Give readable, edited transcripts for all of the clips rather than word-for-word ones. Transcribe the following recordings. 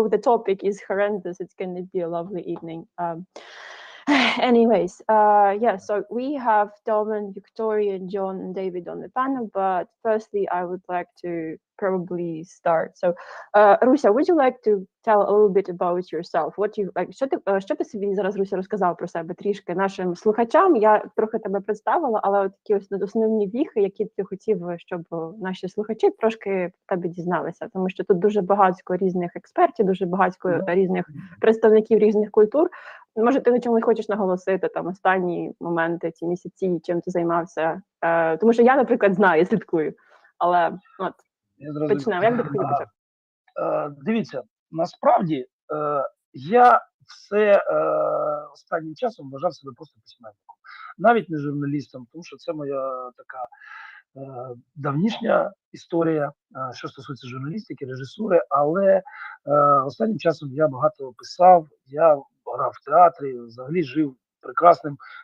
the topic is horrendous, it's going to be a lovely evening. Anyways, yeah, so we have Tom and Victoria and John and David on the panel, but firstly, I would like to probably start. So, Руся, would you like to tell a little bit about yourself? What you like? Що ти собі зараз, Руся, розказав про себе трішки нашим слухачам? Я трохи тебе представила, але от такі ось основні віхи, які ти хотів, щоб наші слухачі трошки тебе дізналися, тому що тут дуже багатько різних експертів, дуже багатько різних представників різних культур. Може, ти на чомусь хочеш наголосити там останні моменти, ці місяці, чим ти займався? Тому що я, наприклад, знаю, слідкую, але от почнемо. Як би ти хотів почати? Дивіться, насправді я все останнім часом вважав себе просто письменником. Навіть не журналістом, тому що це моя така давнішня історія, що стосується журналістики, режисури, але останнім часом я багато писав, я грав в театрі, взагалі жив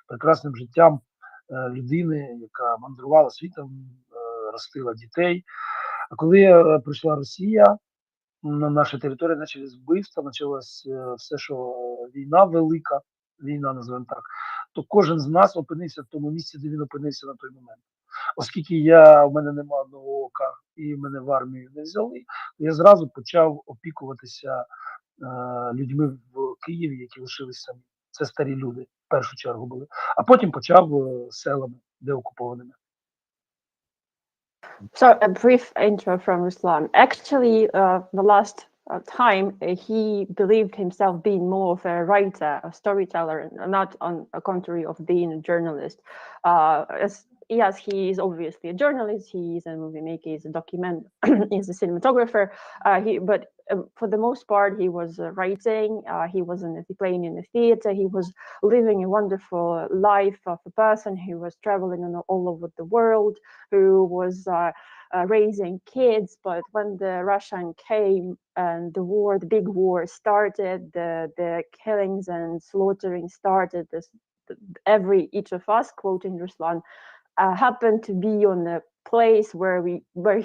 прекрасним життям людини, яка мандрувала світом, ростила дітей. А коли прийшла Росія, на нашій території почались вбивства, почалась все, що війна велика, війна, називаємо так, то кожен з нас опинився в тому місці, де він опинився на той момент. Оскільки в мене нема одного ока і мене в армію не взяли, я зразу почав опікуватися людьми в Києві, які лишились самі. Це старі люди, в першу чергу були. А потім почав селами деокупованими. So a brief intro from Ruslan. Actually, the last time he believed himself being more of a writer, a storyteller, not on a contrary of being a journalist. Yes, he is obviously a journalist. He is a movie maker. He's a he's a cinematographer. But for the most part, he was writing. He was playing in the theater. He was living a wonderful life of a person who was traveling all over the world, who was raising kids. But when the Russian came and the big war started, the killings and slaughtering started. Each of us, quoting Ruslan, happened to be on a place where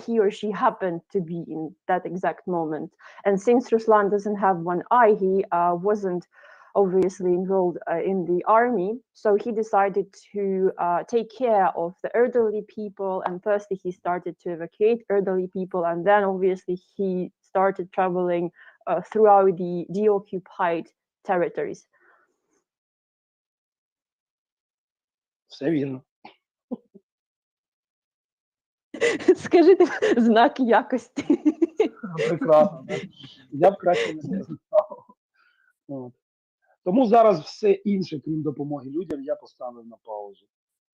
he or she happened to be in that exact moment. And since Ruslan doesn't have one eye, he wasn't obviously enrolled in the army. So he decided to take care of the elderly people. And firstly, he started to evacuate elderly people. And then obviously he started traveling throughout the deoccupied territories. Все вірно. Скажіть знаки якості. Прекрасно, так. Я б краще не сказав. Тому зараз все інше, крім допомоги людям, я поставив на паузу.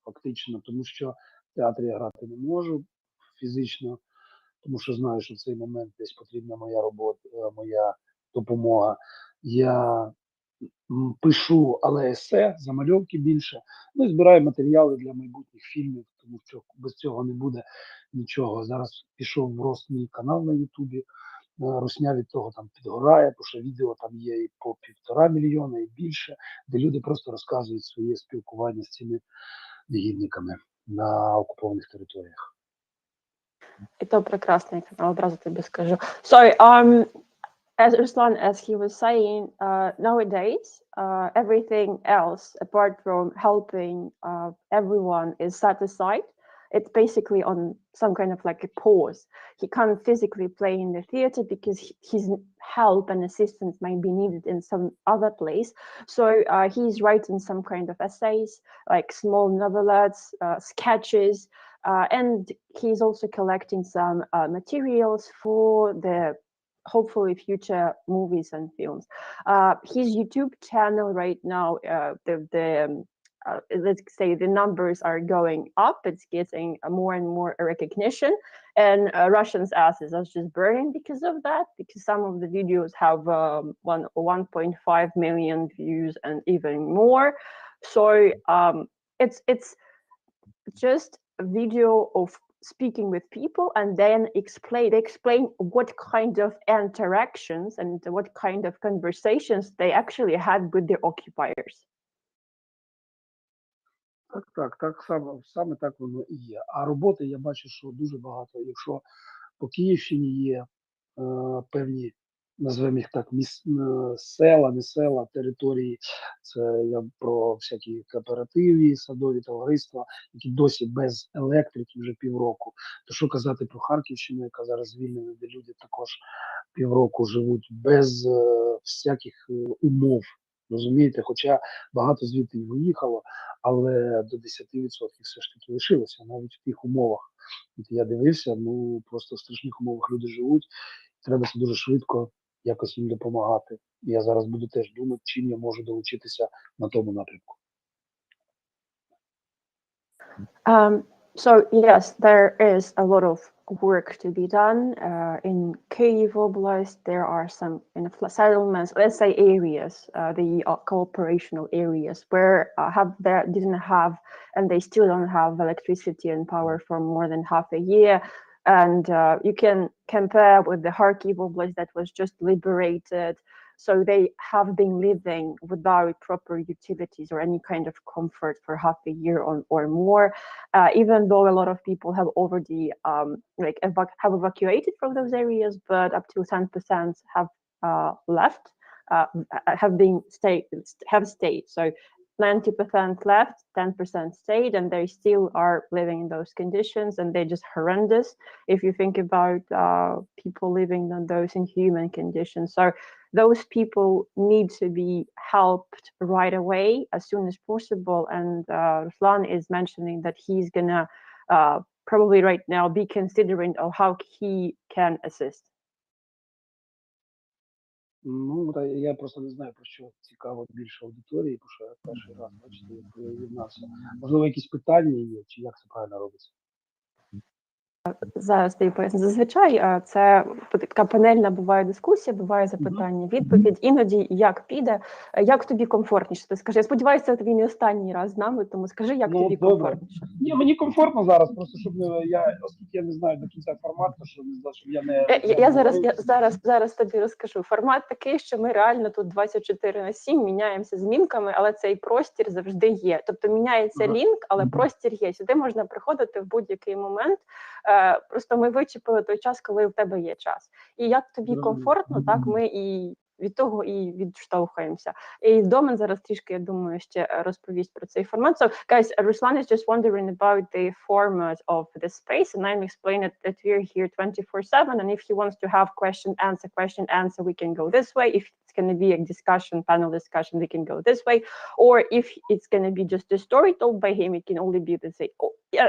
Фактично, тому що в театрі я грати не можу фізично, тому що знаю, що в цей момент десь потрібна моя робота, моя допомога. Я пишу, але есе, замальовки більше. Ну і збираю матеріали для майбутніх фільмів, тому що без цього не буде нічого. Зараз пішов в рост мій канал на Ютубі. Русня від того там підгорає, тому що відео там є і по 1,5 мільйона, і більше, де люди просто розказують своє спілкування з цими негідниками на окупованих територіях. І то прекрасний канал, одразу тобі скажу. So, as Ruslan, as he was saying, nowadays, everything else apart from helping everyone is set aside. It's basically on some kind of like a pause. He can't physically play in the theater because his help and assistance might be needed in some other place. So he's writing some kind of essays, like small novelettes, sketches, and he's also collecting some materials for the hopefully future movies and films. His YouTube channel right now, let's say the numbers are going up. It's getting more and more recognition, and Russians' asses are just burning because of that. Because some of the videos have 1.5 million views and even more. So it's just a video of speaking with people and then explain what kind of interactions and what kind of conversations they actually had with their occupiers. Так саме так воно і є. А роботи я бачу, що дуже багато. Якщо по Київщині є певні назвемо їх так, села, не села, території. Це я про всякі кооперативи, садові товариства, які досі без електрики вже півроку. То що казати про Харківщину, яка зараз звільнена, де люди також півроку живуть без всяких умов. Розумієте, хоча багато звідти і виїхало, але до 10% все ж таки лишилося, навіть в тих умовах. От я дивився, ну просто в страшних умовах люди живуть, треба дуже швидко якось їм допомагати. Я зараз буду теж думати, чим я можу долучитися на тому напрямку. So yes, there is a lot of work to be done in Kyiv Oblast. There are some settlements, let's say areas, the cooperational areas where didn't have, and they still don't have electricity and power for more than half a year. And you can compare with the Kharkiv Oblast that was just liberated. So they have been living without proper utilities or any kind of comfort for half a year or more, even though a lot of people have already have evacuated from those areas, but up to 10% have left, have stayed. So 90% left, 10% stayed, and they still are living in those conditions, and they're just horrendous if you think about people living in those inhuman conditions. So those people need to be helped right away as soon as possible. And Ruslan is mentioning that he's gonna probably right now be considering of how he can assist. Ну, я просто не знаю, про що цікаво більше аудиторії, тому що я перший раз, бачите, як приєднався. Можливо, якісь питання є, чи як це правильно робиться? Зараз тобі поясню. Зазвичай це така панельна буває дискусія, буває запитання, відповідь. Іноді як піде, як тобі комфортніше. Ти скажи, я сподіваюся, це тобі не останній раз з нами, тому скажи, як тобі комфортніше. Ні, мені комфортно зараз, просто щоб оскільки я не знаю до кінця формат, то щоб я не... Я зараз тобі розкажу. Формат такий, що ми реально тут 24/7 міняємося змінками, але цей простір завжди є. Тобто міняється лінк, але простір є. Сюди можна приходити в будь-який момент. Просто ми вичепили той час, коли в тебе є час. І як тобі комфортно, так ми і від того і відштовхуємося. І Домен зараз трішки, я думаю, ще розповість про цей формат. So, guys, Ruslan is just wondering about the format of the space, and I'm explaining that we're here 24/7, and if he wants to have question, answer, we can go this way. If it's going to be a panel discussion, we can go this way. Or if it's going to be just a story told by him, it can only be the same.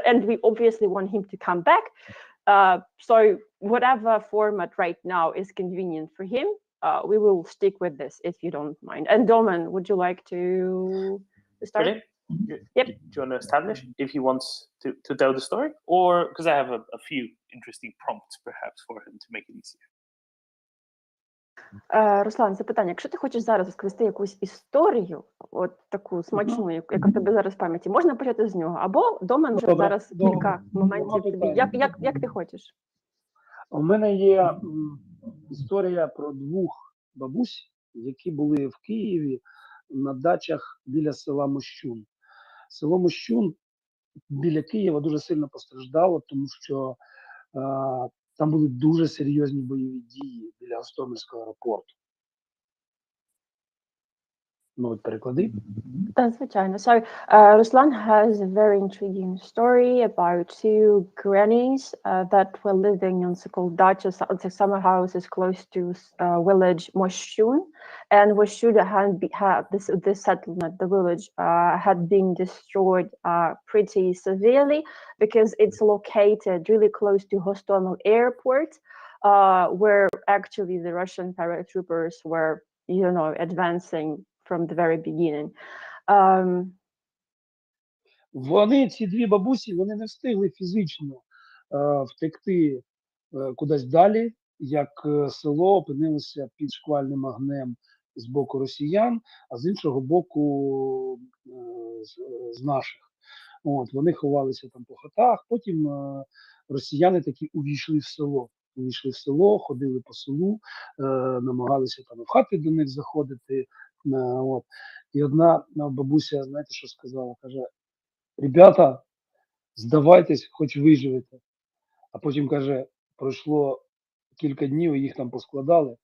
And we obviously want him to come back. So whatever format right now is convenient for him, we will stick with this if you don't mind. And Domen, would you like to start? Brilliant. Yep. Do you want to establish if he wants to tell the story? Or because I have a few interesting prompts perhaps for him to make it easier. Руслан, запитання. Якщо ти хочеш зараз розповісти якусь історію, от таку смачну, яка в тебе зараз в пам'яті, можна почати з нього? Або Домен вже зараз кілька моментів тобі. Як ти хочеш? У мене є історія про двох бабусь, які були в Києві на дачах біля села Мощун. Село Мощун біля Києва дуже сильно постраждало, тому що там були дуже серйозні бойові дії біля Гостомельського аеропорту. Ну, от переклади. Звичайно. So, Ruslan has a very intriguing story about two grannies that were living on so-called dachas, the summer houses close to village Moshun. And Moshun had this settlement, the village, had been destroyed pretty severely because it's located really close to Hostomel airport, where actually the Russian paratroopers were, advancing from the very beginning. Вони, ці дві бабусі, вони не встигли фізично втекти кудись далі, як село опинилося під шквальним огнем з боку росіян, а з іншого боку з наших. От, вони ховалися там по хатах, потім росіяни таки увійшли в село. Увійшли в село, ходили по селу, намагалися там в хати до них заходити. От. І одна бабуся, знаєте, що сказала? Каже, ребята, здавайтесь, хоч виживете. А потім, каже, пройшло кілька днів, їх там поскладали,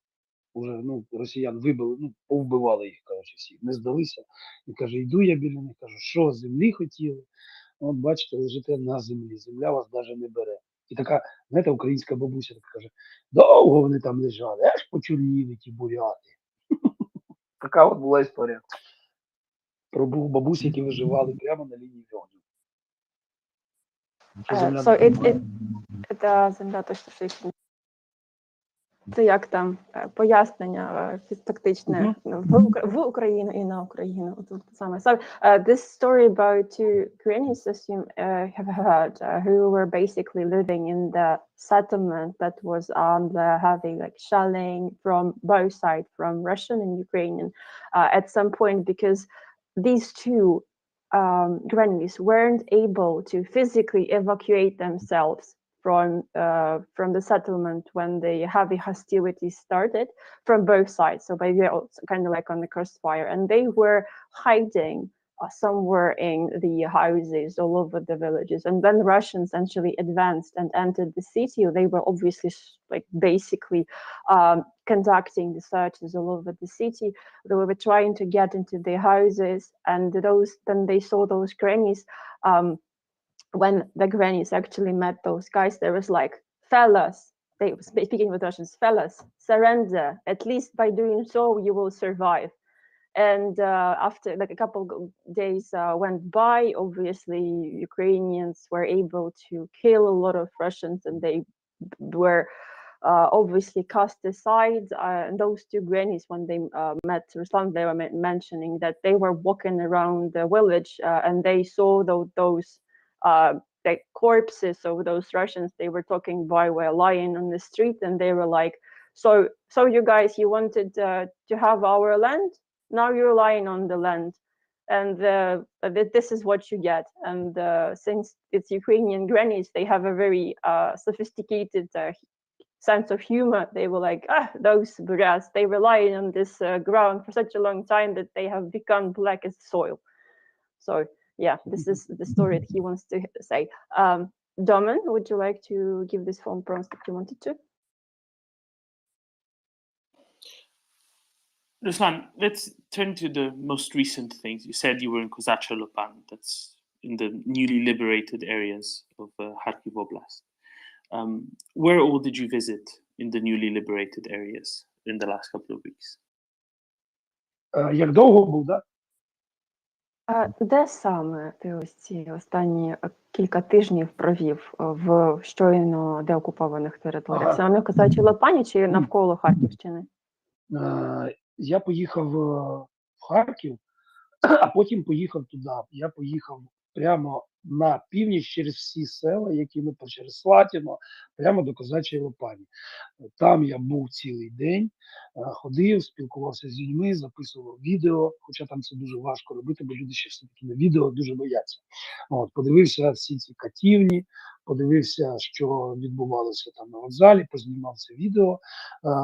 уже росіян вибили, повбивали їх, коротше, всіх, не здалися. І каже, йду я біля них, кажу, що землі хотіли? От бачите, лежите на землі, земля вас навіть не бере. І така, знаєте, українська бабуся така каже, довго вони там лежали, аж почорніли ті буряти. Така от була історія про бабусі, які виживали прямо на лінії вогню. Земля точно щось. Це як там пояснення тактичне в Україну і на Україну. Тут саме. So this story about two grannies, as you have heard, who were basically living in the settlement that was on the heavy shelling from both sides, from Russian and Ukrainian, at some point, because these two grannies weren't able to physically evacuate themselves from the settlement when the heavy hostilities started from both sides. So by kind of like on the crossfire, and they were hiding somewhere in the houses all over the villages. And then Russians actually advanced and entered the city. They were obviously basically conducting the searches all over the city. They were trying to get into the houses, and then they saw those grannies. When the grannies actually met those guys, there was like, fellas, they were speaking with Russians, fellas, surrender. At least by doing so, you will survive. And after a couple days went by, obviously Ukrainians were able to kill a lot of Russians, and they were obviously cast aside. And those two grannies, when they met Ruslan, they were mentioning that they were walking around the village and they saw those the corpses of those Russians they were talking by were lying on the street, and they were like, so you guys, you wanted to have our land? Now you're lying on the land, and this is what you get. And since it's Ukrainian grannies, they have a very sophisticated sense of humor. They were like, those buryats, they were lying on this ground for such a long time that they have become black as soil. So yeah, this is the story that he wants to say. Domen, would you like to give this phone prompts that you wanted to? Ruslan, let's turn to the most recent things. You said you were in Kozacha-Lopan, that's in the newly liberated areas of Kharkiv Oblast. Where all did you visit in the newly liberated areas in the last couple of weeks? Як довго був, так? Де саме ти ось ці останні кілька тижнів провів в щойно деокупованих територіях? Саме в Козачій-Лопані чи навколо Харківщини? Я поїхав в Харків, а потім поїхав туди. Я поїхав прямо на північ через всі села, які ми через Слатіно, прямо до Козачої Лопані. Там я був цілий день, ходив, спілкувався з людьми, записував відео, хоча там це дуже важко робити, бо люди ще все-таки на відео дуже бояться. Подивився всі ці катівні, подивився, що відбувалося там на вокзалі, познімав це відео.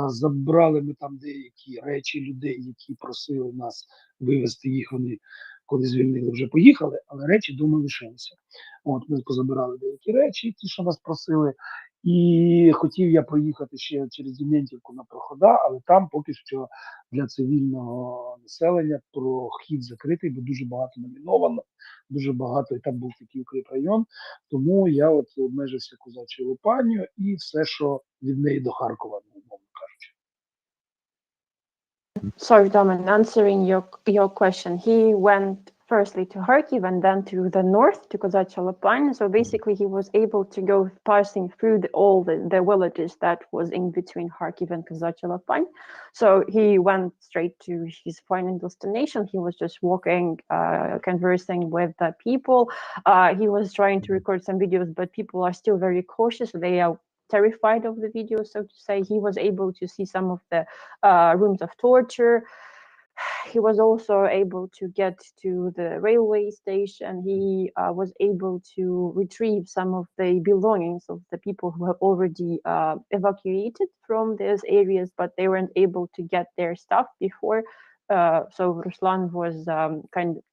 Забрали ми там деякі речі людей, які просили нас вивезти їх, вони коли звільнили, вже поїхали, але речі дома лишилися. Ми позабирали деякі речі, ті, що нас просили, і хотів я проїхати ще через Дементівку на Прохода, але там поки що для цивільного населення прохід закритий, бо дуже багато номіновано, дуже багато, і там був такий укріпрайон, тому я обмежився Козачою Лопанію і все, що від неї до Харкова, умовно кажучи. Sorry, Domen, answering your question, he went firstly to Kharkiv and then to the north to Kozacha-Lopan. So basically he was able to go passing through all the villages that was in between Kharkiv and Kozacha-Lopan. So he went straight to his final destination. He was just walking, conversing with the people. He was trying to record some videos, but people are still very cautious. They are terrified of the video, so to say. He was able to see some of the rooms of torture. He was also able to get to the railway station. He was able to retrieve some of the belongings of the people who have already evacuated from these areas, but they weren't able to get their stuff before. So Ruslan was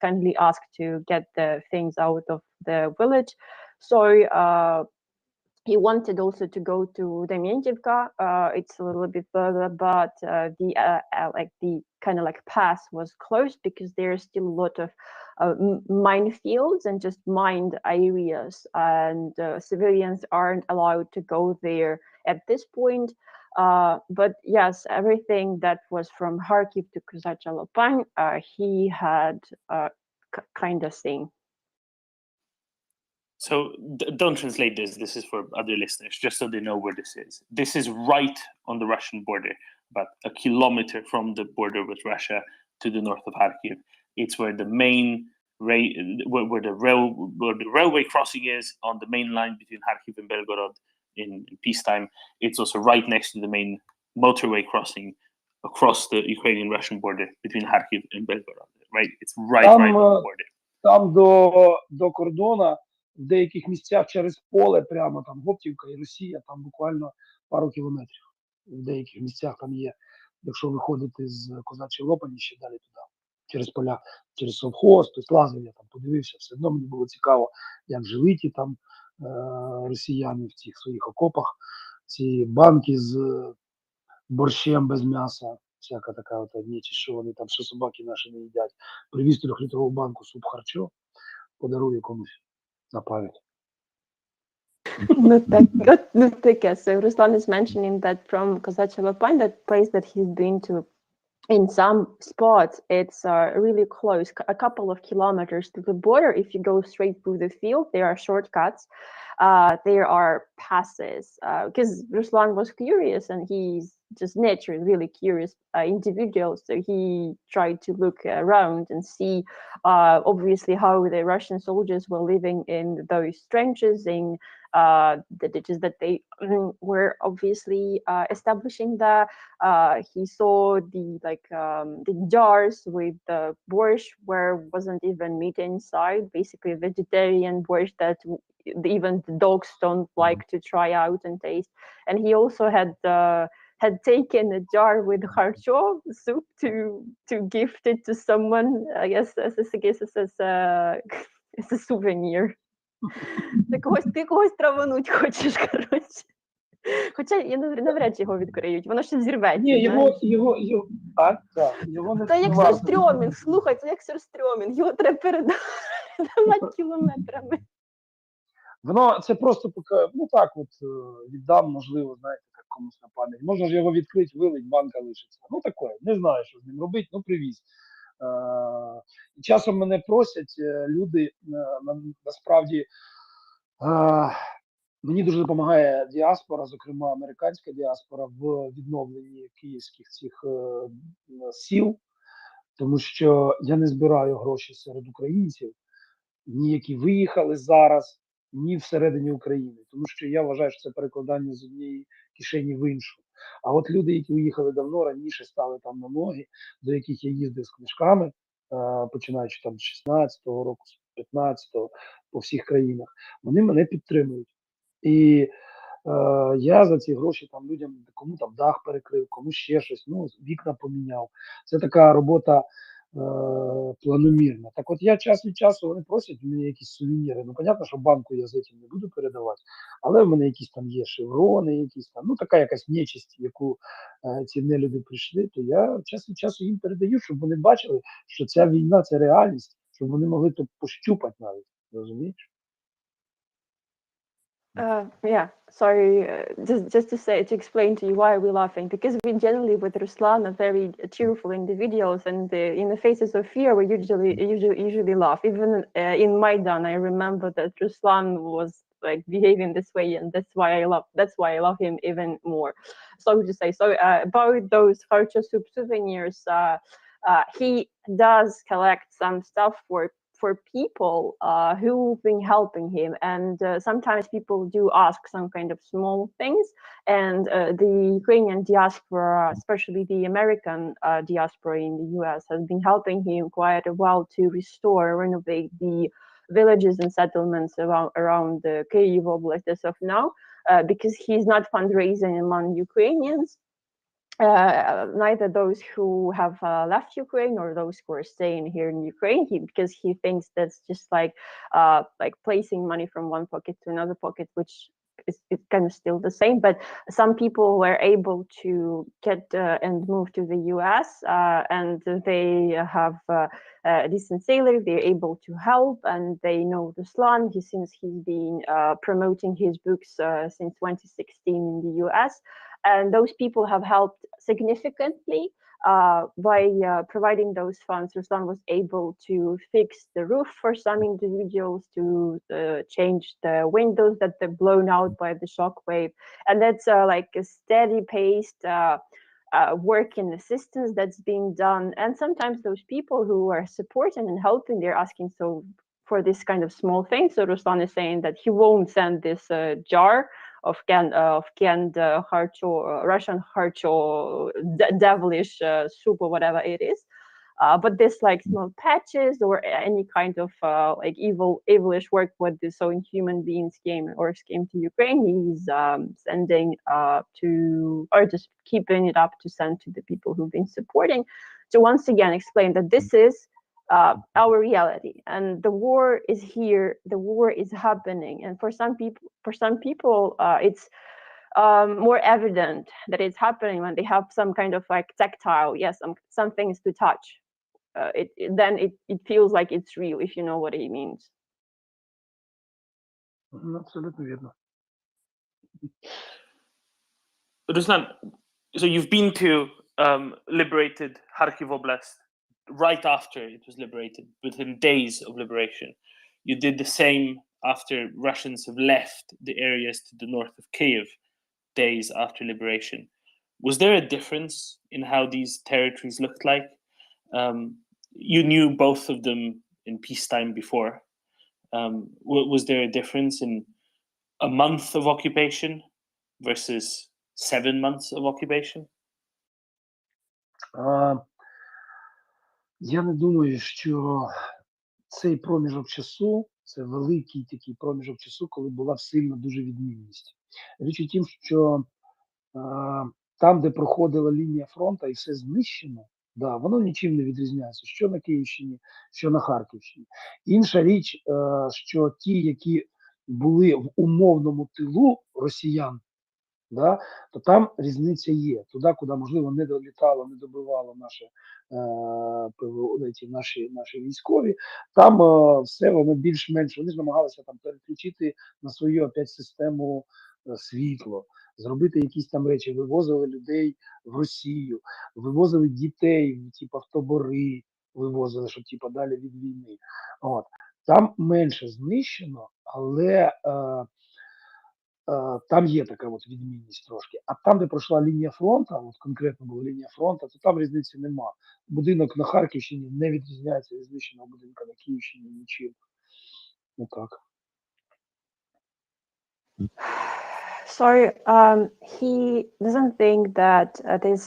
kindly asked to get the things out of the village. So he wanted also to go to Demyantivka. It's a little bit further, but the kind of like pass was closed because there's still a lot of minefields and just mined areas, and civilians aren't allowed to go there at this point. But yes, everything that was from Kharkiv to Kozachya Lopan, he had kind of seen. So don't translate this. This is for other listeners, just so they know where this is. This is right on the Russian border, about a kilometer from the border with Russia to the north of Kharkiv. It's where the main where the railway crossing is on the main line between Kharkiv and Belgorod in peacetime. It's also right next to the main motorway crossing across the Ukrainian-Russian border between Kharkiv and Belgorod. Right? It's right on the border. Там до кордона в деяких місцях через поле прямо там Гоптівка і Росія, там буквально пару кілометрів. В деяких місцях там є, якщо виходити з Козачої Лопані, ще далі туди, через поля, через совхоз, тобто лазив, я там подивився, все одно мені було цікаво, як жили ті там росіяни в цих своїх окопах, ці банки з борщем без м'яса, всяка така от нічість, що вони там, що собаки наші не їдять. Привіз 3-літрову банку суп харчо, подарую комусь на пам'ять. So Ruslan is mentioning that from Kozachya Lopan, that place that he's been to, in some spots, it's really close, a couple of kilometers to the border. If you go straight through the field, there are shortcuts. There are passes, because Ruslan was curious, and he's just naturally really curious individual. So he tried to look around and see, obviously, how the Russian soldiers were living in those trenches, in the ditches that they were obviously establishing there. He saw the jars with the borscht where wasn't even meat inside, basically vegetarian borscht that even the dogs don't like to try out and taste. And he also had taken a jar with harcho soup to gift it to someone, I guess, as a souvenir. Ти когось травануть хочеш, коротше. Хоча я навряд чи його відкриють, воно ще зірветься. Ні, його не Та як сюрстрьомінг, слухай, це як сюрстрьомінг, його треба передавати кілометрами. Воно, це просто поки, ну так от, віддам, можливо, знаєте, так комусь на пам'ять. Можна ж його відкрити, вилить, банка лишиться. Ну таке, не знаю, що з ним робити, ну привіз. Часом мене просять люди, насправді, мені дуже допомагає діаспора, зокрема американська діаспора, в відновленні київських цих сіл, тому що я не збираю гроші серед українців, ні які виїхали зараз, ні всередині України, тому що я вважаю, що це перекладання з однієї кишені в іншу. А от люди, які уїхали давно, раніше стали там на ноги, до яких я їздив з книжками, починаючи там з 16-го року, з 15-го, по всіх країнах, вони мене підтримують. І я за ці гроші там людям, кому там дах перекрив, кому ще щось, ну, вікна поміняв. Це така робота планомірна. Так от я час від часу, вони просять у мене якісь сувеніри. Ну, понятно, що банку я з цим не буду передавати, але в мене якісь там є шеврони, якісь там, ну, така якась нечисть, яку ці нелюди прийшли, то я час від часу їм передаю, щоб вони бачили, що ця війна – це реальність, щоб вони могли то пощупати навіть, розумієш? Yeah, sorry, just to explain to you why we're laughing, because we generally with Ruslan are very cheerful individuals, and in the faces of fear we usually laugh. Even in Maidan, I remember that Ruslan was like behaving this way, and that's why I love him even more. So to say, about those Kharcha soup souvenirs, he does collect some stuff for people who've been helping him, and sometimes people do ask some kind of small things, and the Ukrainian diaspora, especially the American diaspora in the US, has been helping him quite well to restore, renovate the villages and settlements around the Kyiv Oblast as of now, because he's not fundraising among Ukrainians. Neither those who have left Ukraine or those who are staying here in Ukraine, because he thinks that's just like placing money from one pocket to another pocket, which it's kind of still the same, but some people were able to get and move to the US, and they have a decent salary. They're able to help, and they know Ruslan. Since he's been promoting his books since 2016 in the US, and those people have helped significantly. By providing those funds, Ruslan was able to fix the roof for some individuals, to change the windows that they're blown out by the shockwave. And that's like a steady paced work and assistance that's being done. And sometimes those people who are supporting and helping, they're asking for this kind of small thing. So Ruslan is saying that he won't send this jar of canned harcho, Russian harcho, devilish soup or whatever it is. But this like small patches or any kind of like evilish work what this so inhuman beings came to Ukraine, he's sending to, or just keeping it up to send to the people who've been supporting, to once again explain that this is our reality, and the war is here, the war is happening, and for some people it's more evident that it's happening when they have some kind of like tactile, yes, some things to touch. Then it feels like it's real, if you know what he means. Абсолютно вірно. Ruslan, so you've been to liberated Kharkiv Oblast right after it was liberated, within days of liberation. You did the same after Russians have left the areas to the north of Kyiv, days after liberation. Was there a difference in how these territories looked like? You knew both of them in peacetime before. Was there a difference in a month of occupation versus 7 months of occupation? Я не думаю, що цей проміжок часу, це великий такий проміжок часу, коли була сильна дуже відмінність. Річ у тім, що там, де проходила лінія фронту і все знищено, да, воно нічим не відрізняється, що на Київщині, що на Харківщині. Інша річ, що ті, які були в умовному тилу росіян, да, то там різниця є. Туди, куди, можливо, не долітало, не добивало наші військові, там все воно більш-менш, вони ж намагалися там переключити на свою опять систему світло, зробити якісь там речі, вивозили людей в Росію, вивозили дітей, типу, в табори, вивозили, щоб типу, далі від війни. От. Там менше знищено, але там є така от відмінність трошки. А там, де пройшла лінія фронту, от конкретно була лінія фронту, то там різниці нема. Будинок на Харківщині не відрізняється від знищеного будинка на Київщині нічим. Ну так. Sorry, he doesn't think that this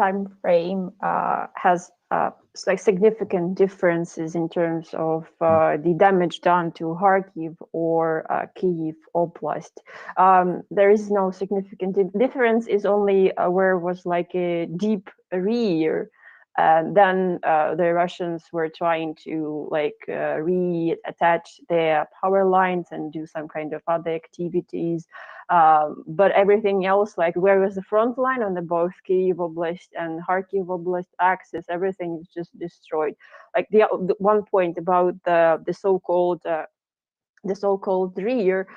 time frame has like significant differences in terms of the damage done to Kharkiv or Kyiv Oblast. There is no significant difference. Is only where it was like a deep rear. Then the Russians were trying to like reattach their power lines and do some kind of other activities. But everything else, like where was the front line on the both Kyiv Oblast and Kharkiv Oblast axis, everything is just destroyed. Like the one point about the so-called rear,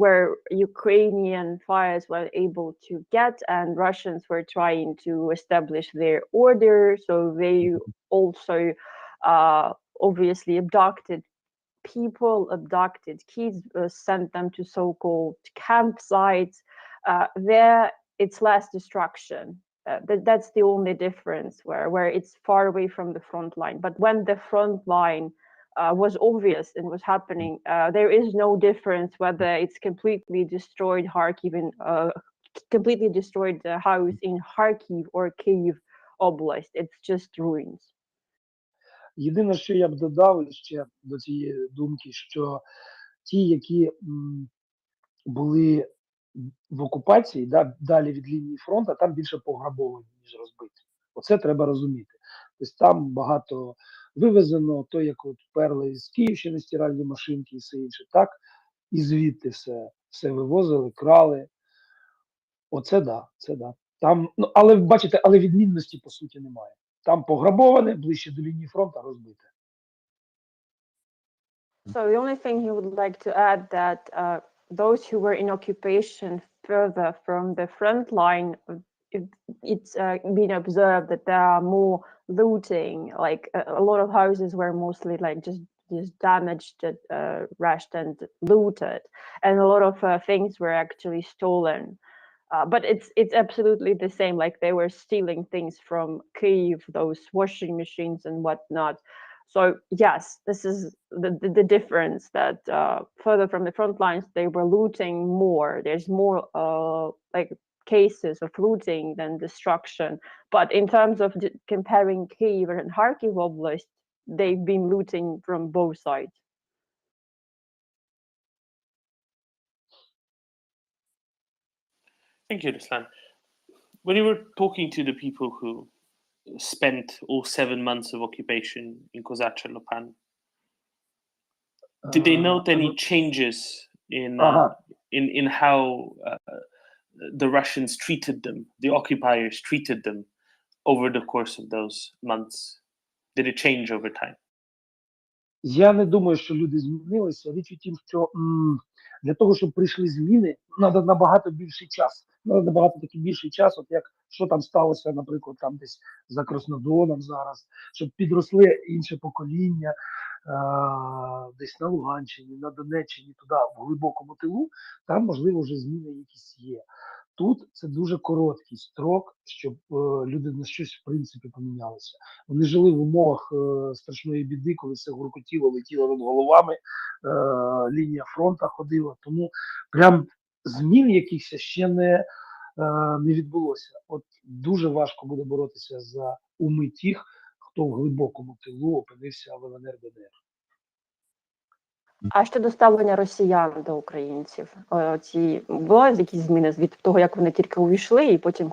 where Ukrainian fighters were able to get, and Russians were trying to establish their order. So they also obviously abducted people, abducted kids, sent them to so-called campsites. There, it's less destruction. That's the only difference, where it's far away from the front line. But when the front line was obvious and was happening, there is no difference whether it's completely destroyed Kharkiv and completely destroyed the house in Kharkiv or Kyiv Oblast. It's just ruins. Єдине, що я б додав ще до цієї думки, що ті, які були в окупації, да, далі від лінії фронту, там більше пограбовані, ніж розбиті. Оце треба розуміти. Тобто там багато вивезено, то як от перли з Київщини стиральні машинки і все інше, так, і звідти все все вивозили, крали. Оце да, це да. Там, ну, але бачите, але відмінності по суті немає. Там пограбоване, ближче до лінії фронту розбите. So the only thing he would like to add that those who were in occupation further from the front line, it's been observed that there are more looting. Like a lot of houses were mostly like just damaged, rashed, and looted, and a lot of things were actually stolen. But it's absolutely the same. Like they were stealing things from Kyiv, those washing machines and whatnot. So yes, this is the difference that further from the front lines, they were looting more. There's more like cases of looting than destruction. But in terms of comparing Kyiv and Kharkiv Oblast, they've been looting from both sides. Thank you, Ruslan. When you were talking to the people who spent all 7 months of occupation in Kozacha Lopan, did they note any changes in how the Russians treated them, the occupiers treated them over the course of those months? Did it change over time? Я не думаю, що люди змінилися. Річ у тім, що для того, щоб прийшли зміни, треба набагато більший час. Треба набагато такий більший час, от як що там сталося, наприклад, там десь за Краснодоном зараз, щоб підросли інше покоління, десь на Луганщині, на Донеччині, туди, в глибокому тилу, там, можливо, вже зміни якісь є. Тут це дуже короткий строк, щоб люди на щось в принципі помінялися. Вони жили в умовах страшної біди, коли все гуркотіло, летіло над головами, лінія фронту ходила. Тому прям змін якихось ще не відбулося. От дуже важко буде боротися за уми тих, хто в глибокому тилу опинився в ЛНР ДНР. А щодо ставлення росіян до українців, ці були якісь зміни від того, як вони тільки увійшли, і потім,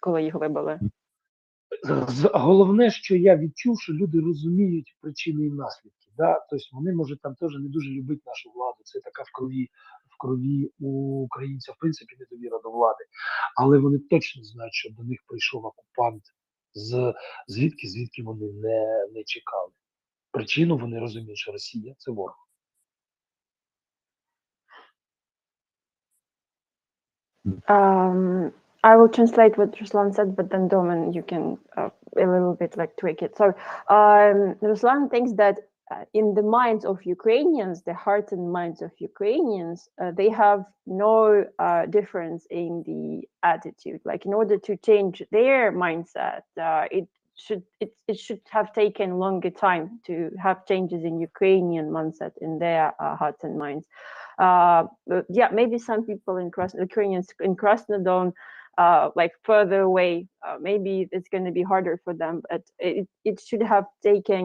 коли їх вибили? Головне, що я відчув, що люди розуміють причини і наслідки. Да? Тобто вони, може, там теж не дуже люблять нашу владу. Це така в крові у українця, в принципі, недовіра до влади. Але вони точно знають, що до них прийшов окупант, звідки вони не чекали. Причину вони розуміють, що Росія – це ворог. I will translate what Ruslan said, but then Domen, you can a little bit like tweak it. So Ruslan thinks that in the minds of Ukrainians, the heart and minds of Ukrainians, they have no difference in the attitude. Like in order to change their mindset, it should have taken longer time to have changes in Ukrainian mindset in their hearts and minds. Yeah, maybe some people in Ukrainians in Krasnodon, like further away, maybe it's going to be harder for them, but it should have taken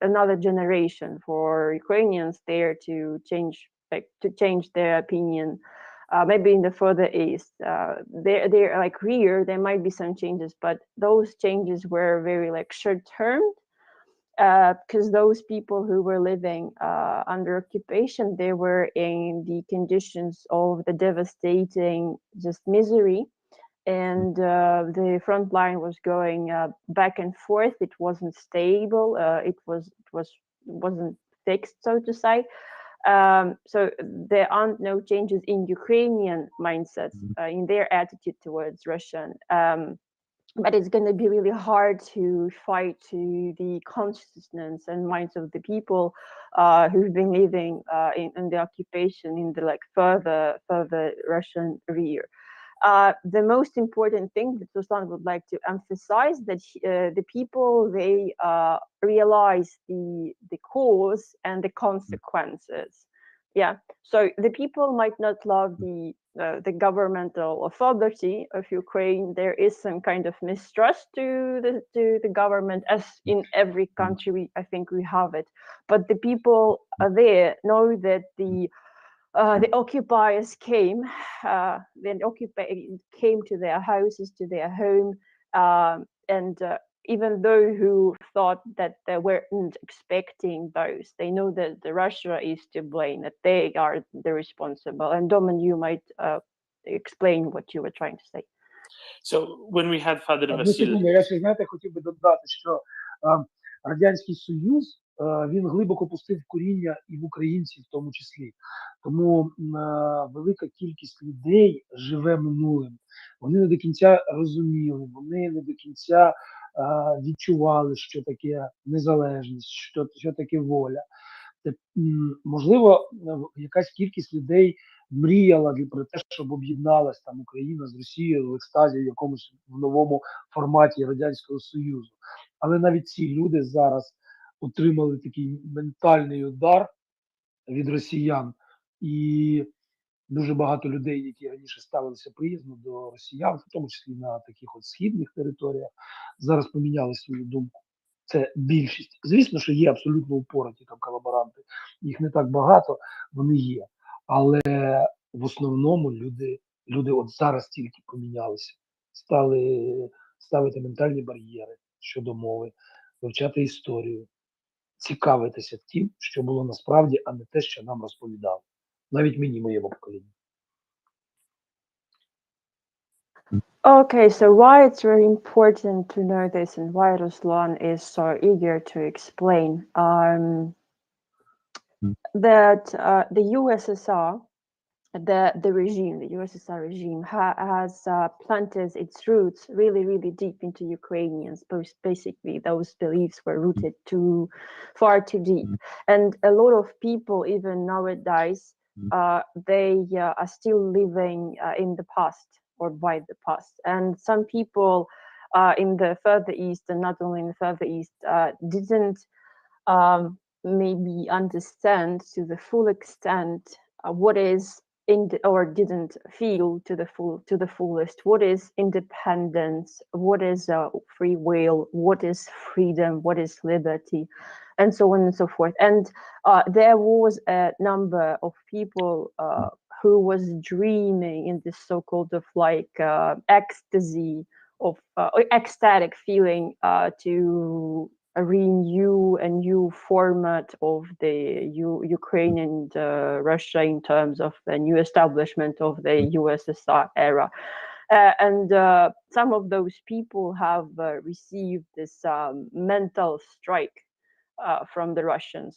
another generation for Ukrainians there to change their opinion. Maybe in the further east, they're like here, there might be some changes, but those changes were very like short-termed. Because those people who were living under occupation, they were in the conditions of the devastating just misery, and the front line was going back and forth. It wasn't stable. It wasn't fixed, so to say. So there aren't no changes in Ukrainian mindsets, in their attitude towards Russian. But it's going to be really hard to fight to the consciousness and minds of the people who've been living in the occupation in the like further Russian rear. The most important thing that Ruslan would like to emphasize that the people, they realize the cause and the consequences. Yeah, so the people might not love the governmental authority of Ukraine. There is some kind of mistrust to the government, as in every country. I think we have it, but the people there know that the occupiers came to their houses, to their home, and even though who thought that they weren't expecting those, they know that the Russia is to blame, that they are the responsible. And Domen, you might explain what you were trying to say. So when we had Father Одну Vasil, секунду, я ще, знаєте, хотів би додати, що Радянський Союз, він глибоко пустив коріння і в українців в тому числі. Тому велика кількість людей живе минулим. Вони не до кінця розуміли, вони не до кінця відчували, що таке незалежність, що таке воля. Можливо, якась кількість людей мріяла про те, щоб об'єдналась там Україна з Росією в екстазі в якомусь в новому форматі Радянського Союзу. Але навіть ці люди зараз отримали такий ментальний удар від росіян. І дуже багато людей, які раніше ставилися приязно до росіян, в тому числі на таких от східних територіях, зараз поміняли свою думку. Це більшість. Звісно, що є абсолютно упораті там колаборанти. Їх не так багато, вони є. Але в основному люди от зараз тільки помінялися. Стали ставити ментальні бар'єри щодо мови, вивчати історію, цікавитися тим, що було насправді, а не те, що нам розповідали. Навіть мені, моєму поколінню. Okay, so why it's very important to know this and why Ruslan is so eager to explain that the USSR, the regime, the USSR regime has planted its roots really, really deep into Ukrainians. Basically, those beliefs were rooted far too deep. And a lot of people, even nowadays, they are still living in the past or by the past. And some people in the further east, and not only in the further east, didn't maybe understand to the full extent what is or didn't feel to the fullest what is independence, what is free will, what is freedom, what is liberty, and so on and so forth. And there was a number of people who was dreaming in this so-called of like ecstasy of ecstatic feeling to renew a new format of the Ukraine and Russia in terms of the new establishment of the USSR era. And some of those people have received this mental strike from the Russians.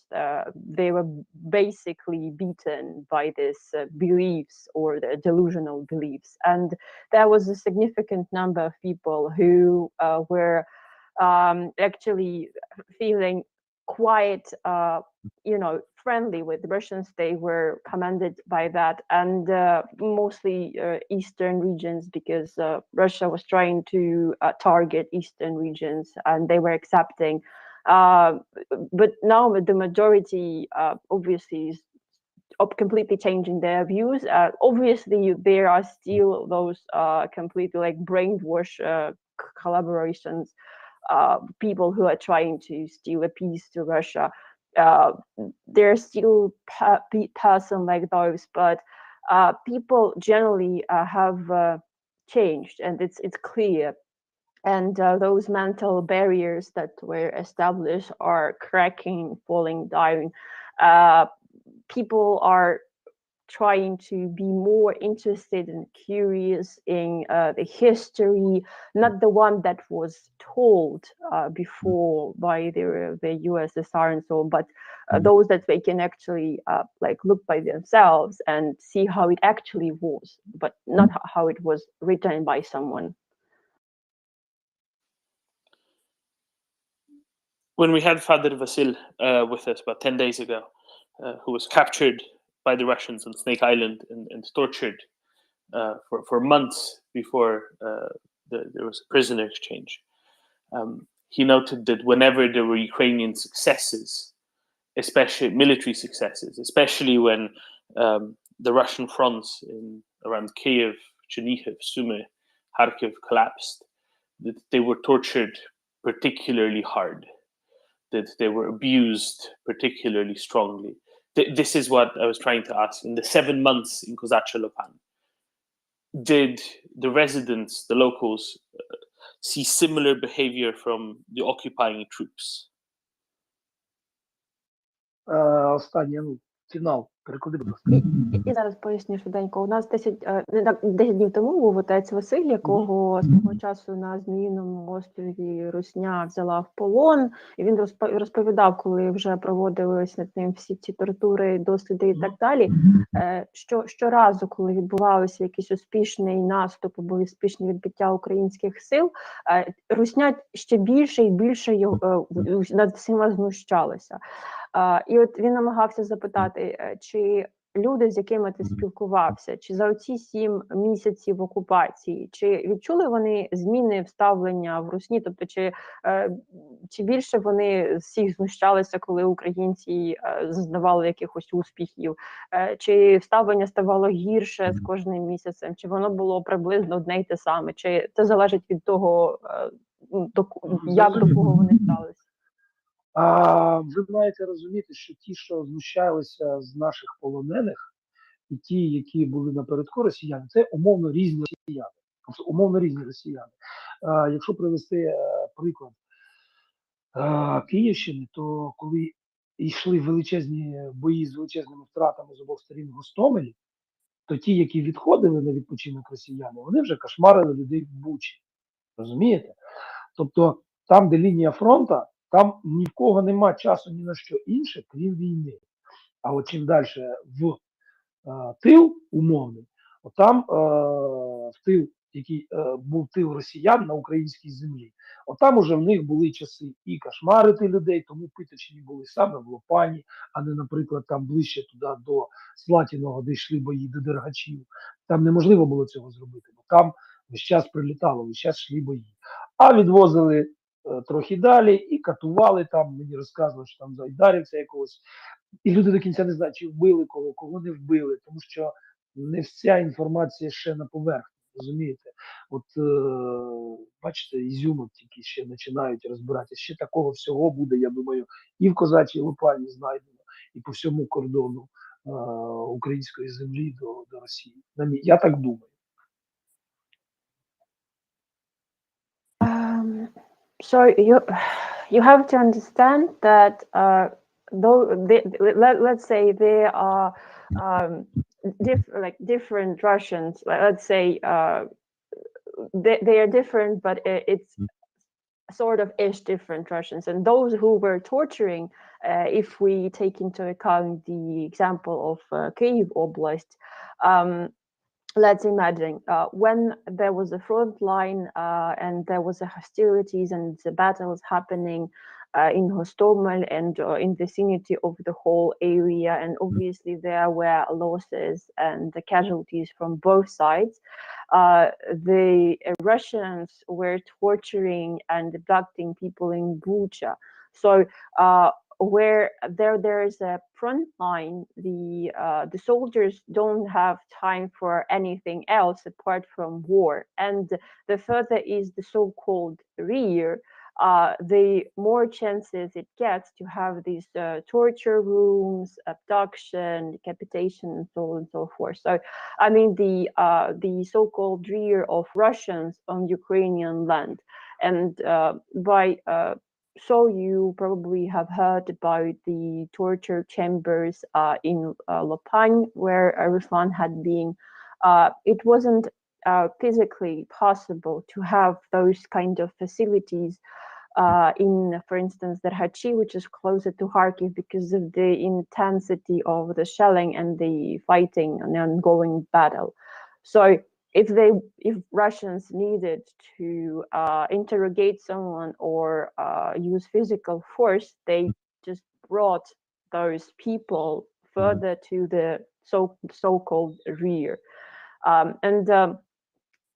They were basically beaten by these beliefs or the delusional beliefs. And there was a significant number of people who were actually feeling quite, friendly with the Russians. They were commanded by that, and mostly eastern regions, because Russia was trying to target eastern regions, and they were accepting. But now the majority obviously is completely changing their views. Obviously, there are still those completely like brainwash collaborations. People who are trying to steal a piece to Russia. There's still person like those, but people generally have changed, and it's clear. And those mental barriers that were established are cracking, falling down. People are trying to be more interested and curious in the history, not the one that was told before by the USSR and so on, but those that they can actually like look by themselves and see how it actually was, but not how it was written by someone. When we had Father Vasil with us about 10 days ago, who was captured by the Russians on Snake Island and tortured for months before there was a prisoner exchange. He noted that whenever there were Ukrainian successes, especially military successes, especially when the Russian fronts around Kiev, Chernihiv, Sumy, Kharkiv collapsed, that they were tortured particularly hard, that they were abused particularly strongly. This is what I was trying to ask. In the 7 months in Kozacha Lopan, did the residents, the locals, see similar behavior from the occupying troops? Останнє, фінал, переклади, будь ласка. І зараз поясню швиденько. У нас 10 днів тому був отець Василь, якого свого часу на Зміїному острові Русня взяла в полон. І він розповідав, коли вже проводились над ним всі ці тортури, досліди і так далі, що щоразу, коли відбувався якийсь успішний наступ або успішне відбиття українських сил, Русня ще більше і більше над всіма знущалася. І от він намагався запитати, чи люди, з якими ти спілкувався, чи за оці 7 місяців окупації, чи відчули вони зміни в ставлення в Русні? Тобто, чи більше вони всіх знущалися, коли українці зазнавали якихось успіхів? Чи ставлення ставало гірше з кожним місяцем? Чи воно було приблизно одне й те саме? Чи це залежить від того, як до кого вони ставилися? Ви маєте розуміти, що ті, що знущалися з наших полонених, і ті, які були напередку росіяни, це умовно різні росіяни. Тобто умовно різні росіяни. Якщо привести приклад Київщини, то коли йшли величезні бої з величезними втратами з обох сторін в Гостомелі, то ті, які відходили на відпочинок росіяни, вони вже кошмарили людей в Бучі. Розумієте? Тобто там, де лінія фронту, там ні в кого нема часу ні на що інше, крім війни. А от чим далі в тил умовний, от там в тил, який був тил росіян на українській землі, от там уже в них були часи і кошмарити людей, тому питочні були саме в Лопані, а не, наприклад, там ближче туди до Слатіного, де йшли бої, до Дергачів. Там неможливо було цього зробити, бо там весь час прилітало, весь час йшли бої. А відвозили трохи далі і катували там, мені розказували, що там зайдарівця якогось. І люди до кінця не знають, чи вбили кого не вбили, тому що не вся інформація ще на поверхні, розумієте? От, бачите, ізюмок тільки ще починають розбиратися. Ще такого всього буде, я думаю, і в Козачій Лопані знайдено, і по всьому кордону української землі до Росії. Я так думаю. So you have to understand that though let's say there are different Russians, let's say they are different, but it's sort of ish different Russians, and those who were torturing, if we take into account the example of Kyiv Oblast, let's imagine when there was a front line and there was a hostilities and the battles happening in Hostomel and in the vicinity of the whole area, and obviously there were losses and the casualties from both sides. The Russians were torturing and abducting people in Bucha. So where there is a front line, the soldiers don't have time for anything else apart from war, and the further is the so-called rear, the more chances it gets to have these torture rooms, abduction, decapitation, and so on and so forth. So I mean the so-called rear of Russians on Ukrainian land, and so you probably have heard about the torture chambers in Lopan, where Ruslan had been. It wasn't physically possible to have those kind of facilities in, for instance, Derhachi, which is closer to Kharkiv, because of the intensity of the shelling and the fighting and the ongoing battle. So if Russians needed to interrogate someone or use physical force, they just brought those people further to the so-called rear. And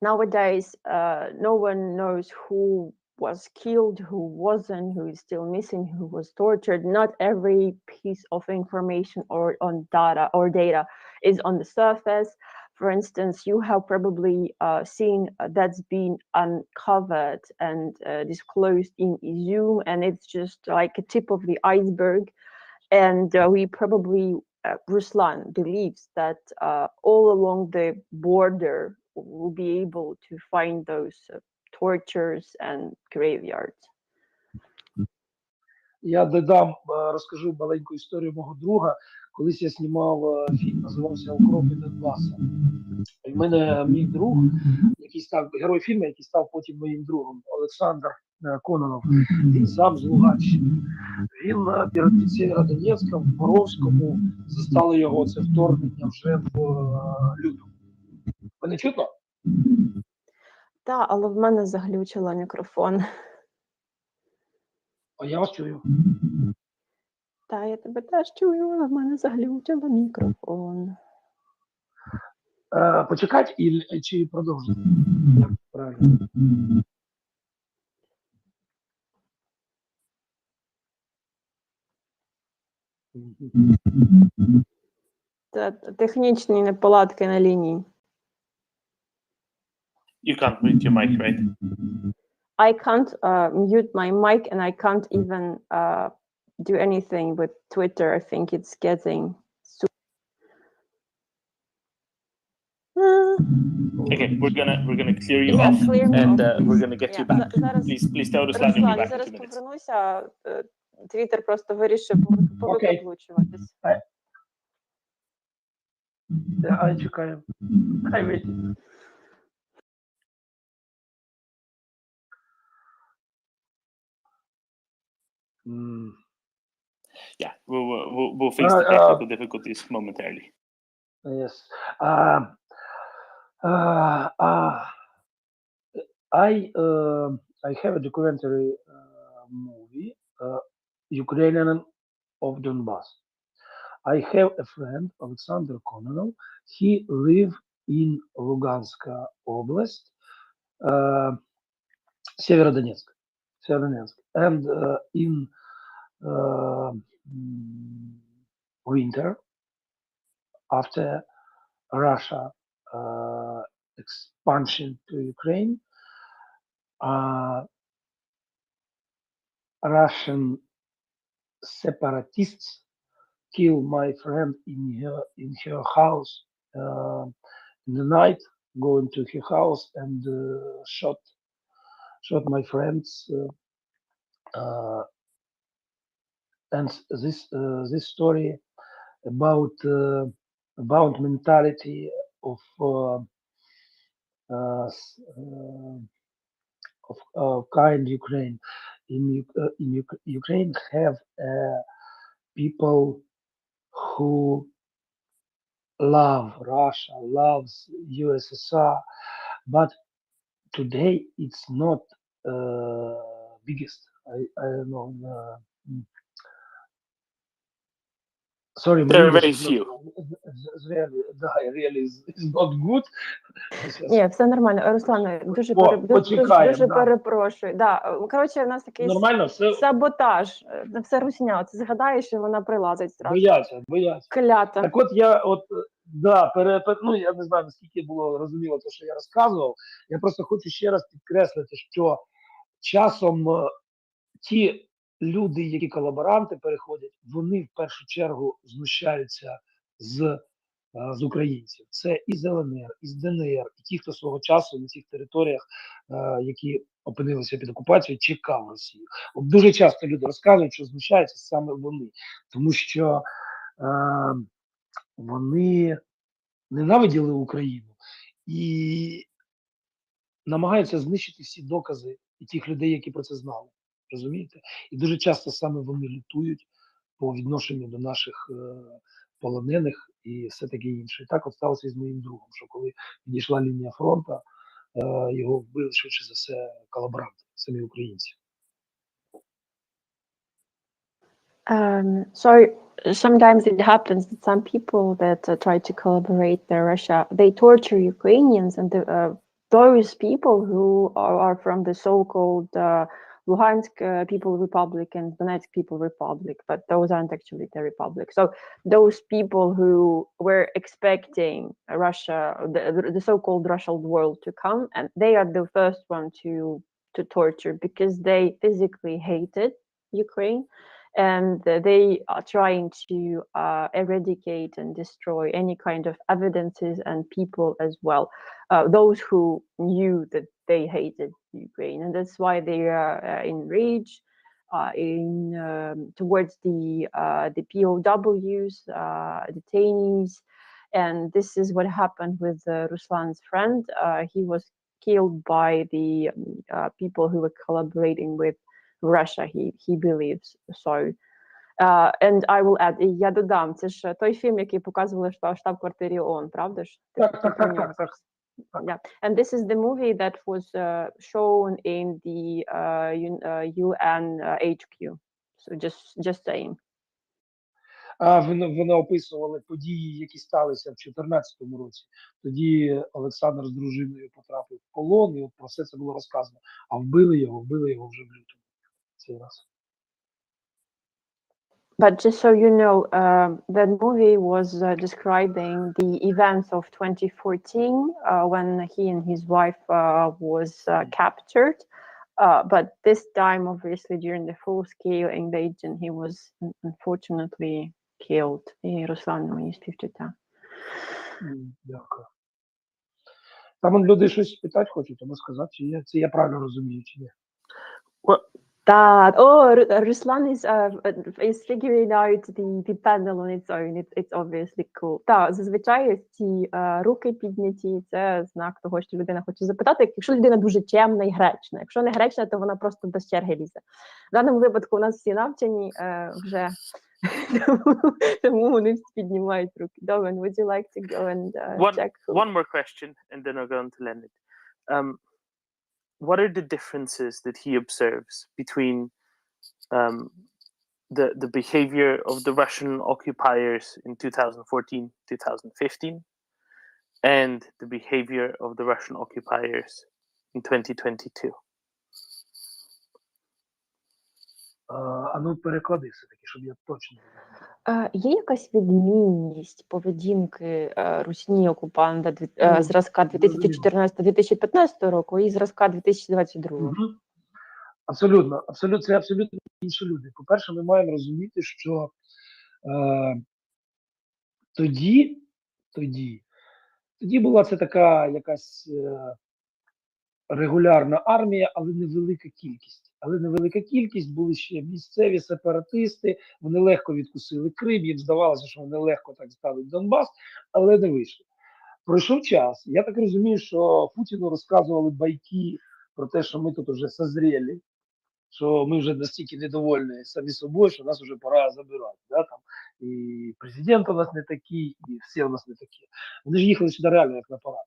nowadays, no one knows who was killed, who wasn't, who is still missing, who was tortured. Not every piece of information or data is on the surface. For instance, you have probably seen that's been uncovered and disclosed in Izum, and it's just like a tip of the iceberg. And we probably, Ruslan believes that all along the border we'll be able to find those tortures and graveyards. Я додам, розкажу маленьку історію мого друга. Колись я знімав фільм, називався «Укропи Донбаса». І в мене мій друг, який став герой фільму, який став потім моїм другом, Олександр Кононов, він сам з Луганщини. Він під Сєвєродонецьком, в Боровському, застали його це вторгнення вже в лютому. Мене чутно? Так, але в мене заглючило мікрофон. А я вас чую. Та, я тебе теж чую, але в мене заглючило мікрофон. Почекати чи продовжити? Як правильно? Це технічні неполадки на лінії. You can't mute your mic, right? I can't mute my mic and I can't even do anything with Twitter. I think it's getting Okay, we're gonna clear you Yeah, off, clear me and off, we're please. gonna get Yeah, you back. зараз- Please tell Ruslan you'll be Руслан, я back in зараз 2 minutes. повернуся. Твіттер просто вирішив повикаплучуватись. Ай, чекаємо. Хай вийти. Yeah, we'll fix the technical difficulties momentarily. Yes. I have a documentary movie, Ukrainian of Donbass. I have a friend, Alexander Kononov. He live in Lugansk Oblast, Severodonetsk, and in winter, after Russia expansion to Ukraine, Russian separatists kill my friend in her house in the night, going to her house and shot my friends. And this story about mentality of kind Ukraine. In Ukraine have people who love Russia, loves USSR, but today it's not biggest. I don't know. Sorry, my There are English very is few. really is not good. Ні, все нормально. Руслан, дуже перепрошую. Да. Коротше, у нас такий Нормально, все саботаж. Все русня. Ти згадаєш, і вона прилазить зразу. бояться. Клята. Так от ну я не знаю, наскільки було розуміло те, що я розказував. Я просто хочу ще раз підкреслити, що часом ті люди, які колаборанти переходять, вони в першу чергу знущаються з українців. Це і з ЛНР, і з ДНР, і ті, хто свого часу на цих територіях, які опинилися під окупацією, чекав Росію. От дуже часто люди розказують, що знущаються саме вони, тому що вони ненавиділи Україну і намагаються знищити всі докази і тих людей, які про це знали. Розумієте? І дуже часто саме вони лютують по відношенню до наших полонених і все таке інше. І так от сталося і з моїм другом, що коли підійшла лінія фронту, його вбили швидше за все колаборанти, самі українці. So sometimes it happens that some people that try to collaborate with Russia, they torture Ukrainians, and those people who are from the so-called Luhansk People Republic and Donetsk People Republic, but those aren't actually the republic. So those people who were expecting Russia, the so-called Russian world to come, and they are the first one to torture because they physically hated Ukraine. And they are trying to eradicate and destroy any kind of evidences and people as well. Those who knew that they hated Ukraine, and that's why they are enraged towards the POWs, detainees, and this is what happened with Ruslan's friend. He was killed by the people who were collaborating with Russia. He believes so. And I will add, і я додам, це ж той фільм, який показували в штаб-квартирі ООН, правда ж? Так. Yeah, and this is the movie that was shown in the UN HQ. So just saying. Вони описували події, які сталися в 2014 році. Тоді Олександр з дружиною потрапив в полон, і от про все це було розказано. А вбили його вже в лютому. Цей раз. But just so you know, that movie was describing the events of 2014 when he and his wife was captured. But this time, obviously, during the full-scale invasion, he was unfortunately killed. І Руслан мені співчуття. Дякую. Там люди щось питати хочуть, тому сказати, чи це я правильно розумію, чи ні. That Ruslan is figuring out the panel on its own. It's obviously cool. Так, зазвичай ці руки підняті, це знак того, що людина хоче запитати, якщо людина дуже чемна і гречна. Якщо не гречна, то вона просто без черги лізе. В даному випадку у нас всі навчені вже, тому вони всі піднімають руки. Довен, would you like to go and check? One more question, and then I'll go on to Leonid. What are the differences that he observes between the behavior of the Russian occupiers in 2014, 2015, and the behavior of the Russian occupiers in 2022? Ну, переклади все-таки, щоб я точно... Є якась відмінність поведінки русні окупанта зразка 2014-2015 року і зразка 2022? Абсолютно. Це абсолютно інші люди. По-перше, ми маємо розуміти, що тоді була це така якась регулярна армія, але невелика кількість. Були ще місцеві сепаратисти, вони легко відкусили Крим, їм здавалося, що вони легко так ставить Донбас, але не вийшло. Пройшов час. Я так розумію, що Путіну розказували байки про те, що ми тут вже созріли, що ми вже настільки недовольні самі собою, що нас вже пора забирати. Да, там. І президент у нас не такий, і всі у нас не такі. Вони ж їхали сюди реально як на парад.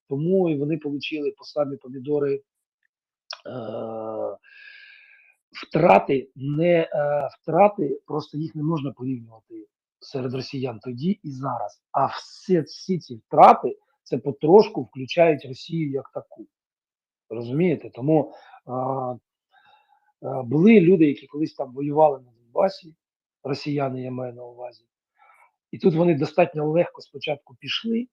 Тому і вони отримали по самі помідори втрати, просто їх не можна порівнювати серед росіян тоді і зараз. А всі ці втрати, це потрошку включають Росію як таку. Розумієте? Тому були люди, які колись там воювали на Донбасі, росіяни, я маю на увазі. І тут вони достатньо легко спочатку пішли,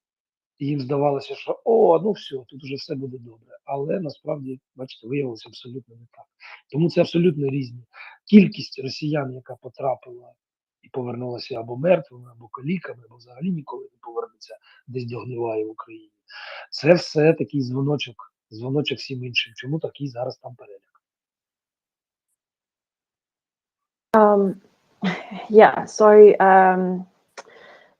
і їм здавалося, що ну все, тут вже все буде добре. Але насправді, бачите, виявилося абсолютно не так. Тому це абсолютно різні. Кількість росіян, яка потрапила і повернулася або мертвими, або каліками, або взагалі ніколи не повернеться, десь догниває в Україні. Це все такий дзвоночок всім іншим. Чому такий зараз там переляк? Yeah, sorry.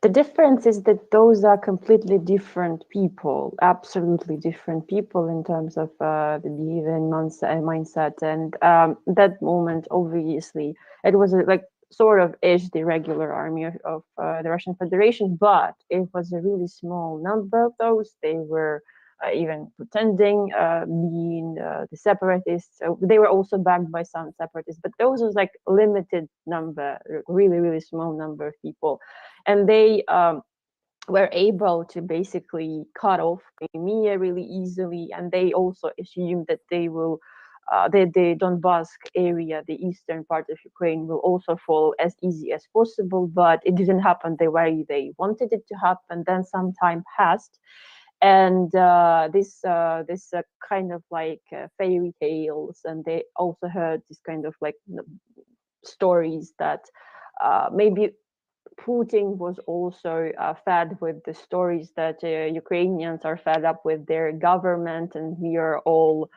The difference is that those are completely different people, absolutely different people in terms of the behavior and mindset. And that moment, obviously, it was like sort of is the regular army of the Russian Federation, but it was a really small number of those. They were even pretending being the separatists. They were also backed by some separatists, but those was like limited number, really, really small number of people. And they were able to basically cut off Crimea really easily. And they also assumed that they will, the Donbass area, the eastern part of Ukraine, will also fall as easy as possible. But it didn't happen the way they wanted it to happen. Then some time passed. And this kind of like fairy tales, and they also heard this kind of like stories that maybe Putin was also fed with the stories that Ukrainians are fed up with their government, and we are all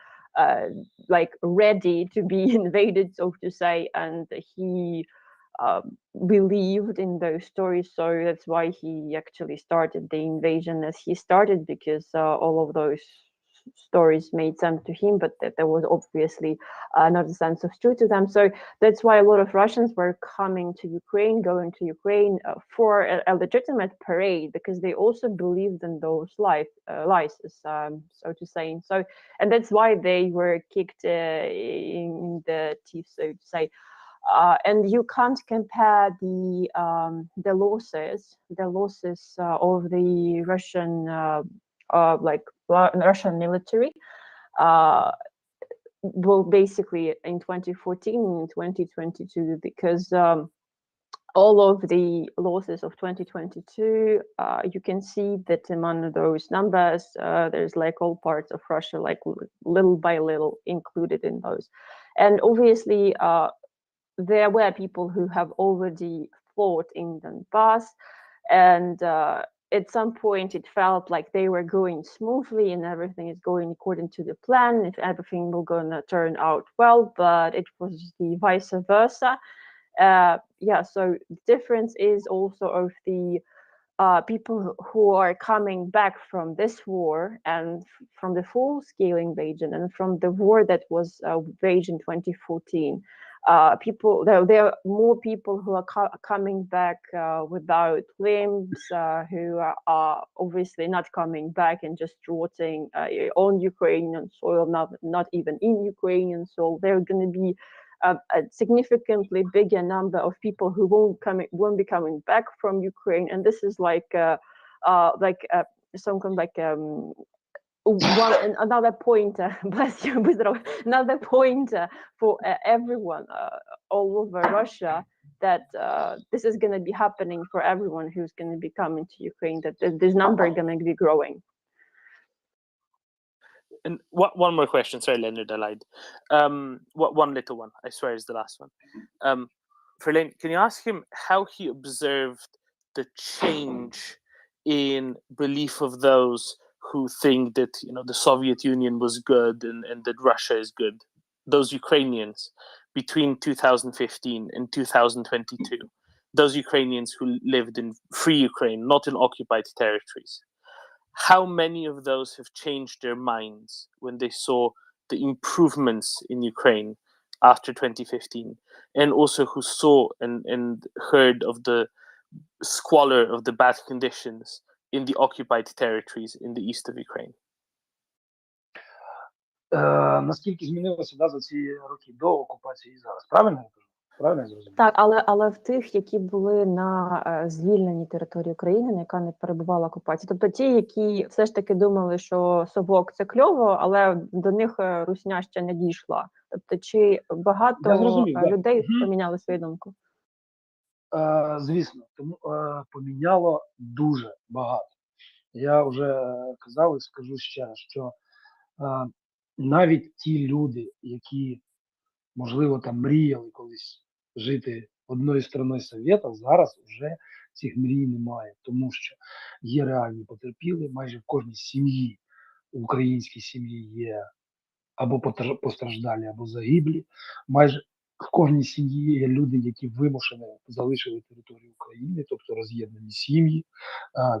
like ready to be invaded, so to say. And he believed in those stories, so that's why he actually started the invasion as he started, because all of those stories made sense to him, but that there was obviously not a sense of truth to them. So that's why a lot of Russians were coming to Ukraine, going to Ukraine for a legitimate parade, because they also believed in those lies, so to say. So, and that's why they were kicked in the teeth, so to say. And you can't compare the losses of the Russian Russian military. Well, basically in 2014 and 2022, because all of the losses of 2022, you can see that among those numbers, there's like all parts of Russia, like little by little included in those. And obviously, there were people who have already fought in Donbass, and at some point it felt like they were going smoothly and everything is going according to the plan, if everything will gonna turn out well, but it was the vice versa. Yeah, so the difference is also of the people who are coming back from this war and from the full-scale invasion and from the war that was waged in 2014. There are more people who are coming back without limbs, who are obviously not coming back and just rotting on Ukrainian soil, not even in Ukrainian soil. There are going to be a significantly bigger number of people who won't be coming back from Ukraine, and this is like something like another pointer. Bless you, another pointer for everyone all over Russia, that this is going to be happening for everyone who's going to be coming to Ukraine. That this number is going to be growing. And one more question. Sorry, Leonard, I lied. One little one, I swear, is the last one. Verlaine, can you ask him how he observed the change in belief of those who think that the Soviet Union was good and that Russia is good, those Ukrainians between 2015 and 2022, those Ukrainians who lived in free Ukraine, not in occupied territories? How many of those have changed their minds when they saw the improvements in Ukraine after 2015, and also who saw and heard of the squalor of the bad conditions in the occupied territories in the east of Ukraine? Наскільки змінилося за ці роки до окупації і зараз? Правильно я кажу? Правильно я зрозумів? Так, але в тих, які були на звільненій території України, на яка не перебувала окупація, тобто ті, які все ж таки думали, що совок це кльово, але до них русня ще не дійшла. Тобто, чи багато людей поміняли свою думку? Звісно, тому поміняло дуже багато. Я вже казав і скажу ще раз, що навіть ті люди, які, можливо, там мріяли колись жити одною стороною Совєту, зараз вже цих мрій немає, тому що є реальні потерпілі, майже в кожній сім'ї, в українській сім'ї є або постраждалі, або загиблі, майже в кожній сім'ї є люди, які вимушено залишили територію України, тобто роз'єднані сім'ї,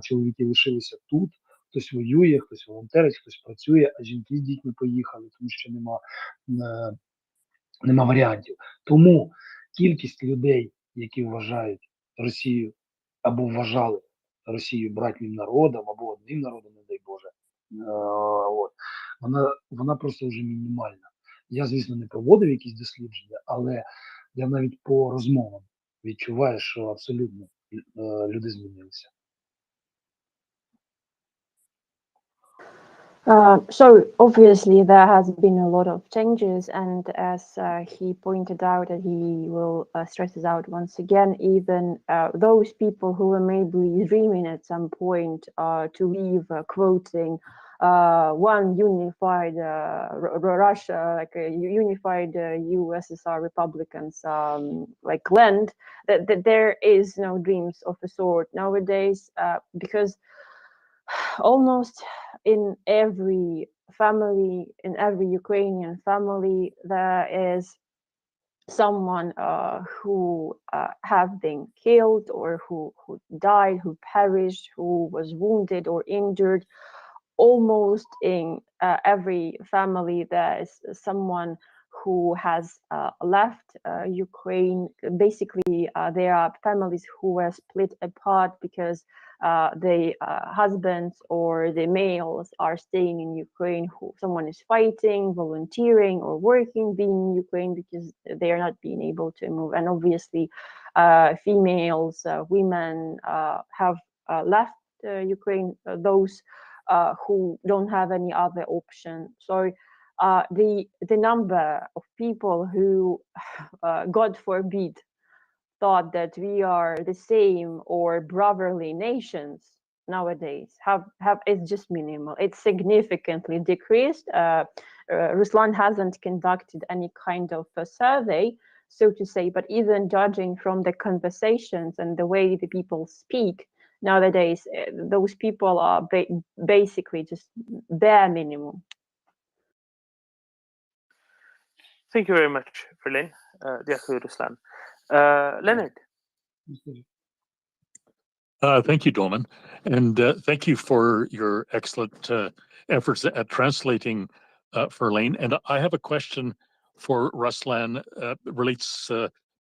чоловіки лишилися тут, хтось воює, хтось волонтерить, хтось працює, а жінки з дітьми поїхали, тому що нема варіантів. Тому кількість людей, які вважають Росію або вважали Росію братнім народом, або одним народом, не дай Боже, вона просто вже мінімальна. Я, звісно, не проводив якісь дослідження, але я навіть по розмовам відчуваю, що абсолютно люди змінилися. So obviously there has been a lot of changes, and as he pointed out, and he will stress this out once again, even those people who were maybe dreaming at some point to leave, quoting one unified Russia, like a unified USSR Republicans like land, that there is no dreams of a sort nowadays, because almost in every family, in every Ukrainian family, there is someone who have been killed, or who died, who perished, who was wounded or injured. Almost in every family, there is someone who has left Ukraine. Basically, there are families who were split apart because the husbands or the males are staying in Ukraine, someone is fighting, volunteering, or working, being in Ukraine, because they are not being able to move. And obviously, females, women have left Ukraine, those who don't have any other option. So the number of people who, God forbid, thought that we are the same or brotherly nations nowadays is just minimal. It's significantly decreased. Ruslan hasn't conducted any kind of a survey, so to say, but even judging from the conversations and the way the people speak nowadays, those people are basically just bare minimum. Thank you very much, Verlin. Дякую, Ruslan. Leonard. Thank you, Dolman, and thank you for your excellent efforts at translating Verlin. And I have a question for Ruslan. Relates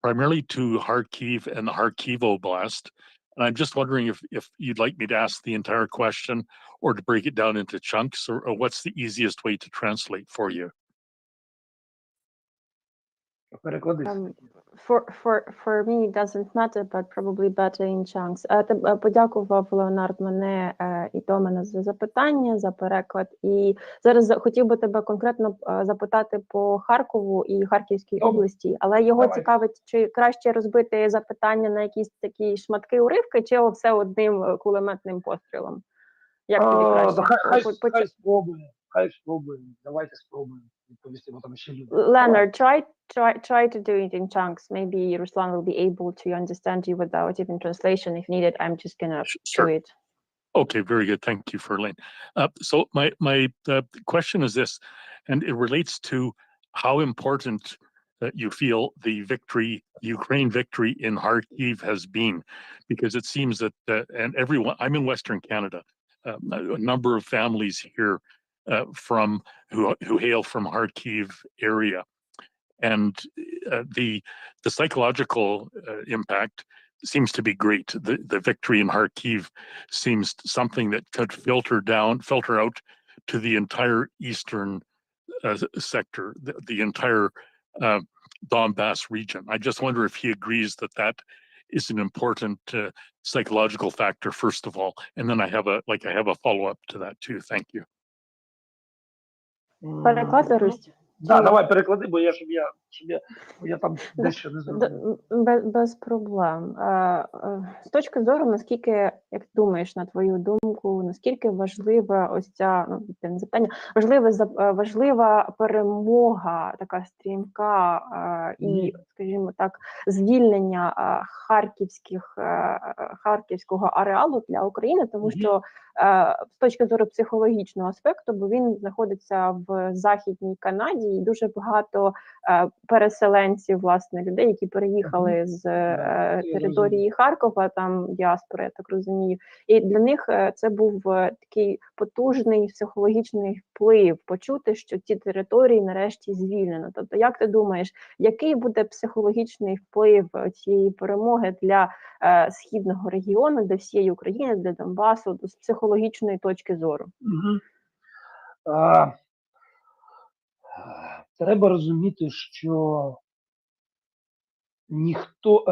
primarily to Kharkiv and the Kharkiv Oblast. And I'm just wondering if you'd like me to ask the entire question or to break it down into chunks, or what's the easiest way to translate for you? For me, it doesn't matter, but probably better in chunks. Подякував Леонард мене і Домена за запитання, за переклад. І зараз хотів би тебе конкретно запитати по Харкову і Харківській області, але його цікавить, чи краще розбити запитання на якісь такі шматки, уривки, чи все одним кулеметним пострілом? Як тобі краще? Хай спробуємо. Давайте спробуємо відповісти, бо там ще люди. Leonard, try to do it in chunks. Maybe Ruslan will be able to understand you without even translation if needed. I'm just gonna do it. Okay, very good. Thank you, Verlin. So my question is this, and it relates to how important you feel the Ukraine victory in Kharkiv has been, because it seems that, and everyone, I'm in Western Canada, a number of families here who hail from Kharkiv area, and the psychological impact seems to be great. The victory in Kharkiv seems something that could filter out to the entire eastern sector, the entire Donbass region. I just wonder if he agrees that is an important psychological factor, first of all, and then I have a follow-up to that too. Thank you. Да, давай переклади, бо я там дещо не зрозумів. Без проблем. З точки зору, наскільки, як думаєш, на твою думку, наскільки важлива ось ця, не запитання, важлива перемога, така стрімка і, скажімо так, звільнення харківського ареалу для України, тому що з точки зору психологічного аспекту, бо він знаходиться в Західній Канаді, і дуже багато переселенців, власне, людей, які переїхали з території Харкова, там діаспора, я так розумію. І для них це був такий потужний психологічний вплив, почути, що ці території нарешті звільнено. Тобто, як ти думаєш, який буде психологічний вплив цієї перемоги для східного регіону, для всієї України, для Донбасу, з психологічної точки зору? Треба розуміти, що ніхто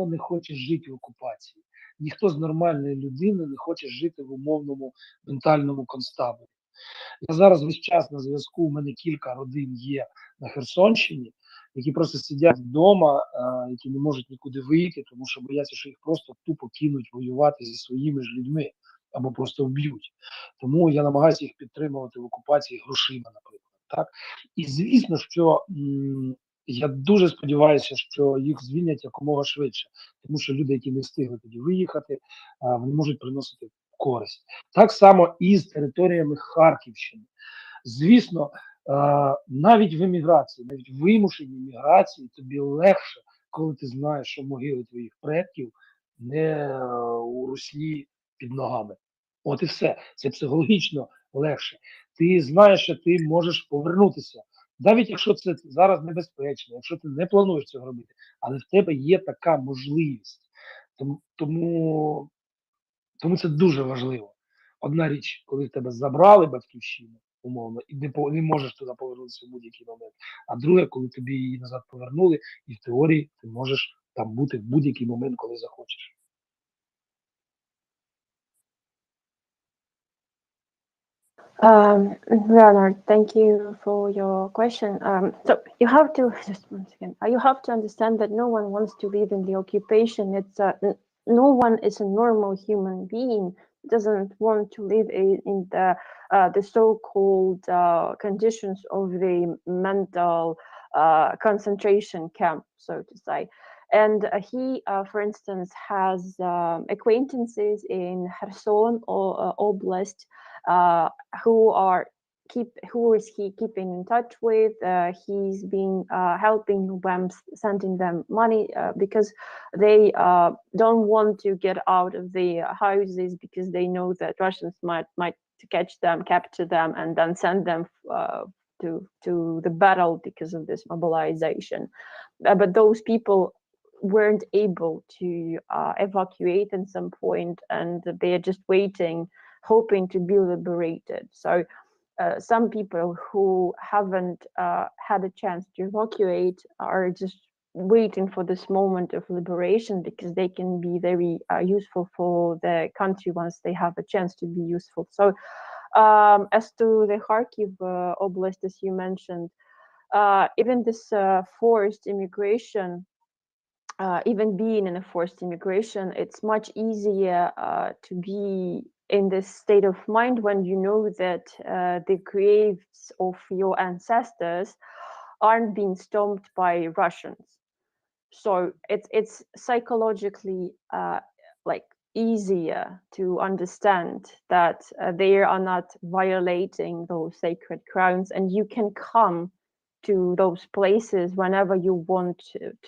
не хоче жити в окупації. Ніхто з нормальної людини не хоче жити в умовному ментальному концтаборі. Я зараз весь час на зв'язку, у мене кілька родин є на Херсонщині, які просто сидять вдома, які не можуть нікуди вийти, тому що бояться, що їх просто тупо кинуть воювати зі своїми ж людьми. або просто вб'ють. Тому я намагаюся їх підтримувати в окупації грошима, наприклад. Так? І звісно, що я дуже сподіваюся, що їх звільнять якомога швидше, тому що люди, які не встигли тоді виїхати, вони можуть приносити користь. Так само і з територіями Харківщини. Звісно, навіть в еміграції, навіть в вимушеній міграції тобі легше, коли ти знаєш, що могили твоїх предків не у русні під ногами. От і все. Це психологічно легше. Ти знаєш, що ти можеш повернутися. Навіть якщо це зараз небезпечно, якщо ти не плануєш цього робити, але в тебе є така можливість. Тому це дуже важливо. Одна річ, коли в тебе забрали батьківщину, умовно, і не можеш туди повернутися в будь-який момент. А друге, коли тобі її назад повернули, і в теорії ти можеш там бути в будь-який момент, коли захочеш. Leonard, thank you for your question. So you have to just once again, you have to understand that no one wants to live in the occupation. It's no one is a normal human being doesn't want to live in the so-called conditions of the mental concentration camp, so to say. And he, for instance, has acquaintances in Kherson or Oblast. Who is he keeping in touch with? He's been helping them, sending them money because they don't want to get out of the houses because they know that Russians might catch them, capture them, and then send them to the battle because of this mobilization. But those people weren't able to evacuate at some point, and they are just waiting, hoping to be liberated. So some people who haven't had a chance to evacuate are just waiting for this moment of liberation because they can be very useful for the country once they have a chance to be useful. So as to the Kharkiv Oblast, as you mentioned, even this forced immigration, even being in a forced immigration, it's much easier to be in this state of mind when you know that the graves of your ancestors aren't being stormed by Russians. So it's psychologically like easier to understand that they are not violating those sacred grounds, and you can come to those places whenever you want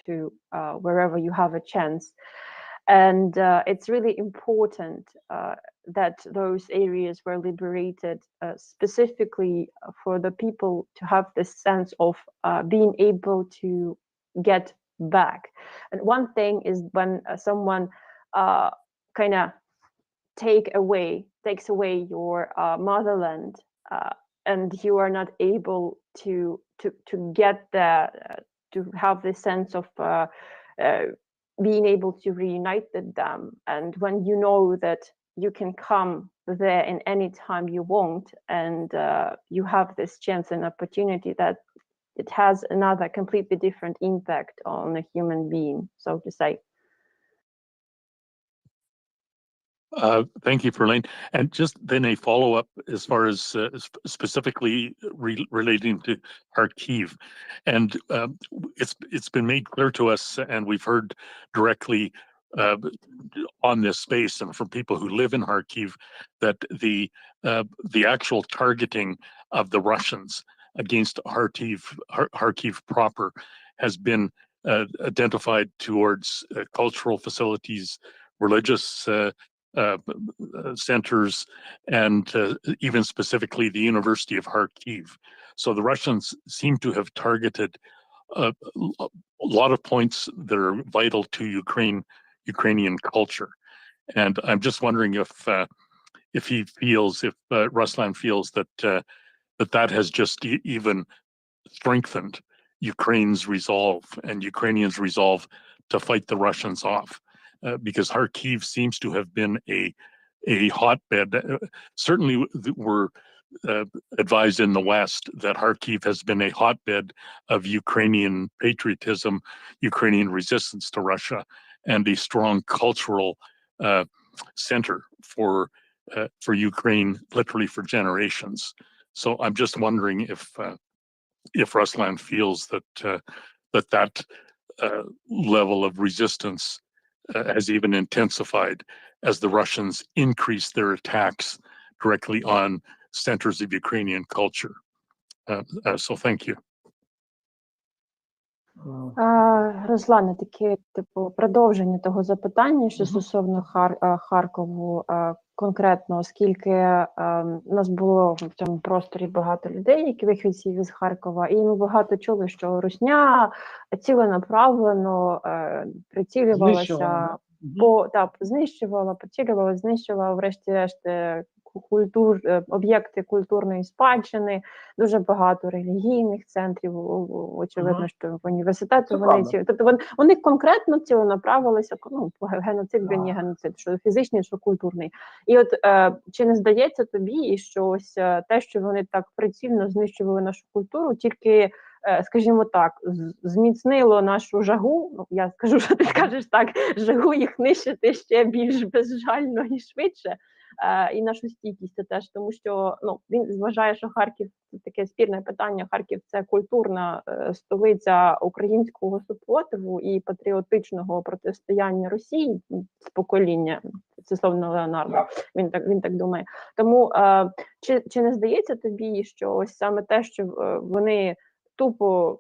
to wherever you have a chance. And it's really important that those areas were liberated specifically for the people to have this sense of being able to get back. And one thing is when someone kind of takes away your motherland, and you are not able to get there, to have this sense of being able to reunite with them. And when you know that you can come there in any time you want, and you have this chance and opportunity, that it has another completely different impact on a human being, so to say. Thank you, Verlaine. And just then a follow-up as far as specifically relating to Kharkiv. And it's been made clear to us, and we've heard directly on this space and from people who live in Kharkiv, that the actual targeting of the Russians against Kharkiv proper has been identified towards cultural facilities, religious centers, and even specifically the University of Kharkiv. So the Russians seem to have targeted a lot of points that are vital to Ukrainian culture. And I'm just wondering if Ruslan feels that that has just even strengthened Ukraine's resolve and Ukrainians' resolve to fight the Russians off. Because Kharkiv seems to have been a hotbed. Certainly, we're advised in the West that Kharkiv has been a hotbed of Ukrainian patriotism, Ukrainian resistance to Russia, and a strong cultural center for for Ukraine, literally for generations. So I'm just wondering if Ruslan feels that that level of resistance has even intensified as the Russians increase their attacks directly on centers of Ukrainian culture. So thank you. Руслане, таке типу продовження того запитання, що стосовно Харкову конкретно, оскільки у нас було в цьому просторі багато людей, які вихідці з Харкова, і ми багато чули, що Русня ціленаправлено прицілювалася, знищувала врешті-решт об'єкти культурної спадщини, дуже багато релігійних центрів, очевидно, що в університеті вони конкретно ціленаправилися, геноцид, він є геноцид, що фізичний, що культурний. І от чи не здається тобі, що ось те, що вони так прицільно знищували нашу культуру, тільки, скажімо так, зміцнило нашу жагу, я скажу, що ти скажеш так, жагу їх нищити ще більш безжально і швидше, і нашу стійкість це теж, тому що він вважає, що Харків – це таке спірне питання. Харків – це культурна столиця українського супротиву і патріотичного протистояння Росії з покоління, це словно Леонардо, він так думає. Тому чи не здається тобі, що ось саме те, що вони тупо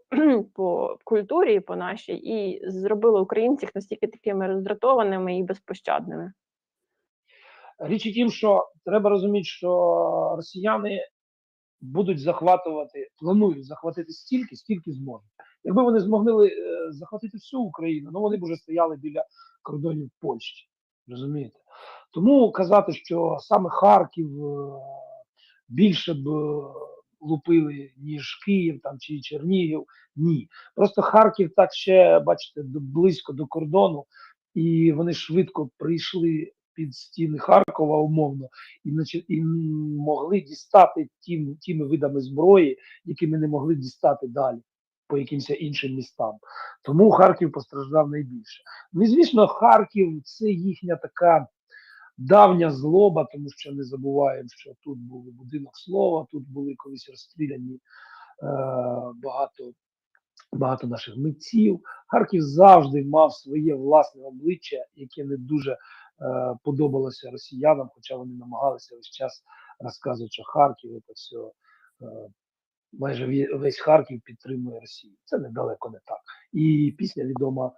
по культурі, по нашій, і зробили українців настільки такими роздратованими і безпощадними? Річ у тім, що треба розуміти, що росіяни будуть захватувати, планують захватити скільки зможуть. Якби вони змогли захватити всю Україну, вони б вже стояли біля кордонів Польщі. Розумієте? Тому казати, що саме Харків більше б лупили, ніж Київ там, чи Чернігів, ні. Просто Харків так ще, бачите, близько до кордону, і вони швидко прийшли під стіни Харкова умовно, і могли дістати тими видами зброї, якими не могли дістати далі по якимось іншим містам. Тому Харків постраждав найбільше. Ну і звісно, Харків – це їхня така давня злоба, тому що не забуваємо, що тут був будинок слова, тут були колись розстріляні багато наших митців. Харків завжди мав своє власне обличчя, яке не дуже подобалося росіянам, хоча вони намагалися весь час розказувати, що Харків це все, майже весь Харків підтримує Росію. Це недалеко не так. І пісня відома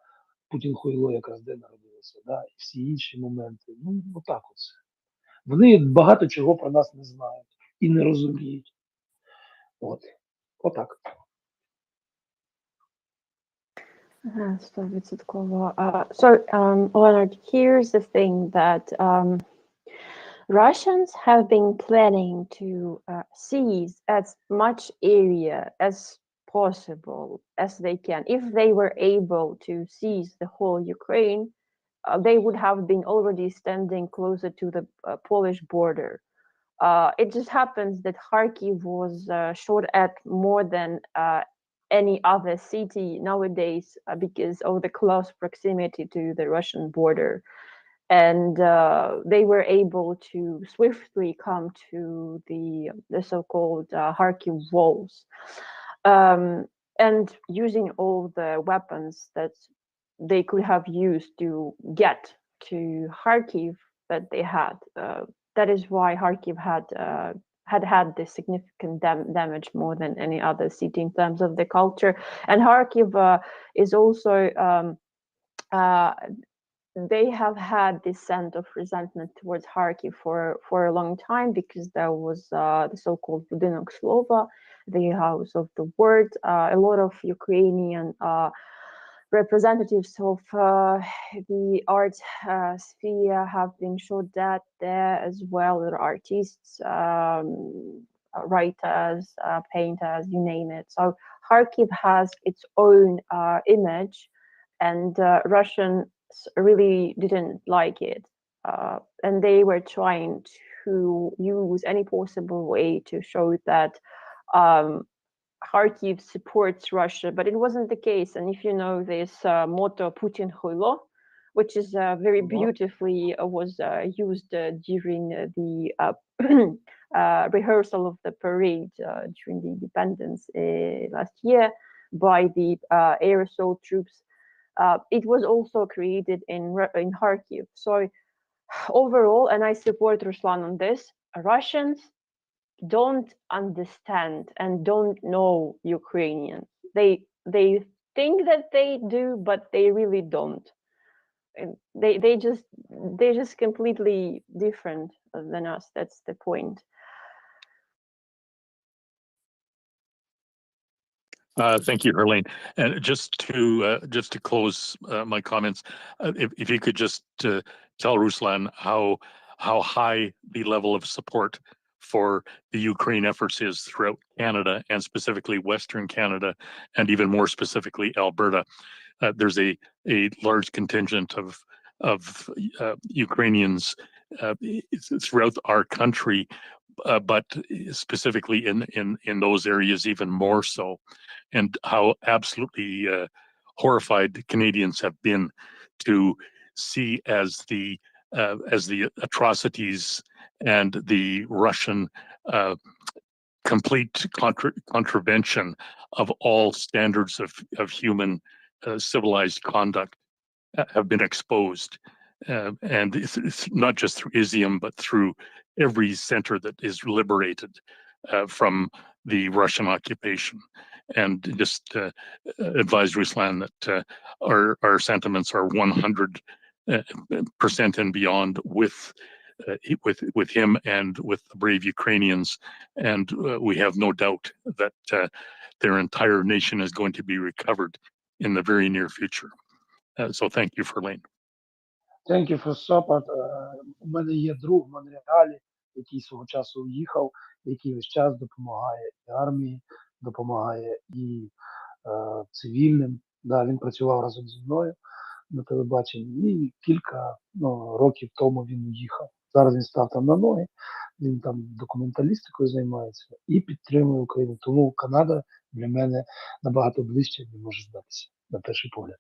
«Путін хуйло», якраз де народилася, і всі інші моменти. Отак оце. Вони багато чого про нас не знають і не розуміють. Отак. 100%. Leonard, here's the thing that Russians have been planning to seize as much area as possible as they can. If they were able to seize the whole Ukraine, they would have been already standing closer to the Polish border. It just happens that Kharkiv was shot at more than any other city nowadays because of the close proximity to the Russian border. And they were able to swiftly come to the so-called Kharkiv walls. And using all the weapons that they could have used to get to Kharkiv that they had. That is why Kharkiv had this significant damage more than any other city in terms of the culture. And Kharkiv is also, they have had this sense of resentment towards Kharkiv for a long time because there was the so-called Budinok Slova, the House of the Word. A lot of Ukrainian representatives of the art sphere have been shot dead there as well. There are artists, writers, painters, you name it. So Kharkiv has its own image, and Russians really didn't like it. And they were trying to use any possible way to show that Kharkiv supports Russia, but it wasn't the case. And if you know this motto, Putin хуйло, which is very beautifully was used during the rehearsal of the parade during the independence last year by the air assault troops. It was also created in Kharkiv. So overall, and I support Ruslan on this, Russians don't understand and don't know Ukrainians. They think that they do, but they really don't. And they're just completely different than us. That's the point. Thank you, Herlene. And just to close my comments, if you could just tell Ruslan how high the level of support for the Ukraine efforts is throughout Canada, and specifically Western Canada, and even more specifically Alberta. There's a large contingent of Ukrainians throughout our country, but specifically in those areas even more so, and how absolutely horrified Canadians have been to see as the atrocities and the Russian complete contravention of all standards of human civilized conduct have been exposed. And it's not just through Izium, but through every center that is liberated from the Russian occupation. And just advise Ruslan that our sentiments are 100% and beyond with him and with the brave Ukrainians, and we have no doubt that their entire nation is going to be recovered in the very near future. So thank you, Herlene. Thank you for support. У мене є друг в Монреалі, який свого часу уїхав, який весь час допомагає і армії, допомагає і цивільним. Да, він працював разом зі мною на телебаченні, і кілька років тому він уїхав. Зараз він став там на ноги, він там документалістикою займається і підтримує Україну. Тому Канада для мене набагато ближче, ніж може здатися на перший погляд.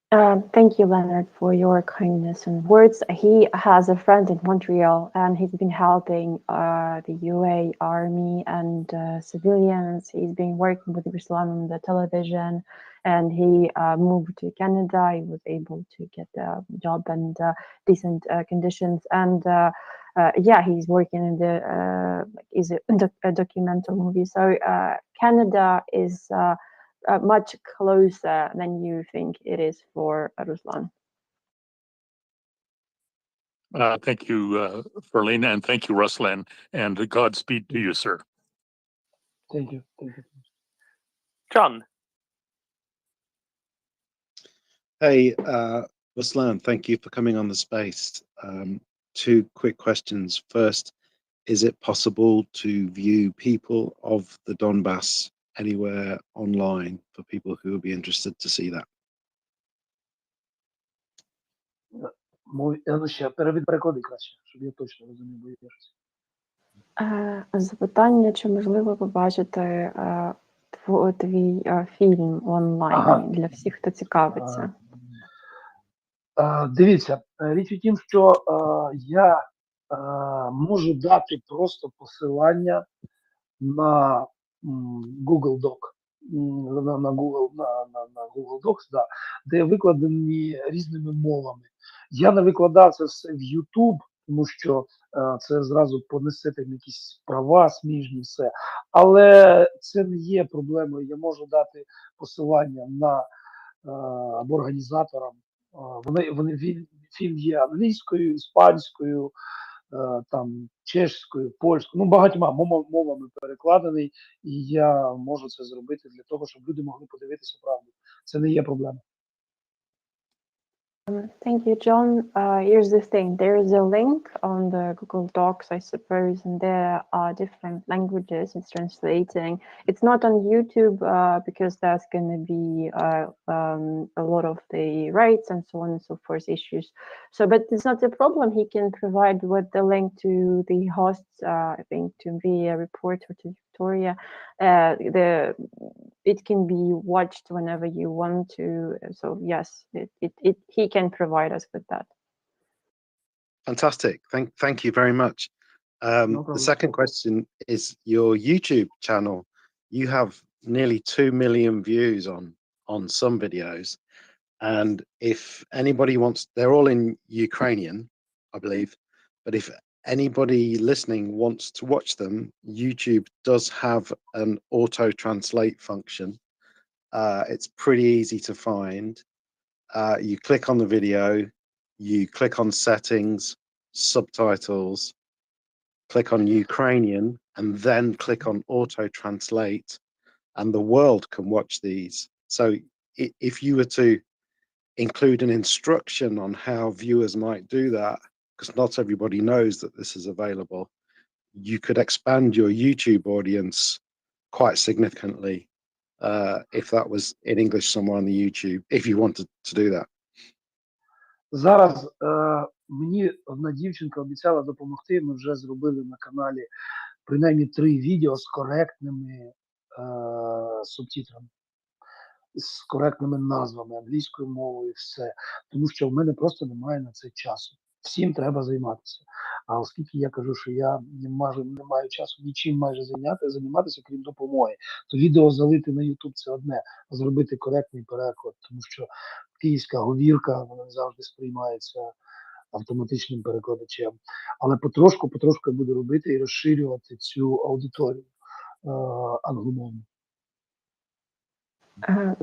Thank you, Leonard, for your kindness and words. He has a friend in Montreal, and he's been helping the UA army and civilians. He's been working with Ruslan on the television, and he moved to Canada. He was able to get a job and decent conditions. And yeah, he's working in a documentary movie. So Canada is much closer than you think it is for Ruslan. Thank you, Herlene, and thank you, Ruslan, and Godspeed to you, sir. Thank you. Thank you. John. Hey, Ruslan, thank you for coming on the space. Two quick questions. First, is it possible to view people of the Donbass anywhere online for people who would be interested to see that? Ще переклади краще, щоб я точно розумів, бо я щось. Запитання, чи можливо побачити твій фільм онлайн для всіх, хто цікавиться? Дивіться, річ у тім, що я можу дати просто посилання на Google Doc, на Google Docs, да, де викладені різними мовами. Я не викладав це все в YouTube, тому що це зразу понесе там якісь права сміжні, все. Але це не є проблемою. Я можу дати посилання на або організаторам. Фільм є англійською, іспанською, там чешською, польською, багатьма мовами перекладений, і я можу це зробити для того, щоб люди могли подивитися правду. Це не є проблема. Thank you, John. Here's the thing. There is a link on the Google Docs, I suppose, and there are different languages it's translating. It's not on YouTube because there's going to be a lot of the rights and so on and so forth issues. So, but it's not a problem. He can provide with the link to the hosts, I think, to MriyaReport or to Victoria. It can be watched whenever you want to. So yes, he can provide us with that. Fantastic. Thank you very much. No The problem. second question is your YouTube channel. You have nearly 2 million views on some videos. And if anybody wants, they're all in Ukrainian, I believe. But if anybody listening wants to watch them, YouTube does have an auto translate function. It's pretty easy to find. You click on the video, you click on settings, subtitles, click on Ukrainian, and then click on auto translate, and the world can watch these. So if you were to include an instruction on how viewers might do that, because not everybody knows that this is available, you could expand your YouTube audience quite significantly if that was in English somewhere on the YouTube, if you wanted to do that. Зараз мені одна дівчинка обіцяла допомогти. Ми вже зробили на каналі принаймні 3 відео з коректними субтитрами, з коректними назвами англійською мовою, все. Тому що в мене просто немає на це часу. Всім треба займатися. А оскільки я кажу, що я не маю часу нічим майже займатися, крім допомоги, то відео залити на YouTube – це одне, а зробити коректний переклад, тому що київська говірка, вона не завжди сприймається автоматичним перекладачем. Але потрошку я буду робити і розширювати цю аудиторію англомовну.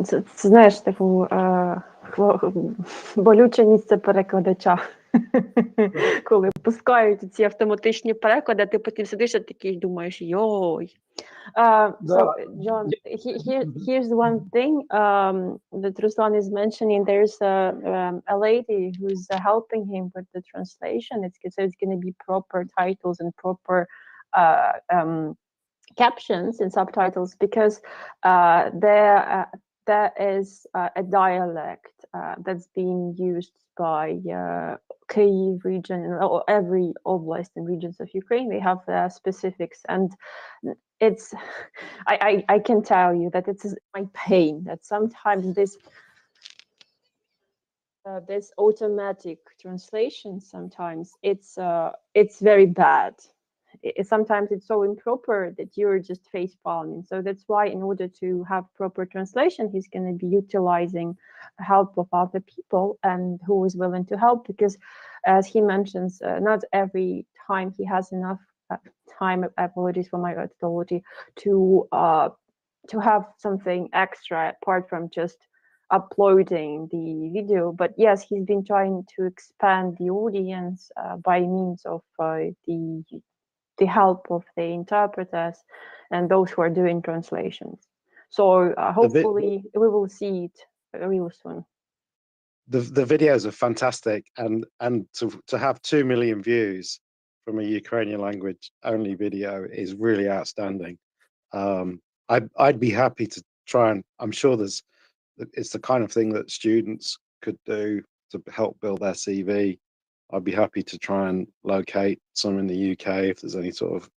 Це знаєш, типу, болюче місце перекладача. Коли пускають ці автоматичні переклади, ти потім сидиш і такий думаєш, йой. So, John, here's one thing that Ruslan is mentioning. There's a lady who's helping him with the translation. So it's going to be proper titles and proper captions and subtitles, because there is a dialect that's being used by Kyiv region or every oblast and regions of Ukraine. They have specifics, and it's I can tell you that it's my pain that sometimes this automatic translation, sometimes it's very bad. Sometimes it's so improper that you're just face palming. So that's why, in order to have proper translation, he's going to be utilizing help of other people and who is willing to help, because as he mentions, not every time he has enough time, apologies for my orthology, to have something extra apart from just uploading the video. But yes, he's been trying to expand the audience by means of the help of the interpreters and those who are doing translations. So hopefully we will see it real soon. The videos are fantastic, and to have 2 million views from a Ukrainian language only video is really outstanding. I'd be happy to try, and I'm sure it's the kind of thing that students could do to help build their CV. I'd be happy to try and locate some in the UK if there's any sort of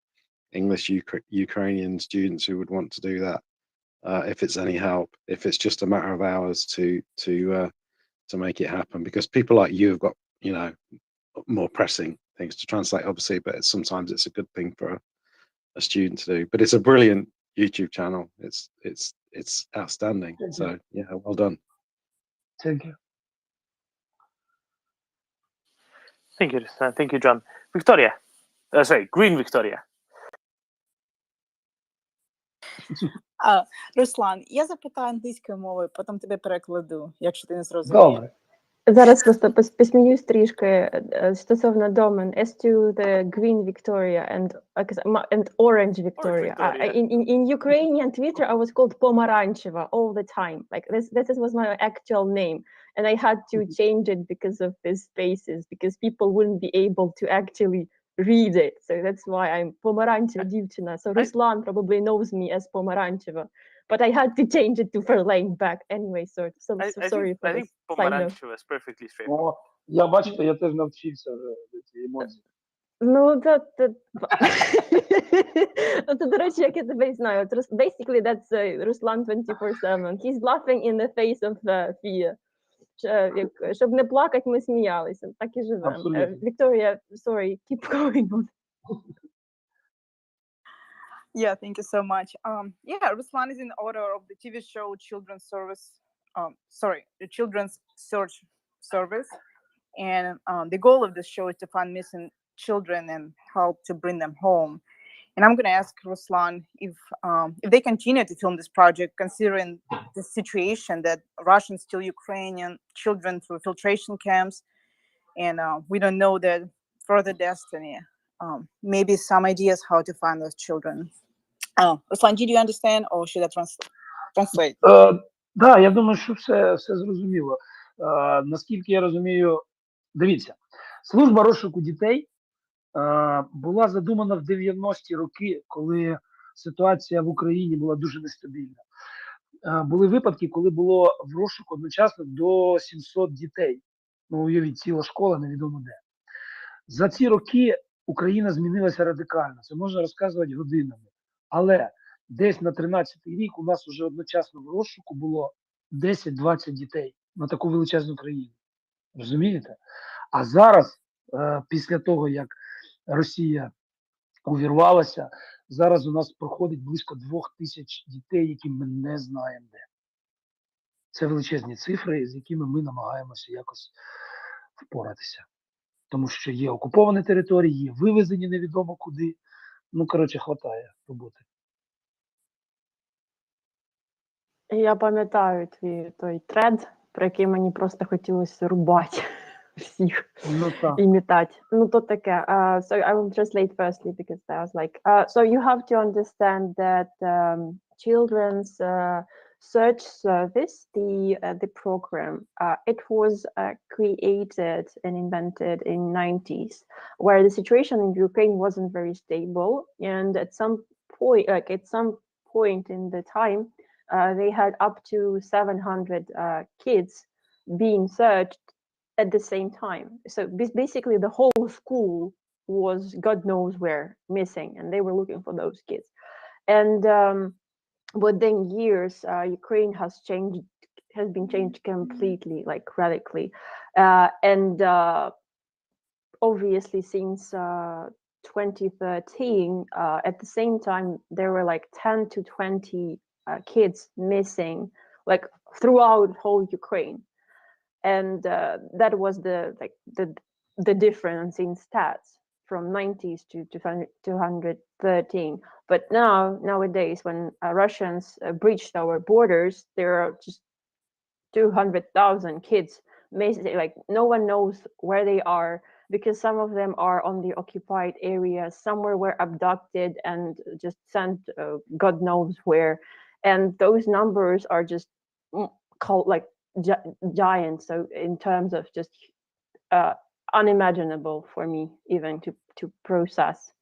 English Ukrainian students who would want to do that. If it's any help, if it's just a matter of hours to make it happen, because people like you have got, you know, more pressing things to translate, obviously, but sometimes it's a good thing for a student to do. But it's a brilliant YouTube channel. It's outstanding. So yeah, well done. Thank you. Thank you, thank you, John. Victoria, sorry, Green Victoria. Руслан, я запитаю англійською мовою, потім тебе перекладу, якщо ти не зрозумієш. Добре. Зараз просто посміюсь трішки стосовно домен. As to the Green Victoria and Orange Victoria. In Ukrainian Twitter, I was called Pomarancheva all the time. Like this was my actual name. And I had to change it because of these spaces, because people wouldn't be able to actually read it. So that's why I'm Pomarancheva Divchina. So Ruslan probably knows me as Pomarancheva. But I had to change it to Verlaine back anyway. So sorry for I this. think Pomarancheva is perfectly straightforward. Я бачите, я теж навчився ці емоції. Ну, це до речі, як я тебе і знаю. Basically, that's Ruslan 24/7. He's laughing in the face of fear. Щоб не плакати, ми сміялися. Так і живемо. Абсолютно. Victoria, sorry, keep going on. Yeah, thank you so much. Yeah, Ruslan is in order of the TV show Children's Search Service, and the goal of this show is to find missing children and help to bring them home. And I'm going to ask Ruslan if they continue to film this project, considering the situation that Russians steal Ukrainian children through filtration camps, and we don't know their further destiny. Maybe some ideas how to find those children. Ruslan, did you understand, or should I translate? Да, я думаю, що все зрозуміло. Наскільки я розумію, дивіться, служба розшуку дітей була задумана в 90-ті роки, коли ситуація в Україні була дуже нестабільна. Були випадки, коли було в розшуку одночасно до 700 дітей. Ну, уявіть, ціла школа, невідомо де. За ці роки Україна змінилася радикально. Це можна розказувати годинами. Але десь на 13-й рік у нас вже одночасно в розшуку було 10-20 дітей на таку величезну країну. Розумієте? А зараз, після того, як Росія увірвалася, зараз у нас проходить близько 2000 дітей, які ми не знаємо де. Це величезні цифри, з якими ми намагаємося якось впоратися. Тому що є окуповані території, є вивезені невідомо куди. Ну, коротше, хватає роботи. Я пам'ятаю той тред, про який мені просто хотілося рубати всіх імітати. Ну, то таке. So I will translate firstly because I was like, so you have to understand that children's search service, the program, it was created and invented in 90s, where the situation in Ukraine wasn't very stable, and at some point in the time, they had up to 700 kids being searched at the same time. So basically the whole school was God knows where missing, and they were looking for those kids. And within years, Ukraine has been changed completely, like radically. And obviously since 2013, at the same time, there were like 10 to 20 kids missing, like throughout whole Ukraine. And that was the difference in stats from 90s to 213. But nowadays, when Russians breached our borders, there are just 200,000 kids. Like no one knows where they are, because some of them are on the occupied areas, somewhere were abducted and just sent God knows where. And those numbers are just called like giant, so in terms of just unimaginable for me even to process.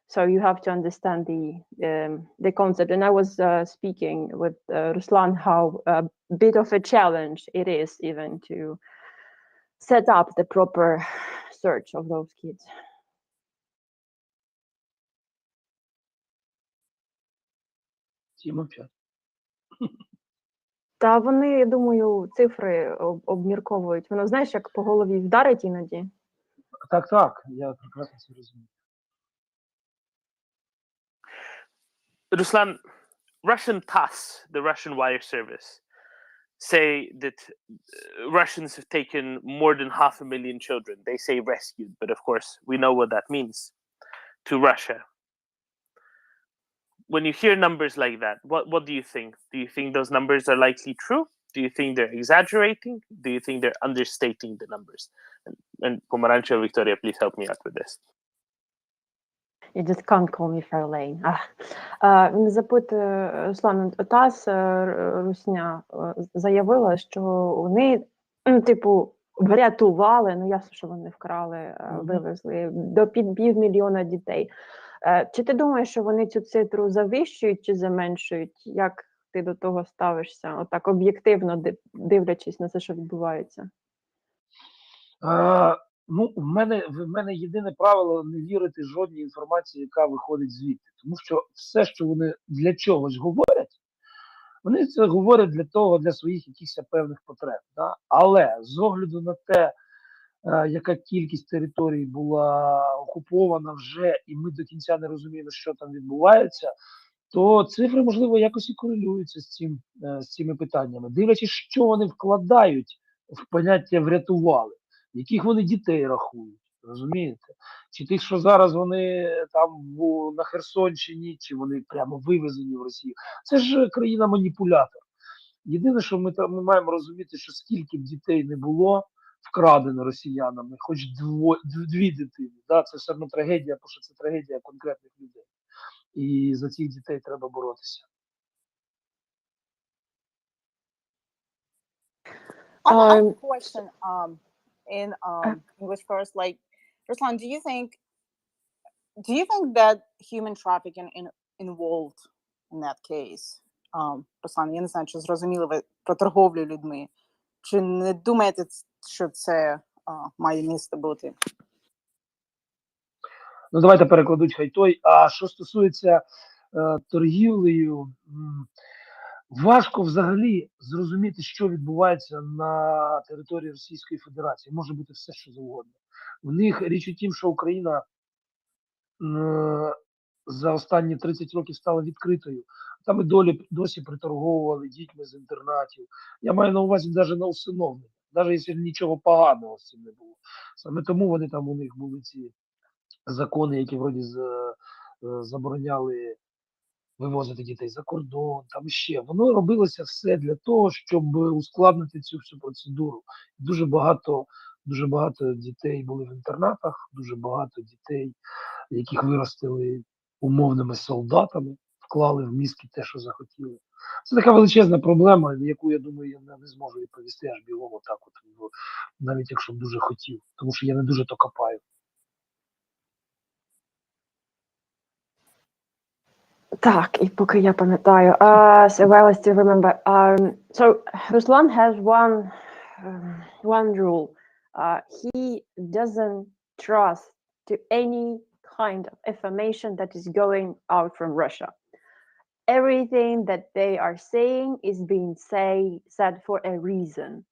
So you have to understand the concept. And I was speaking with Ruslan how a bit of a challenge it is even to set up the proper search of those kids. Та вони, я думаю, цифри обмірковують. Воно, знаєш, як по голові вдарить іноді. Так, я прекрасно це розумію. Ruslan, Russian TASS, the Russian wire service, say that Russians have taken more than 500,000 children. They say rescued, but of course we know what that means to Russia. When you hear numbers like that, what do you think? Do you think those numbers are likely true? Do you think they're exaggerating? Do you think they're understating the numbers? And Pomerancho, Victoria, please help me out with this. You just can't call me Fairlane. Він запитує, Руслан, ТАСС Русня заявила, що вони, типу, врятували, ну ясно, що вони вкрали, вивезли до 500,000 дітей. Чи ти думаєш, що вони цю цифру завищують чи заменшують? Як ти до того ставишся, отак об'єктивно дивлячись на те, що відбувається? Ну, в мене єдине правило не вірити жодній інформації, яка виходить звідти. Тому що все, що вони для чогось говорять, вони це говорять для своїх якихось певних потреб. Да? Але з огляду на те, яка кількість територій була окупована вже, і ми до кінця не розуміємо, що там відбувається, то цифри, можливо, якось і корелюються з цими питаннями. Дивлячись, що вони вкладають в поняття врятували, яких вони дітей рахують, розумієте? Чи тих, що зараз вони там на Херсонщині, чи вони прямо вивезені в Росію. Це ж країна-маніпулятор. Єдине, що ми маємо розуміти, що скільки б дітей не було вкрадено росіянами, хоч дві дитини, да, це все одно трагедія, тому що це трагедія конкретних людей. І за цих дітей треба боротися. I have a question in English first. Like, Ruslan, do you think that human trafficking involved in that case? Руслан, я не знаю, чи зрозуміли ви про торговлю людьми. Чи не думаєте, що це має місце бути? Ну, давайте перекладуть хай той. А що стосується торгівлею, важко взагалі зрозуміти, що відбувається на території Російської Федерації. Може бути все, що завгодно. В них річ у тім, що Україна за останні 30 років стала відкритою. Там і досі приторговували дітьми з інтернатів. Я маю на увазі навіть на усиновлення, навіть якщо нічого поганого з цим не було. Саме тому вони там у них були ці закони, які вроді забороняли вивозити дітей за кордон, там ще. Воно робилося все для того, щоб ускладнити цю всю процедуру. Дуже багато дітей були в інтернатах, дуже багато дітей, яких виростили умовними солдатами, вклали в мізки те, що захотіли. Це така величезна проблема, яку, я думаю, я не зможу відповісти аж білому так от, навіть якщо б дуже хотів, тому що я не дуже то копаю. Так, і поки я пам'ятаю. So while I still remember, so Ruslan has one rule. He doesn't trust to any kind of information that is going out from Russia. Everything that they are saying is being said for a reason,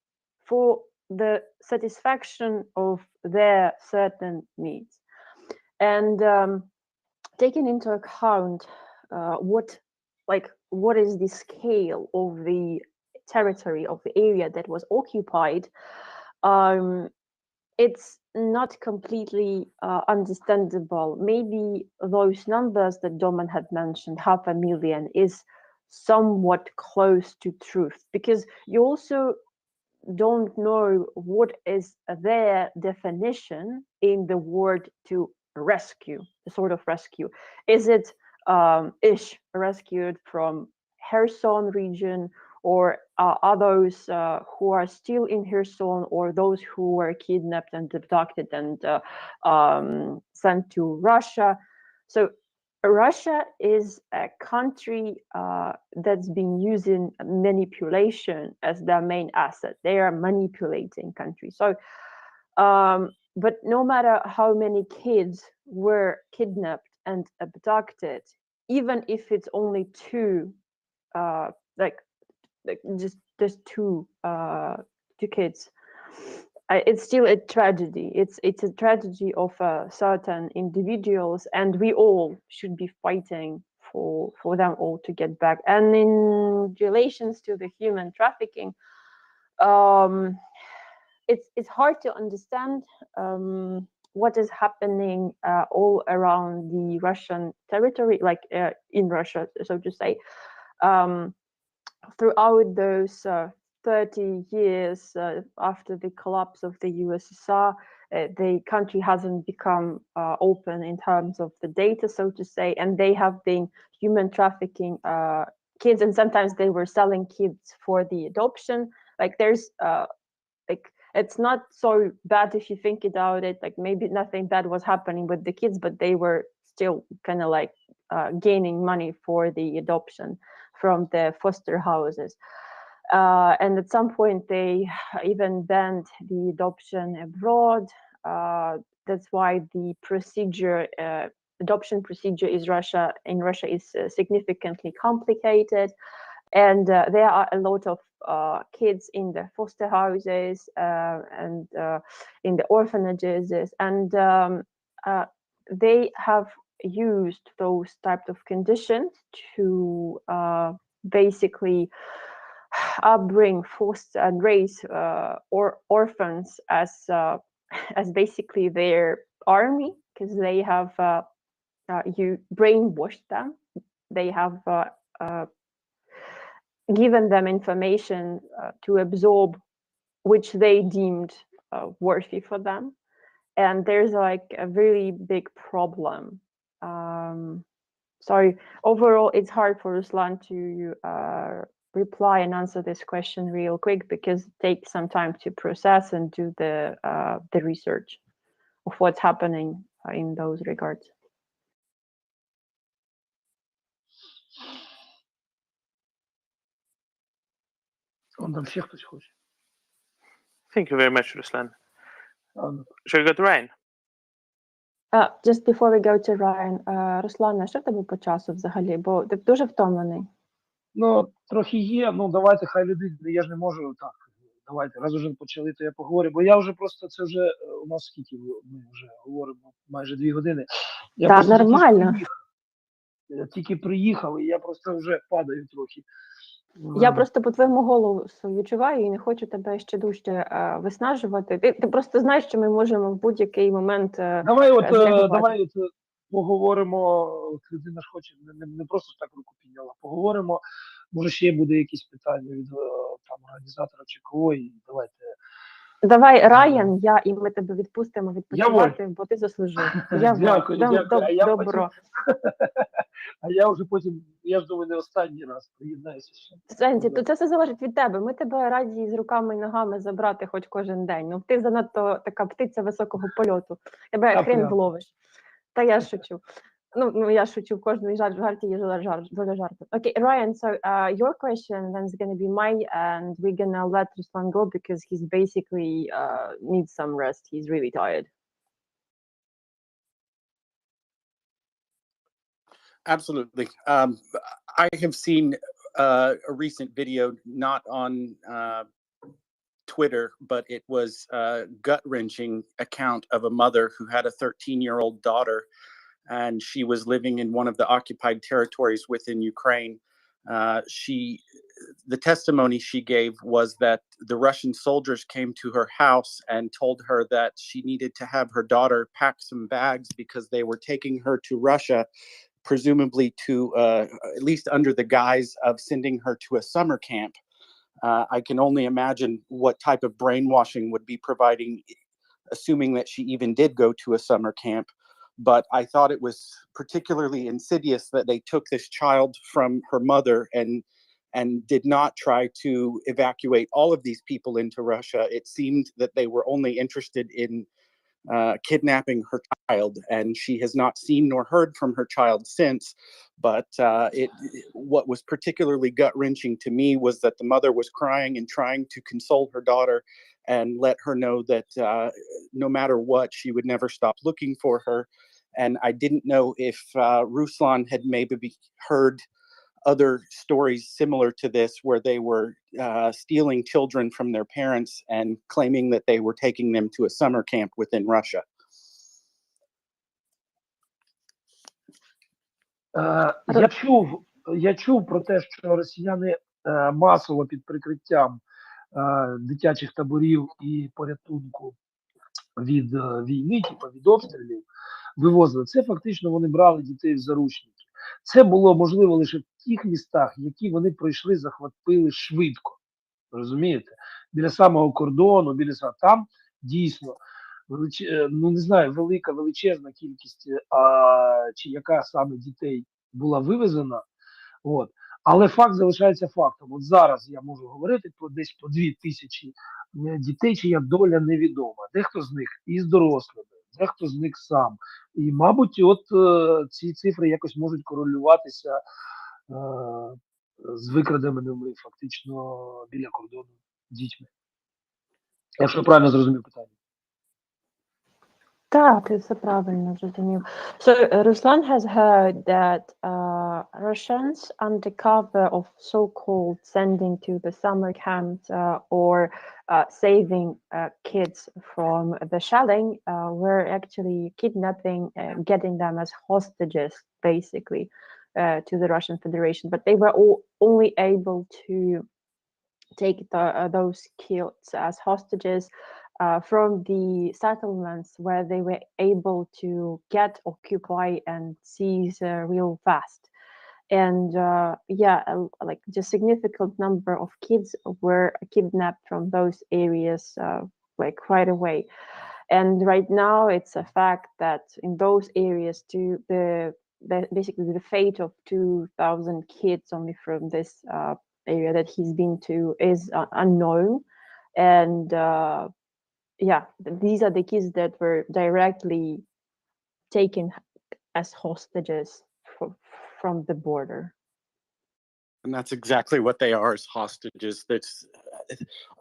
for the satisfaction of their certain needs. And taking into account what is the scale of the territory of the area that was occupied, it's not completely understandable. Maybe those numbers that Doman had mentioned, 500,000, is somewhat close to truth, because you also don't know what is their definition in the word to rescue, the sort of rescue. Is it Ish rescued from Kherson region, or are those who are still in Kherson, or those who were kidnapped and abducted and sent to Russia? So Russia is a country that's been using manipulation as their main asset. They are a manipulating country. So but no matter how many kids were kidnapped and abducted, even if it's only two, just two kids, it's still a tragedy. It's a tragedy of certain individuals, and we all should be fighting for them all to get back. And in relations to the human trafficking, it's hard to understand what is happening all around the Russian territory, like in Russia, so to say. Throughout those 30 years after the collapse of the USSR, the country hasn't become open in terms of the data, so to say, and they have been human trafficking kids, and sometimes they were selling kids for the adoption. Like there's it's not so bad if you think about it. Like maybe nothing bad was happening with the kids, but they were still kind of like gaining money for the adoption from the foster houses. And at some point, they even banned the adoption abroad. That's why the procedure, adoption procedure in Russia is significantly complicated. And there are a lot of kids in the foster houses and in the orphanages, and they have used those types of conditions to basically upbring, foster, and raise orphans as basically their army, because they have you brainwashed them. They have given them information to absorb, which they deemed worthy for them. And there's like a really big problem. Sorry, overall, it's hard for Ruslan to reply and answer this question real quick, because it takes some time to process and do the research of what's happening in those regards. Он там ще хтось хоче. Thank you very much, Ruslan. Ладно. Shall we go to Ryan? Just before we go to Ryan, Руслан, що в тебе по часу взагалі? Бо ти дуже втомлений. Ну, трохи є, ну давайте, хай люди, я ж не можу так. Давайте, раз уже почали, то я поговорю, бо я вже просто, це вже, у нас скільки, ми вже говоримо, майже 2 години. Я Так, просто нормально. тільки приїхав, і я просто вже падаю трохи. Я просто по твоєму голосу відчуваю і не хочу тебе ще дужче виснажувати. Ти просто знаєш, що ми можемо в будь-який момент Давай поговоримо, от людина ж хоче, не просто так руку підняла, поговоримо, може ще буде якісь питання від там організатора чи кого, і давайте. Давай, Райан, і ми тебе відпустимо відпочивати, бо ти заслужив. Дякую. Добро. А я вже потім, я ж думаю, не останній раз приєднаюся ще. Сенсі, то це все залежить від тебе. Ми тебе раді з руками і ногами забрати хоч кожен день. Ну, ти занадто така птиця високого польоту. Тебе хрен зловиш. Та я шучу. Ну, я шучу, в кожній жарті є доля жарту. Okay, Ryan, so your question then is going to be mine, and we're going to let Ruslan go because he's basically needs some rest. He's really tired. Absolutely. I have seen a recent video, not on Twitter, but it was a gut-wrenching account of a mother who had a 13-year-old daughter, and she was living in one of the occupied territories within Ukraine. The testimony she gave was that the Russian soldiers came to her house and told her that she needed to have her daughter pack some bags because they were taking her to Russia, presumably to at least under the guise of sending her to a summer camp. I can only imagine what type of brainwashing would be providing, assuming that she even did go to a summer camp. But I thought it was particularly insidious that they took this child from her mother and did not try to evacuate all of these people into Russia. It seemed that they were only interested in kidnapping her child, and she has not seen nor heard from her child since. But what was particularly gut-wrenching to me was that the mother was crying and trying to console her daughter and let her know that no matter what, she would never stop looking for her. And I didn't know if Ruslan had maybe heard other stories similar to this, where they were stealing children from their parents and claiming that they were taking them to a summer camp within Russia. Я чув про те, що росіяни масово під прикриттям дитячих таборів і порятунку від війни, типу від обстрілів, вивозили. Це фактично вони брали дітей в заручники. Це було можливо лише в тих містах, які вони пройшли, захватили швидко. Розумієте? Біля самого кордону, там дійсно, ну не знаю, величезна кількість, чи яка саме дітей була вивезена. От. Але факт залишається фактом. От зараз я можу говорити про десь по 2000 дітей, чия доля невідома. Дехто з них із дорослими, дехто з них сам. І, мабуть, от ці цифри якось можуть корелюватися з викраденими фактично біля кордону дітьми. Якщо я правильно зрозумів питання. Так, ти все правильно зрозумів. So Ruslan has heard that Russians, under cover of so-called sending to the summer camps or saving kids from the shelling, were actually kidnapping, getting them as hostages, basically, to the Russian Federation. But they were only able to take those kids as hostages from the settlements where they were able to get, occupy, and seize real fast. And like just significant number of kids were kidnapped from those areas like right away. And right now it's a fact that in those areas too, basically the fate of 2,000 kids only from this area that he's been to is unknown. And these are the kids that were directly taken as hostages from the border. And that's exactly what they are, as hostages.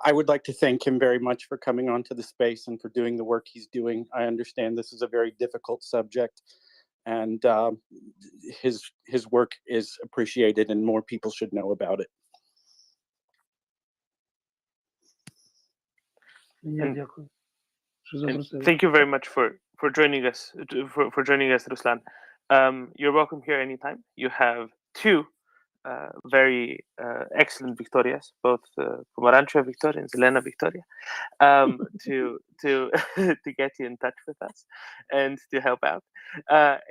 I would like to thank him very much for coming onto the space and for doing the work he's doing. I understand this is a very difficult subject, and his work is appreciated, and more people should know about it. Я дякую, що And запросили. thank you very much for joining us, for joining us, Ruslan. You're welcome here anytime. You have two very excellent Victorias, both Pomerantria Victoria and Zelena Victoria, to to get you in touch with us and to help out.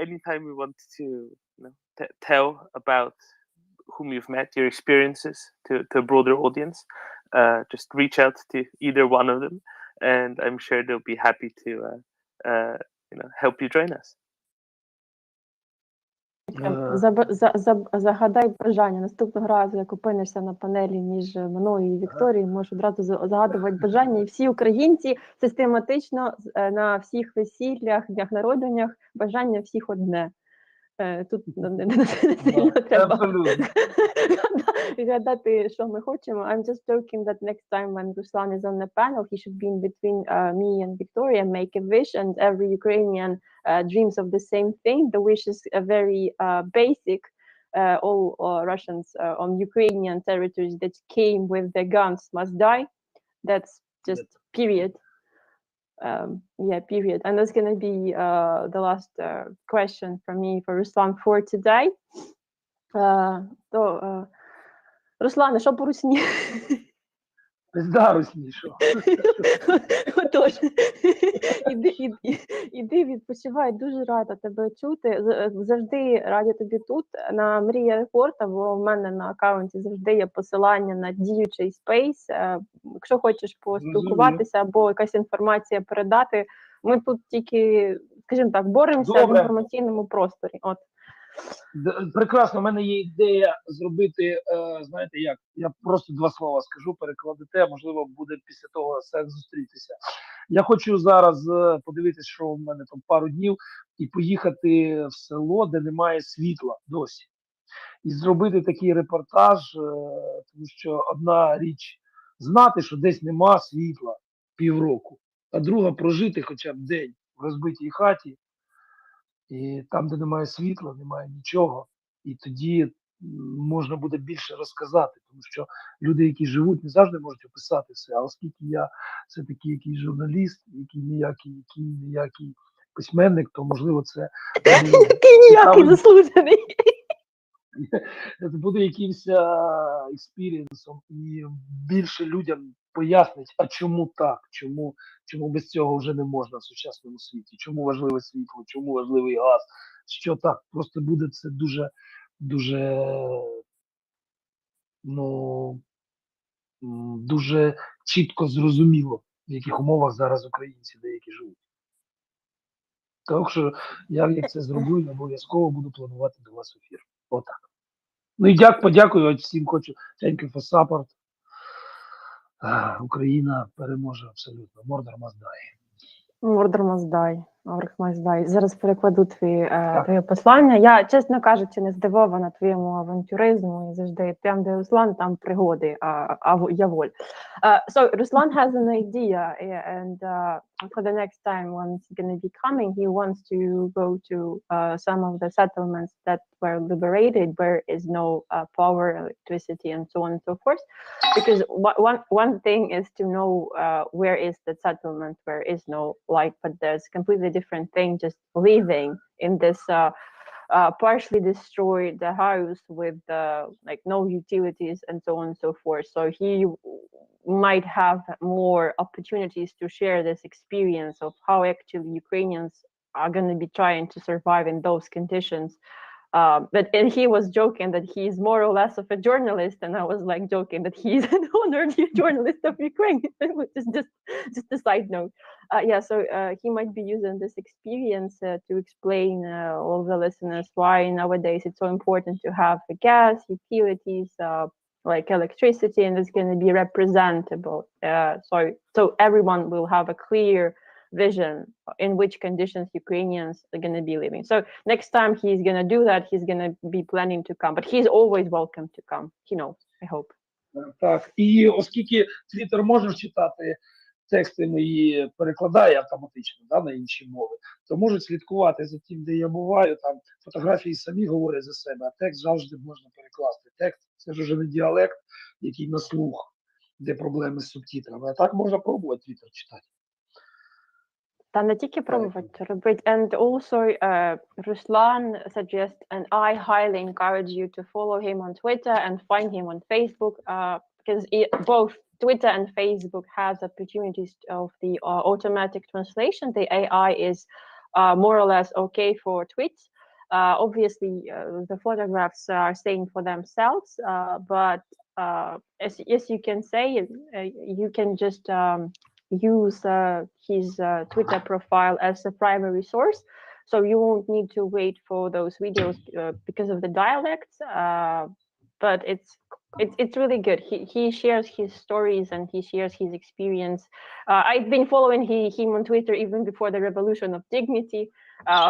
Anytime we want to tell about whom you've met, your experiences to a broader audience, just reach out to either one of them, and I'm sure they'll be happy to help you join us. Загадай бажання. Наступного разу, як опинишся на панелі між мною і Вікторією, можеш одразу загадувати бажання. І всі українці систематично на всіх весіллях, днях народженнях бажання всіх одне. Тут не сильно треба гадати, що ми хочемо. I'm just joking that next time when Ruslan is on the panel, he should be in between me and Victoria, make a wish, and every Ukrainian dreams of the same thing. The wish is very basic. All Russians on Ukrainian territories that came with their guns must die. That's just period. Period. And that's going to be the last question from me for Ruslan for today. Руслане, що по русні? Пизда русні, що? Отож, іди відпочивай, дуже рада тебе чути. Завжди раді тобі тут, на MriyaReport, або в мене на аккаунті завжди є посилання на діючий спейс. Якщо хочеш поспілкуватися або якась інформація передати, ми тут тільки, скажімо так, боремося в інформаційному просторі. От. Прекрасно, в мене є ідея зробити, знаєте як, я просто два слова скажу, перекладете, можливо, буде після того сенс зустрітися. Я хочу зараз подивитися, що в мене там пару днів, і поїхати в село, де немає світла досі. І зробити такий репортаж, тому що одна річ знати, що десь нема світла півроку, а друга прожити хоча б день в розбитій хаті, і там, де немає світла, немає нічого, і тоді можна буде більше розказати, тому що люди, які живуть, не завжди можуть описати все, а оскільки я все-таки якийсь журналіст, який ніякий письменник, то, можливо, це ніякий заслужений. Це буде якимось експірієнсом, і більше людям пояснить, а чому так, чому без цього вже не можна в сучасному світі, чому важливе світло, чому важливий газ, що так, просто буде це дуже чітко зрозуміло, в яких умовах зараз українці деякі живуть. Так що я, як це зроблю, обов'язково буду планувати до вас ефір. Отак. Ну і подякую всім, хочу. Thank you for support. Україна переможе абсолютно. Murder must die. Murder must die. Зараз перекладу твоє послання. Я, чесно кажучи, не здивована твоєму авантюризму і завжди там, де Руслан, там пригоди, я воль. So Ruslan has an idea, and for the next time when he's going to be coming, he wants to go to some of the settlements that were liberated, where is no power, electricity, and so on and so forth. Because one thing is to know where is the settlement, where is no light, but there's completely different thing just living in this partially destroyed house with like no utilities and so on and so forth. So he might have more opportunities to share this experience of how actually Ukrainians are going to be trying to survive in those conditions. And he was joking that he's more or less of a journalist, and I was like joking that he's an honored journalist of Ukraine, which is just a side note. So he might be using this experience to explain all the listeners why nowadays it's so important to have gas, utilities, like electricity, and it's going to be representable. So everyone will have a clear vision in which conditions Ukrainians are going to be living. So next time he's going to do that, he's going to be planning to come, but he's always welcome to come. He knows, I hope. Так, і оскільки Twitter може читати тексти мої, перекладає автоматично, да, на інші мови, то можуть слідкувати за тим, де я буваю, там фотографії самі говорять за себе, а текст завжди можна перекласти. Текст – це ж вже не діалект, який на слух, де проблеми з субтитрами, а так можна пробувати Twitter читати. Та не тільки пробувати робити. And also, Ruslan suggests, and I highly encourage you to follow him on Twitter and find him on Facebook, because both Twitter and Facebook has opportunities of the automatic translation. The AI is more or less okay for tweets. Obviously, the photographs are saying for themselves, but as you can say, you can just use his Twitter profile as a primary source, so you won't need to wait for those videos because of the dialects. But it's really good. He shares his stories and he shares his experience. I've been following him on Twitter even before the Revolution of Dignity.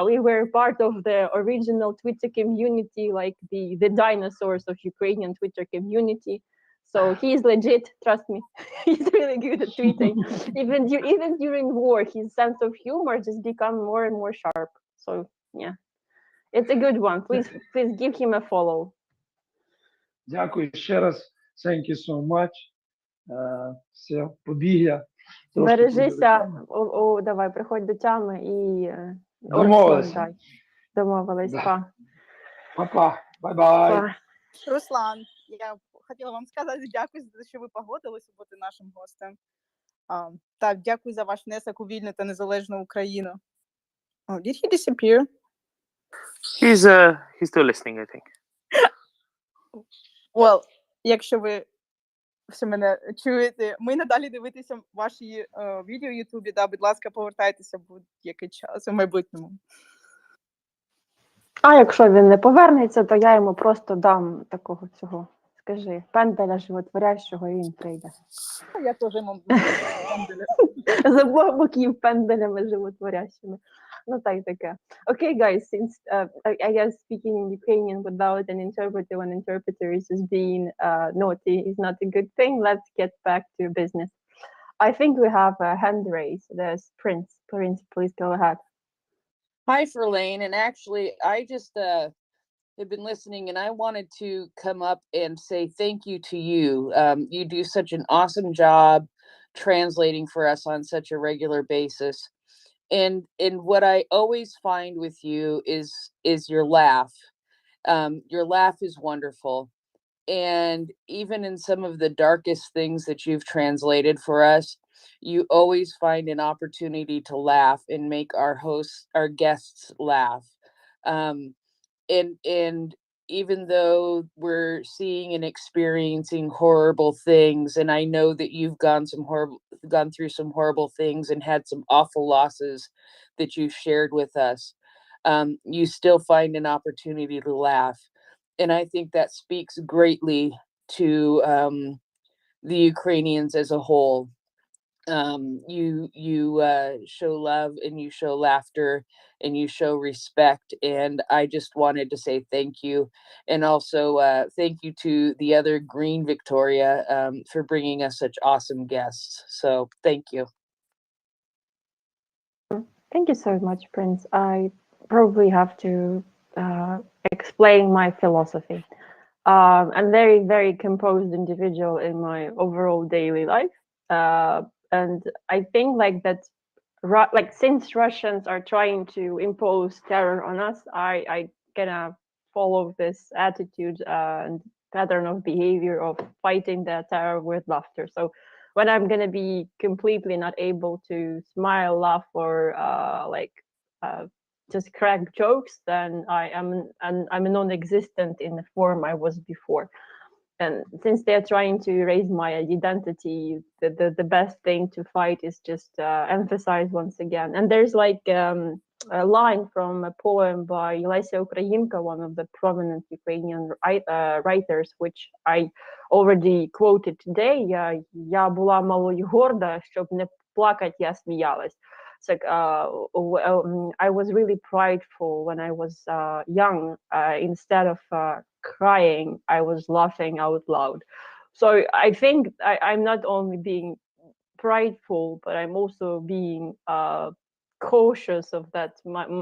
We were part of the original Twitter community, like the dinosaurs of Ukrainian Twitter community. So he's legit, trust me. He's really good at tweeting. Even during war, his sense of humor just become more and more sharp. So yeah, it's a good one. Please give him a follow. Дякую ще раз. Thank you so much. Все, побіг я. Бережися. Давай, приходь до тями і Домовилися. Домовились. Да. Па. Па-па. Бай-бай. Па. Руслан, я хотіла вам сказати дякую за те, що ви погодилися бути нашим гостем. Так, дякую за ваш внесок у вільну та незалежну Україну. Oh, did he disappear? He's still listening, I think. Well, якщо ви все мене чуєте, ми надалі дивитися ваші відео в Ютубі, да, будь ласка, повертайтеся будь-який час у майбутньому. А якщо він не повернеться, то я йому просто дам такого цього, скажи, пенделя животворящого, і він прийде. Я теж йому пенделя. З обох боків пенделями животворящими. Ну, так таке. Okay, guys, since I guess speaking in Ukrainian without an interpreter when interpreter is just being naughty is not a good thing, let's get back to business. I think we have a hand raise. There's Prince. Prince, please go ahead. Hi, Ferlane. And actually, I just have been listening, and I wanted to come up and say thank you to you. You do such an awesome job translating for us on such a regular basis. And what I always find with you is your laugh. Your laugh is wonderful. And even in some of the darkest things that you've translated for us, you always find an opportunity to laugh and make our guests laugh. And even though we're seeing and experiencing horrible things, and I know that you've gone through some horrible things and had some awful losses that you've shared with us, you still find an opportunity to laugh. And I think that speaks greatly to the Ukrainians as a whole. you show love, and you show laughter, and you show respect, and I just wanted to say thank you. And also thank you to the other Green Victoria for bringing us such awesome guests. So thank you. Thank you so much, Prince. I probably have to explain my philosophy. I'm very, very composed individual in my overall daily life. And I think like that, like since Russians are trying to impose terror on us, I gonna follow this attitude and pattern of behavior of fighting the terror with laughter. So when I'm gonna be completely not able to smile, laugh, or just crack jokes, then I'm non-existent in the form I was before. And since they're trying to erase my identity, the best thing to fight is just emphasize once again. And there's like a line from a poem by Lesa Ukrainka, one of the prominent Ukrainian writers, which I already quoted today. Я була малою горда, щоб не плакать, я сміялась. It's like I was really prideful when I was young. Instead of crying, I was laughing out loud. So I think I'm not only being prideful, but I'm also being cautious of that.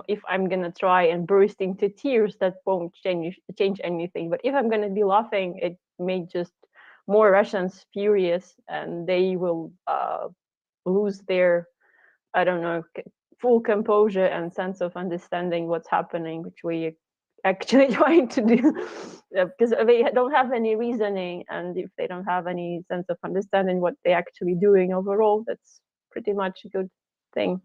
If I'm gonna try and burst into tears, that won't change anything. But if I'm gonna be laughing, it may just more Russians furious, and they will lose their, I don't know, full composure and sense of understanding what's happening, which we actually trying to do, because they don't have any reasoning, and if they don't have any sense of understanding what they're actually doing overall, that's pretty much a good thing.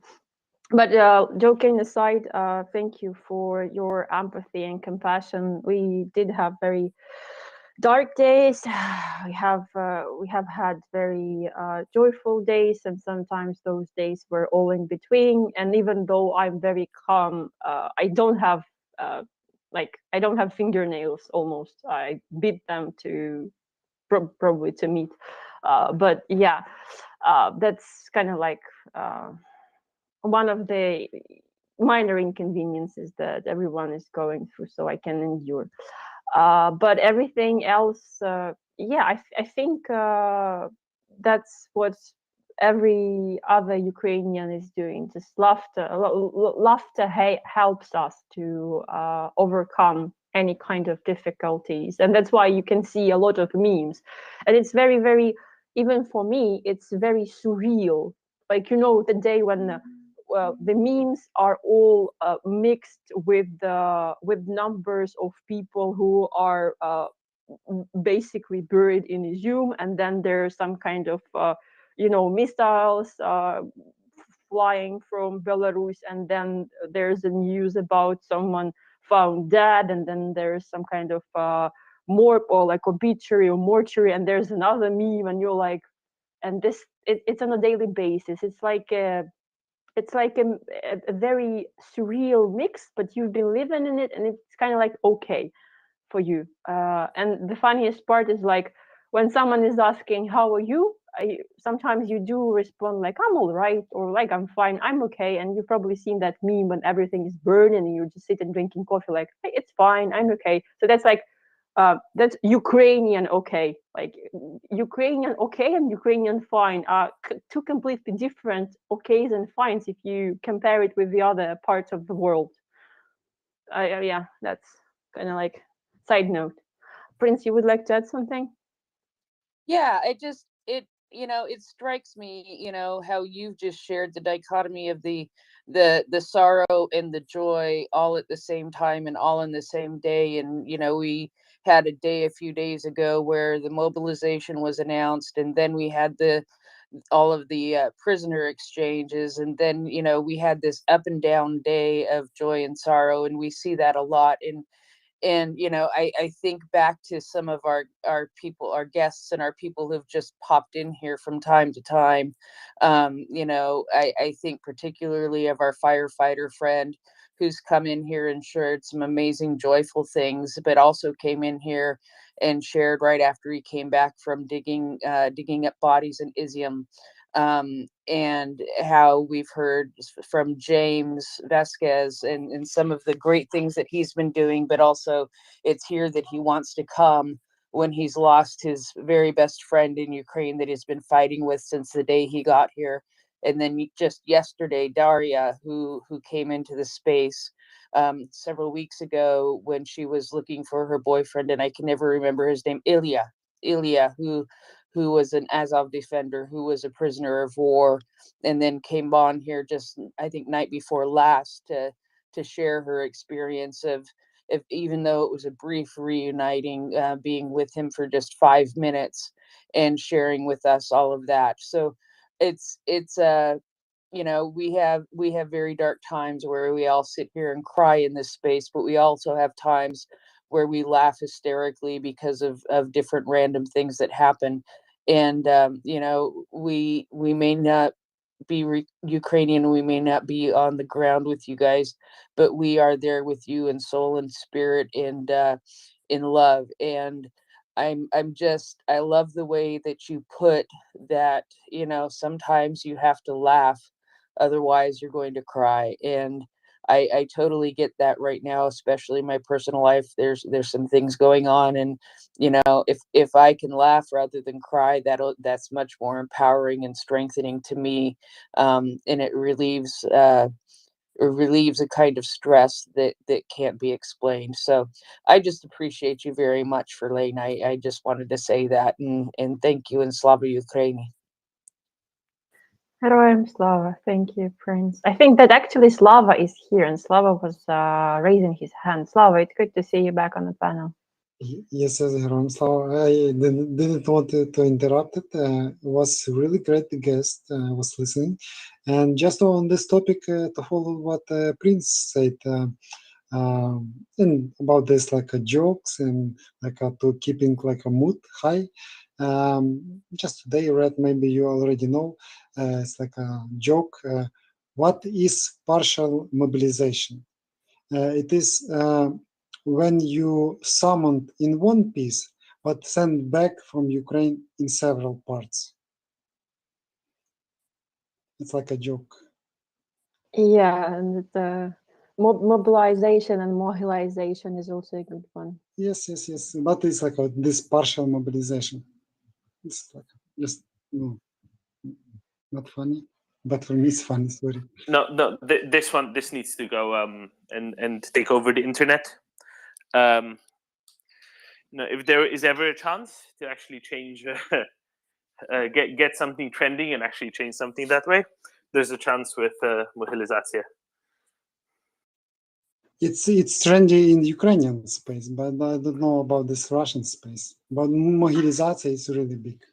But joking aside, thank you for your empathy and compassion. We did have very dark days. We have had very joyful days, and sometimes those days were all in between. And even though I'm very calm, I don't have I don't have fingernails almost. I beat them to probably to meet. But yeah, that's kind of like one of the minor inconveniences that everyone is going through, so I can endure. But everything else, yeah, I think that's what every other Ukrainian is doing. Just laughter. Laughter helps us to overcome any kind of difficulties, and that's why you can see a lot of memes. And it's very, very, even for me, it's very surreal. Like, you know, the day when the memes are all mixed with numbers of people who are basically buried in Izum, and then there's some kind of missiles flying from Belarus, and then there's a news about someone found dead, and then there's some kind of or like obituary or mortuary, and there's another meme, and you're like, and this it's on a daily basis. It's like a very surreal mix, but you've been living in it, and it's kind of like okay for you. And the funniest part is like when someone is asking how are you, sometimes you do respond like I'm all right, or like I'm fine, I'm okay. And you've probably seen that meme when everything is burning and you're just sitting drinking coffee like, hey, it's fine, I'm okay. So that's like that's Ukrainian okay. Like Ukrainian okay and Ukrainian fine are two completely different okays and fines if you compare it with the other parts of the world. Yeah, that's kind of like side note. Prince, you would like to add something? Yeah, it strikes me, how you've just shared the dichotomy of the sorrow and the joy all at the same time and all in the same day. And we had a day a few days ago where the mobilization was announced, and then we had all of the prisoner exchanges, and then we had this up and down day of joy and sorrow, and we see that a lot. And I think back to some of our people, our guests, and our people who've just popped in here from time to time. I think particularly of our firefighter friend who's come in here and shared some amazing joyful things, but also came in here and shared right after he came back from digging up bodies in Izium. and how we've heard from James Vasquez and some of the great things that he's been doing, but also it's here that he wants to come when he's lost his very best friend in Ukraine that he's been fighting with since the day he got here. And then just yesterday, Daria, who came into the space several weeks ago when she was looking for her boyfriend, and I can never remember his name, Ilya, who was an Azov defender, who was a prisoner of war, and then came on here just, I think, night before last to share her experience of even though it was a brief reuniting, being with him for just 5 minutes and sharing with us all of that. So it's you know, we have very dark times where we all sit here and cry in this space, but we also have times where we laugh hysterically because of different random things that happen. And you know, we may not be Ukrainian, we may not be on the ground with you guys, but we are there with you in soul and spirit and in love. And I'm just, I love the way that you put that, you know, sometimes you have to laugh, otherwise you're going to cry. And I totally get that right now, especially in my personal life. There's some things going on, and you know, if I can laugh rather than cry, that's much more empowering and strengthening to me, and it relieves a kind of stress that can't be explained. So I just appreciate you very much, Verlaine. I just wanted to say that, and thank you, and Slava Ukraini. Heroям Slava. Thank you, Prince. I think that actually Slava is here, and Slava was raising his hand. Slava, it's good to see you back on the panel. Yes, Heroям Slava. I didn't want to interrupt it. It was really great guest. I was listening. And just on this topic, to follow what Prince said, and about this like jokes and like to keeping like a mood high. Just today read, maybe you already know, it's like a joke. What is partial mobilization? It is when you summoned in one piece but sent back from Ukraine in several parts. It's like a joke. Yeah, and the mobilization and mobilization is also a good one. Yes. But it's like this partial mobilization. It's like just not funny, but for me it's funny. Sorry. No. This needs to go and take over the internet. If there is ever a chance to actually change, get something trending and actually change something that way, there's a chance with mobilizacja. It's trendy in Ukrainian space, but I don't know about this Russian space. But mobilizacja is really big.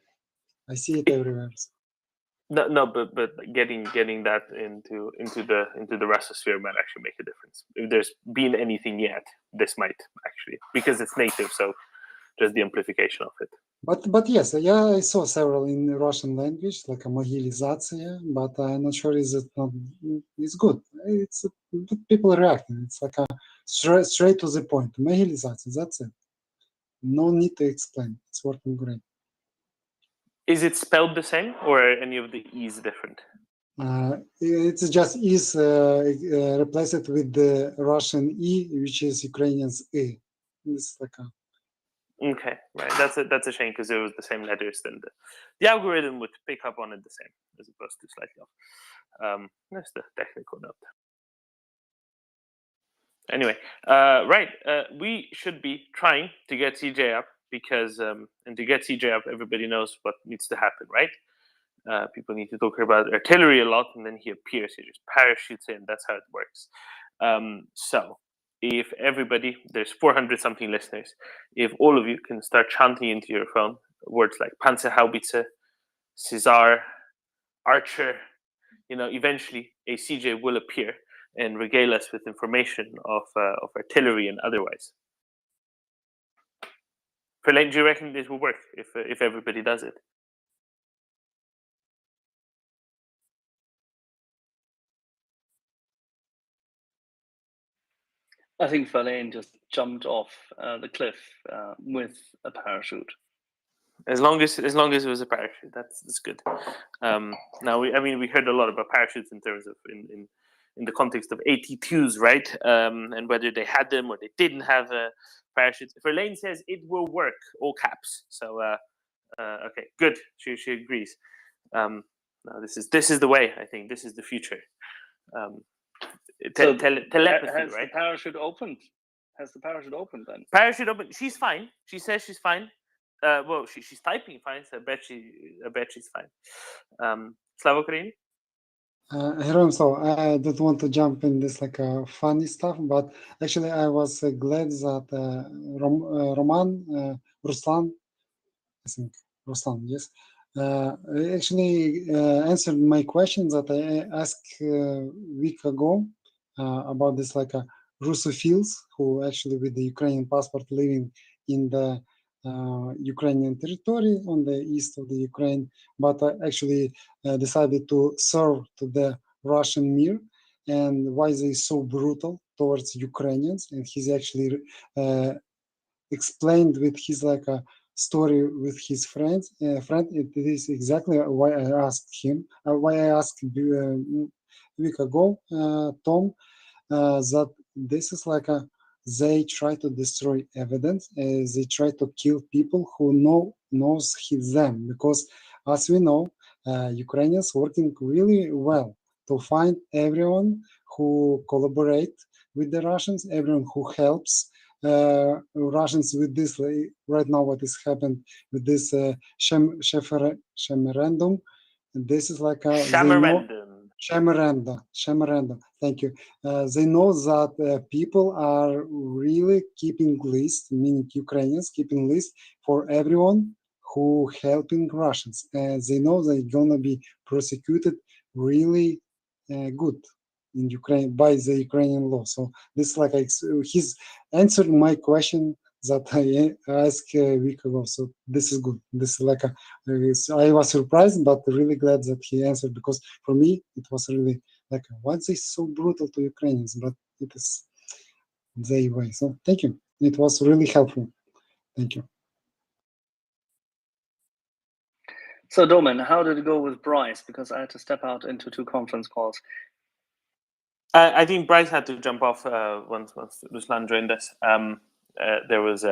I see it everywhere. No, but getting that into the Russosphere might actually make a difference. If there's been anything yet, this might actually, because it's native, so just the amplification of it. But yes, yeah, I saw several in Russian language, like a mobilizacja, but I'm not sure is it not. It's good. It's people reacting. It's like a straight to the point. Mobilizacja. That's it. No need to explain. It's working great. Is it spelled the same, or are any of the E's different? It's just is replaced with the Russian E, which is Ukrainian's E. It's like a. Okay, right. That's a shame, because it was the same letters. Then the algorithm would pick up on it the same, as opposed to slightly off. That's the technical note. Anyway, right. We should be trying to get CJ up, because and to get CJ up, everybody knows what needs to happen, right? People need to talk about artillery a lot, and then he appears. He just parachutes in. That's how it works. So if everybody, there's 400 something listeners, if all of you can start chanting into your phone words like Panzerhaubitze, Caesar, Archer, eventually a CJ will appear and regale us with information of artillery and otherwise. Verlaine, do you reckon this will work if everybody does it? I think Verlaine just jumped off the cliff with a parachute. As long as it was a parachute, that's good. Now we heard a lot about parachutes in terms of in the context of AT2s, right? And whether they had them or they didn't have parachutes. Verlaine says it will work, all caps. So okay, good. She agrees. No, this is the way. I think this is the future. Telepathy, has right? the parachute opened? Has the parachute opened then? Parachute open. She's fine. She says she's fine. Well, she's typing fine, so I bet she's fine. Slava Ukraini? Hiram, so I don't want to jump in this like funny stuff, but actually I was glad that Ruslan, I think Ruslan, yes, actually answered my question that I asked a week ago about this like Russophiles who actually with the Ukrainian passport living in the Ukrainian territory on the east of the Ukraine, but actually decided to serve to the Russian Mir, and why they so brutal towards Ukrainians. And he's actually explained with his like a story with his friend. It is exactly why I asked him, why I asked a week ago, Tom, that this is like they try to destroy evidence. They try to kill people who knows them, because as we know, Ukrainians working really well to find everyone who collaborate with the Russians, everyone who helps Russians with this. Right now, what is happened with this referendum? This is like a Shamaranda. Thank you. They know that people are really keeping list, meaning Ukrainians keeping list for everyone who helping Russians. They know they're gonna be prosecuted really good in Ukraine by the Ukrainian law. So this is like he's answered my question that I asked a week ago. So this is good. This is like I was surprised, but really glad that he answered, because for me it was really like, why are they so brutal to Ukrainians? But it is their way. So thank you. It was really helpful. Thank you. So Domen, how did it go with Bryce? Because I had to step out into 2 conference calls. I think Bryce had to jump off once Ruslan joined us. There was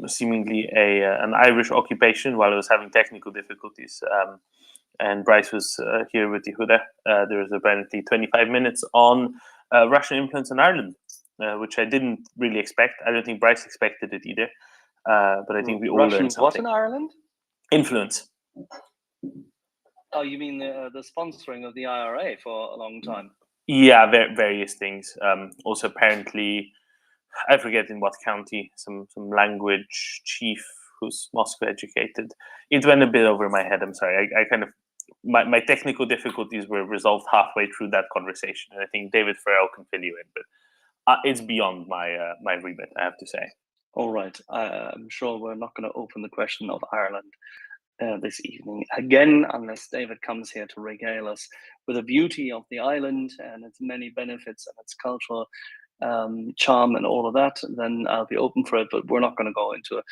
seemingly an Irish occupation while I was having technical difficulties, and Bryce was here with Yehuda. There was apparently 25 minutes on Russian influence in Ireland, which I didn't really expect. I don't think Bryce expected it either, but I think we all learned something. What in Ireland? Influence. Oh, you mean the sponsoring of the IRA for a long time? Yeah, various things. Also, apparently, I forget in what county, some language chief who's Moscow educated. It went a bit over my head. I'm sorry. I kind of my technical difficulties were resolved halfway through that conversation, and I think David Farrell can fill you in, but it's beyond my my remit, I have to say. All right. I'm sure we're not going to open the question of Ireland this evening again, unless David comes here to regale us with the beauty of the island and its many benefits and its cultural charm and all of that. Then I'll be open for it, but we're not going to go into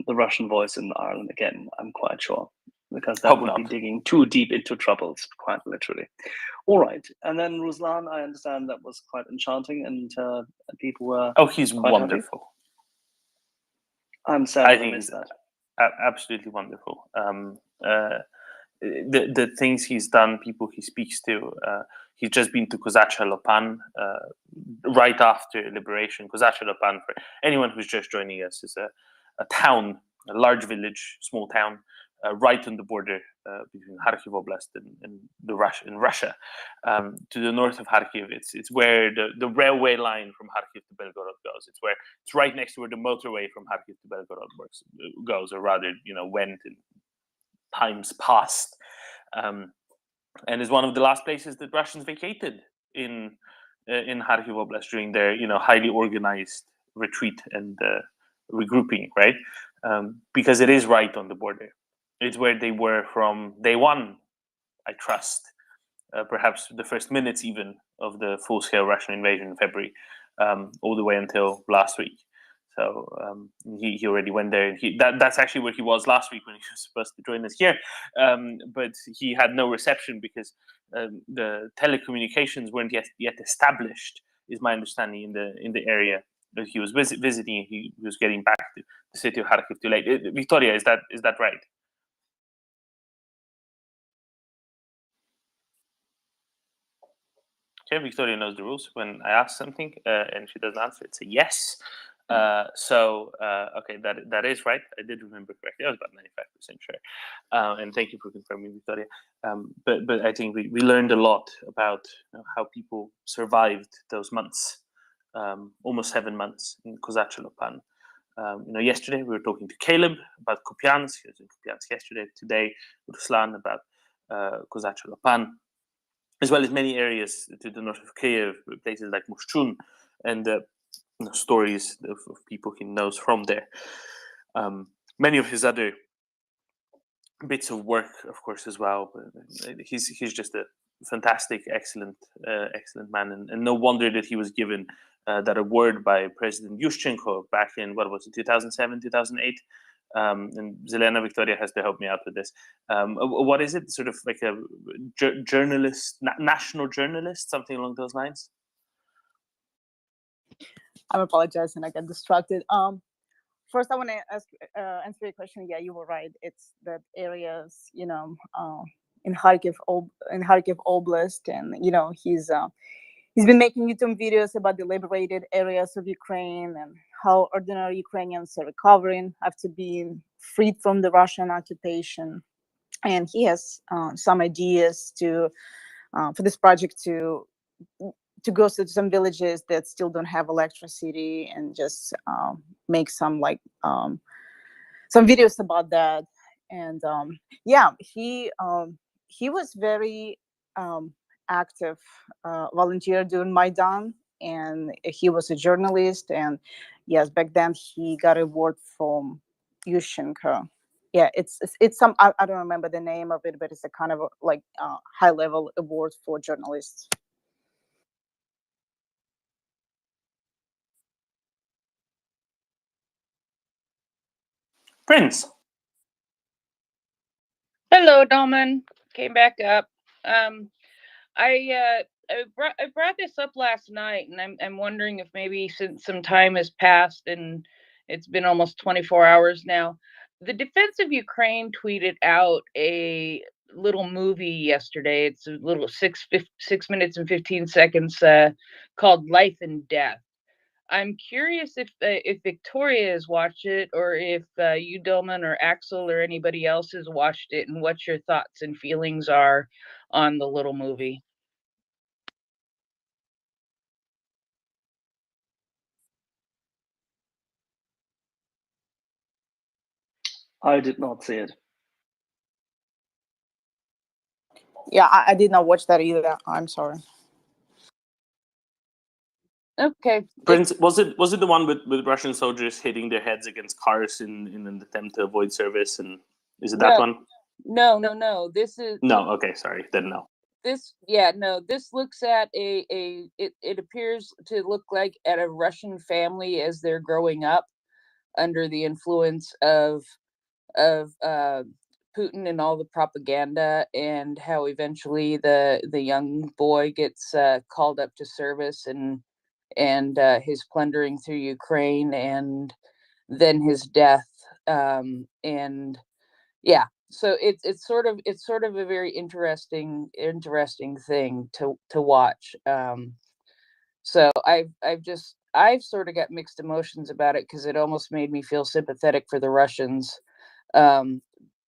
the Russian voice in Ireland again, I'm quite sure, because that would be digging too deep into troubles, quite literally. All right. And then Ruslan, I understand that was quite enchanting, and people were he's quite wonderful. Happy. I'm sad I missed that. Absolutely wonderful. The things he's done, people he speaks to. He's just been to Kozacha Lopan right after liberation. Kozacha Lopan, for anyone who's just joining us, is a town, a large village, small town, right on the border between Kharkiv Oblast and Russia. To the north of Kharkiv, it's where the railway line from Kharkiv to Belgorod goes. It's right next to where the motorway from Kharkiv to Belgorod goes, or rather, went in times past. And is one of the last places that Russians vacated in Kharkiv Oblast during their highly organized retreat and regrouping, right? Because it is right on the border. It's where they were from day one, I trust. Perhaps the first minutes even of the full-scale Russian invasion in February, all the way until last week. So he already went there. That's actually where he was last week when he was supposed to join us here, but he had no reception because the telecommunications weren't yet established. Is my understanding in the area that he was visiting. He was getting back to the city of Kharkiv too late. Victoria, is that right? Okay, Victoria knows the rules. When I ask something and she doesn't answer, it's a yes. Okay, that is right. I did remember correctly. I was about 95% sure. And thank you for confirming, Victoria. But I think we learned a lot about how people survived those months, almost 7 months in Kozachelopan. Yesterday we were talking to Caleb about Kupiansk. He was in Kupiansk yesterday. Today, Ruslan about Kozachelopan, as well as many areas to the north of Kiev, places like Mushchun, and stories of people he knows from there. Many of his other bits of work, of course, as well. He's just a fantastic, excellent man, and no wonder that he was given that award by President Yushchenko back in, what was it, 2007, 2008. And Zelena Victoria has to help me out with this. What is it? Sort of like a journalist, national journalist, something along those lines? I'm apologizing. I got distracted. First, I want to answer your question. Yeah, you were right. It's that areas, in Kharkiv Oblast, and he's been making YouTube videos about the liberated areas of Ukraine and how ordinary Ukrainians are recovering after being freed from the Russian occupation. And he has some ideas for this project to go to some villages that still don't have electricity and just make some videos about that. And he was very active volunteer during Maidan, and he was a journalist. And yes, back then he got an award from Yushchenko. Yeah, it's some, I don't remember the name of it, but it's a kind of high level award for journalists. Prince. Hello, Dolman. Came back up. I brought this up last night, and I'm wondering if maybe since some time has passed and it's been almost 24 hours now, the Defense of Ukraine tweeted out a little movie yesterday. It's a little 6 minutes and 15 seconds called Life and Death. I'm curious if Victoria has watched it, or if you, Dilman, or Axel, or anybody else has watched it, and what your thoughts and feelings are on the little movie. I did not see it. Yeah, I did not watch that either. I'm sorry. Okay. Prince, was it the one with Russian soldiers hitting their heads against cars in an attempt to avoid service? And is it that one? No. This is no. Okay, sorry, didn't know. This looks at it appears to look like at a Russian family as they're growing up under the influence of Putin and all the propaganda, and how eventually the young boy gets called up to service, and his plundering through Ukraine, and then his death, and yeah. So it's sort of a very interesting thing to watch. So I've sort of got mixed emotions about it, because it almost made me feel sympathetic for the Russians, and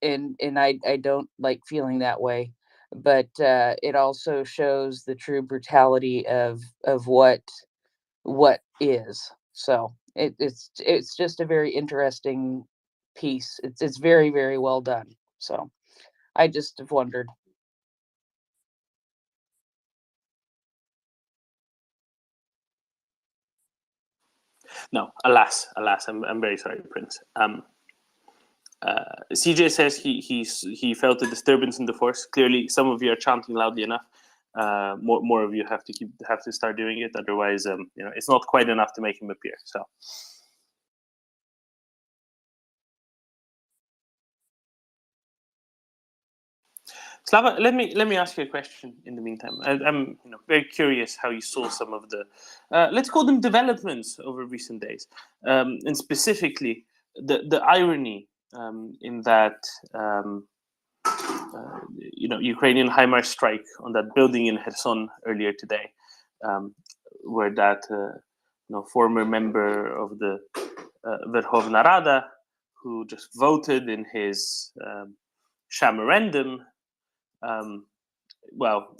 I don't like feeling that way, but it also shows the true brutality of what is. So it's just a very interesting piece. It's very, very well done. So I just have wondered. No, alas, I'm very sorry, Prince. CJ says he felt a disturbance in the force. Clearly, some of you are chanting loudly enough. More of you have to start doing it. Otherwise, it's not quite enough to make him appear. So Slava, let me ask you a question in the meantime. I'm very curious how you saw some of the let's call them developments over recent days, and specifically the irony in that Ukrainian HIMARS strike on that building in Kherson earlier today, where that former member of the Verkhovna Rada, who just voted in his shamarendum,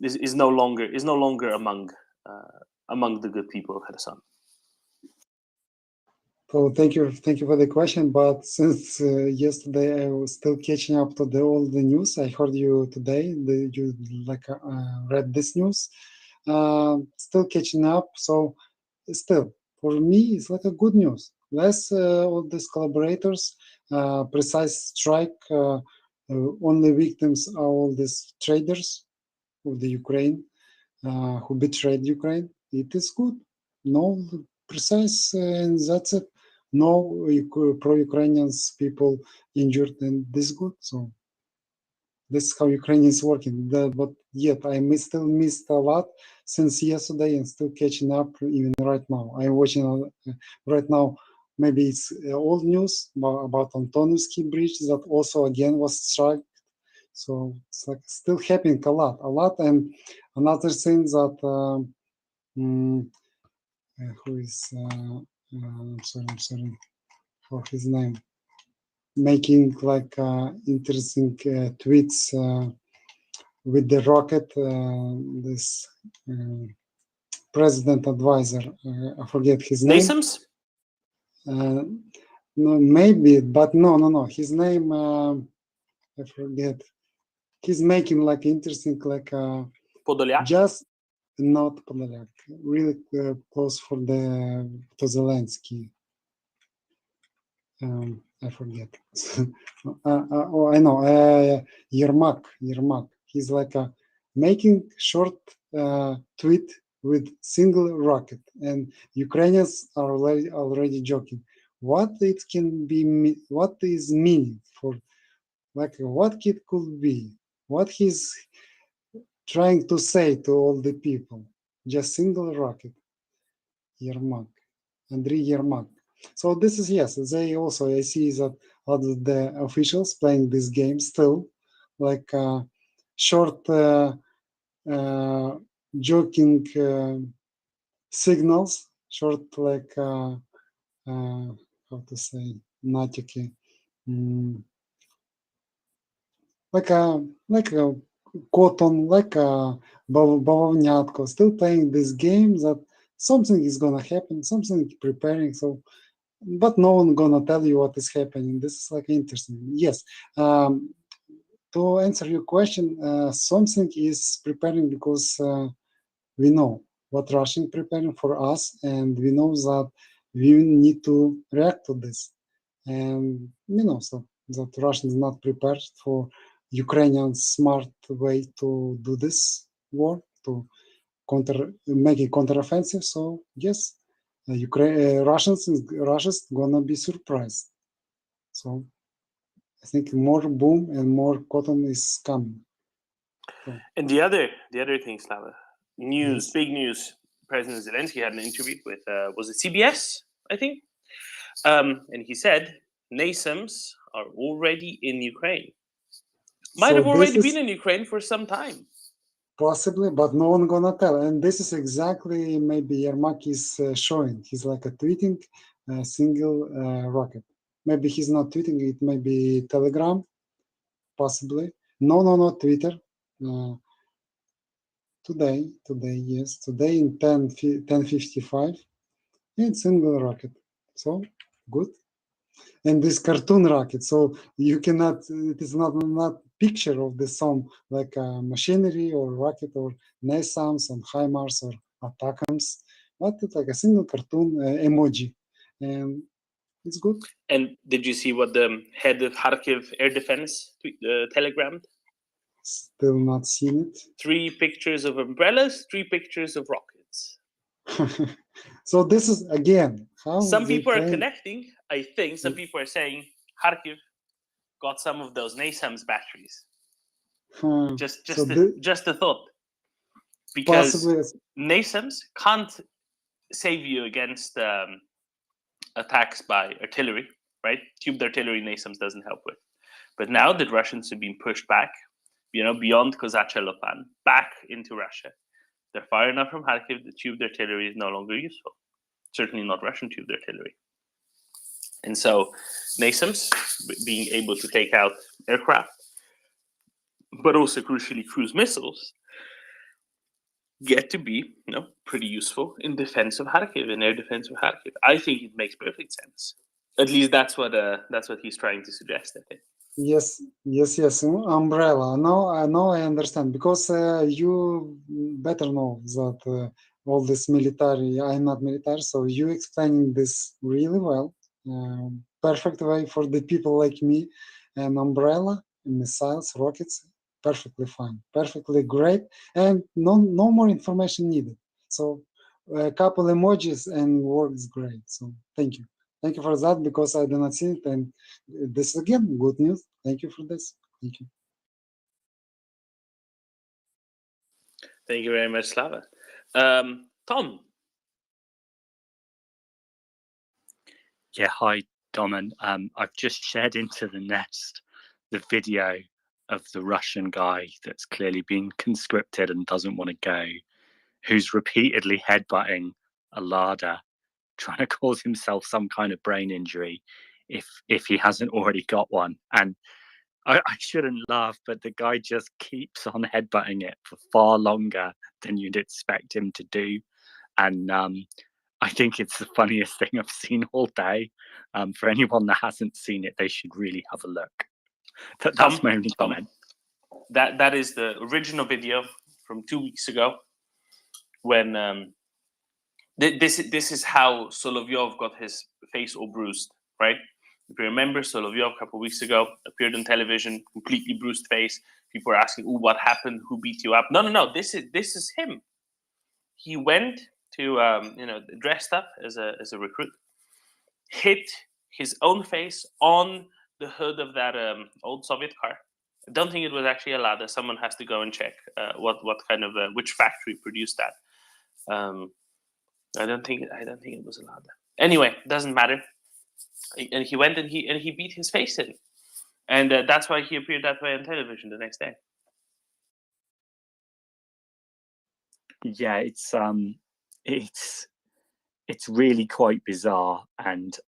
is no longer among the good people of Kherson. So thank you for the question. But since yesterday I was still catching up to all the news, I heard you today. You read this news. Still catching up. So still, for me, it's like a good news. Less all these collaborators, precise strike. Only victims are all these traders of the Ukraine who betrayed Ukraine. It is good. No precise, and that's it. No pro-Ukrainians people injured, and this is good. So this is how Ukraine is working. But yet I still missed a lot since yesterday and still catching up even right now. I'm watching right now. Maybe it's old news about Antonovsky Bridge that also again was struck. So it's like still happening a lot. And another thing that who is I'm sorry for his name, making like interesting tweets with the rocket. This president advisor, I forget his name. NASAMS? No, maybe, but no. His name I forget. He's making like interesting, like Podolyak? just not Podolyak, really close to Zelensky. I forget. I know. Yermak. He's like making short tweet with single rocket, and Ukrainians are already joking. What it can be? What is meaning for? Like what it could be? What he's trying to say to all the people? Just single rocket. Yermak, Andriy Yermak. So this is, yes, they also, I see that a lot of the officials playing this game still, like short joking signals, short like, how to say, natiki, like a cotton, like a bavovnyatko, still playing this game that something is gonna happen, something preparing. So, but no one gonna tell you what is happening. This is like interesting. Yes. To answer your question, something is preparing because we know what Russian preparing for us, and we know that we need to react to this. And so that Russia is not prepared for Ukrainian smart way to do this war, to make a counteroffensive. So yes, Russia's gonna be surprised. So I think more boom and more cotton is coming. So, and the other thing, Slava, yes. Big news. President Zelensky had an interview with was it CBS, I think, and he said NASAMS are already in Ukraine. Might have already been in Ukraine for some time. Possibly, but no one gonna tell. And this is exactly maybe Yermak is showing. He's like a tweeting single rocket. Maybe he's not tweeting it. Maybe Telegram, possibly. No, not Twitter. Today, yes, today in 10:55, it's single rocket. So good. And this cartoon rocket, so you cannot. It is not picture of the some like machinery or rocket or NASAMS and HIMARS or ATACMS, but it's like a single cartoon emoji, and it's good. And did you see what the head of Kharkiv Air Defense telegrammed? Still not seen it. 3 pictures of umbrellas, 3 pictures of rockets. So this is again how some people are connecting. I think some people are saying Kharkiv got some of those NASAMS batteries. Just So just a thought. Because possibly, NASAMS can't save you against attacks by artillery, right? Tubed artillery NASAMS doesn't help with. But now that Russians have been pushed back, beyond Kozacha Lopan, back into Russia, they're far enough from Kharkiv, the tubed artillery is no longer useful. Certainly not Russian tubed artillery. And so NASAMS, being able to take out aircraft, but also crucially cruise missiles, get to be pretty useful in defense of Kharkiv, in air defense of Kharkiv. I think it makes perfect sense. At least that's what he's trying to suggest, I think. yes. Umbrella. I understand, because you better know that all this military. I'm not military, so you explaining this really well. Perfect way for the people like me. And Umbrella, missiles, rockets, perfectly fine, perfectly great, and no more information needed. So a couple emojis and works great. So thank you for that, because I do not see it, and this is again good news. Thank you for this. Thank you. Thank you very much, Slava. Tom. Yeah, hi, Domen. I've just shared into the nest the video of the Russian guy that's clearly been conscripted and doesn't want to go, who's repeatedly headbutting a Lada, trying to cause himself some kind of brain injury if he hasn't already got one. And I shouldn't laugh, but the guy just keeps on headbutting it for far longer than you'd expect him to do. And I think it's the funniest thing I've seen all day. For anyone that hasn't seen it, they should really have a look. That's my only comment. That is the original video from 2 weeks ago, when this is how Solovyov got his face all bruised, right? If you remember, Solovyov a couple of weeks ago appeared on television, completely bruised face. People are asking, "Oh, what happened? Who beat you up?" No. This is him. He went to dressed up as a recruit, hit his own face on the hood of that old Soviet car. I don't think it was actually a Lada. Someone has to go and check what kind of which factory produced that. I don't think it was a Lada. Anyway, doesn't matter. And he went and he beat his face in, and that's why he appeared that way on television the next day. Yeah, it's really quite bizarre, and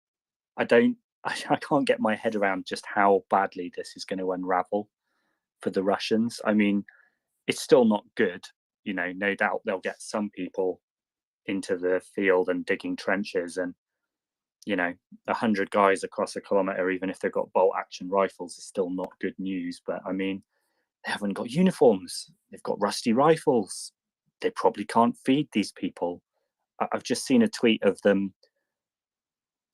I can't get my head around just how badly this is going to unravel for the Russians. I mean, it's still not good. No doubt they'll get some people into the field and digging trenches, and 100 guys across a kilometer, even if they've got bolt action rifles, is still not good news. But I mean, they haven't got uniforms. They've got rusty rifles. They probably can't feed these people. I've just seen a tweet of them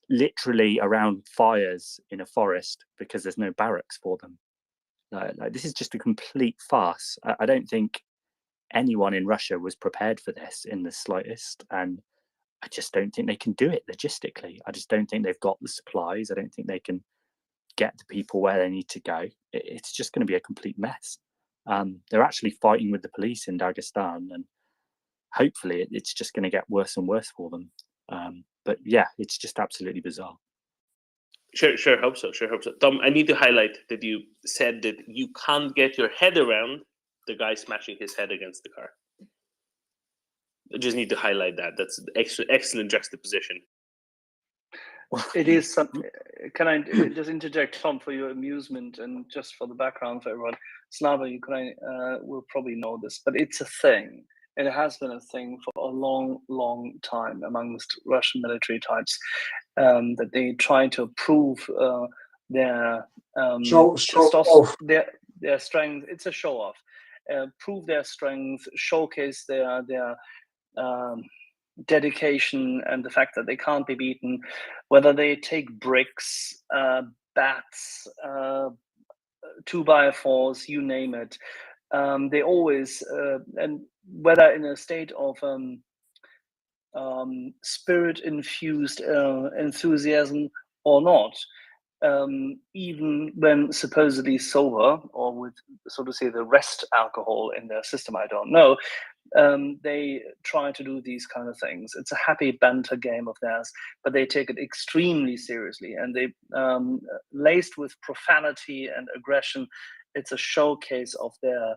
literally around fires in a forest because there's no barracks for them. Like this is just a complete farce. I don't think anyone in Russia was prepared for this in the slightest, and I just don't think they can do it logistically. I just don't think they've got the supplies. I don't think they can get the people where they need to go. It's just going to be a complete mess. They're actually fighting with the police in Dagestan, and hopefully it's just going to get worse and worse for them. But yeah, it's just absolutely bizarre. Sure, hope so. Tom, I need to highlight that you said that you can't get your head around the guy smashing his head against the car. I just need to highlight that. That's excellent juxtaposition. It is something. Can I just interject, Tom, for your amusement and just for the background for everyone? Slava, you will probably know this, but it's a thing. It has been a thing for a long time amongst Russian military types, that they try to prove their Show off. their strength. It's a show off. Prove their strength, showcase their dedication and the fact that they can't be beaten, whether they take bricks, bats, 2x4s, you name it. They always, and whether in a state of spirit-infused enthusiasm or not, even when supposedly sober or with, so to say, the rest alcohol in their system, I don't know, they try to do these kind of things. It's a happy banter game of theirs, but they take it extremely seriously, and they laced with profanity and aggression. It's a showcase of their,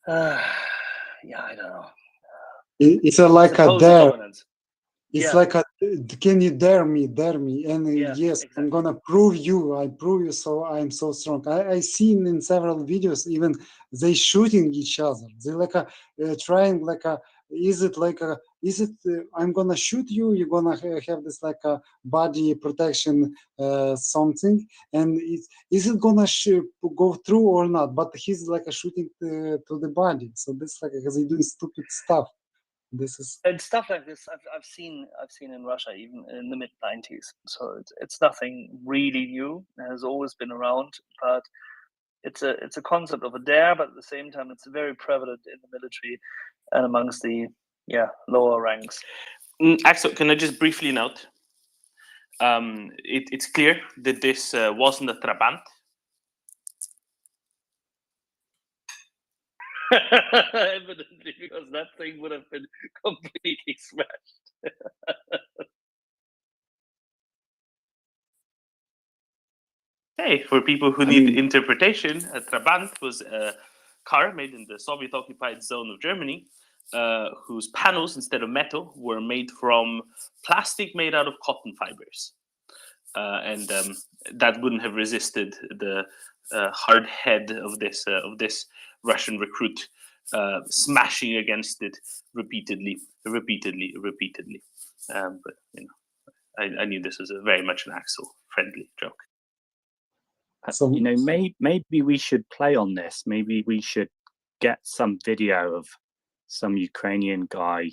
yeah, I don't know. It's like a supposed dare. dominance. It's Yeah. like a, can you dare me, and Yeah, yes, I'm exactly. gonna prove you. I prove you, so I'm so strong. I seen in several videos even they shooting each other. They like a trying like a. Is it like a? Is it? I'm gonna shoot you. You're gonna have this like a body protection something, and is it gonna go through or not? But he's like a shooting to the body. So this like they doing stupid stuff. This is And stuff like this I've seen in Russia even in the mid-90s. So it's nothing really new. It has always been around, but it's a concept of a dare, but at the same time it's very prevalent in the military and amongst the lower ranks. Axel, can I just briefly note? It's clear that this wasn't a Trabant. Evidently, because that thing would have been completely smashed. Hey, for people who need interpretation, a Trabant was a car made in the Soviet-occupied zone of Germany, whose panels, instead of metal, were made from plastic made out of cotton fibers. And that wouldn't have resisted the hard head of this Russian recruit smashing against it repeatedly. But I knew this was very much an Axel-friendly joke. so, maybe we should play on this. Maybe we should get some video of some Ukrainian guy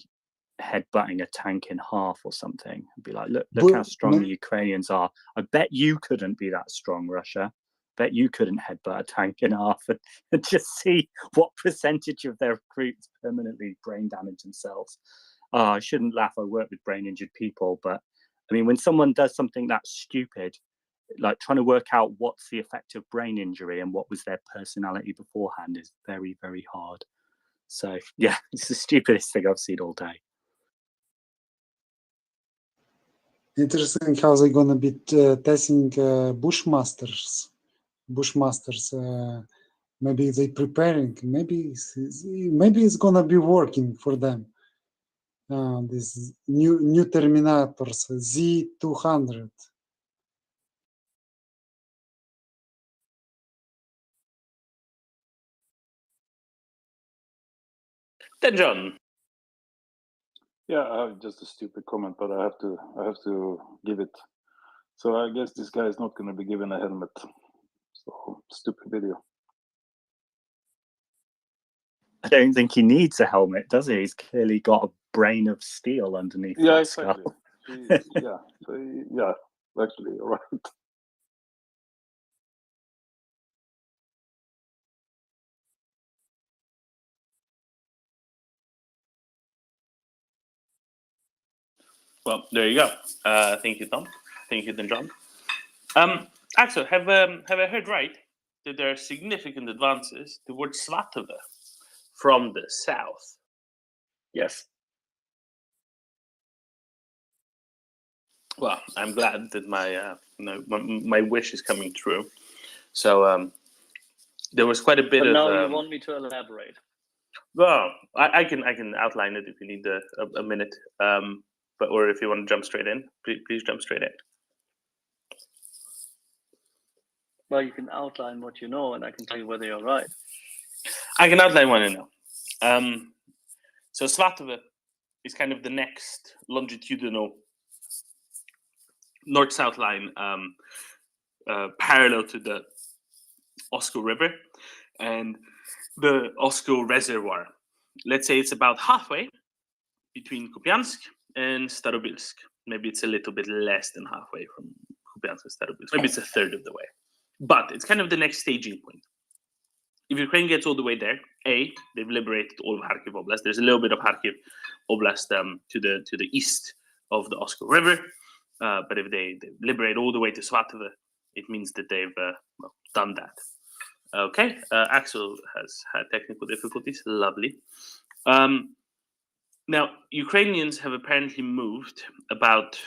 headbutting a tank in half or something and be like, look how strong the Ukrainians are. I bet you couldn't be that strong, Russia. Bet you couldn't headbutt a tank in half, and just see what percentage of their recruits permanently brain damage themselves. I shouldn't laugh. I work with brain injured people, but I mean, when someone does something that stupid, like trying to work out what's the effect of brain injury and what was their personality beforehand is very, very hard. So yeah, it's the stupidest thing I've seen all day. interesting how they're gonna be testing Bushmasters. Maybe they preparing. Maybe it's gonna be working for them. This new Terminators Z200. Then John. Yeah, I have just a stupid comment, but I have to give it. So I guess this guy is not going to be given a helmet. So stupid video. I don't think he needs a helmet, does he? He's clearly got a brain of steel underneath that exactly. skull. Yeah, actually, you're right. Well, there you go. Thank you, Tom. Thank you, then John. Axel, have I heard right that there are significant advances towards Svatove from the south? Yes. Well, I'm glad that my wish is coming true. So there was quite a bit but of. Now you want me to elaborate? Well, I can outline it if you need a minute. Or if you want to jump straight in, please jump straight in. Well, you can outline what you know, and I can tell you whether you're right. I can outline what I know. So Svatove is kind of the next longitudinal north-south line parallel to the Osko River and the Osko Reservoir. Let's say it's about halfway between Kupiansk and Starobilsk. Maybe it's a little bit less than halfway from Kupiansk and Starobilsk. Maybe it's a third of the way. But it's kind of the next staging point. If Ukraine gets all the way there, they've liberated all of Kharkiv Oblast. There's a little bit of Kharkiv Oblast to the east of the Osko River. But if they liberate all the way to Svatove, it means that they've done that. Okay, Axel has had technical difficulties. Lovely. Now, Ukrainians have apparently moved about a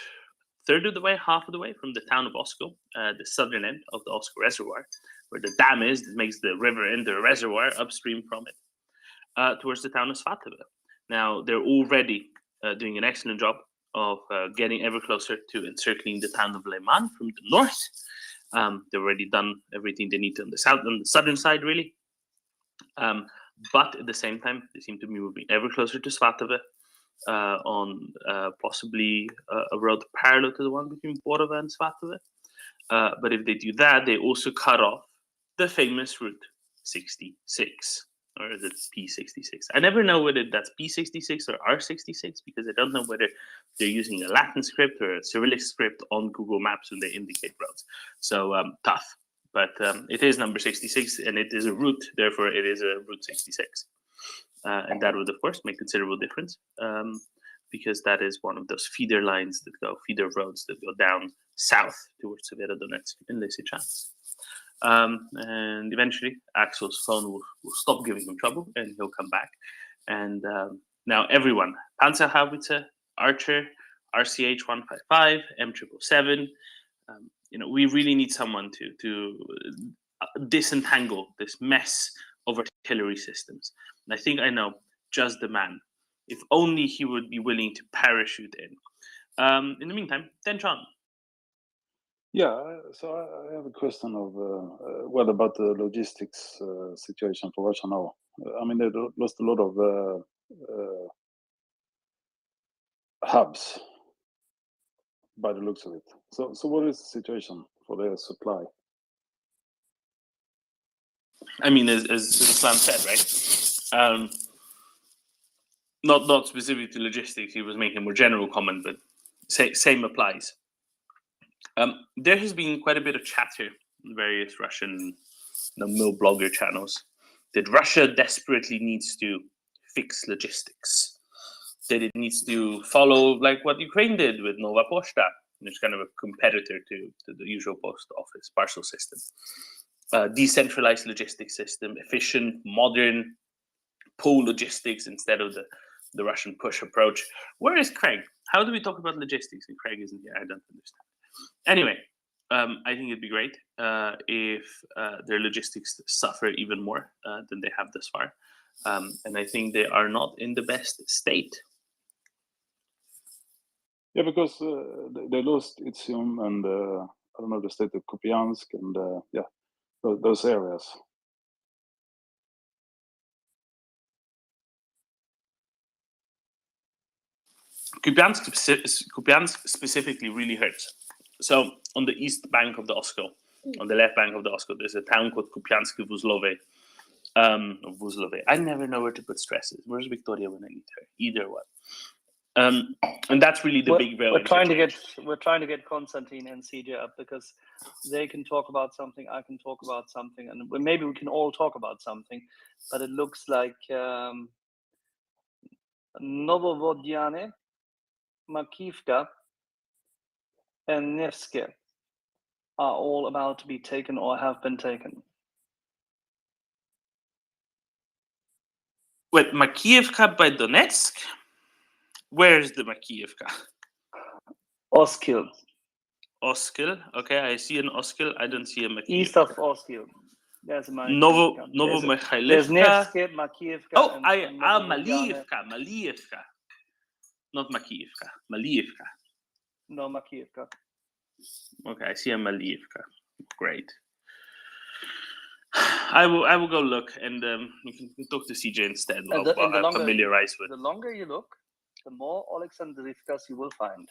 third of the way, half of the way from the town of Oskil, the southern end of the Oskil Reservoir, where the dam is that makes the river enter the reservoir upstream from it, towards the town of Svatove. Now, they're already doing an excellent job of getting ever closer to encircling the town of Leman from the north. They've already done everything they need to on the southern side, really. But at the same time, they seem to be moving ever closer to Svatove on possibly a road parallel to the one between Borova and Svatove. But if they do that, they also cut off the famous Route 66. Or is it P66? I never know whether that's P66 or R66 because I don't know whether they're using a Latin script or a Cyrillic script on Google Maps when they indicate roads. So tough. But it is number 66 and it is a route, therefore it is a Route 66. And that would, of course, make considerable difference because that is one of those feeder lines that go, feeder roads that go down south towards Severodonetsk and Lysychansk. And eventually Axel's phone will stop giving him trouble and he'll come back. And now everyone, Panzerhaubitze, Archer, RCH 155, M777, we really need someone to disentangle this mess of artillery systems. And I think I know just the man. If only he would be willing to parachute in. In the meantime, Tenchon. Yeah, so I have a question of what about the logistics situation for Russia now? I mean, they lost a lot of hubs by the looks of it. So what is the situation for their supply? I mean, as Ruslan said, right? Not specific to logistics. He was making a more general comment, but same applies. There has been quite a bit of chatter in various Russian mill blogger channels that Russia desperately needs to fix logistics, that it needs to follow like what Ukraine did with Nova Poshta, which is kind of a competitor to the usual post office parcel system. Decentralized logistics system, efficient, modern, pull logistics instead of the Russian push approach. Where is Craig? How do we talk about logistics and Craig isn't here? I don't understand. Anyway, I think it'd be great if their logistics suffer even more than they have thus far. And I think they are not in the best state. Yeah, because they lost Izium and I don't know, the state of Kupiansk and yeah, those areas. Kupiansk specifically really hurts. So on the east bank of the Oskil, on the left bank of the Oskil, there's a town called Kupiansk Vuzlove. I never know where to put stresses. Where's Victoria when I need her? Either one. And that's really the big railway. We're trying to get Konstantin and CJ up because they can talk about something, I can talk about something, and maybe we can all talk about something. But it looks like Novovodiyane, Makivka, and Nevske are all about to be taken or have been taken. Wait, Makiyevka by Donetsk? Where's the Makiyevka? Oskil. Oskil. Okay, I see an Oskil. I don't see a Makiyevka. East of Oskil. There's a Novomykhailivka. There's Nevske, Makiyevka. Oh, Malievka. Not Makiyevka. Malievka. No, Makiyevka. Okay, I see a Malievka. Great. I will go look, and you can talk to CJ instead. I'll familiarize with. The longer you look, the more Alexandrivkas you will find.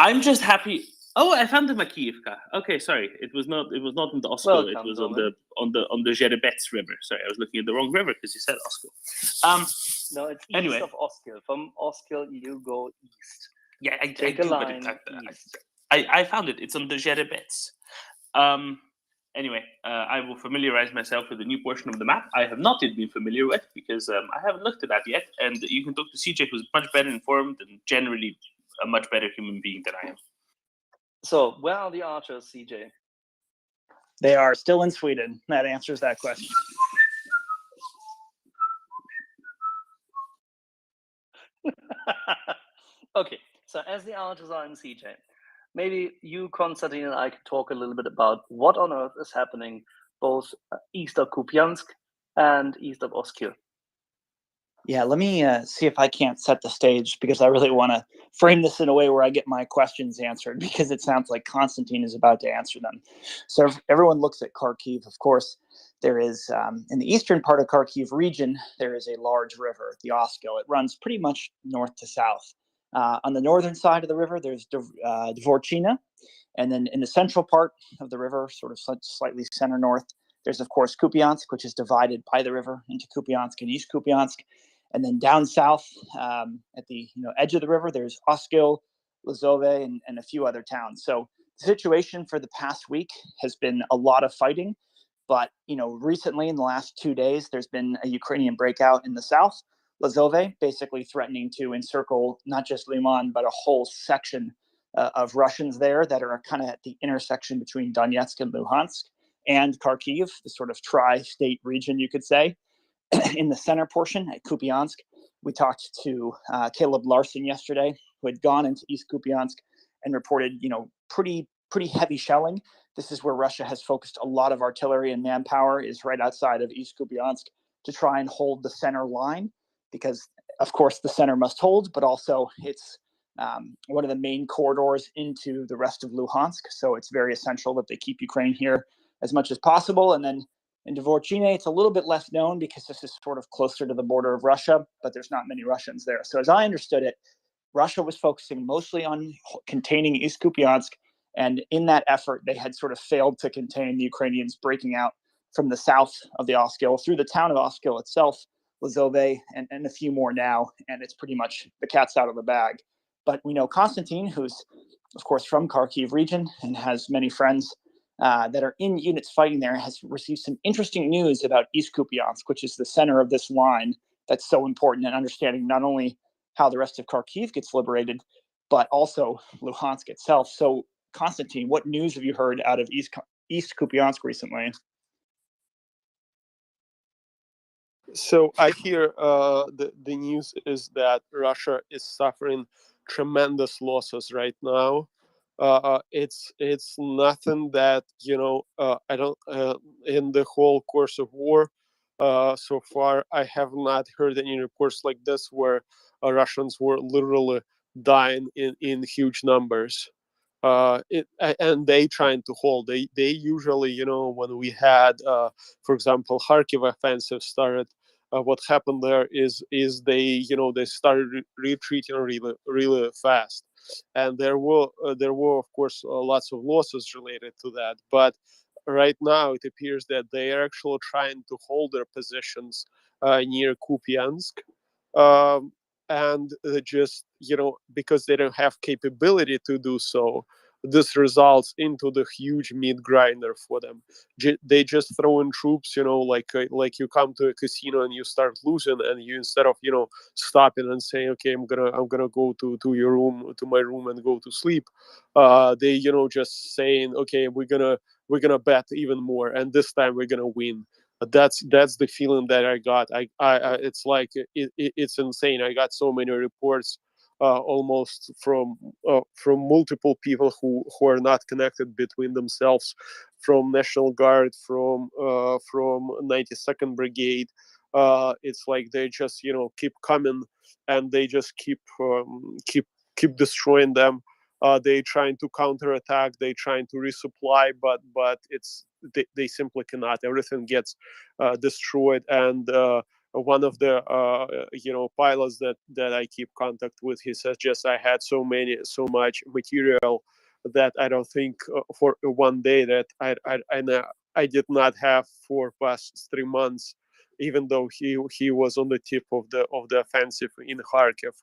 I'm just happy. Oh, I found the Makiyevka. Okay, sorry, it was not in the Oskil. It was on the Zherebets River. Sorry, I was looking at the wrong river because you said Oskil. No, it's east of Oskil. From Oskil, you go east. Yeah, Take a line east. I found it. It's on the Zherebets. Anyway, I will familiarize myself with the new portion of the map I have not yet been familiar with because I haven't looked at that yet. And you can talk to CJ, who's much better informed and generally a much better human being than I am. So, where are the archers, CJ? They are still in Sweden. That answers that question. Okay, so as the artisan CJ, maybe you, Konstantin, and I could talk a little bit about what on earth is happening both east of Kupiansk and east of Oskil. Yeah, let me see if I can't set the stage, because I really want to frame this in a way where I get my questions answered, because it sounds like Konstantin is about to answer them. So if everyone looks at Kharkiv, of course, there is, in the eastern part of Kharkiv region, there is a large river, the Oskil. It runs pretty much north to south. On the northern side of the river, there's Dvorchina. And then in the central part of the river, sort of slightly center north, there's, of course, Kupiansk, which is divided by the river into Kupiansk and East Kupiansk. And then down south at the edge of the river, there's Oskil, Lazove, and a few other towns. So the situation for the past week has been a lot of fighting. But recently, in the last 2 days, there's been a Ukrainian breakout in the south, Lazove, basically threatening to encircle not just Liman, but a whole section of Russians there that are kind of at the intersection between Donetsk and Luhansk and Kharkiv, the sort of tri-state region, you could say. In the center portion at Kupiansk, we talked to Caleb Larson yesterday, who had gone into East Kupiansk and reported, pretty heavy shelling. This is where Russia has focused a lot of artillery and manpower, is right outside of East Kupiansk, to try and hold the center line, because, of course, the center must hold, but also it's one of the main corridors into the rest of Luhansk. So it's very essential that they keep Ukraine here as much as possible. And then in Dvorchina, it's a little bit less known because this is sort of closer to the border of Russia, but there's not many Russians there. So as I understood it, Russia was focusing mostly on containing East Kupiansk. And in that effort, they had sort of failed to contain the Ukrainians breaking out from the south of the Oskil through the town of Oskil itself, Lazove, and a few more now. And it's pretty much the cat's out of the bag. But we know Konstantin, who's, of course, from Kharkiv region and has many friends that are in units fighting there, has received some interesting news about East Kupiansk, which is the center of this line that's so important in understanding not only how the rest of Kharkiv gets liberated, but also Luhansk itself. So, Konstantin, what news have you heard out of East Kupiansk recently? So I hear the news is that Russia is suffering tremendous losses right now. It's nothing that I don't in the whole course of war so far I have not heard any reports like this where Russians were literally dying in huge numbers. And they trying to hold. They usually, when we had, for example, Kharkiv offensive started, what happened there is they they started retreating really fast, and there were of course lots of losses related to that. But right now it appears that they are actually trying to hold their positions near Kupiansk. And just because they don't have capability to do so, this results into the huge meat grinder for them. They just throw in troops, like you come to a casino and you start losing, and you, instead of stopping and saying, okay, I'm gonna go to my room and go to sleep, they just saying, okay, we're gonna bet even more, and this time we're gonna win. That's the feeling that I got. I it's like it's insane. I got so many reports, almost from multiple people who are not connected between themselves, from National Guard, from 92nd Brigade. It's like they just keep coming, and they just keep destroying them. They trying to counterattack, they trying to resupply, but they simply cannot. Everything gets destroyed. And one of the pilots that I keep contact with, he says, just I had so much material that I don't think for one day that I did not have for past 3 months, even though he was on the tip of the offensive in Kharkiv.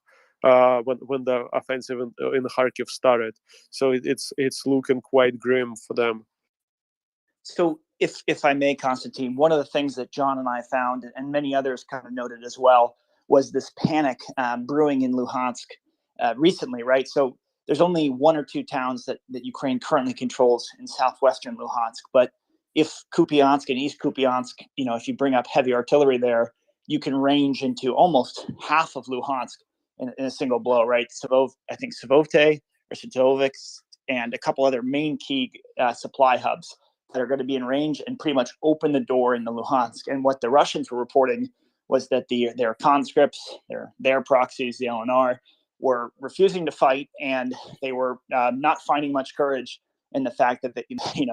When the offensive in Kharkiv started, so it's looking quite grim for them. So, if I may, Konstantin, one of the things that John and I found, and many others kind of noted as well, was this panic brewing in Luhansk recently, right? So there's only 1 or 2 towns that Ukraine currently controls in southwestern Luhansk, but if Kupiansk and East Kupiansk, if you bring up heavy artillery there, you can range into almost half of Luhansk in a single blow, right? I think Savovte or Satoviks and a couple other main key supply hubs that are going to be in range and pretty much open the door into Luhansk. And what the Russians were reporting was that their conscripts, their proxies, the LNR, were refusing to fight, and they were not finding much courage in the fact that the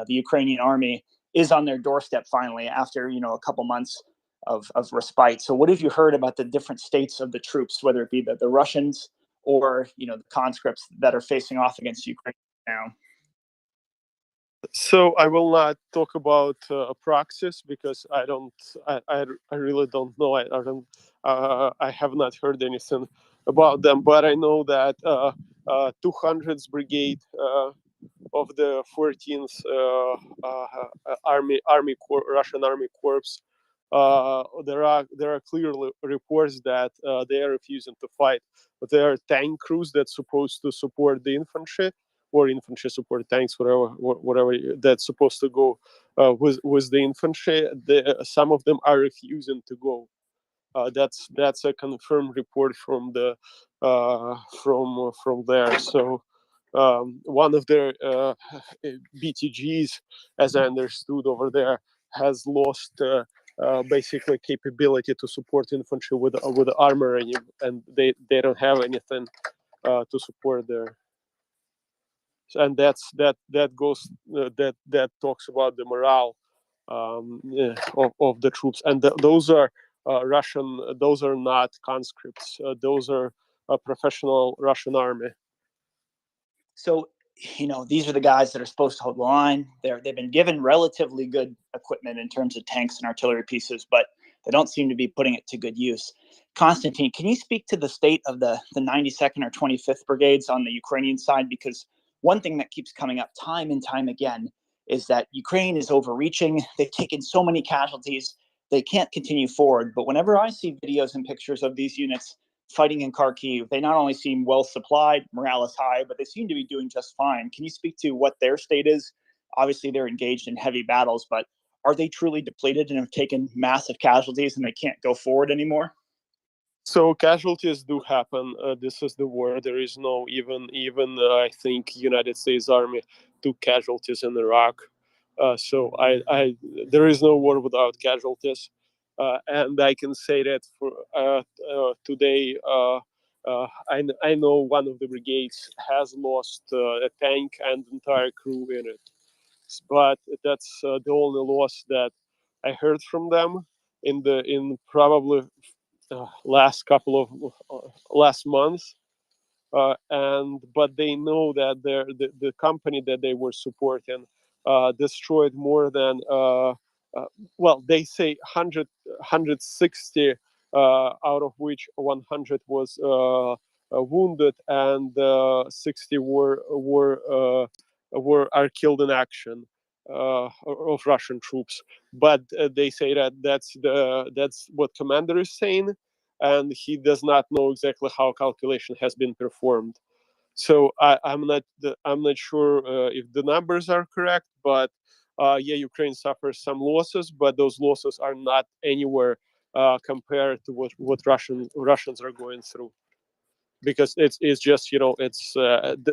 Ukrainian army is on their doorstep finally after a couple months of respite. So what have you heard about the different states of the troops, whether it be the Russians or the conscripts that are facing off against Ukraine now? So I will not talk about proxies because I really don't know. I have not heard anything about them, but I know that 200th Brigade of the 14th Russian Army Corps. There are clear reports that they are refusing to fight. But there are tank crews that's supposed to support the infantry, or infantry support tanks, whatever that's supposed to go with the infantry. Some of them are refusing to go. That's a confirmed report from from there. So one of their BTGs, as I understood over there, has lost basically capability to support infantry with armor, and they don't have anything to support there. And that talks about the morale of the troops, and those are Russian. Those are not conscripts. Those are a professional Russian army. So, these are the guys that are supposed to hold the line. They've been given relatively good equipment in terms of tanks and artillery pieces, but they don't seem to be putting it to good use. Konstantin, can you speak to the state of the 92nd or 25th Brigades on the Ukrainian side? Because one thing that keeps coming up time and time again is that Ukraine is overreaching. They've taken so many casualties, they can't continue forward. But whenever I see videos and pictures of these units fighting in Kharkiv, they not only seem well supplied, morale is high, but they seem to be doing just fine. Can you speak to what their state is? Obviously, they're engaged in heavy battles, but are they truly depleted and have taken massive casualties and they can't go forward anymore? So casualties do happen. This is the war. There is no even I think United States Army took casualties in Iraq. So there is no war without casualties. And I can say that for today, I know one of the brigades has lost a tank and entire crew in it. But that's the only loss that I heard from them in probably last months. But they know that the company that they were supporting destroyed more than they say 160 out of which 100 was wounded, and 60 are killed in action of Russian troops. But they say that that's what commander is saying, and he does not know exactly how calculation has been performed. So I'm not sure if the numbers are correct, but Ukraine suffers some losses, but those losses are not anywhere compared to what Russians are going through, because it's just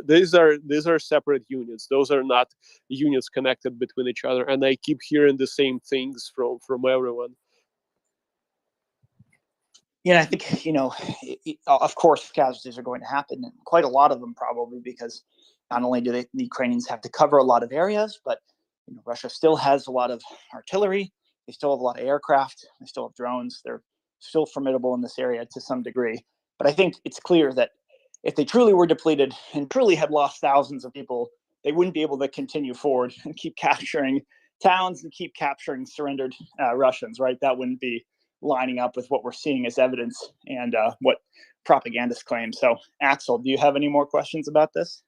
these are separate units. Those are not units connected between each other, and I keep hearing the same things from everyone. Yeah, I think, of course, casualties are going to happen, and quite a lot of them probably, because not only do the Ukrainians have to cover a lot of areas, but Russia still has a lot of artillery. They still have a lot of aircraft. They still have drones. They're still formidable in this area to some degree. But I think it's clear that if they truly were depleted and truly had lost thousands of people, they wouldn't be able to continue forward and keep capturing towns and keep capturing surrendered Russians, right? That wouldn't be lining up with what we're seeing as evidence and what propagandists claim. So, Axel, do you have any more questions about this?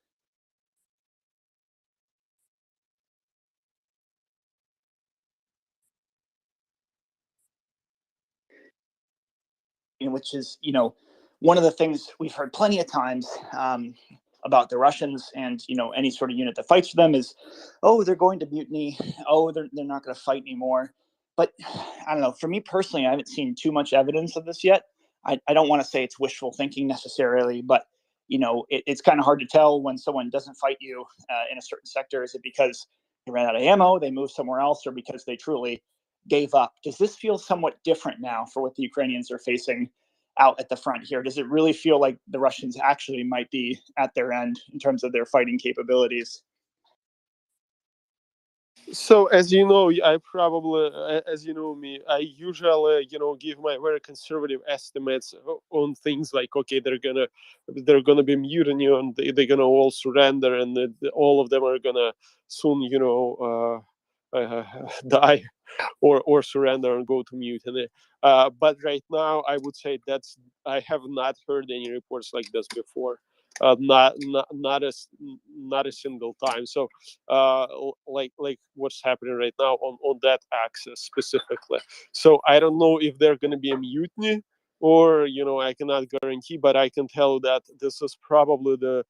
Which is, one of the things we've heard plenty of times about the Russians and, any sort of unit that fights for them is, oh, they're going to mutiny. Oh, they're not going to fight anymore. But I don't know. For me personally, I haven't seen too much evidence of this yet. I don't want to say it's wishful thinking necessarily, but it's kind of hard to tell when someone doesn't fight you in a certain sector. Is it because they ran out of ammo, they moved somewhere else, or because they truly gave up? Does this feel somewhat different now for what the Ukrainians are facing out at the front here? Does it really feel like the Russians actually might be at their end in terms of their fighting capabilities? So as you know, I probably, as you know me, I usually, give my very conservative estimates on things like, okay, they're gonna be mutiny and they're gonna all surrender, and all of them are gonna soon, die or surrender and go to mutiny. But right now, I would say I have not heard any reports like this before. Not a single time. So like what's happening right now on that axis specifically. So I don't know if they're going to be a mutiny, or I cannot guarantee, but I can tell that this is probably the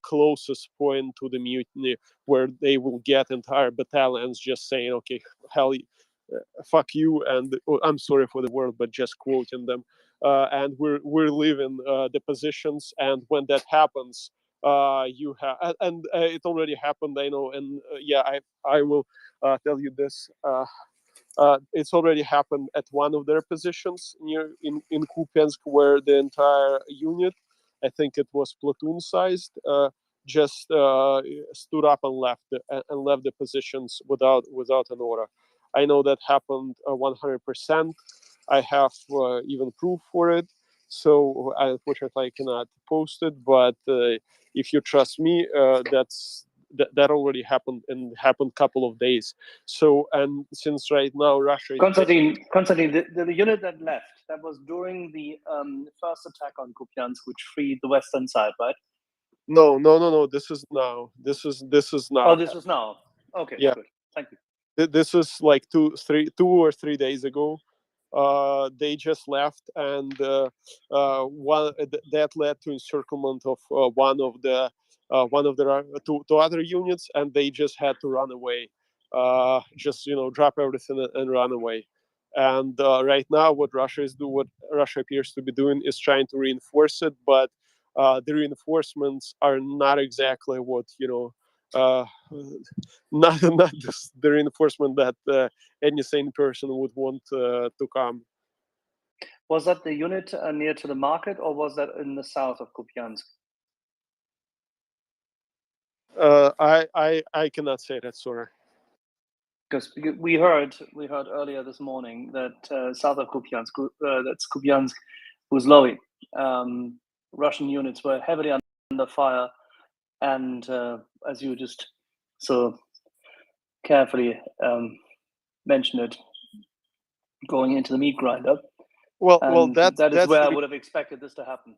closest point to the mutiny, where they will get entire battalions just saying, okay, hell, fuck you, and I'm sorry for the word, but just quoting them. And we're leaving the positions, and when that happens, you have, and it already happened, I know, and I will tell you this. It's already happened at one of their positions in Kupiansk, where the entire unit, I think it was platoon sized, just stood up and left the positions without an order. I know that happened 100%. I have even proof for it. So unfortunately, I cannot post it. But if you trust me, that already happened, and happened a couple of days. So, and since right now Russia, Konstantin, the unit that left, that was during the first attack on Kupiansk, which freed the western side, right? No. This is now. This is now. Oh, this was now. Okay, yeah. Good. Thank you. This is like 2 or 3 days ago. They just left, and that led to encirclement of one of the two other units, and they just had to run away. Just drop everything and run away. And right now, what Russia appears to be doing is trying to reinforce it, but the reinforcements are not exactly what not the reinforcement that any sane person would want to come. Was that the unit near to the market, or was that in the south of Kupiansk? I cannot say that, sorry. Because we heard earlier this morning that south of Kupiansk, that's Kupiansk, Uzlovi, Russian units were heavily under fire, and as you just so carefully mentioned it, going into the meat grinder. Well, that is that's where I would have expected this to happen.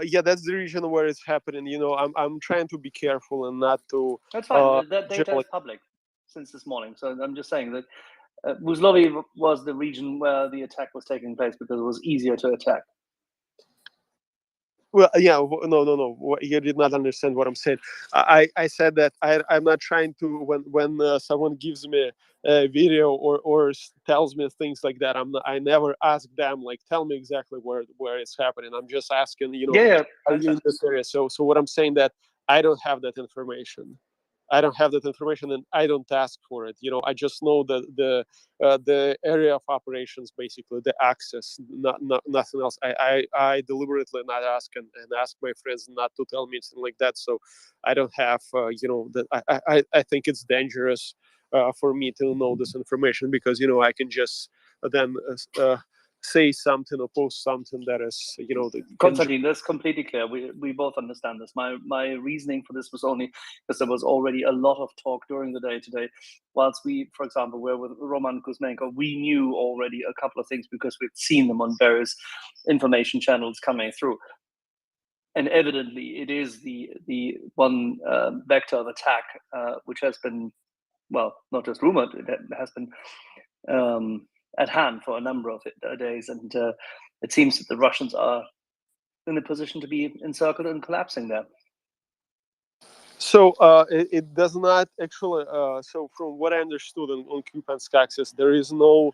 Yeah, that's the region where it's happening. I'm trying to be careful and not to. That's fine. That data is public since this morning, so I'm just saying that Uzlovi was the region where the attack was taking place because it was easier to attack. Well, yeah, no. You did not understand what I'm saying. I said that I'm not trying to, when someone gives me a video or tells me things like that, I never ask them, like, tell me exactly where it's happening. I'm just asking, are you in this area? So what I'm saying, that I don't have that information. I don't have that information, and I don't ask for it. I just know the area of operations, basically the access, nothing else. I deliberately not ask and ask my friends not to tell me anything like that. So I don't have that. I think it's dangerous for me to know this information, because I can just then say something or post something that is Konstantin, that's completely clear. We both understand this. My reasoning for this was only because there was already a lot of talk during the day today. Whilst we, for example, were with Roman Kuzmenko, we knew already a couple of things because we'd seen them on various information channels coming through. And evidently, it is the one vector of attack which has been, well, not just rumored, it has been at hand for a number of days, and it seems that the Russians are in a position to be encircled and collapsing there. So it does not actually. So from what I understood on Kupiansk axis, there is no.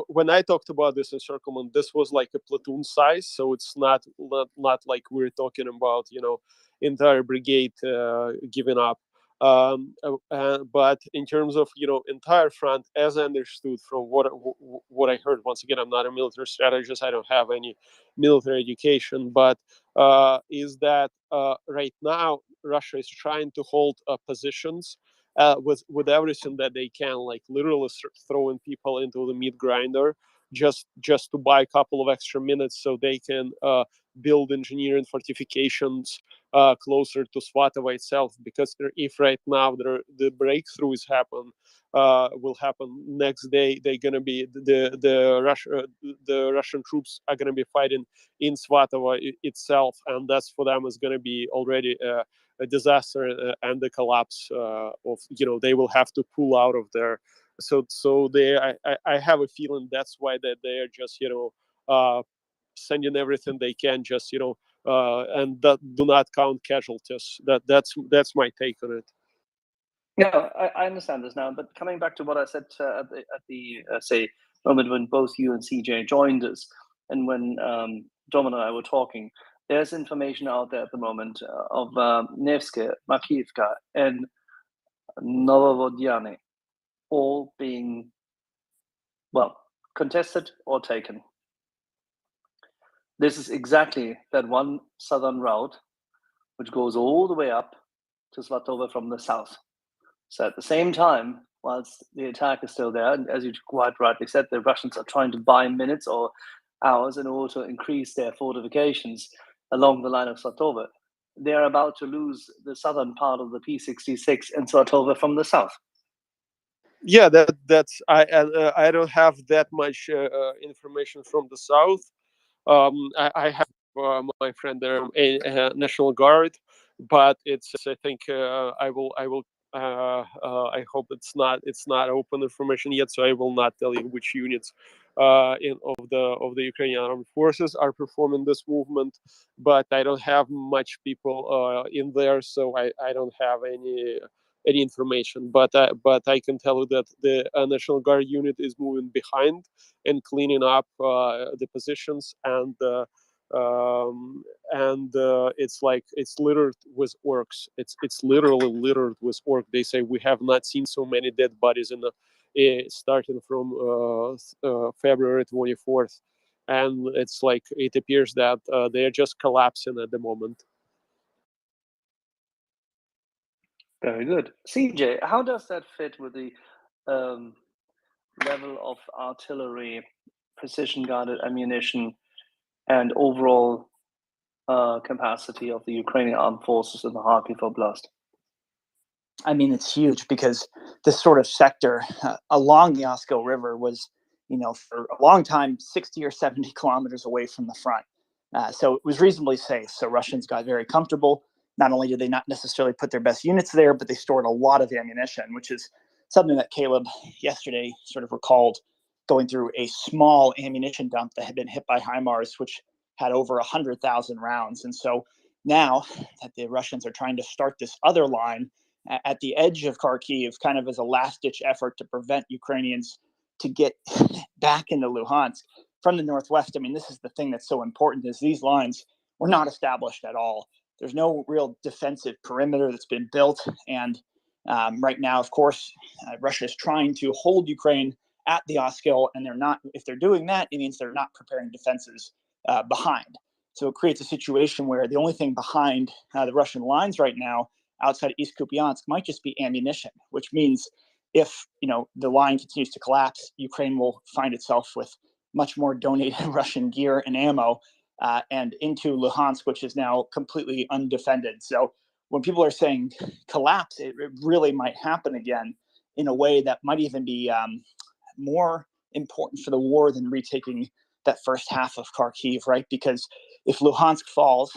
When I talked about this encirclement, this was like a platoon size, so it's not like we're talking about entire brigade giving up. But in terms of entire front, as I understood from what I heard, once again, I'm not a military strategist. I don't have any military education, but is that right now Russia is trying to hold positions with everything that they can, like literally throwing people into the meat grinder just to buy a couple of extra minutes so they can build engineering fortifications closer to Svatova itself. Because if right now the breakthroughs will happen next day, they're gonna be the Russian troops are gonna be fighting in Svatova itself, and that's for them is gonna be already a disaster and the collapse of they will have to pull out of there. So I have a feeling that's why they are just sending everything they can, just and that do not count casualties. That's my take on it. Yeah, I understand this now, but coming back to what I said at the say moment when both you and CJ joined us, and when Dom and I were talking, there's information out there at the moment of Nevske, Makivka, and Novovodiyane all being, well, contested or taken. This is exactly that one southern route which goes all the way up to Svatova from the south. So at the same time, whilst the attack is still there, and as you quite rightly said, the Russians are trying to buy minutes or hours in order to increase their fortifications along the line of Svatova, they're about to lose the southern part of the P-66 in Svatova from the south. Yeah, that's I don't have that much information from the south. I have my friend there, a National Guard, but it's I think I will I hope it's not open information yet, so I will not tell you which units of the Ukrainian armed forces are performing this movement. But I don't have much people in there, so I don't have any information. But I can tell you that the National Guard unit is moving behind and cleaning up the positions, and it's like it's littered with orcs. It's literally littered with orcs. They say we have not seen so many dead bodies in the starting from February 24th, and it's like it appears that they are just collapsing at the moment. Very good. CJ, how does that fit with the level of artillery, precision-guided ammunition, and overall capacity of the Ukrainian armed forces in the Kharkiv Oblast? I mean, it's huge because this sort of sector along the Oskil River was, for a long time, 60 or 70 kilometers away from the front. So it was reasonably safe. So Russians got very comfortable. Not only did they not necessarily put their best units there, but they stored a lot of ammunition, which is something that Caleb yesterday sort of recalled, going through a small ammunition dump that had been hit by HIMARS, which had over 100,000 rounds. And so now that the Russians are trying to start this other line at the edge of Kharkiv, kind of as a last-ditch effort to prevent Ukrainians to get back into Luhansk from the northwest. I mean, this is the thing that's so important, is these lines were not established at all. There's no real defensive perimeter that's been built. And right now, of course, Russia is trying to hold Ukraine at the Oskil, and they're not. If they're doing that, it means they're not preparing defenses behind. So it creates a situation where the only thing behind the Russian lines right now outside of East Kupiansk might just be ammunition, which means if the line continues to collapse, Ukraine will find itself with much more donated Russian gear and ammo and into Luhansk, which is now completely undefended. So when people are saying collapse, it really might happen again in a way that might even be more important for the war than retaking that first half of Kharkiv, right? Because if Luhansk falls,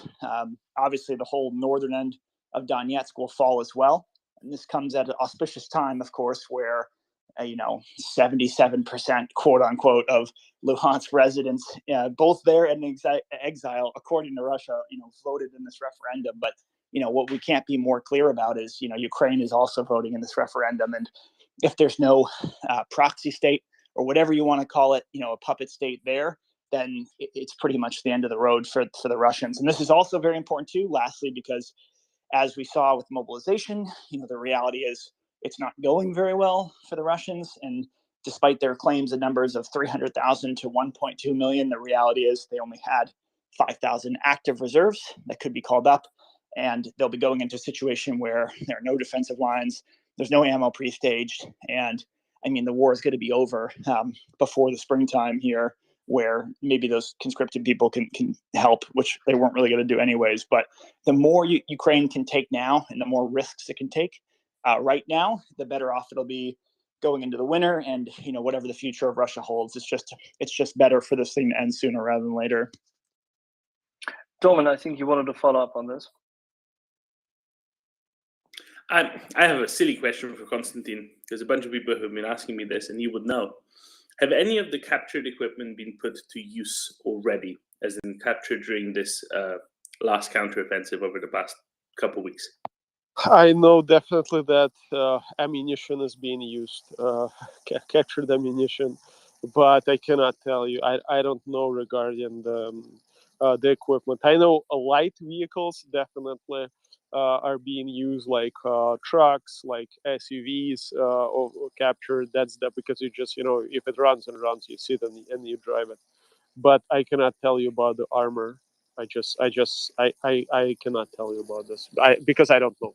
obviously the whole northern end of Donetsk will fall as well. And this comes at an auspicious time, of course, where 77% quote unquote of Luhansk residents, both there and in exile, according to Russia, voted in this referendum. But what we can't be more clear about is, Ukraine is also voting in this referendum. And if there's no proxy state or whatever you want to call it, a puppet state there, then it's pretty much the end of the road for the Russians. And this is also very important too, lastly, because as we saw with mobilization, the reality is it's not going very well for the Russians. And despite their claims and numbers of 300,000 to 1.2 million, the reality is they only had 5,000 active reserves that could be called up. And they'll be going into a situation where there are no defensive lines, there's no ammo pre-staged. And I mean, the war is going to be over before the springtime here, where maybe those conscripted people can help, which they weren't really going to do anyways. But the more Ukraine can take now and the more risks it can take right now, the better off it'll be going into the winter. And, whatever the future of Russia holds, it's just better for this thing to end sooner rather than later. Domin, I think you wanted to follow up on this. I have a silly question for Konstantin. There's a bunch of people who have been asking me this, and you would know. Have any of the captured equipment been put to use already, as in captured during this last counteroffensive over the past couple of weeks? I know definitely that ammunition is being used, captured ammunition, but I cannot tell you. I don't know regarding the equipment. I know light vehicles definitely are being used, like trucks, like SUVs, or captured. That's because you just, if it runs and runs, you sit and you drive it. But I cannot tell you about the armor. I cannot tell you about this because I don't know.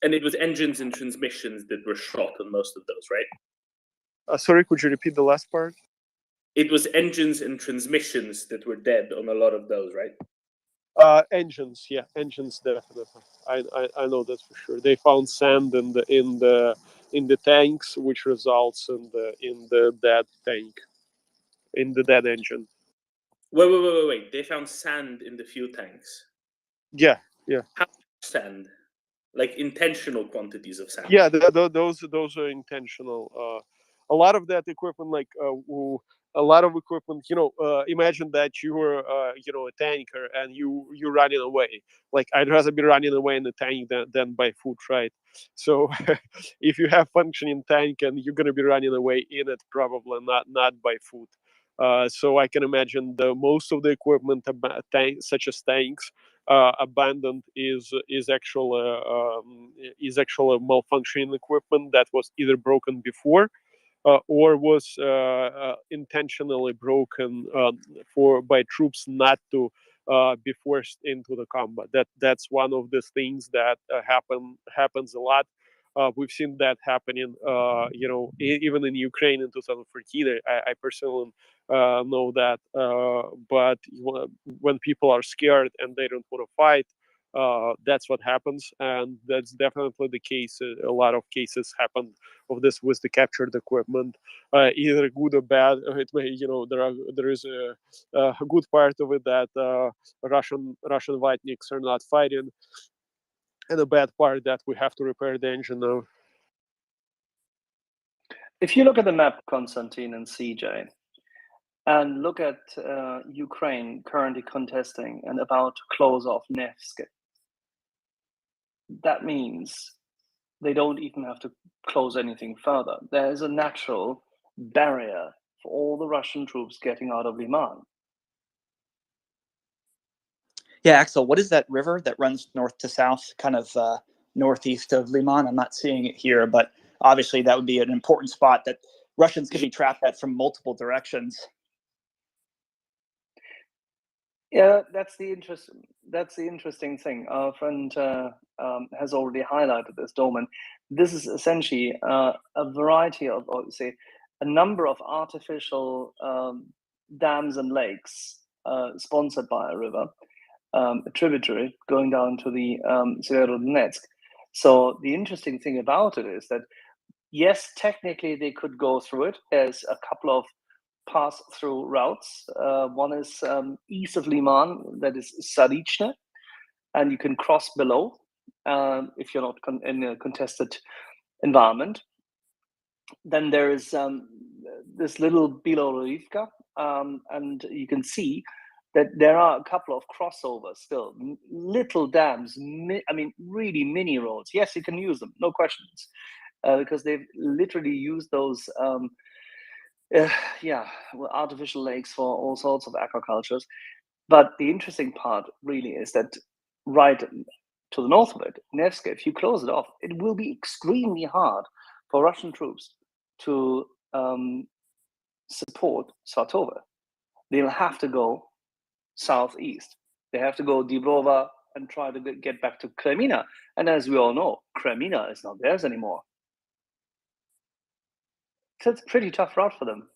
And it was engines and transmissions that were shot on most of those, right? Sorry, could you repeat the last part? It was engines and transmissions that were dead on a lot of those, right? Engines, yeah, engines definitely. I know that for sure. They found sand in the tanks, which results in the dead tank, in the dead engine. Wait. They found sand in the fuel tanks. Yeah. How much sand? Like intentional quantities of sand? Yeah, those are intentional. A lot of that equipment, like a lot of equipment, imagine that you were a tanker and you're running away. Like, I'd rather be running away in the tank than by foot, right? So if you have functioning tank and you're going to be running away in it, probably not by foot. So I can imagine most of the equipment, such as tanks, abandoned is actually malfunctioning equipment that was either broken before or was intentionally broken by troops not to be forced into the combat. That's one of the things that happens a lot. We've seen that happening, even in Ukraine in 2014. I personally know that. But when people are scared and they don't want to fight, that's what happens, and that's definitely the case. A lot of cases happen of this with the captured equipment, either good or bad. It may, there is a good part of it that Russian Vatniks are not fighting, and a bad part that we have to repair the engine now. If you look at the map, Konstantin and CJ, and look at Ukraine currently contesting and about to close off Nevsky, that means they don't even have to close anything further. There is a natural barrier for all the Russian troops getting out of Liman. Yeah, Axel, what is that river that runs north to south, kind of northeast of Liman? I'm not seeing it here, but obviously that would be an important spot that Russians could be trapped at from multiple directions. Yeah, that's the interesting thing. Our friend has already highlighted this, Domin. This is essentially a variety of, or say, a number of artificial dams and lakes sponsored by a river, a tributary going down to the Severodonetsk. So the interesting thing about it is that, yes, technically they could go through it. There's a couple of pass-through routes. One is east of Liman, that is Sarichne, and you can cross below if you're not in a contested environment. Then there is this little Bilorivka, and you can see that there are a couple of crossovers still, little dams, I mean, really mini roads. Yes, you can use them, no questions, because they've literally used those, artificial lakes for all sorts of aquacultures. But the interesting part really is that right to the north of it, Nevska, if you close it off, it will be extremely hard for Russian troops to support Svatova. They'll have to go southeast. They have to go Dibrova and try to get back to Kremina. And as we all know, Kremina is not theirs anymore. So it's a pretty tough route for them.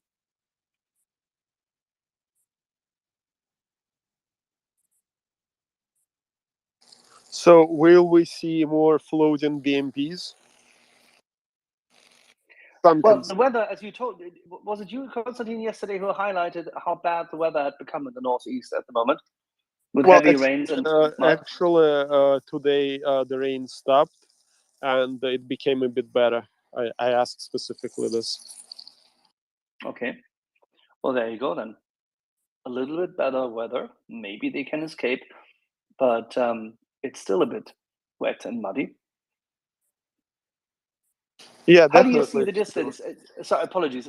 So will we see more floating BMPs? Well, the weather, as you told, was it you, Konstantin, yesterday who highlighted how bad the weather had become in the northeast at the moment, with heavy rains and mud? Actually, today the rain stopped and it became a bit better. I asked specifically this. Okay, well, there you go then. A little bit better weather, maybe they can escape, but it's still a bit wet and muddy. Yeah, how definitely. do you see the distance? Sorry, apologies,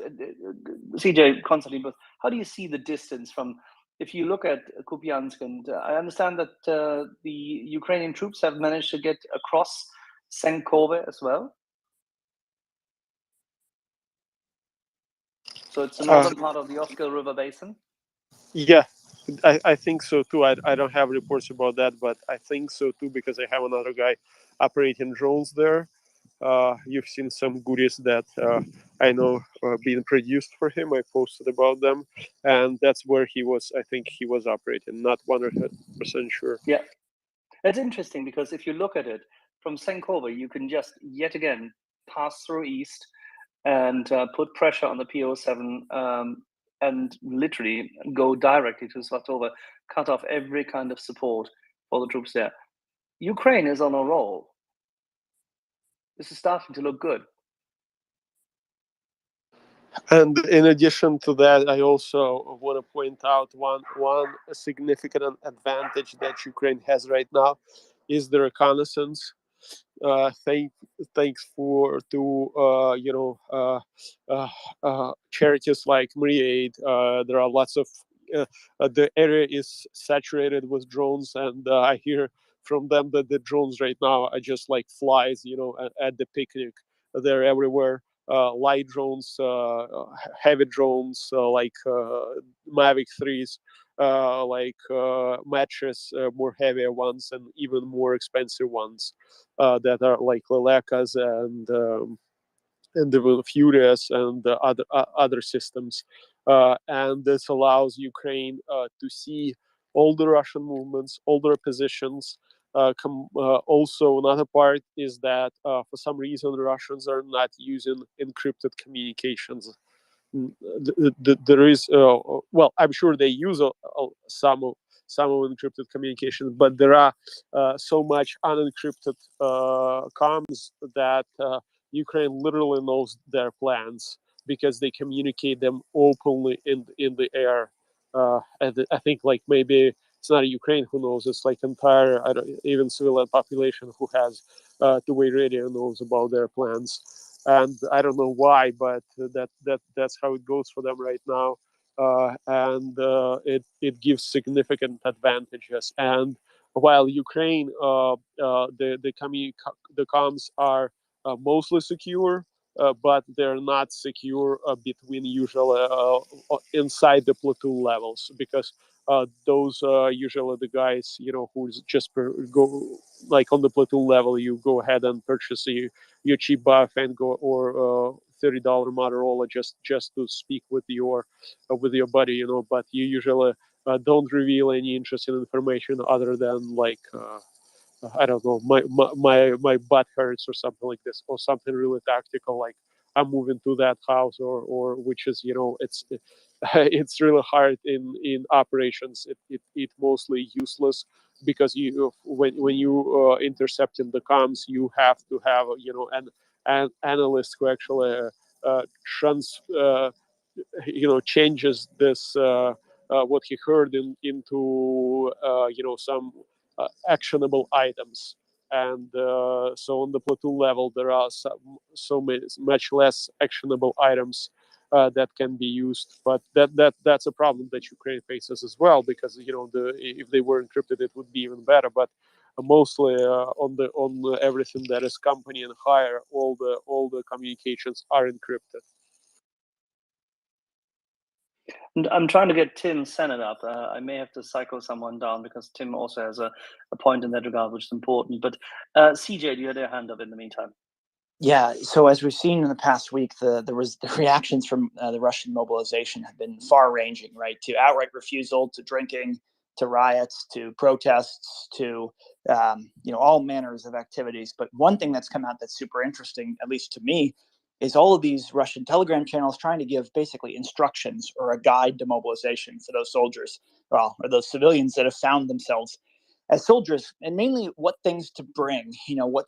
CJ, Konstantin, but how do you see the distance from, if you look at Kupiansk, and I understand that the Ukrainian troops have managed to get across Senkove as well? So it's the northern part of the Oskil River Basin? Yeah, I think so too. I don't have reports about that, but I think so too, because I have another guy operating drones there. You've seen some goodies that I know being produced for him. I posted about them, and that's where he was. I think he was operating. Not 100% sure. Yeah, it's interesting because if you look at it from Senkova, you can just yet again pass through east and put pressure on the PO7 and literally go directly to Svatova, cut off every kind of support for the troops there. Ukraine is on a roll. This is starting to look good. And in addition to that, I also want to point out one significant advantage that Ukraine has right now is the reconnaissance. Thanks to charities like MriyaReport. There are lots of the area is saturated with drones, and I hear from them that the drones right now are just like flies, at the picnic. They're everywhere. Light drones, heavy drones like Mavic 3s, like matches, more heavier ones, and even more expensive ones that are like Lelekas and the Furious and the other systems. And this allows Ukraine to see all the Russian movements, all their positions. Also, another part is that for some reason the Russians are not using encrypted communications. There is well, I'm sure they use some of encrypted communications, but there are so much unencrypted comms that Ukraine literally knows their plans because they communicate them openly in the air. And I think like maybe it's not Ukraine who knows; it's like entire even civilian population who has two-way radio knows about their plans. And I don't know why, but that's how it goes for them right now. And it gives significant advantages. And while Ukraine, the comms are mostly secure, but they're not secure between usually inside the platoon levels, because those usually the guys who's just go like on the platoon level. You go ahead and purchase your cheap buff and go or $30 Motorola just to speak with your buddy, but you usually don't reveal any interesting information other than like I don't know, my butt hurts or something like this, or something really tactical like I'm moving to that house, or which is it's really hard in operations. It mostly useless because when you intercepting the comms, you have to have an analyst who actually changes this what he heard into some actionable items. And so on the platoon level, there are much less actionable items that can be used. But that's a problem that Ukraine faces as well, because if they were encrypted, it would be even better. But mostly on everything that is company and higher, all the communications are encrypted. And I'm trying to get Tim Sennett up. I may have to cycle someone down because Tim also has a point in that regard, which is important. But CJ, you had your hand up in the meantime. Yeah, so as we've seen in the past week, the reactions from the Russian mobilization have been far-ranging, right? To outright refusal, to drinking, to riots, to protests, to all manners of activities. But one thing that's come out that's super interesting, at least to me, is all of these Russian Telegram channels trying to give basically instructions or a guide to mobilization for those soldiers, or those civilians that have found themselves as soldiers, and mainly what things to bring. What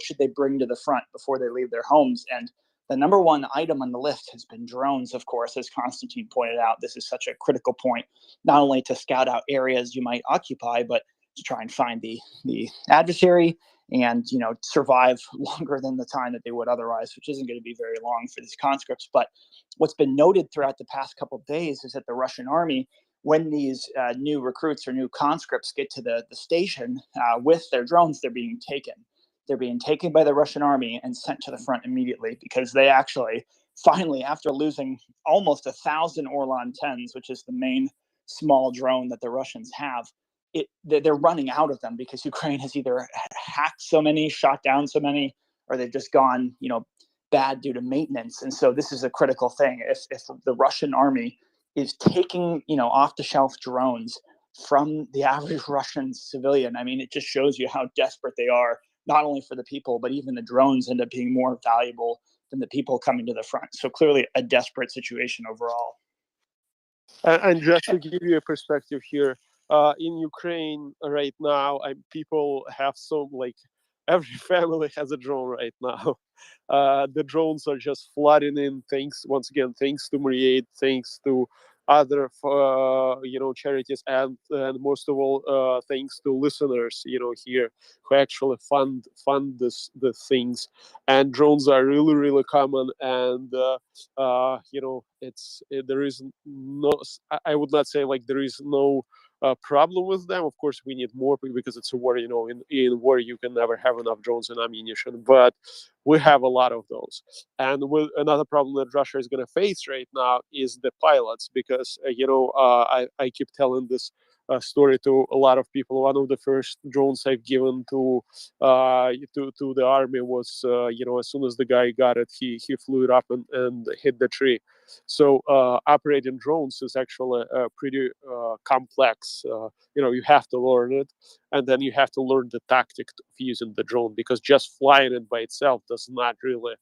should they bring to the front before they leave their homes? And the number one item on the list has been drones, of course, as Konstantin pointed out. This is such a critical point, not only to scout out areas you might occupy, but to try and find the adversary and survive longer than the time that they would otherwise, which isn't going to be very long for these conscripts. But what's been noted throughout the past couple of days is that the Russian army, when these new recruits or new conscripts get to the station with their drones, they're being taken. They're being taken by the Russian army and sent to the front immediately, because they actually, finally, after losing almost 1,000 Orlan 10s, which is the main small drone that the Russians have, they're running out of them because Ukraine has either hacked so many, shot down so many, or they've just gone, bad due to maintenance. And so this is a critical thing. If the Russian army is taking, off-the-shelf drones from the average Russian civilian, I mean, it just shows you how desperate they are, not only for the people, but even the drones end up being more valuable than the people coming to the front. So clearly a desperate situation overall. And just to give you a perspective here, in Ukraine right now, people have every family has a drone right now. The drones are just flooding in. Thanks to MriyaReport, thanks to other charities, and most of all thanks to listeners here who actually fund the things. And drones are really common, and there is no, I would not say there is no problem with them. Of course, we need more because it's a war. In war you can never have enough drones and ammunition, but we have a lot of those. And another problem that Russia is going to face right now is the pilots, because I keep telling this story to a lot of people. One of the first drones I've given to the army was as soon as the guy got it, he flew it up and hit the tree. So operating drones is actually pretty complex. You have to learn it, and then you have to learn the tactic of using the drone, because just flying it by itself does not really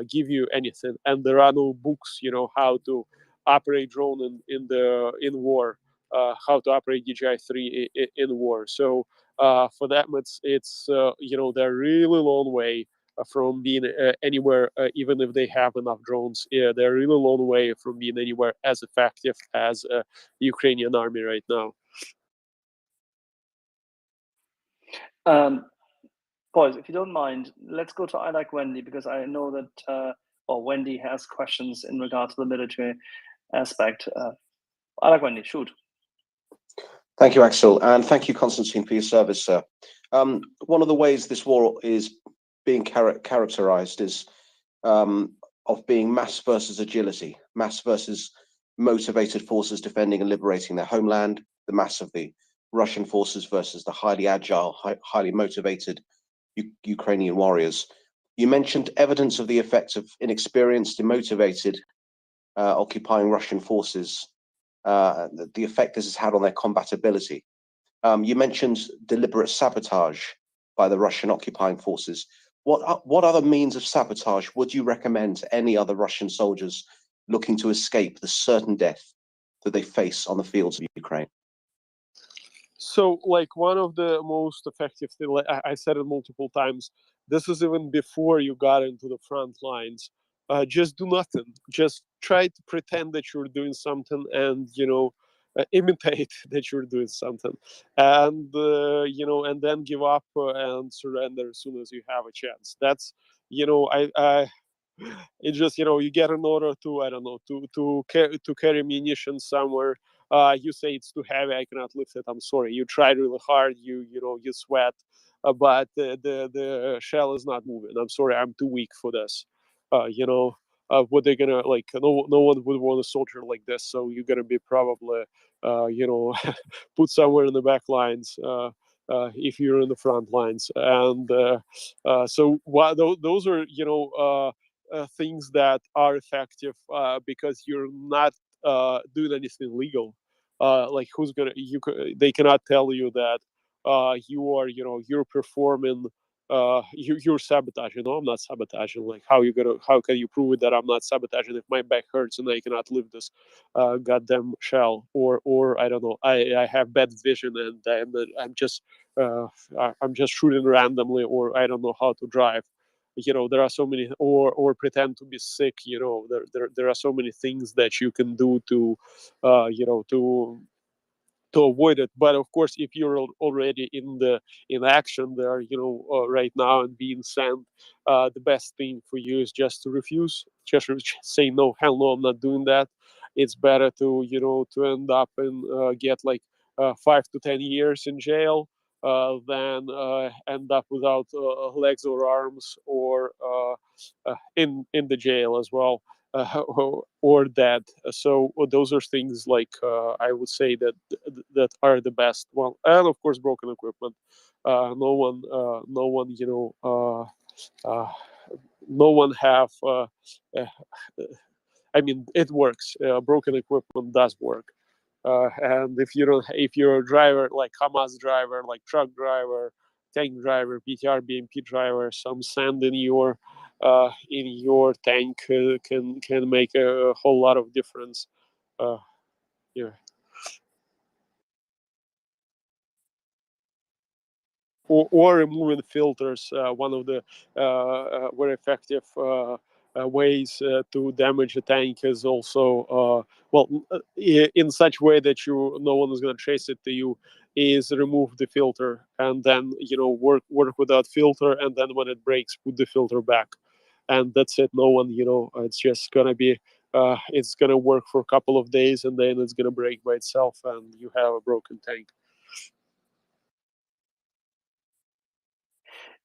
give you anything. And there are no books, how to operate drone in war, how to operate DJI-3 in war. So for them, it's they're really long way from being anywhere, even if they have enough drones. They're really long way from being anywhere as effective as the Ukrainian army right now. Boys, if you don't mind, let's go to I Like Wendy, because I know that Wendy has questions in regard to the military aspect. I Like Wendy, shoot. Thank you, Axel, and thank you, Konstantin, for your service, sir. One of the ways this war is being characterized is of being mass versus agility, mass versus motivated forces defending and liberating their homeland, the mass of the Russian forces versus the highly agile, highly motivated Ukrainian warriors. You mentioned evidence of the effects of inexperienced, demotivated, occupying Russian forces, the effect this has had on their combatability. You mentioned deliberate sabotage by the Russian occupying forces. What other means of sabotage would you recommend to any other Russian soldiers looking to escape the certain death that they face on the fields of Ukraine? So, one of the most effective things, I said it multiple times, this is even before you got into the front lines. Just do nothing. Just try to pretend that you're doing something, and imitate that you're doing something, and and then give up and surrender as soon as you have a chance. That's I it's just you get an order to, I don't know, to carry munitions somewhere. You say it's too heavy, I cannot lift it. I'm sorry. You tried really hard. You sweat, but the shell is not moving. I'm sorry. I'm too weak for this. What they're gonna like? No one would want a soldier like this. So you're gonna be probably put somewhere in the back lines. If you're in the front lines, and so those are things that are effective because you're not doing anything illegal. Like who's gonna they cannot tell you that you're performing you're sabotaging. No, I'm not sabotaging. Like how can you prove it that I'm not sabotaging if my back hurts and I cannot lift this goddamn shell, or I don't know, I have bad vision and I'm just shooting randomly, or I don't know how to drive. There are so many, or pretend to be sick. There are so many things that you can do to to avoid it. But of course, if you're already in action there, right now and being sent, the best thing for you is just to refuse, just say no, hell no, I'm not doing that. It's better to to end up and get like 5 to 10 years in jail than end up without legs or arms, or in the jail as well, or dead. So those are things like I would say that are the best one, and of course broken equipment. No one have. I mean, it works. Broken equipment does work. And if you're a driver like Hamas driver, like truck driver, tank driver, PTR, BMP driver, some sand in your tank can make a whole lot of difference. Yeah. Or removing filters. One of the very effective ways to damage a tank is also in such way that no one is going to trace it to you, is remove the filter and then work without filter, and then when it breaks, put the filter back, and that's it. No one, it's just gonna be it's gonna work for a couple of days and then it's gonna break by itself and you have a broken tank.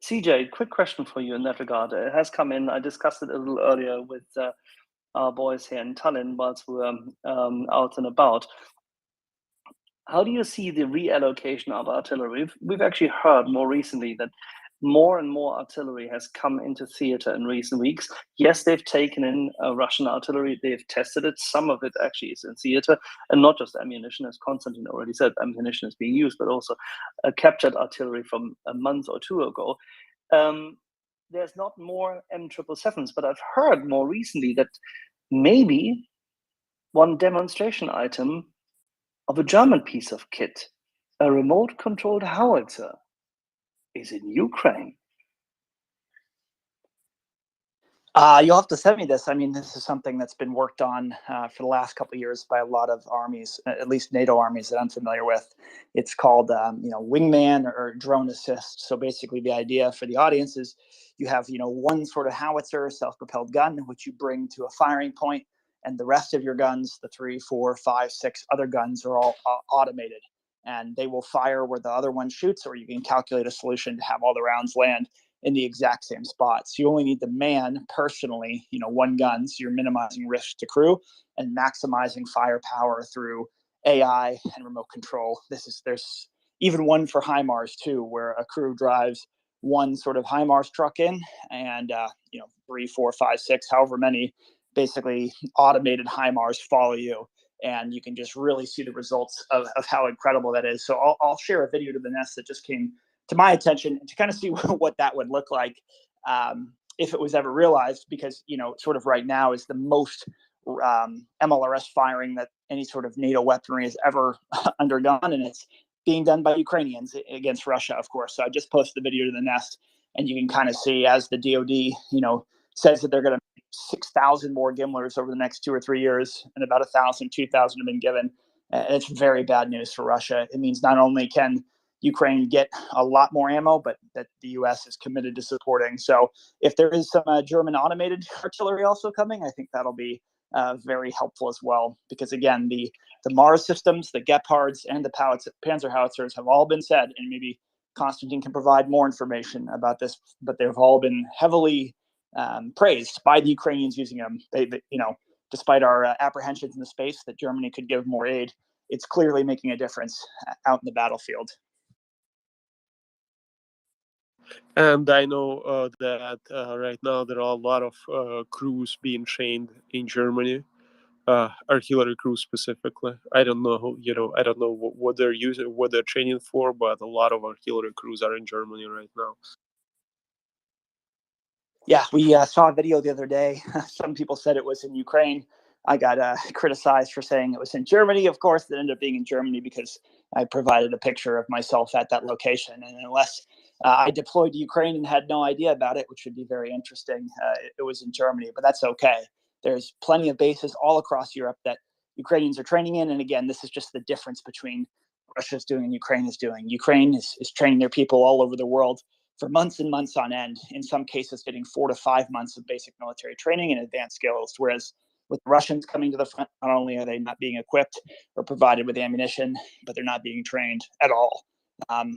CJ, quick question for you in that regard. It has come in. I discussed it a little earlier with our boys here in Tallinn whilst we were out and about. How do you see the reallocation of artillery? We've actually heard more recently that more and more artillery has come into theater in recent weeks. Yes, they've taken in Russian artillery. They've tested it. Some of it actually is in theater, and not just ammunition, as Konstantin already said. Ammunition is being used, but also captured artillery from a month or two ago. There's not more M777s, but I've heard more recently that maybe one demonstration item of a German piece of kit, a remote-controlled howitzer, is in Ukraine. You'll have to send me this. I mean, this is something that's been worked on for the last couple of years by a lot of armies, at least NATO armies that I'm familiar with. It's called, wingman or drone assist. So basically the idea for the audience is you have, one sort of howitzer, self-propelled gun, which you bring to a firing point, and the rest of your guns, the 3, 4, 5, 6 other guns, are all automated, and they will fire where the other one shoots, or you can calculate a solution to have all the rounds land in the exact same spot. So you only need to man personally, one gun. So you're minimizing risk to crew and maximizing firepower through AI and remote control. There's even one for HIMARS too, where a crew drives one sort of HIMARS truck in, and 3, 4, 5, 6, however many, basically automated HIMARS follow you, and you can just really see the results of how incredible that is. So I'll share a video to the nest that just came to my attention to kind of see what that would look like if it was ever realized, because sort of right now is the most MLRS firing that any sort of NATO weaponry has ever undergone, and it's being done by Ukrainians against Russia, of course. So I just posted the video to the nest, and you can kind of see as the DoD says that they're going to 6,000 more Gimlers over the next 2 or 3 years, and about 1,000, 2,000 have been given. It's very bad news for Russia. It means not only can Ukraine get a lot more ammo, but that the U.S. is committed to supporting. So if there is some German automated artillery also coming, I think that'll be very helpful as well. Because again, the Mars systems, the Gepards, and the Panzer howitzers have all been said, and maybe Konstantin can provide more information about this, but they've all been heavily praised by the Ukrainians using them. They despite our apprehensions in the space that Germany could give more aid, it's clearly making a difference out in the battlefield. And I know that right now there are a lot of crews being trained in Germany, artillery crews specifically. I don't know, I don't know what they're using, what they're training for, but a lot of artillery crews are in Germany right now. Yeah, we saw a video the other day. Some people said it was in Ukraine. I got criticized for saying it was in Germany. Of course, it ended up being in Germany because I provided a picture of myself at that location. And unless I deployed to Ukraine and had no idea about it, which would be very interesting, it was in Germany. But that's okay. There's plenty of bases all across Europe that Ukrainians are training in. And again, this is just the difference between what Russia's doing and Ukraine is doing. Ukraine is training their people all over the world for months and months on end, in some cases getting 4 to 5 months of basic military training and advanced skills. Whereas with the Russians coming to the front, not only are they not being equipped or provided with ammunition, but they're not being trained at all.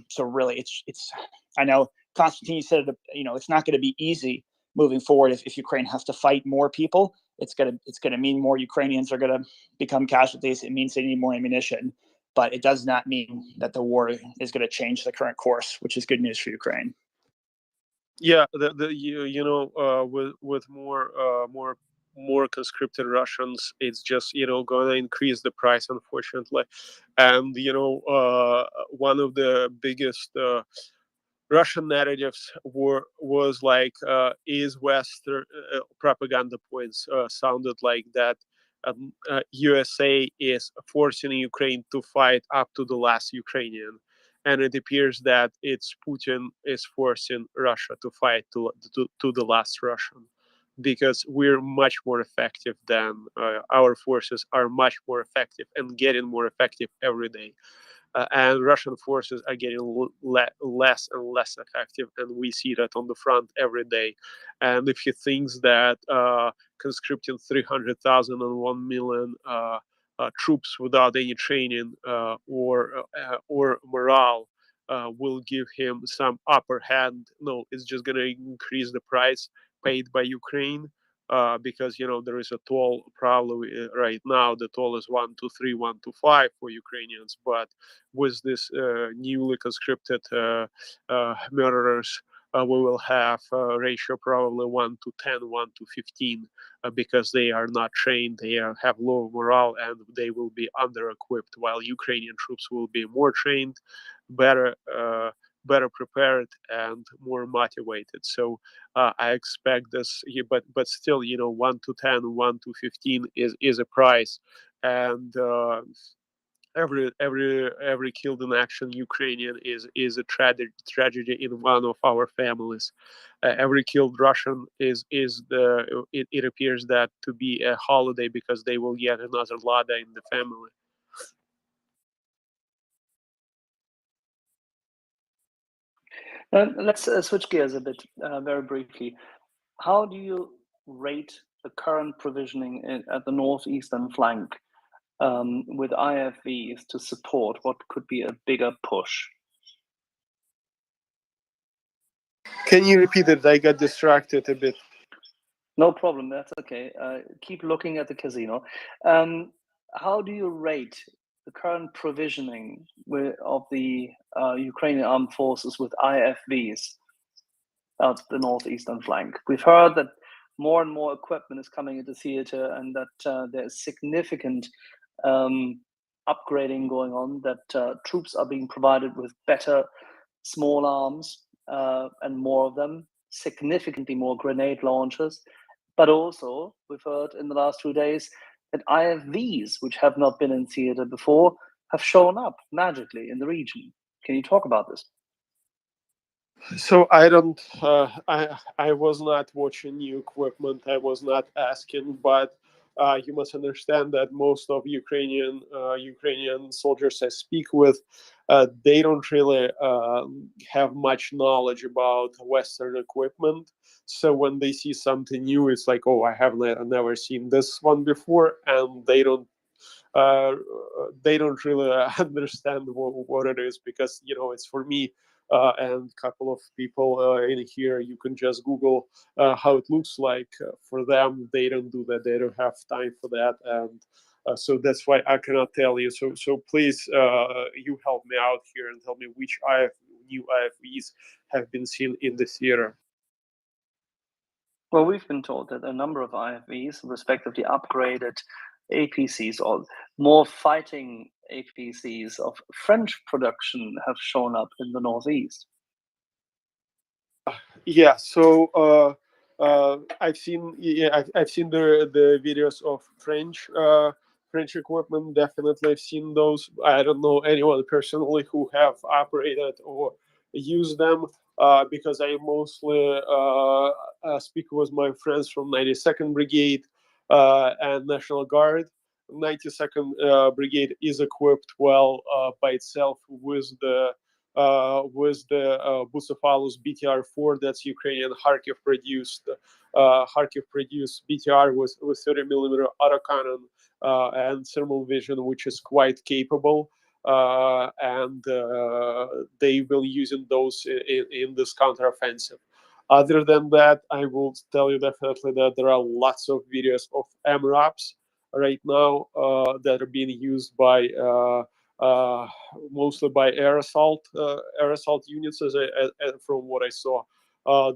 So really, it's. I know Konstantin said, it's not going to be easy moving forward if Ukraine has to fight more people. It's gonna mean more Ukrainians are gonna become casualties. It means they need more ammunition, but it does not mean that the war is going to change the current course, which is good news for Ukraine. Yeah, with more conscripted Russians, it's just going to increase the price, unfortunately. And one of the biggest Russian narratives was like East-West propaganda points sounded like that. USA is forcing Ukraine to fight up to the last Ukrainian, and it appears that it's Putin is forcing Russia to fight to the last Russian, because we're much more effective than our forces are much more effective and getting more effective every day. And Russian forces are getting less and less effective, and we see that on the front every day. And if he thinks that conscripting 300,000 and 1 million troops without any training or morale will give him some upper hand, no, it's just going to increase the price paid by Ukraine. Because there is a toll probably right now. The toll is 1-3, 1-5 for Ukrainians, but with this newly conscripted murderers, we will have a ratio probably 1-10, 1-15, because they are not trained, they have low morale, and they will be under-equipped, while Ukrainian troops will be more trained, better prepared, and more motivated. So I expect this, but still, 1-10, 1-15 is a price, and every killed in action Ukrainian is a tragedy in one of our families. Every killed Russian it appears that to be a holiday, because they will get another Lada in the family. Let's switch gears a bit very briefly. How do you rate the current provisioning at the northeastern flank with IFVs to support what could be a bigger push? Can you repeat it? I got distracted a bit. No problem, that's okay. Keep looking at the casino. How do you rate the current provisioning of the Ukrainian armed forces with IFVs out the northeastern flank? We've heard that more and more equipment is coming into theater, and that there's significant upgrading going on, that troops are being provided with better small arms and more of them, significantly more grenade launchers. But also, we've heard in the last 2 days that IFVs, which have not been in theater before, have shown up magically in the region. Can you talk about this? So I don't. I was not watching new equipment. I was not asking, but You must understand that most of Ukrainian soldiers I speak with, they don't really have much knowledge about Western equipment. So when they see something new, it's like, oh, I have never seen this one before, and they don't really understand what it is, because it's for me and a couple of people in here. You can just Google how it looks like. For them, they don't do that. They don't have time for that, and so that's why I cannot tell you. So please, you help me out here and tell me which new IFVs have been seen in the theater. Well, we've been told that a number of IFVs, respectively upgraded APCs or more fighting APCs of French production, have shown up in the Northeast. Yeah, so I've seen the videos of French equipment. Definitely, I've seen those. I don't know anyone personally who have operated or used them, because I mostly speak with my friends from 92nd Brigade and National Guard. 92nd Brigade is equipped well by itself with the Bucephalus BTR-4. That's Ukrainian Kharkiv produced BTR with 30mm autocannon and thermal vision, which is quite capable. And they will using those in this counteroffensive. Other than that, I will tell you definitely that there are lots of videos of MRAPs right now that are being used by mostly by air assault units, as from what I saw.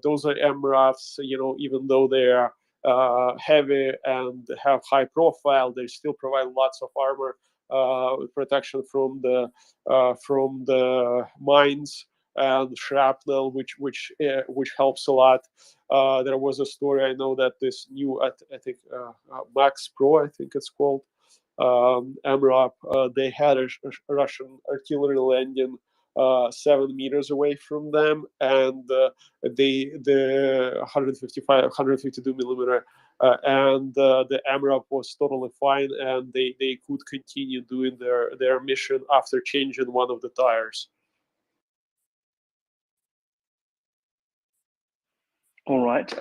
Those are MRAFs, even though they are heavy and have high profile, they still provide lots of armor protection from the mines and shrapnel, which helps a lot. There was a story, I know, that this new, I think Max Pro, I think it's called, MRAP, they had a Russian artillery landing 7 meters away from them, and the 152 millimeter and the MRAP was totally fine, and they could continue doing their mission after changing one of the tires. All right.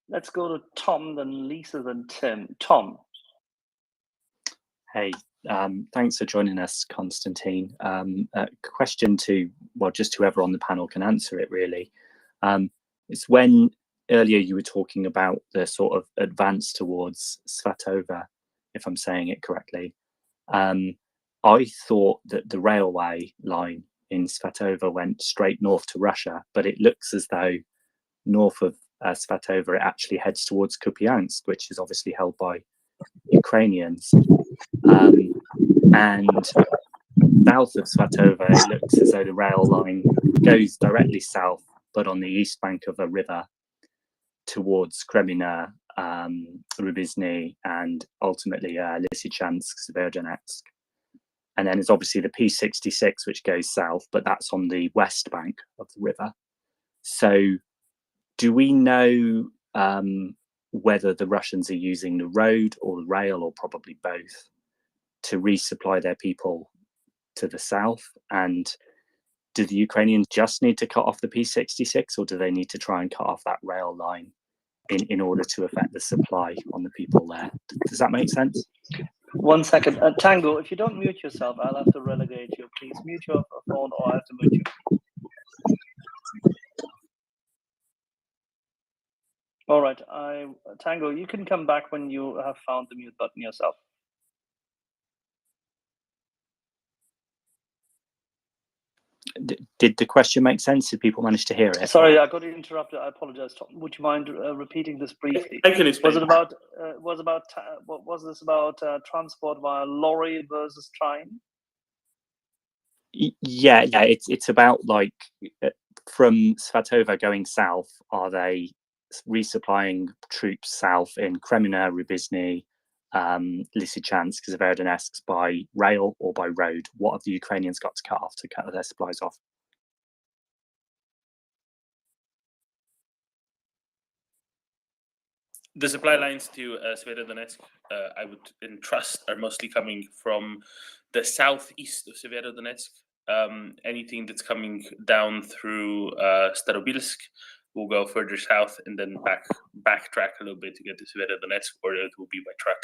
Let's go to Tom, then Lisa, then Tim. Tom. Hey, thanks for joining us, Konstantin. Question to, well, just whoever on the panel can answer it, really. It's when earlier you were talking about the sort of advance towards Svatova, if I'm saying it correctly. I thought that the railway line in Svatova went straight north to Russia, but it looks as though north of Svatova it actually heads towards Kupiansk, which is obviously held by Ukrainians. And south of Svatova, it looks as though the rail line goes directly south, but on the east bank of a river towards Kremina, Rubizny, and ultimately Lysychansk, Severodonetsk. And then there's obviously the P66, which goes south, but that's on the west bank of the river. So do we know whether the Russians are using the road or the rail, or probably both, to resupply their people to the south? And do the Ukrainians just need to cut off the P66, or do they need to try and cut off that rail line in order to affect the supply on the people there? Does that make sense? 1 second. Tango, if you don't mute yourself, I'll have to relegate you. Please mute your phone, or I have to mute you. All right, Tango, you can come back when you have found the mute button yourself. Did the question make sense? Did people manage to hear it? Sorry, I got interrupted. I apologize, Tom. Would you mind repeating this briefly? I can explain. What was this about transport via lorry versus train? Yeah, it's about, like, from Svatova going south, are they resupplying troops south in Kremina, Rubizny, Lysychansk, Severodonetsk by rail or by road? What have the Ukrainians got to cut off to cut their supplies off? The supply lines to Severodonetsk, I would entrust, are mostly coming from the southeast of Severodonetsk. Anything that's coming down through Starobilsk will go further south and then backtrack a little bit to get to Severodonetsk, or it will be by truck.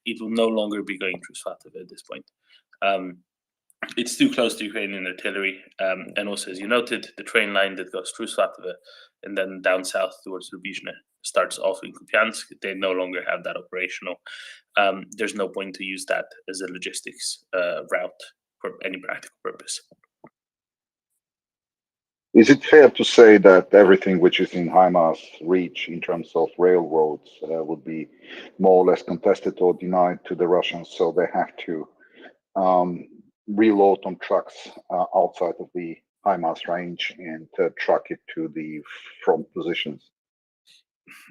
It will no longer be going through Svatov at this point. It's too close to Ukrainian artillery, and also, as you noted, the train line that goes through Svatov and then down south towards Rubizhne starts off in Kupiansk. They no longer have that operational. There's no point to use that as a logistics route for any practical purpose. Is it fair to say that everything which is in HIMARS reach in terms of railroads would be more or less contested or denied to the Russians, so they have to reload on trucks outside of the HIMARS range and truck it to the front positions?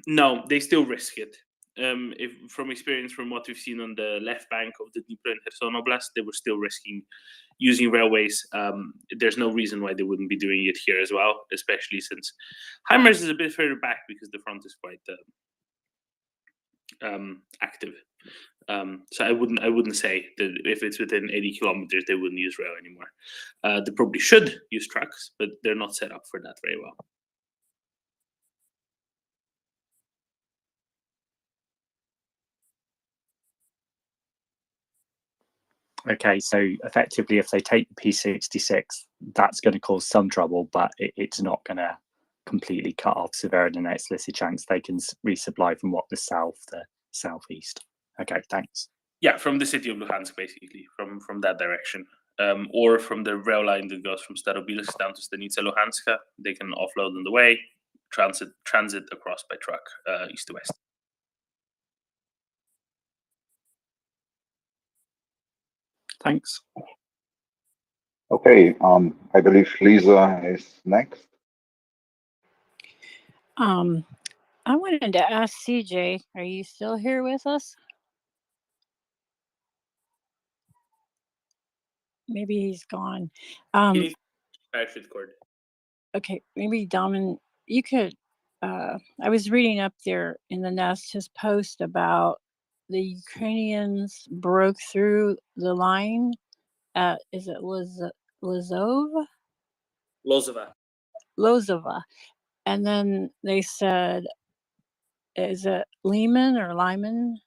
No, they still risk it. If from experience, from what we've seen on the left bank of the Dnipro and Kherson Oblast, they were still risking using railways. There's no reason why they wouldn't be doing it here as well, especially since HIMARS is a bit further back because the front is quite active. So I wouldn't say that if it's within 80 kilometers, they wouldn't use rail anymore. They probably should use trucks, but they're not set up for that very well. Okay, so effectively, if they take the P66, that's going to cause some trouble, but it's not going to completely cut off Severodonetsk, Lysychansk. They can resupply from what, the south, the southeast. Okay, thanks. Yeah, from the city of Luhansk, basically, from that direction, or from the rail line that goes from Starobilsk down to Stanica Luhanska. They can offload on the way, transit across by truck, east to west. Thanks. Okay, I believe Lisa is next. I wanted to ask CJ, are you still here with us? Maybe he's gone. Okay, maybe Domin, you could. I was reading up there in the Nest his post about the Ukrainians broke through the line at, is it Lozova? Lozova. And then they said, is it Lehman or Lyman?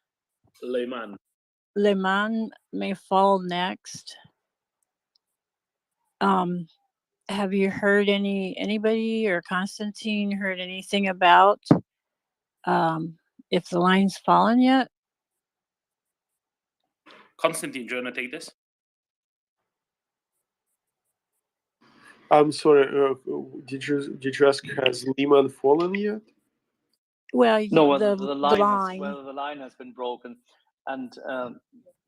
Liman may fall next. Have you heard anybody or Constantine heard anything about if the line's fallen yet? Constantine, do you want to take this? I'm sorry. Did you ask, has Lehman fallen yet? Well, No, the the line, line. whether the line has been broken, and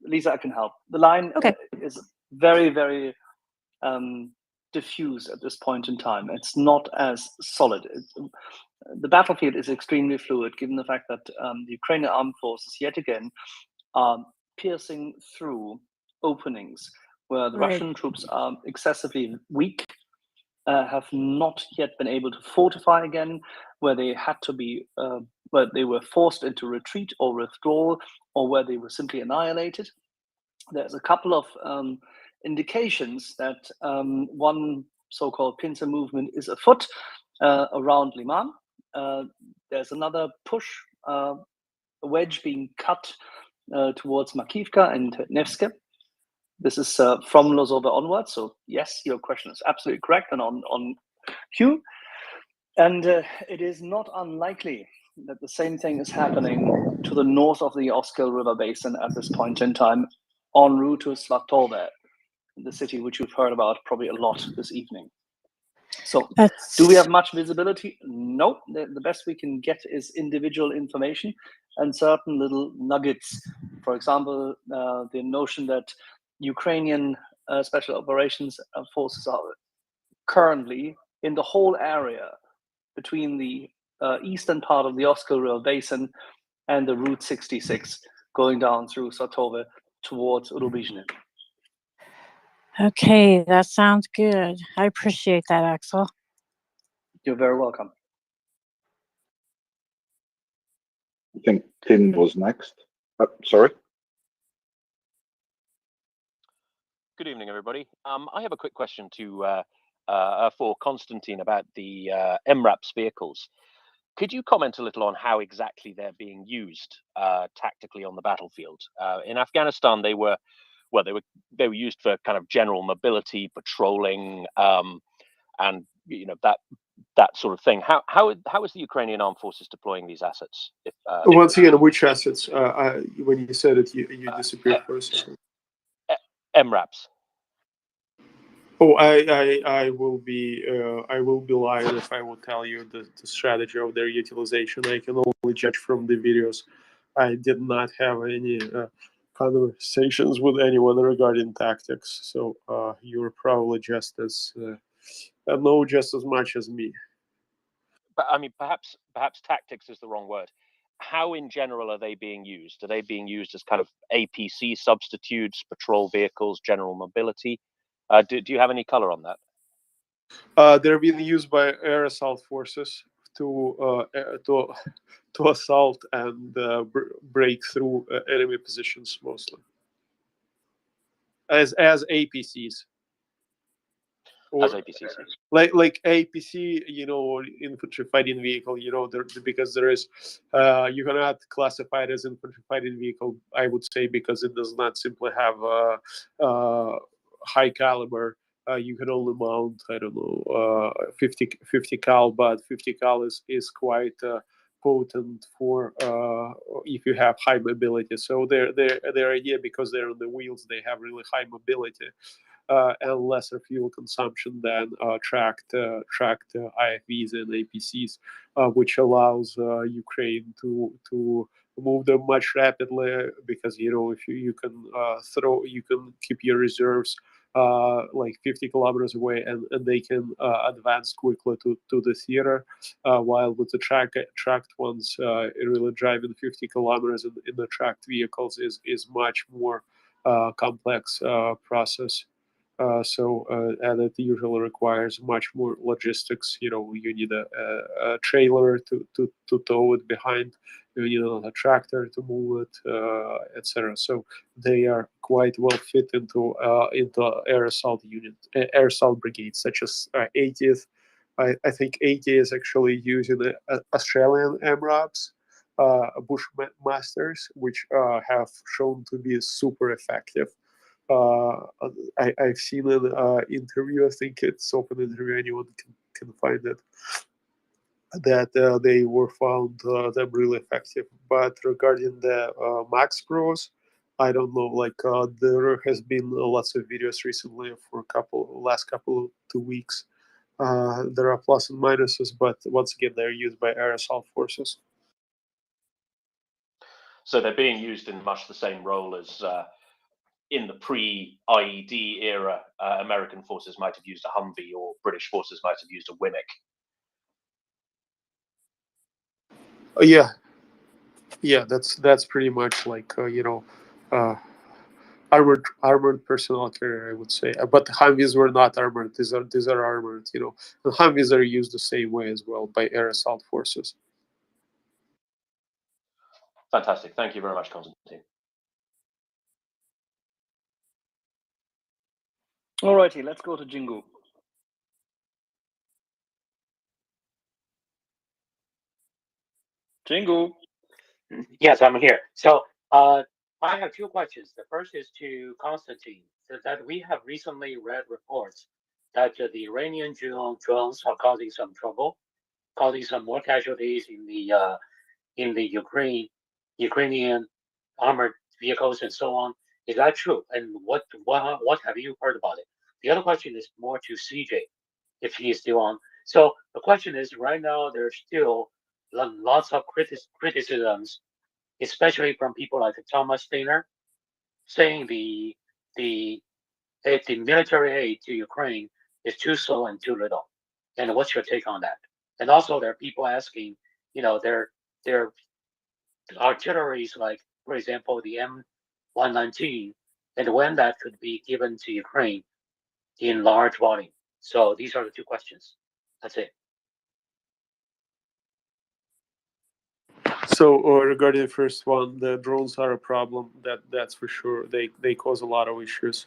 Lisa, I can help. The line is very, very diffuse at this point in time. It's not as solid. The battlefield is extremely fluid, given the fact that the Ukrainian armed forces yet again are piercing through openings where the Russian troops are excessively weak, have not yet been able to fortify again, where they had to be, where they were forced into retreat or withdrawal, or where they were simply annihilated. There's a couple of indications that one so-called pincer movement is afoot around Liman. There's another push, a wedge being cut towards Makivka and Nevske. This is from Lozova onwards. So yes, your question is absolutely correct and on cue. And it is not unlikely that the same thing is happening to the north of the Oskil River Basin at this point in time, en route to Svatove, the city which you've heard about probably a lot this evening. So do we have much visibility? No. The best we can get is individual information and certain little nuggets. For example, the notion that Ukrainian special operations forces are currently in the whole area between the eastern part of the Oskil River Basin and the Route 66 going down through Svatove towards Rubizhne. Okay, that sounds good. I appreciate that, Axel. You're very welcome. I think Tim was next. Sorry. Good evening, everybody. I have a quick question for Konstantin about the MRAPs vehicles. Could you comment a little on how exactly they're being used tactically on the battlefield? In Afghanistan, they were used for kind of general mobility, patrolling, and that sort of thing. How is the Ukrainian armed forces deploying these assets? Once again, which assets? When you said it, you disappeared for a second. MRAPs. Oh, I will be lying if I will tell you the strategy of their utilization. I can only judge from the videos. I did not have any conversations with anyone regarding tactics, so you're probably just as know just as much as me. But I mean, perhaps tactics is the wrong word. How in general are they being used? Are they being used as kind of APC substitutes, patrol vehicles, general mobility? Do you have any color on that? They're being used by air assault forces to assault and break through enemy positions mostly as APCs. As APCs. Like APC, infantry fighting vehicle, because there is, you cannot classify it as infantry fighting vehicle, I would say, because it does not simply have a high caliber. You can only mount, I don't know, 50 cal, but 50 cal is quite potent for if you have high mobility. So their idea, because they're on the wheels, they have really high mobility. And lesser fuel consumption than tracked IFVs and APCs, which allows Ukraine to move them much rapidly, because if you can keep your reserves like 50 kilometers away, and they can advance quickly to the theater, while with the tracked ones, really driving 50 kilometers in the tracked vehicles is much more complex process. And it usually requires much more logistics. You need a trailer to tow it behind. You need a tractor to move it, etc. So they are quite well fit into air assault air assault brigades, such as 80th. I think 80 is actually using the Australian MRAPs, Bushmasters, which have shown to be super effective. I've seen an interview, I think it's open interview, anyone can find it, that they were found them really effective. But regarding the Max Pros, I don't know, there has been lots of videos recently for last 2 weeks. There are plus and minuses, but once again, they're used by air assault forces. So they're being used in much the same role as in the pre-IED era, American forces might have used a Humvee, or British forces might have used a Winnick. Yeah, that's pretty much like armored personnel carrier, I would say. But the Humvees were not armored. These are armored. The Humvees are used the same way as well by air assault forces. Fantastic. Thank you very much, Konstantin. Alrighty, let's go to Jingu. Jingu. Yes, I'm here. So I have 2 questions. The first is to Konstantin, that we have recently read reports that the Iranian drones are causing some trouble, causing some more casualties in the Ukrainian armored vehicles and so on. Is that true? And what have you heard about it? The other question is more to CJ, if he is still on. So the question is, right now there's still lots of criticisms, especially from people like Thomas Steiner, saying the military aid to Ukraine is too slow and too little. And what's your take on that? And also, there are people asking, their artilleries, like for example the M119, and when that could be given to Ukraine in large volume. So these are the 2 questions. That's it. So regarding the first one, the drones are a problem. That's for sure. They cause a lot of issues.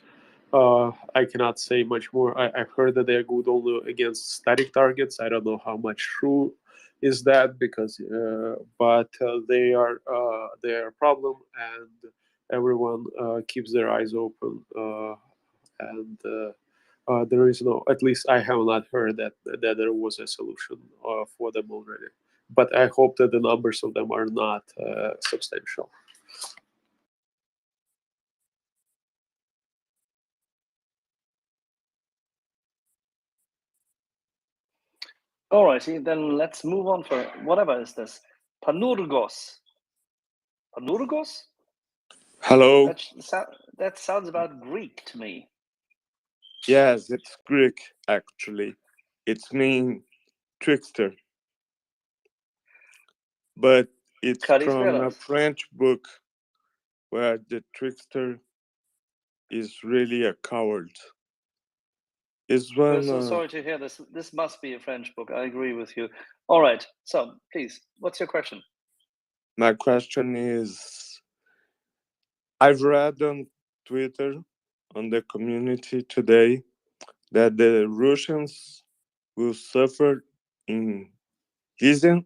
I cannot say much more. I've heard that they're good only against static targets. I don't know how much true is that, because but they're a problem, and everyone keeps their eyes open. And there is no, at least I have not heard that there was a solution for them already. But I hope that the numbers of them are not substantial. Alrighty, then let's move on for whatever is this. Panurgos. Panurgos? Hello. That sounds about Greek to me. Yes, it's Greek actually. It's mean trickster. But it's from a French book where the trickster is really a coward. It's We're one. so sorry to hear this. This must be a French book. I agree with you. All right. So, please, what's your question? My question is, I've read on Twitter, on the community today, that the Russians will suffer in Lysian.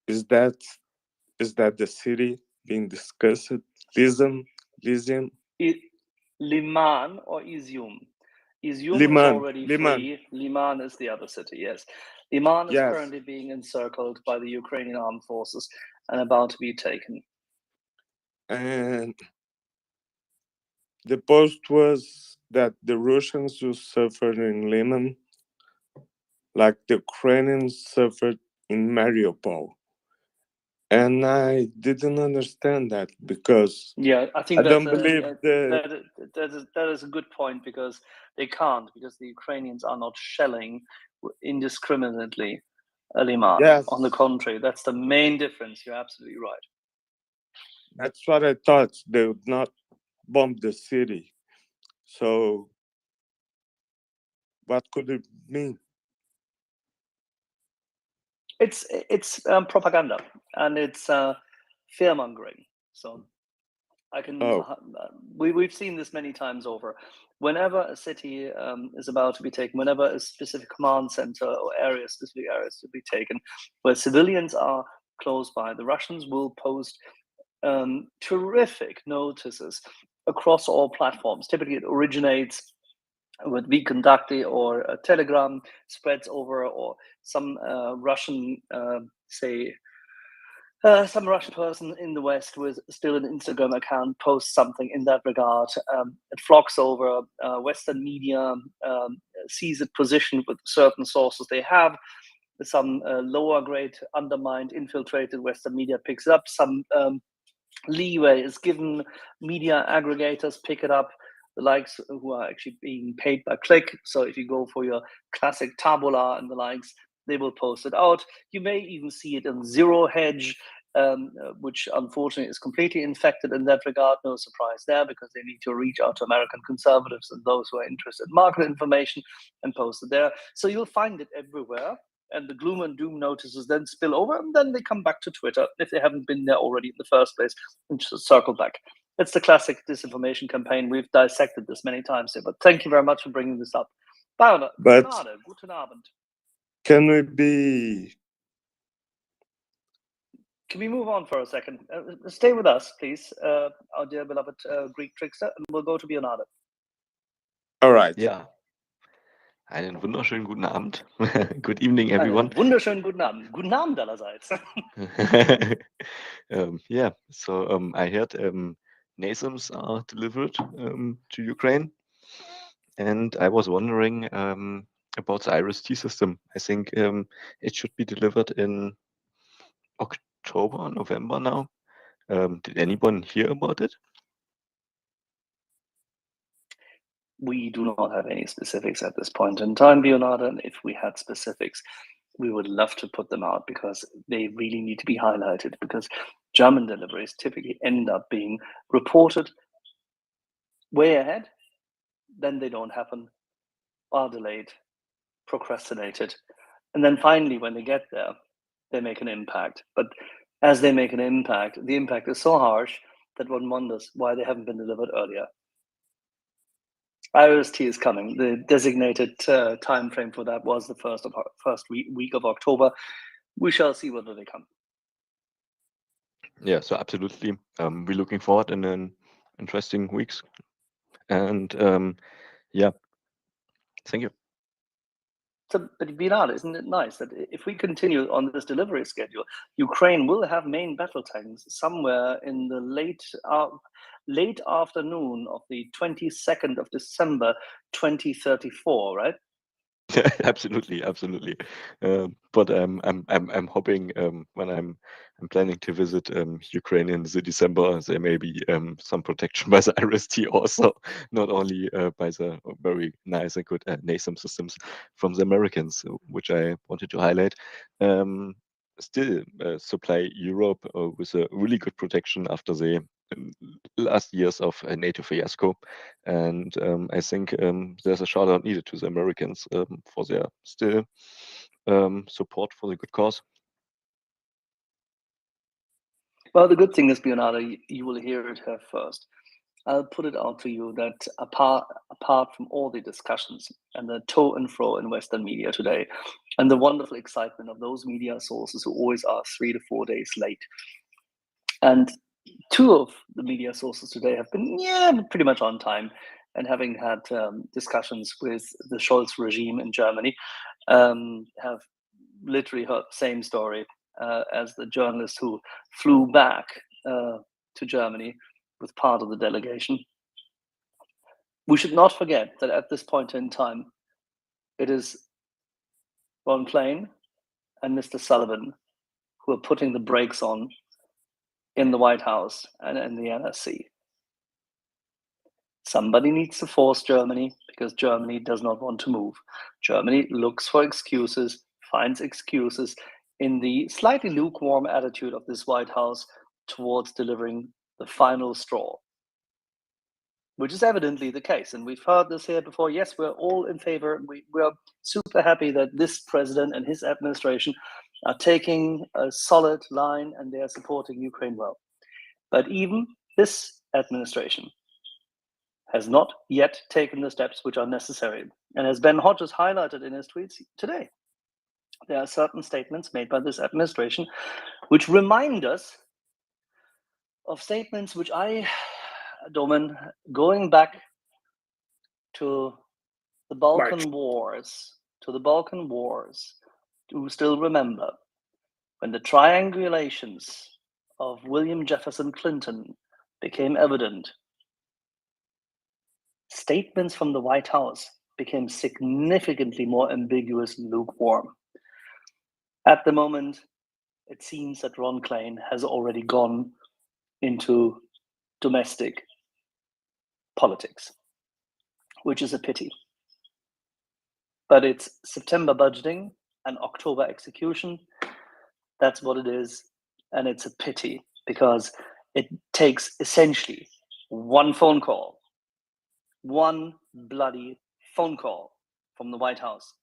Is that the city being discussed? Lysian? Liman or Izium? Izium is Liman. already free. Liman is the other city, yes. Liman is Yes. currently being encircled by the Ukrainian armed forces and about to be taken. And the post was that the Russians will suffer in Liman like the Ukrainians suffered in Mariupol. And I didn't understand that, because Yeah, I think I don't believe that is a good point, because they can't, because the Ukrainians are not shelling indiscriminately Liman. Yes. On the contrary, that's the main difference. You're absolutely right. That's what I thought. They would not bomb the city. So what could it mean? It's propaganda, and it's fearmongering. So I can we've seen this many times over. Whenever a city is about to be taken, whenever a specific command center or specific areas to be taken, where civilians are close by, the Russians will post terrific notices across all platforms. Typically, it originates with Vkontakte or Telegram, spreads over, or some Russian, some Russian person in the West with still an Instagram account posts something in that regard. It flocks over. Western media sees it positioned with certain sources they have. Some lower grade, undermined, infiltrated Western media picks it up. Some leeway is given. Media aggregators pick it up. The likes who are actually being paid by click. So if you go for your classic Tabula and the likes, they will post it out. You may even see it in Zero Hedge, which unfortunately is completely infected in that regard. No surprise there, because they need to reach out to American conservatives and those who are interested in market information and post it there. So you'll find it everywhere. And the gloom and doom notices then spill over, and then they come back to Twitter if they haven't been there already in the first place, and just circle back. It's the classic disinformation campaign. We've dissected this many times here, but thank you very much for bringing this up. But Guten Abend. Can we move on for a second? Stay with us, please, our dear beloved Greek trickster, and we'll go to Bionade. All right. Ja. Einen wunderschönen guten Abend. Good evening, everyone. Einen wunderschönen guten Abend. Guten Abend allerseits. Yeah, so I heard NASAMS are delivered to Ukraine, and I was wondering about the IRIS-T system. I think it should be delivered in October, November now. Did anyone hear about it? We do not have any specifics at this point in time, Bionade, and if we had specifics, we would love to put them out, because they really need to be highlighted, because German deliveries typically end up being reported way ahead, then they don't happen, are delayed, procrastinated. And then finally, when they get there, they make an impact. But as they make an impact, the impact is so harsh that one wonders why they haven't been delivered earlier. IRST is coming. The designated time frame for that was the first week of October. We shall see whether they come. Yeah, so absolutely. We're looking forward in an interesting weeks. And yeah, thank you. So, but Bilal, isn't it nice that if we continue on this delivery schedule, Ukraine will have main battle tanks somewhere in the late afternoon of the 22nd of December, 2034, right? Absolutely. But I'm hoping when I'm planning to visit Ukraine in the December, there may be some protection by the IRST also, not only by the very nice and good NASAM systems from the Americans, which I wanted to highlight. Still supply Europe with a really good protection after the last years of NATO fiasco, and I think there's a shout out needed to the Americans for their still support for the good cause. Well, the good thing is, Bernardo, you will hear it here first. I'll put it out to you that apart from all the discussions and the to and fro in Western media today, and the wonderful excitement of those media sources who always are 3 to 4 days late, and 2 of the media sources today have been pretty much on time, and having had discussions with the Scholz regime in Germany, have literally heard the same story as the journalist who flew back to Germany with part of the delegation. We should not forget that at this point in time, it is Ron Klain and Mr. Sullivan who are putting the brakes on in the White House and in the NSC. Somebody needs to force Germany because Germany does not want to move. Germany looks for excuses, finds excuses in the slightly lukewarm attitude of this White House towards delivering the final straw, which is evidently the case. And we've heard this here before. Yes, we're all in favor. We're super happy that this president and his administration are taking a solid line and they are supporting Ukraine well. But even this administration has not yet taken the steps which are necessary. And as Ben Hodges highlighted in his tweets today, there are certain statements made by this administration which remind us of statements which Domen, going back to the Balkan Wars, do still remember when the triangulations of William Jefferson Clinton became evident. Statements from the White House became significantly more ambiguous and lukewarm. At the moment, it seems that Ron Klain has already gone into domestic politics, which is a pity. But it's September budgeting and October execution. That's what it is. And it's a pity because it takes essentially one phone call, one bloody phone call from the White House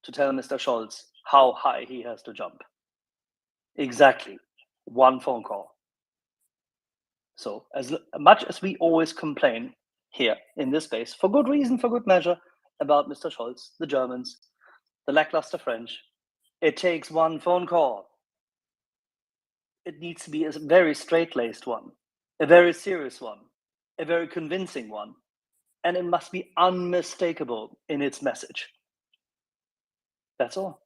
to tell Mr. Scholz how high he has to jump. Exactly, one phone call. So as much as we always complain here in this space, for good reason, for good measure, about Mr. Scholz, the Germans, the lackluster French, it takes one phone call. It needs to be a very straight-laced one, a very serious one, a very convincing one, and it must be unmistakable in its message. That's all.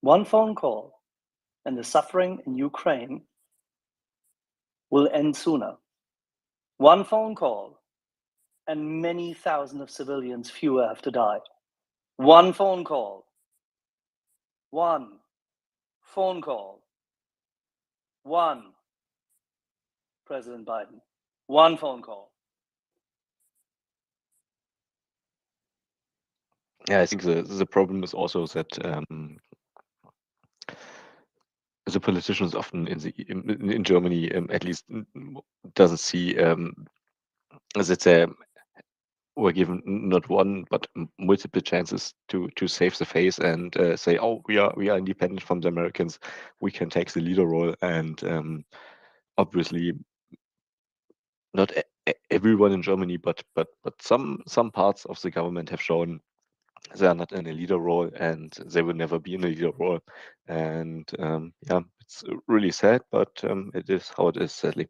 One phone call, and the suffering in Ukraine will end sooner. One phone call, and many thousands of civilians fewer have to die. One phone call. One phone call. One President Biden. One phone call. Yeah, I think the problem is also that the politicians often in Germany, at least, doesn't see that were given not one but multiple chances to save the face and say, oh, we are independent from the Americans, we can take the leader role. And obviously not everyone in Germany, but some parts of the government have shown they are not in a leader role, and they will never be in a leader role. And yeah, it's really sad, but it is how it is, sadly.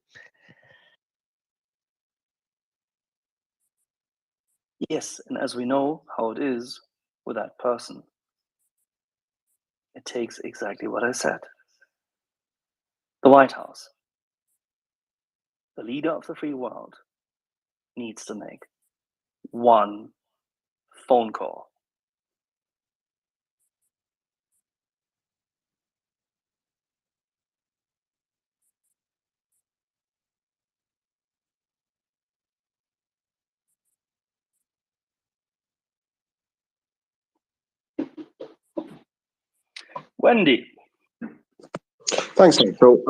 Yes, and as we know how it is with that person, it takes exactly what I said. The White House, the leader of the free world, needs to make one phone call. Wendy. Thanks, April.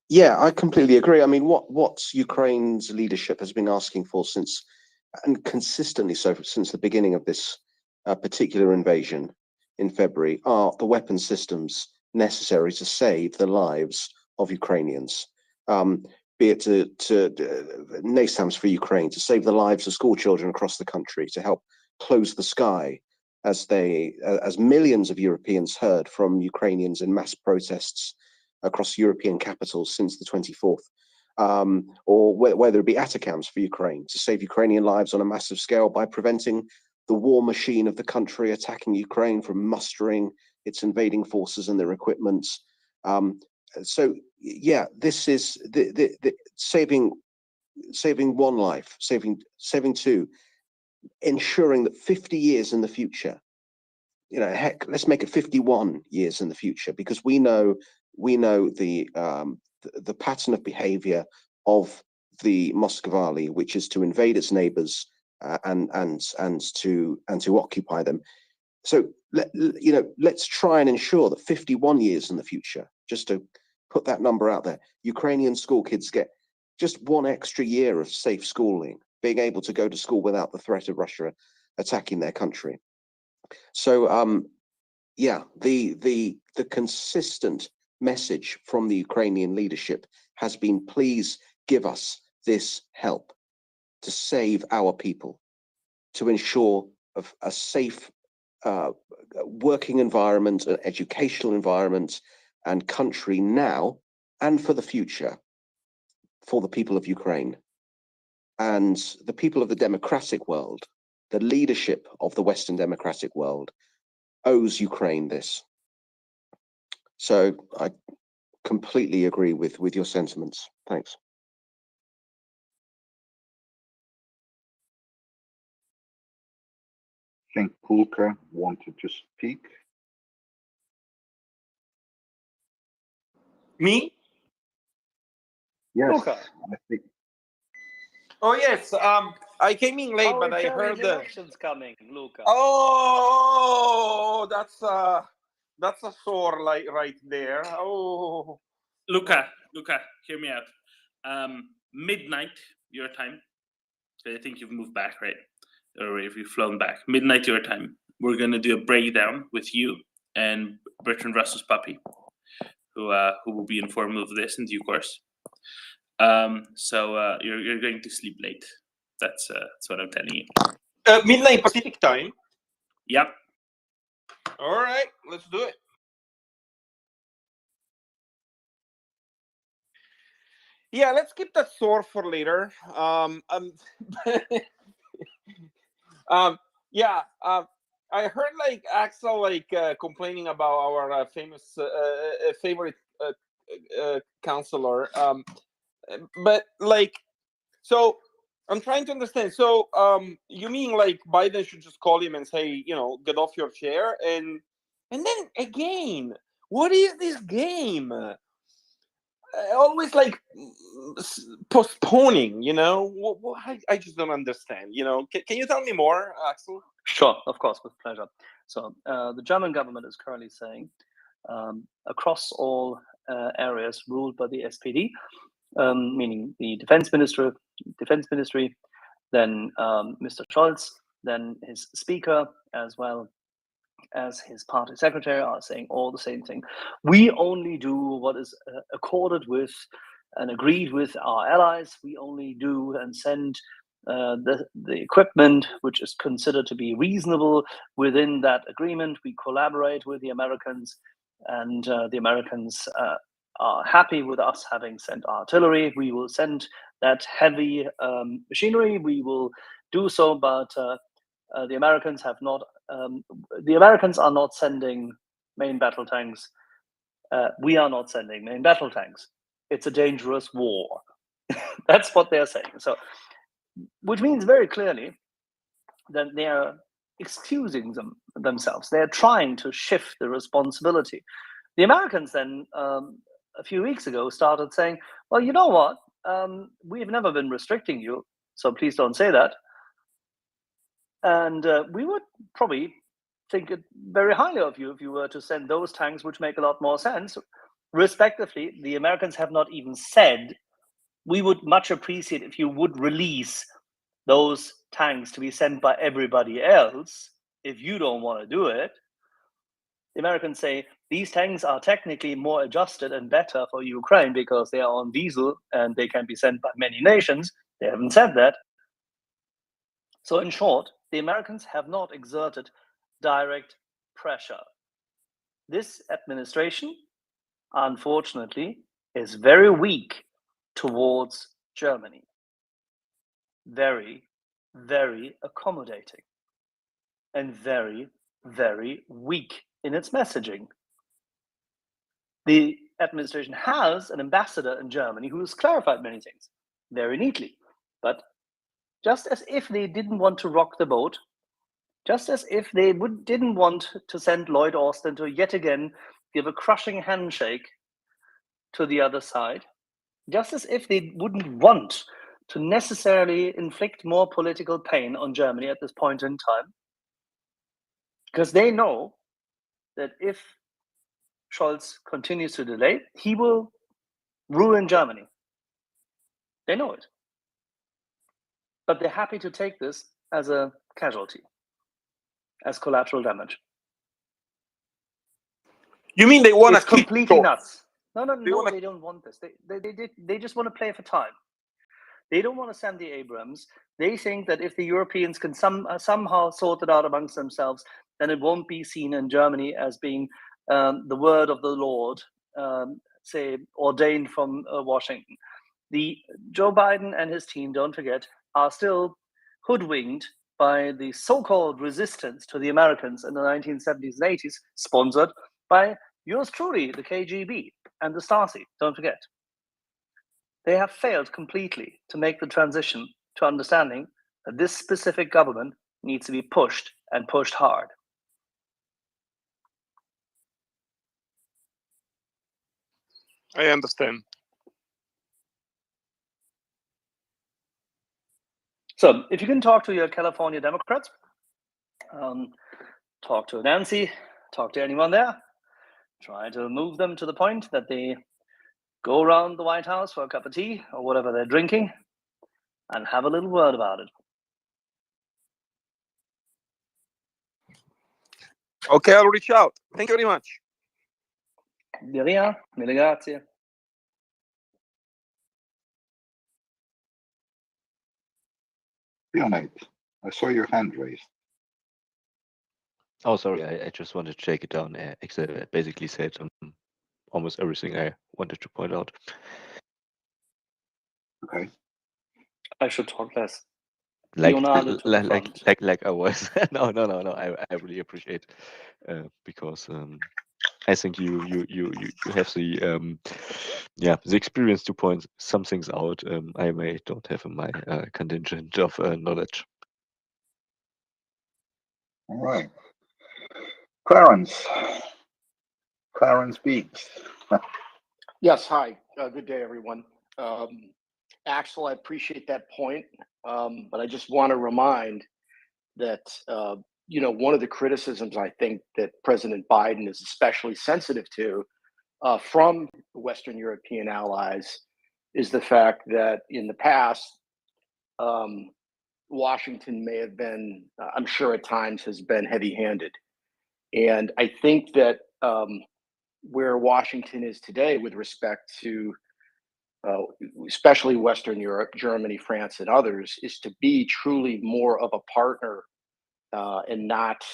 Yeah, I completely agree. I mean, what Ukraine's leadership has been asking for since, and consistently so since the beginning of this particular invasion in February, are the weapon systems necessary to save the lives of Ukrainians. Be it to NASAMS for Ukraine, to save the lives of school children across the country, to help close the sky, as millions of Europeans heard from Ukrainians in mass protests across European capitals since the 24th, or whether it be ATACMS for Ukraine, to save Ukrainian lives on a massive scale by preventing the war machine of the country attacking Ukraine from mustering its invading forces and their equipment. So yeah, this is the saving one life, saving two, ensuring that 50 years in the future, heck, let's make it 51 years in the future, because we know the pattern of behavior of the Muscovali, which is to invade its neighbors and to occupy them. So let's try and ensure that 51 years in the future, just to put that number out there, Ukrainian school kids get just one extra year of safe schooling, being able to go to school without the threat of Russia attacking their country. So yeah, the consistent message from the Ukrainian leadership has been, please give us this help to save our people, to ensure a safe working environment, an educational environment and country now and for the future for the people of Ukraine. And the people of the democratic world, the leadership of the Western democratic world, owes Ukraine this. So I completely agree with your sentiments. Thanks. I think Pulka wanted to speak. Me? Yes, Luca. I think. Oh yes. I came in late, How but are I heard Germany's the. elections coming, Luca? Oh, that's a sore light right there. Oh. Luca, hear me out. Midnight your time. So I think you've moved back, right? Or if you've flown back. Midnight your time. We're gonna do a breakdown with you and Bertrand Russell's puppy, who will be informed of this in due course. So you're going to sleep late. That's what I'm telling you. Midnight Pacific time. Yep. All right, let's do it. Yeah, let's keep that sore for later. Yeah. I heard like Axel complaining about our famous favorite counselor. But so I'm trying to understand. So you mean like Biden should just call him and say, get off your chair, and then again, what is this game? Always postponing, I just don't understand. Can you tell me more, Axel? Sure, of course, with pleasure. So the German government is currently saying across all areas ruled by the SPD, meaning the defense ministry, then Mr. Scholz, then his speaker, as well as his party secretary, are saying all the same thing. We only do what is accorded with and agreed with our allies. We only do and send the equipment which is considered to be reasonable within that agreement. We collaborate with the Americans, and the Americans are happy with us having sent artillery. We will send that heavy machinery. We will do so, but the Americans have not. The Americans are not sending main battle tanks. We are not sending main battle tanks. It's a dangerous war. That's what they're saying. So, which means very clearly that they are excusing themselves. They're trying to shift the responsibility. The Americans then, a few weeks ago, started saying, well, you know what? We've never been restricting you, so please don't say that. And we would probably think it very highly of you if you were to send those tanks, which make a lot more sense. Respectively, the Americans have not even said, we would much appreciate if you would release those tanks to be sent by everybody else if you don't want to do it. The Americans say these tanks are technically more adjusted and better for Ukraine because they are on diesel and they can be sent by many nations. They haven't said that. So in short, the Americans have not exerted direct pressure. This administration, unfortunately, is very weak towards Germany. Very, very accommodating. And very, very weak in its messaging. The administration has an ambassador in Germany who has clarified many things very neatly. But just as if they didn't want to rock the boat, just as if they didn't want to send Lloyd Austin to yet again give a crushing handshake to the other side, just as if they wouldn't want to necessarily inflict more political pain on Germany at this point in time, because they know that if Scholz continues to delay, he will ruin Germany. They know it. But they're happy to take this as a casualty, as collateral damage. You mean they want to It's completely keep nuts. No, they don't want this. They just want to play for time. They don't want to send the Abrams. They think that if the Europeans can somehow sort it out amongst themselves, then it won't be seen in Germany as being the word of the Lord, say, ordained from Washington. Joe Biden and his team, don't forget, are still hoodwinked by the so-called resistance to the Americans in the 1970s and 80s, sponsored by yours truly, the KGB and the Stasi, don't forget. They have failed completely to make the transition to understanding that this specific government needs to be pushed and pushed hard. I understand. So if you can talk to your California Democrats, talk to Nancy, talk to anyone there, try to move them to the point that they go around the White House for a cup of tea or whatever they're drinking and have a little word about it. Okay, I'll reach out. Thank you very much. Di via, mille grazie. Leonid, I saw your hand raised. Oh, sorry. I just wanted to take it down. I basically said almost everything I wanted to point out. Okay. I should talk less. Like Leonardo to the front. like I was. No. I really appreciate because I think you have the the experience to point some things out I may don't have in my contingent of knowledge. All right. Clarence speaks. Yes, hi. Good day, everyone. Axel, I appreciate that point, but I just want to remind that, one of the criticisms I think that President Biden is especially sensitive to from Western European allies is the fact that in the past, Washington may have been, I'm sure at times has been heavy-handed. And I think that where Washington is today with respect to especially Western Europe, Germany, France, and others, is to be truly more of a partner and not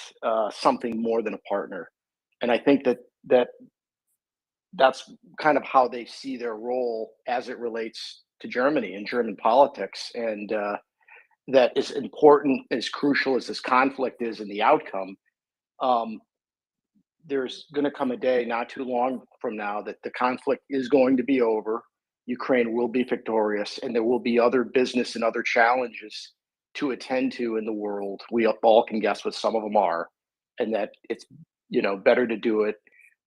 something more than a partner. And I think that's kind of how they see their role as it relates to Germany and German politics. And that is important, as crucial as this conflict is in the outcome. There's going to come a day not too long from now that the conflict is going to be over. Ukraine will be victorious, and there will be other business and other challenges to attend to in the world. We all can guess what some of them are, and that it's better to do it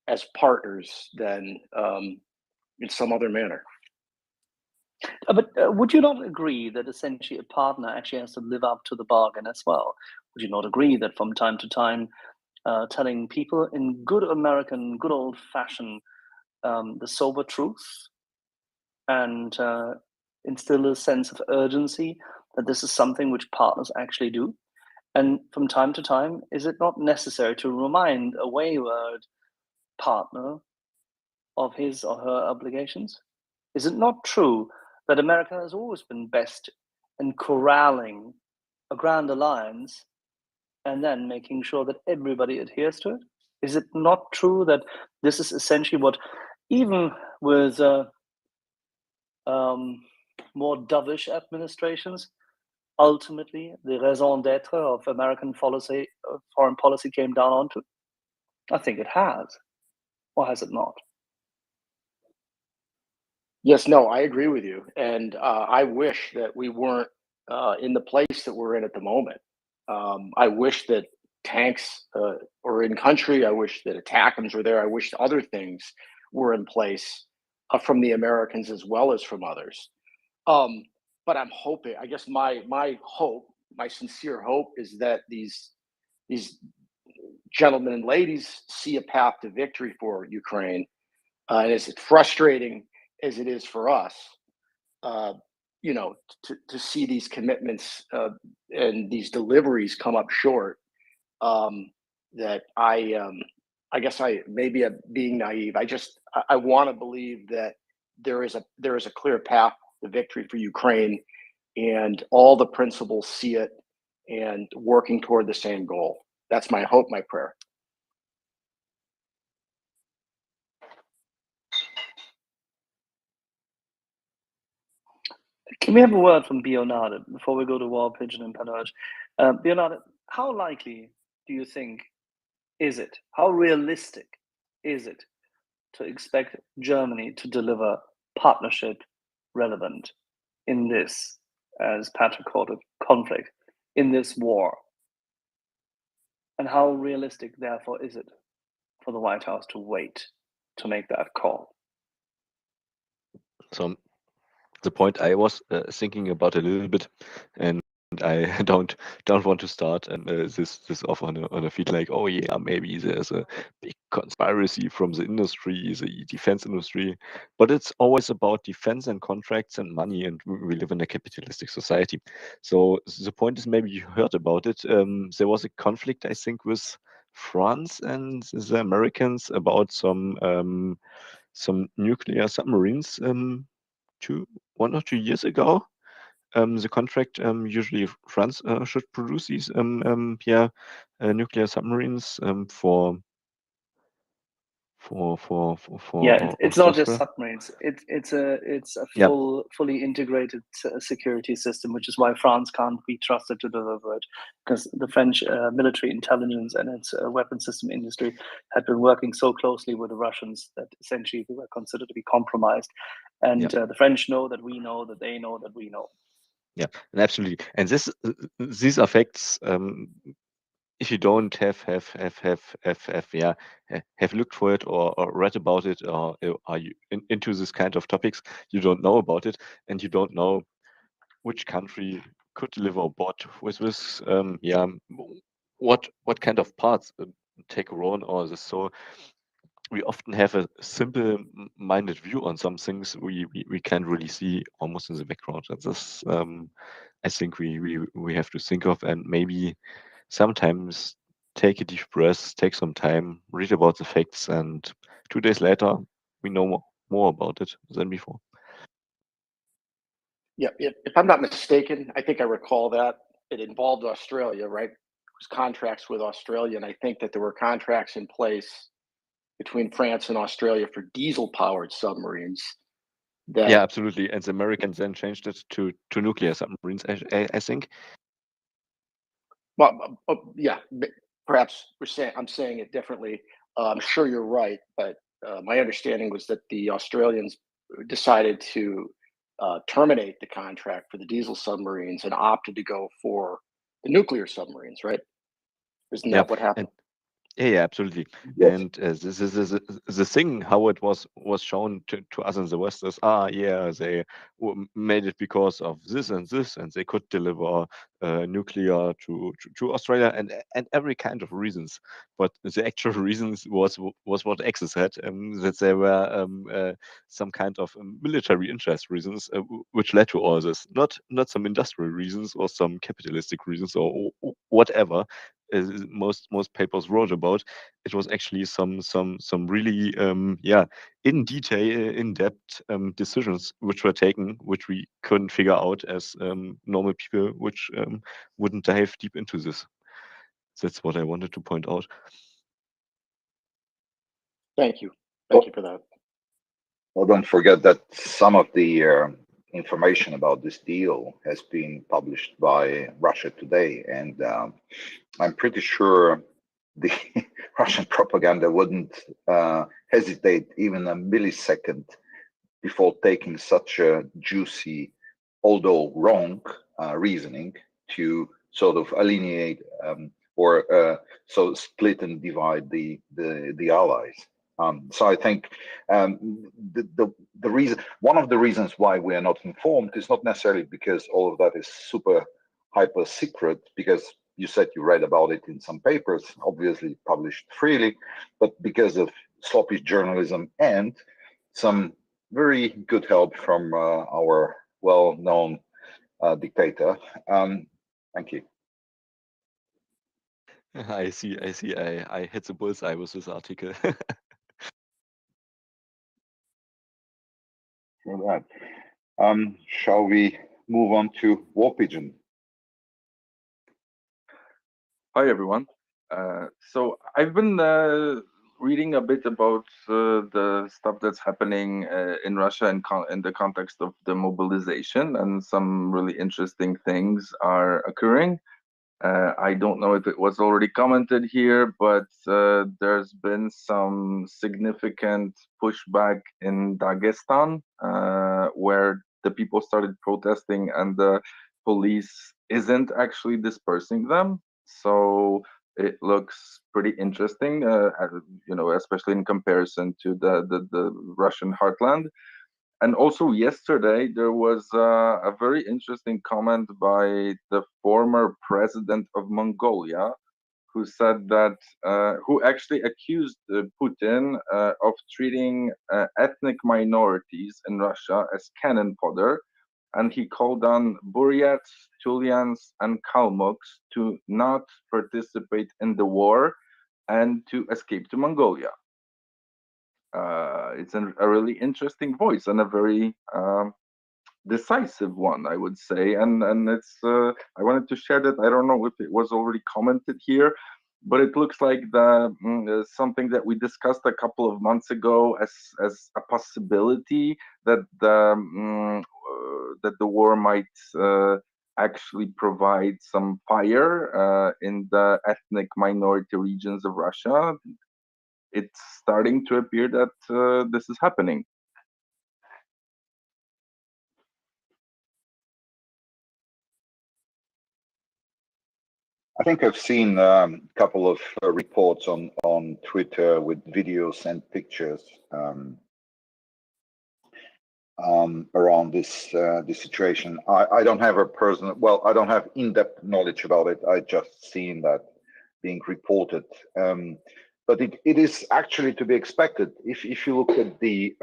as partners than in some other manner. But would you not agree that essentially a partner actually has to live up to the bargain as well? Would you not agree that from time to time, telling people in good American, good old fashion, the sober truth and instill a sense of urgency that this is something which partners actually do? And from time to time, is it not necessary to remind a wayward partner of his or her obligations? Is it not true that America has always been best in corralling a grand alliance and then making sure that everybody adheres to it? Is it not true that this is essentially what, even with more dovish administrations, ultimately the raison d'etre of American policy, foreign policy came down onto? I think it has. Or has it not? Yes, no, I agree with you. And I wish that we weren't in the place that we're in at the moment. I wish that tanks were in country. I wish that ATACMS were there. I wish other things were in place from the Americans as well as from others. But I'm hoping, I guess my hope, my sincere hope is that these gentlemen and ladies see a path to victory for Ukraine. And as frustrating as it is for us, to see these commitments and these deliveries come up short, that I guess I maybe I'm being naive. I want to believe that there is a clear path to victory for Ukraine, and all the principals see it and working toward the same goal. That's my hope, my prayer. Can we have a word from Bionade before we go to War Pigeon and Panurge? Bionade, how likely do you think is it? How realistic is it to expect Germany to deliver partnership relevant in this, as Patrick called it, conflict, in this war? And how realistic, therefore, is it for the White House to wait to make that call? So the point I was thinking about a little bit, and I don't want to start and this off on a feed like, oh yeah, maybe there's a big conspiracy from the industry, the defense industry, but it's always about defense and contracts and money, and we live in a capitalistic society. So the point is, maybe you heard about it. There was a conflict, I think, with France and the Americans about some nuclear submarines 1 or 2 years ago. The contract, usually France should produce these nuclear submarines for Yeah, it's not just Austria. submarines. It's a Yeah. fully integrated security system, which is why France can't be trusted to deliver it, because the French military intelligence and its weapon system industry had been working so closely with the Russians that essentially they were considered to be compromised. And the French know that we know that they know that we know. Yeah, and absolutely. And these affects, if you don't have looked for it or read about it, or are you into this kind of topics, you don't know about it, and you don't know which country could deliver or what with this what kind of parts take a role or this. So we often have a simple-minded view on some things we can't really see almost in the background. And this I think we have to think of, and maybe sometimes take a deep breath, take some time, read about the facts, and 2 days later we know more about it than before. Yeah, if I'm not mistaken, I think I recall that it involved Australia, right? It was contracts with Australia, and I think that there were contracts in place between France and Australia for diesel-powered submarines. Yeah, absolutely. And the Americans then changed it to nuclear submarines, I think. Well, yeah, perhaps I'm saying it differently. I'm sure you're right, but my understanding was that the Australians decided to terminate the contract for the diesel submarines and opted to go for the nuclear submarines, right? Isn't Yeah, that what happened? yeah, absolutely. Yes. And this is the thing how it was shown to us in the West is they made it because of this and this, and they could deliver nuclear to Australia and every kind of reasons. But the actual reasons was what Axis said, that there were some kind of military interest reasons which led to all this, not some industrial reasons or some capitalistic reasons or whatever. Most papers wrote about. It was actually some really in detail, in depth decisions which were taken, which we couldn't figure out as normal people, which wouldn't dive deep into this. That's what I wanted to point out. Thank you. Thank you for that. Well, don't forget that some of the information about this deal has been published by Russia Today, and I'm pretty sure the Russian propaganda wouldn't hesitate even a millisecond before taking such a juicy, although wrong, reasoning to sort of alienate or so split and divide the allies. So I think the reason, one of the reasons why we are not informed is not necessarily because all of that is super hyper secret, because you said you read about it in some papers, obviously published freely, but because of sloppy journalism and some very good help from our well-known dictator. Thank you. I see. I hit the bullseye with this article. For that. Shall we move on to War Pigeon? Hi, everyone. So I've been reading a bit about the stuff that's happening in Russia in the context of the mobilization, and some really interesting things are occurring. I don't know if it was already commented here, but there's been some significant pushback in Dagestan, where the people started protesting and the police isn't actually dispersing them. So it looks pretty interesting, especially in comparison to the Russian heartland. And also yesterday, there was a very interesting comment by the former president of Mongolia, who said that, who actually accused Putin of treating ethnic minorities in Russia as cannon fodder. And he called on Buryats, Tulians, and Kalmuks to not participate in the war and to escape to Mongolia. It's a really interesting voice and a very decisive one, I would say. And it's I wanted to share that. I don't know if it was already commented here, but it looks like something that we discussed a couple of months ago as a possibility that the war might actually provide some fire in the ethnic minority regions of Russia. It's starting to appear that this is happening. I think I've seen a couple of reports on Twitter with videos and pictures around this situation. I don't have I don't have in-depth knowledge about it. I just seen that being reported. But it is actually to be expected. If you look at the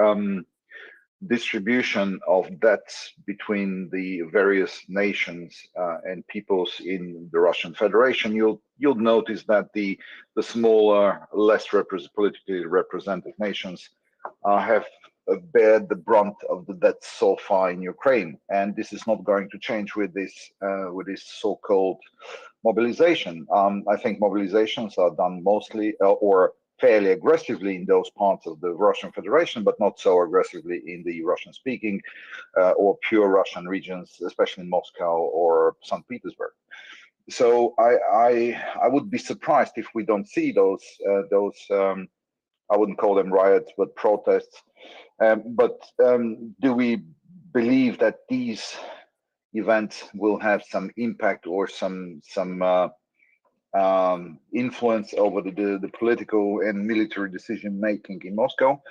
distribution of debts between the various nations and peoples in the Russian Federation, you'll notice that the smaller, less politically represented nations have bared the brunt of the debt so far in Ukraine, and this is not going to change with this so-called mobilization. I think mobilizations are done mostly or fairly aggressively in those parts of the Russian Federation, but not so aggressively in the Russian-speaking or pure Russian regions, especially in Moscow or St. Petersburg. So I would be surprised if we don't see those I wouldn't call them riots, but protests. Do we believe that these events will have some impact or some influence over the political and military decision making in Moscow?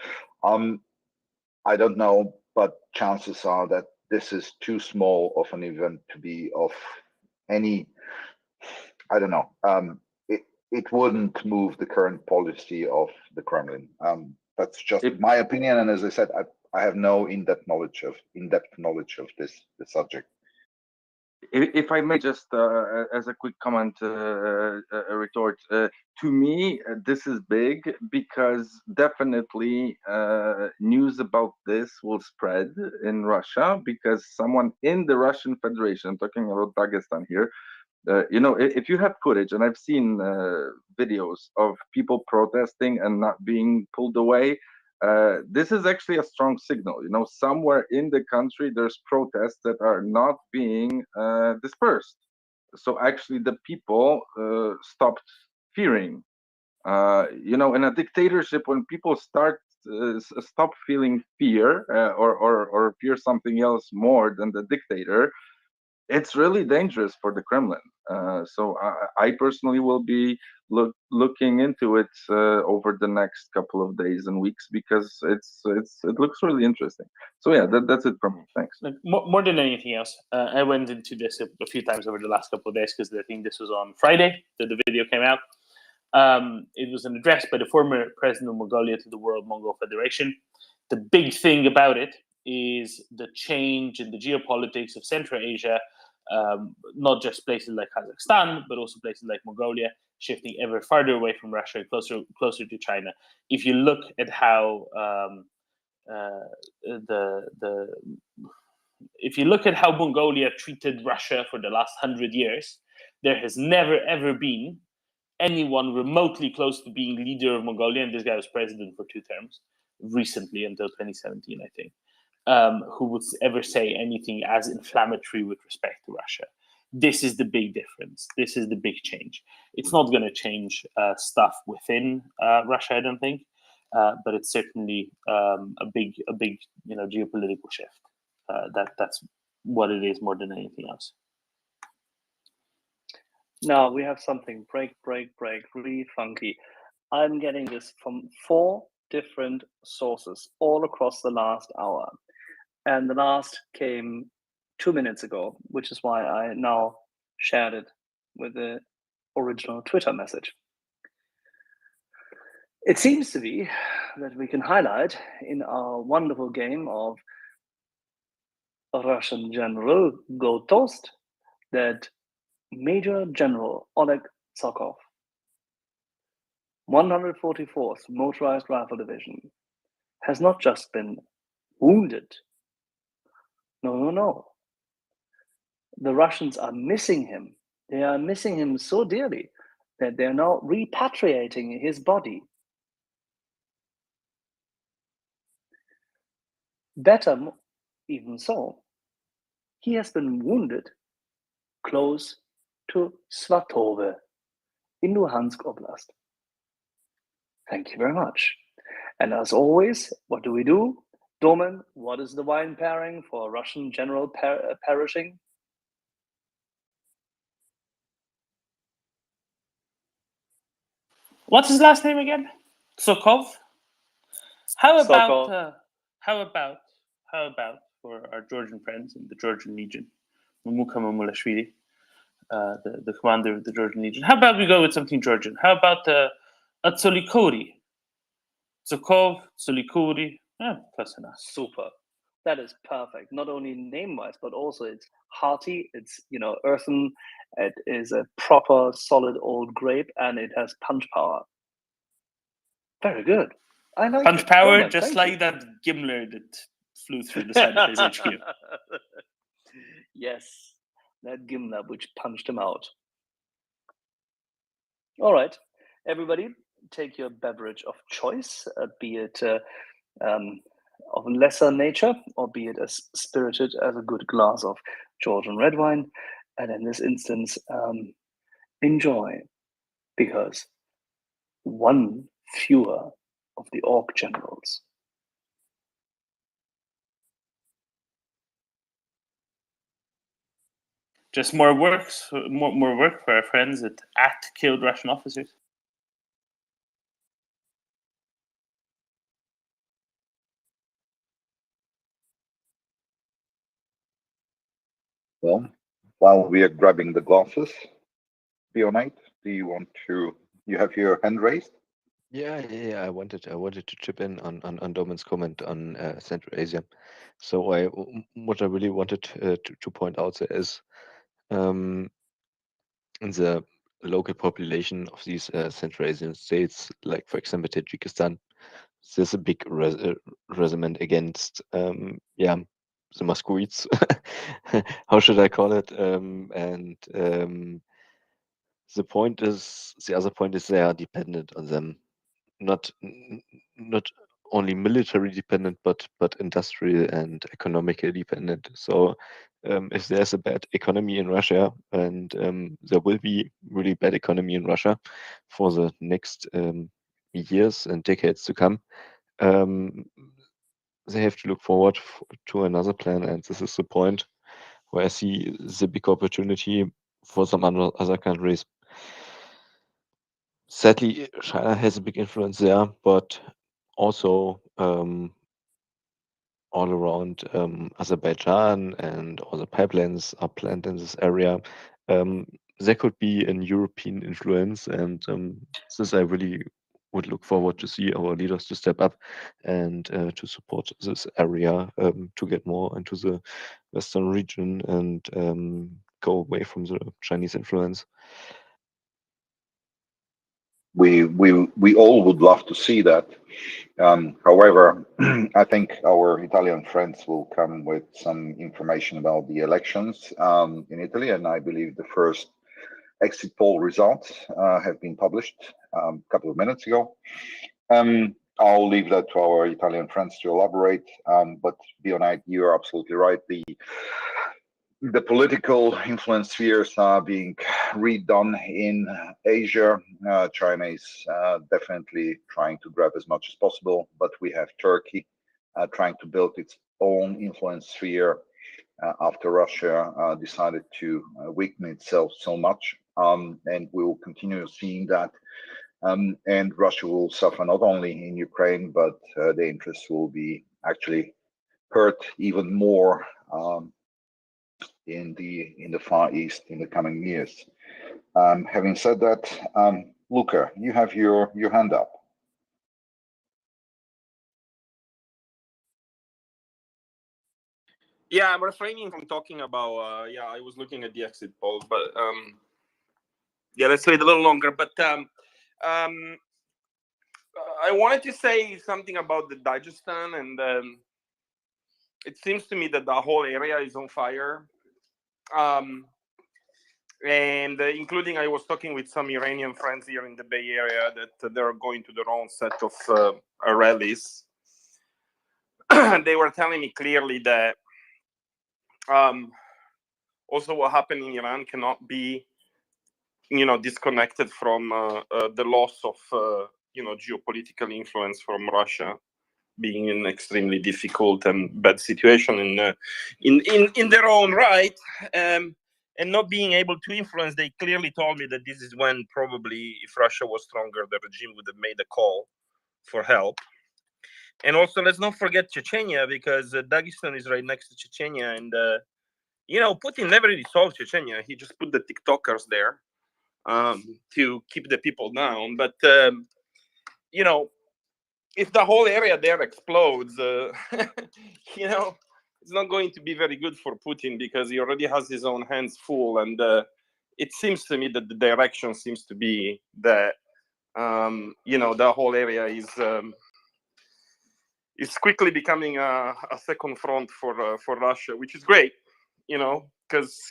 I don't know, but chances are that this is too small of an event to be of any, I don't know. It wouldn't move the current policy of the Kremlin. That's just my opinion, and as I said, I have no in-depth knowledge of this subject. If I may just, as a quick comment, retort, to me, this is big because definitely news about this will spread in Russia because someone in the Russian Federation, talking about Dagestan here, if you have footage, and I've seen videos of people protesting and not being pulled away, this is actually a strong signal. Somewhere in the country, there's protests that are not being dispersed. So actually, the people stopped fearing. In a dictatorship, when people stop feeling fear or fear something else more than the dictator, it's really dangerous for the Kremlin. So I personally will be looking into it over the next couple of days and weeks because it looks really interesting. So yeah, that's it from me. Thanks. More than anything else, I went into this a few times over the last couple of days because I think this was on Friday that the video came out. It was an address by the former president of Mongolia to the World Mongol Federation. The big thing about it is the change in the geopolitics of Central Asia, not just places like Kazakhstan, but also places like Mongolia, shifting ever farther away from Russia, closer to China. If you look at how if you look at how Mongolia treated Russia for the last 100 years, there has never ever been anyone remotely close to being leader of Mongolia, and this guy was president for 2 terms recently until 2017, I think, who would ever say anything as inflammatory with respect to Russia. This is the big difference. This is the big change. It's not going to change stuff within Russia, I don't think, but it's certainly a big geopolitical shift. That's what it is more than anything else. Now we have something break, really funky. I'm getting this from 4 different sources all across the last hour. And the last came 2 minutes ago, which is why I now shared it with the original Twitter message. It seems to be that we can highlight in our wonderful game of Russian General Go Toast that Major General Oleg Tsokov, 144th Motorized Rifle Division, has not just been wounded. No. The Russians are missing him. They are missing him so dearly that they're now repatriating his body. Better even so, he has been wounded close to Svatove in Luhansk Oblast. Thank you very much. And as always, what do? Domen, what is the wine pairing for a Russian general perishing? What's his last name again? Tsokov. How about for our Georgian friends in the Georgian Legion, Mamuka Mamulashvili, the commander of the Georgian Legion? How about we go with something Georgian? How about a Tsolikori? Tsokov, Tsolikori. Yeah, close enough. Super. That is perfect. Not only name-wise, but also it's hearty. It's earthen. It is a proper solid old grape, and it has punch power. Very good. I like Punch it. power, Roman, just thank like you. that Gimler that flew through the side of his HQ. Yes, that Gimler which punched him out. All right, everybody, take your beverage of choice, be it of lesser nature, or be it as spirited as a good glass of Georgian red wine. And in this instance, enjoy, because one fewer of the orc generals. Just more work for our friends at Killed Russian Officers. Well, while we are grabbing the glasses, Bionite, do you want to? You have your hand raised. Yeah. I wanted to chip in on Doman's comment on Central Asia. So what I really wanted to point out there is in the local population of these Central Asian states, like for example Tajikistan, there's a big resentment against the Muscovites. How should I call it? And the other point is they are dependent on them, not only military dependent, but industrial and economically dependent. So if there's a bad economy in Russia, and there will be really bad economy in Russia for the next years and decades to come, they have to look forward to another plan, and this is the point where I see the big opportunity for some other countries. Sadly, China has a big influence there, but also all around Azerbaijan, and all the pipelines are planned in this area. There could be an European influence, and this I really would look forward to see our leaders to step up and to support this area to get more into the Western region and go away from the Chinese influence. We all would love to see that. However, I think our Italian friends will come with some information about the elections in Italy, and I believe the first exit poll results have been published a couple of minutes ago. I'll leave that to our Italian friends to elaborate. But Bionite, you're absolutely right. The political influence spheres are being redone in Asia. China is definitely trying to grab as much as possible, but we have Turkey trying to build its own influence sphere after Russia decided to weaken itself so much. And we will continue seeing that. And Russia will suffer not only in Ukraine, but the interests will be actually hurt even more in the Far East in the coming years. Having said that, Luca, you have your hand up. Yeah, I'm refraining from talking about. I was looking at the exit polls, but let's wait a little longer. But I wanted to say something about the Dagestan, and it seems to me that the whole area is on fire. And including, I was talking with some Iranian friends here in the Bay Area that they're going to their own set of rallies. They were telling me clearly that also what happened in Iran cannot be, disconnected from the loss of, geopolitical influence from Russia being in an extremely difficult and bad situation in their own right. And not being able to influence. They clearly told me that this is when probably, if Russia was stronger, the regime would have made a call for help. And also, let's not forget Chechnya, because Dagestan is right next to Chechnya. And, Putin never really solved Chechnya. He just put the TikTokers there to keep the people down. But, if the whole area there explodes, it's not going to be very good for Putin because he already has his own hands full, and it seems to me that the direction seems to be that the whole area is quickly becoming a second front for Russia, which is great, because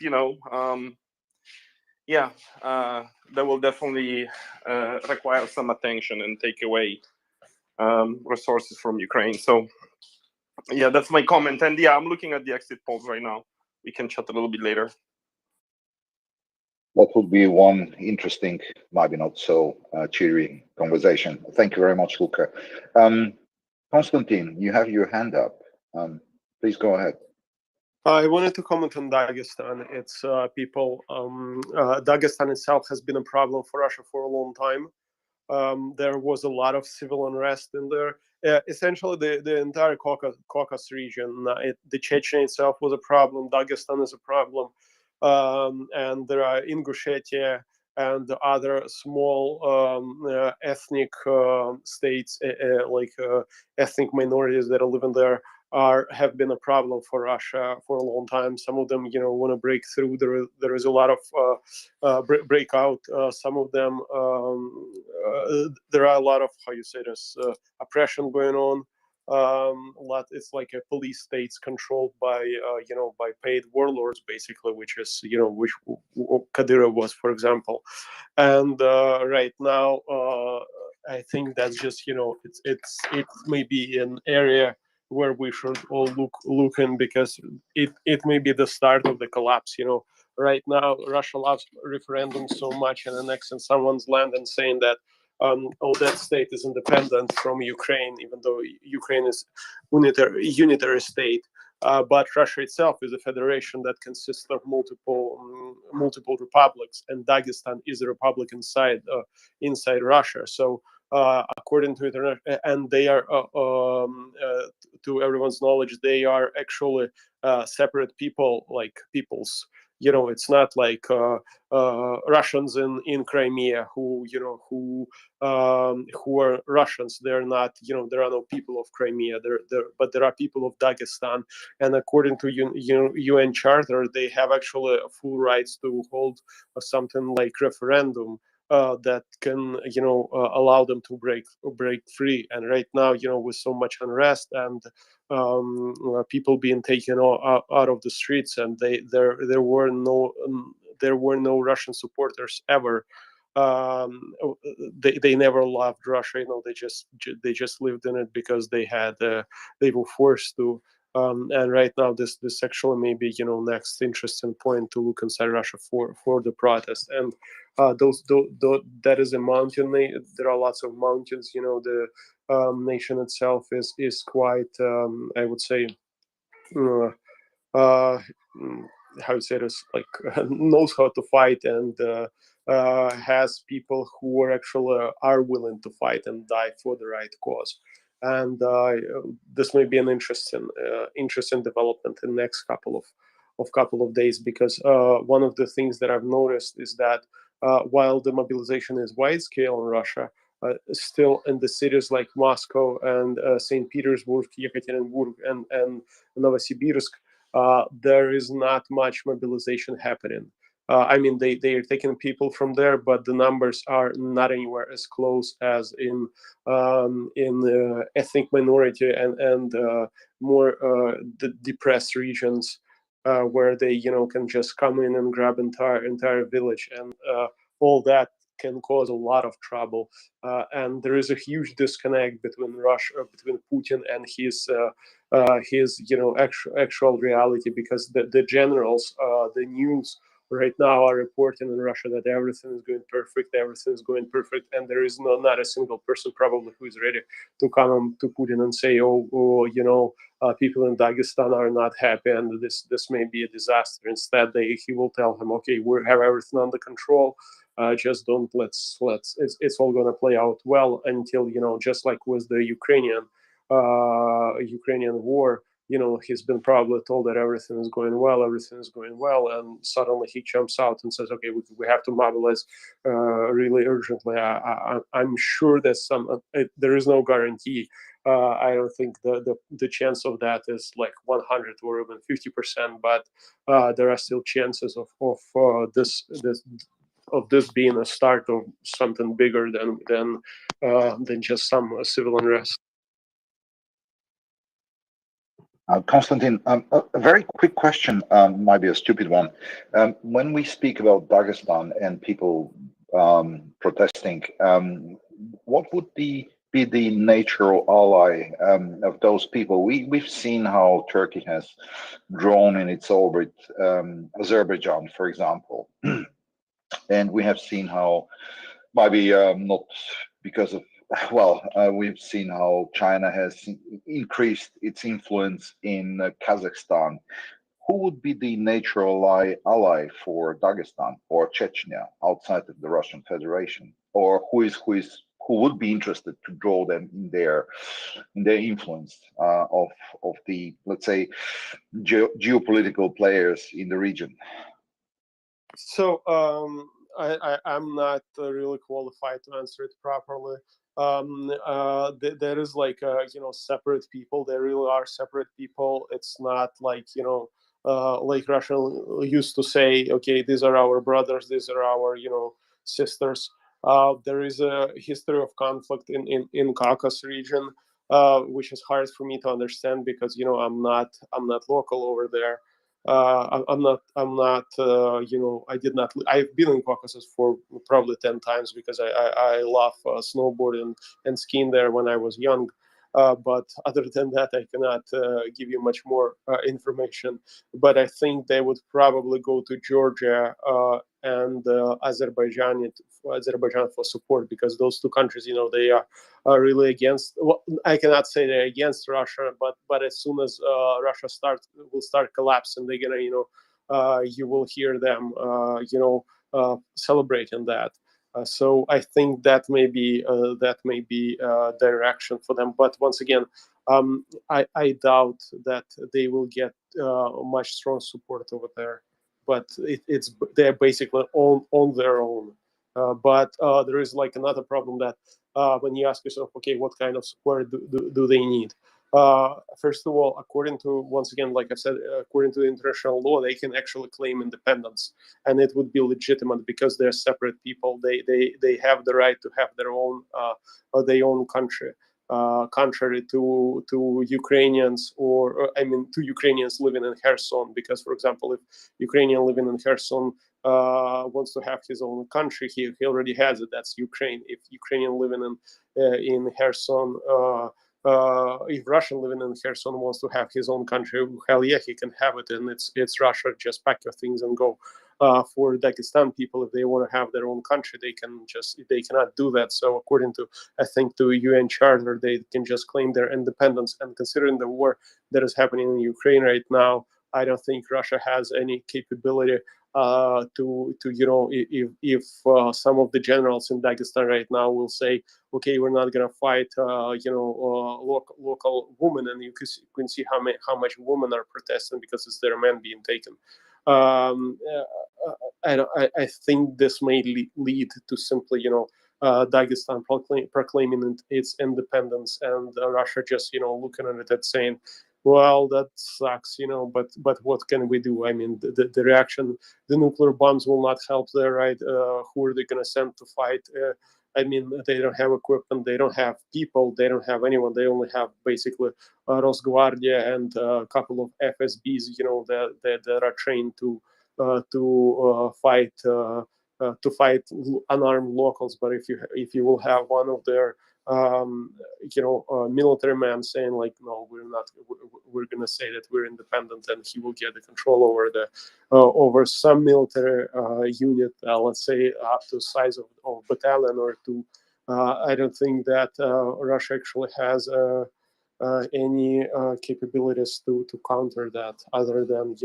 that will definitely require some attention and take away resources from Ukraine. So yeah, that's my comment. And yeah, I'm looking at the exit polls right now. We can chat a little bit later. That would be one interesting, maybe not so cheery conversation. Thank you very much, Luca. Konstantin, you have your hand up. Please go ahead. I wanted to comment on Dagestan. It's people. Dagestan itself has been a problem for Russia for a long time. There was a lot of civil unrest in there. Essentially, the entire Caucasus region, the Chechnya itself was a problem. Dagestan is a problem, and there are Ingushetia and other small ethnic states, like ethnic minorities that are living there, have been a problem for Russia for a long time. Some of them, want to break through. There is a lot of breakout. Some of them, there are a lot of oppression going on. It's like a police states controlled by by paid warlords, basically, which is which Kadyrov was, for example. And right now, I think that's just it may be an area where we should all look in, because it may be the start of the collapse. Right now Russia loves referendums so much and annexing someone's land and saying that that state is independent from Ukraine, even though Ukraine is unitary state. But Russia itself is a federation that consists of multiple republics, and Dagestan is a republic inside Russia. So according to internet, and they are, to everyone's knowledge, they are actually separate people, like peoples. It's not like Russians in Crimea who are Russians. They're not, there are no people of Crimea. But there are people of Dagestan, and according to UN Charter, they have actually full rights to hold something like referendum that can allow them to break free. And right now, with so much unrest and people being taken out of the streets, and there were no Russian supporters ever. They never loved Russia. They just lived in it because they were forced to. And right now, this actually may be next interesting point to look inside Russia for the protest. And that is a mountain. There are lots of mountains. The nation itself is quite, I would say, how to say this, like knows how to fight, and has people who are willing to fight and die for the right cause. And this may be an interesting development in the next couple of days, because one of the things that I've noticed is that while the mobilization is wide scale in Russia, still in the cities like Moscow and St. Petersburg, Yekaterinburg, and Novosibirsk, there is not much mobilization happening. I mean, they are taking people from there, but the numbers are not anywhere as close as in ethnic minority and more the depressed regions, where they can just come in and grab entire village, and all that can cause a lot of trouble. And there is a huge disconnect between between Putin and his actual reality, because the generals, the news right now are reporting in Russia that everything is going perfect, and there is not a single person probably who is ready to come to Putin and say, people in Dagestan are not happy and this may be a disaster. Instead, he will tell him, okay, we have everything under control. Just don't let's it's all going to play out well until just like with the Ukrainian war, he's been probably told that everything is going well, and suddenly he jumps out and says, okay, we have to mobilize really urgently. I'm sure that there is no guarantee. I don't think the chance of that is like 100 or even 50%, but there are still chances of this being a start of something bigger than just some civil unrest. Konstantin, a very quick question, might be a stupid one. When we speak about Dagestan and people protesting, what would be the natural ally of those people? We've seen how Turkey has drawn in its orbit Azerbaijan, for example, and we have seen how maybe not because of we've seen how China has increased its influence in Kazakhstan. Who would be the natural ally for Dagestan or Chechnya outside of the Russian Federation, or who would be interested to draw them in their influence of the, let's say, geopolitical players in the region? So I'm not really qualified to answer it properly. There is like separate people. There really are separate people. It's not like like Russia used to say, okay, these are our brothers, these are our sisters. There is a history of conflict in Caucasus region, which is hard for me to understand because I'm not local over there. I've been in Caucasus for probably 10 times because I love snowboarding and skiing there when I was young. But other than that, I cannot give you much more information. But I think they would probably go to Georgia and Azerbaijan for support, because those two countries, they are really against. Well, I cannot say they're against Russia, but as soon as Russia will start collapsing, they're gonna, you will hear them, celebrating that. So I think that may be direction for them. But once again, I doubt that they will get much strong support over there. But they're basically on their own. But there is like another problem that when you ask yourself, okay, what kind of support do they need? First of all, according to, once again, like I said, according to the international law, they can actually claim independence, and it would be legitimate because they're separate people. They have the right to have their own country. Contrary to Ukrainians, to Ukrainians living in Kherson, because, for example, if Ukrainian living in Kherson wants to have his own country, he already has it. That's Ukraine. If Ukrainian living in Kherson, if Russian living in Kherson wants to have his own country, hell yeah, he can have it, and it's Russia. Just pack your things and go. For Dagestan people, if they want to have their own country, they cannot do that. So according to, I think, to UN Charter, they can just claim their independence. And considering the war that is happening in Ukraine right now, I don't think Russia has any capability if some of the generals in Dagestan right now will say, okay, we're not gonna fight local women, and you can see how much women are protesting because it's their men being taken. I think this may lead to simply Dagestan proclaiming its independence, and Russia just looking at it and saying, well, that sucks, but what can we do? I mean, the reaction, the nuclear bombs will not help there, right? Who are they going to send to fight? I mean, they don't have equipment, they don't have people, they don't have anyone. They only have basically Rosguardia and a couple of FSBs, that are trained to fight unarmed locals. But if you will have one of their military man saying like, no, we're gonna say that we're independent, and he will get the control over some military unit, let's say up to the size of battalion or two. I don't think that Russia actually has any capabilities to counter that, other than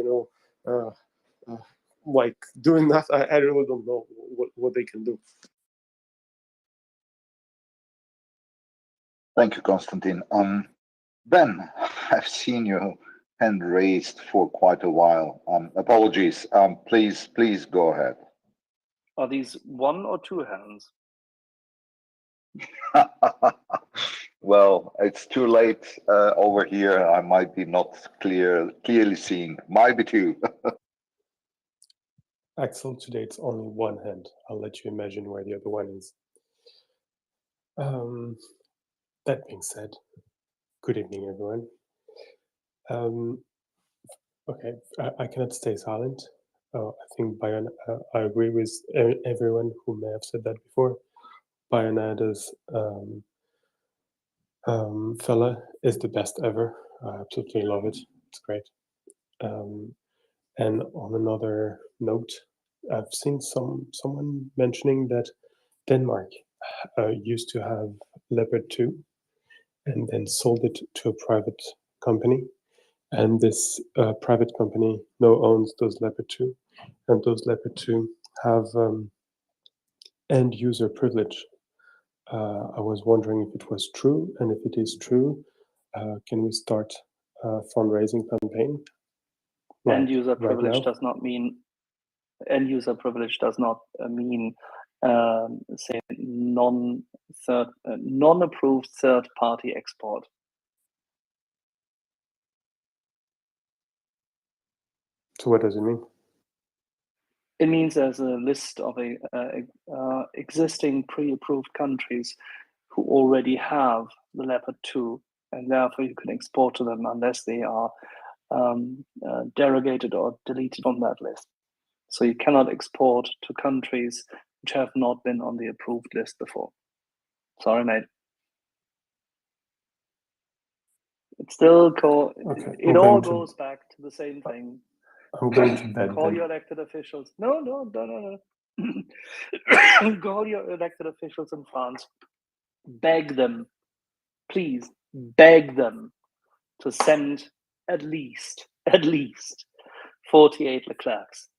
like doing that. I really don't know what they can do. Thank you, Konstantin. Ben, I've seen you hand raised for quite a while. Apologies. Please go ahead. Are these one or two hands? Well, it's too late over here. I might be not clearly seen. Might be two. Axel, today it's only one hand. I'll let you imagine where the other one is. That being said, good evening, everyone. Okay, I cannot stay silent. I think I agree with everyone who may have said that before. Bayonada's fella is the best ever. I absolutely love it. It's great. And on another note, I've seen someone mentioning that Denmark used to have Leopard 2 and then sold it to a private company. And this private company now owns those Leopard 2. And those Leopard 2 have end user privilege. I was wondering if it was true, and if it is true, can we start a fundraising campaign? End user right privilege now? does not mean say non-approved third-party export. So what does it mean? It means there's a list of existing pre-approved countries who already have the Leopard 2, and therefore you can export to them unless they are derogated or deleted on that list. So you cannot export to countries which have not been on the approved list before. Sorry, mate. It's still Okay, it all goes back to the same thing. I'm going to bed Call then. your elected officials. No. Call your elected officials in France. Beg them, please, beg them to send at least 48 Leclercs,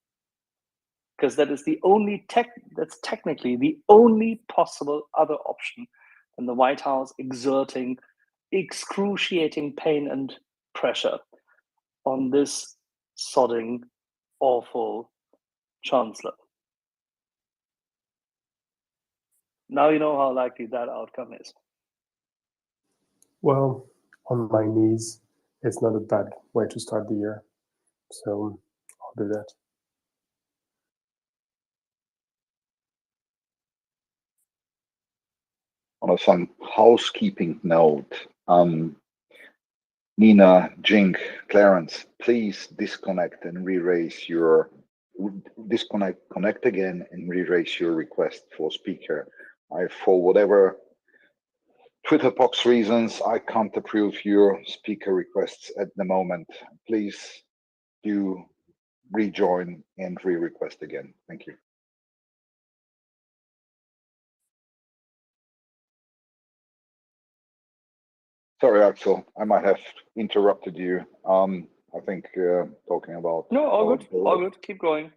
because that is the only that's technically the only possible other option than the White House exerting excruciating pain and pressure on this sodding, awful chancellor. Now you know how likely that outcome is. Well, on my knees, it's not a bad way to start the year. So I'll do that. On some housekeeping note, Nina, Jing, Clarence, please disconnect and connect again and re-raise your request for speaker. For whatever Twitter box reasons, I can't approve your speaker requests at the moment. Please do rejoin and re-request again. Thank you. Sorry, Axel, I might have interrupted you. I think talking about... No, all good, keep going.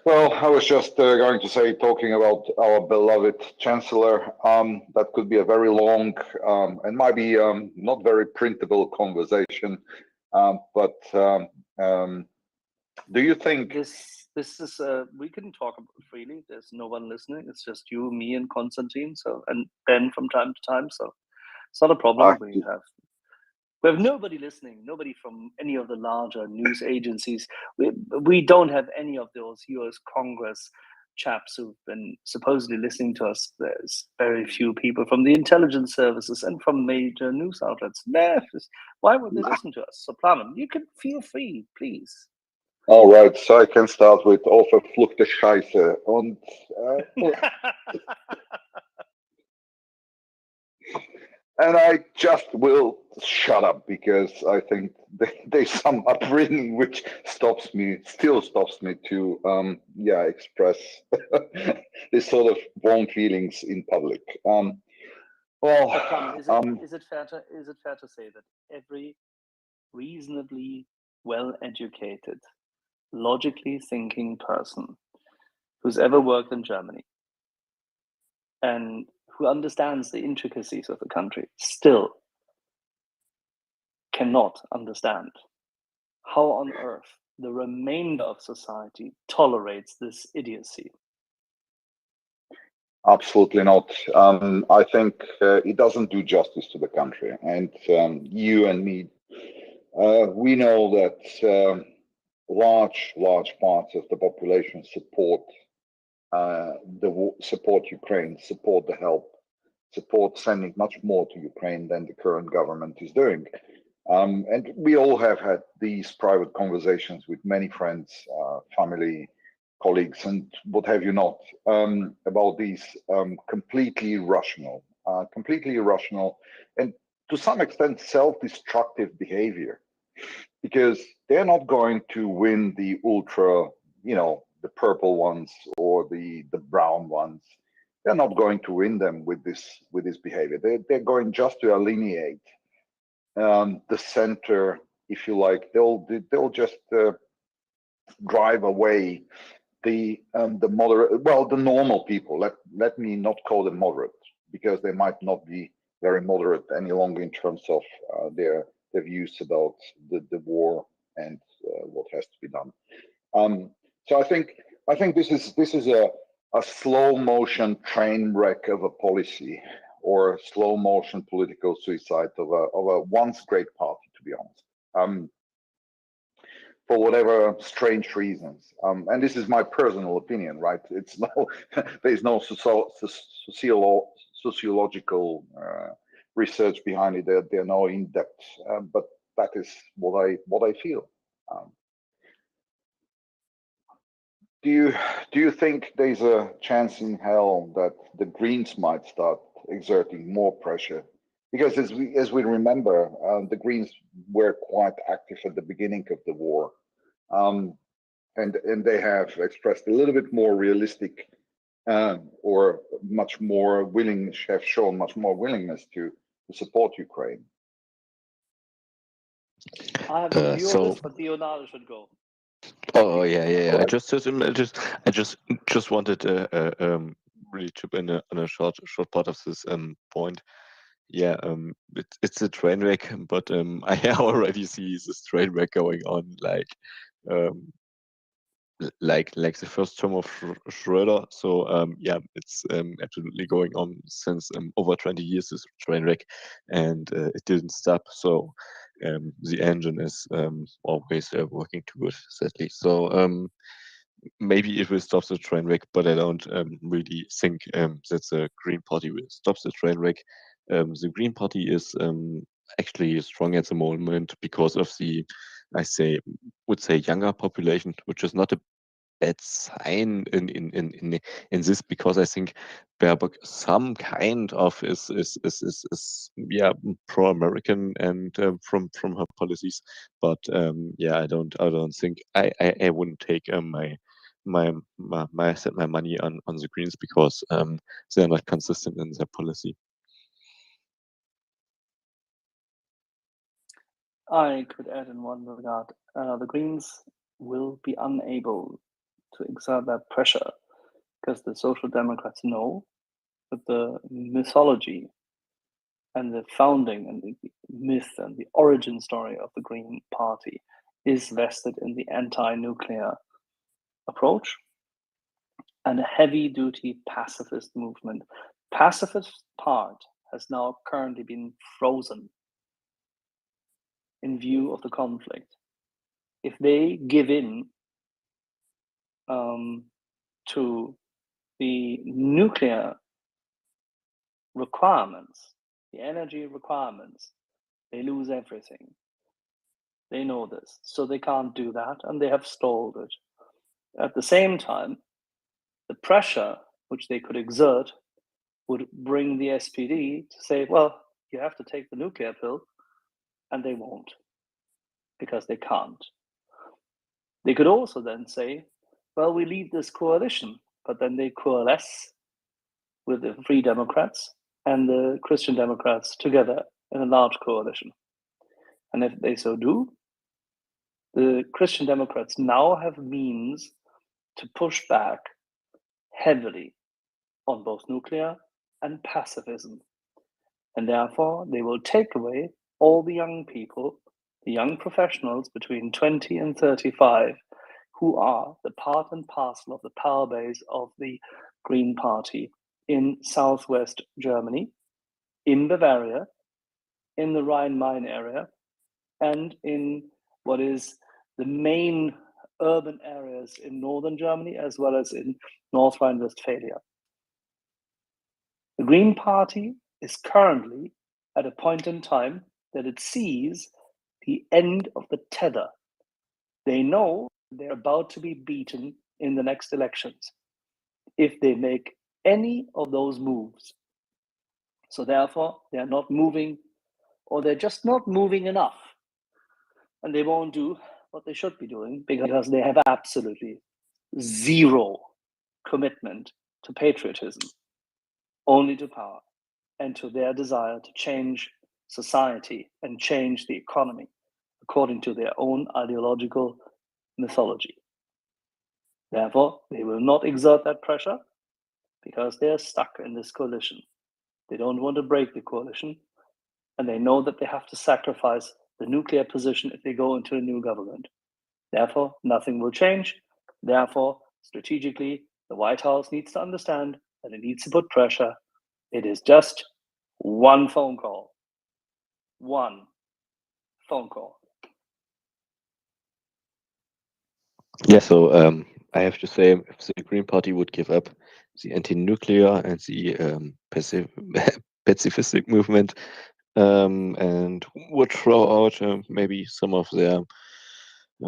Well, I was just going to say, talking about our beloved Chancellor, that could be a very long and might be not very printable conversation. But do you think... This is, we can talk about it freely. There's no one listening. It's just you, me, and Konstantin. So, and Ben from time to time. So it's not a problem. We have nobody listening, nobody from any of the larger news agencies. We don't have any of those US Congress chaps who've been supposedly listening to us. There's very few people from the intelligence services and from major news outlets. Why would they listen to us? So Plamen, you can feel free, please. All right, so I can start with verfluchte Scheiße. Und and I just will shut up because I think they sum up written, which still stops me to express this sort of wrong feelings in public. Is it fair to say that every reasonably well-educated, logically thinking person who's ever worked in Germany and who understands the intricacies of the country still cannot understand how on earth the remainder of society tolerates this idiocy. Absolutely not. I think it doesn't do justice to the country. And you and me, we know that large parts of the population support support Ukraine, support the help, support sending much more to Ukraine than the current government is doing. And we all have had these private conversations with many friends, family, colleagues, and what have you not, about these completely irrational, and to some extent self-destructive behavior, because they're not going to win the ultra, the purple ones or the brown ones. They're not going to win them with this behavior. They're going just to alienate the center, if you like. They'll just drive away the moderate, well, the normal people. Let me not call them moderate, because they might not be very moderate any longer in terms of their views about the war and what has to be done. So I think this is a slow motion train wreck of a policy, or a slow motion political suicide of a once great party, to be honest. For whatever strange reasons, and this is my personal opinion, right? It's there's no sociological research behind it. There are no in-depth, but that is what I feel. Do you think there's a chance in hell that the Greens might start exerting more pressure? Because as we remember, the Greens were quite active at the beginning of the war, and they have expressed a little bit more realistic, or much more willing, have shown much more willingness to support Ukraine. I have a view on this, but Leonardo should go. Oh yeah. I just wanted to really chip in on a short part of this point. Yeah, it's a train wreck, but I already see this train wreck going on like the first term of Schröder. So yeah, it's absolutely going on since over 20 years, this train wreck, and it didn't stop. So the engine is always working too good, sadly. So maybe it will stop the train wreck, but I don't really think that the Green Party will stop the train wreck. The Green Party is actually strong at the moment because of the, would say younger population, which is not a bad sign in this, because I think Baerbock some kind of is yeah, pro-American and from her policies, but yeah, I don't think I wouldn't take my money on the Greens, because they're not consistent in their policy. I could add in one regard, the Greens will be unable to exert that pressure because the Social Democrats know that the mythology and the founding and the myth and the origin story of the Green Party is vested in the anti-nuclear approach and a heavy-duty pacifist movement. Pacifist part has now currently been frozen in view of the conflict. If they give in to the nuclear requirements, the energy requirements, they lose everything. They know this, so they can't do that, and they have stalled it. At the same time, the pressure which they could exert would bring the SPD to say, well, you have to take the nuclear pill, and they won't, because they can't. They could also then say, well, we lead this coalition, but then they coalesce with the Free Democrats and the Christian Democrats together in a large coalition. And if they so do, the Christian Democrats now have means to push back heavily on both nuclear and pacifism. And therefore, they will take away all the young people the young professionals between 20 and 35 who are the part and parcel of the power base of the Green Party in southwest Germany, in Bavaria, in the Rhine-Main area, and in what is the main urban areas in northern Germany, as well as in North Rhine-Westphalia. The Green Party is currently at a point in time that it sees the end of the tether. They know they're about to be beaten in the next elections if they make any of those moves. So therefore, they're not moving, or they're just not moving enough. And they won't do what they should be doing because they have absolutely zero commitment to patriotism, only to power and to their desire to change society and change the economy according to their own ideological mythology. Therefore, they will not exert that pressure because they're stuck in this coalition. They don't want to break the coalition, and they know that they have to sacrifice the nuclear position if they go into a new government. Therefore, nothing will change. Therefore, strategically, the White House needs to understand that it needs to put pressure. It is just one phone call. One phone call. Yeah, so I have to say, if the Green Party would give up the anti-nuclear and the pacifistic movement, and would throw out maybe some of their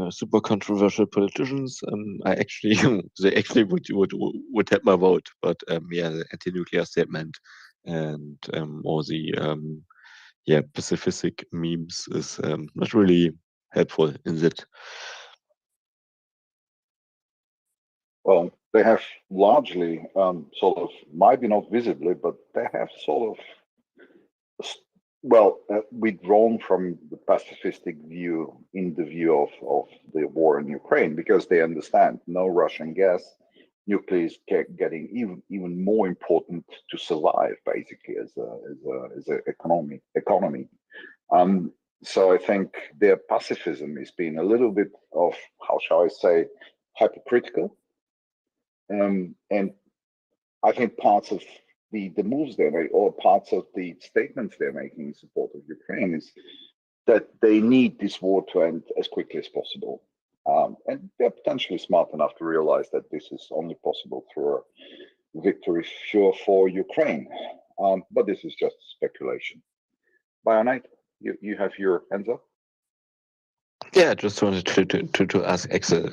super controversial politicians, I actually they actually would have my vote. But yeah, the anti-nuclear statement and all the pacifistic memes is not really helpful in that. Well, they have largely sort of, maybe not visibly, but they have sort of, withdrawn from the pacifistic view in the view of the war in Ukraine, because they understand no Russian gas, nuclear is getting even more important to survive, basically, as a economy. So I think their pacifism is being a little bit of, how shall I say, hypocritical. And I think parts of the moves they make, or parts of the statements they're making in support of Ukraine, is that they need this war to end as quickly as possible. And they're potentially smart enough to realize that this is only possible through a victory for Ukraine. But this is just speculation. Bionite, you have your hands up? Yeah, I just wanted to ask Axel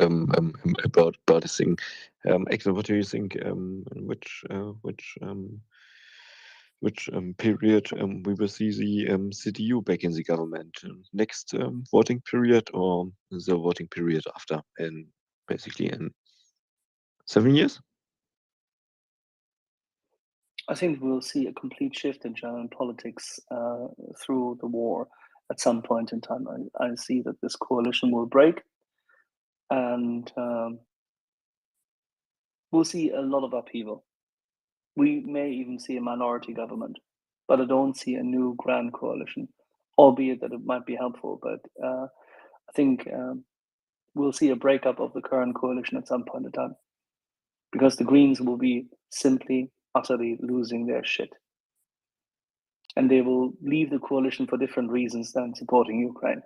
about this thing. Axel, what do you think? Which period we will see the CDU back in the government? Next voting period, or the voting period after? In basically in 7 years? I think we'll see a complete shift in German politics through the war at some point in time. I see that this coalition will break, and we'll see a lot of upheaval. We may even see a minority government, but I don't see a new grand coalition, albeit that it might be helpful. But I think we'll see a breakup of the current coalition at some point in time, because the Greens will be simply, utterly losing their shit. And they will leave the coalition for different reasons than supporting Ukraine.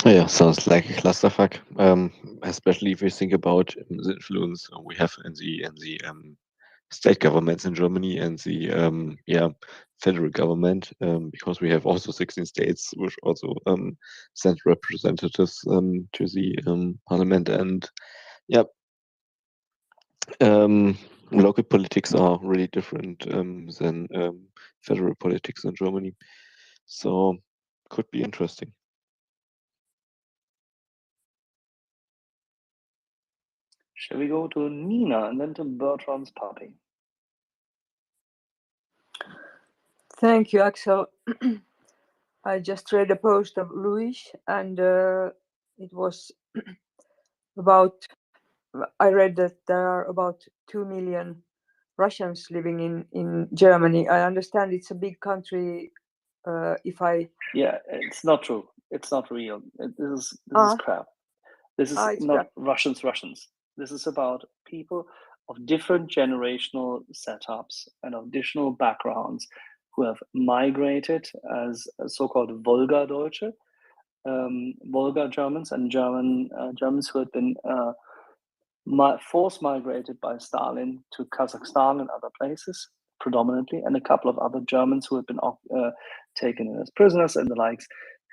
Yeah, sounds like a clusterfuck. Especially if we think about the influence we have in the state governments in Germany and the federal government, because we have also 16 states which also send representatives to the parliament, and local politics are really different than federal politics in Germany, so could be interesting. Shall we go to Nina and then to Bertram's puppy? Thank you, Axel. I just read a post of Louis, and it was about, I read that there are about 2 million Russians living in Germany. I understand it's a big country if I Yeah, it's not true. It's not real. This is ah crap. This is it's not crap. Russians. This is about people of different generational setups and of additional backgrounds who have migrated as so-called Wolga-Deutsche, Volga Germans, and Germans who had been force migrated by Stalin to Kazakhstan and other places, predominantly, and a couple of other Germans who had been taken in as prisoners and the likes,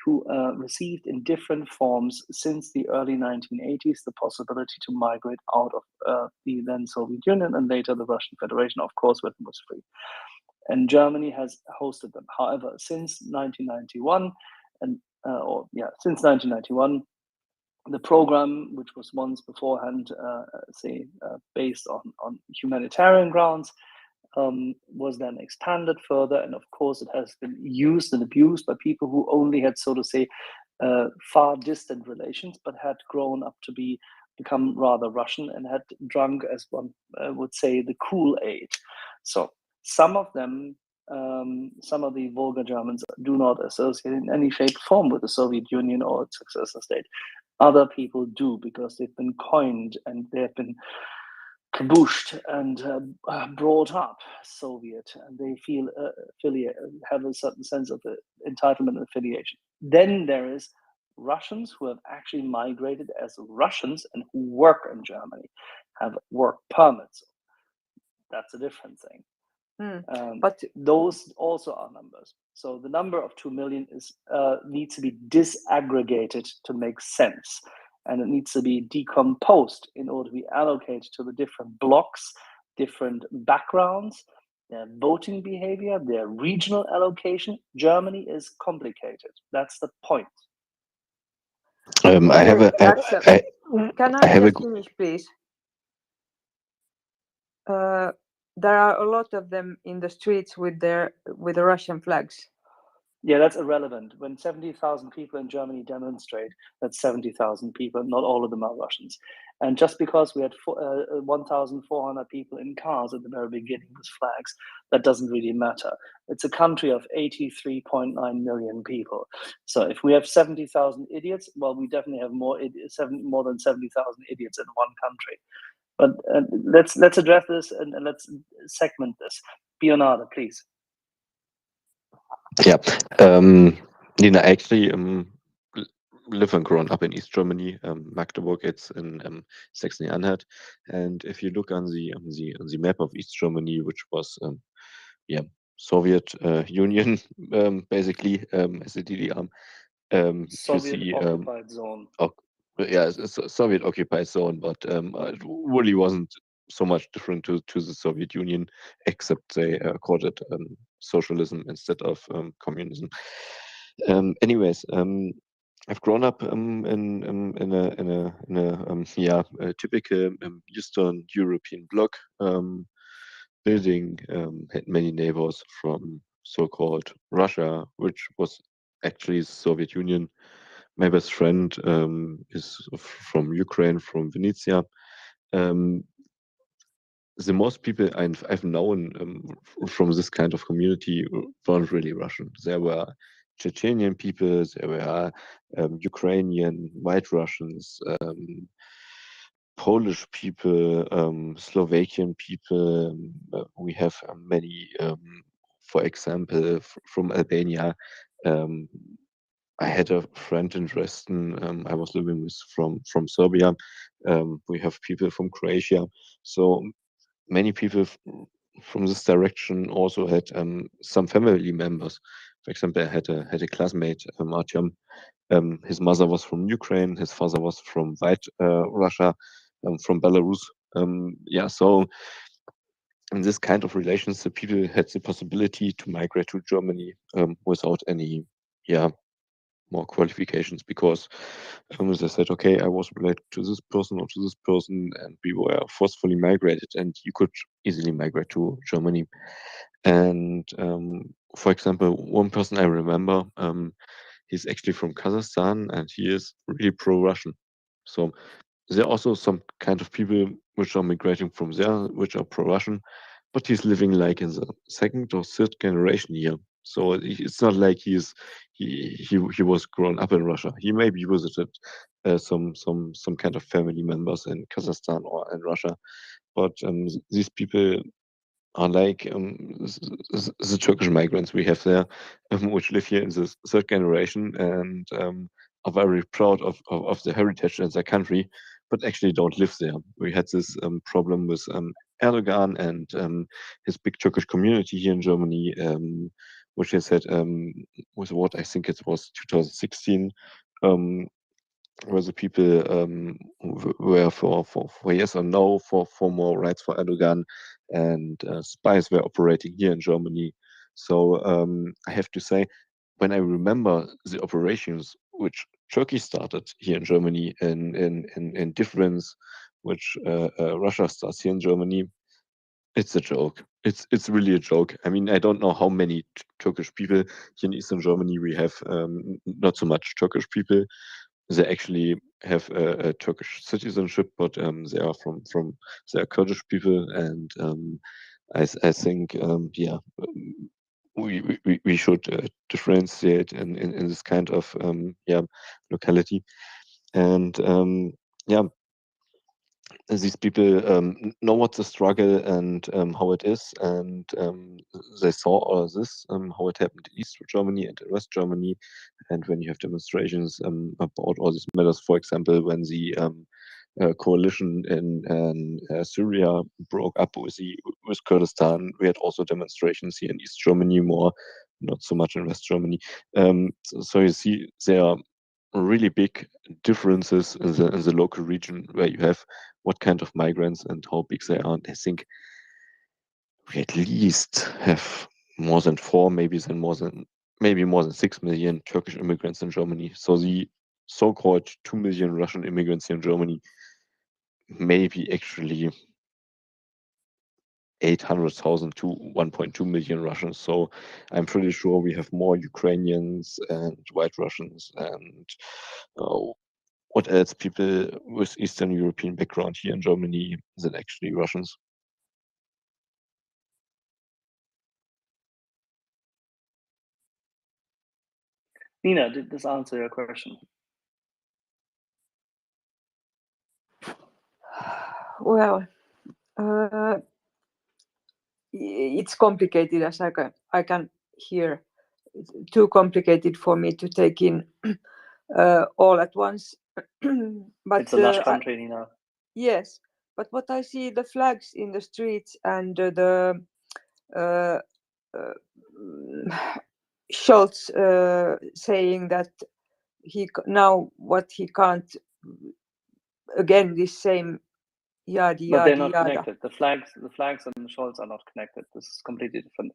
who received in different forms since the early 1980s the possibility to migrate out of the then Soviet Union and later the Russian Federation, of course, when it was free. And Germany has hosted them. However, since 1991, since 1991, the program, which was once beforehand, based on humanitarian grounds, was then expanded further. And of course, it has been used and abused by people who only had, so to say, far distant relations, but had grown up to become rather Russian and had drunk, as one would say, the Kool-Aid. So some of them, some of the Volga Germans do not associate in any shape or form with the Soviet Union or its successor state. Other people do, because they've been coined and they've been kabooshed and brought up Soviet, and they feel have a certain sense of entitlement and affiliation. Then there is Russians who have actually migrated as Russians and who work in Germany, have work permits. That's a different thing. But those also are numbers. So the number of 2 million needs to be disaggregated to make sense. And it needs to be decomposed in order to be allocated to the different blocks, different backgrounds, their voting behavior, their regional allocation. Germany is complicated. That's the point. Okay, I have a, Axel, can I just finish, please? There are a lot of them in the streets with the Russian flags. Yeah, that's irrelevant. When 70,000 people in Germany demonstrate, that's 70,000 people. Not all of them are Russians. And just because we had 1,400 people in cars at the very beginning with flags, that doesn't really matter. It's a country of 83.9 million people. So if we have 70,000 idiots, well, we definitely have more than 70,000 idiots in one country. But let's address this and let's segment this. Bionada, please. Yeah, Nina, I actually live and grown up in East Germany. Magdeburg, it's in Saxony-Anhalt, and if you look on the map of East Germany, which was Soviet Union basically as the DDR, Soviet occupied zone. Soviet occupied zone, but it really wasn't so much different to the Soviet Union, except they called it socialism instead of communism. Anyways, I've grown up in a typical Eastern European bloc. Building had many neighbors from so-called Russia, which was actually the Soviet Union. My best friend is from Ukraine, from Venetia. The most people I've known from this kind of community weren't really Russian. There were Chechenian people, there were Ukrainian, White Russians, Polish people, Slovakian people. We have many, for example, from Albania. I had a friend in Dresden I was living with from Serbia. We have people from Croatia. So many people from this direction also had some family members. For example, I had a classmate, Artyom. His mother was from Ukraine. His father was from White Russia, from Belarus. So in this kind of relations, the people had the possibility to migrate to Germany without any, more qualifications, because they said, okay, I was related to this person or to this person, and we were forcefully migrated, and you could easily migrate to Germany. And for example, one person I remember, he's actually from Kazakhstan, and he is really pro-Russian. So there are also some kind of people which are migrating from there, which are pro-Russian, but he's living like in the second or third generation here. So it's not like he was grown up in Russia. He maybe visited some kind of family members in Kazakhstan or in Russia, but these people are like the Turkish migrants we have there, which live here in the third generation and are very proud of their heritage and their country, but actually don't live there. We had this problem with Erdogan and his big Turkish community here in Germany, which he said was what I think it was 2016. Where the people were for yes or no for more rights for Erdogan, and spies were operating here in Germany. So I have to say, when I remember the operations which Turkey started here in Germany in difference, which Russia starts here in Germany, it's a joke. It's really a joke. I mean, I don't know how many Turkish people here in Eastern Germany we have. Not so much Turkish people. They actually have a Turkish citizenship, but they are they are Kurdish people, and I think yeah, we should differentiate in this kind of yeah locality, and yeah. These people know what the struggle and how it is, and they saw all of this, how it happened in East Germany and in West Germany, and when you have demonstrations about all these matters, for example, when the coalition in Syria broke up with Kurdistan, we had also demonstrations here in East Germany, more, not so much in West Germany. So you see, there are really big differences in the local region where you have what kind of migrants and how big they are. And I think we at least have more than 4, maybe more than 6 million Turkish immigrants in Germany. So the so-called 2 million Russian immigrants here in Germany, maybe actually 800,000 to 1.2 million Russians. So I'm pretty sure we have more Ukrainians and White Russians and what else, people with Eastern European background here in Germany than actually Russians. Nina, did this answer your question? Well, it's complicated, as I can hear. It's too complicated for me to take in all at once. But it's a large country, Nina. Yes, but what I see, the flags in the streets and the Scholz saying that now what he can't again this same yada But yada they're not yada. connected. The flags and the Scholz are not connected. This is completely different.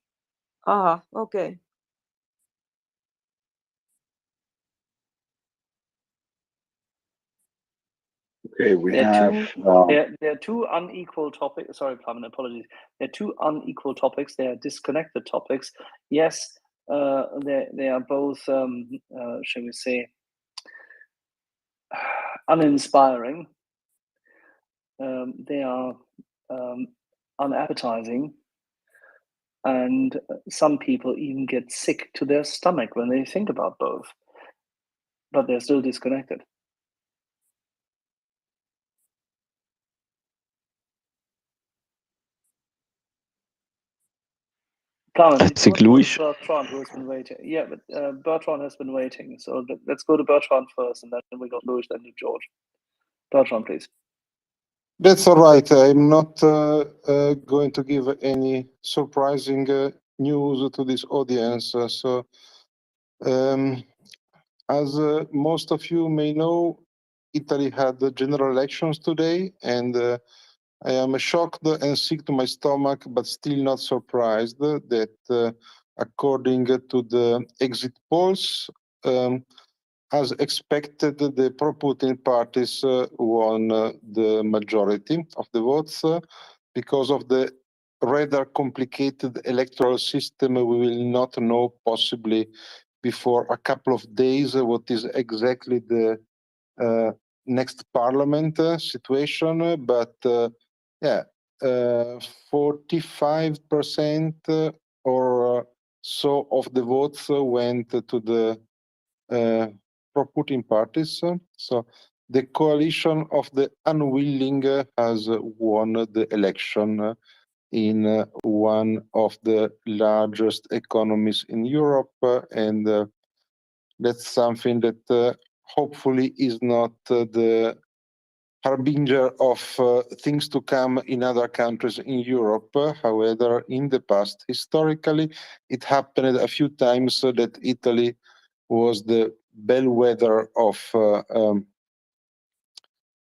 Ah, okay. Okay, we there have. There are two unequal topics. Sorry, Plamen, apologies. There are two unequal topics. They are disconnected topics. Yes, they are both, shall we say, uninspiring. They are unappetizing, and some people even get sick to their stomach when they think about both. But they're still disconnected. I think Louis. Bertrand, who has been waiting. Yeah, but Bertrand has been waiting. So let's go to Bertrand first, and then we got Louis, then to George. Bertrand, please. That's all right. I'm not going to give any surprising news to this audience. As most of you may know, Italy had the general elections today, and I am shocked and sick to my stomach, but still not surprised that according to the exit polls, as expected, the pro-Putin parties won the majority of the votes. Because of the rather complicated electoral system, we will not know possibly before a couple of days what is exactly the next parliament situation. But yeah, 45% or so of the votes went to the pro-Putin parties. So the coalition of the unwilling has won the election in one of the largest economies in Europe, and that's something that hopefully is not the harbinger of things to come in other countries in Europe. However, in the past, historically, it happened a few times that Italy was the bellwether of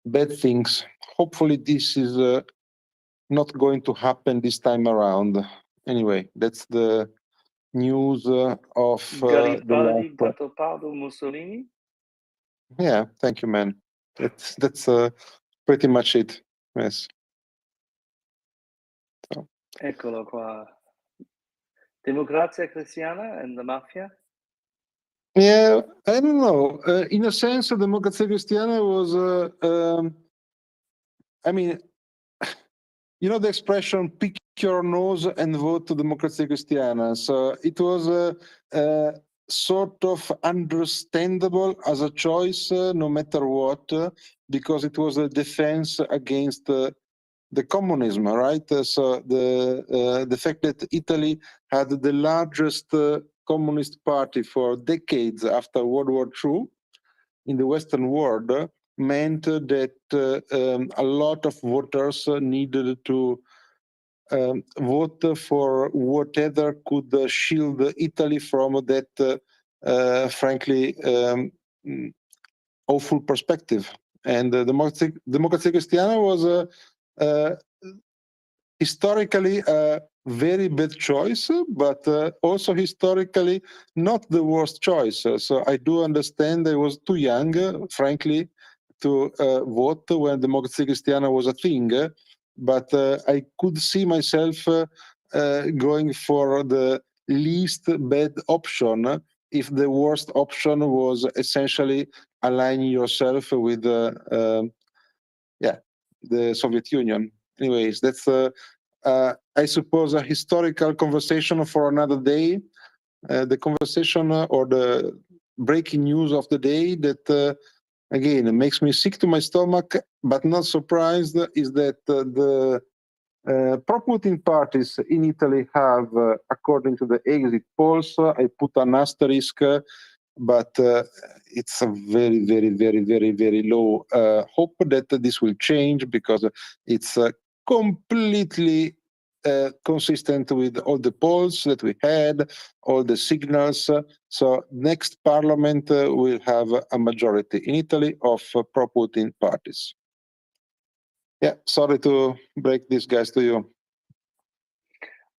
bad things. Hopefully, this is not going to happen this time around. Anyway, that's the news of the Garibaldi, last. Battopardo, Mussolini. Yeah, thank you, man. That's pretty much it. Yes. So. Eccolo qua. Democrazia Cristiana and the Mafia. Yeah, I don't know. In a sense, Democrazia Cristiana was. I mean, you know the expression "pick your nose and vote to Democrazia Cristiana." So it was sort of understandable as a choice, no matter what, because it was a defense against the communism, right? So the fact that Italy had the largest communist party for decades after World War II in the Western world meant that a lot of voters needed to vote for whatever could shield Italy from that, frankly, awful perspective. And Democrazia Cristiana was historically a very bad choice, but also historically not the worst choice. So I do understand I was too young, frankly, to vote when Democrazia Cristiana was a thing, but I could see myself going for the least bad option if the worst option was essentially aligning yourself with the Soviet Union. Anyways, that's I suppose a historical conversation for another day. The conversation or the breaking news of the day that again makes me sick to my stomach, but not surprised, is that the pro-Putin parties in Italy have, according to the exit polls, I put an asterisk, but it's a very, very, very, very, very low hope that this will change, because it's completely consistent with all the polls that we had, all the signals. So next parliament will have a majority in Italy of pro-Putin parties. Yeah, sorry to break this, guys, to you.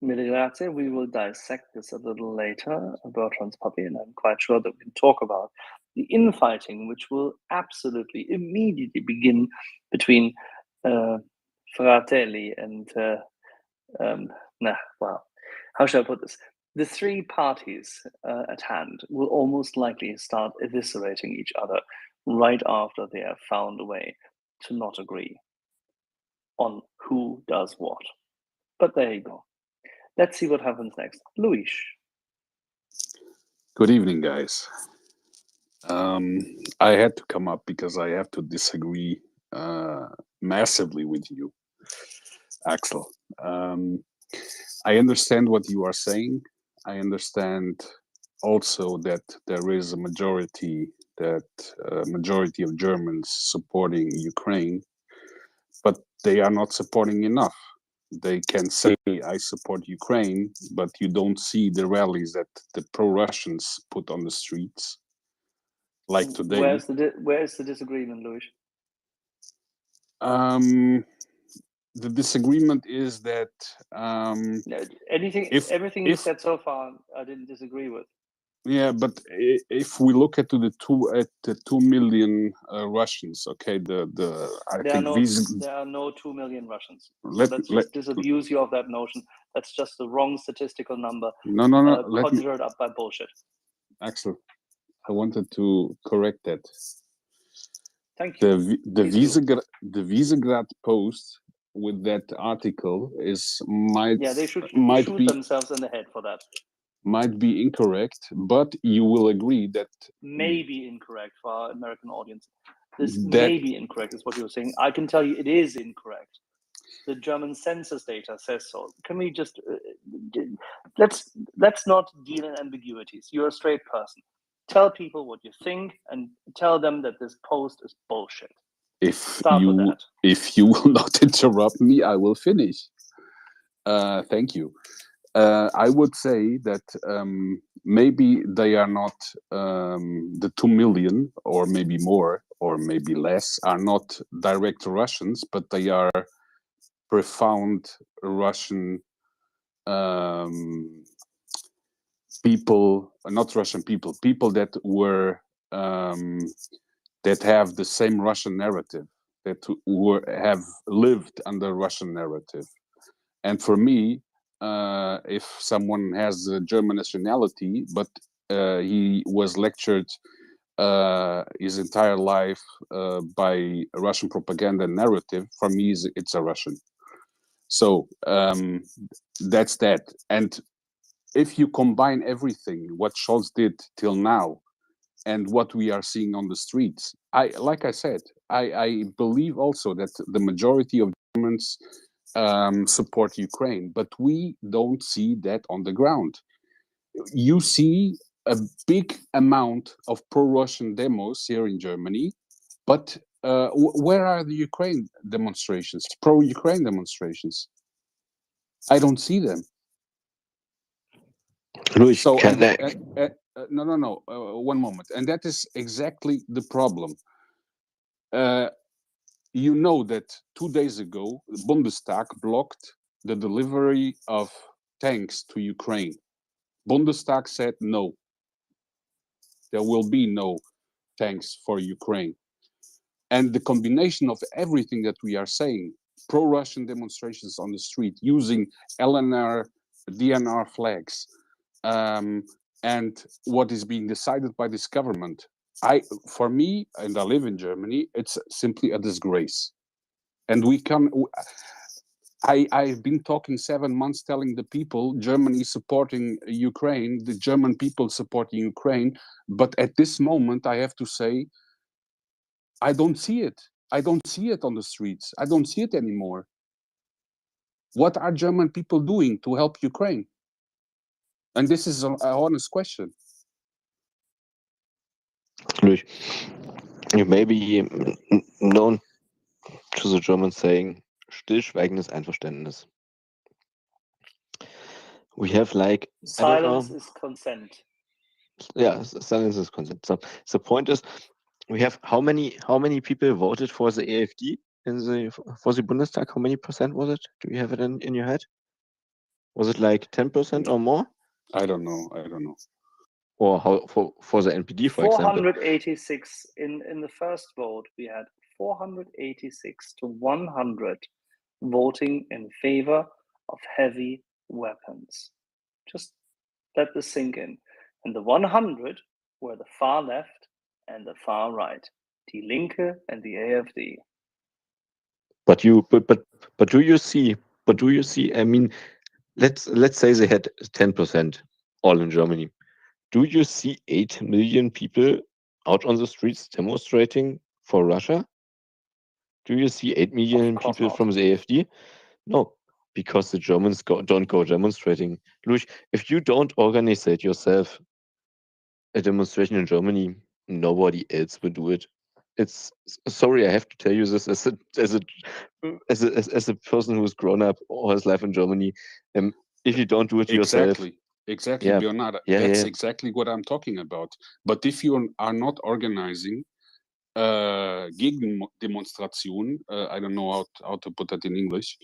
Mille grazie. We will dissect this a little later, Bertrand's puppy, and I'm quite sure that we can talk about the infighting, which will absolutely immediately begin between Fratelli and, well, how shall I put this? The three parties at hand will almost likely start eviscerating each other right after they have found a way to not agree on who does what. But there you go. Let's see what happens next. Luis. Good evening, guys. I had to come up because I have to disagree massively with you, Axel. I understand what you are saying. I understand also that there is a majority of Germans supporting Ukraine, but they are not supporting enough. They can say, I support Ukraine, but you don't see the rallies that the pro-Russians put on the streets, like today. Where's the disagreement, Luis? The disagreement is that everything you said so far, I didn't disagree with. Yeah, but if we look at the 2 million Russians, okay, There are no 2 million Russians. Let's just disabuse you of that notion. That's just the wrong statistical number. No. Conjured up by bullshit. Axel, I wanted to correct that. Thank you. The Visegrad Post with that article might they should might shoot be themselves in the head for that. might be incorrect, but you will agree that may be incorrect for our American audience. This that may be incorrect is what you're saying. I can tell you it is incorrect. The German census data says so. Can we just let's not deal in ambiguities. You're a straight person. Tell people what you think and tell them that this post is bullshit. Start with that. if you will not interrupt me, I will finish. Thank you. I would say that maybe they are not the 2 million, or maybe more, or maybe less, are not direct Russians, but they are profound Russian people, not Russian people that were that have the same Russian narrative, that have lived under Russian narrative. And for me, if someone has a German nationality, but he was lectured his entire life by Russian propaganda narrative, for me, it's a Russian. So that's that. And if you combine everything, what Scholz did till now, and what we are seeing on the streets, like I said, I believe also that the majority of Germans support Ukraine, but we don't see that on the ground. You see a big amount of pro-Russian demos here in Germany, but where are the Ukraine demonstrations, pro-Ukraine demonstrations? I don't see them. Luis, So can no, one moment, and that is exactly the problem. You know that 2 days ago, the Bundestag blocked the delivery of tanks to Ukraine. Bundestag said no. There will be no tanks for Ukraine. And the combination of everything that we are saying, pro-Russian demonstrations on the street using LNR, DNR flags, and what is being decided by this government, for me, and I live in Germany, it's simply a disgrace. And I've been talking 7 months telling the people Germany supporting Ukraine, the German people supporting Ukraine, but at this moment I have to say I don't see it. I don't see it on the streets. I don't see it anymore. What are German people doing to help Ukraine? And this is an honest question. Luis, you may be known to the German saying, stillschweigendes Einverständnis. We have like, Silence is consent. Yeah, silence is consent. So the point is, we have how many people voted for the AfD for the Bundestag? How many percent was it? Do you have it in your head? Was it like 10% or more? I don't know. Or how for the NPD, for example? 486 in the first vote. We had 486 to 100 voting in favor of heavy weapons. Just let this sink in. And the 100 were the far left and the far right, Die Linke and the AfD. But do you see? I mean, let's say they had 10% all in Germany. Do you see 8 million people out on the streets demonstrating for Russia? Do you see 8 million people from the AfD? No, because the Germans don't go demonstrating. Luis, if you don't organize it yourself, a demonstration in Germany, nobody else will do it. It's sorry, I have to tell you this as a person who's grown up all his life in Germany. If you don't do it yourself, Exactly, yeah, Bernard. yeah, That's yeah. exactly what I'm talking about. But if you are not organizing Gegendemonstration, I don't know how to put that in English.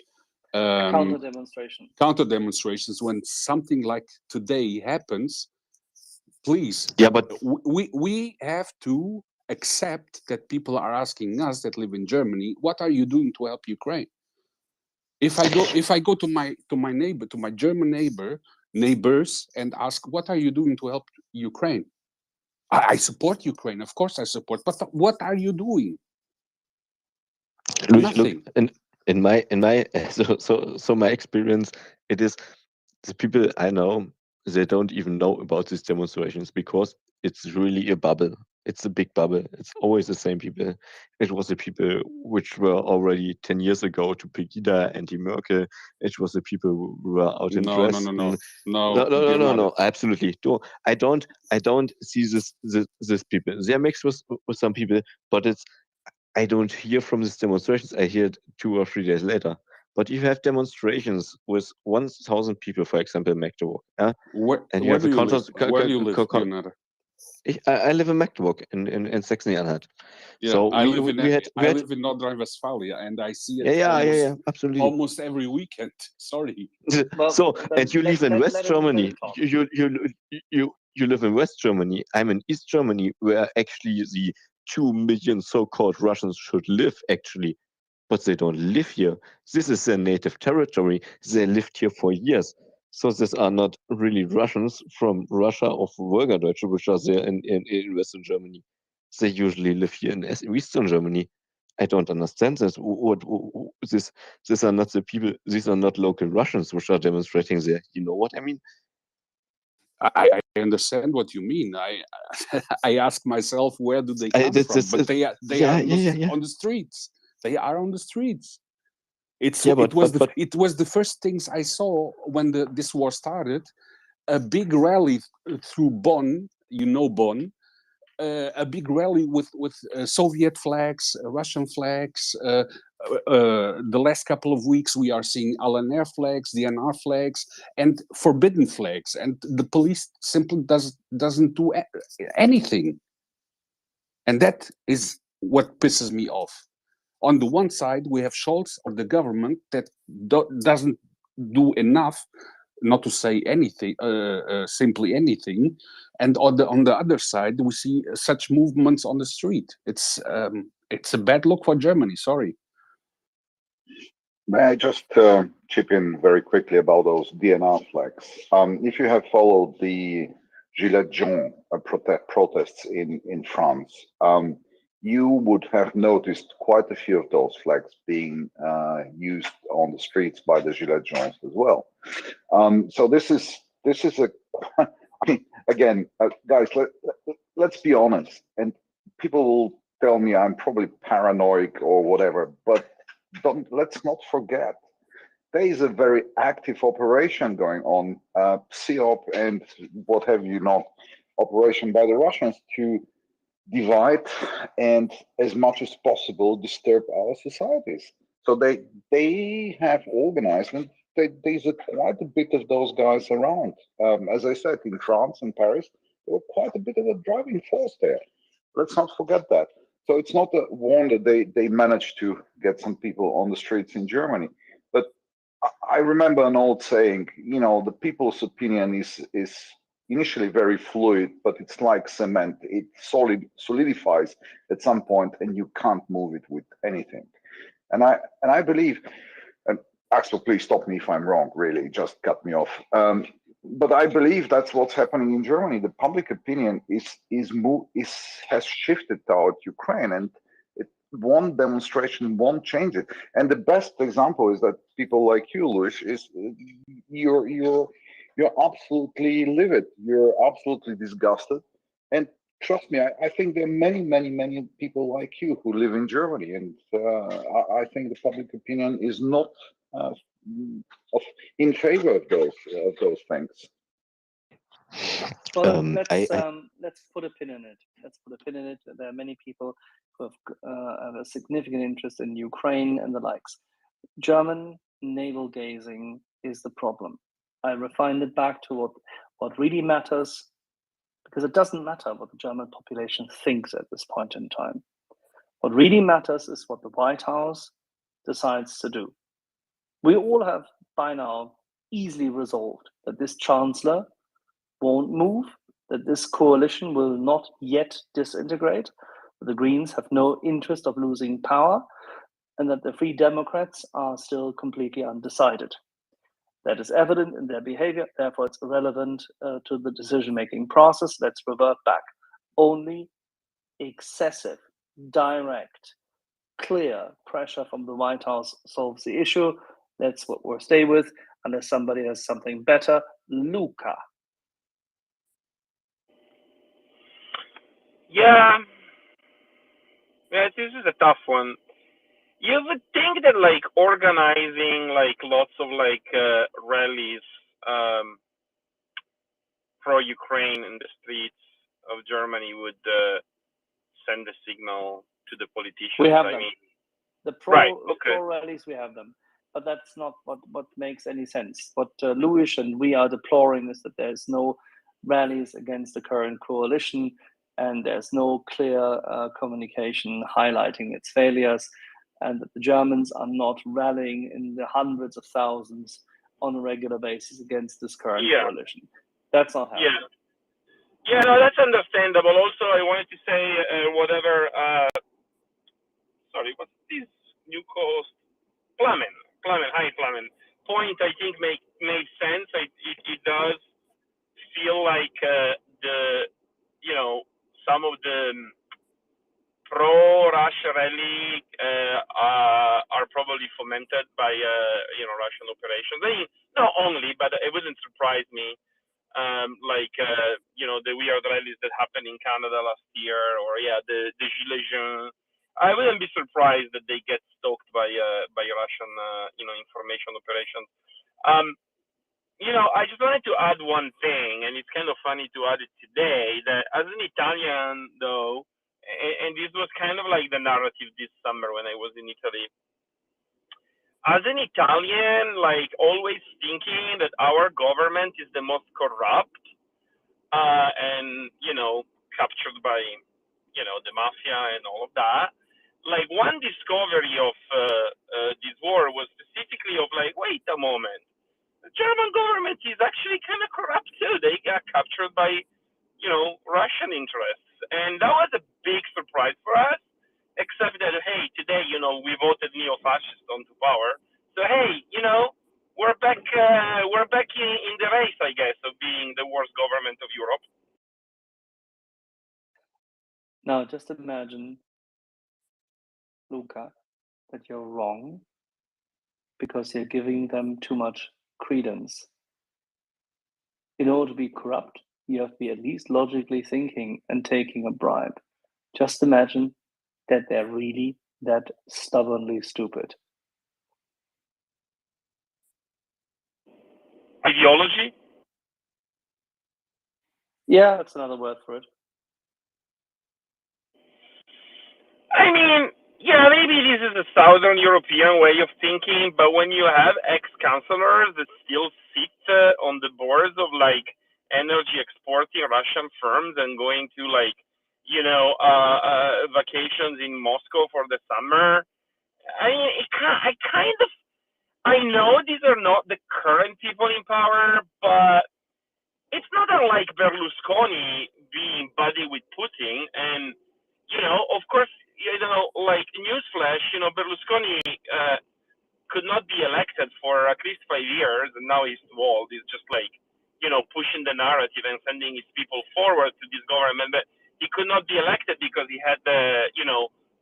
Counter demonstration. Counter demonstrations. When something like today happens, please. Yeah, but we have to accept that people are asking us that live in Germany, what are you doing to help Ukraine? If I go to my neighbor, to my German neighbors, and ask, what are you doing to help Ukraine? I support Ukraine, of course I support, but what are you doing? Luis, Nothing. look, in my so my experience, it is the people I know they don't even know about these demonstrations because it's really a bubble. It's a big bubble. It's always the same people. It was the people which were already 10 years ago to Pegida, anti-Merkel. It was the people who were out in No, Dresden. no, dear mother. No, absolutely. I don't see this people. They're mixed with some people, but I don't hear from these demonstrations. I hear it 2 or 3 days later. But if you have demonstrations with 1,000 people, for example, in Magdeburg, and you Where have do a you live? Where do you live, Leonardo? I live in Magdeburg in Saxony-Anhalt. Yeah, So I we live had in North Rhine-Westphalia, and I see it absolutely. almost every weekend. Sorry. So and you live in West Germany. You live in West Germany. I'm in East Germany, where actually the 2 million so-called Russians should live actually, but they don't live here. This is their native territory. They lived here for years. So these are not really Russians from Russia or from Volga-Deutsche, which are there in Western Germany. They usually live here in Eastern Germany. I don't understand this. These are not the people. These are not local Russians which are demonstrating there. You know what I mean? I understand what you mean. I ask myself, where do they come from? But they are on the streets. They are on the streets. It was the first things I saw when this war started. A big rally through Bonn. You know Bonn. A big rally with Soviet flags, Russian flags. The last couple of weeks, we are seeing LNR flags, DNR flags, and forbidden flags, and the police simply doesn't do anything. And that is what pisses me off. On the one side, we have Scholz or the government that doesn't do enough, not to say anything, simply anything. And on the other side, we see such movements on the street. It's a bad look for Germany. Sorry. May I just chip in very quickly about those DNR flags? If you have followed the Gilets jaunes protests in France, you would have noticed quite a few of those flags being used on the streets by the Gilets jaunes as well. So this is a, I mean, again, guys, let's be honest, and people will tell me I'm probably paranoid or whatever, but let's not forget, there is a very active operation going on, CEOP and what have you not, operation by the Russians to divide and as much as possible disturb our societies. So they have organized, and there's quite a bit of those guys around. As I said, in France and Paris, there were quite a bit of a driving force there. Let's not forget that. So it's not a wonder they managed to get some people on the streets in Germany. But I remember an old saying, the people's opinion is initially very fluid, but it's like cement. It solidifies at some point, and you can't move it with anything. And I believe, and Axel, please stop me if I'm wrong. Really, just cut me off. But I believe that's what's happening in Germany. The public opinion has shifted toward Ukraine, and one demonstration won't change it. And the best example is that people like you, Luis, is you're absolutely livid. You're absolutely disgusted. And trust me, I think there are many people like you who live in Germany, and I think the public opinion is not in favor of those things. Well, let's put a pin in it. Let's put a pin in it. There are many people who have a significant interest in Ukraine and the likes. German navel gazing is the problem. I refined it back to what really matters, because it doesn't matter what the German population thinks at this point in time. What really matters is what the White House decides to do. We all have by now easily resolved that this chancellor won't move, that this coalition will not yet disintegrate, that the Greens have no interest of losing power, and that the Free Democrats are still completely undecided. That is evident in their behavior, therefore it's irrelevant to the decision-making process. Let's revert back. Only excessive, direct, clear pressure from the White House solves the issue. That's what we'll stay with, unless somebody has something better. Luca. Yeah, yeah, this is a tough one. You would think that like organizing like lots of like rallies pro Ukraine in the streets of Germany would send a signal to the politicians. We have I them. mean, The right? Okay. pro rallies, we have them, but that's not what makes any sense. What Louis and we are deploring is that there's no rallies against the current coalition, and there's no clear communication highlighting its failures, and that the Germans are not rallying in the hundreds of thousands on a regular basis against this current coalition. That's not happening. Yeah, no, that's understandable. Also, I wanted to say whatever. Sorry, what's this new co-host? Flamen. Hi, Flamen. Point I think made sense. It does feel like some of the pro-Russia rally are probably fomented by Russian operations. I mean, not only, but it wouldn't surprise me. The weird rallies that happened in Canada last year, or the Gilets Jaunes. I wouldn't be surprised that they get stoked by Russian information operations. I just wanted to add one thing, and it's kind of funny to add it today. That as an Italian, though, and this was kind of like the narrative this summer when I was in Italy. As an Italian, like always thinking that our government is the most corrupt, and captured by the mafia and all of that. Like one discovery of this war was specifically of like, wait a moment, the German government is actually kind of corrupt too. They got captured by Russian interests, and that was a big surprise for us. Except that hey, today we voted neo-fascist onto power, so hey, we're back in the race, I guess, of being the worst government of Europe. Now, just imagine, Luca, that you're wrong because you're giving them too much credence. In order to be corrupt, you have to be at least logically thinking and taking a bribe. Just imagine that they're really that stubbornly stupid. Ideology? Yeah, that's another word for it. I mean, yeah, maybe this is a Southern European way of thinking, but when you have ex-councillors that still sit on the boards of like energy exporting Russian firms and going to like, vacations in Moscow for the summer, I know these are not the current people in power, but it's not unlike Berlusconi being buddy with Putin. And, of course, like newsflash, Berlusconi could not be elected for at least 5 years, and now he's too old. He's just like, pushing the narrative and sending his people forward to this government. But he could not be elected because he had the,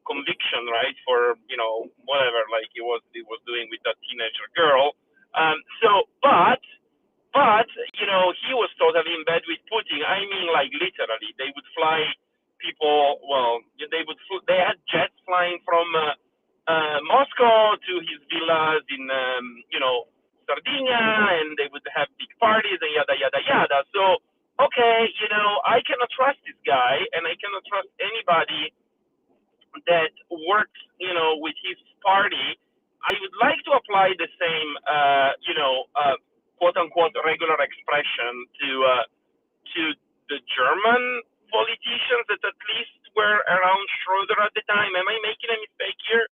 conviction, right, for, whatever, like he was doing with that teenager girl. But he was totally in bed with Putin. I mean, like literally, they would fly people. Well, they had jets flying from Moscow to his villas in Sardinia, and they would have big parties and yada yada yada. So okay, I cannot trust this guy, and I cannot trust anybody that works, with his party. I would like to apply the same, quote unquote regular expression to the German politicians that at least were around Schroeder at the time. Am I making a mistake here?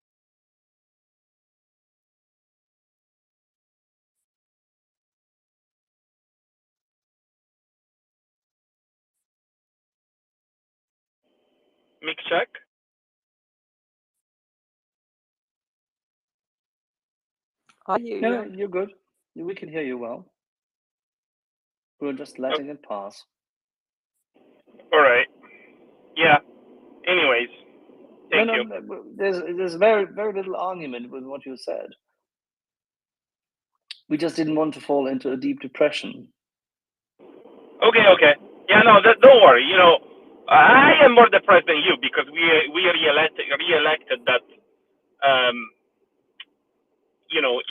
Mic check. I hear No, you. you're good. We can hear you well. We're just letting it pass. All right. Yeah. Anyways, thank you. No, there's very very little argument with what you said. We just didn't want to fall into a deep depression. Okay. Yeah, no, don't worry. I am more depressed than you because we re-elected that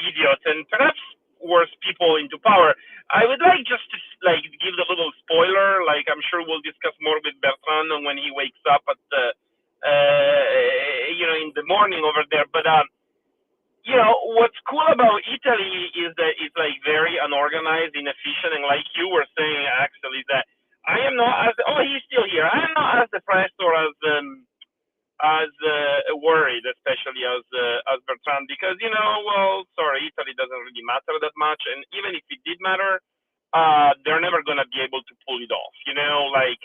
idiots and perhaps worse people into power. I would like just to give a little spoiler. Like I'm sure we'll discuss more with Bertrand when he wakes up at in the morning over there. But what's cool about Italy is that it's like very unorganized, inefficient, and like you were saying, actually, that I am not as he's still here. I am not as depressed or as worried, especially as Bertrand, because sorry, Italy doesn't really matter that much, and even if it did matter, they're never gonna be able to pull it off. Like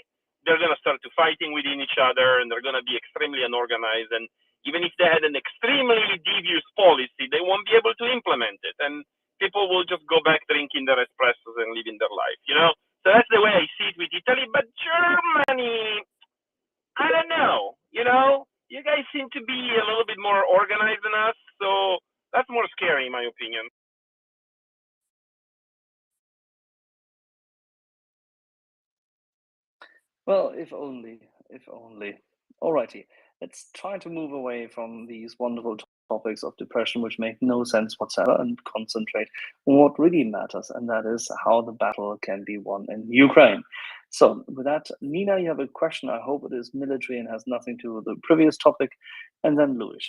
they're gonna start to fighting within each other, and they're gonna be extremely unorganized, and even if they had an extremely devious policy, they won't be able to implement it, and people will just go back drinking their espressos and living their life. So that's the way I see it with Italy, but Germany. I don't know. You guys seem to be a little bit more organized than us, so that's more scary, in my opinion. Well, if only, if only. Alrighty, let's try to move away from these wonderful topics of depression, which make no sense whatsoever, and concentrate on what really matters, and that is how the battle can be won in Ukraine. So with that, Nina, you have a question. I hope it is military and has nothing to do with the previous topic. And then Louis.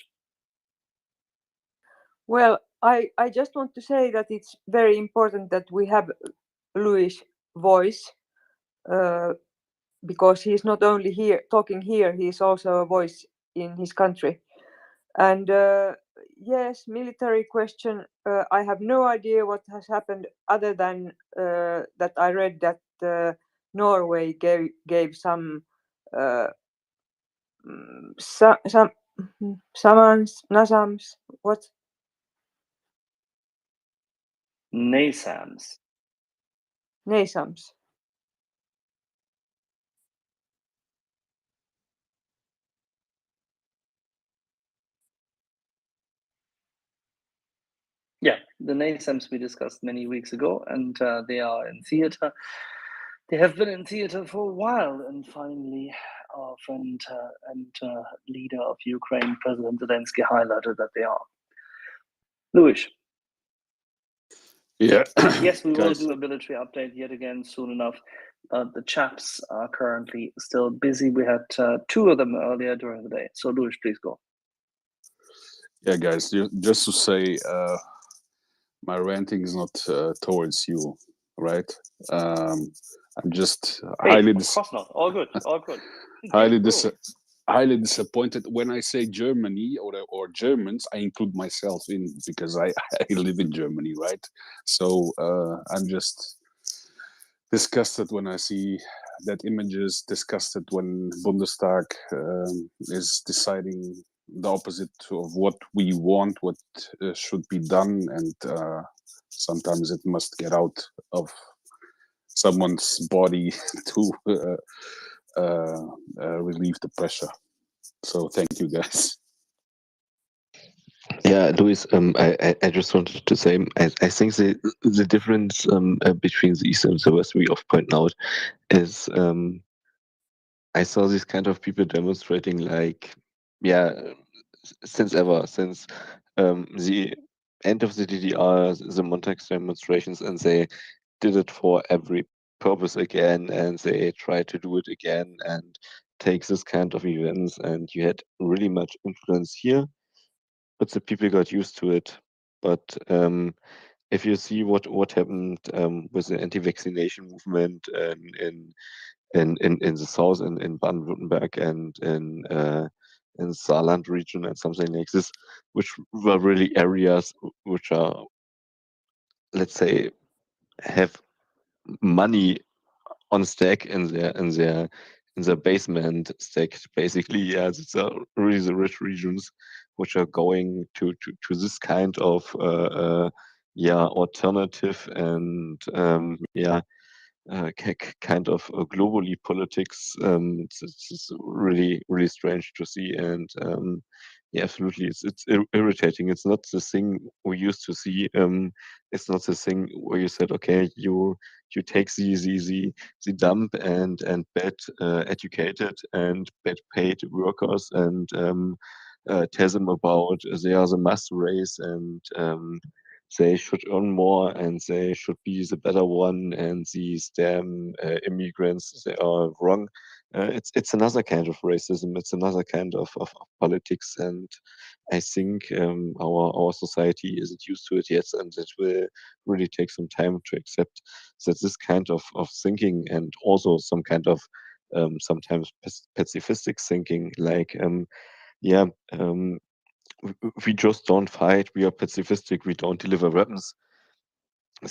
Well, I just want to say that it's very important that we have Louis' voice because he's not only here talking here, he's also a voice in his country. And yes, military question. I have no idea what has happened other than that I read that Norway gave some NASAMS, what? NASAMS. NASAMS. Yeah, the NASAMS we discussed many weeks ago, and they are in theater. They have been in theater for a while, and finally, our friend and leader of Ukraine, President Zelensky, highlighted that they are. Louis. Yeah. Yes, we will Guys. do a military update yet again soon enough. The chaps are currently still busy. We had two of them earlier during the day. So, Louis, please go. Yeah, guys, just to say, my ranting is not towards you, right? I'm just highly of course not. All good. All good. highly disappointed. When I say Germany or Germans, I include myself in because I live in Germany, right? So I'm just disgusted when I see that images, disgusted when Bundestag is deciding the opposite of what we want, what should be done, and sometimes it must get out of someone's body to relieve the pressure. So thank you, guys. Yeah, Luis, I just wanted to say, I think the difference between the East and the West we often point out is I saw these kind of people demonstrating since the end of the DDR, the Montague demonstrations, and they did it for every purpose again, and they tried to do it again and take this kind of events, and you had really much influence here, but the people got used to it. But if you see what happened with the anti-vaccination movement in the south, in Baden-Württemberg and in Saarland region and something like this, which were really areas which are, let's say, have money on stack in their basement stack. Basically, yeah, these are really the rich regions which are going to this kind of alternative and kind of globally politics. It's really really strange to see, and Yeah, absolutely. It's irritating. It's not the thing we used to see. It's not the thing where you said, okay, you take the dumb and bad educated and bad paid workers and tell them about they are the master race and they should earn more and they should be the better one and these damn immigrants, they are wrong. It's another kind of racism. It's another kind of politics, and I think our society isn't used to it yet, and it will really take some time to accept that this kind of thinking and also some kind of sometimes pacifistic thinking, like yeah, we just don't fight. We are pacifistic. We don't deliver weapons.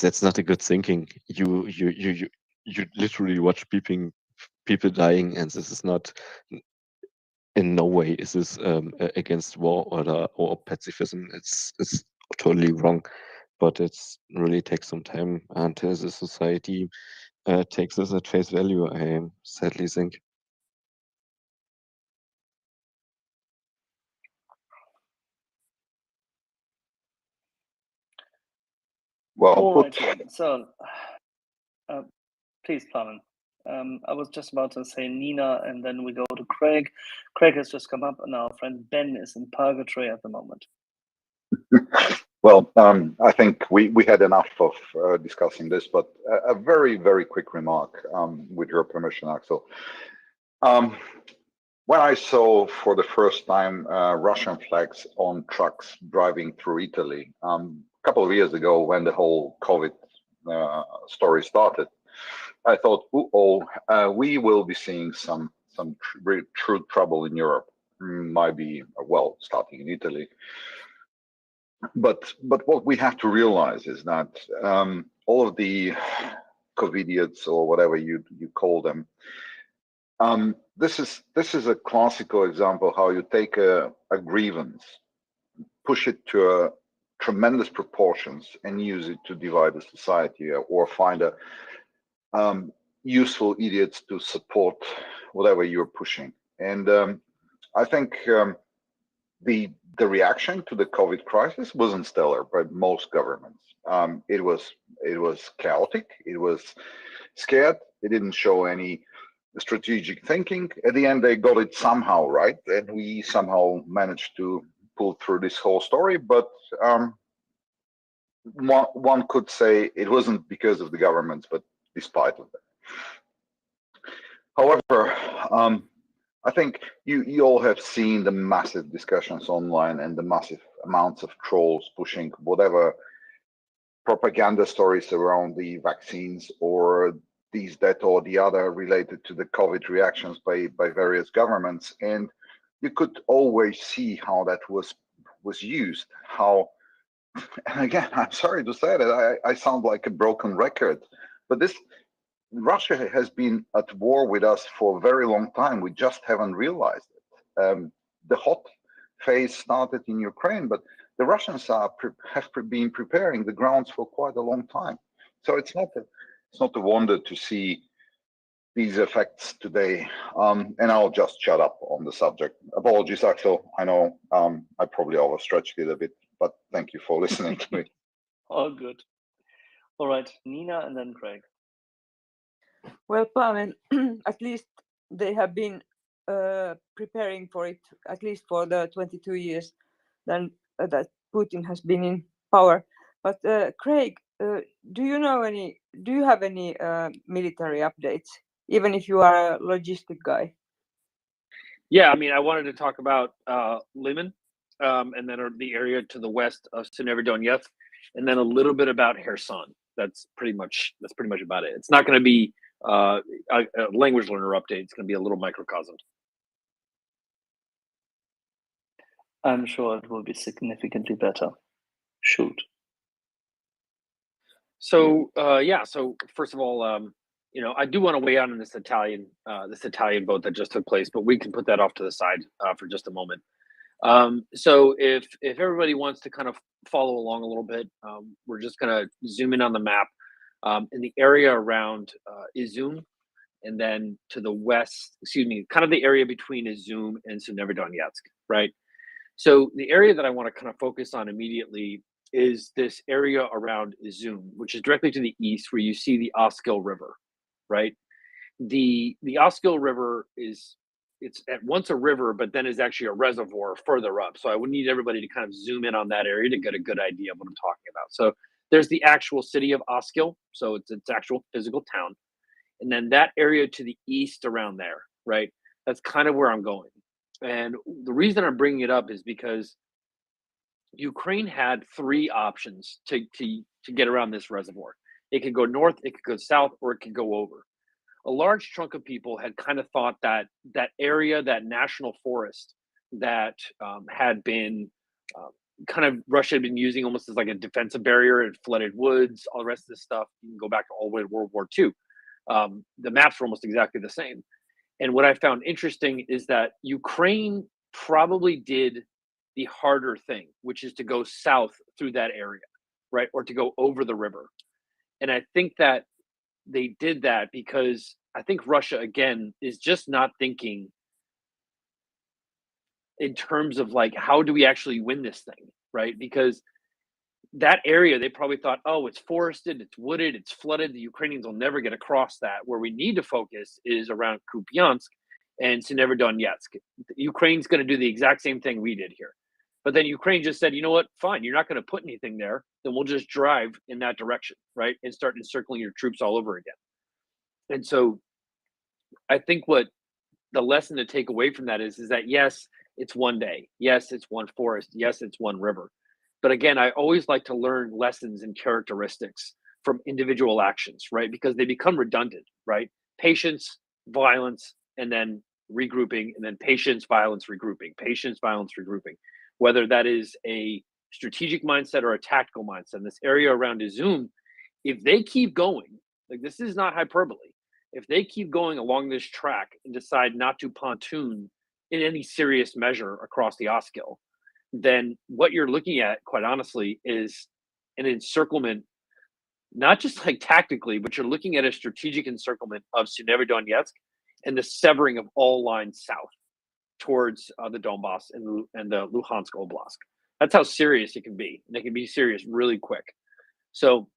That's not a good thinking. You literally watch people dying, and this is not in no way is this against war or pacifism. It's totally wrong, but it's really takes some time until the society takes this at face value. I sadly think. Well All put. right, so please, Plamen. I was just about to say Nina, and then we go to Craig. Craig has just come up, and our friend Ben is in purgatory at the moment. Well, I think we had enough of discussing this, but a very, very quick remark, with your permission, Axel. When I saw for the first time Russian flags on trucks driving through Italy a couple of years ago, when the whole COVID story started, I thought, we will be seeing some true trouble in Europe. Might be, well, starting in Italy. But what we have to realize is that all of the COVIDiots or whatever you call them, this is a classical example how you take a grievance, push it to tremendous proportions, and use it to divide the society or find a useful idiots to support whatever you're pushing. And I think the reaction to the COVID crisis wasn't stellar by most governments. It was chaotic. It was scared. It didn't show any strategic thinking. At the end, they got it somehow right, and we somehow managed to pull through this whole story. But one could say it wasn't because of the governments, but despite of that. However, I think you all have seen the massive discussions online and the massive amounts of trolls pushing whatever propaganda stories around the vaccines or these, that, or the other related to the COVID reactions by various governments. And you could always see how that was used. How, and again, I'm sorry to say that I sound like a broken record, but Russia has been at war with us for a very long time. We just haven't realized it. The hot phase started in Ukraine, but the Russians have been preparing the grounds for quite a long time. So it's not a wonder to see these effects today. And I'll just shut up on the subject. Apologies, Axel. I know I probably overstretched it a bit, but thank you for listening to me. All good. All right, Nina, and then Craig. Well, Plamen, at least they have been preparing for it, at least for the 22 years then that Putin has been in power. But Craig, do you have any military updates, even if you are a logistic guy? Yeah, I mean, I wanted to talk about Liman, and then the area to the west of Severodonetsk, and then a little bit about Kherson. That's pretty much about it. It's not going to be a language learner update. It's going to be a little microcosm. I'm sure it will be significantly better. Shoot. So yeah. So first of all, I do want to weigh in on this Italian vote that just took place, but we can put that off to the side for just a moment. So if everybody wants to kind of follow along a little bit, we're just going to zoom in on the map in the area around Izum, and then to the west, kind of the area between Izum and Severodonetsk, right? So the area that I want to kind of focus on immediately is this area around Izum, which is directly to the east, where you see the Oskil River, right? The Oskil River it's at once a river, but then is actually a reservoir further up. So I would need everybody to kind of zoom in on that area to get a good idea of what I'm talking about. So there's the actual city of Oskil, so it's actual physical town, and then that area to the east around there, right? That's kind of where I'm going. And the reason I'm bringing it up is because Ukraine had three options to get around this reservoir. It could go north, it could go south, or it could go over. A large chunk of people had kind of thought that that area, that national forest that had been kind of Russia had been using almost as like a defensive barrier and flooded woods, all the rest of this stuff. You can go back all the way to World War II. The maps were almost exactly the same. And what I found interesting is that Ukraine probably did the harder thing, which is to go south through that area, right? Or to go over the river. And I think that they did that because I think Russia, again, is just not thinking in terms of like, how do we actually win this thing, right? Because that area, they probably thought, oh, it's forested, it's wooded, it's flooded. The Ukrainians will never get across that. Where we need to focus is around Kupiansk and Severodonetsk. Ukraine's going to do the exact same thing we did here. But then Ukraine just said, you know what, fine, you're not going to put anything there. Then we'll just drive in that direction, right? And start encircling your troops all over again. And so I think what the lesson to take away from that is that, yes, it's one day. Yes, it's one forest. Yes, it's one river. But again, I always like to learn lessons and characteristics from individual actions, right? Because they become redundant, right? Patience, violence, and then regrouping, and then patience, violence, regrouping, patience, violence, regrouping. Whether that is a strategic mindset or a tactical mindset. In this area around Izum, if they keep going, like this is not hyperbole, if they keep going along this track and decide not to pontoon in any serious measure across the Oskil, then what you're looking at, quite honestly, is an encirclement, not just like tactically, but you're looking at a strategic encirclement of Severodonetsk and the severing of all lines south towards the Donbass and the Luhansk Oblast. That's how serious it can be. And it can be serious really quick. So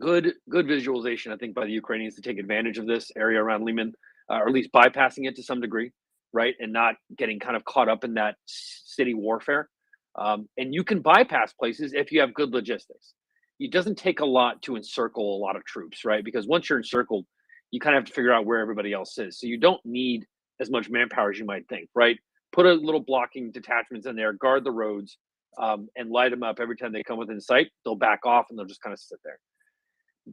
good visualization, I think, by the Ukrainians to take advantage of this area around Lyman, or at least bypassing it to some degree, right? And not getting kind of caught up in that city warfare. And you can bypass places if you have good logistics. It doesn't take a lot to encircle a lot of troops, right? Because once you're encircled, you kind of have to figure out where everybody else is. So you don't need as much manpower as you might think, right? Put a little blocking detachments in there, guard the roads, and light them up every time they come within sight. They'll back off and they'll just kind of sit there.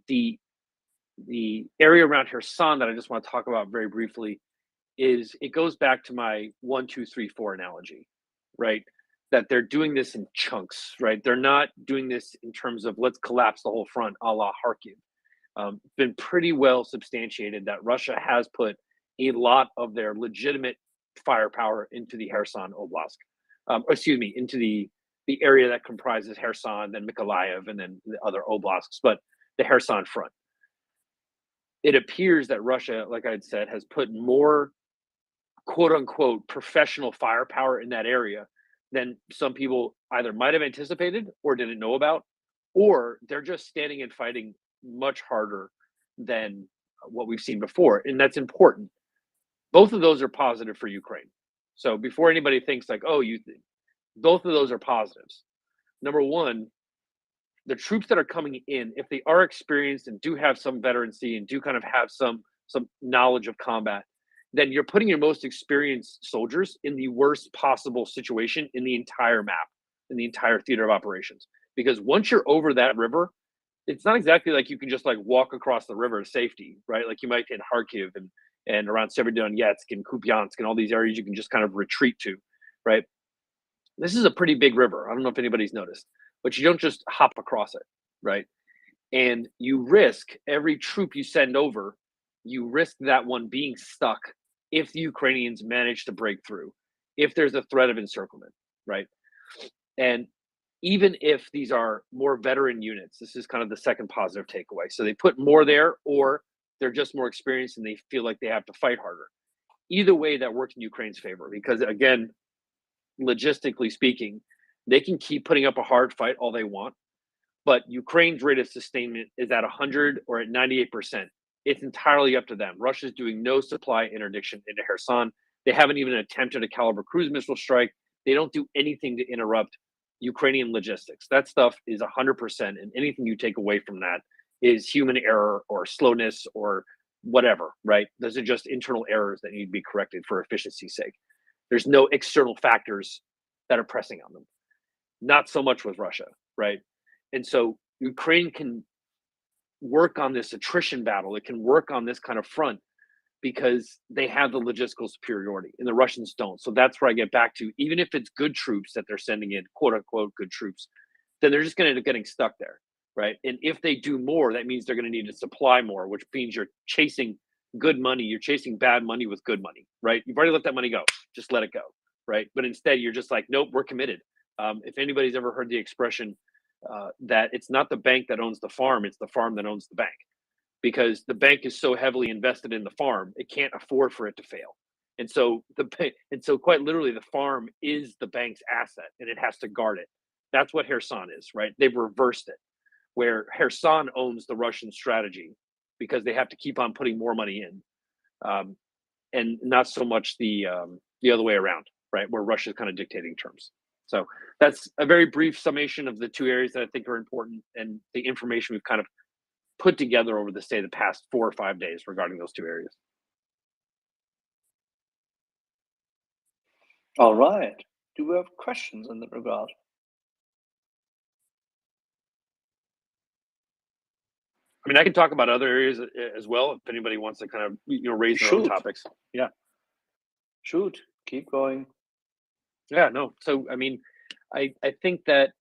The area around Kherson that I just want to talk about very briefly is it goes back to my 1, 2, 3, 4 analogy, right? That they're doing this in chunks, right? They're not doing this in terms of let's collapse the whole front, a la Kharkiv. Been pretty well substantiated that Russia has put a lot of their legitimate firepower into the Kherson Oblast, into the area that comprises Kherson, then Mykolaiv, and then the other oblasts, but the Kherson front. It appears that Russia, like I had said, has put more quote unquote professional firepower in that area than some people either might have anticipated or didn't know about, or they're just standing and fighting much harder than what we've seen before. And that's important. Both of those are positive for Ukraine. So before anybody thinks like, oh, both of those are positives. Number one, the troops that are coming in, if they are experienced and do have some veterancy and do kind of have some knowledge of combat, then you're putting your most experienced soldiers in the worst possible situation in the entire map, in the entire theater of operations. Because once you're over that river, it's not exactly like you can just like walk across the river to safety, right? Like you might in Kharkiv and around Severodonetsk and Kupiansk and all these areas you can just kind of retreat to, right? This is a pretty big river. I don't know if anybody's noticed, but you don't just hop across it, right? And you risk every troop you send over, you risk that one being stuck if the Ukrainians manage to break through, if there's a threat of encirclement, right? And even if these are more veteran units, this is kind of the second positive takeaway. So they put more there, or they're just more experienced and they feel like they have to fight harder. Either way, that works in Ukraine's favor because, again, logistically speaking, they can keep putting up a hard fight all they want, but Ukraine's rate of sustainment is at 100 or at 98%. It's entirely up to them. Russia's doing no supply interdiction into Kherson. They haven't even attempted a caliber cruise missile strike. They don't do anything to interrupt Ukrainian logistics. That stuff is 100%, and anything you take away from that is human error or slowness or whatever, right? Those are just internal errors that need to be corrected for efficiency's sake. There's no external factors that are pressing on them. Not so much with Russia, right? And so Ukraine can work on this attrition battle. It can work on this kind of front because they have the logistical superiority and the Russians don't. So that's where I get back to, even if it's good troops that they're sending in, quote unquote, good troops, then they're just going to end up getting stuck there, right? And if they do more, that means they're going to need to supply more, which means you're chasing good money. You're chasing bad money with good money, right? You've already let that money go. Just let it go, right? But instead, you're just like, nope, we're committed. If anybody's ever heard the expression that it's not the bank that owns the farm, it's the farm that owns the bank. Because the bank is so heavily invested in the farm, it can't afford for it to fail. And so quite literally, the farm is the bank's asset, and it has to guard it. That's what Kherson is, right? They've reversed it, where Kherson owns the Russian strategy because they have to keep on putting more money in, and not so much the other way around, right? Where Russia's kind of dictating terms. So that's a very brief summation of the two areas that I think are important, and the information we've kind of put together over the past 4 or 5 days regarding those two areas. All right. Do we have questions in that regard? I mean, I can talk about other areas as well if anybody wants to kind of raise their own topics. Yeah. Shoot. Keep going. Yeah. No. So I mean, I think that,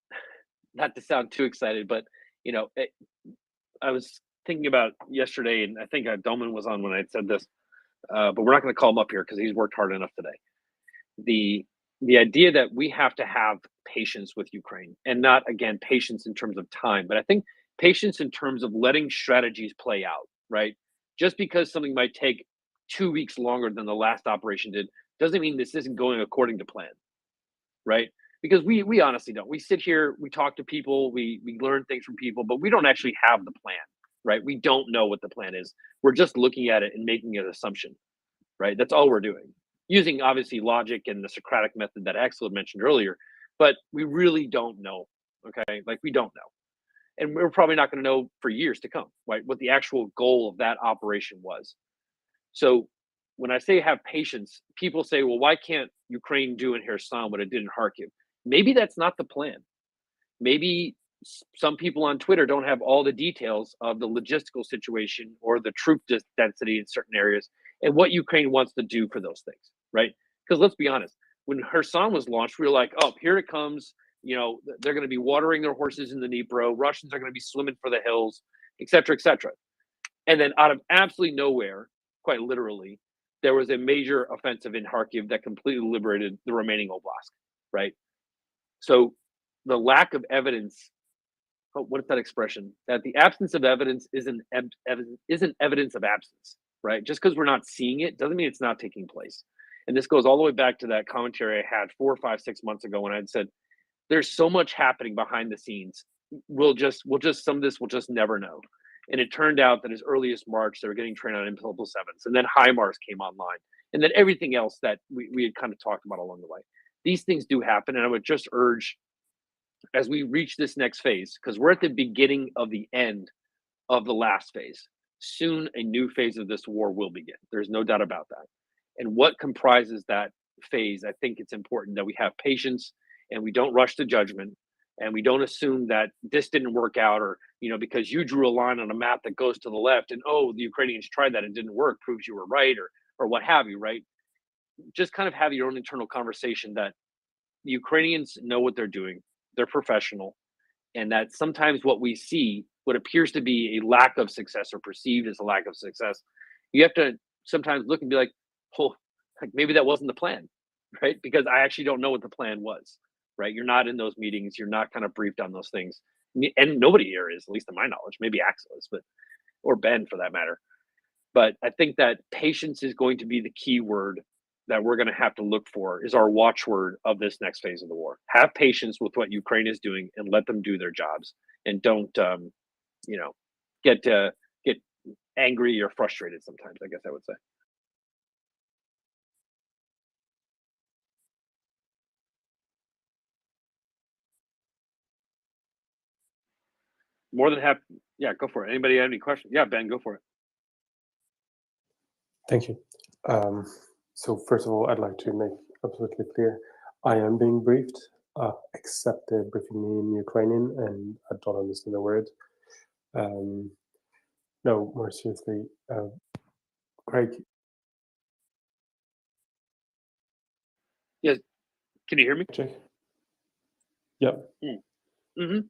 not to sound too excited, but I was thinking about yesterday, and I think Doman was on when I said this, but we're not going to call him up here because he's worked hard enough today. The idea that we have to have patience with Ukraine, and not, again, patience in terms of time, but I think patience in terms of letting strategies play out, right? Just because something might take 2 weeks longer than the last operation did, doesn't mean this isn't going according to plan, right? Because we honestly don't. We sit here, we talk to people, we learn things from people, but we don't actually have the plan, right? We don't know what the plan is. We're just looking at it and making an assumption, right? That's all we're doing. Using, obviously, logic and the Socratic method that Axel had mentioned earlier, but we really don't know, okay? Like, we don't know. And we're probably not going to know for years to come, right? What the actual goal of that operation was. So when I say have patience, people say, well, why can't Ukraine do in Kherson what it did in Kharkiv? Maybe that's not the plan. Maybe some people on Twitter don't have all the details of the logistical situation or the troop density in certain areas and what Ukraine wants to do for those things, right? Because let's be honest, when Kherson was launched, we were like, oh, here it comes. They're going to be watering their horses in the Dnipro. Russians are going to be swimming for the hills, et cetera, et cetera. And then out of absolutely nowhere, quite literally, there was a major offensive in Kharkiv that completely liberated the remaining oblast, right? So the lack of evidence, what is that expression? That the absence of evidence isn't evidence of absence, right? Just because we're not seeing it doesn't mean it's not taking place. And this goes all the way back to that commentary I had 4, 5, 6 months ago when I had said, there's so much happening behind the scenes. Some of this we'll just never know. And it turned out that as early as March, they were getting trained on Impulse 7s. And then HIMARS came online. And then everything else that we had kind of talked about along the way. These things do happen. And I would just urge, as we reach this next phase, because we're at the beginning of the end of the last phase, soon a new phase of this war will begin. There's no doubt about that. And what comprises that phase, I think it's important that we have patience and we don't rush to judgment. And we don't assume that this didn't work out, or, because you drew a line on a map that goes to the left and, oh, the Ukrainians tried that and didn't work, proves you were right, or what have you, right? Just kind of have your own internal conversation that the Ukrainians know what they're doing. They're professional. And that sometimes what we see, what appears to be a lack of success or perceived as a lack of success, you have to sometimes look and be like, oh, maybe that wasn't the plan, right? Because I actually don't know what the plan was. Right, you're not in those meetings. You're not kind of briefed on those things, and nobody here is, at least in my knowledge. Maybe Axel is, or Ben for that matter. But I think that patience is going to be the key word that we're going to have to look for is our watchword of this next phase of the war. Have patience with what Ukraine is doing and let them do their jobs, and don't get angry or frustrated sometimes, I guess I would say. More than happy. Yeah, go for it. Anybody have any questions? Yeah, Ben, go for it. Thank you. So first of all, I'd like to make absolutely clear, I am being briefed, except they're briefing me in Ukrainian, and I don't understand the word. No, more seriously, Craig. Yes. Can you hear me? Check. Yep. Mm-hmm.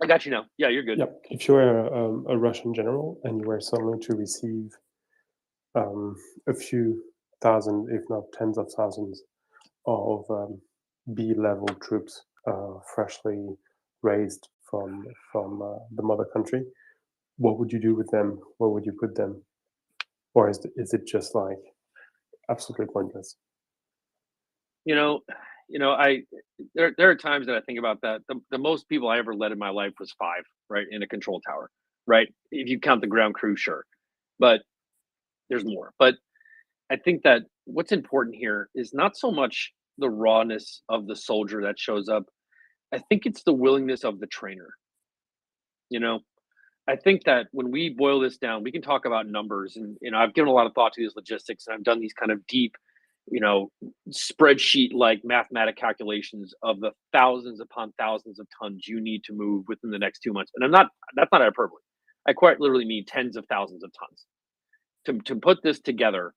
I got you now. Yeah, you're good. Yep. If you were a Russian general and you were suddenly to receive a few thousand, if not tens of thousands, of B-level troops, freshly raised from the mother country, what would you do with them? Where would you put them? Or is it just like absolutely pointless? There are times that I think about that. The most people I ever led in my life was 5, right, in a control tower, right? If you count the ground crew, sure, but there's more. But I think that what's important here is not so much the rawness of the soldier that shows up. I think it's the willingness of the trainer. I think that when we boil this down, we can talk about numbers, and I've given a lot of thought to these logistics, and I've done these kind of deep, spreadsheet like mathematic calculations of the thousands upon thousands of tons you need to move within the next 2 months. And that's not hyperbole. I quite literally mean tens of thousands of tons to put this together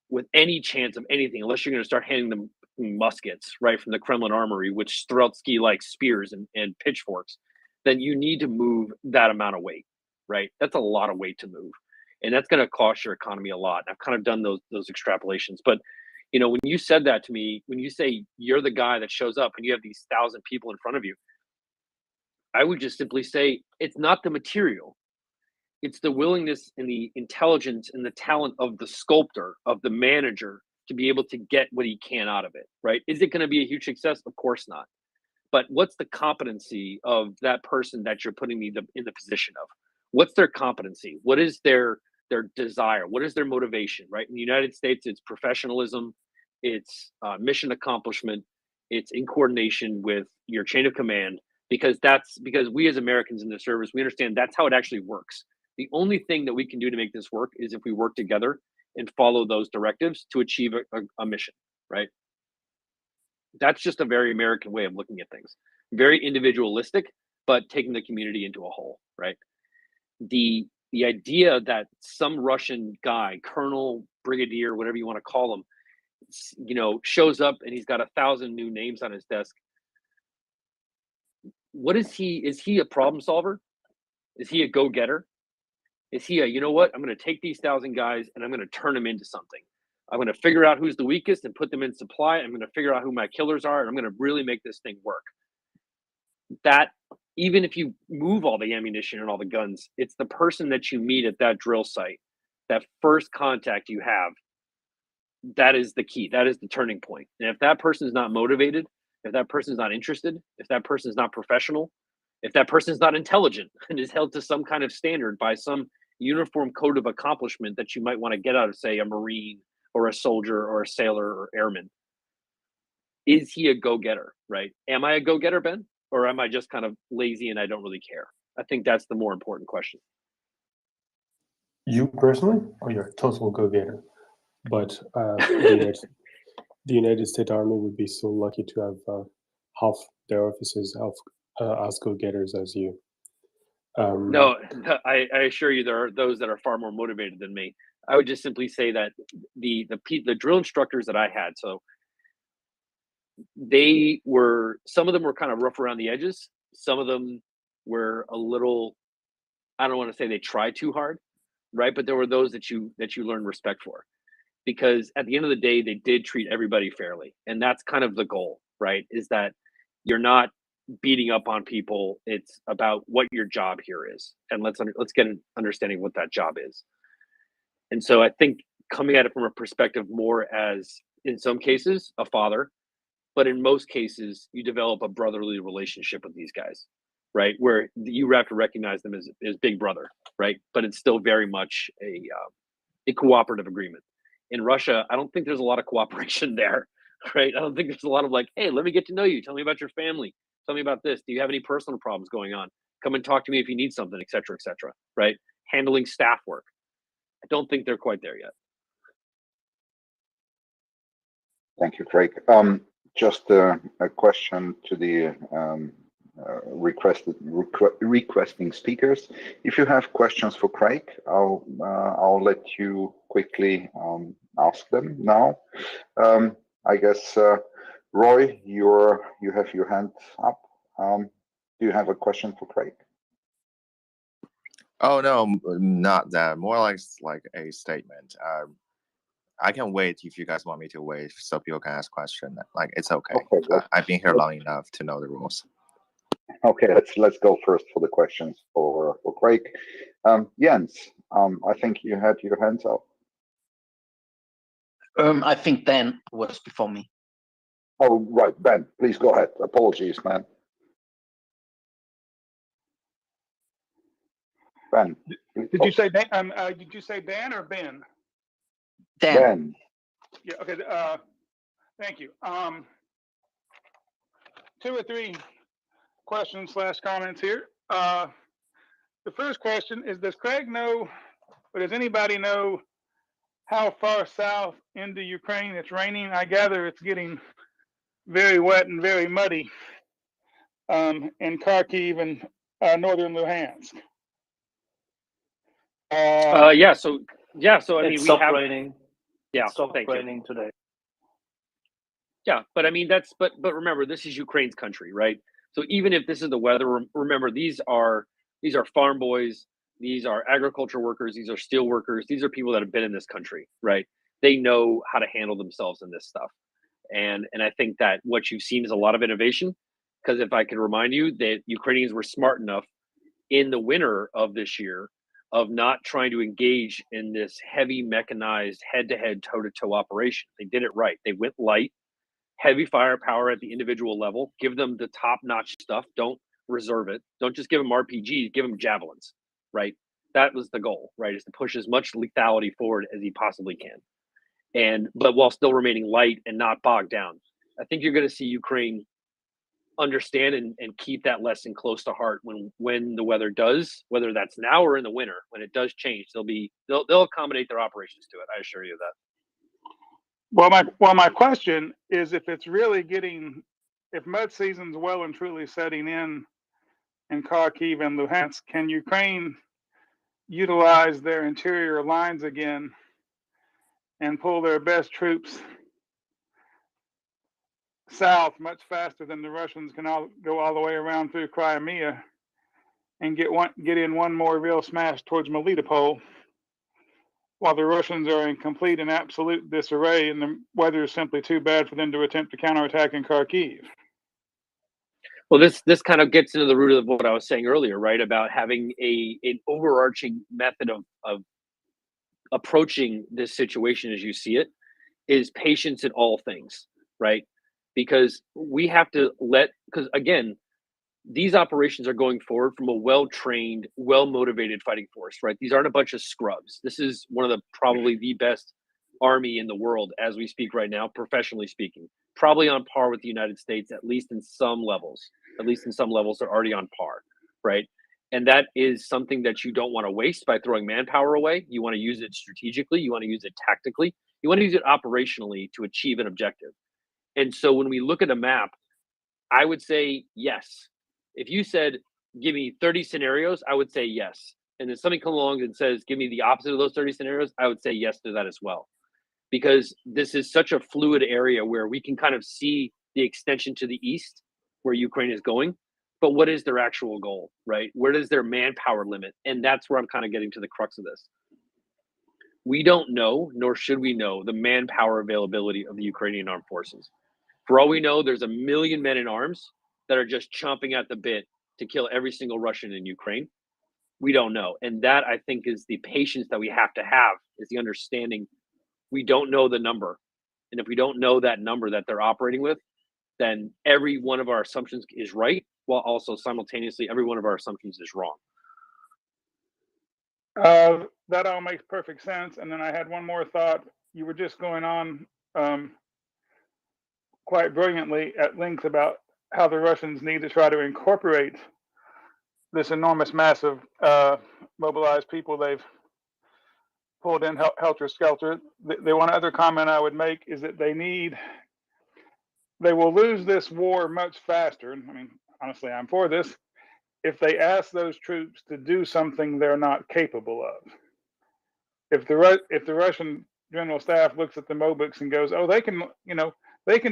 with any chance of anything, unless you're going to start handing them muskets right from the Kremlin armory, which Streltsky like spears and pitchforks. Then you need to move that amount of weight, right? That's a lot of weight to move, and that's going to cost your economy a lot. I've kind of done those extrapolations, but when you said that to me, when you say you're the guy that shows up and you have these 1,000 people in front of you, I would just simply say it's not the material. It's the willingness and the intelligence and the talent of the sculptor, of the manager, to be able to get what he can out of it, right? Is it going to be a huge success? Of course not. But what's the competency of that person that you're putting me in the position of? What's their competency? What is their desire? What is their motivation, right? In the United States, it's professionalism, it's mission accomplishment, it's in coordination with your chain of command, because we as Americans in the service, we understand that's how it actually works. The only thing that we can do to make this work is if we work together and follow those directives to achieve a mission, right? That's just a very American way of looking at things. Very individualistic, but taking the community into a whole, right? The idea that some Russian guy, colonel, brigadier, whatever you want to call him, shows up and he's got 1,000 new names on his desk. What is he? Is he a problem solver? Is he a go-getter? Is he I'm going to take these 1,000 guys and I'm going to turn them into something. I'm going to figure out who's the weakest and put them in supply. I'm going to figure out who my killers are, and I'm going to really make this thing work. That, even if you move all the ammunition and all the guns, it's the person that you meet at that drill site, that first contact you have, that is the key. That is the turning point. And if that person is not motivated, if that person is not interested, if that person is not professional, if that person is not intelligent and is held to some kind of standard by some uniform code of accomplishment that you might want to get out of, say, a Marine or a soldier or a sailor or airman, is he a go-getter, right? Am I a go-getter, Ben? Or am I just kind of lazy and I don't really care? I think that's the more important question. You personally, or you're a total go-getter? But the United States Army would be so lucky to have half their officers as go-getters as you. No, I assure you there are those that are far more motivated than me. I would just simply say that the drill instructors that I had, so some of them were kind of rough around the edges. Some of them were a little, I don't want to say they tried too hard, right? But there were those that you learn respect for, because at the end of the day, they did treat everybody fairly. And that's kind of the goal, right? Is that you're not beating up on people. It's about what your job here is. And let's get an understanding of what that job is. And so I think coming at it from a perspective more as in some cases, a father, but in most cases, you develop a brotherly relationship with these guys, right? Where you have to recognize them as big brother, right? But it's still very much a cooperative agreement. In Russia, I don't think there's a lot of cooperation there, right? I don't think there's a lot of like, hey, let me get to know you. Tell me about your family. Tell me about this. Do you have any personal problems going on? Come and talk to me if you need something, et cetera, right? Handling staff work. I don't think they're quite there yet. Thank you, Craig. Just a question to the requesting speakers. If you have questions for Craig, I'll let you quickly ask them now. I guess Roy, you have your hand up. Do you have a question for Craig? Oh no, not that. More like a statement. I can wait if you guys want me to wait, so people can ask questions. Like it's okay. I've been here long enough to know the rules. Okay, let's go first for the questions for Craig. Jens, I think you had your hands up. I think Dan was before me. Oh right, Ben, please go ahead. Apologies, man. Ben, Did you say Dan? Did you say Dan or Ben? Dan. Ben. Yeah. Okay. Thank you. 2 or 3 questions / comments here. The first question is: does Craig know, or does anybody know, how far south into Ukraine it's raining? I gather it's getting very wet and very muddy in Kharkiv and northern Luhansk. Yeah. So I mean, It we stopped have raining. Yeah. It stopped Thank you. raining today. Yeah, but I mean but remember, this is Ukraine's country, right? So even if this is the weather, remember these are farm boys, these are agriculture workers, these are steel workers, these are people that have been in this country, right? They know how to handle themselves in this stuff, and I think that what you've seen is a lot of innovation. Because if I can remind you that Ukrainians were smart enough in the winter of this year of not trying to engage in this heavy mechanized head-to-head, toe-to-toe operation. They did it right. They went light. Heavy firepower at the individual level. Give them the top-notch stuff. Don't reserve it. Don't just give them RPGs. Give them javelins, right? That was the goal, right? Is to push as much lethality forward as he possibly can, but while still remaining light and not bogged down. I think you're going to see Ukraine understand and keep that lesson close to heart when the weather does, whether that's now or in the winter, when it does change, they'll accommodate their operations to it. I assure you that. Well, my question is, if mud season's well and truly setting in Kharkiv and Luhansk, can Ukraine utilize their interior lines again and pull their best troops south much faster than the Russians can go all the way around through Crimea and get in one more real smash towards Melitopol, while the Russians are in complete and absolute disarray and the weather is simply too bad for them to attempt to counterattack in Kharkiv? Well, this kind of gets into the root of what I was saying earlier, right? About having an overarching method of approaching this situation as you see it is patience in all things, right? Because we have to because again, these operations are going forward from a well-trained, well-motivated fighting force, right? These aren't a bunch of scrubs. This is one of probably the best army in the world as we speak right now, professionally speaking, probably on par with the United States, at least in some levels. They're already on par, right? And that is something that you don't want to waste by throwing manpower away. You want to use it strategically. You want to use it tactically. You want to use it operationally to achieve an objective. And so when we look at a map, I would say yes. If you said, give me 30 scenarios, I would say yes. And then somebody comes along and says, give me the opposite of those 30 scenarios, I would say yes to that as well. Because this is such a fluid area where we can kind of see the extension to the east where Ukraine is going. But what is their actual goal, right? Where does their manpower limit? And that's where I'm kind of getting to the crux of this. We don't know, nor should we know, the manpower availability of the Ukrainian armed forces. For all we know, there's 1 million men in arms that are just chomping at the bit to kill every single Russian in Ukraine. We don't know. And that, I think, is the patience that we have to have, is the understanding we don't know the number. And if we don't know that number that they're operating with, then every one of our assumptions is right, while also simultaneously every one of our assumptions is wrong. That all makes perfect sense. And then I had one more thought. You were just going on quite brilliantly at length about how the Russians need to try to incorporate this enormous mass of mobilized people they've pulled in helter skelter. The one other comment I would make is that they will lose this war much faster. I mean, honestly, I'm for this. If they ask those troops to do something they're not capable of. If the Russian general staff looks at the Mobics and goes, "Oh, they can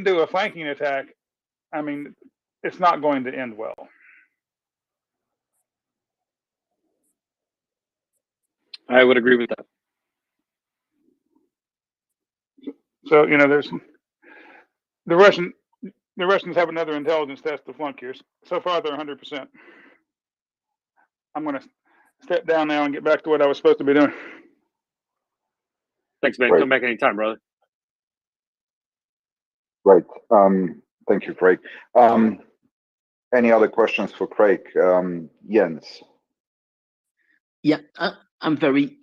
do a flanking attack," I mean, it's not going to end well. I would agree with that. So there's the Russians have another intelligence test to flunk here. So far, they're 100%. I'm going to step down now and get back to what I was supposed to be doing. Thanks, man. Right. Come back anytime, brother. Right. Thank you, Craig. Any other questions for Craig? Jens. Yeah, I'm very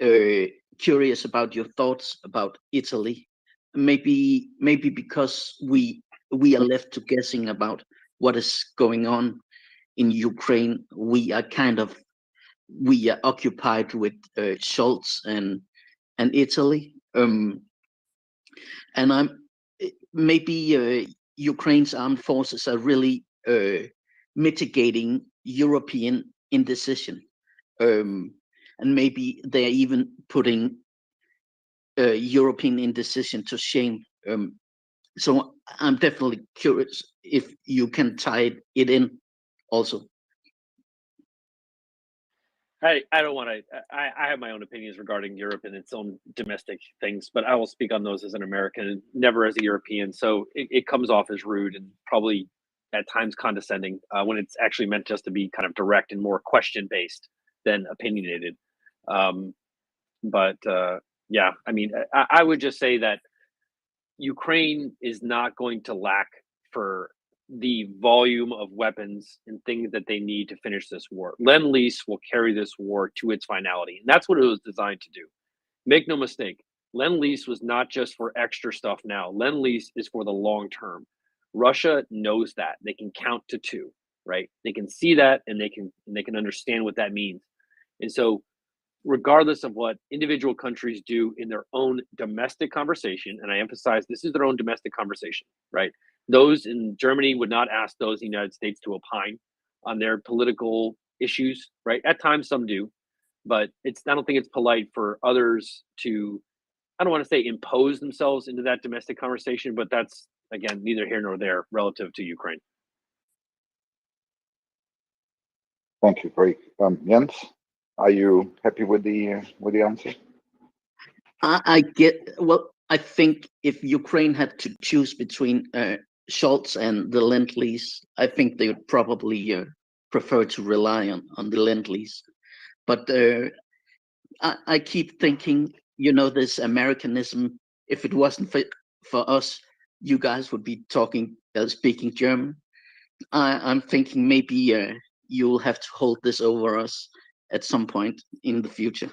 curious about your thoughts about Italy. Maybe because we are left to guessing about what is going on in Ukraine. We are occupied with Scholz and Italy. And maybe Ukraine's armed forces are really mitigating European indecision. And maybe they're even putting European indecision to shame. So I'm definitely curious if you can tie it in also. I don't want to. I have my own opinions regarding Europe and its own domestic things, but I will speak on those as an American and never as a European. So it comes off as rude and probably at times condescending when it's actually meant just to be kind of direct and more question based than opinionated. Yeah, I mean, I would just say that Ukraine is not going to lack for the volume of weapons and things that they need to finish this war. Lend-Lease will carry this war to its finality, and that's what it was designed to do. Make no mistake, Lend-Lease was not just for extra stuff now. Lend-Lease is for the long term. Russia knows that. They can count to 2, right? They can see that, and they can understand what that means. And so regardless of what individual countries do in their own domestic conversation, and I emphasize this is their own domestic conversation, right? Those in Germany would not ask those in the United States to opine on their political issues, right? At times, some do, but I don't think it's polite for others to, I don't want to say impose themselves into that domestic conversation, but that's, again, neither here nor there relative to Ukraine. Thank you, Craig. Jens, are you happy with the answer? I think if Ukraine had to choose between Scholz and the Lend-Lease, I think they would probably prefer to rely on the Lend-Lease. But I keep thinking, this Americanism, if it wasn't for us, you guys would be speaking German. I'm thinking maybe you'll have to hold this over us at some point in the future.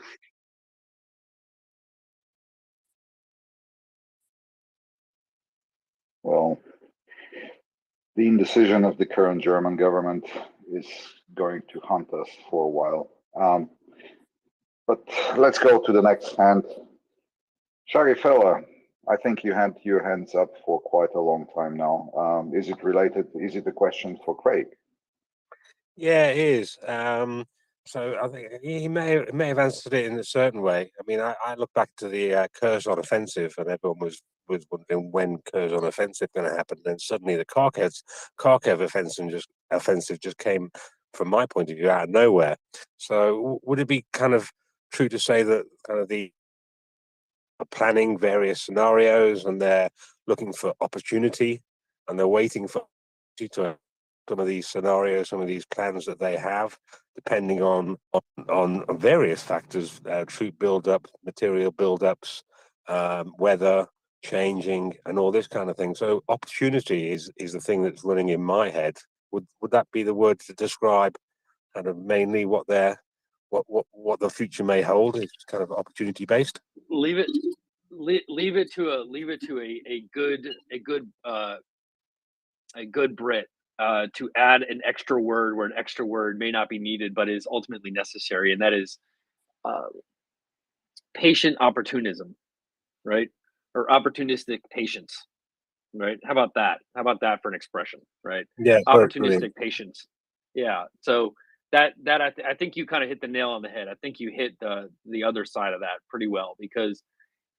Well, the indecision of the current German government is going to haunt us for a while. But let's go to the next hand. Shaggy fella, I think you had your hands up for quite a long time now. Is it related? Is it a question for Craig? Yeah, it is. So I think he may have answered it in a certain way. I mean, I look back to the Kherson offensive, and everyone was wondering when Kherson offensive going to happen. Then suddenly the Kharkiv offensive just came, from my point of view, out of nowhere. So would it be kind of true to say that kind of the planning various scenarios and they're looking for opportunity and they're waiting for to some of these scenarios, some of these plans that they have, depending on various factors, troop build-up, material build-ups, weather, changing, and all this kind of thing. So opportunity is the thing that's running in my head. Would that be the word to describe kind of mainly what the future may hold? Is kind of opportunity based. Leave it to a good Brit to add an extra word where an extra word may not be needed but is ultimately necessary, and that is patient opportunism, right? Or opportunistic patience, right? How about that? How about that for an expression, right? Yeah, Opportunistic brilliant. patience. Yeah. So that I think you kind of hit the nail on the head. I think you hit the other side of that pretty well, because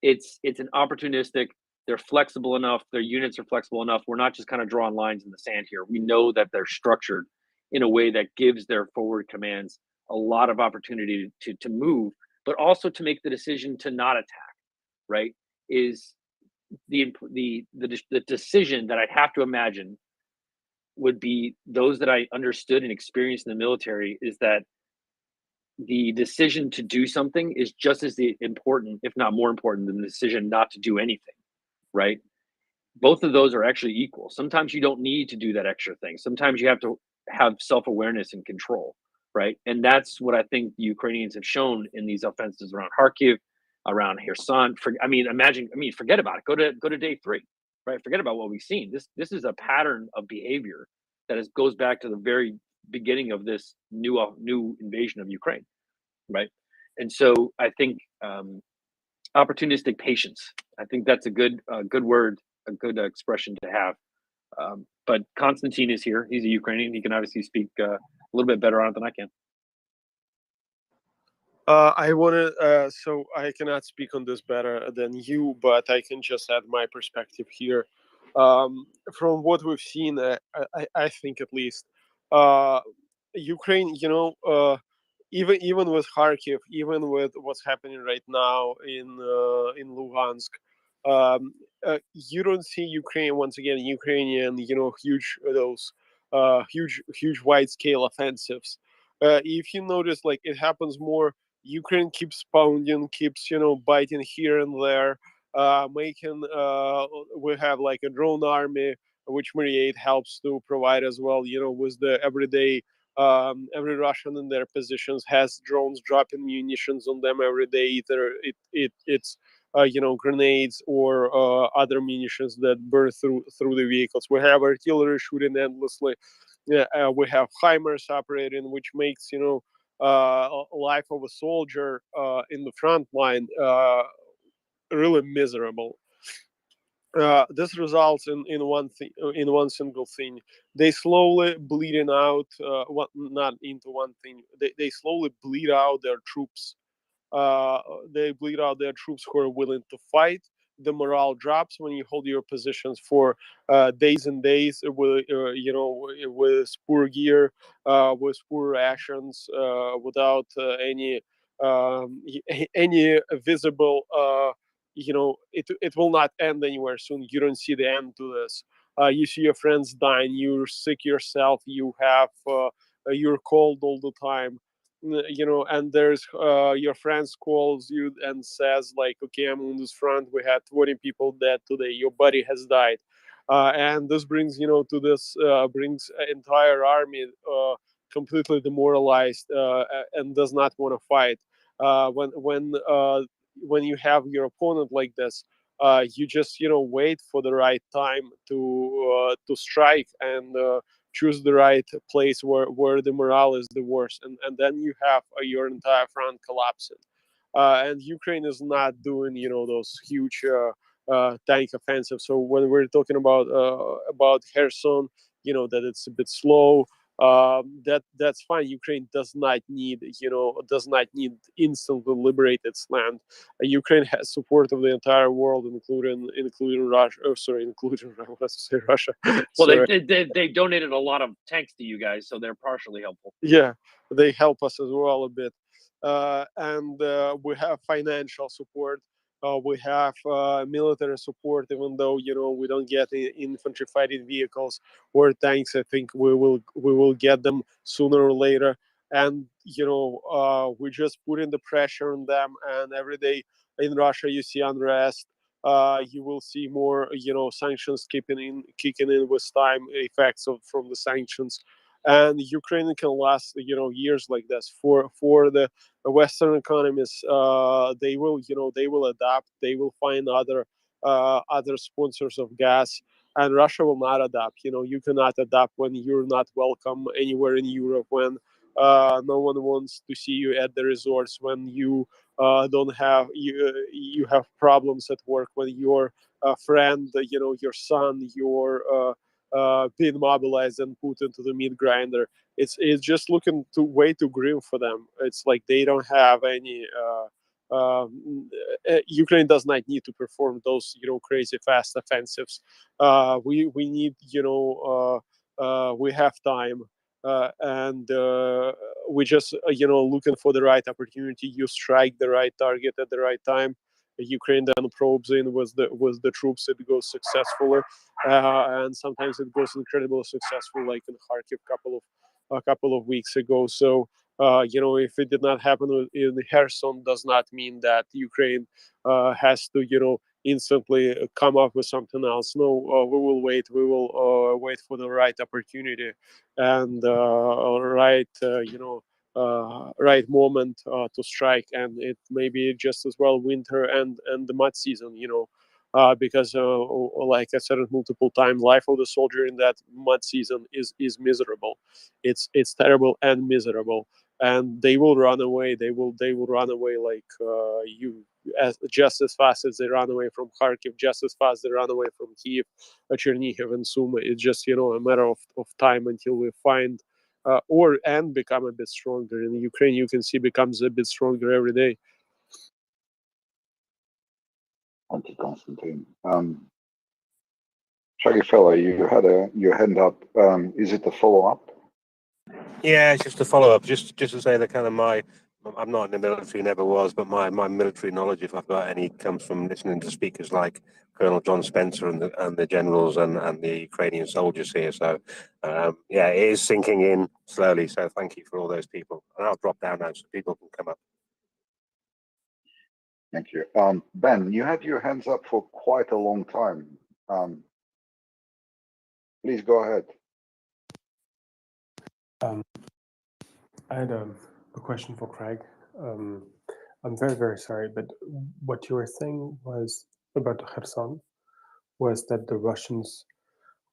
it's an opportunistic. They're flexible enough. Their units are flexible enough. We're not just kind of drawing lines in the sand here. We know that they're structured in a way that gives their forward commands a lot of opportunity to move, but also to make the decision to not attack. Right? Is the decision that I'd have to imagine would be those that I understood and experienced in the military, is that the decision to do something is just as important, if not more important, than the decision not to do anything, right? Both of those are actually equal. Sometimes you don't need to do that extra thing. Sometimes you have to have self-awareness and control, right? And that's what I think the Ukrainians have shown in these offenses around Kharkiv, around Kherson. Forget about it. Go to day 3, right? Forget about what we've seen. This is a pattern of behavior that goes back to the very beginning of this new invasion of Ukraine, right? And so I think opportunistic patience. I think that's a good word, a good expression to have. But Konstantin is here. He's a Ukrainian. He can obviously speak a little bit better on it than I can. I want to, so I cannot speak on this better than you, but I can just add my perspective here. From what we've seen, I think at least, Ukraine, even with Kharkiv, even with what's happening right now in Luhansk, you don't see Ukraine once again. Ukrainian, huge wide scale offensives. If you notice, like it happens more. Ukraine keeps pounding, keeps biting here and there, making. We have like a drone army, which MriyaReport helps to provide as well. With the everyday. Every Russian in their positions has drones dropping munitions on them every day. Either it's grenades or other munitions that burn through the vehicles. We have artillery shooting endlessly. We have HIMARS operating, which makes life of a soldier in the front line really miserable. This results in one single thing. They slowly bleeding out. Not into one thing. They slowly bleed out their troops. They bleed out their troops who are willing to fight. The morale drops when you hold your positions for days and days with poor gear, with poor rations, without any visible. It will not end anywhere soon. You don't see the end to this. You see your friends dying. You're sick yourself. You're cold all the time. And there's your friends calls you and says like, okay, I'm on this front. We had 20 people dead today. Your buddy has died. And this brings to this brings entire army completely demoralized and does not want to fight. When you have your opponent like this, you just wait for the right time to strike and choose the right place where the morale is the worst, and then you have your entire front collapsing. And Ukraine is not doing those huge tank offensives. So when we're talking about Kherson, that it's a bit slow. That's fine. Ukraine does not need instantly liberate its land. Ukraine has support of the entire world, including Russia. Oh, sorry, including let's say Russia. Well, they donated a lot of tanks to you guys, so they're partially helpful. Yeah, they help us as well a bit, and we have financial support. We have military support, even though we don't get infantry fighting vehicles or tanks. I think we will get them sooner or later. And we just put in the pressure on them. And every day in Russia, you see unrest. you will see more, sanctions kicking in with time effects from the sanctions, and Ukraine can last, years like this. For the Western economies, they will adapt. They will find other sponsors of gas, and Russia will not adapt. You cannot adapt when you're not welcome anywhere in Europe, when no one wants to see you at the resorts, when you don't have you have problems at work, when your friend, your son, being mobilized and put into the meat grinder. It's just looking way too grim for them. It's like they don't have any. Ukraine does not need to perform those crazy fast offensives. We need we have time, and we just looking for the right opportunity. You strike the right target at the right time. Ukraine then probes in with the troops. It goes successfully, and sometimes it goes incredibly successful, like in Kharkiv a couple of weeks ago. So if it did not happen in Kherson, does not mean that Ukraine has to instantly come up with something else. No, we will wait. We will wait for the right opportunity and right moment to strike, and it may be just as well winter and the mud season. Because like I said it multiple times, life of the soldier in that mud season is miserable. It's terrible and miserable, and they will run away. They will run away like just as fast as they run away from Kharkiv, just as fast they run away from Kiev, Chernihiv, and Sumy. It's just a matter of time until we find and become a bit stronger. In Ukraine, you can see becomes a bit stronger every day. Thank you, Konstantin. Shaggy fella, you had your hand up. Is it a follow-up? Yeah, it's just a follow-up. Just to say that kind of I'm not in the military, never was, but my military knowledge, if I've got any, comes from listening to speakers like Colonel John Spencer and the generals and the Ukrainian soldiers here. So, yeah, it is sinking in slowly. So thank you for all those people. And I'll drop down now so people can come up. Thank you. Ben, you had your hands up for quite a long time. Please go ahead. I had a question for Craig. I'm very, very sorry, but what you were saying was about Kherson was that the Russians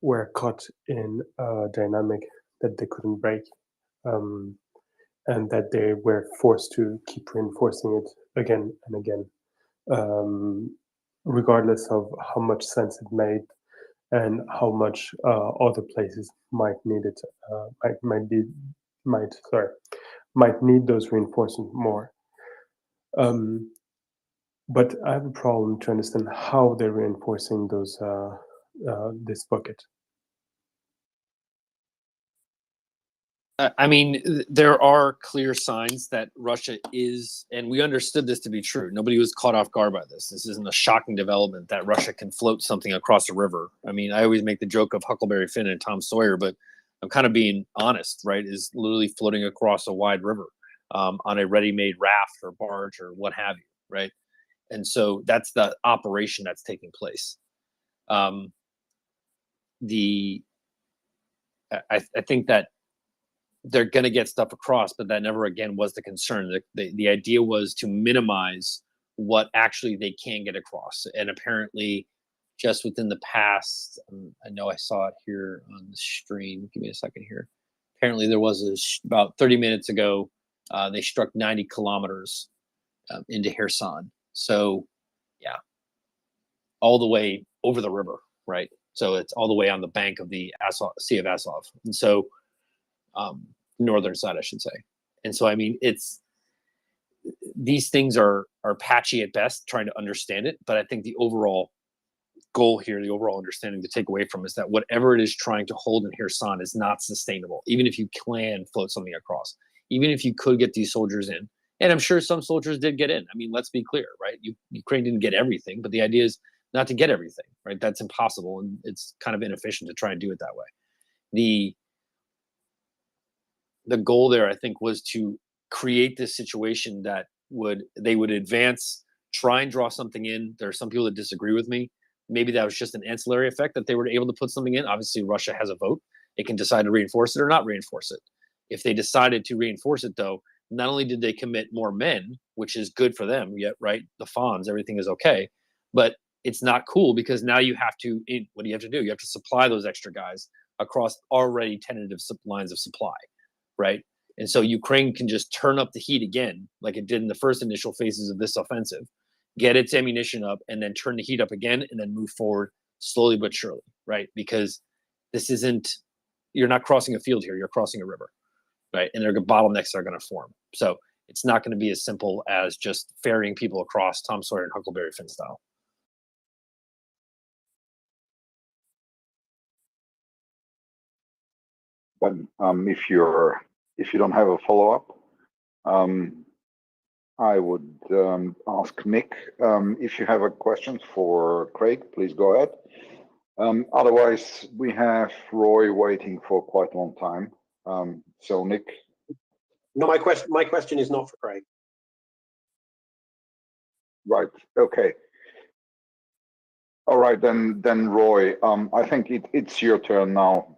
were caught in a dynamic that they couldn't break, and that they were forced to keep reinforcing it again and again, regardless of how much sense it made and how much other places might need it, might need those reinforcements more. But I have a problem to understand how they're reinforcing those this bucket. I mean, there are clear signs that Russia is, and we understood this to be true. Nobody was caught off guard by this. This isn't a shocking development that Russia can float something across a river. I mean, I always make the joke of Huckleberry Finn and Tom Sawyer, but I'm kind of being honest, right? Is literally floating across a wide river on a ready-made raft or barge or what have you, right? And so that's the operation that's taking place. I think that they're going to get stuff across, but that never again was the concern. The idea was to minimize what actually they can get across. And apparently just within the past, I know I saw it here on the stream. Give me a second here. Apparently there was about 30 minutes ago, they struck 90 kilometers into Kherson. So yeah, all the way over the river, right? So it's all the way on the bank of the Sea of Azov. And so northern side, I should say. And so, I mean, these things are patchy at best, trying to understand it. But I think the overall goal here, the overall understanding to take away from is that whatever it is trying to hold in Kherson is not sustainable. Even if you can float something across, even if you could get these soldiers in, and I'm sure some soldiers did get in. I mean, let's be clear, right? Ukraine didn't get everything, but the idea is not to get everything, right? That's impossible, and it's kind of inefficient to try and do it that way. The goal there, I think, was to create this situation that they would advance, try and draw something in. There are some people that disagree with me. Maybe that was just an ancillary effect that they were able to put something in. Obviously, Russia has a vote. It can decide to reinforce it or not reinforce it. If they decided to reinforce it, though, not only did they commit more men, which is good for them, yet, right? The fawns, everything is okay. But it's not cool because now you have to, what do you have to do? You have to supply those extra guys across already tentative lines of supply, right? And so Ukraine can just turn up the heat again, like it did in the first initial phases of this offensive, get its ammunition up, and then turn the heat up again, and then move forward slowly but surely, right? Because this isn't, you're not crossing a field here, you're crossing a river, right? And there are bottlenecks that are going to form. So it's not going to be as simple as just ferrying people across Tom Sawyer and Huckleberry Finn style. But if you don't have a follow-up, I would ask Nick if you have a question for Craig, please go ahead. Otherwise, we have Roy waiting for quite a long time. So Nick. No, my question is not for Craig. Right. Okay. All right, then Roy. I think it's your turn now.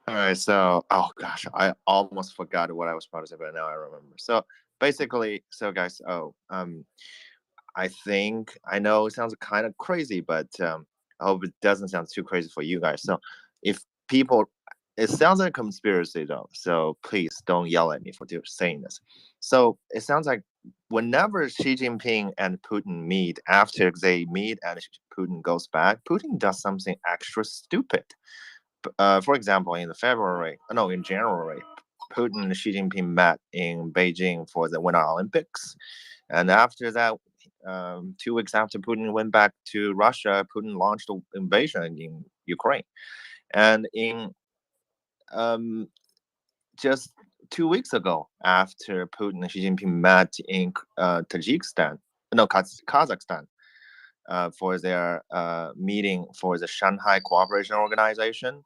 All right, so gosh, I almost forgot what I was about to say, but now I remember. So basically, guys, I think I know it sounds kind of crazy, but I hope it doesn't sound too crazy for you guys. So if people, it sounds like a conspiracy though, so please don't yell at me for saying this. So it sounds like whenever Xi Jinping and Putin meet, after they meet and Putin goes back, Putin does something extra stupid. For example, in January, Putin and Xi Jinping met in Beijing for the Winter Olympics. And after that, 2 weeks after Putin went back to Russia, Putin launched an invasion in Ukraine. And in just 2 weeks ago, after Putin and Xi Jinping met in Kazakhstan, for their meeting for the Shanghai Cooperation Organization,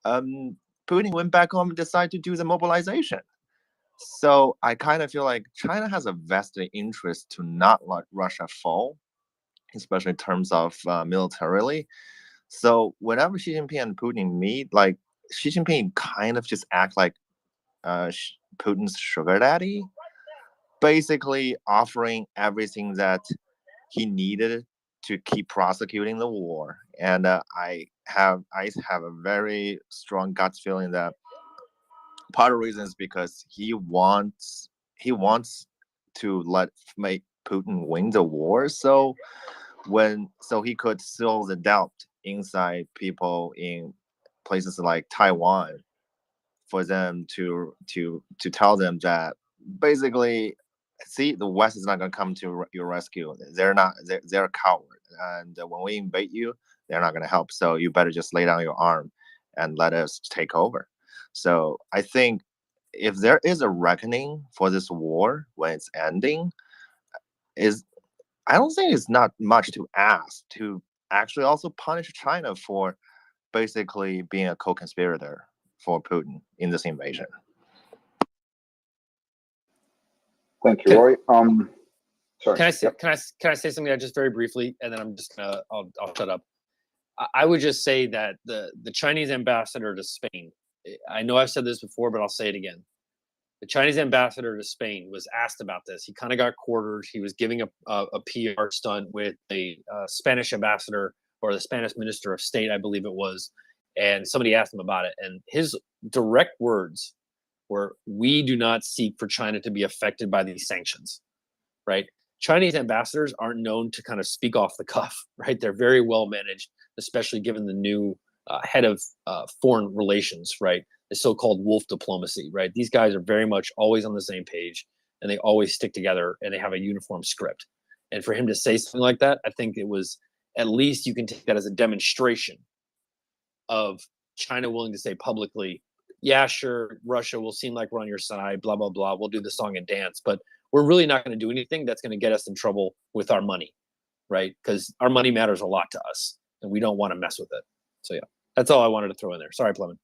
Putin went back home and decided to do the mobilization. So I kind of feel like China has a vested interest to not let Russia fall, especially in terms of militarily. So whenever Xi Jinping and Putin meet, like Xi Jinping kind of just act like Putin's sugar daddy, basically offering everything that he needed to keep prosecuting the war. And I have a very strong gut feeling that part of the reason is because he wants to make Putin win the war, so he could sow the doubt inside people in places like Taiwan, for them to tell them that basically, see, the West is not going to come to your rescue. They're a coward, and when we invade you, they're not going to help. So you better just lay down your arm and let us take over. So I think if there is a reckoning for this war when it's ending, I don't think it's not much to ask to actually also punish China for basically being a co-conspirator for Putin in this invasion. Thank you, Roy. Sorry. Can I say something just very briefly, and then I'm just gonna I'll shut up. I would just say that the Chinese ambassador to Spain, I know I've said this before, but I'll say it again. The Chinese ambassador to Spain was asked about this. He kind of got quartered. He was giving a PR stunt with the Spanish ambassador or the Spanish minister of state, I believe it was. And somebody asked him about it. And his direct words were, "We do not seek for China to be affected by these sanctions," right? Chinese ambassadors aren't known to kind of speak off the cuff, right? They're very well managed, especially given the new head of foreign relations, right? The so-called wolf diplomacy, right? These guys are very much always on the same page, and they always stick together, and they have a uniform script. And for him to say something like that, I think it was, at least you can take that as a demonstration of China willing to say publicly, yeah, sure, Russia will seem like we're on your side, blah, blah, blah. We'll do the song and dance, but we're really not going to do anything that's going to get us in trouble with our money, right? Because our money matters a lot to us, and we don't want to mess with it. So yeah, that's all I wanted to throw in there. Sorry, Plemon.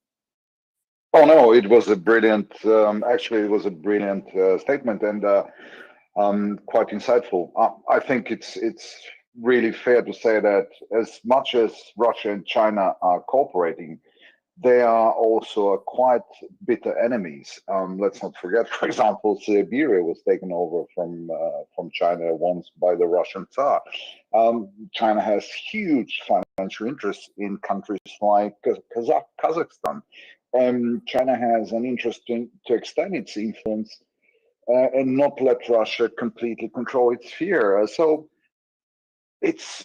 Oh no, it was a brilliant. Actually, it was a brilliant statement, and quite insightful. I think it's really fair to say that as much as Russia and China are cooperating, they are also quite bitter enemies. Let's not forget, for example, Siberia was taken over from China once by the Russian Tsar. China has huge financial interests in countries like Kazakhstan. China has an interest to extend its influence and not let Russia completely control its sphere. So it's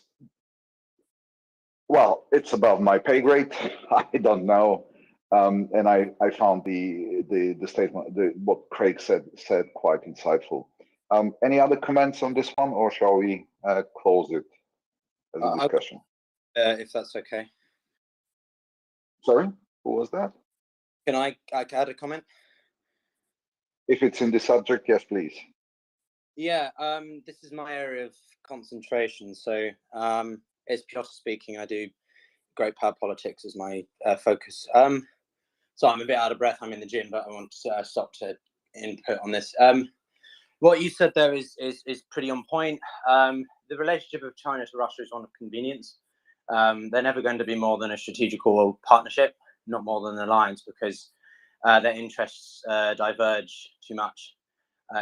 it's above my pay grade. I don't know, and I found the statement, what Craig said quite insightful. Any other comments on this one, or shall we close it as a discussion? If that's okay. Sorry, who was that? Can I add a comment? If it's in the subject, yes, please. Yeah, this is my area of concentration. So, as Piotr speaking, I do great power politics as my focus. So I'm a bit out of breath. I'm in the gym, but I want to stop to input on this. What you said there is pretty on point. The relationship of China to Russia is one of convenience. They're never going to be more than a strategical partnership, not more than an alliance, because their interests diverge too much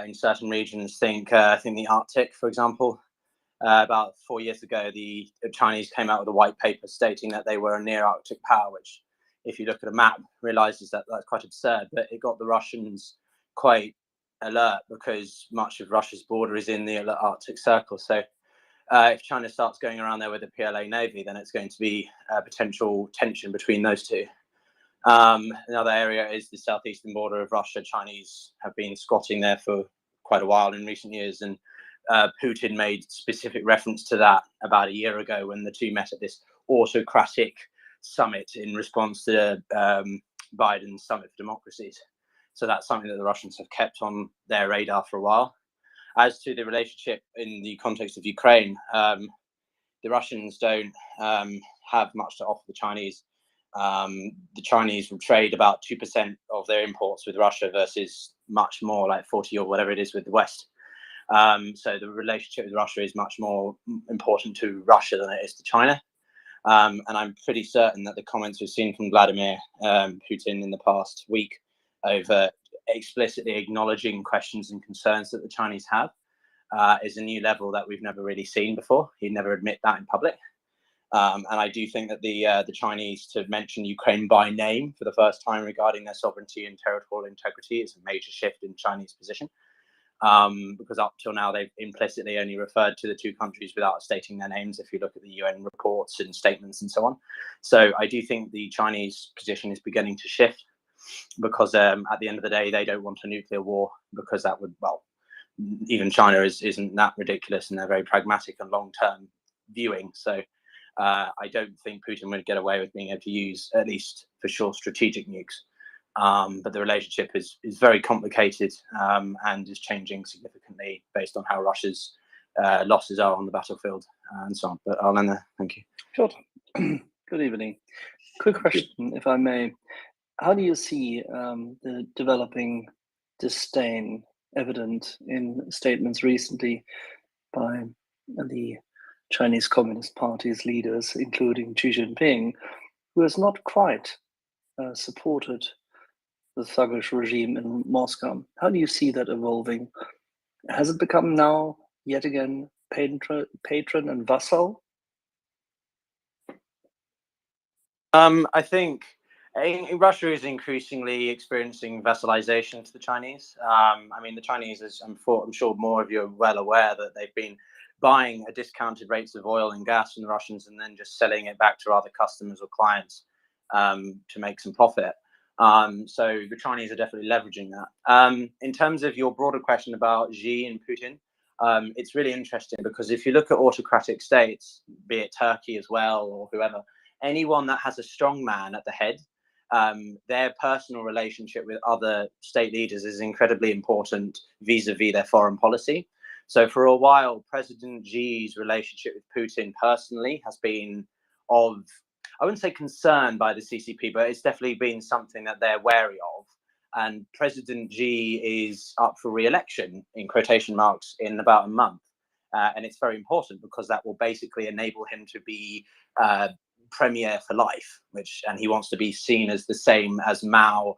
in certain regions. Think the Arctic, for example. About 4 years ago, the Chinese came out with a white paper stating that they were a near Arctic power, which, if you look at a map, realizes that that's quite absurd. But it got the Russians quite alert because much of Russia's border is in the Arctic Circle. So if China starts going around there with a PLA Navy, then it's going to be a potential tension between those two. Another area is the southeastern border of Russia. Chinese have been squatting there for quite a while in recent years, and Putin made specific reference to that about a year ago when the two met at this autocratic summit in response to Biden's Summit for Democracies. So that's something that the Russians have kept on their radar for a while. As to the relationship in the context of Ukraine, the Russians don't have much to offer the Chinese. The Chinese will trade about 2% of their imports with Russia versus much more, like 40 or whatever it is with the West. So the relationship with Russia is much more important to Russia than it is to China. And I'm pretty certain that the comments we've seen from Vladimir Putin in the past week over explicitly acknowledging questions and concerns that the Chinese have is a new level that we've never really seen before. He'd never admit that in public. And I do think that the Chinese to mention Ukraine by name for the first time regarding their sovereignty and territorial integrity is a major shift in Chinese position. Because up till now they've implicitly only referred to the two countries without stating their names, if you look at the UN reports and statements and so on. So I do think the Chinese position is beginning to shift because at the end of the day, they don't want a nuclear war, because that would, well, even China isn't that ridiculous, and they're very pragmatic and long-term viewing. So I don't think Putin would get away with being able to use, at least for sure, strategic nukes. But the relationship is very complicated and is changing significantly based on how Russia's losses are on the battlefield and so on. But I'll end there. Thank you. Sure. Good evening. Quick question, if I may. How do you see the developing disdain evident in statements recently by the Chinese Communist Party's leaders, including Xi Jinping, who has not quite supported the thuggish regime in Moscow? How do you see that evolving? Has it become now, yet again, patron and vassal? I think Russia is increasingly experiencing vassalization to the Chinese. I mean, the Chinese, as I'm sure more of you are well aware, that they've been buying at discounted rates of oil and gas from the Russians and then just selling it back to other customers or clients to make some profit. So the Chinese are definitely leveraging that. In terms of your broader question about Xi and Putin, it's really interesting because if you look at autocratic states, be it Turkey as well or whoever, anyone that has a strong man at the head, their personal relationship with other state leaders is incredibly important vis-a-vis their foreign policy. So for a while, President Xi's relationship with Putin personally has been of, I wouldn't say concern by the CCP, but it's definitely been something that they're wary of. and President Xi is up for re-election, in quotation marks, in about a month. And it's very important because that will basically enable him to be premier for life, and he wants to be seen as the same as Mao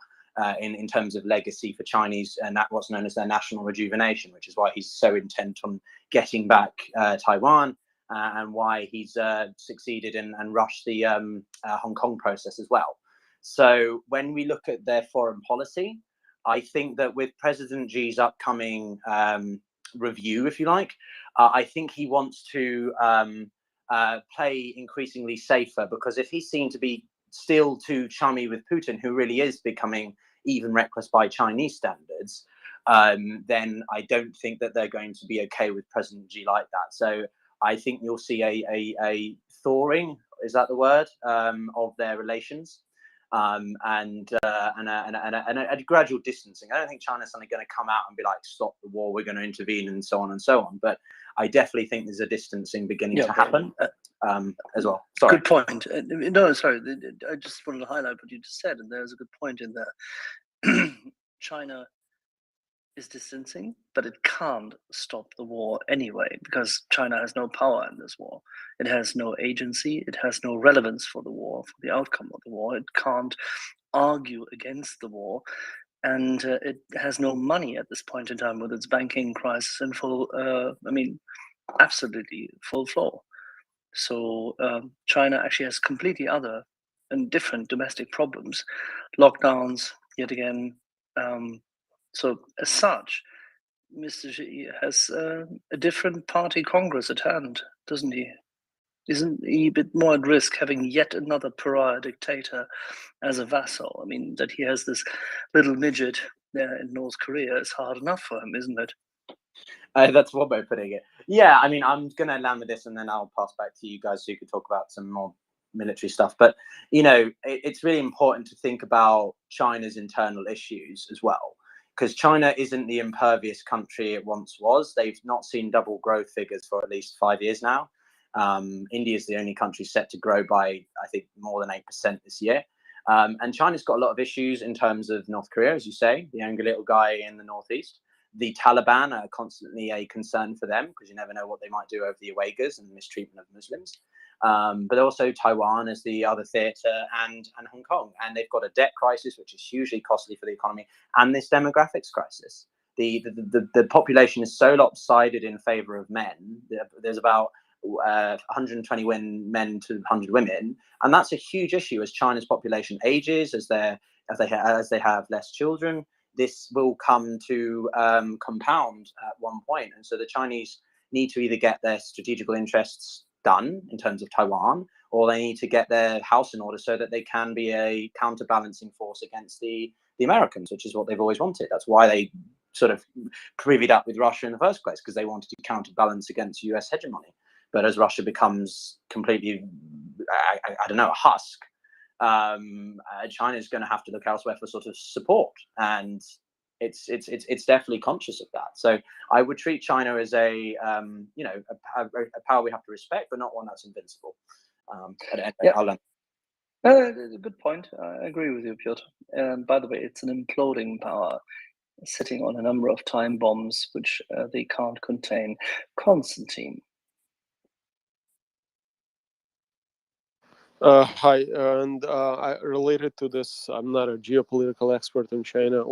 in terms of legacy for Chinese, and that what's known as their national rejuvenation, which is why he's so intent on getting back Taiwan, and why he's succeeded and rushed the Hong Kong process as well. So when we look at their foreign policy, I think that with President Xi's upcoming review, if you like, I think he wants to play increasingly safer, because if he's seen to be still too chummy with Putin, who really is becoming even reckless by Chinese standards, then I don't think that they're going to be okay with President Xi like that. So I think you'll see a thawing, is that the word, of their relations, and a gradual distancing. I don't think China's suddenly going to come out and be like, stop the war, we're going to intervene, and so on and so on. But I definitely think there's a distancing beginning to happen as well. Sorry. Good point. No, sorry. I just wanted to highlight what you just said, and there's a good point in there. China is distancing, but it can't stop the war anyway, because China has no power in this war. It has no agency. It has no relevance for the war, for the outcome of the war. It can't argue against the war. And it has no money at this point in time with its banking crisis in full, absolutely full flow. So China actually has completely other and different domestic problems, lockdowns, yet again. So as such, Mr. Xi has a different party Congress at hand, doesn't he? Isn't he a bit more at risk having yet another pariah dictator as a vassal? I mean, that he has this little midget there in North Korea is hard enough for him, isn't it? That's one way of putting it. Yeah, I mean, I'm going to land with this, and then I'll pass back to you guys so you can talk about some more military stuff. But, you know, it's really important to think about China's internal issues as well, because China isn't the impervious country it once was. They've not seen double growth figures for at least 5 years now. India is the only country set to grow by, I think, more than 8% this year. And China's got a lot of issues in terms of North Korea, as you say, the angry little guy in the northeast. The Taliban are constantly a concern for them, because you never know what they might do over the Uyghurs and the mistreatment of Muslims. But also Taiwan as the other theatre, and Hong Kong. And they've got a debt crisis, which is hugely costly for the economy, and this demographics crisis. The population is so lopsided in favour of men. There's about 120 men to 100 women, and that's a huge issue as China's population ages, as they have less children. This will come to compound at one point, and so the Chinese need to either get their strategical interests done in terms of Taiwan, or they need to get their house in order so that they can be a counterbalancing force against the Americans, which is what they've always wanted. That's why they sort of privied up with Russia in the first place, because they wanted to counterbalance against US hegemony. But as Russia becomes completely, I don't know, a husk, China is going to have to look elsewhere for sort of support, and it's definitely conscious of that. So I would treat China as a power we have to respect, but not one that's invincible. A good point. I agree with you, Piotr. By the way, it's an imploding power sitting on a number of time bombs which they can't contain. Konstantin. Hi, and related to this, I'm not a geopolitical expert in China,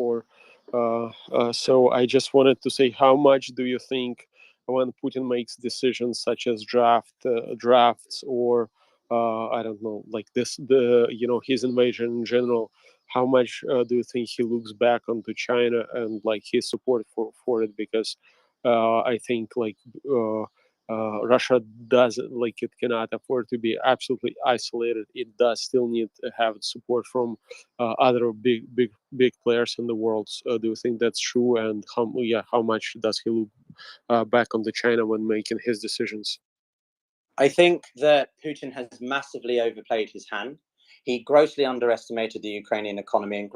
so I just wanted to say, how much do you think when Putin makes decisions such as drafts, or I don't know, like his invasion in general, how much do you think he looks back onto China and like his support for it? Because I think Russia it cannot afford to be absolutely isolated. It does still need to have support from other big players in the world. Do you think that's true? And how much does he look back on China when making his decisions? I think that Putin has massively overplayed his hand. He grossly underestimated the Ukrainian economy and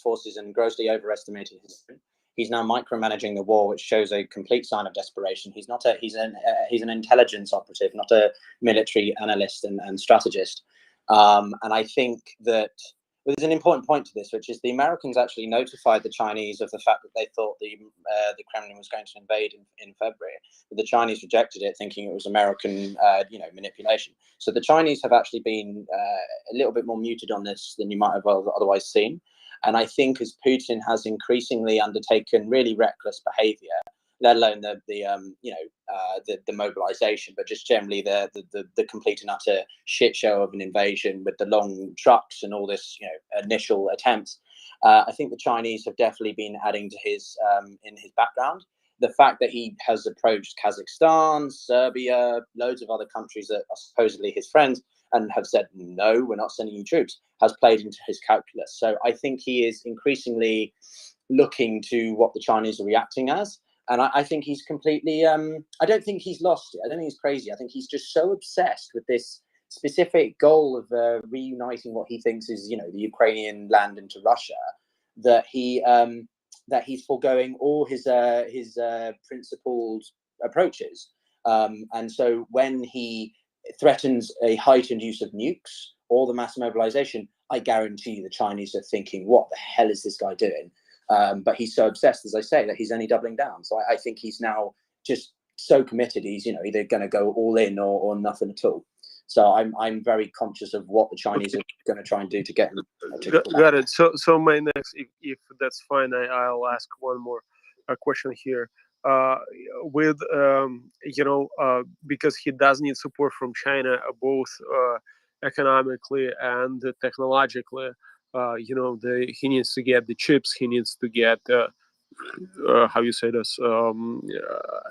forces, and grossly overestimated his own. He's now micromanaging the war, which shows a complete sign of desperation. He's an intelligence operative, not a military analyst and strategist. And I think that Well, there's an important point to this, which is the Americans actually notified the Chinese of the fact that they thought the Kremlin was going to invade in February. But the Chinese rejected it, thinking it was American, manipulation. So the Chinese have actually been a little bit more muted on this than you might have otherwise seen. And I think as Putin has increasingly undertaken really reckless behaviour, let alone the mobilization, but just generally the complete and utter shit show of an invasion with the long trucks and all this, initial attempts. I think the Chinese have definitely been adding to his in his background. The fact that he has approached Kazakhstan, Serbia, loads of other countries that are supposedly his friends and have said, no, we're not sending you troops, has played into his calculus. So I think he is increasingly looking to what the Chinese are reacting as. And I think he's completely, I don't think he's lost it. I don't think he's crazy. I think he's just so obsessed with this specific goal of reuniting what he thinks is, the Ukrainian land into Russia, that he's foregoing all his principled approaches. And so when he threatens a heightened use of nukes or the mass mobilization, I guarantee you the Chinese are thinking, what the hell is this guy doing? But he's so obsessed, as I say, that he's only doubling down. So I think he's now just so committed. He's, either going to go all in or nothing at all. So I'm very conscious of what the Chinese are going to try and do to get him. Got it. So my next, if that's fine, I'll ask one more question here. Because he does need support from China, both economically and technologically. He needs to get the chips. He needs to get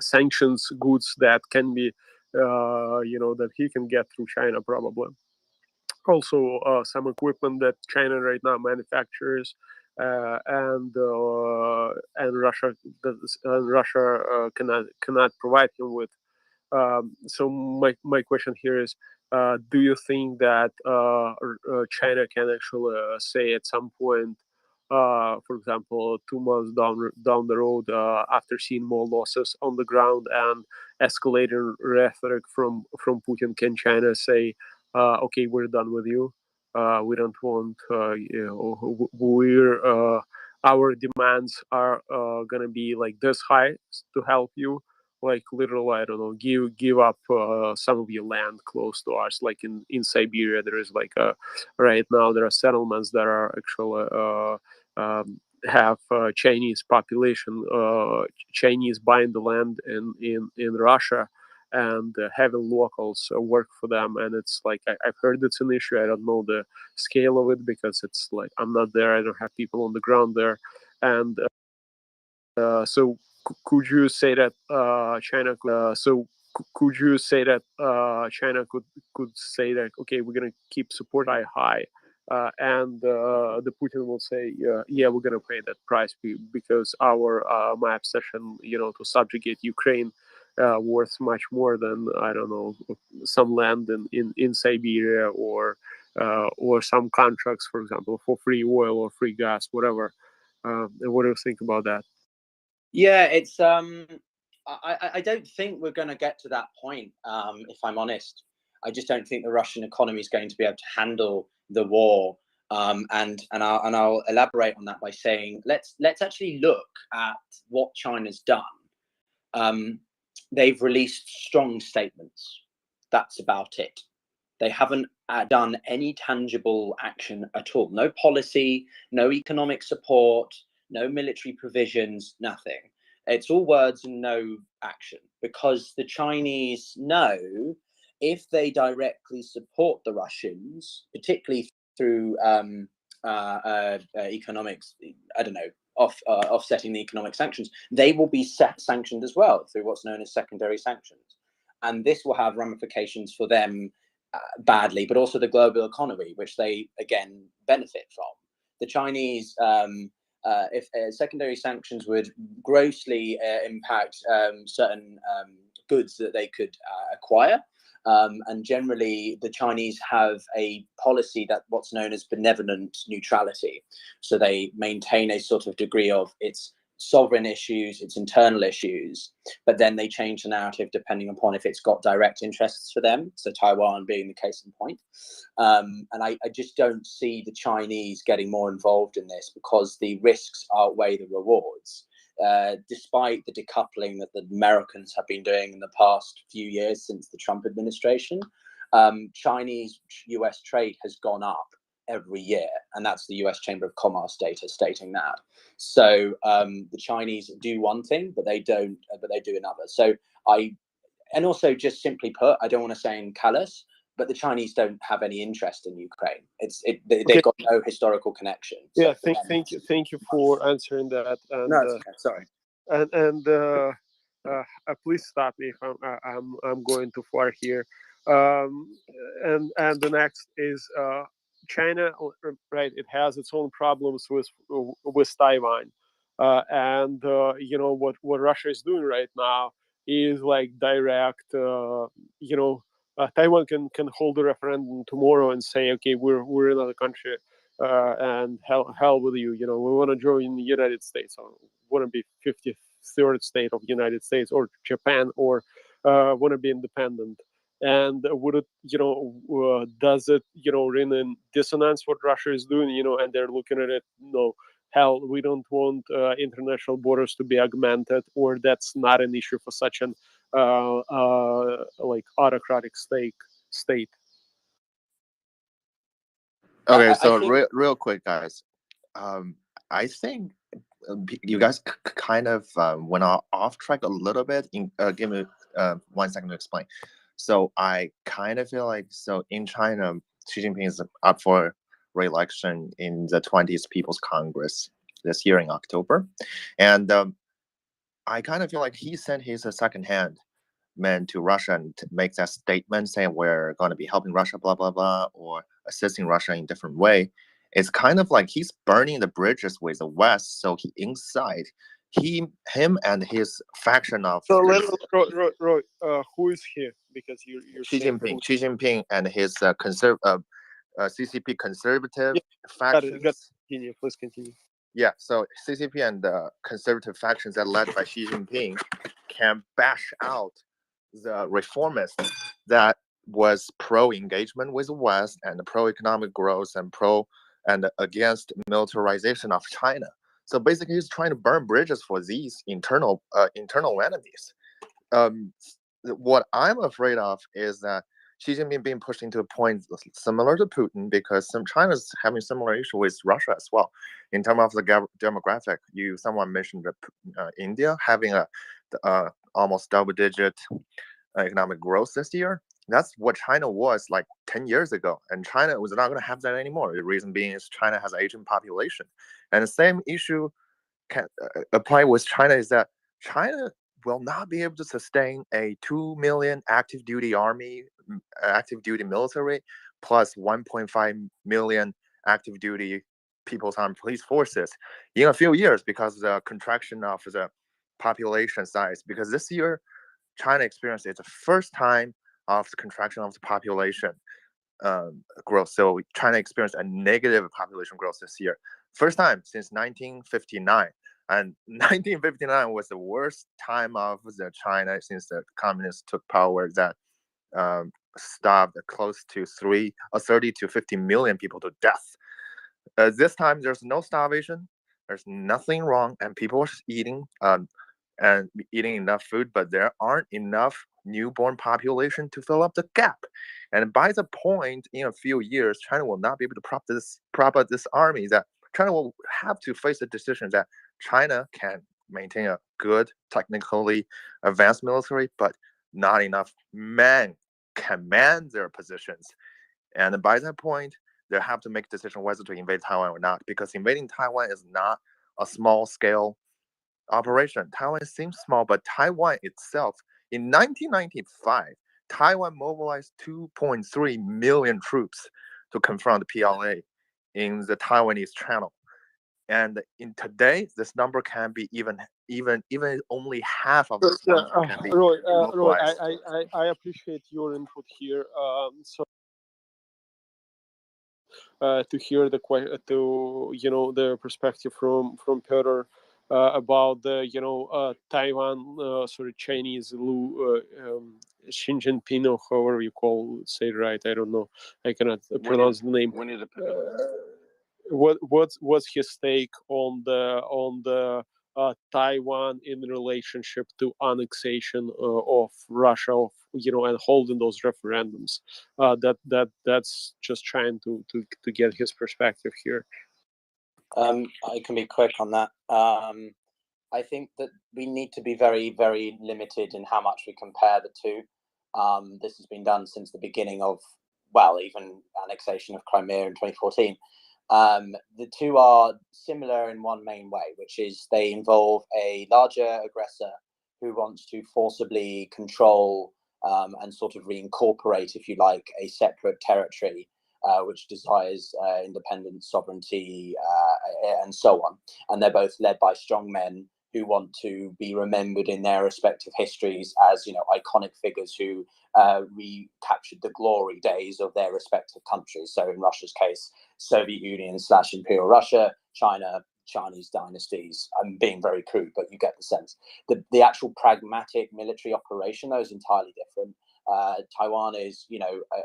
sanctions goods that can be that he can get through China probably. Also, some equipment that China right now manufactures, and Russia cannot provide him with. So my question here is, do you think that China can actually say at some point, for example, 2 months down the road, after seeing more losses on the ground and escalating rhetoric from Putin, can China say, okay, we're done with you. We don't want, our demands are gonna be like this high to help you. Like literally, I don't know, give up some of your land close to us. Like in Siberia, there is right now there are settlements that are actually have Chinese population, Chinese buying the land in Russia and having locals work for them. And it's like, I've heard it's an issue. I don't know the scale of it because it's like, I'm not there. I don't have people on the ground there. And so could you say that China could say that, okay, we're going to keep support high, and the Putin will say, yeah, we're going to pay that price because my obsession, to subjugate Ukraine worth much more than, I don't know, some land in Siberia or some contracts, for example, for free oil or free gas, whatever. And what do you think about that? Yeah, it's I don't think we're going to get to that point. If I'm honest, I just don't think the Russian economy is going to be able to handle the war. And I'll elaborate on that by saying let's actually look at what China's done. They've released strong statements. That's about it. They haven't done any tangible action at all. No policy, no economic support, no military provisions, nothing. It's all words and no action, because the Chinese know if they directly support the Russians, particularly through economics, I don't know, offsetting the economic sanctions, they will be sanctioned as well through what's known as secondary sanctions. And this will have ramifications for them badly, but also the global economy, which they, again, benefit from. The Chinese, if secondary sanctions would grossly impact certain goods that they could acquire. And generally, the Chinese have a policy that what's known as benevolent neutrality. So they maintain a sort of degree of it's sovereign issues, its internal issues, but then they change the narrative depending upon if it's got direct interests for them. So Taiwan being the case in point. And I just don't see the Chinese getting more involved in this because the risks outweigh the rewards. Despite the decoupling that the Americans have been doing in the past few years since the Trump administration, Chinese-US trade has gone up every year, and that's the US Chamber of Commerce data stating that. So the Chinese do one thing, but they don't, but they do another. So and also just simply put, I don't want to say in callous, but the Chinese don't have any interest in Ukraine. They've got no historical connection. Yeah, thank you for answering that. And, no, okay, sorry. And please stop me if I'm going too far here. And the next is China, right? It has its own problems with Taiwan, and what Russia is doing right now is like direct. Taiwan can hold a referendum tomorrow and say, okay, we're another country, and hell with you. We want to join the United States. Or want to be 53rd state of the United States, or Japan, or want to be independent. And would it, does it, ring in dissonance what Russia is doing, and they're looking at it, no, hell, we don't want international borders to be augmented, or that's not an issue for such an like autocratic state. Okay, so real quick, guys. I think you guys kind of went off track a little bit. Give me 1 second to explain. So I kind of feel like, so in China, Xi Jinping is up for re-election in the 20th People's Congress this year in October. And I kind of feel like he sent his second-hand man to Russia and make that statement saying we're going to be helping Russia, blah, blah, blah, or assisting Russia in a different way. It's kind of like he's burning the bridges with the West. So him and his faction of Roy, who is here? Because you're Xi Jinping and his CCP conservative factions. Please continue. Yeah, so CCP and the conservative factions that led by Xi Jinping can bash out the reformists that was pro-engagement with the West and pro-economic growth and against militarization of China. So basically, he's trying to burn bridges for these internal enemies. What I'm afraid of is that Xi Jinping being pushed into a point similar to Putin, because China's having similar issue with Russia as well. In terms of the demographic, someone mentioned India having a almost double-digit economic growth this year. That's what China was like 10 years ago, and China was not going to have that anymore. The reason being is China has an aging population, and the same issue can apply with China, is that China will not be able to sustain a 2 million active duty army, active duty military, plus 1.5 million active duty People's Armed Police Forces in a few years, because of the contraction of the population size. Because this year, China experienced the first time of the contraction of the population growth. So China experienced a negative population growth this year. First time since 1959. And 1959 was the worst time of the China since the communists took power, that starved close to 30 to 50 million people to death. This time there's no starvation, there's nothing wrong, and people are eating enough food, but there aren't enough newborn population to fill up the gap. And by the point, in a few years, China will not be able to prop up this army. That China will have to face the decision that China can maintain a good, technically advanced military, but not enough men command their positions. And by that point, they have to make a decision whether to invade Taiwan or not, because invading Taiwan is not a small-scale operation. Taiwan seems small, but Taiwan itself, in 1995, Taiwan mobilized 2.3 million troops to confront the PLA in the Taiwanese Channel. And in today, this number can be even only half of this number can be mobilized. Roy, I appreciate your input here. To hear the perspective from Peter about the Taiwan, Chinese Xi Jinping, or however you say it right. I don't know. I cannot pronounce the name. What's his take on the Taiwan in relationship to annexation of Russia, and holding those referendums? That's just trying to get his perspective here. I can be quick on that. I think that we need to be very, very limited in how much we compare the two. This has been done since the beginning of, even annexation of Crimea in 2014. The two are similar in one main way, which is they involve a larger aggressor who wants to forcibly control and sort of reincorporate, if you like, a separate territory which desires independence, sovereignty, and so on. And they're both led by strong men who want to be remembered in their respective histories as, iconic figures who recaptured the glory days of their respective countries. So in Russia's case, Soviet Union / Imperial Russia, China, Chinese dynasties. I'm being very crude, but you get the sense. The actual pragmatic military operation, though, is entirely different. Taiwan is,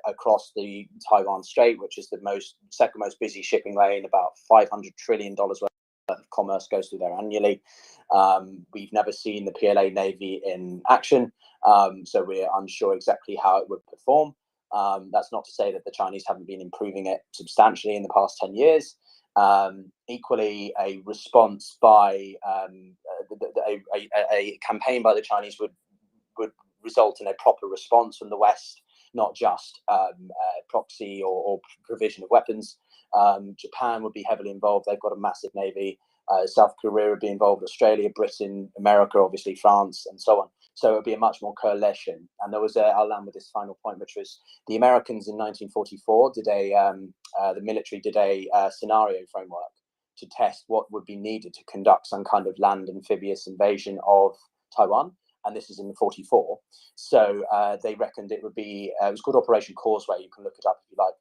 across the Taiwan Strait, which is the second most busy shipping lane. About $500 trillion worth of commerce goes through there annually. We've never seen the PLA Navy in action, so we're unsure exactly how it would perform. That's not to say that the Chinese haven't been improving it substantially in the past 10 years. Equally, a response by a campaign by the Chinese would result in a proper response from the West, not just proxy or provision of weapons. Japan would be heavily involved. They've got a massive navy. South Korea would be involved, Australia, Britain, America, obviously France, and so on. So it would be a much more coalition. And there was I'll land with this final point, which was the Americans in 1944 the military did a scenario framework to test what would be needed to conduct some kind of land amphibious invasion of Taiwan. And this is in 1944. So they reckoned it would be, it was called Operation Causeway. You can look it up if you like.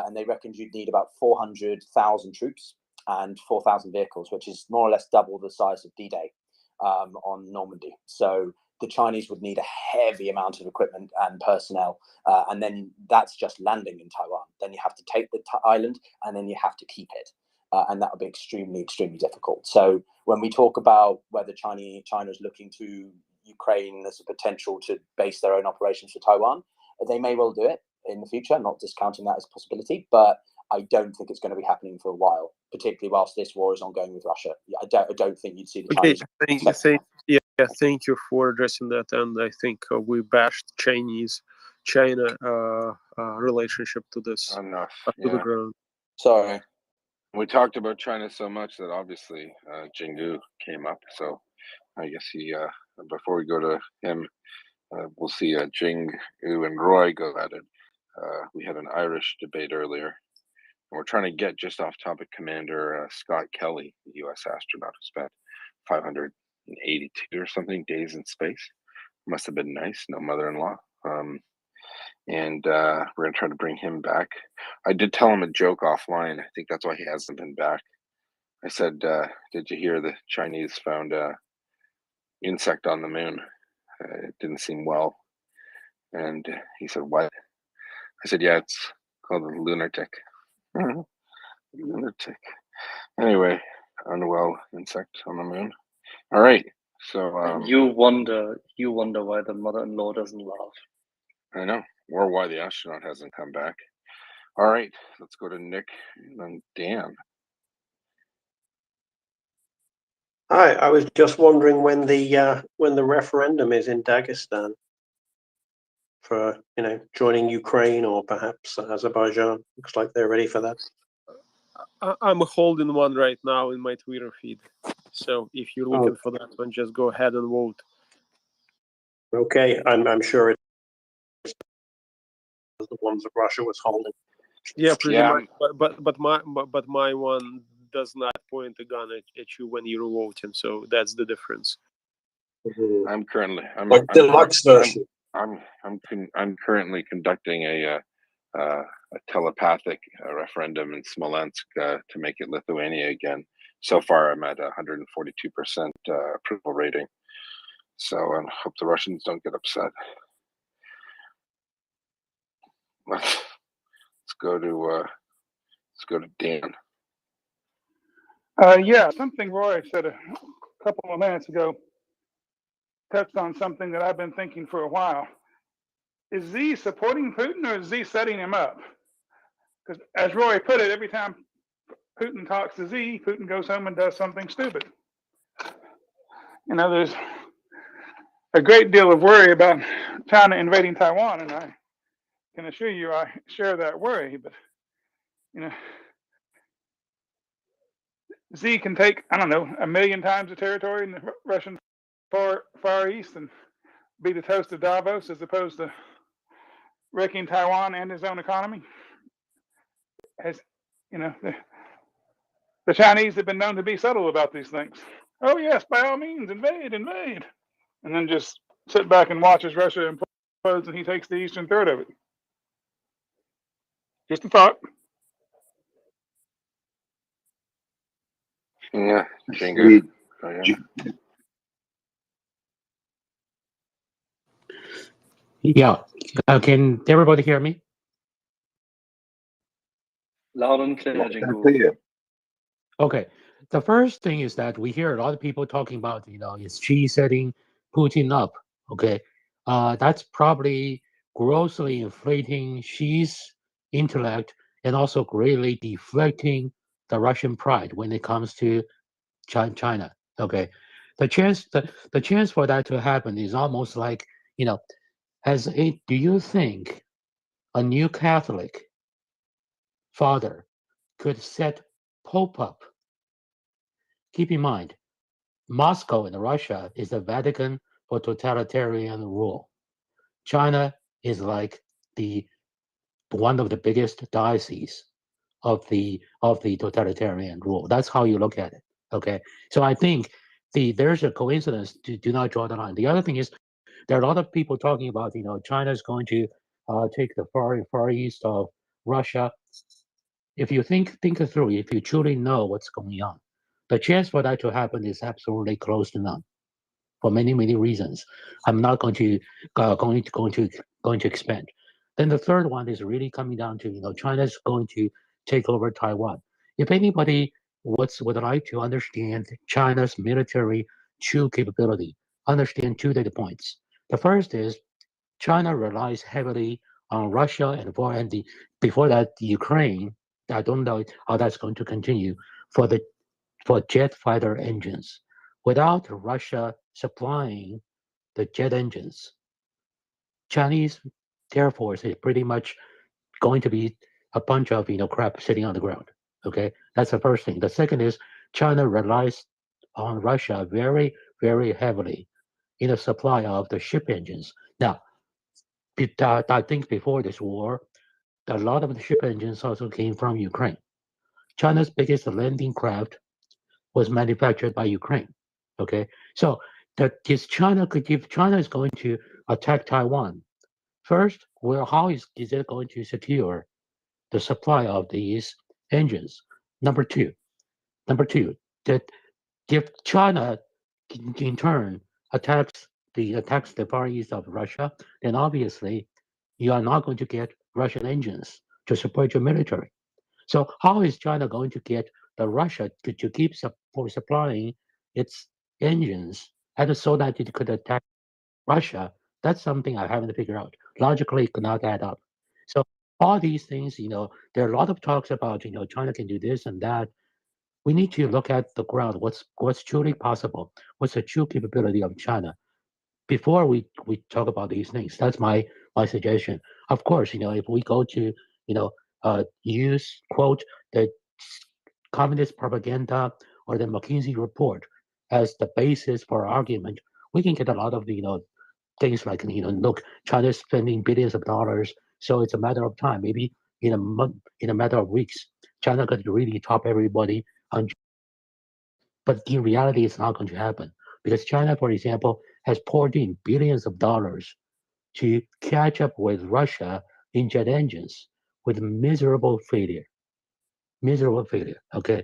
And they reckoned you'd need about 400,000 troops and 4,000 vehicles, which is more or less double the size of D-Day on Normandy. So the Chinese would need a heavy amount of equipment and personnel. And then that's just landing in Taiwan. Then you have to take the island and then you have to keep it. And that would be extremely, extremely difficult. So when we talk about whether China's looking to Ukraine as a potential to base their own operations for Taiwan, they may well do it in the future, not discounting that as a possibility, but I don't think it's going to be happening for a while, particularly whilst this war is ongoing with Russia. I don't think you'd see the Chinese. Thank you for addressing that, and I think we bashed China relationship to this Enough. to the ground. Sorry. We talked about China so much that obviously Jingu came up. So I guess he, before we go to him, we'll see Jingu and Roy go at it. We had an Irish debate earlier, and we're trying to get just off topic Commander Scott Kelly, the U.S. astronaut who spent 582 or something days in space. Must have been nice. No mother-in-law. And we're going to try to bring him back. I did tell him a joke offline. I think that's why he hasn't been back. I said, did you hear the Chinese found insect on the moon? It didn't seem well. And he said, what? I said, yeah, it's called a lunar tick. Lunar tick. Anyway, unwell insect on the moon. All right. So you wonder why the mother-in-law doesn't laugh. I know, or why the astronaut hasn't come back. All right, let's go to Nick and then Dan. Hi, I was just wondering when the referendum is in Dagestan for joining Ukraine or perhaps Azerbaijan. Looks like they're ready for that. I'm holding one right now in my Twitter feed. So if you're looking for that one, just go ahead and vote. Okay, I'm sure it's the ones that Russia was holding. Yeah, pretty much. But my one does not point a gun at you when you're voting, so that's the difference. I'm currently deluxe version. I'm currently conducting a telepathic referendum in Smolensk to make it Lithuania again, So far, I'm at 142% approval rating. So I hope the Russians don't get upset. Let's go to Dan. Yeah, something Roy said a couple of minutes ago touched on something that I've been thinking for a while. Is Z supporting Putin or is Z setting him up? Because as Roy put it, every time Putin talks to Z, Putin goes home and does something stupid. You know, there's a great deal of worry about China invading Taiwan, and I can assure you I share that worry. But, you know, Z can take, I don't know, 1 million times the territory in the Russian Far East and be the toast of Davos as opposed to wrecking Taiwan and his own economy. As you know, the Chinese have been known to be subtle about these things. Oh yes, by all means, invade, and then just sit back and watch as Russia implodes and he takes the eastern third of it. Just a thought. Yeah, Jenga. Oh, yeah. Yeah. Can everybody hear me? Loud and clear, Jingu. Clear. Okay. The first thing is that we hear a lot of people talking about, is Xi setting Putin up. Okay. That's probably grossly inflating Xi's intellect and also greatly deflecting the Russian pride when it comes to China. Okay. The chance for that to happen is almost like, do you think a new Catholic father could set Pope up? Keep in mind, Moscow in Russia is the Vatican for totalitarian rule. China is like the one of the biggest dioceses of the totalitarian rule. That's how you look at it. Okay, so I think there's a coincidence. Do not draw the line. The other thing is there are a lot of people talking about China's going to take the far east of Russia. If you think it through, if you truly know what's going on, the chance for that to happen is absolutely close to none, for many reasons. I'm not going to expand. Then the third one is really coming down to China's going to take over Taiwan. If anybody would like to understand China's military true capability, understand two data points. The first is China relies heavily on Russia and before that Ukraine. I don't know how that's going to continue for jet fighter engines. Without Russia supplying the jet engines, Chinese Air Force is pretty much going to be a bunch of crap sitting on the ground. Okay, that's the first thing. The second is China relies on Russia very, very heavily in the supply of the ship engines. Now, I think before this war, a lot of the ship engines also came from Ukraine. China's biggest landing craft was manufactured by Ukraine. Okay, so if China is going to attack Taiwan, first, how is it going to secure the supply of these engines? Number two, that if China in turn attacks the far east of Russia, then obviously you are not going to get Russian engines to support your military. So how is China going to get the Russia to keep supplying its engines and so that it could attack Russia? That's something I haven't figured out. Logically, it could not add up. So all these things, there are a lot of talks about, China can do this and that. We need to look at the ground. What's truly possible? What's the true capability of China? Before we talk about these things, that's my suggestion. Of course, if we go to use quote the communist propaganda or the McKinsey report as the basis for argument, we can get a lot of things like look, China's spending billions of dollars, so it's a matter of time. Maybe in a matter of weeks, China could really top everybody on. But in reality, it's not going to happen because China, for example, has poured in billions of dollars to catch up with Russia in jet engines with miserable failure. Okay.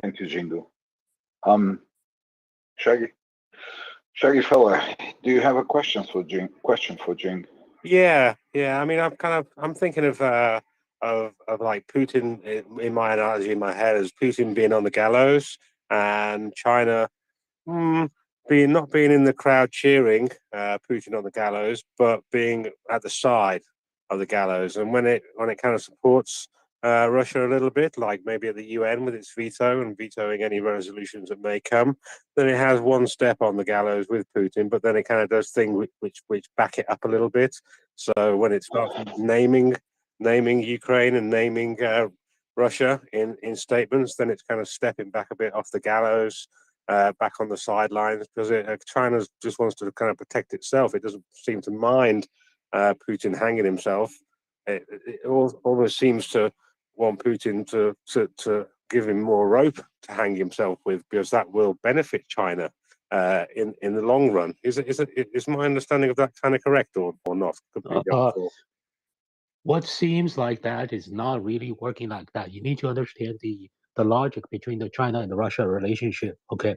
Thank you, Jindu. Shaggy, Shaggy fella, do you have a question for Jing? Yeah. I mean, I'm thinking of like Putin in my analogy in my head as Putin being on the gallows and China not being in the crowd cheering Putin on the gallows, but being at the side of the gallows. And when it kind of supports Russia a little bit, like maybe at the UN with its veto and vetoing any resolutions that may come, then it has one step on the gallows with Putin, but then it kind of does things which back it up a little bit. So when it starts naming Ukraine and naming Russia in statements, then it's kind of stepping back a bit off the gallows, back on the sidelines, because China just wants to kind of protect itself. It doesn't seem to mind Putin hanging himself. It almost seems to want Putin to give him more rope to hang himself with, because that will benefit China in the long run. Is my understanding of that kind of correct or not? Completely off the floor. What seems like that is not really working like that. You need to understand the logic between the China and the Russia relationship. Okay,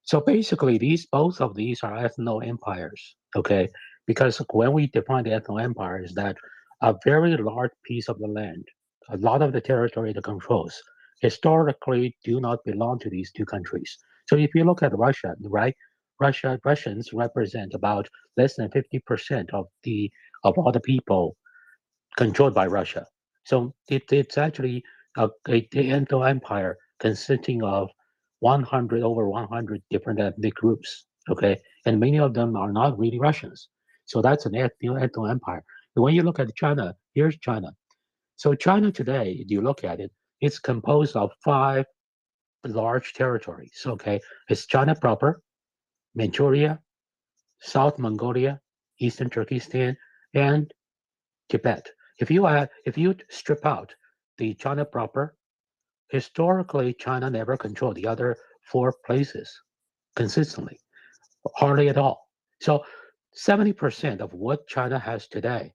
so basically, both of these are ethno empires. Okay, because when we define the ethno empire, is that a very large piece of the land, a lot of the territory it controls, historically do not belong to these two countries. So if you look at Russia, right, Russians represent about less than 50% of all the people controlled by Russia. So it's actually the Ethno Empire consisting of over 100 different ethnic groups. Okay, and many of them are not really Russians. So that's an ethno empire. And when you look at China, here's China. So China today, if you look at it, it's composed of 5 large territories. Okay, it's China proper, Manchuria, South Mongolia, Eastern Turkestan, and Tibet. If you strip out the China proper, historically China never controlled the other 4 places consistently, hardly at all. So 70% of what China has today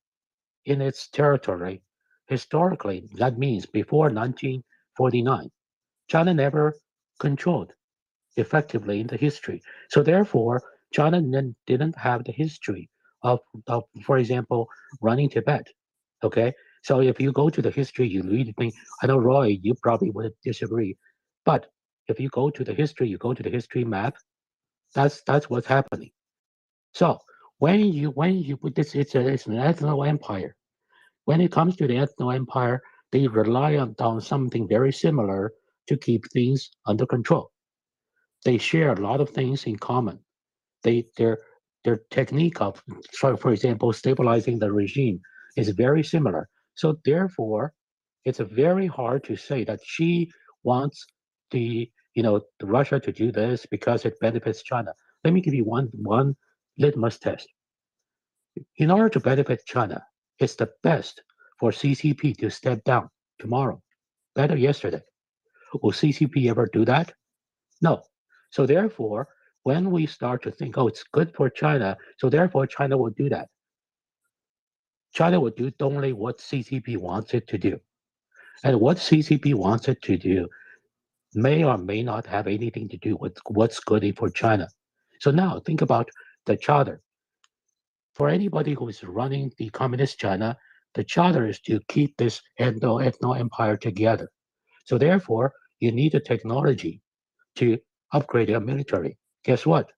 in its territory, historically, that means before 1949, China never controlled effectively in the history. So therefore, China didn't have the history of, for example, running Tibet. Okay, so if you go to the history, you read things. I know Roy, you probably would disagree, but if you go to the history, you go to the history map. That's what's happening. So when you put this, it's an ethno empire. When it comes to the ethno empire, they rely on something very similar to keep things under control. They share a lot of things in common. Their technique of, for example, stabilizing the regime is very similar. So therefore, it's very hard to say that she wants the Russia to do this because it benefits China. Let me give you one litmus test. In order to benefit China, it's the best for CCP to step down tomorrow. Better yesterday. Will CCP ever do that? No. So therefore, when we start to think, oh, it's good for China, so therefore China will do that. China will do only what CCP wants it to do. And what CCP wants it to do may or may not have anything to do with what's good for China. So now think about the charter. For anybody who is running the communist China, the charter is to keep this ethno empire together. So therefore, you need a technology to upgrade your military. Guess what?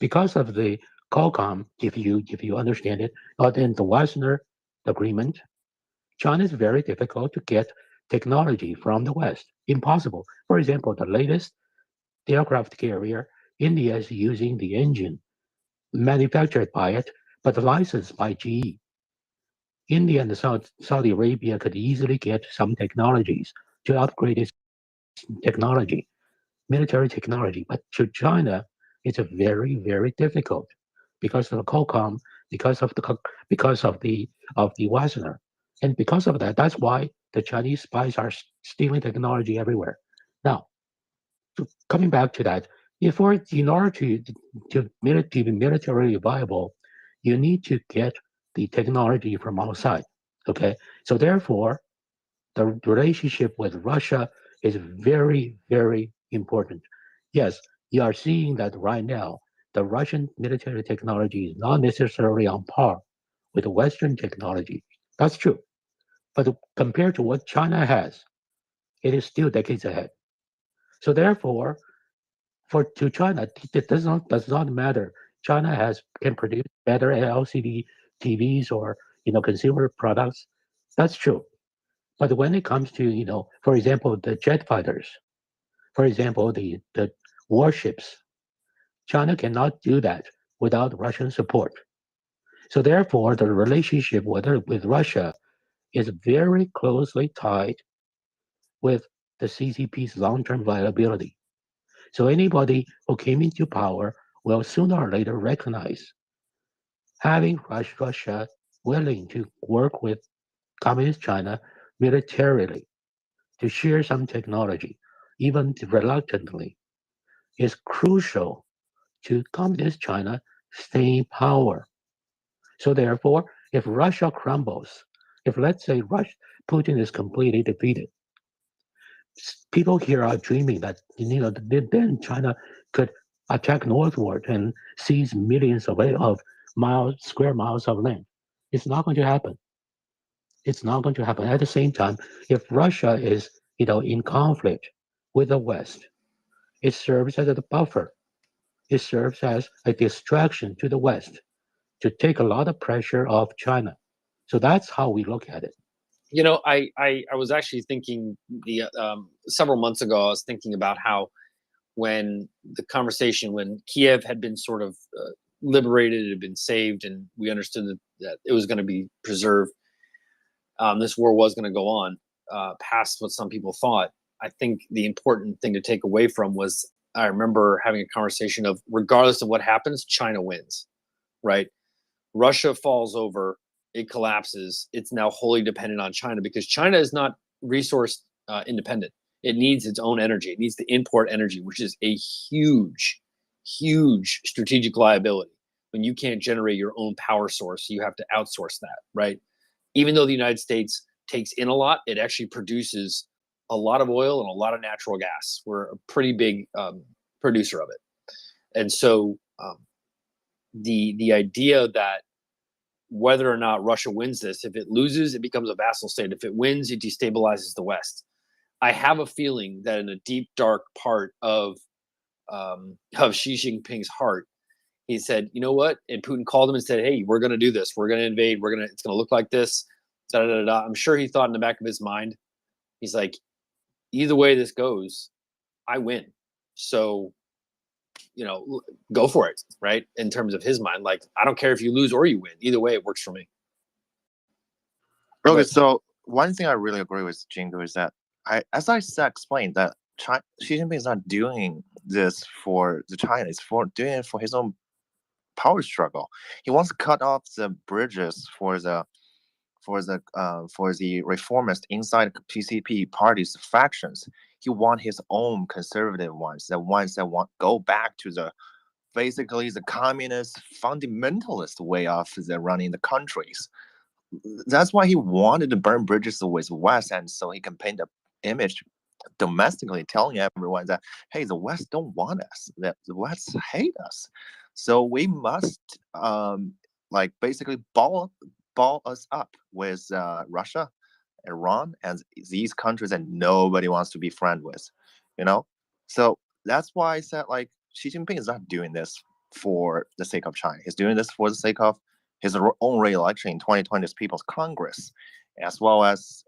Because of the Qualcomm, if you understand it, or then the Wasner agreement, China is very difficult to get technology from the West. Impossible. For example, the latest aircraft carrier, India is using the engine manufactured by it, but licensed by GE. India and Saudi Arabia could easily get some technologies to upgrade its technology, military technology. But to China, it's a very, very difficult because of the Qualcomm, because of the Wasner, and because of that, that's why the Chinese spies are stealing technology everywhere. Now, coming back to that, in order to be militarily viable, you need to get the technology from outside. Okay, so therefore, the relationship with Russia is very, very important. Yes, you are seeing that right now. The Russian military technology is not necessarily on par with Western technology. That's true. But compared to what China has, it is still decades ahead. So therefore, to China, it does not matter. China can produce better LCD TVs or consumer products. That's true. But when it comes to for example, the jet fighters, for example, the warships, China cannot do that without Russian support. So therefore, the relationship with Russia is very closely tied with the CCP's long-term viability. So anybody who came into power will sooner or later recognize having Russia willing to work with Communist China militarily to share some technology, even reluctantly, is crucial to Communist China staying in power. So therefore, if Russia crumbles, if let's say Putin is completely defeated, people here are dreaming that then China could attack northward and seize millions of square miles of land. It's not going to happen. It's not going to happen. At the same time, if Russia is in conflict with the West, it serves as a buffer. It serves as a distraction to the West to take a lot of pressure off China. So that's how we look at it. I was actually thinking several months ago. I was thinking about how when Kiev had been sort of liberated, it had been saved, and we understood that it was going to be preserved. This war was going to go on past what some people thought. I think the important thing to take away from was I remember having a conversation of regardless of what happens, China wins, right? Russia falls over, it collapses. It's now wholly dependent on China because China is not resource independent. It needs its own energy. It needs to import energy, which is a huge, huge strategic liability. When you can't generate your own power source, you have to outsource that, right? Even though the United States takes in a lot, it actually produces a lot of oil and a lot of natural gas. We're a pretty big producer of it. And so the idea that whether or not Russia wins this, if it loses, it becomes a vassal state. If it wins, it destabilizes the West. I have a feeling that in a deep, dark part of Xi Jinping's heart, he said, "You know what?" And Putin called him and said, "Hey, we're going to do this. We're going to invade. It's going to look like this." Da, da, da, da. I'm sure he thought in the back of his mind, he's like, "Either way this goes, I win. So, go for it." Right? In terms of his mind, like, I don't care if you lose or you win. Either way, it works for me. Okay, so one thing I really agree with Jingo is that as I explained, that Xi Jinping is not doing this for the China; it's doing it for his own power struggle. He wants to cut off the bridges for the reformist inside PCP parties factions. He wants his own conservative ones, the ones that want go back to basically the communist fundamentalist way of running the countries. That's why he wanted to burn bridges with the West, and so he can paint the image domestically, telling everyone that, hey, the West don't want us, that the West hate us, so we must basically ball us up with Russia, Iran, and these countries that nobody wants to be friend with, So that's why I said Xi Jinping is not doing this for the sake of China. He's doing this for the sake of his own re-election in 2020's People's Congress, as well as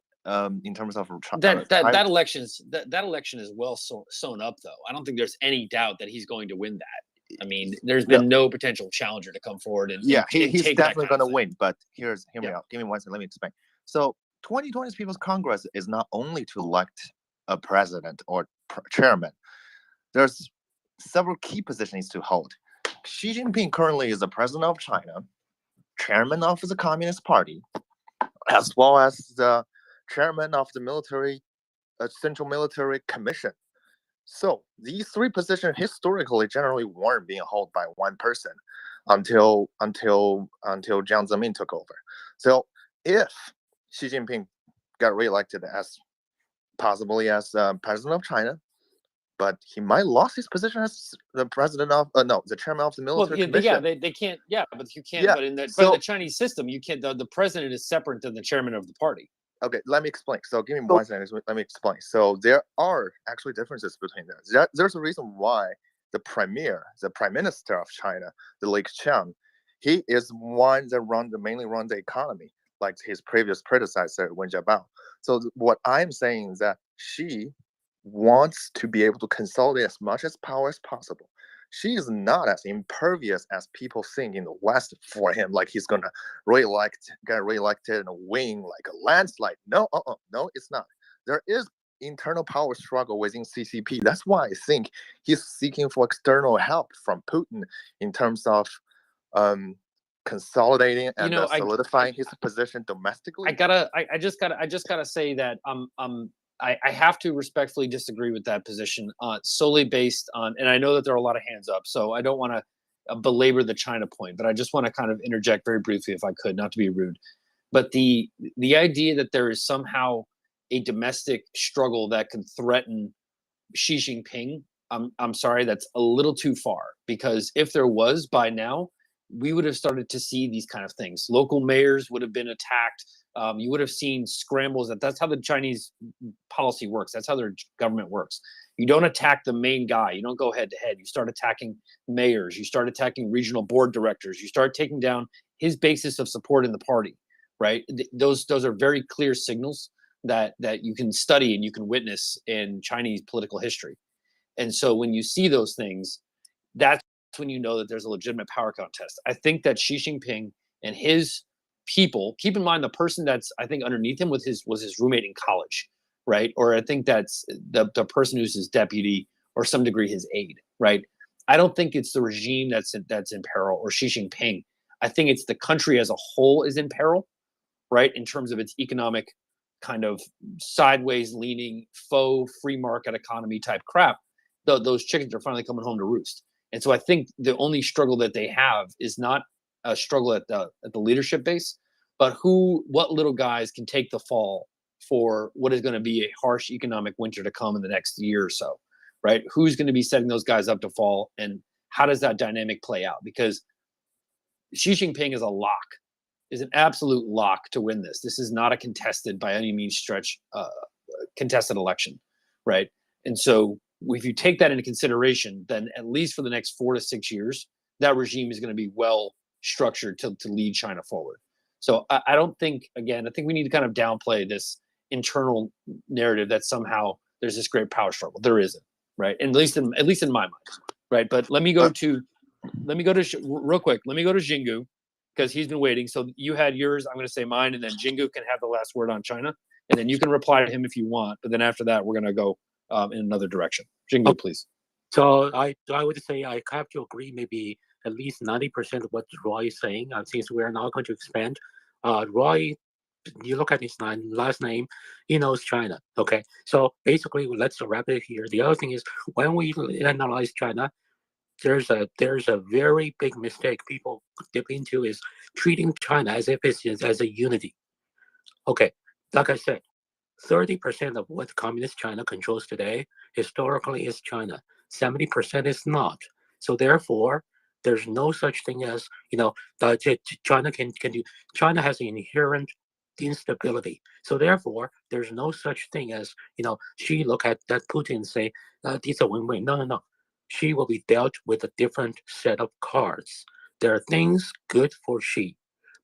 in terms of that election is well sewn up, though. I don't think there's any doubt that he's going to win that. I mean, there's been no potential challenger to come forward and he's take definitely going to win. But hear me out. Give me 1 second. Let me explain. So 2020's People's Congress is not only to elect a president or chairman. There's several key positions to hold. Xi Jinping currently is the president of China, chairman of the Communist Party, as well as the chairman of the Central Military Commission. So these three positions historically generally weren't being held by one person until Jiang Zemin took over. So if Xi Jinping got reelected as possibly as president of China, but he might lose his position as the president of the chairman of the military commission. They can't. Yeah, but you can't. Yeah, But in the so- Chinese system, you can't. The president is separate than the chairman of the party. Okay, let me explain. So give me 1 second. Let me explain. So there are actually differences between them. There's a reason why the prime minister of China, the Li Keqiang, he is one that mainly run the economy, like his previous predecessor, Wen Jiabao. So what I'm saying is that she wants to be able to consolidate as much as power as possible. She is not as impervious as people think in the West for him, like he's gonna get reelected and win like a landslide. No, no, it's not. There is internal power struggle within CCP. That's why I think he's seeking for external help from Putin in terms of consolidating and solidifying his position domestically. I just gotta say that I have to respectfully disagree with that position, solely based on, and I know that there are a lot of hands up, so I don't want to belabor the China point, but I just want to kind of interject very briefly, if I could, not to be rude. But the idea that there is somehow a domestic struggle that can threaten Xi Jinping, I'm sorry, that's a little too far, because if there was, by now, we would have started to see these kind of things. Local mayors would have been attacked. You would have seen scrambles. That's how the Chinese policy works. That's how their government works. You don't attack the main guy. You don't go head to head. You start attacking mayors. You start attacking regional board directors. You start taking down his basis of support in the party, right? Those are very clear signals that you can study and you can witness in Chinese political history. And so when you see those things, that's when you know that there's a legitimate power contest. I think that Xi Jinping and his people, keep in mind the person that's I think underneath him was his roommate in college, right? Or I think that's the person who's his deputy, or some degree his aide, right? I don't think it's the regime that's in peril, or Xi Jinping. I think it's the country as a whole is in peril, right? In terms of its economic kind of sideways leaning faux free market economy type crap. Those chickens are finally coming home to roost. And so I think the only struggle that they have is not a struggle at the leadership base, but what little guys can take the fall for what is going to be a harsh economic winter to come in the next year or so, right? Who's going to be setting those guys up to fall, and how does that dynamic play out? Because Xi Jinping is an absolute lock to win this. This is not a contested, by any means stretch, contested election, right? And so if you take that into consideration, then at least for the next 4 to 6 years, that regime is going to be well structured to lead China forward. So I don't think, again, I think we need to kind of downplay this internal narrative that somehow there's this great power struggle. There isn't, right? And at least in my mind, right? But let me go to real quick. Let me go to Jingu, because he's been waiting. So you had yours. I'm going to say mine, and then Jingu can have the last word on China, and then you can reply to him if you want. But then after that, we're going to go in another direction. Jingu, please. So I would say I have to agree maybe at least 90% of what Roy is saying. Since we are now going to expand, Roy, you look at his last name, he knows China. Okay, so basically let's wrap it here. The other thing is, when we analyze China, there's a very big mistake people dip into, is treating China as if it's as a unity. Okay, like I said, 30% of what communist China controls today historically is China. 70% is not. So therefore, there's no such thing as, China can do. China has an inherent instability. So therefore, there's no such thing as, she look at that Putin and say, these are win-win. No. She will be dealt with a different set of cards. There are things good for Xi,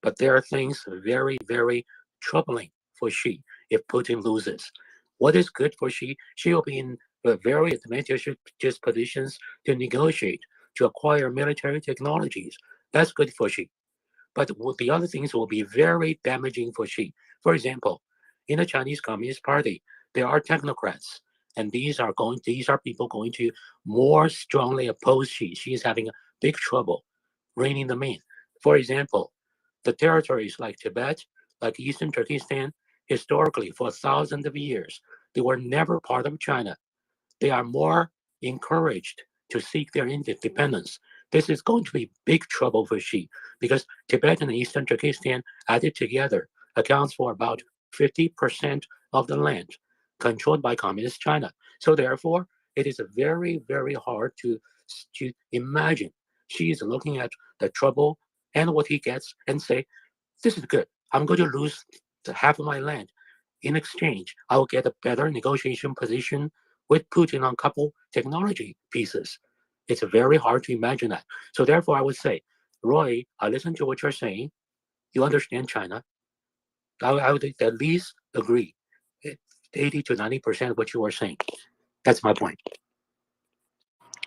but there are things very, very troubling for Xi if Putin loses. What is good for Xi? She will be in very advantageous positions to negotiate, to acquire military technologies. That's good for Xi. But the other things will be very damaging for Xi. For example, in the Chinese Communist Party, there are technocrats, and these are people going to more strongly oppose Xi. She is having big trouble reining them in. For example, the territories like Tibet, like Eastern Turkestan, historically for thousands of years, they were never part of China. They are more encouraged to seek their independence. This is going to be big trouble for Xi, because Tibet and Eastern Turkestan added together accounts for about 50% of the land. controlled by Communist China. So therefore, it is very, very hard to imagine she is looking at the trouble and what he gets and say, this is good. I'm going to lose half of my land. In exchange, I'll get a better negotiation position with Putin on a couple technology pieces. It's very hard to imagine that. So therefore, I would say, Roy, I listen to what you're saying. You understand China. I would at least agree 80 to 90% of what you are saying. That's my point.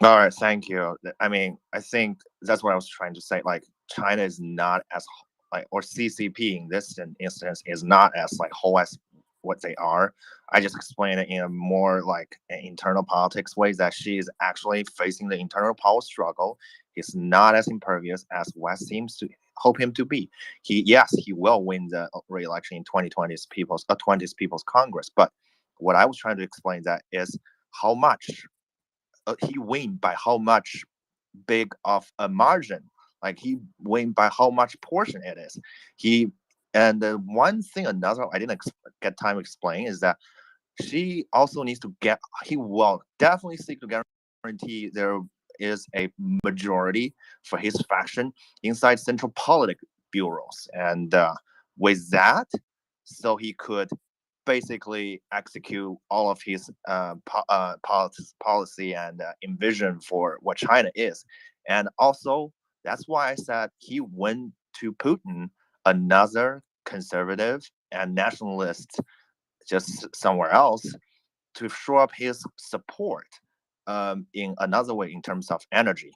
All right, thank you. I mean, I think that's what I was trying to say. Like, China is not as like, or CCP in this instance is not as like whole as what they are. I just explained it in a more like an internal politics way that she is actually facing the internal power struggle. He's not as impervious as West seems to hope him to be. He will win the re-election in 2020's People's Congress. But what I was trying to explain that is how much he win by how much big of a margin, like he win by how much portion it is. One thing another I didn't get time to explain is that she also needs to he will definitely seek to guarantee there is a majority for his faction inside central politic bureaus, and with that, so he could basically execute all of his policy and envision for what China is. And also, that's why I said he went to Putin, another conservative and nationalist, just somewhere else, to show up his support in another way in terms of energy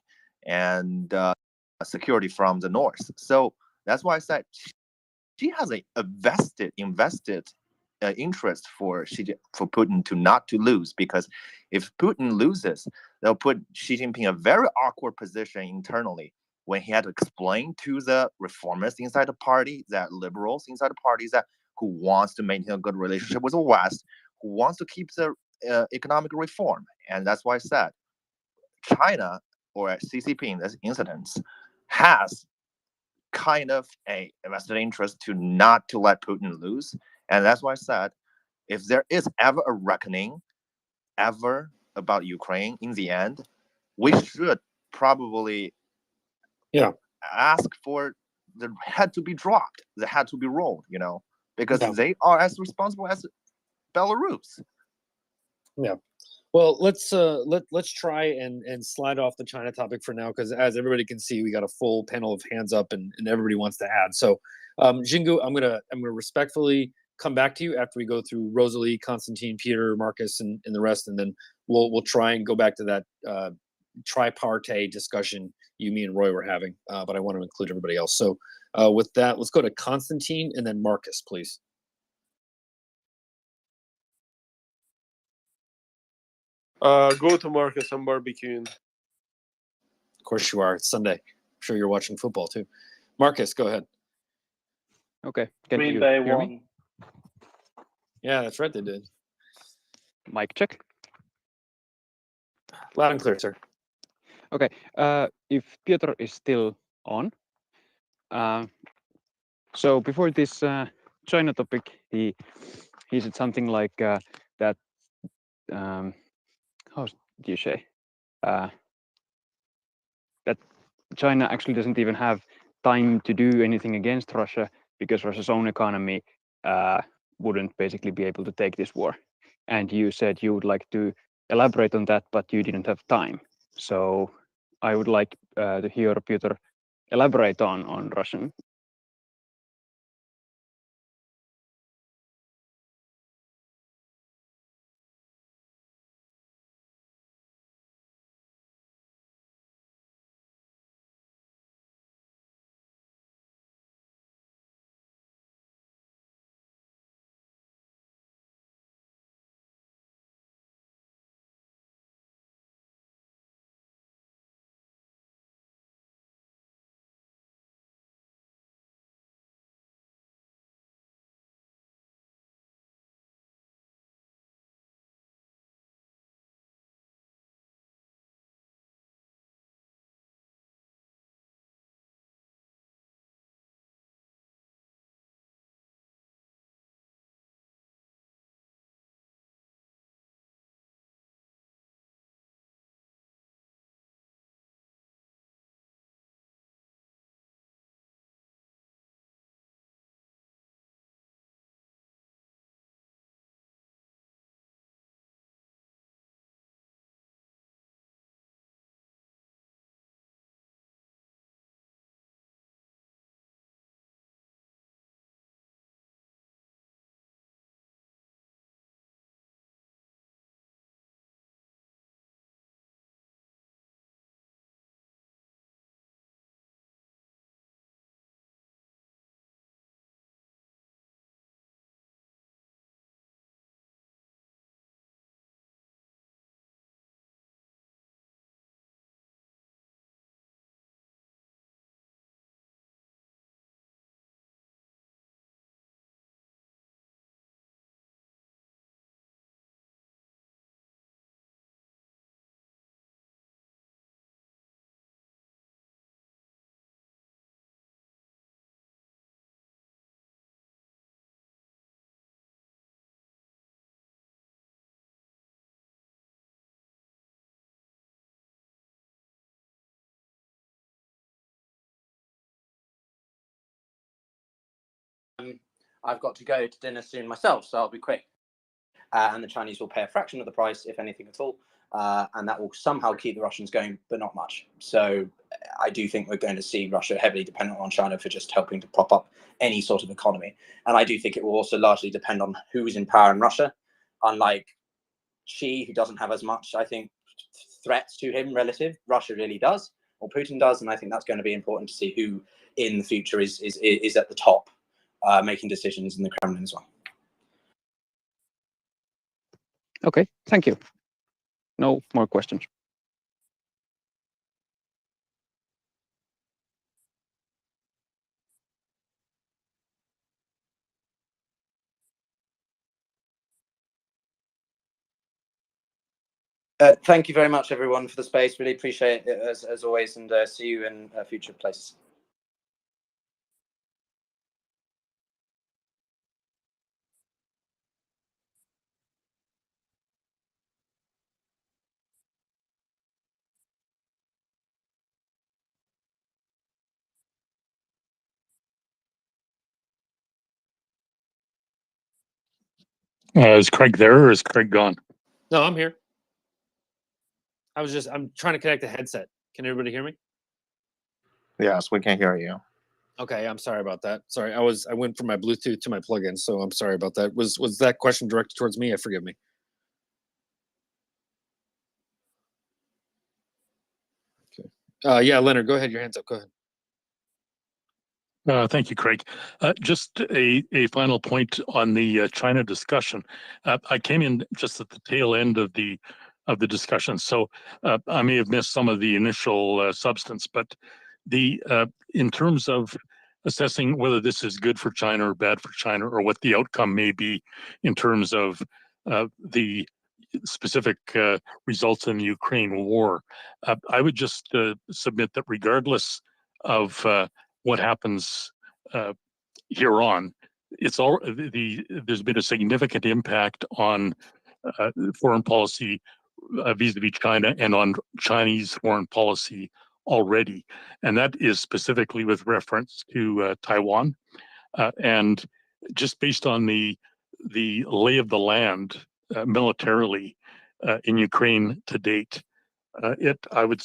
and security from the north. So that's why I said she has a invested interest for Putin not to lose, because if Putin loses, they'll put Xi Jinping in a very awkward position internally when he had to explain to the reformists inside the party, that liberals inside the party, that who wants to maintain a good relationship with the West, who wants to keep the economic reform. And that's why I said China, or CCP in this instance, has kind of a vested interest not to let Putin lose. And that's why I said, if there is ever a reckoning ever about Ukraine in the end, we should probably ask for the head to be dropped, the head to be rolled, because they are as responsible as Belarus. Yeah. Well, let's try and slide off the China topic for now, because as everybody can see, we got a full panel of hands up and everybody wants to add. So, Jingu, I'm gonna respectfully come back to you after we go through Rosalie, Constantine, Peter, Marcus, and the rest, and then we'll try and go back to that tripartite discussion me and Roy were having. But I want to include everybody else. So, with that, let's go to Constantine and then Marcus, please. Go to Marcus. I'm barbecuing. Of course you are. It's Sunday. I'm sure you're watching football too. Marcus, go ahead. Okay. Can Green you Bay hear won. me? Yeah, that's right. They did. Mic check. Loud and clear, sir. Okay. If Piotr is still on, so before this China topic, he said something like that. How do you say? That China actually doesn't even have time to do anything against Russia because Russia's own economy wouldn't basically be able to take this war. And you said you would like to elaborate on that, but you didn't have time. So I would like to hear Piotr elaborate on Russian. I've got to go to dinner soon myself, so I'll be quick. And the Chinese will pay a fraction of the price, if anything at all, and that will somehow keep the Russians going, but not much. So I do think we're going to see Russia heavily dependent on China for just helping to prop up any sort of economy. And I do think it will also largely depend on who's in power in Russia. Unlike Xi, who doesn't have as much, I think, threats to him relative, Russia really does, or Putin does, and I think that's going to be important to see who in the future is at the top, making decisions in the Kremlin as well. Okay, thank you. No more questions. Thank you very much, everyone, for the space. Really appreciate it as always, and see you in future places. Is Craig there or is Craig gone? No, I'm here. I'm trying to connect the headset. Can everybody hear me? Yes, we can hear you. Okay, I'm sorry about that. Sorry, I went from my Bluetooth to my plugin, so I'm sorry about that. Was that question directed towards me? Forgive me. Okay. Yeah, Leonard, go ahead. Your hand's up. Go ahead. Thank you, Craig. Just a final point on the China discussion. I came in just at the tail end of the discussion, so I may have missed some of the initial substance. But in terms of assessing whether this is good for China or bad for China, or what the outcome may be in terms of the specific results in the Ukraine war, I would just submit that regardless of what happens here on, there's been a significant impact on foreign policy vis-a-vis China and on Chinese foreign policy already, and that is specifically with reference to Taiwan, and just based on the lay of the land militarily in Ukraine to date, I would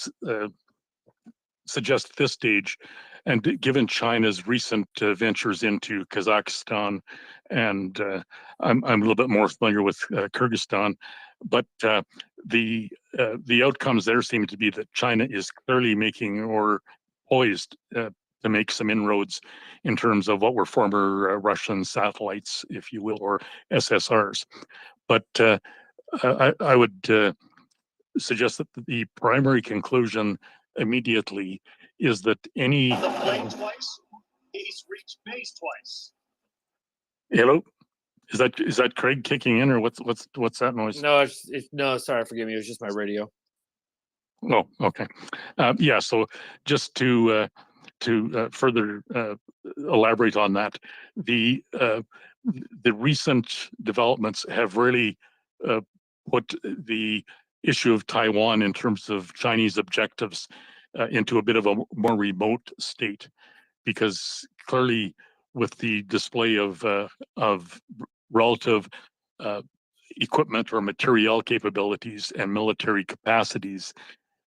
suggest at this stage, and given China's recent ventures into Kazakhstan, and I'm a little bit more familiar with Kyrgyzstan, but the outcomes there seem to be that China is clearly making or poised to make some inroads in terms of what were former Russian satellites, if you will, or SSRs. But I would suggest that the primary conclusion immediately is that any twice. He's reached base twice. Hello, is that Craig kicking in, or what's that noise? No, no. Sorry, forgive me. It was just my radio. Oh, okay. Yeah. So just to further elaborate on that, the recent developments have really put the issue of Taiwan in terms of Chinese objectives into a bit of a more remote state, because clearly with the display of relative equipment or material capabilities and military capacities,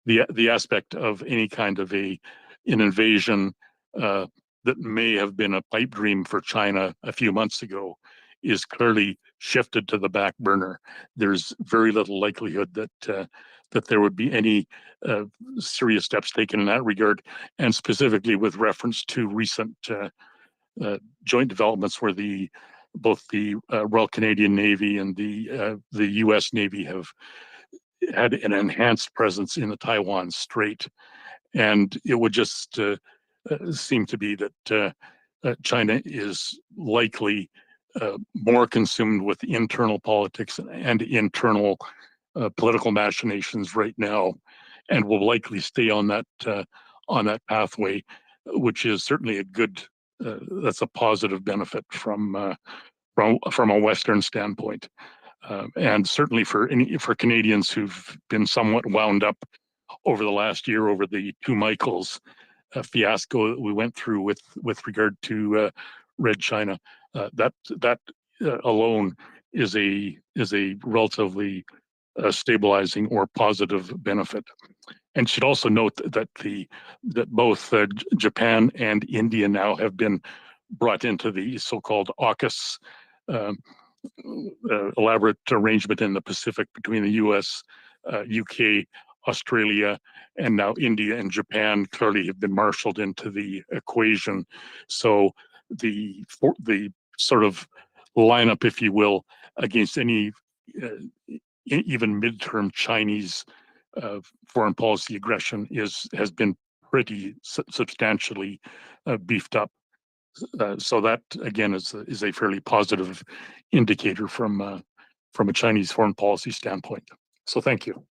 the aspect of any kind of an invasion that may have been a pipe dream for China a few months ago is clearly shifted to the back burner. There's very little likelihood that there would be any serious steps taken in that regard, and specifically with reference to recent joint developments where both the Royal Canadian Navy and the U.S. Navy have had an enhanced presence in the Taiwan Strait, and it would just seem to be that China is likely more consumed with internal politics and internal political machinations right now, and will likely stay on that pathway, which is certainly a good. That's a positive benefit from a Western standpoint, and certainly for Canadians who've been somewhat wound up over the last year over the two Michaels fiasco that we went through with regard to Red China. That alone is a relatively stabilizing or positive benefit. And should also note that both Japan and India now have been brought into the so-called AUKUS elaborate arrangement in the Pacific between the U.S., UK, Australia, and now India and Japan clearly have been marshaled into the equation. So the sort of lineup, if you will, against any even midterm Chinese foreign policy aggression has been pretty substantially beefed up. So that again is a fairly positive indicator from a Chinese foreign policy standpoint. So thank you.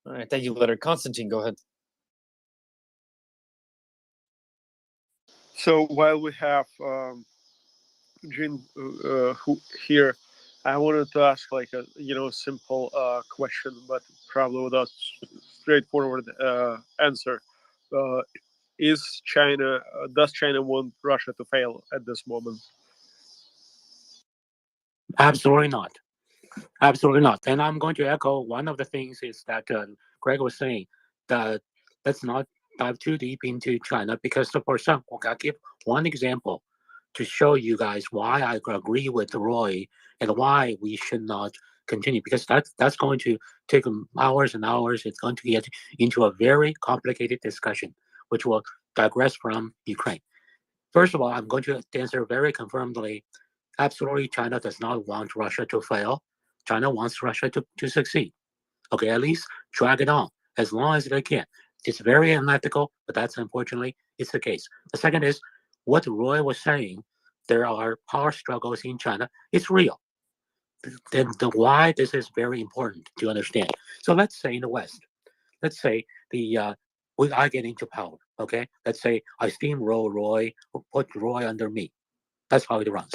All right, thank you, Leonard. Constantine, go ahead. So while we have Jin here, I wanted to ask like a simple question, but probably without straightforward answer. Does China want Russia to fail at this moment? Absolutely not. Absolutely not. And I'm going to echo one of the things is that Greg was saying that let's not dive too deep into China because, for example, I'll give one example to show you guys why I agree with Roy and why we should not continue, because that's going to take hours and hours. It's going to get into a very complicated discussion, which will digress from Ukraine. First of all, I'm going to answer very confirmedly. Absolutely, China does not want Russia to fail. China wants Russia to succeed. Okay, at least drag it on as long as they can. It's very unethical, but that's unfortunately it's the case. The second is what Roy was saying. There are power struggles in China. It's real. Then why this is very important to understand. So let's say in the West, let's say I get into power. Okay, let's say I steamroll Roy or put Roy under me. That's how it runs.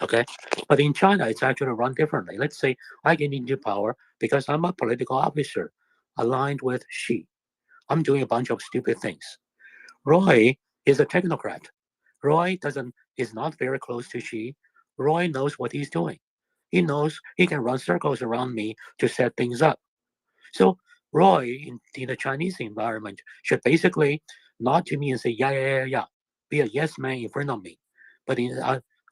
Okay. But in China, it's actually run differently. Let's say I get into power because I'm a political officer aligned with Xi. I'm doing a bunch of stupid things. Roy is a technocrat. Roy is not very close to Xi. Roy knows what he's doing. He knows he can run circles around me to set things up. So Roy in the Chinese environment should basically nod to me and say, yeah, be a yes man in front of me. But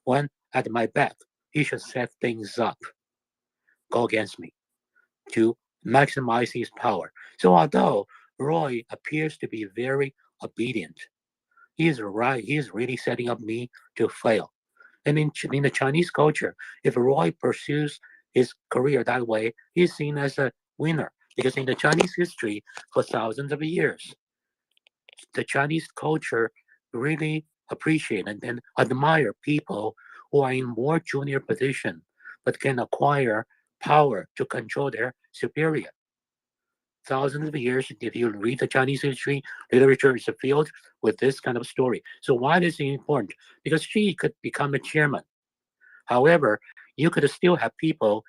when at my back, he should set things up, go against me to maximize his power. So although Roy appears to be very obedient, he is really setting up me to fail. And in the Chinese culture, if Roy pursues his career that way, he's seen as a winner. Because in the Chinese history, for thousands of years, the Chinese culture really appreciate and admire people who are in more junior position but can acquire power to control their superior. Thousands of years, if you read the Chinese history, literature is filled with this kind of story. So why is it important? Because Xi could become a chairman. However, you could still have people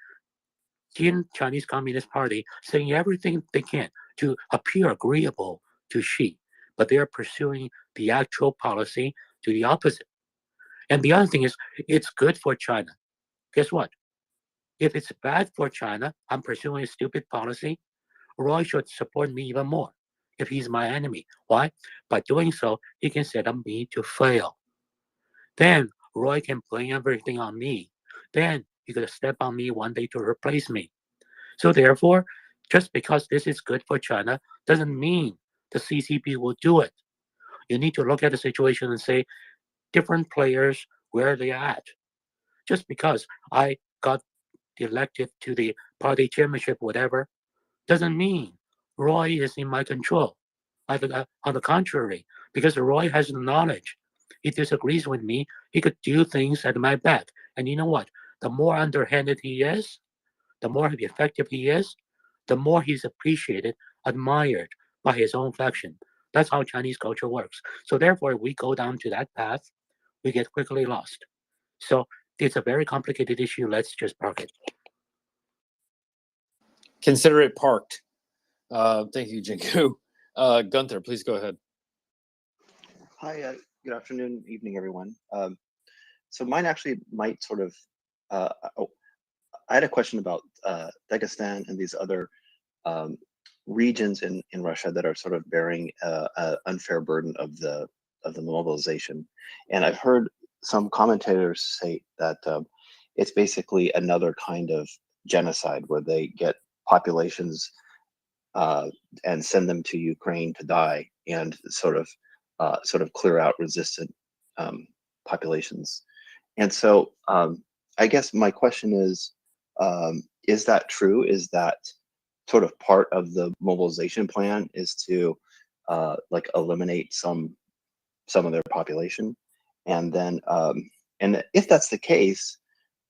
in Chinese Communist Party saying everything they can to appear agreeable to Xi, but they are pursuing the actual policy to the opposite. And the other thing is, it's good for China. Guess what? If it's bad for China, I'm pursuing a stupid policy, Roy should support me even more if he's my enemy. Why? By doing so, he can set up me to fail. Then Roy can blame everything on me. Then he could step on me one day to replace me. So therefore, just because this is good for China doesn't mean the CCP will do it. You need to look at the situation and say, different players, where are they at? Just because I got elected to the party chairmanship, whatever, doesn't mean Roy is in my control. On the contrary, because Roy has the knowledge. He disagrees with me. He could do things at my back. And you know what? The more underhanded he is, the more effective he is, the more he's appreciated, admired by his own faction. That's how Chinese culture works. So therefore, if we go down to that path, we get quickly lost. So it's a very complicated issue. Let's just park it. Consider it parked. Thank you, Jinku. Gunther, please go ahead. Hi, Good afternoon, evening, everyone. So mine actually might sort of, oh, I had a question about Dagestan and these other regions in Russia that are sort of bearing an unfair burden of the mobilization. And I've heard some commentators say that it's basically another kind of genocide where they get populations and send them to Ukraine to die and sort of clear out resistant populations. And so I guess my question is that true? Is that sort of part of the mobilization plan, is to like eliminate some of their population? And then and if that's the case,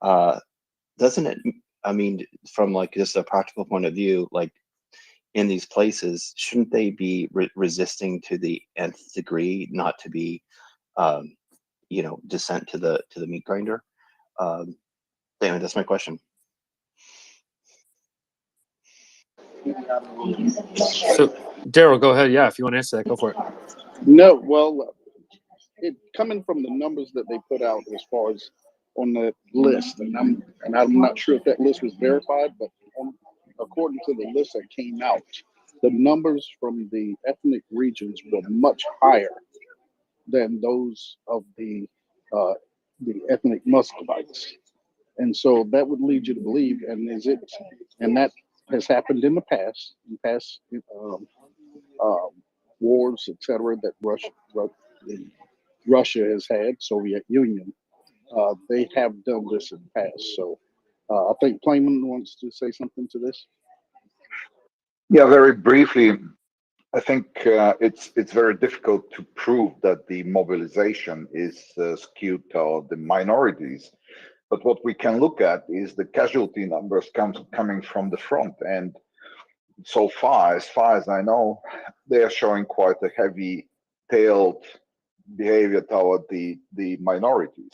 doesn't it, I mean, from like just a practical point of view, like in these places, shouldn't they be resisting to the nth degree, not to be you know, descent to the meat grinder? Anyway, that's my question. So, Daryl, go ahead. Yeah, if you want to answer that, go for it. No, well, it coming from the numbers that they put out as far as on the list, and I'm not sure if that list was verified, but according to the list that came out, the numbers from the ethnic regions were much higher than those of the ethnic Muscovites. And so that would lead you to believe, and that has happened in the past, wars, etc., that Russia has had, Soviet Union. They have done this in the past. So I think Playman wants to say something to this. Yeah, very briefly. I think it's very difficult to prove that the mobilization is skewed toward the minorities. But what we can look at is the casualty numbers coming from the front. And so far as I know, they are showing quite a heavy-tailed behavior toward the minorities.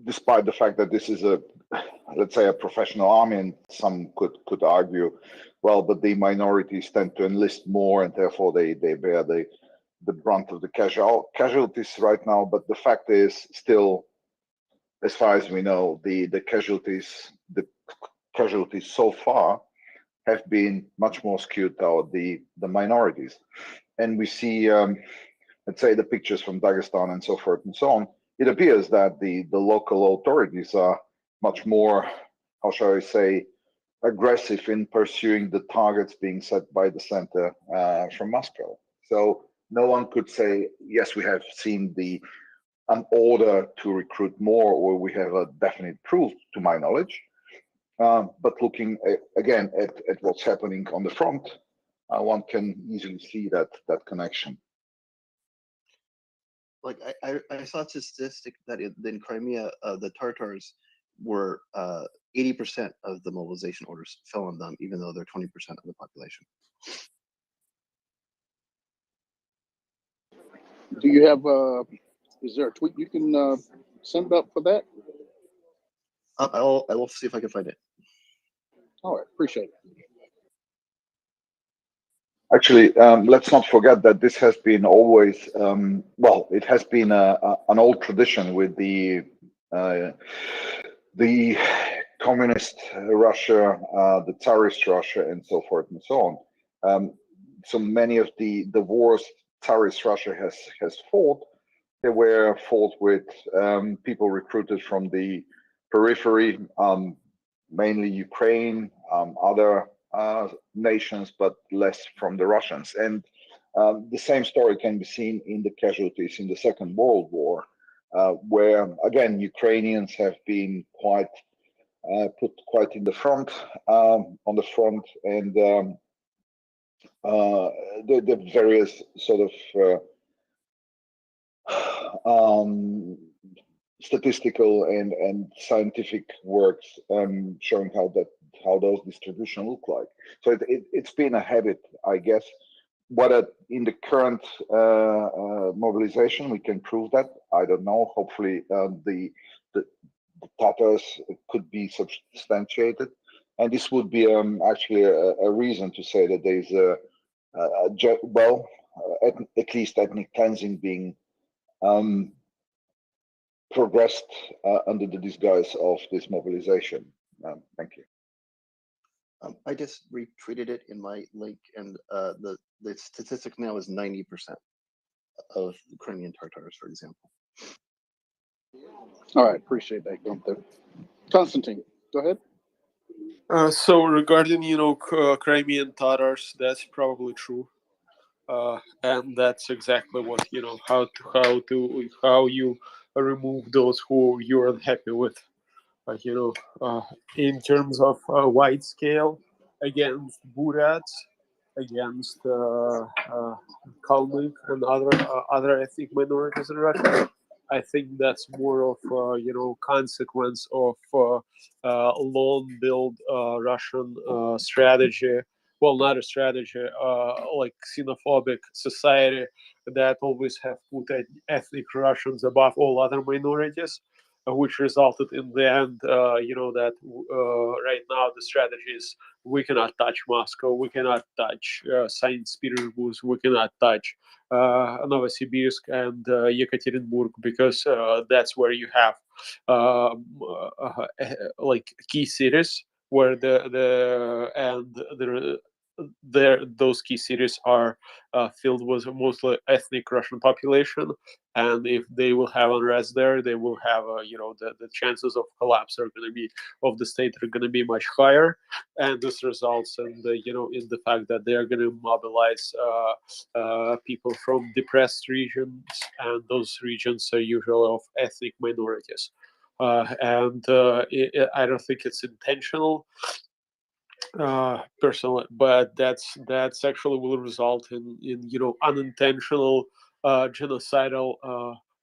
Despite the fact that this is let's say, a professional army, and some could argue, well, but the minorities tend to enlist more, and therefore they bear the brunt of the casualties right now. But the fact is, still, as far as we know, the casualties so far have been much more skewed toward the minorities. And we see, let's say, the pictures from Dagestan and so forth and so on. It appears that the local authorities are much more, how shall I say, aggressive in pursuing the targets being set by the center from Moscow. So no one could say, yes, we have seen an order to recruit more, or we have a definite proof, to my knowledge. But looking again at what's happening on the front, one can easily see that connection. Like I saw a statistic that in Crimea, the Tartars were 80% of the mobilization orders fell on them, even though they're 20% of the population. Do you have? Is there a tweet you can send up for that? I will see if I can find it. All right, appreciate it. Actually, let's not forget that this has been always, well, it has been an old tradition with the communist Russia, the Tsarist Russia, and so forth and so on. So many of the wars Tsarist Russia has fought, they were fought with people recruited from the periphery, mainly Ukraine, other nations, but less from the Russians. And the same story can be seen in the casualties in the Second World War, where again Ukrainians have been put quite in the front, on the front, and the various sort of statistical and scientific works showing how those distribution look like. So it's been a habit, I guess. Whether in the current mobilization we can prove that, I don't know. Hopefully the Tatars could be substantiated, and this would be actually a reason to say that there's well, at least ethnic cleansing being progressed under the disguise of this mobilization. Thank you. I just retweeted it in my link, and the statistic now is 90% of Crimean Tartars, for example. All right, appreciate that, Gunther. Constantine, go ahead. So regarding Crimean Tatars, that's probably true, and that's exactly what how you remove those who you're unhappy with. In terms of wide scale, against Burats, against Kalmyk and other ethnic minorities in Russia, I think that's more of consequence of long build Russian strategy. Well, not a strategy, like xenophobic society that always have put ethnic Russians above all other minorities, which resulted in the end, that right now the strategy is we cannot touch Moscow, we cannot touch St. Petersburg, we cannot touch Novosibirsk and Yekaterinburg, because that's where you have like key cities where those key cities are filled with mostly ethnic Russian population, and if they will have unrest there, they will have the chances of collapse are going to be of the state are going to be much higher, and this results in in the fact that they are going to mobilize people from depressed regions, and those regions are usually of ethnic minorities. I don't think it's intentional, personally, but that's actually will result in unintentional genocidal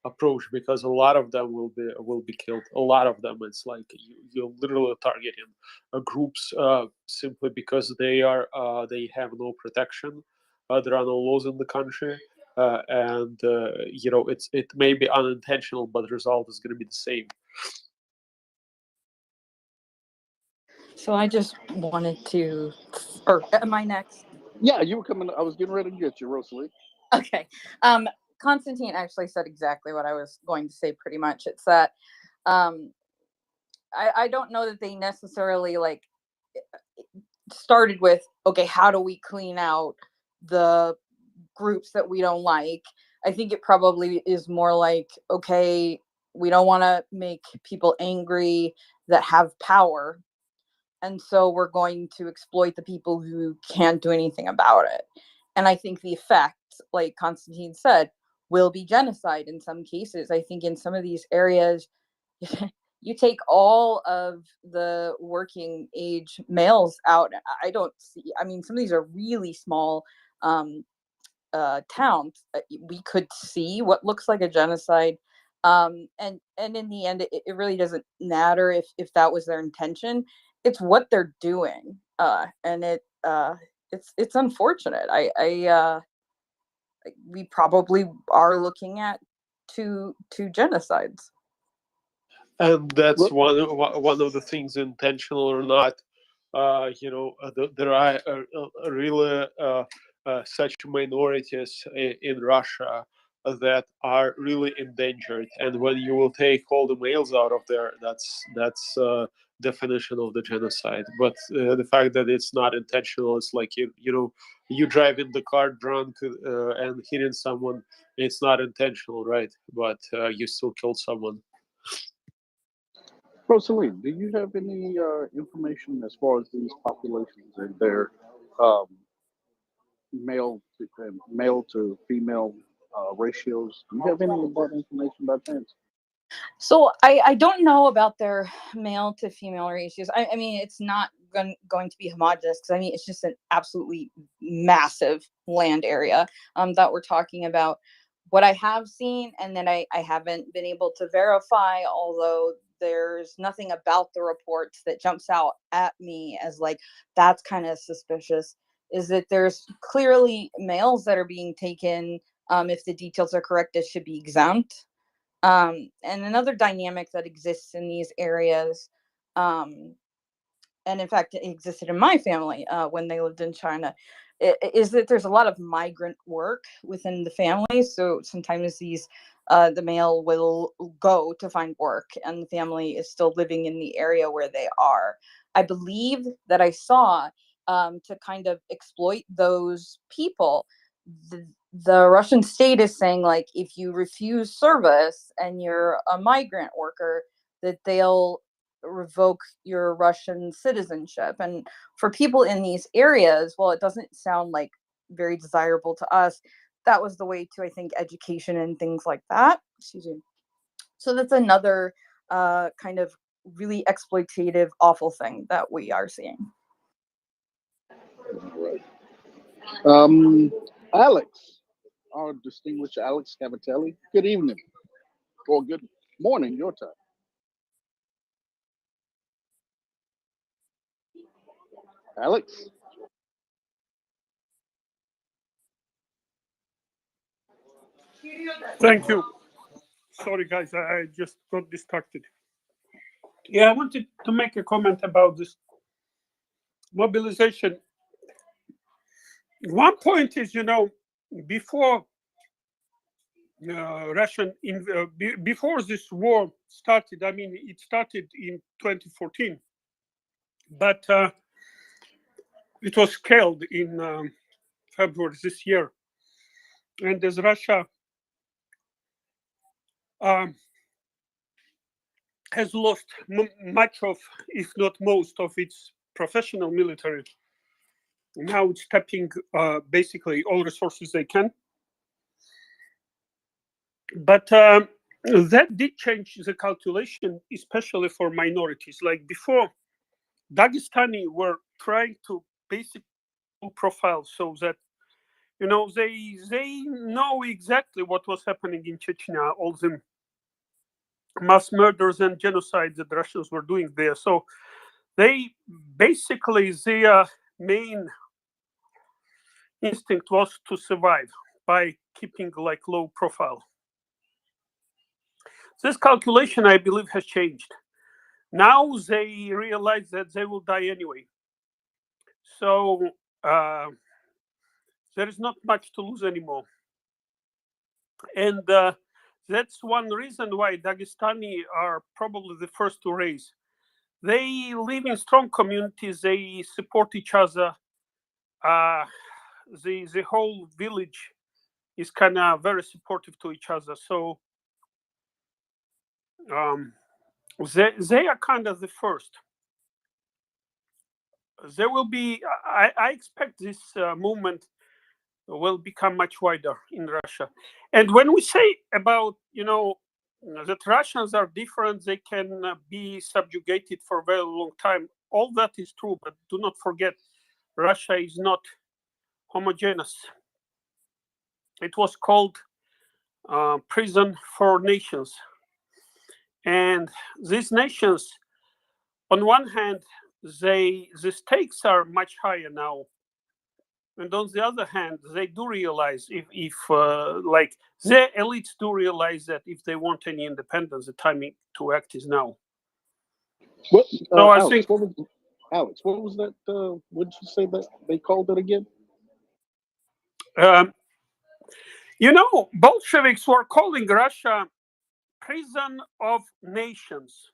approach, because a lot of them will be killed. A lot of them, it's like you're literally targeting groups simply because they have no protection. There are no laws in the country, and it may be unintentional, but the result is going to be the same. So I just wanted to, or am I next? Yeah, you were coming. I was getting ready to get you, Rosalie. Okay. Constantine actually said exactly what I was going to say pretty much. It's that I don't know that they necessarily started with, okay, how do we clean out the groups that we don't like? I think it probably is more like, okay, we don't want to make people angry that have power, and so we're going to exploit the people who can't do anything about it. And I think the effect, like Constantine said, will be genocide in some cases. I think in some of these areas, you take all of the working age males out. I don't see, I mean, some of these are really small towns. We could see what looks like a genocide. And in the end, it really doesn't matter if that was their intention. It's what they're doing, and it's unfortunate. We probably are looking at two genocides, and that's one of the things, intentional or not. There are really such minorities in Russia that are really endangered, and when you will take all the males out of there, that's definition of the genocide. But the fact that it's not intentional, it's like you drive in the car drunk and hitting someone. It's not intentional, right? But you still killed someone. Rosalie, do you have any information as far as these populations and their um, male to female ratios? Do you have any of that information by chance? So I don't know about their male to female ratios. I mean, it's not going to be homogenous, because I mean, it's just an absolutely massive land area that we're talking about. What I have seen, and then I haven't been able to verify, although there's nothing about the reports that jumps out at me as like, that's kind of suspicious, is that there's clearly males that are being taken. If the details are correct, it should be exempt. And another dynamic that exists in these areas and in fact it existed in my family when they lived in China, is that there's a lot of migrant work within the family. So sometimes the male will go to find work and the family is still living in the area where they are. I believe that I saw, to kind of exploit those people, the Russian state is saying, like, if you refuse service and you're a migrant worker, that they'll revoke your Russian citizenship. And for people in these areas, well, it doesn't sound like very desirable to us. That was the way to, I think, education and things like that. Excuse me. So that's another kind of really exploitative, awful thing that we are seeing. All right. Alex, our distinguished Alex Cavatelli. Good evening, or good morning, your time. Alex? Thank you. Sorry, guys, I just got distracted. Yeah, I wanted to make a comment about this mobilization. One point is, before before this war started, I mean, it started in 2014, but it was scaled in February this year. And as Russia has lost much of, if not most of, its professional military, now it's tapping basically all resources they can. But that did change the calculation, especially for minorities. Like before, Dagestani were trying to basically profile so that they know exactly what was happening in Chechnya, all the mass murders and genocide that the Russians were doing there. So they basically, their main instinct was to survive by keeping like low profile. This calculation, I believe, has changed. Now they realize that they will die anyway. So there is not much to lose anymore. And that's one reason why Dagestani are probably the first to raise. They live in strong communities. They support each other. The whole village is kind of very supportive to each other. So they are kind of the first. There will be, I expect this movement will become much wider in Russia. And when we say about, that Russians are different, they can be subjugated for a very long time. All that is true, but do not forget, Russia is not homogeneous. It was called prison for nations. And these nations, on one hand, the stakes are much higher now. And on the other hand, they do realize if like their elites do realize that if they want any independence, the timing to act is now. What, So I Alex, think, Alex, what was that? What did you say that they called it again? Bolsheviks were calling Russia prison of nations.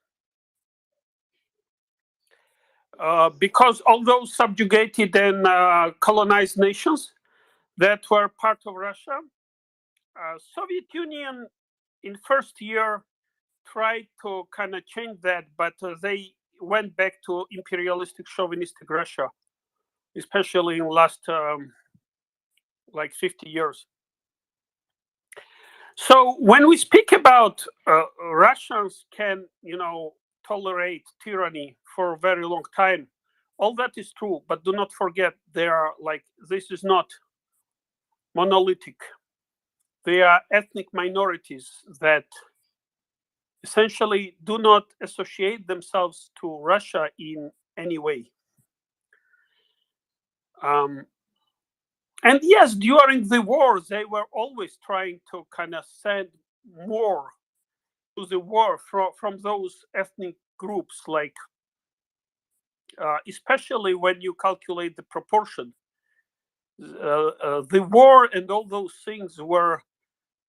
Because all those subjugated and colonized nations that were part of Russia, Soviet Union in first year tried to kind of change that, but they went back to imperialistic, chauvinistic Russia, especially in last like 50 years. So when we speak about Russians can, tolerate tyranny for a very long time, all that is true, but do not forget this is not monolithic. They are ethnic minorities that essentially do not associate themselves to Russia in any way. And yes, during the war, they were always trying to kind of send more to the war from those ethnic groups like especially when you calculate the proportion. The war and all those things were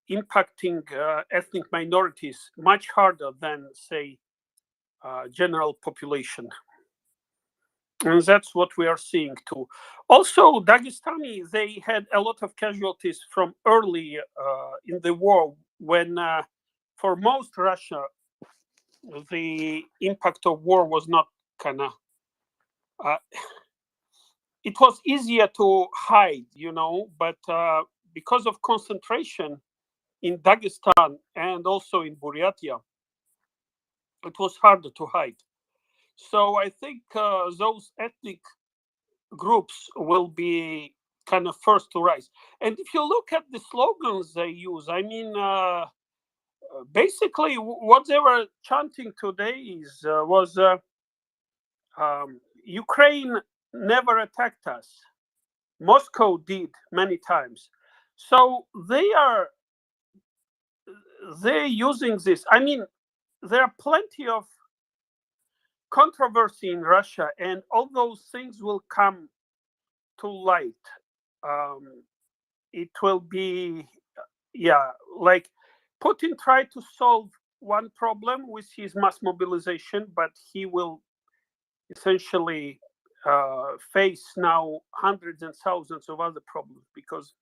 impacting ethnic minorities much harder than, say, general population. And that's what we are seeing too. Also, Dagestani, they had a lot of casualties from early in the war when, for most Russia, the impact of war was not kind of. It was easier to hide, but because of concentration in Dagestan and also in Buryatia, it was harder to hide. So I think those ethnic groups will be kind of first to rise. And if you look at the slogans they use, I mean, basically what they were chanting today was Ukraine never attacked us. Moscow did many times. So they're using this. I mean, there are plenty of controversy in Russia, and all those things will come to light. It will be, like Putin tried to solve one problem with his mass mobilization, but he will essentially face now hundreds and thousands of other problems, because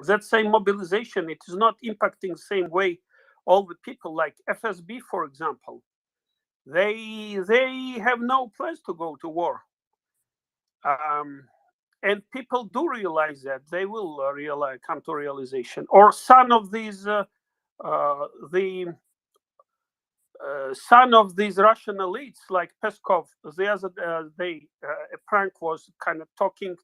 that same mobilization, it is not impacting the same way all the people. Like FSB, for example, they have no plans to go to war, and people do realize that. They will come to realization. Or some of these son of these Russian elites, like Peskov, the other day, a prank was kind of talking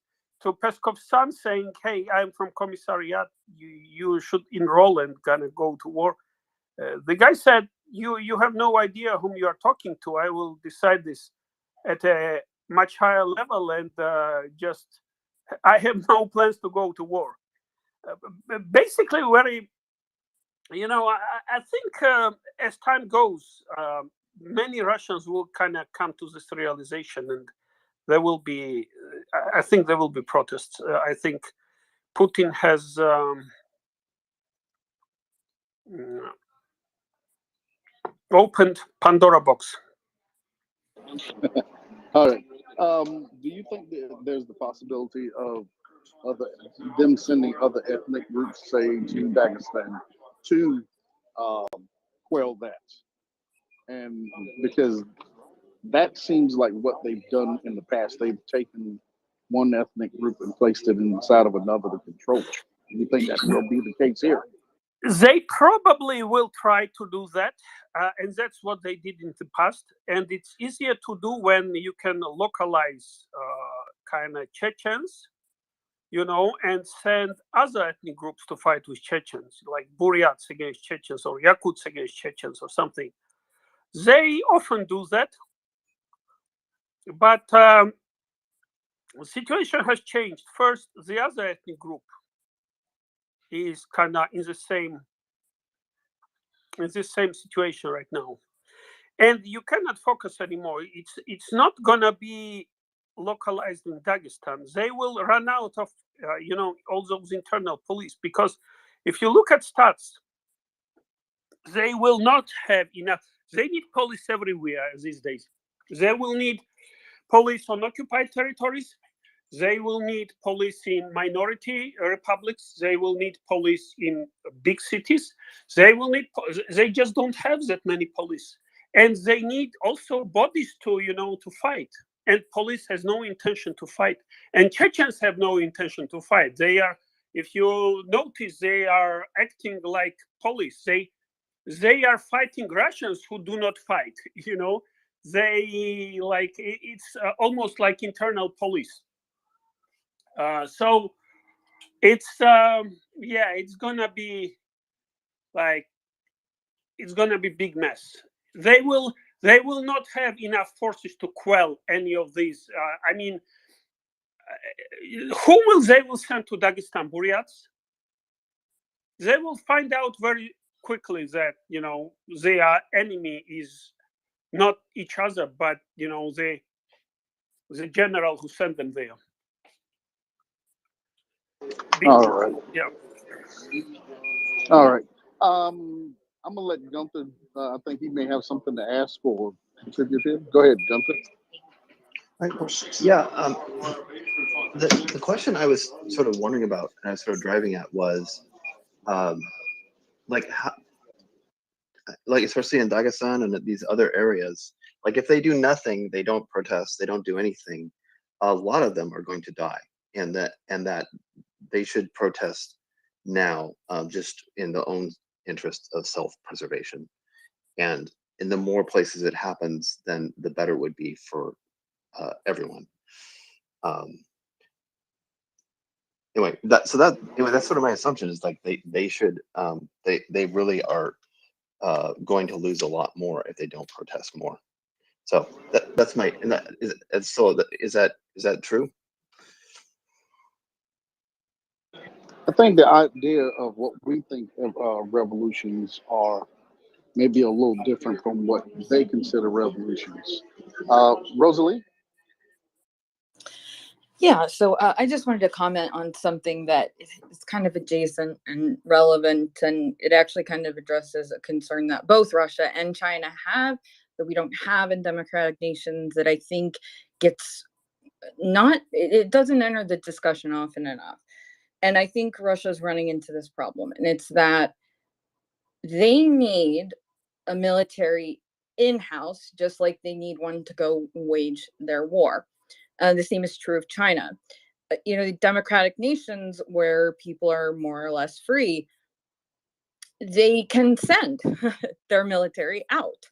to Peskov's son, saying, "Hey, I'm from Commissariat. You should enroll and gonna go to war." The guy said, "You have no idea whom you are talking to. I will decide this at a much higher level, and just I have no plans to go to war." Basically, very. I think as time goes, many Russians will kind of come to this realization, and there will be. I think there will be protests. I think Putin has opened Pandora box. All right. Do you think that there's the possibility of them sending other ethnic groups, say, to Dagestan, to quell that? And because that seems like what they've done in the past. They've taken one ethnic group and placed it inside of another to control it. Do you think that will be the case here? They probably will try to do that, and that's what they did in the past. And it's easier to do when you can localize kind of Chechens, and send other ethnic groups to fight with Chechens, like Buryats against Chechens or Yakuts against Chechens or something. They often do that, but the situation has changed. First, the other ethnic group is kind of in the same situation right now, and you cannot focus anymore. It's not gonna be localized in Dagestan. They will run out of all those internal police, because if you look at stats, they will not have enough. They need police everywhere these days. They will need police on occupied territories. They will need police in minority republics. They will need police in big cities. They just don't have that many police, and they need also bodies to fight. And police has no intention to fight, and Chechens have no intention to fight. They are, if you notice, they are acting like police. They are fighting Russians who do not fight. They like it's almost like internal police. So it's it's gonna be big mess. They will not have enough forces to quell any of these. I mean, who will they send to Dagestan? Buryats? They will find out very quickly that their enemy is not each other, but the general who sent them there. All right. Yeah. All right. I'm gonna let Gunther. I think he may have something to ask or contribute here. Go ahead, Gunther. Yeah. The question I was sort of wondering about, and I was sort of driving at, was like how, like especially in Dagestan and these other areas, like if they do nothing, they don't protest, they don't do anything, a lot of them are going to die, and that they should protest now, just in the own interest of self-preservation. And in the more places it happens, then the better it would be for everyone. Anyway, that's sort of my assumption, is like they should they really are going to lose a lot more if they don't protest more. So that's my, and that is, so is that true? I think the idea of what we think of revolutions are maybe a little different from what they consider revolutions. Rosalie? Yeah, so I just wanted to comment on something that is kind of adjacent and relevant, and it actually kind of addresses a concern that both Russia and China have, that we don't have in democratic nations, that I think gets it doesn't enter the discussion often enough. And I think Russia's running into this problem, and it's that they need a military in-house, just like they need one to go wage their war. The same is true of China. The democratic nations where people are more or less free, they can send their military out.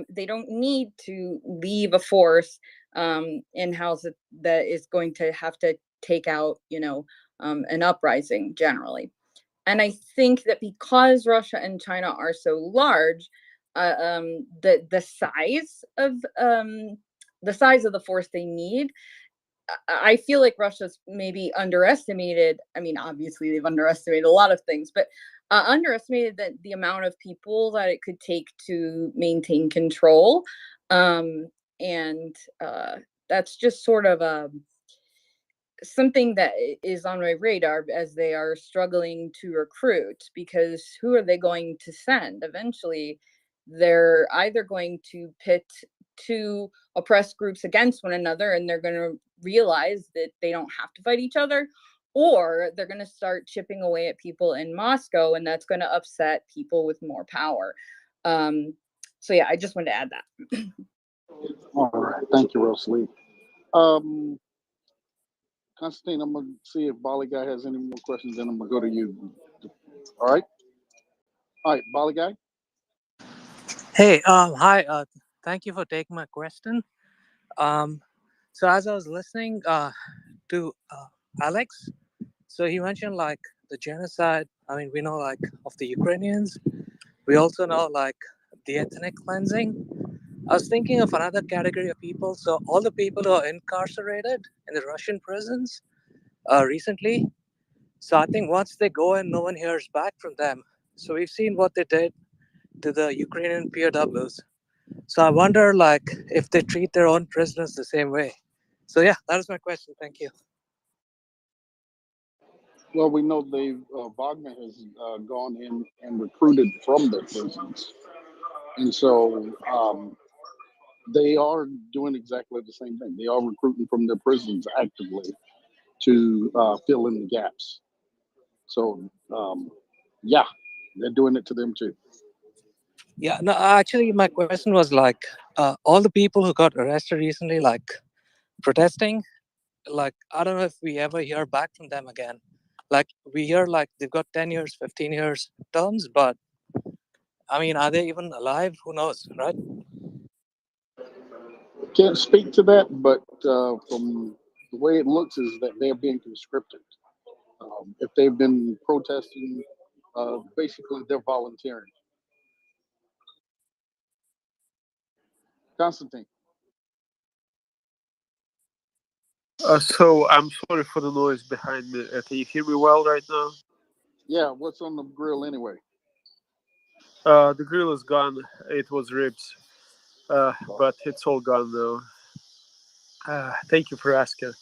They don't need to leave a force in-house that is going to have to take out, an uprising generally. And I think that because Russia and China are so large, the size of the force they need, I feel like Russia's maybe underestimated. I mean, obviously they've underestimated a lot of things, but underestimated the amount of people that it could take to maintain control. And that's just sort of something that is on my radar as they are struggling to recruit, because who are they going to send? Eventually, they're either going to pit two oppressed groups against one another, and they're going to realize that they don't have to fight each other, or they're going to start chipping away at people in Moscow, and that's going to upset people with more power. So yeah, I just wanted to add that. All right. Thank you, Rosalie. Constantine, I'm going to see if Bali Guy has any more questions, then I'm going to go to you. All right? All right, Bali Guy? Hey, hi. Thank you for taking my question. So as I was listening to Alex, so he mentioned like the genocide. I mean, we know like of the Ukrainians. We also know like the ethnic cleansing. I was thinking of another category of people. So all the people who are incarcerated in the Russian prisons recently. So I think once they go and no one hears back from them. So we've seen what they did to the Ukrainian POWs. So I wonder like if they treat their own prisoners the same way. So yeah, that is my question. Thank you. Well, we know Wagner has gone in and recruited from their prisons. And so they are doing exactly the same thing. They are recruiting from their prisons actively to fill in the gaps. So, yeah, they're doing it to them too. Yeah, no, actually, my question was like all the people who got arrested recently, like protesting, like I don't know if we ever hear back from them again. Like we hear like they've got 10 years, 15 years terms, but I mean, are they even alive? Who knows, right? Can't speak to that, but from the way it looks is that they're being conscripted. If they've been protesting, basically they're volunteering. Constantine. So I'm sorry for the noise behind me. Can you hear me well right now? Yeah, what's on the grill anyway? The grill is gone. It was ribs, but it's all gone now. Thank you for asking.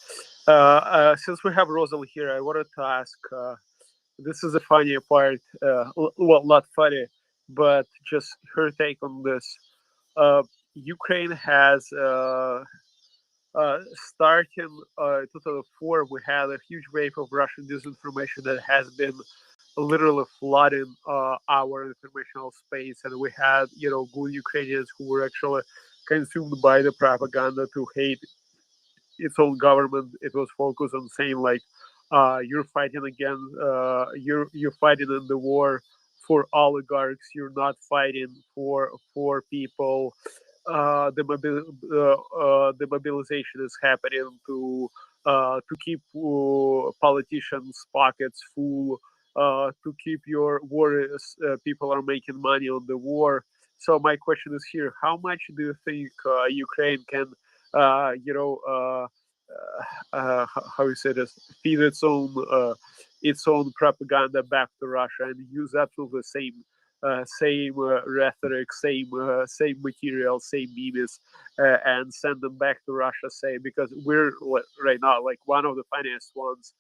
Since we have Rosal here, I wanted to ask. This is a funny part. Well, not funny, but just her take on this. Ukraine has starting 2004, we had a huge wave of Russian disinformation that has been literally flooding our informational space, and we had, good Ukrainians who were actually consumed by the propaganda to hate its own government. It was focused on saying like, you're fighting against, you're fighting in the war for oligarchs. You're not fighting for people. The mobilization is happening to keep politicians' pockets full, to keep your warriors. People are making money on the war. So my question is here: how much do you think Ukraine can, how you say this, feed its own propaganda back to Russia and use absolutely same rhetoric, same material, same memes, and send them back to Russia? Say, because we're right now like one of the funniest ones.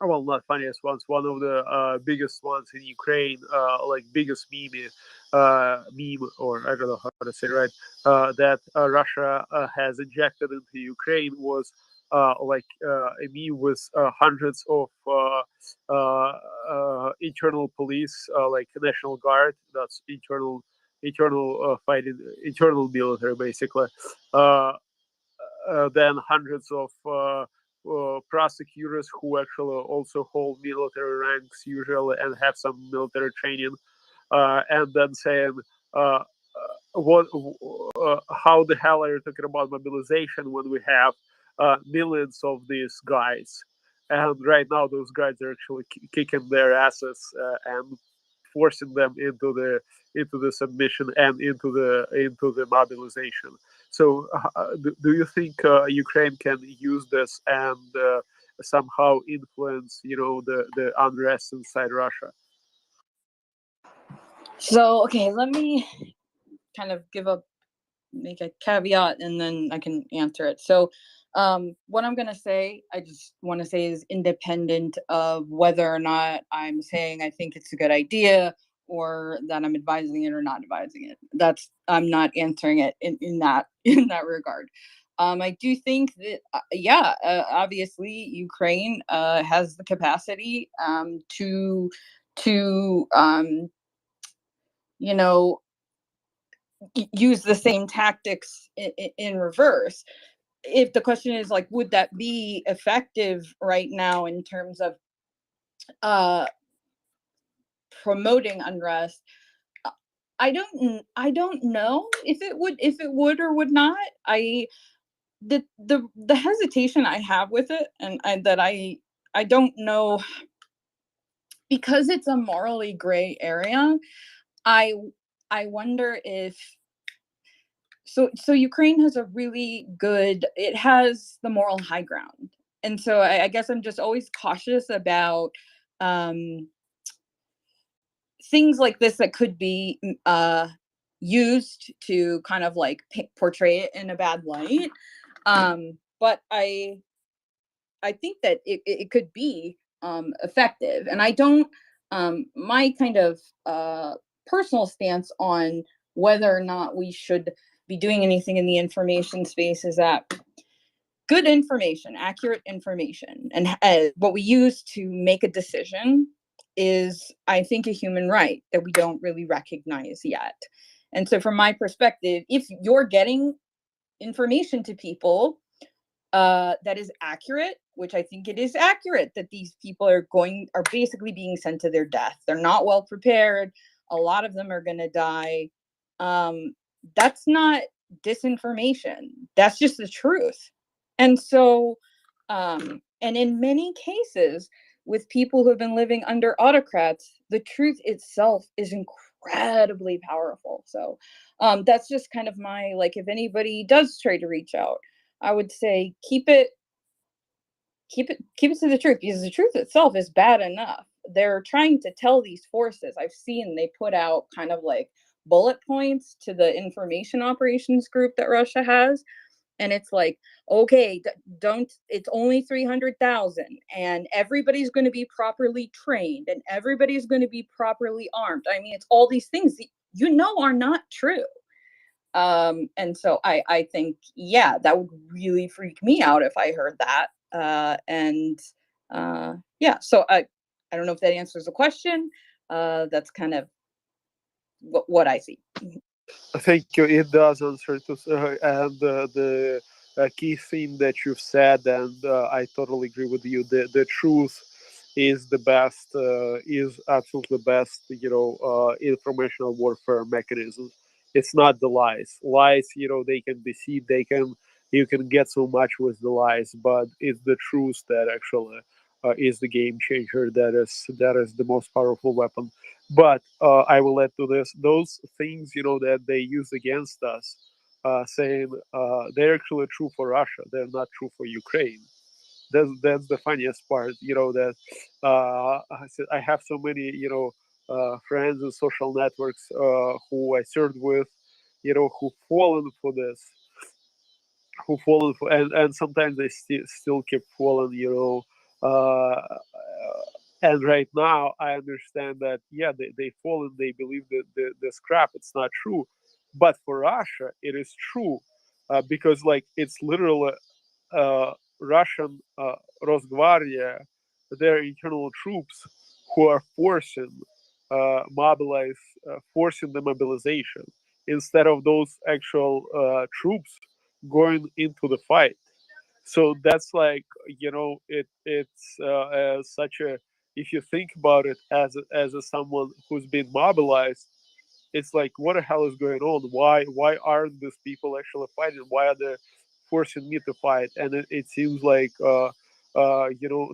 Well, not funniest ones, one of the biggest ones in Ukraine, like biggest meme, or I don't know how to say it right, that Russia has injected into Ukraine was a meme with hundreds of internal police, like National Guard, that's internal fighting, internal military, basically. Uh, then hundreds of prosecutors who actually also hold military ranks usually and have some military training, and then saying, what, how the hell are you talking about mobilization when we have millions of these guys? And right now, those guys are actually kicking their asses and forcing them into the submission and into the mobilization. So, do you think Ukraine can use this and somehow influence, the unrest inside Russia? So, okay, let me kind of make a caveat, and then I can answer it. So, what I'm going to say, I just want to say, is independent of whether or not I'm saying I think it's a good idea or that I'm advising it or not advising it. I'm not answering it in that in that regard. I do think that, obviously Ukraine has the capacity to you know use the same tactics in reverse. If the question is like, would that be effective right now in terms of promoting unrest? I don't know if it would or would not. The hesitation I have with it, and I don't know, because it's a morally gray area. I wonder if so Ukraine has it has the moral high ground. And so I guess I'm just always cautious about things like this that could be used to kind of like portray it in a bad light. But I think that it could be effective. And I don't, my kind of personal stance on whether or not we should be doing anything in the information space is that good information, accurate information, and what we use to make a decision is, I think, a human right that we don't really recognize yet. And so from my perspective, if you're getting information to people that is accurate, which I think it is accurate, that these people are basically being sent to their death. They're not well prepared. A lot of them are going to die. That's not disinformation. That's just the truth. And so, and in many cases, with people who have been living under autocrats, the truth itself is incredibly powerful. So that's just kind of my, like, if anybody does try to reach out, I would say keep it to the truth, because the truth itself is bad enough. They're trying to tell these forces. I've seen they put out kind of like bullet points to the information operations group that Russia has, And it's like, okay, don't, it's only 300,000 and everybody's going to be properly trained and everybody's going to be properly armed. I mean, it's all these things that are not true. And so I think, yeah, that would really freak me out if I heard that. Yeah, so I don't know if that answers the question. That's kind of what I see. Thank you. It does answer to, and the key theme that you've said, and I totally agree with you. The truth is the best, is absolutely the best, informational warfare mechanism. It's not the lies. Lies, they can deceive. You can get so much with the lies, but it's the truth that actually is the game changer. That is the most powerful weapon. But I will add to this: those things, that they use against us, saying they're actually true for Russia. They're not true for Ukraine. That's the funniest part. That I have so many, friends in social networks who I served with, who've fallen for this, and sometimes they still keep falling. Uh, and right now I understand that, yeah, they fall and they believe that this crap, it's not true, but for Russia it is true, because like it's literally Russian Rosgvardia, their internal troops, who are forcing the mobilization instead of those actual troops going into the fight. So that's like, it's such a, if you think about it as someone who's been mobilized, it's like, what the hell is going on? Why aren't these people actually fighting? Why are they forcing me to fight? And it seems like the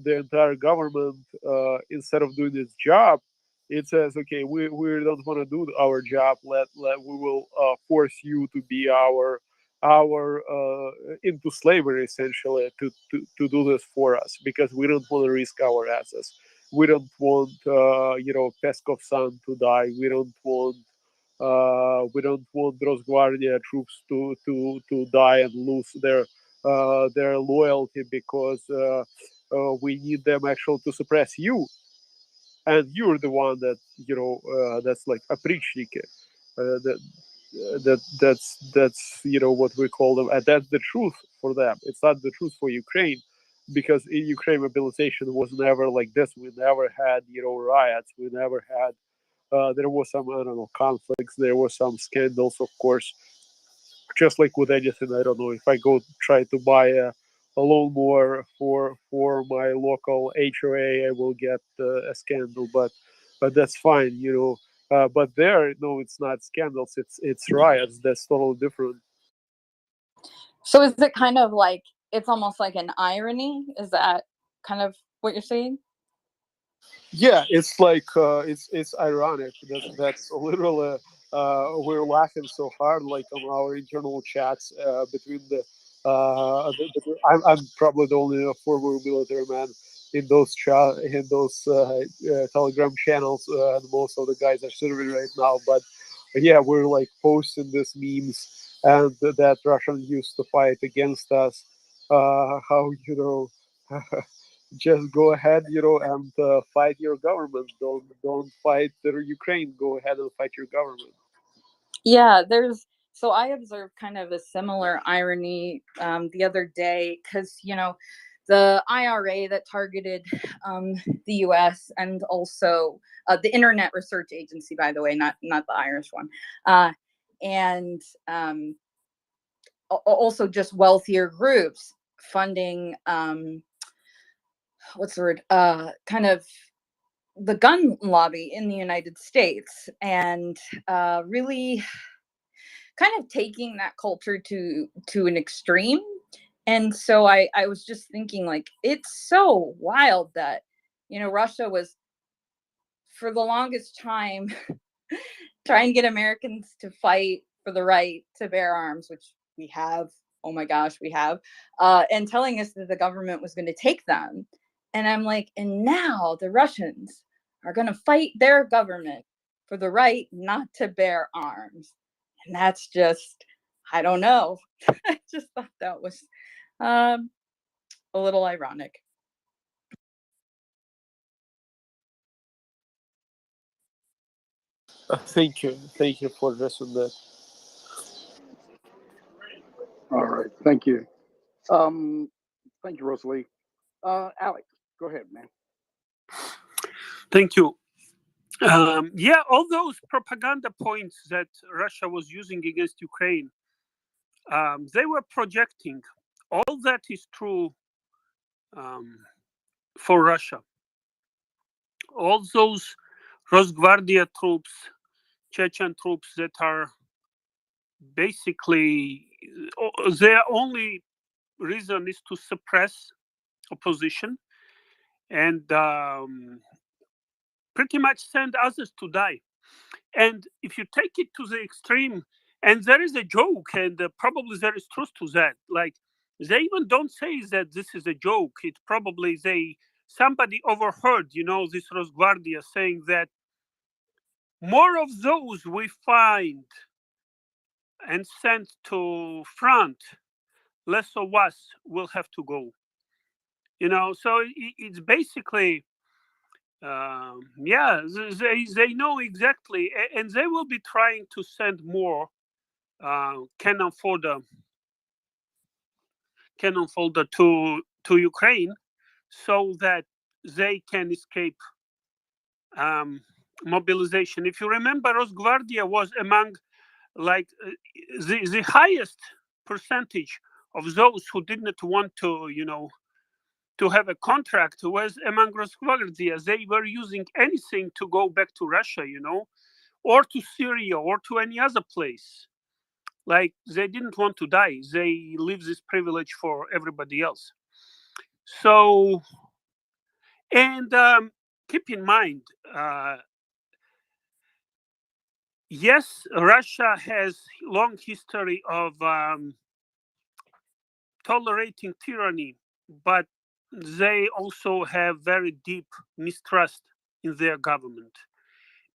entire government, instead of doing its job, it says, okay, we don't want to do our job. We will force you to be our into slavery, essentially, to do this for us, because we don't want to risk our assets. We don't want Peskov's son to die. We don't want Rosgvardia troops to die and lose their loyalty, because we need them actually to suppress you, and you're the one that that's like опричники. That's what we call them, and that's the truth for them. It's not the truth for Ukraine, because in Ukraine mobilization was never like this. We never had riots. We never had. There was some, I don't know, conflicts. There were some scandals, of course. Just like with anything, I don't know, if I go try to buy a lawnmower for my local HOA, I will get a scandal, but that's fine. But there, no, it's not scandals. It's riots. That's totally different. So is it kind of like, it's almost like an irony? Is that kind of what you're saying? Yeah, it's like it's ironic. That's literally, we're laughing so hard, like on our internal chats between I'm probably the only former military man in those Telegram channels, and most of the guys are serving right now. But yeah, we're like posting these memes, and that Russian used to fight against us. How just go ahead, and fight your government. Don't fight the Ukraine. Go ahead and fight your government. Yeah, so I observed kind of a similar irony the other day, because the IRA that targeted the U.S. and also the Internet Research Agency, by the way, not the Irish one, and also just wealthier groups funding what's the word, kind of the gun lobby in the United States, and really kind of taking that culture to an extreme. And so I was just thinking, like, it's so wild that Russia was for the longest time trying to get Americans to fight for the right to bear arms, which we have. Oh my gosh, we have, and telling us that the government was going to take them. And I'm like, and now the Russians are going to fight their government for the right not to bear arms. And that's just, I don't know. I just thought that was a little ironic. Thank you for addressing that. All right, thank you. Thank you, Rosalie. Alex, go ahead, man. Thank you. Yeah, all those propaganda points that Russia was using against Ukraine, they were projecting. All that is true for Russia. All those Rosgvardia troops, Chechen troops that are basically, their only reason is to suppress opposition and pretty much send others to die. And if you take it to the extreme, and there is a joke, and probably there is truth to that. Like, they even don't say that this is a joke. It probably somebody overheard, this Rosgvardia saying that more of those we find and send to front, less of us will have to go. So it's basically, they know exactly, and they will be trying to send more cannon fodder to Ukraine, so that they can escape mobilization. If you remember, Rosgvardia was among the highest percentage of those who didn't want to have a contract was among Rosgvardia. They were using anything to go back to Russia, or to Syria, or to any other place. Like, they didn't want to die. They leave this privilege for everybody else. So, and keep in mind, yes, Russia has long history of tolerating tyranny, but they also have very deep mistrust in their government.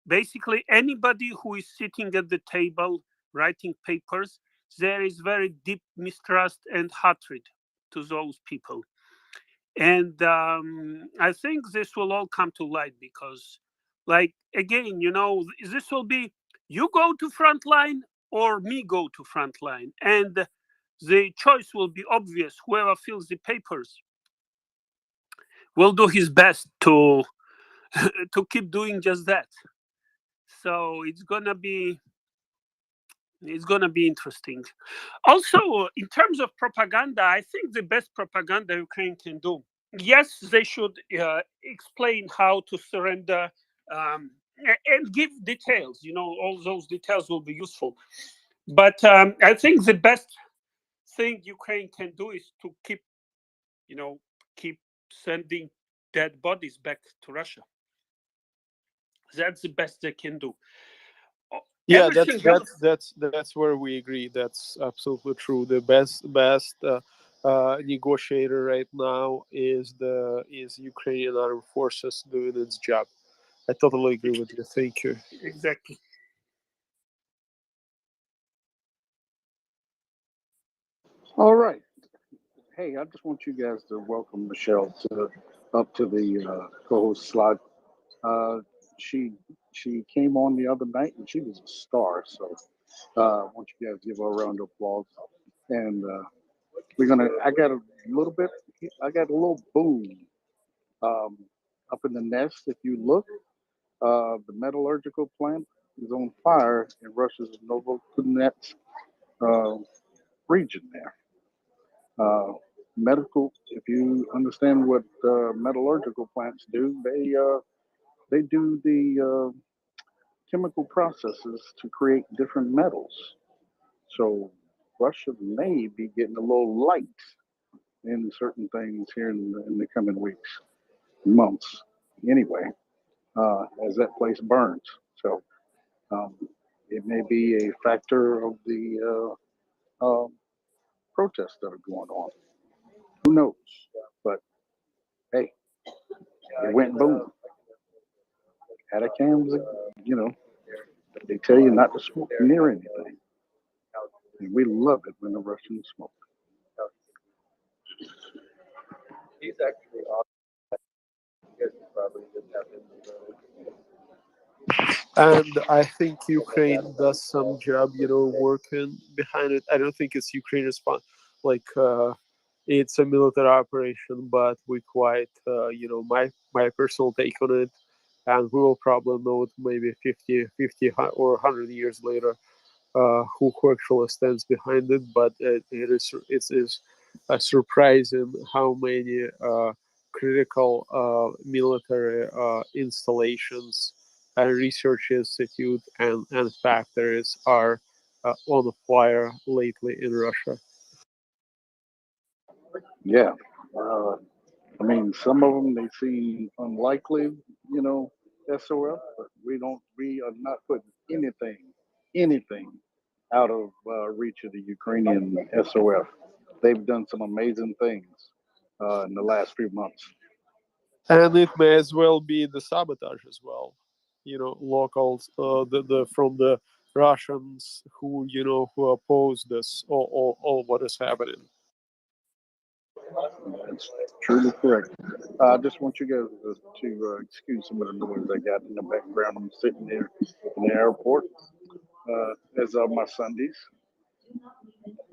Basically, anybody who is sitting at the table writing papers, there is very deep mistrust and hatred to those people. And I think this will all come to light because, like, again, this will be you go to front line or me go to front line. And the choice will be obvious. Whoever fills the papers will do his best to to keep doing just that. So it's gonna be interesting. Also, in terms of propaganda, I think the best propaganda Ukraine can do. Yes, they should explain how to surrender and give details. All those details will be useful. But I think the best thing Ukraine can do is to keep sending dead bodies back to Russia. That's the best they can do. Yeah, Everything else- that's where we agree. That's absolutely true. The best negotiator right now is Ukrainian armed forces doing its job. I totally agree with you. Thank you. Exactly. All right. Hey, I just want you guys to welcome Michelle up to the co-host slot. She came on the other night and she was a star. So I want you guys to give her a round of applause. And I got a little boom up in the nest. If you look, the metallurgical plant is on fire in Russia's Novokuzhnetsk region there. If you understand what metallurgical plants do, they do the chemical processes to create different metals. So Russia may be getting a little light in certain things here in the coming weeks, months, anyway, as that place burns. So it may be a factor of the protests that are going on. Who knows? But hey, it went boom. Atacams, they tell you not to smoke near anything. And we love it when the Russians smoke. He's actually awesome. You guys probably just have And I think Ukraine does some job, working behind it. I don't think it's Ukraine response, it's a military operation, but we quite, my personal take on it, and we will probably know it maybe 50 or 100 years later, who actually stands behind it. But it is surprising how many critical military installations and research institute and factories are on fire lately in Russia. Yeah. I mean, some of them, they seem unlikely, SOF, but we are not putting anything out of reach of the Ukrainian SOF. They've done some amazing things in the last few months. And it may as well be the sabotage as well, locals, from the Russians who oppose this, all what is happening. That's truly correct. I just want you guys to excuse some of the noise I got in the background. I'm sitting there in the airport, as of my Sundays.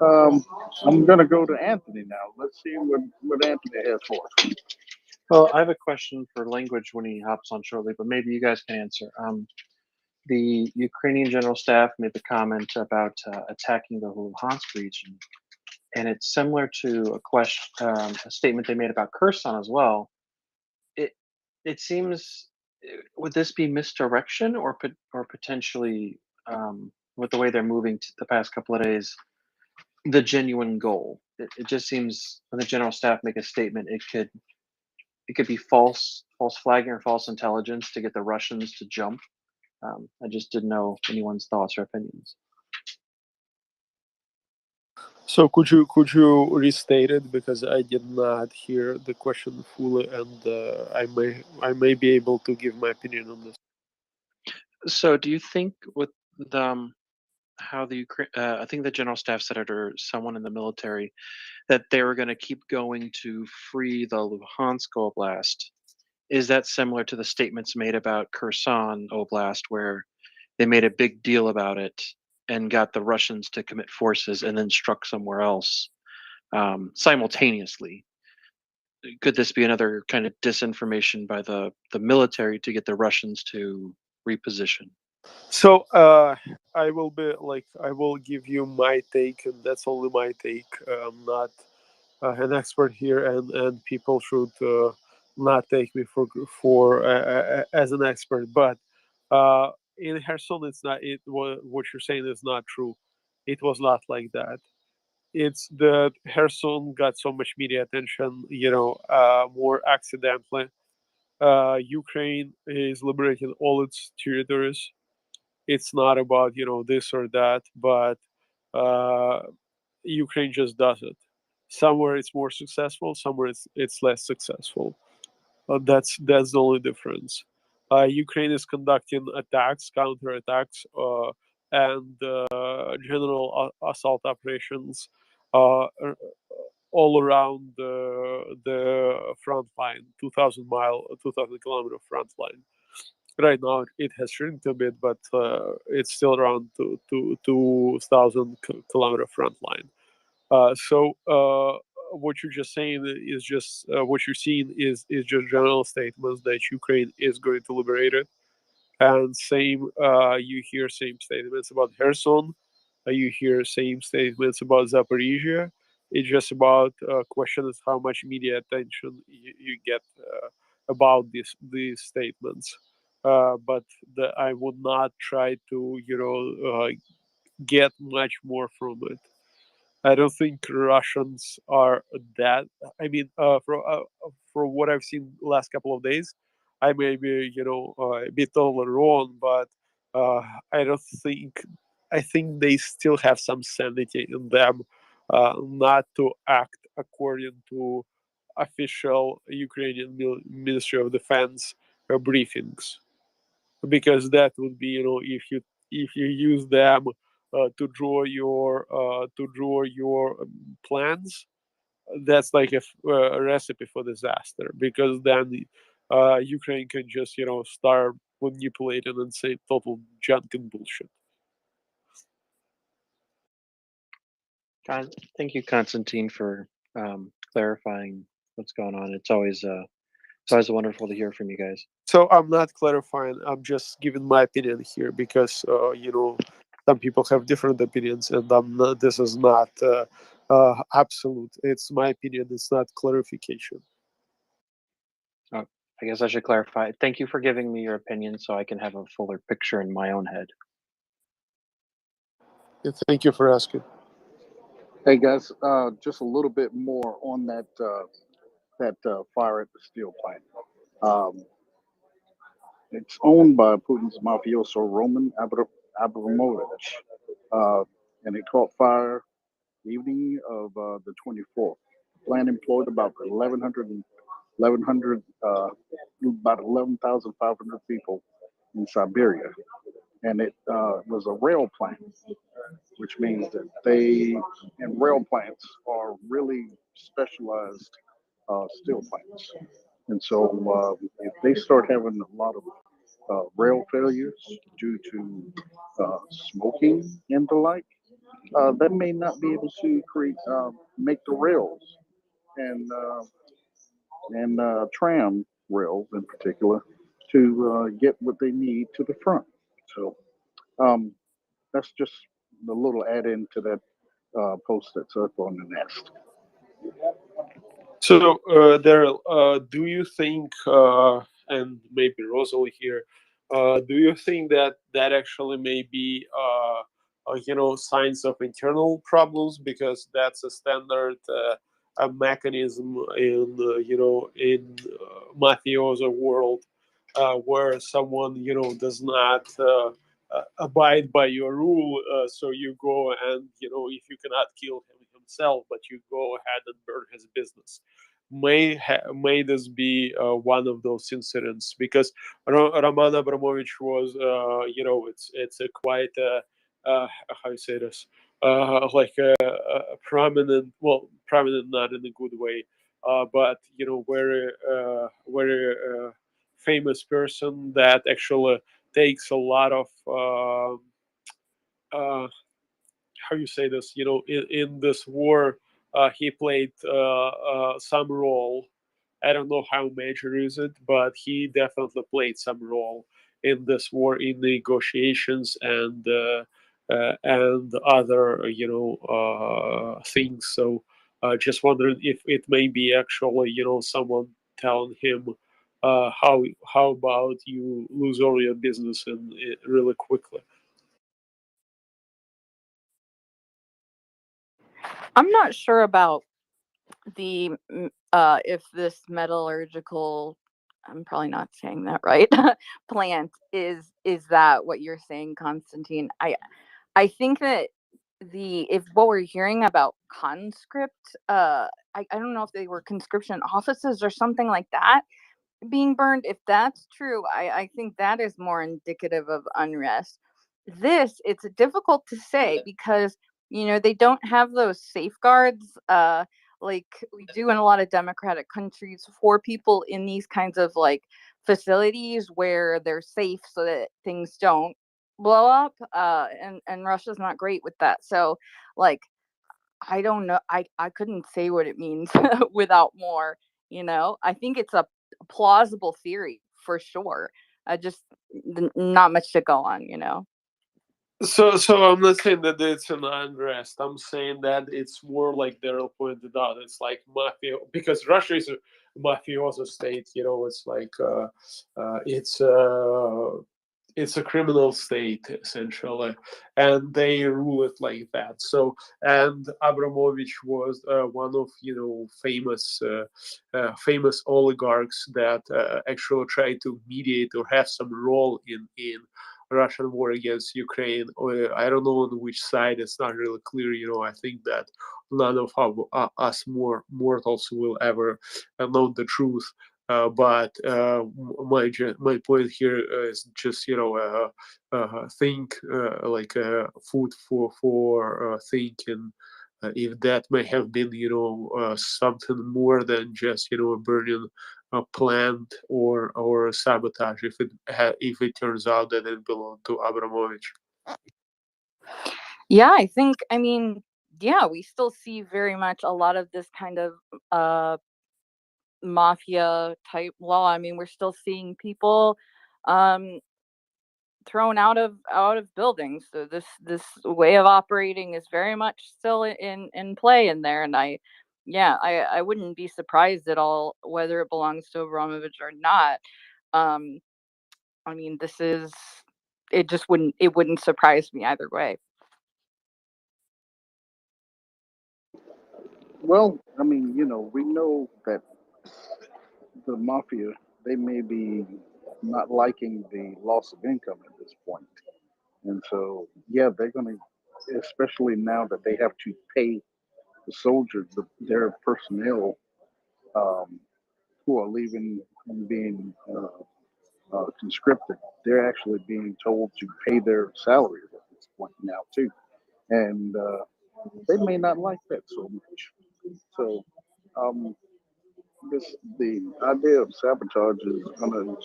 I'm going to go to Anthony now. Let's see what Anthony has for us. Well, I have a question for language when he hops on shortly, but maybe you guys can answer. The Ukrainian General Staff made the comment about attacking the Luhansk region, and it's similar to a statement they made about Kherson as well. It seems, would this be misdirection or potentially, with the way they're moving the past couple of days, the genuine goal? It just seems when the General Staff make a statement, it could be false flagging or false intelligence to get the Russians to jump. I just didn't know anyone's thoughts or opinions. So could you restate it, because I did not hear the question fully, and I may be able to give my opinion on this. So do you think with how the Ukraine, I think the General Staff said it, or someone in the military, that they were going to keep going to free the Luhansk Oblast. Is that similar to the statements made about Kherson Oblast, where they made a big deal about it and got the Russians to commit forces and then struck somewhere else simultaneously? Could this be another kind of disinformation by the military to get the Russians to reposition? So I will give you my take, and that's only my take. I'm not an expert here, and people should not take me for as an expert. But in Kherson, it's not. What you're saying is not true. It was not like that. It's that Kherson got so much media attention, more accidentally. Ukraine is liberating all its territories. It's not about this or that, but Ukraine just does it. Somewhere it's more successful, somewhere it's less successful. That's the only difference. Ukraine is conducting attacks, counterattacks, and general assault operations all around the front line, 2,000 kilometer front line. Right now it has shrunk a bit, but it's still around 2,000 kilometer front line. So what you're just saying is just what you're seeing is just general statements that Ukraine is going to liberate it, and you hear same statements about Kherson, you hear same statements about Zaporizhia. It's just about questions how much media attention you get about these statements. But I would not try to get much more from it. I don't think Russians are that. I mean, for what I've seen last couple of days, I may be a bit totally wrong, but I don't think. I think they still have some sanity in them, not to act according to official Ukrainian Ministry of Defense briefings, because that would be if you use them to draw your plans, that's like a recipe for disaster, because then Ukraine can just start manipulating and say total junk and bullshit. Thank you, Constantine, for clarifying what's going on. It's always wonderful to hear from you guys. So I'm not clarifying. I'm just giving my opinion here because some people have different opinions, and this is not absolute. It's my opinion. It's not clarification. Oh, I guess I should clarify. Thank you for giving me your opinion so I can have a fuller picture in my own head. Yeah, thank you for asking. Hey guys, just a little bit more on that fire at the steel plant. Um, it's owned by Putin's mafioso Roman Abramovich, and it caught fire evening of the 24th. The plant employed about 11,500 people in Siberia, and it was a rail plant, which means that rail plants are really specialized steel plants. And so if they start having a lot of rail failures due to smoking and the like, that may not be able to make the rails and tram rails in particular to get what they need to the front. So that's just a little add-in to that post that's up on the Nest. So, Daryl, do you think, and maybe Rosalie here, do you think that actually may be, signs of internal problems, because that's a standard a mechanism in, in mafioso world, where someone, does not abide by your rule, so you go and, if you cannot kill him himself, but you go ahead and burn his business. May this be one of those incidents? Because Roman Abramovich was, it's a quite how you say this, like a prominent, well, prominent not in a good way, but very famous person that actually takes a lot of how you say this, in this war, he played some role. I don't know how major is it, but he definitely played some role in this war, in negotiations and other things. So just wondering if it may be actually someone telling him how about you lose all your business and really quickly. I'm not sure about the if this metallurgical, I'm probably not saying that right, plant is that what you're saying, Constantine? I think that if what we're hearing about conscript, I don't know if they were conscription offices or something like that being burned. If that's true, I think that is more indicative of unrest. It's difficult to say because they don't have those safeguards like we do in a lot of democratic countries for people in these kinds of like facilities where they're safe so that things don't blow up, and Russia's not great with that. So like I don't know. I couldn't say what it means without more, I think it's a plausible theory for sure. Just not much to go on. So I'm not saying that it's an unrest. I'm saying that it's more like Daryl pointed out. It's like mafia, because Russia is a mafioso state. It's like it's a criminal state essentially, and they rule it like that. So, and Abramovich was one of famous oligarchs that actually tried to mediate or have some role in Russian war against Ukraine. I don't know on which side. It's not really clear. I think that none of us mortals will ever know the truth. But my point here is just think like food for thinking. If that may have been something more than just burning a plant or sabotage if it turns out that it belonged to Abramovich. Yeah, I mean, yeah, we still see very much a lot of this kind of mafia type law. I mean, we're still seeing people um thrown out of buildings. So this way of operating is very much still in play in there. And I wouldn't be surprised at all whether it belongs to Abramovich or not. Um, I mean, it wouldn't surprise me either way. Well, I mean, we know that the mafia, they may be not liking the loss of income at this point. And so, yeah, they're going to, especially now that they have to pay the soldiers, their personnel um, who are leaving and being conscripted, they're actually being told to pay their salaries at this point now, too. And they may not like that so much. So, um, the idea of sabotage is going to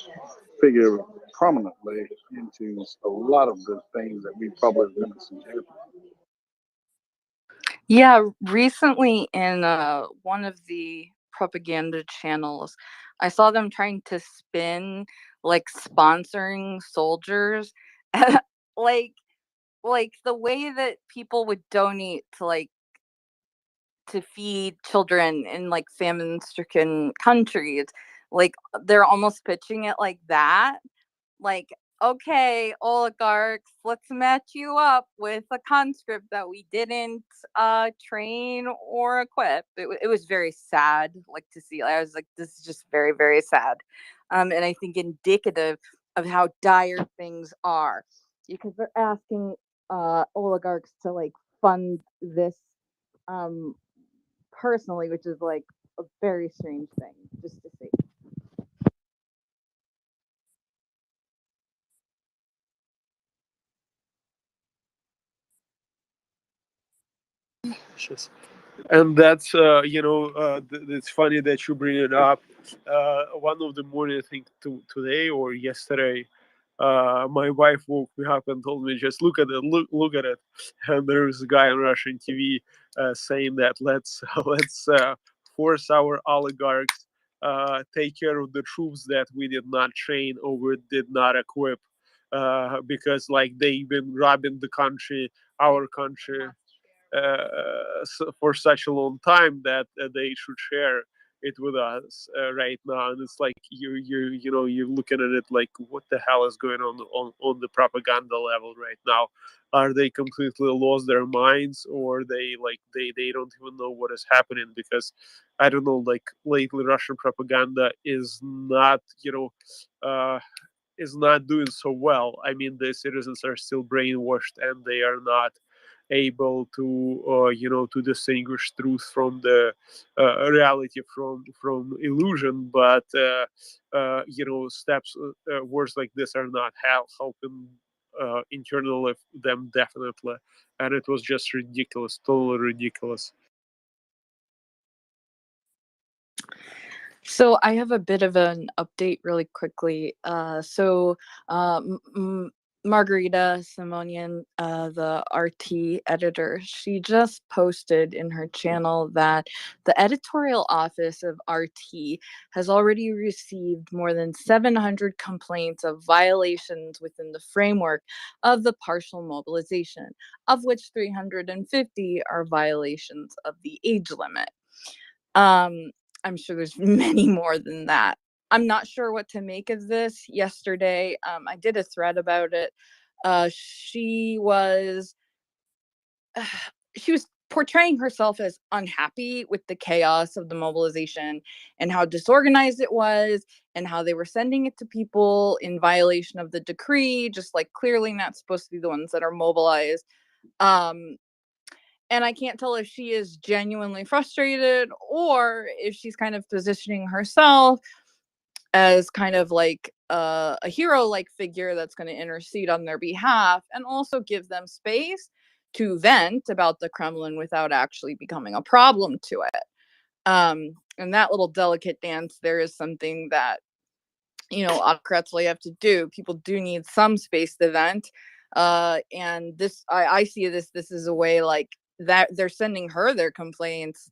figure prominently into a lot of the things that we probably are going to see happen. Yeah, recently in one of the propaganda channels, I saw them trying to spin like sponsoring soldiers, like like the way that people would donate to feed children in like famine-stricken countries. Like they're almost pitching it like that. Like, okay, oligarchs, let's match you up with a conscript that we didn't train or equip. It was very sad, like to see. I was like, this is just very, very sad. And I think indicative of how dire things are because they're asking oligarchs to like fund this um personally, which is like a very strange thing just to see. And that's it's funny that you bring it up. One of the morning, I think today or yesterday, my wife woke me up and told me, just look at it, look at it. And there was a guy on Russian TV saying that let's force our oligarchs take care of the troops that we did not train or we did not equip, because like they've been robbing the country, our country, for such a long time that they should share it with us right now. And it's like you're looking at it like, what the hell is going on the propaganda level right now? Are they completely lost their minds, or they don't even know what is happening? Because I don't know, like lately Russian propaganda uh, is not doing so well. I mean, the citizens are still brainwashed, and they are not able to to distinguish truth from the reality from illusion. But steps words like this are not helping internally them, definitely. And it was just ridiculous, totally ridiculous. So I have a bit of an update really quickly. Margarita Simonian, the RT editor, she just posted in her channel that the editorial office of RT has already received more than 700 complaints of violations within the framework of the partial mobilization, of which 350 are violations of the age limit. I'm sure there's many more than that. I'm not sure what to make of this. Yesterday, I did a thread about it. She was she was portraying herself as unhappy with the chaos of the mobilization and how disorganized it was and how they were sending it to people in violation of the decree, just like clearly not supposed to be the ones that are mobilized. And I can't tell if she is genuinely frustrated or if she's kind of positioning herself as kind of like a hero-like figure that's going to intercede on their behalf and also give them space to vent about the Kremlin without actually becoming a problem to it. And that little delicate dance there is something that, you know, autocrats really have to do. People do need some space to vent. And this, I see this is a way like that they're sending her their complaints.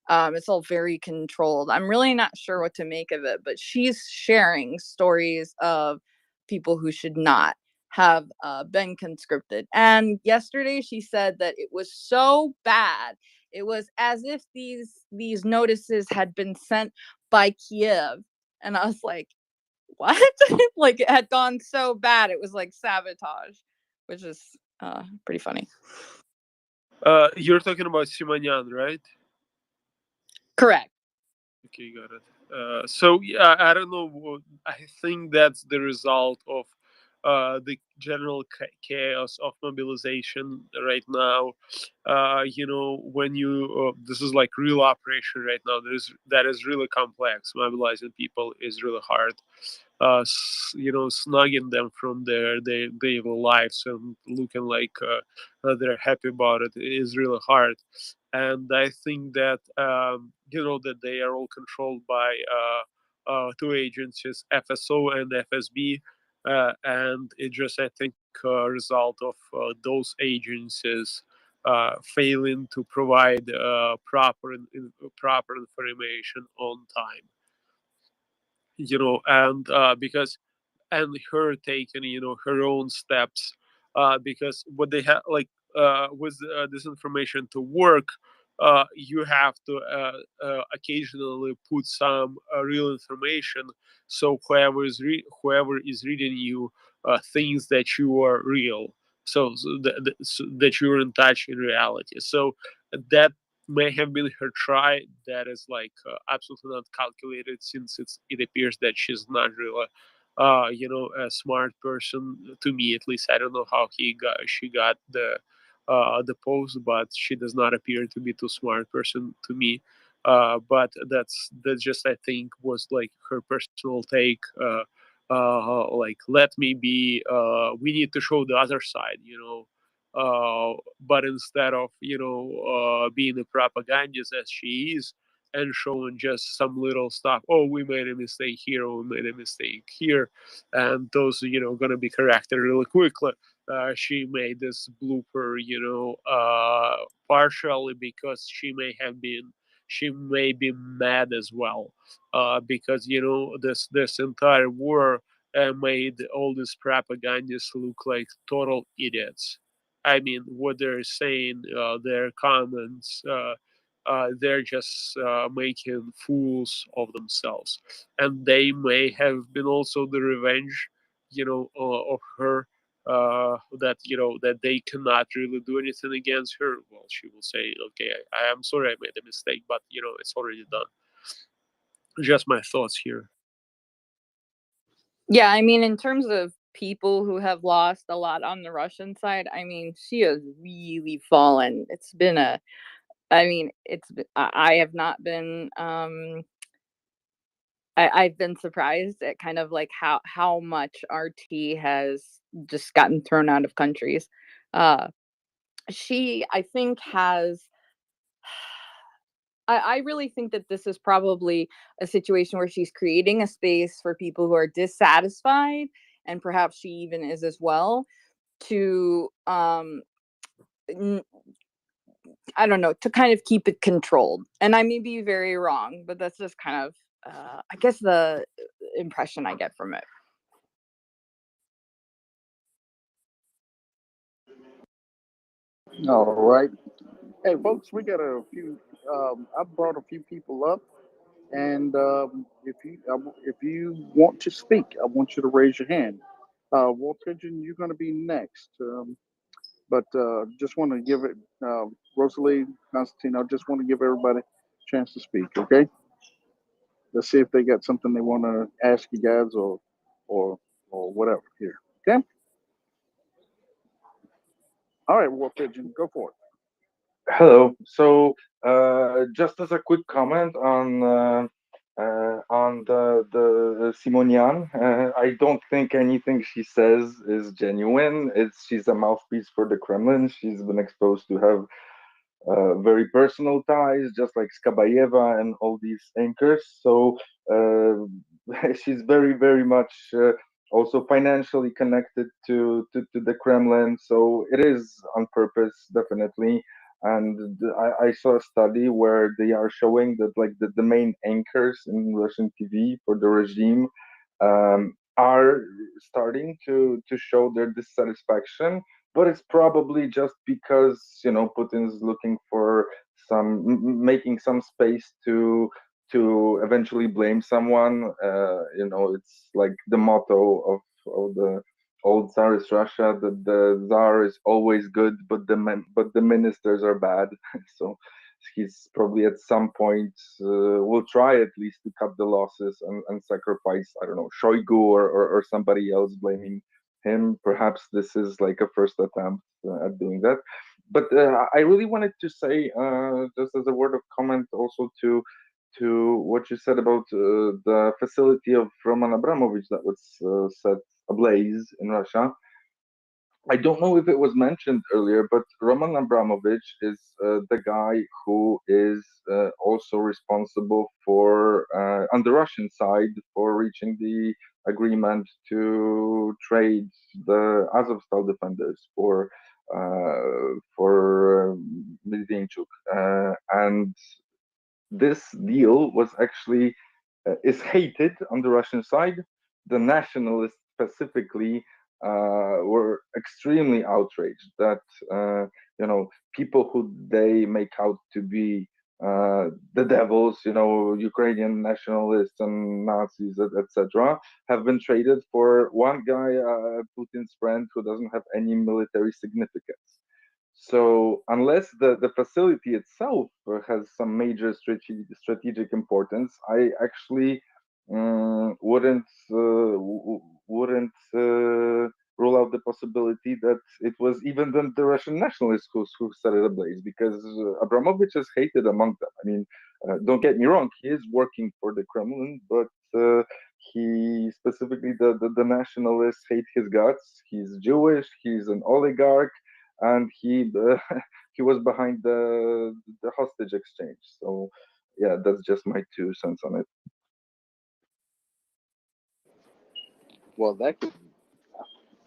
It's all very controlled. I'm really not sure what to make of it, but she's sharing stories of people who should not have been conscripted. And yesterday she said that it was so bad. It was as if these notices had been sent by Kiev. And I was like, what? Like it had gone so bad. It was like sabotage, which is pretty funny. You're talking about Simonyan, right? Correct. Okay, got it. So yeah, I don't know. I think that's the result of the general chaos of mobilization right now. You know, when you this is like real operation right now. That is really complex. Mobilizing people is really hard. You know, snugging them from their daily lives and looking like they're happy about it is really hard. And I think that you know that they are all controlled by two agencies, FSO and FSB, and it just I think a result of those agencies failing to provide proper information on time. You know, and because and her taking you know her own steps because what they have like with this information to work you have to occasionally put some real information so whoever is reading you thinks that you are real so that you're in touch in reality so that may have been her try that is like absolutely not calculated since it appears that she's not really you know, a smart person to me at least. I don't know how she got the post, but she does not appear to be too smart person to me. But that's just I think was like her personal take. Like let me be. We need to show the other side, you know. But instead of you know being a propagandist as she is, and showing just some little stuff. Oh, we made a mistake here. We made a mistake here, and those you know gonna be corrected really quickly. She made this blooper, you know, partially because she may be mad as well, because you know this entire war made all these propagandists look like total idiots. I mean, what they're saying, their comments. They're just making fools of themselves, and they may have been also the revenge, you know, of her. That you know that they cannot really do anything against her. Well, she will say, "Okay, I am sorry, I made a mistake, but you know it's already done." Just my thoughts here. Yeah, I mean, in terms of people who have lost a lot on the Russian side, I mean, she has really fallen. It's been a I mean, I have not been I've been surprised at kind of like how much RT has just gotten thrown out of countries. She I think has I really think that this is probably a situation where she's creating a space for people who are dissatisfied, and perhaps she even is as well, to I don't know, to kind of keep it controlled. And I may be very wrong, but that's just kind of, I guess, the impression I get from it. All right. Hey, folks, we got a few. I brought a few people up, and if you want to speak, I want you to raise your hand. War Pigeon, you're going to be next. But just want to give it, Rosalie, Constantine, I just want to give everybody a chance to speak. Okay. Let's see if they got something they want to ask you guys or or whatever here. Okay. All right, War Pigeon, go for it. Hello. So, just as a quick comment on On the Simonian, I don't think anything she says is genuine. She's a mouthpiece for the Kremlin. She's been exposed to have very personal ties, just like Skabayeva and all these anchors. So she's very much also financially connected to the Kremlin. So it is on purpose, definitely. And I saw a study where they are showing that like the main anchors in Russian TV for the regime are starting to show their dissatisfaction, but it's probably just because Putin's looking for making some space to eventually blame someone. It's like the motto of the old Tsarist Russia, that the Tsar is always good, but the ministers are bad. So he's probably at some point will try at least to cut the losses and sacrifice, I don't know, Shoigu or somebody else, blaming him. Perhaps this is like a first attempt at doing that. But I really wanted to say, just as a word of comment, also to what you said about the facility of Roman Abramovich that was set ablaze in Russia. I don't know if it was mentioned earlier, but Roman Abramovich is the guy who is also responsible for, on the Russian side, for reaching the agreement to trade the Azovstal defenders for Medvedchuk. And this deal was actually is hated on the Russian side. The nationalists specifically were extremely outraged that people who they make out to be the devils, Ukrainian nationalists and Nazis, etc., have been traded for one guy, Putin's friend, who doesn't have any military significance. So unless the facility itself has some major strategic importance, I actually wouldn't rule out the possibility that it was even the Russian nationalists who set it ablaze, because Abramovich is hated among them. I mean, don't get me wrong, he is working for the Kremlin, but he specifically the nationalists hate his guts. He's Jewish, he's an oligarch, and he he was behind the hostage exchange. So yeah, that's just my 2 cents on it. Well,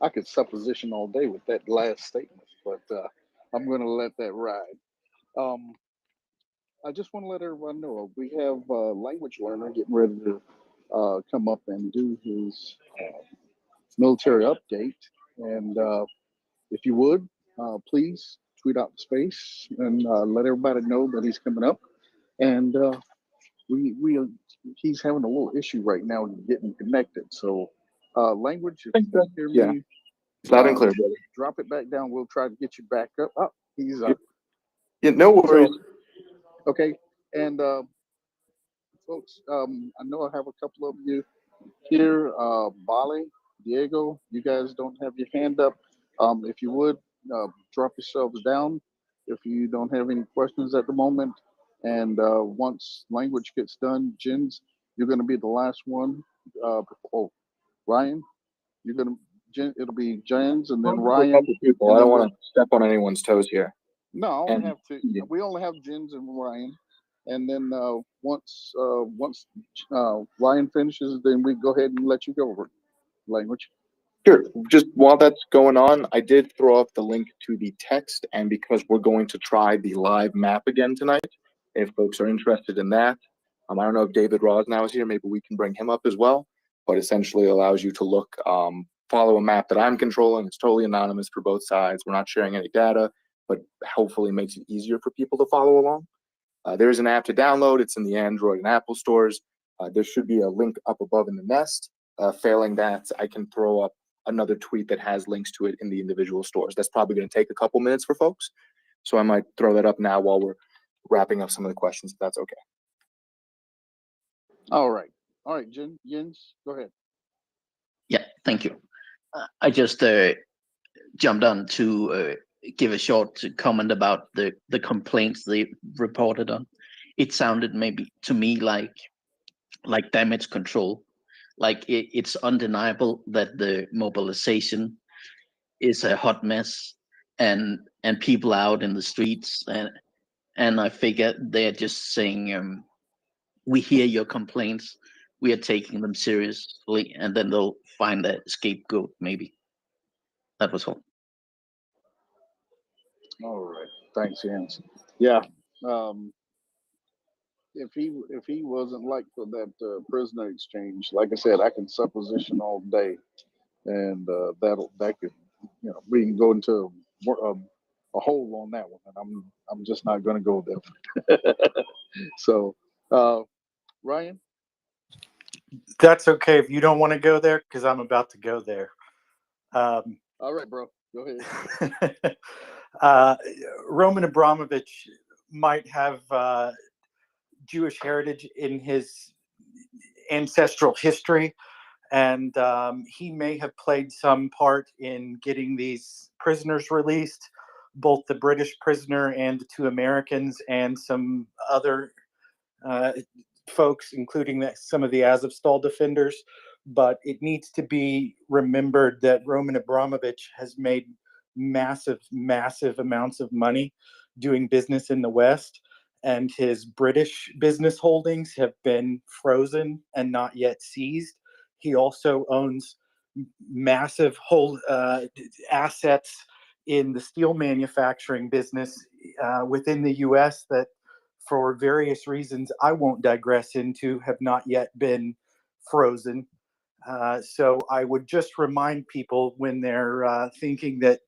I could supposition all day with that last statement, but I'm going to let that ride. I just want to let everyone know we have language learner getting ready to come up and do his military update, and if you would, please tweet out the space and let everybody know that he's coming up. And he's having a little issue right now getting connected. So, language, if you can hear me, loud and clear, brother. Drop it back down. We'll try to get you back up. Oh, he's up. Yeah, no worries. So, okay, and folks, I know I have a couple of you here. Bali, Diego, you guys don't have your hand up. If you would, drop yourselves down if you don't have any questions at the moment. And once language gets done, Jens, you're going to be the last one. Ryan, it'll be Jens and then Ryan. People. I don't want to step on anyone's toes here. No, we only have Jens and Ryan. And then once Ryan finishes, then we go ahead and let you go over language. Sure. Just while that's going on, I did throw up the link to the text, and because we're going to try the live map again tonight, if folks are interested in that, I don't know if David Rosnow is here. Maybe we can bring him up as well. But essentially allows you to look, follow a map that I'm controlling. It's totally anonymous for both sides. We're not sharing any data, but hopefully makes it easier for people to follow along. There's an app to download. It's in the Android and Apple stores. There should be a link up above in the nest. Failing that, I can throw up another tweet that has links to it in the individual stores. That's probably going to take a couple minutes for folks. So I might throw that up now while we're wrapping up some of the questions, if that's okay. All right, Jens, go ahead. Yeah, thank you. I just jumped on to give a short comment about the complaints they reported on. It sounded maybe to me like like damage control. Like it's undeniable that the mobilization is a hot mess, and people out in the streets, and I figure they're just saying, we hear your complaints, we are taking them seriously, and then they'll find a scapegoat. Maybe that was all. All right. Thanks, Jens. Yeah. If he wasn't like for that prisoner exchange, like I said, I can supposition all day, and that could, we can go into a hole on that one, and I'm just not going to go there. So, Ryan. That's okay if you don't want to go there, because I'm about to go there. All right, bro. Go ahead. Roman Abramovich might have Jewish heritage in his ancestral history, and he may have played some part in getting these prisoners released, both the British prisoner and the 2 Americans and some other folks, including some of the Azovstal defenders. But it needs to be remembered that Roman Abramovich has made massive amounts of money doing business in the West, and his British business holdings have been frozen and not yet seized. He also owns massive assets in the steel manufacturing business within the U.S. that, for various reasons I won't digress into, have not yet been frozen. So I would just remind people, when they're thinking that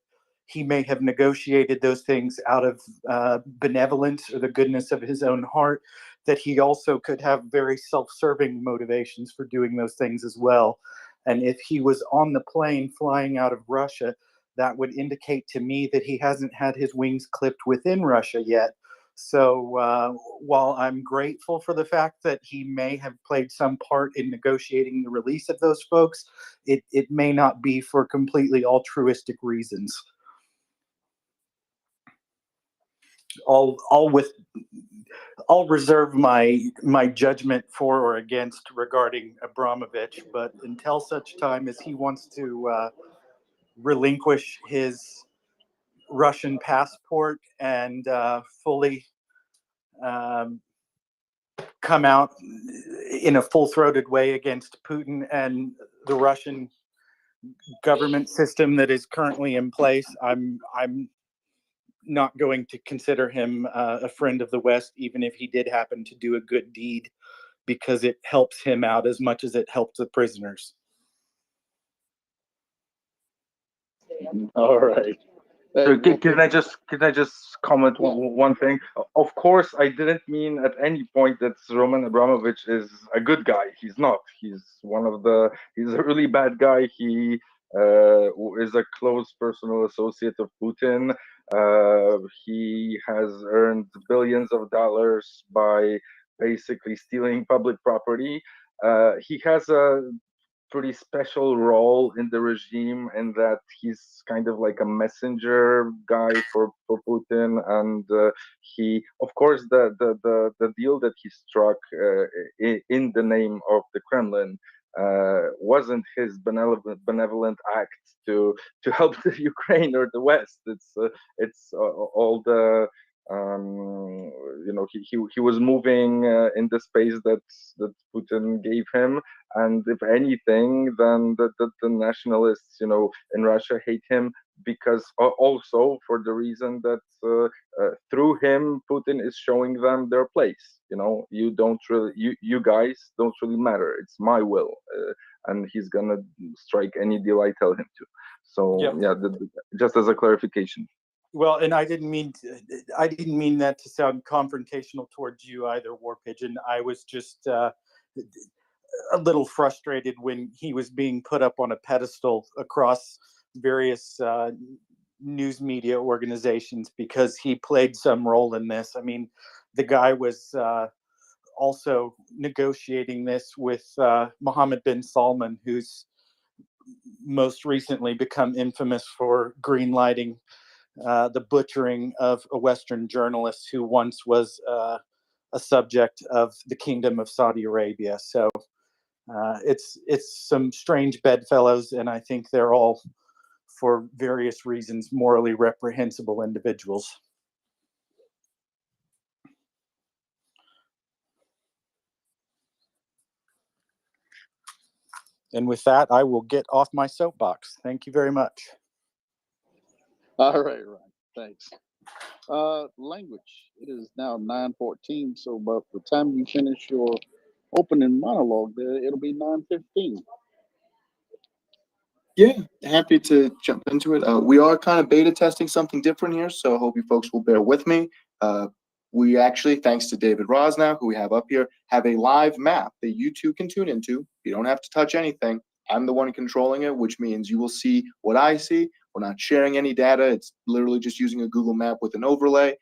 he may have negotiated those things out of benevolence or the goodness of his own heart, that he also could have very self-serving motivations for doing those things as well. And if he was on the plane flying out of Russia, that would indicate to me that he hasn't had his wings clipped within Russia yet. So while I'm grateful for the fact that he may have played some part in negotiating the release of those folks, it may not be for completely altruistic reasons. I'll reserve my judgment for or against regarding Abramovich, but until such time as he wants to relinquish his Russian passport and fully come out in a full-throated way against Putin and the Russian government system that is currently in place, I'm not going to consider him a friend of the West, even if he did happen to do a good deed, because it helps him out as much as it helps the prisoners. All right. So can I just comment one thing? Of course, I didn't mean at any point that Roman Abramovich is a good guy. He's not. He's a really bad guy. He is a close personal associate of Putin. He has earned billions of dollars by basically stealing public property. He has a pretty special role in the regime, in that he's kind of like a messenger guy for Putin, and he, of course, the deal that he struck in the name of the Kremlin wasn't his benevolent act to help the Ukraine or the West. It's all the he was moving in the space that Putin gave him, and if anything, then the nationalists, in Russia hate him because also for the reason that through him Putin is showing them their place. You don't really, you guys don't really matter. It's my will, and he's gonna strike any deal I tell him to. So yeah, just as a clarification. Well, and I didn't mean that to sound confrontational towards you either, War Pigeon. I was just a little frustrated when he was being put up on a pedestal across various news media organizations because he played some role in this. I mean, the guy was also negotiating this with Mohammed bin Salman, who's most recently become infamous for greenlighting the butchering of a Western journalist who once was a subject of the Kingdom of Saudi Arabia. So it's some strange bedfellows, and I think they're all, for various reasons, morally reprehensible individuals. And with that, I will get off my soapbox. Thank you very much. All right, thanks. Language. It is now 9:14, so by the time you finish your opening monologue there, it'll be 9:15. Yeah, happy to jump into it. We are kind of beta testing something different here, so I hope you folks will bear with me. We actually, thanks to David Rosnow, who we have up here, have a live map that you two can tune into. You don't have to touch anything. I'm the one controlling it, which means you will see what I see. We're not sharing any data. It's literally just using a Google map with an overlay.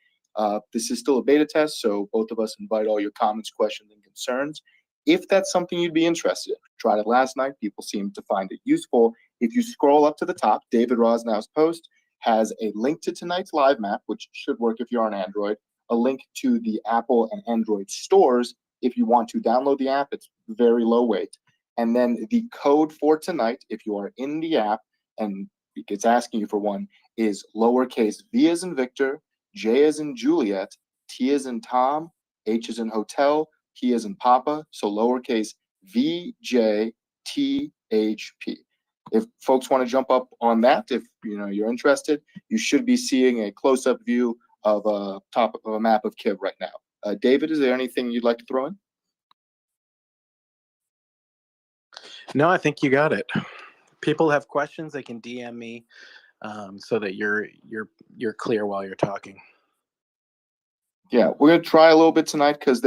This is still a beta test, so both of us invite all your comments, questions, and concerns. If that's something you'd be interested in, tried it last night, people seem to find it useful. If you scroll up to the top, David Rosnow's post has a link to tonight's live map, which should work if you're on Android, a link to the Apple and Android stores. If you want to download the app, it's very low weight. And then the code for tonight, if you are in the app and it's asking you for one, is lowercase v as in Victor, J as in Juliet, T as in Tom, H as in Hotel, P as in Papa, so lowercase VJTHP. If folks want to jump up on that, if you're interested, you should be seeing a close-up view of a top of a map of Kiev right now. David, is there anything you'd like to throw in? No, I think you got it. People have questions, they can DM me so that you're clear while you're talking. Yeah, we're gonna try a little bit tonight because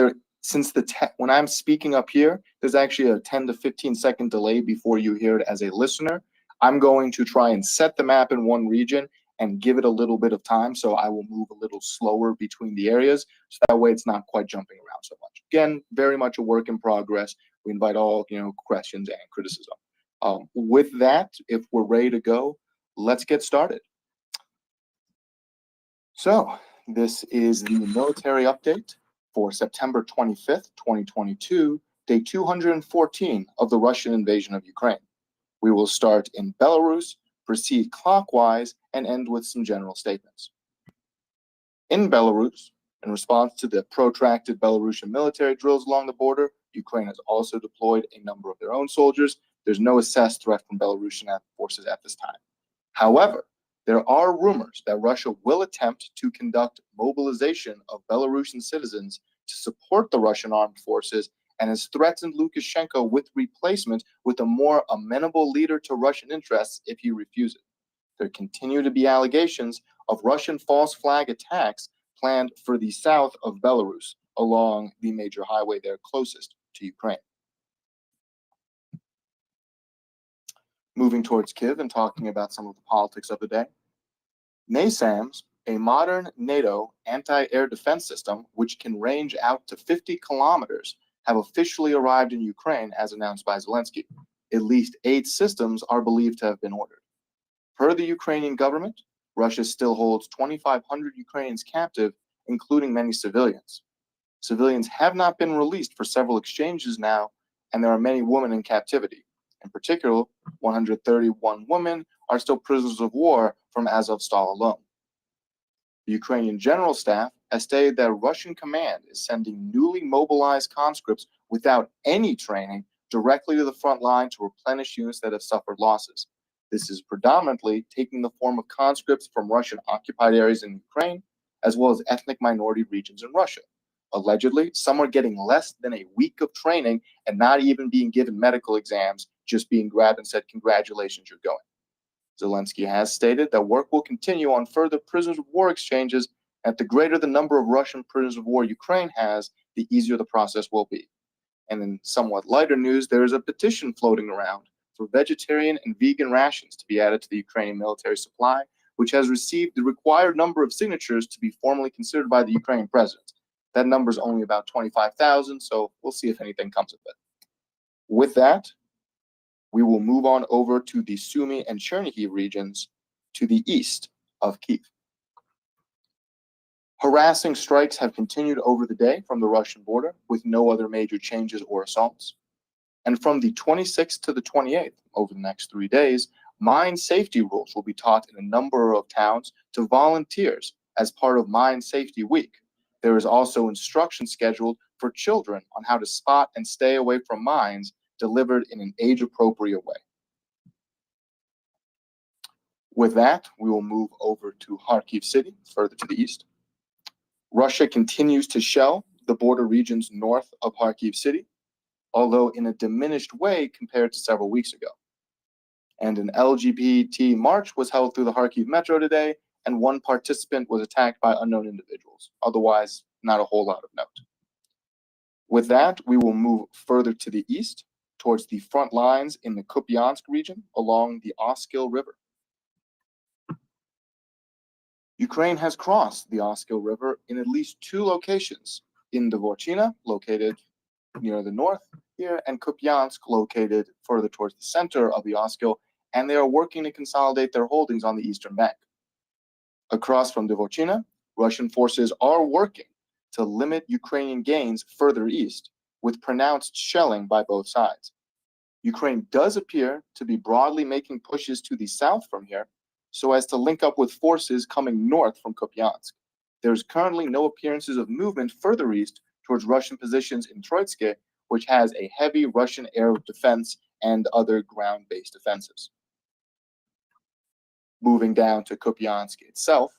when I'm speaking up here, there's actually a 10 to 15 second delay before you hear it as a listener. I'm going to try and set the map in one region and give it a little bit of time, so I will move a little slower between the areas, so that way it's not quite jumping around so much. Again, very much a work in progress. We invite all questions and criticism. With that, if we're ready to go, let's get started. So this is the military update for September 25th, 2022, day 214 of the Russian invasion of Ukraine. We will start in Belarus, proceed clockwise, and end with some general statements. In Belarus, in response to the protracted Belarusian military drills along the border, Ukraine has also deployed a number of their own soldiers. There's no assessed threat from Belarusian forces at this time. However, there are rumors that Russia will attempt to conduct mobilization of Belarusian citizens to support the Russian armed forces and has threatened Lukashenko with replacement with a more amenable leader to Russian interests if he refuses. There continue to be allegations of Russian false flag attacks planned for the south of Belarus along the major highway there closest to Ukraine. Moving towards Kiev and talking about some of the politics of the day. NASAMS, a modern NATO anti-air defense system which can range out to 50 kilometers, have officially arrived in Ukraine as announced by Zelensky. At least 8 systems are believed to have been ordered. Per the Ukrainian government, Russia still holds 2,500 Ukrainians captive, including many civilians. Civilians have not been released for several exchanges now, and there are many women in captivity. In particular, 131 women are still prisoners of war from Azovstal alone. The Ukrainian General Staff has stated that Russian command is sending newly mobilized conscripts without any training directly to the front line to replenish units that have suffered losses. This is predominantly taking the form of conscripts from Russian-occupied areas in Ukraine, as well as ethnic minority regions in Russia. Allegedly, some are getting less than a week of training and not even being given medical exams, just being grabbed and said, "Congratulations, you're going." Zelensky has stated that work will continue on further prisoners of war exchanges, and the greater the number of Russian prisoners of war Ukraine has, the easier the process will be. And in somewhat lighter news, there is a petition floating around for vegetarian and vegan rations to be added to the Ukrainian military supply, which has received the required number of signatures to be formally considered by the Ukrainian president. That number is only about 25,000, so we'll see if anything comes of it. With that, we will move on over to the Sumy and Chernihiv regions to the east of Kyiv. Harassing strikes have continued over the day from the Russian border, with no other major changes or assaults. And from the 26th to the 28th, over the next 3 days, mine safety rules will be taught in a number of towns to volunteers as part of Mine Safety Week. There is also instruction scheduled for children on how to spot and stay away from mines, delivered in an age-appropriate way. With that, we will move over to Kharkiv City, further to the east. Russia continues to shell the border regions north of Kharkiv City, although in a diminished way compared to several weeks ago. And an LGBT march was held through the Kharkiv metro today, and one participant was attacked by unknown individuals. Otherwise, not a whole lot of note. With that, we will move further to the east, towards the front lines in the Kupiansk region along the Oskil River. Ukraine has crossed the Oskil River in at least 2 locations, in Dvorchina, located near the north here, and Kupiansk, located further towards the center of the Oskil, and they are working to consolidate their holdings on the eastern bank. Across from Dvorchina, Russian forces are working to limit Ukrainian gains further east, with pronounced shelling by both sides. Ukraine does appear to be broadly making pushes to the south from here, so as to link up with forces coming north from Kupiansk. There's currently no appearances of movement further east towards Russian positions in Troitske, which has a heavy Russian air defense and other ground-based defenses. Moving down to Kupiansk itself,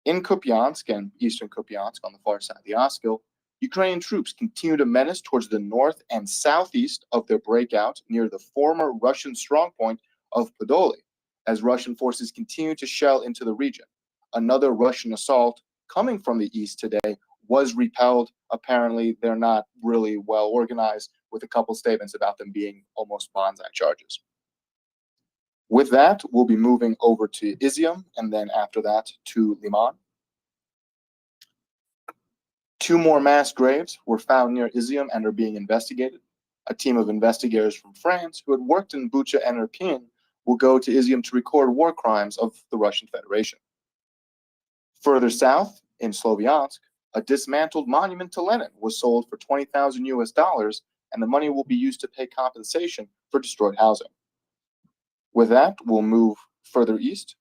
in Kupiansk and eastern Kupiansk on the far side of the Oskil, Ukrainian troops continue to menace towards the north and southeast of their breakout near the former Russian strongpoint of Podoli, as Russian forces continue to shell into the region. Another Russian assault coming from the east today was repelled. Apparently, they're not really well organized, with a couple statements about them being almost bonsai charges. With that, we'll be moving over to Izium, and then after that to Liman. 2 more mass graves were found near Izium and are being investigated. A team of investigators from France who had worked in Bucha and Irpin will go to Izium to record war crimes of the Russian Federation. Further south, in Sloviansk, a dismantled monument to Lenin was sold for $20,000, and the money will be used to pay compensation for destroyed housing. With that, we'll move further east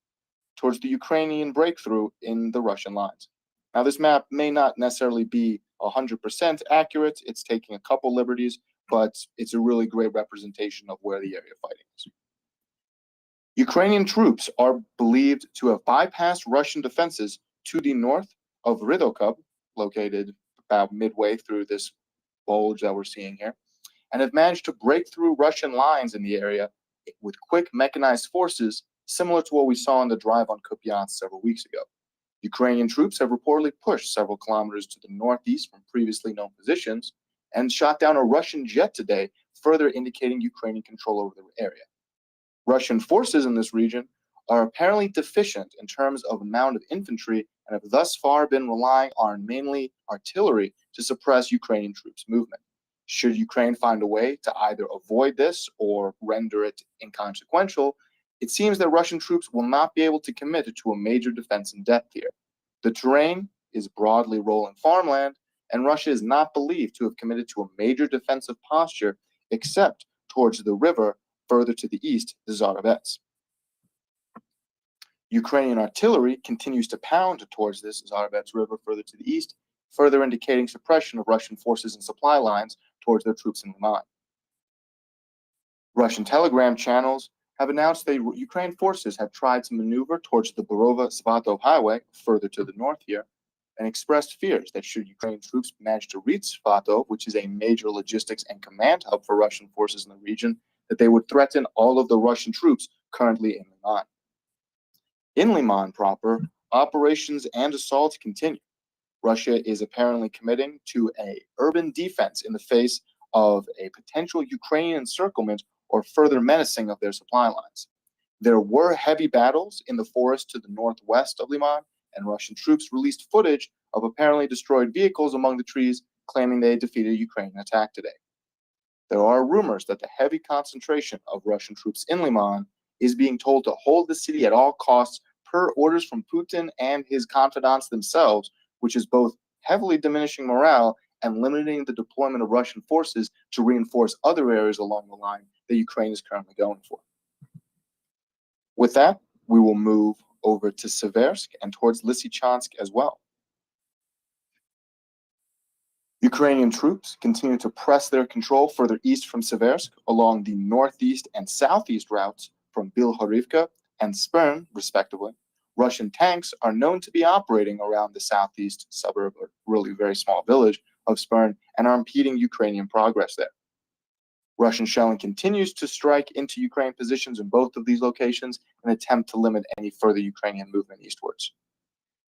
towards the Ukrainian breakthrough in the Russian lines. Now, this map may not necessarily be 100% accurate. It's taking a couple liberties, but it's a really great representation of where the area of fighting is. Ukrainian troops are believed to have bypassed Russian defenses to the north of Ridokub, located about midway through this bulge that we're seeing here, and have managed to break through Russian lines in the area with quick mechanized forces, similar to what we saw in the drive on Kupiansk several weeks ago. Ukrainian troops have reportedly pushed several kilometers to the northeast from previously known positions and shot down a Russian jet today, further indicating Ukrainian control over the area. Russian forces in this region are apparently deficient in terms of amount of infantry and have thus far been relying on mainly artillery to suppress Ukrainian troops' movement. Should Ukraine find a way to either avoid this or render it inconsequential, it seems that Russian troops will not be able to commit to a major defense in depth here. The terrain is broadly rolling farmland, and Russia is not believed to have committed to a major defensive posture except towards the river further to the east, the Zarovets. Ukrainian artillery continues to pound towards this Zarovets River further to the east, further indicating suppression of Russian forces and supply lines towards their troops in Liman. Russian telegram channels have announced that Ukraine forces have tried to maneuver towards the Borova-Svatov highway further to the north here, and expressed fears that should Ukrainian troops manage to reach Svatov, which is a major logistics and command hub for Russian forces in the region, that they would threaten all of the Russian troops currently in Liman. In Liman proper, operations and assaults continue. Russia is apparently committing to an urban defense in the face of a potential Ukrainian encirclement or further menacing of their supply lines. There were heavy battles in the forest to the northwest of Liman, and Russian troops released footage of apparently destroyed vehicles among the trees, claiming they had defeated a Ukrainian attack today. There are rumors that the heavy concentration of Russian troops in Liman is being told to hold the city at all costs per orders from Putin and his confidants themselves, which is both heavily diminishing morale and limiting the deployment of Russian forces to reinforce other areas along the line that Ukraine is currently going for. With that, we will move over to Seversk and towards Lysychansk as well. Ukrainian troops continue to press their control further east from Seversk along the northeast and southeast routes from Bilhorivka and Spern, respectively. Russian tanks are known to be operating around the southeast suburb, or really very small village, of Spern and are impeding Ukrainian progress there. Russian shelling continues to strike into Ukraine positions in both of these locations in an attempt to limit any further Ukrainian movement eastwards.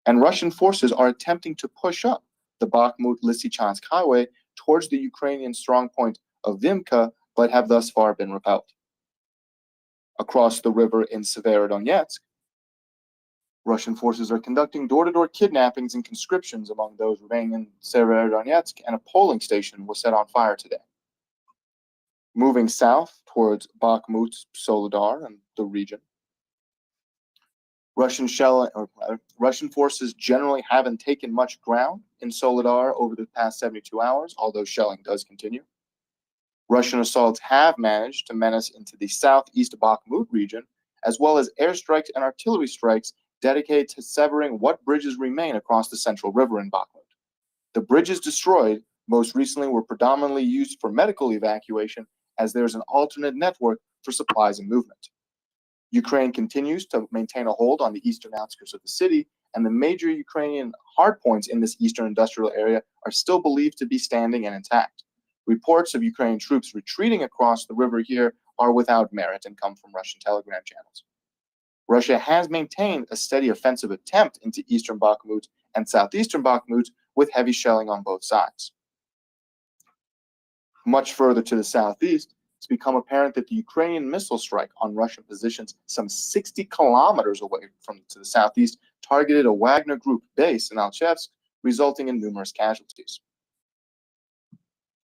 And Russian forces are attempting to push up the Bakhmut-Lysychansk highway towards the Ukrainian strongpoint of Vimka, but have thus far been repelled. Across the river in Severodonetsk, Russian forces are conducting door-to-door kidnappings and conscriptions among those remaining in Severodonetsk, and a polling station was set on fire today. Moving south towards Bakhmut, Soledar, and the region, Russian forces generally haven't taken much ground in Soledar over the past 72 hours, although shelling does continue. Russian assaults have managed to menace into the southeast Bakhmut region, as well as airstrikes and artillery strikes dedicated to severing what bridges remain across the central river in Bakhmut. The bridges destroyed most recently were predominantly used for medical evacuation, as there's an alternate network for supplies and movement. Ukraine continues to maintain a hold on the eastern outskirts of the city, and the major Ukrainian hardpoints in this eastern industrial area are still believed to be standing and intact. Reports of Ukrainian troops retreating across the river here are without merit and come from Russian telegram channels. Russia has maintained a steady offensive attempt into eastern Bakhmut and southeastern Bakhmut with heavy shelling on both sides. Much further to the southeast, it's become apparent that the Ukrainian missile strike on Russian positions some 60 kilometers away to the southeast targeted a Wagner Group base in Alchevsk, resulting in numerous casualties.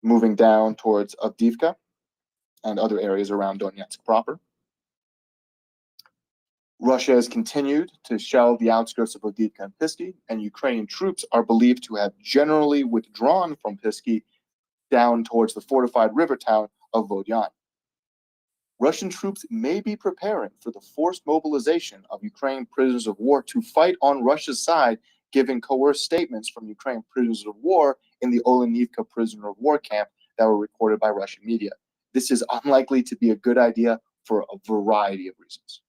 Moving down towards Avdiivka and other areas around Donetsk proper, Russia has continued to shell the outskirts of Avdiivka and Pisky, and Ukrainian troops are believed to have generally withdrawn from Pisky down towards the fortified river town of Vodyan. Russian troops may be preparing for the forced mobilization of Ukrainian prisoners of war to fight on Russia's side, giving coerced statements from Ukrainian prisoners of war in the Olenivka prisoner of war camp that were reported by Russian media. This is unlikely to be a good idea for a variety of reasons.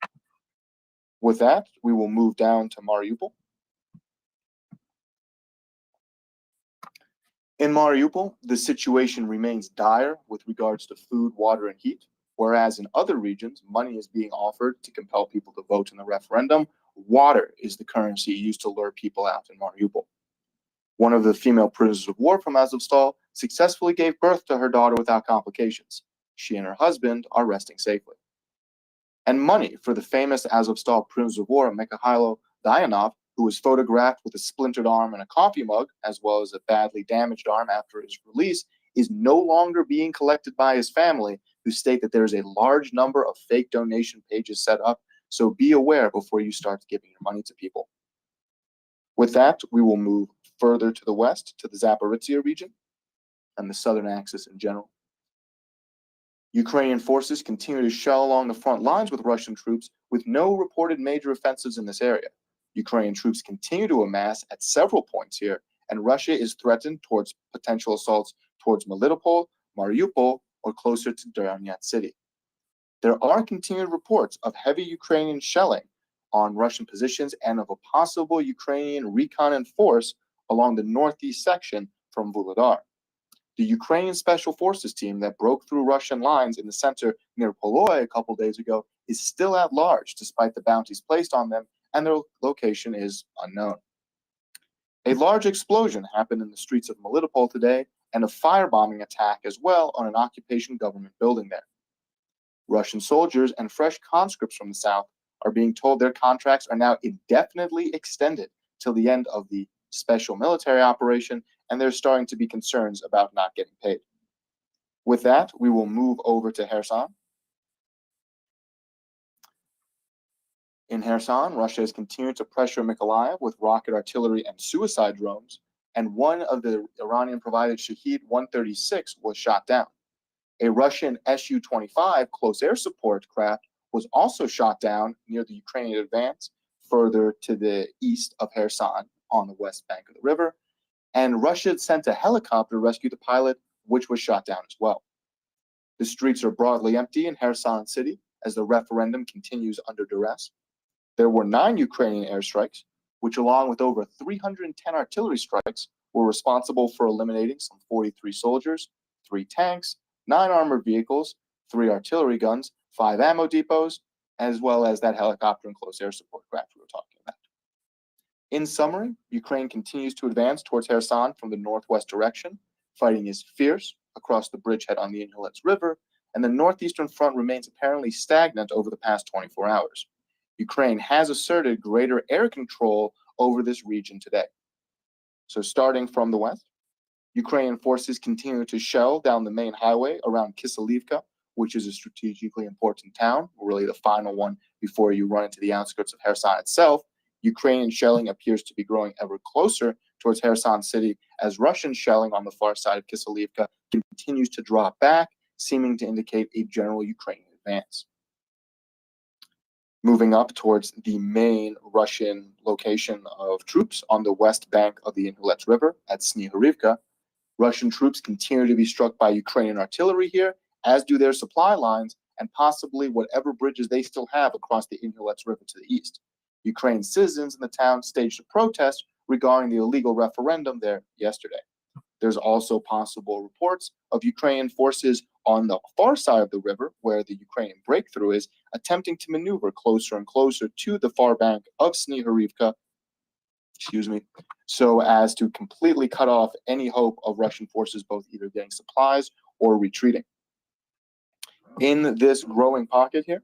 With that, we will move down to Mariupol. In Mariupol, the situation remains dire with regards to food, water, and heat, whereas in other regions, money is being offered to compel people to vote in the referendum. Water is the currency used to lure people out in Mariupol. One of the female prisoners of war from Azovstal successfully gave birth to her daughter without complications. She and her husband are resting safely. And money for the famous Azovstal prisoner of war, Mikhailo Dayanov, who was photographed with a splintered arm and a coffee mug, as well as a badly damaged arm after his release, is no longer being collected by his family, who state that there is a large number of fake donation pages set up, so be aware before you start giving your money to people. With that, we will move further to the west, to the Zaporizhia region, and the southern axis in general. Ukrainian forces continue to shell along the front lines with Russian troops, with no reported major offensives in this area. Ukrainian troops continue to amass at several points here, and Russia is threatened towards potential assaults towards Melitopol, Mariupol, or closer to Donetsk city. There are continued reports of heavy Ukrainian shelling on Russian positions and of a possible Ukrainian recon force along the northeast section from Vuhledar. The Ukrainian Special Forces team that broke through Russian lines in the center near Poloy a couple days ago is still at large despite the bounties placed on them, and their location is unknown. A large explosion happened in the streets of Melitopol today, and a firebombing attack as well on an occupation government building there. Russian soldiers and fresh conscripts from the south are being told their contracts are now indefinitely extended till the end of the special military operation, and there's starting to be concerns about not getting paid. With that, we will move over to Kherson. In Kherson, Russia has continued to pressure Mykolaiv with rocket artillery and suicide drones, and one of the Iranian-provided Shahed-136 was shot down. A Russian Su-25 close air support craft was also shot down near the Ukrainian advance further to the east of Kherson on the west bank of the river, and Russia had sent a helicopter to rescue the pilot, which was shot down as well. The streets are broadly empty in Kherson city as the referendum continues under duress. There were 9 Ukrainian airstrikes, which along with over 310 artillery strikes were responsible for eliminating some 43 soldiers, 3 tanks, 9 armored vehicles, 3 artillery guns, 5 ammo depots, as well as that helicopter and close air support craft we were talking about. In summary, Ukraine continues to advance towards Kherson from the northwest direction. Fighting is fierce across the bridgehead on the Invades River, and the northeastern front remains apparently stagnant over the past 24 hours. Ukraine has asserted greater air control over this region today. So starting from the west, Ukrainian forces continue to shell down the main highway around Kiselivka, which is a strategically important town, really the final one before you run into the outskirts of Kherson itself. Ukrainian shelling appears to be growing ever closer towards Kherson city as Russian shelling on the far side of Kiselivka continues to drop back, seeming to indicate a general Ukrainian advance. Moving up towards the main Russian location of troops on the west bank of the Invades River at Snyhurivka, Russian troops continue to be struck by Ukrainian artillery here, as do their supply lines and possibly whatever bridges they still have across the Invades River to the east. Ukrainian citizens in the town staged a protest regarding the illegal referendum there yesterday. There's also possible reports of Ukrainian forces on the far side of the river, where the Ukrainian breakthrough is, attempting to maneuver closer and closer to the far bank of Snyhurivka, so as to completely cut off any hope of Russian forces both either getting supplies or retreating. In this growing pocket here,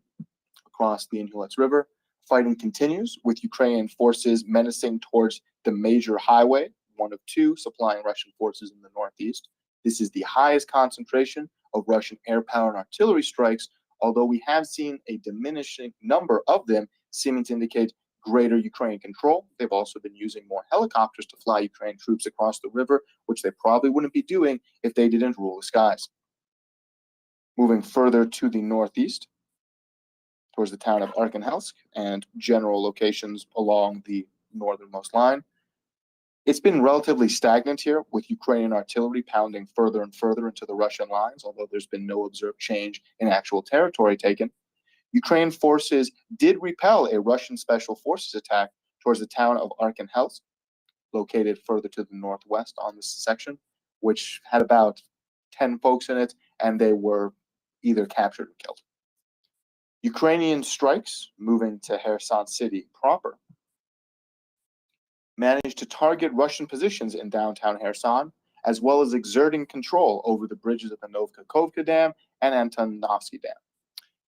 across the Invades River, fighting continues with Ukrainian forces menacing towards the major highway, one of 2 supplying Russian forces in the northeast. This is the highest concentration of Russian air power and artillery strikes, although we have seen a diminishing number of them, seeming to indicate greater Ukrainian control. They've also been using more helicopters to fly Ukrainian troops across the river, which they probably wouldn't be doing if they didn't rule the skies. Moving further to the northeast, towards the town of Arkhangelsk and general locations along the northernmost line, it's been relatively stagnant here, with Ukrainian artillery pounding further and further into the Russian lines, although there's been no observed change in actual territory taken. Ukrainian forces did repel a Russian special forces attack towards the town of Arkhangelsk, located further to the northwest on this section, which had about 10 folks in it, and they were either captured or killed. Ukrainian strikes moving to Kherson city proper managed to target Russian positions in downtown Kherson, as well as exerting control over the bridges of the Novka-Kovka Dam and Antonovsky Dam.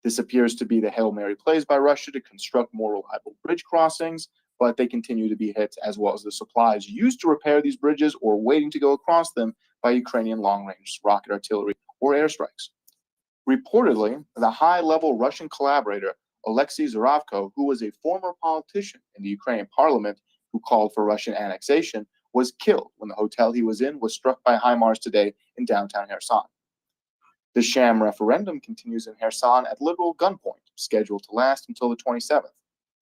This appears to be the Hail Mary plays by Russia to construct more reliable bridge crossings, but they continue to be hit, as well as the supplies used to repair these bridges or waiting to go across them by Ukrainian long-range rocket artillery or airstrikes. Reportedly, the high-level Russian collaborator Alexei Zuravko, who was a former politician in the Ukrainian parliament who called for Russian annexation, was killed when the hotel he was in was struck by HIMARS today in downtown Kherson. The sham referendum continues in Kherson at literal gunpoint, scheduled to last until the 27th.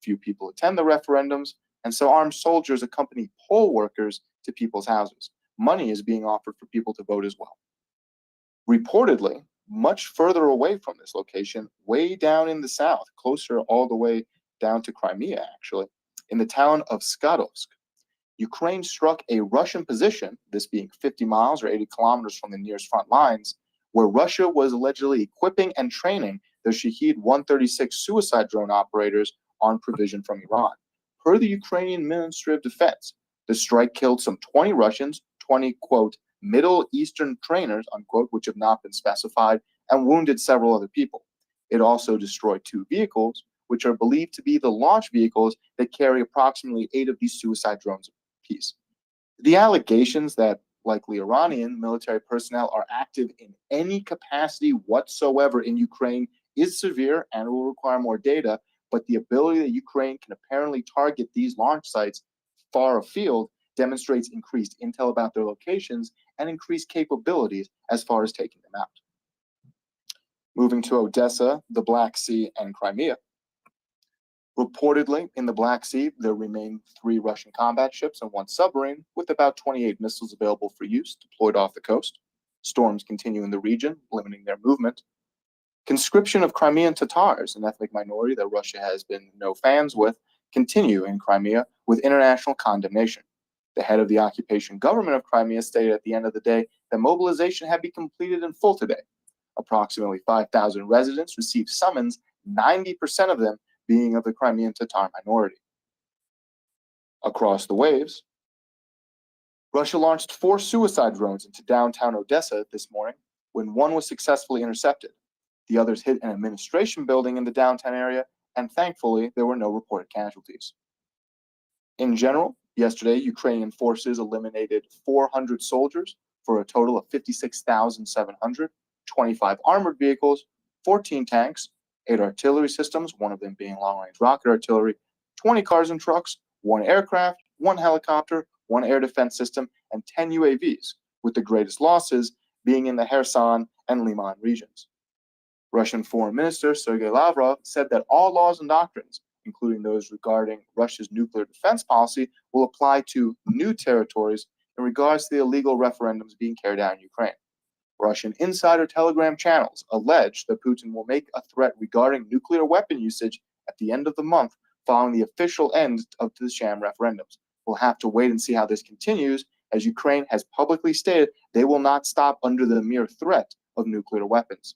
Few people attend the referendums, and so armed soldiers accompany poll workers to people's houses. Money is being offered for people to vote as well. Reportedly, much further away from this location, way down in the south, closer all the way down to Crimea, actually, in the town of Skadovsk, Ukraine struck a Russian position, this being 50 miles or 80 kilometers from the nearest front lines, where Russia was allegedly equipping and training their Shahed-136 suicide drone operators on provision from Iran. Per the Ukrainian Ministry of Defense, the strike killed some 20 Russians, 20, quote, Middle Eastern trainers, unquote, which have not been specified, and wounded several other people. It also destroyed 2 vehicles, which are believed to be the launch vehicles that carry approximately 8 of these suicide drones apiece. The allegations that likely Iranian military personnel are active in any capacity whatsoever in Ukraine is severe and will require more data, but the ability that Ukraine can apparently target these launch sites far afield demonstrates increased intel about their locations and increased capabilities as far as taking them out. Moving to Odessa, the Black Sea, and Crimea. Reportedly, in the Black Sea, there remain 3 Russian combat ships and 1 submarine, with about 28 missiles available for use deployed off the coast. Storms continue in the region, limiting their movement. Conscription of Crimean Tatars, an ethnic minority that Russia has been no fans with, continue in Crimea with international condemnation. The head of the occupation government of Crimea stated at the end of the day that mobilization had been completed in full today. Approximately 5,000 residents received summons, 90% of them being of the Crimean Tatar minority. Across the waves, Russia launched 4 suicide drones into downtown Odessa this morning when 1 was successfully intercepted. The others hit an administration building in the downtown area, and thankfully, there were no reported casualties. In general, yesterday, Ukrainian forces eliminated 400 soldiers for a total of 56,700, 25 armored vehicles, 14 tanks, 8 artillery systems, one of them being long-range rocket artillery, 20 cars and trucks, 1 aircraft, 1 helicopter, 1 air defense system, and 10 UAVs, with the greatest losses being in the Kherson and Liman regions. Russian Foreign Minister Sergei Lavrov said that all laws and doctrines, including those regarding Russia's nuclear defense policy, will apply to new territories in regards to the illegal referendums being carried out in Ukraine. Russian insider Telegram channels allege that Putin will make a threat regarding nuclear weapon usage at the end of the month following the official end of the sham referendums. We'll have to wait and see how this continues, as Ukraine has publicly stated they will not stop under the mere threat of nuclear weapons.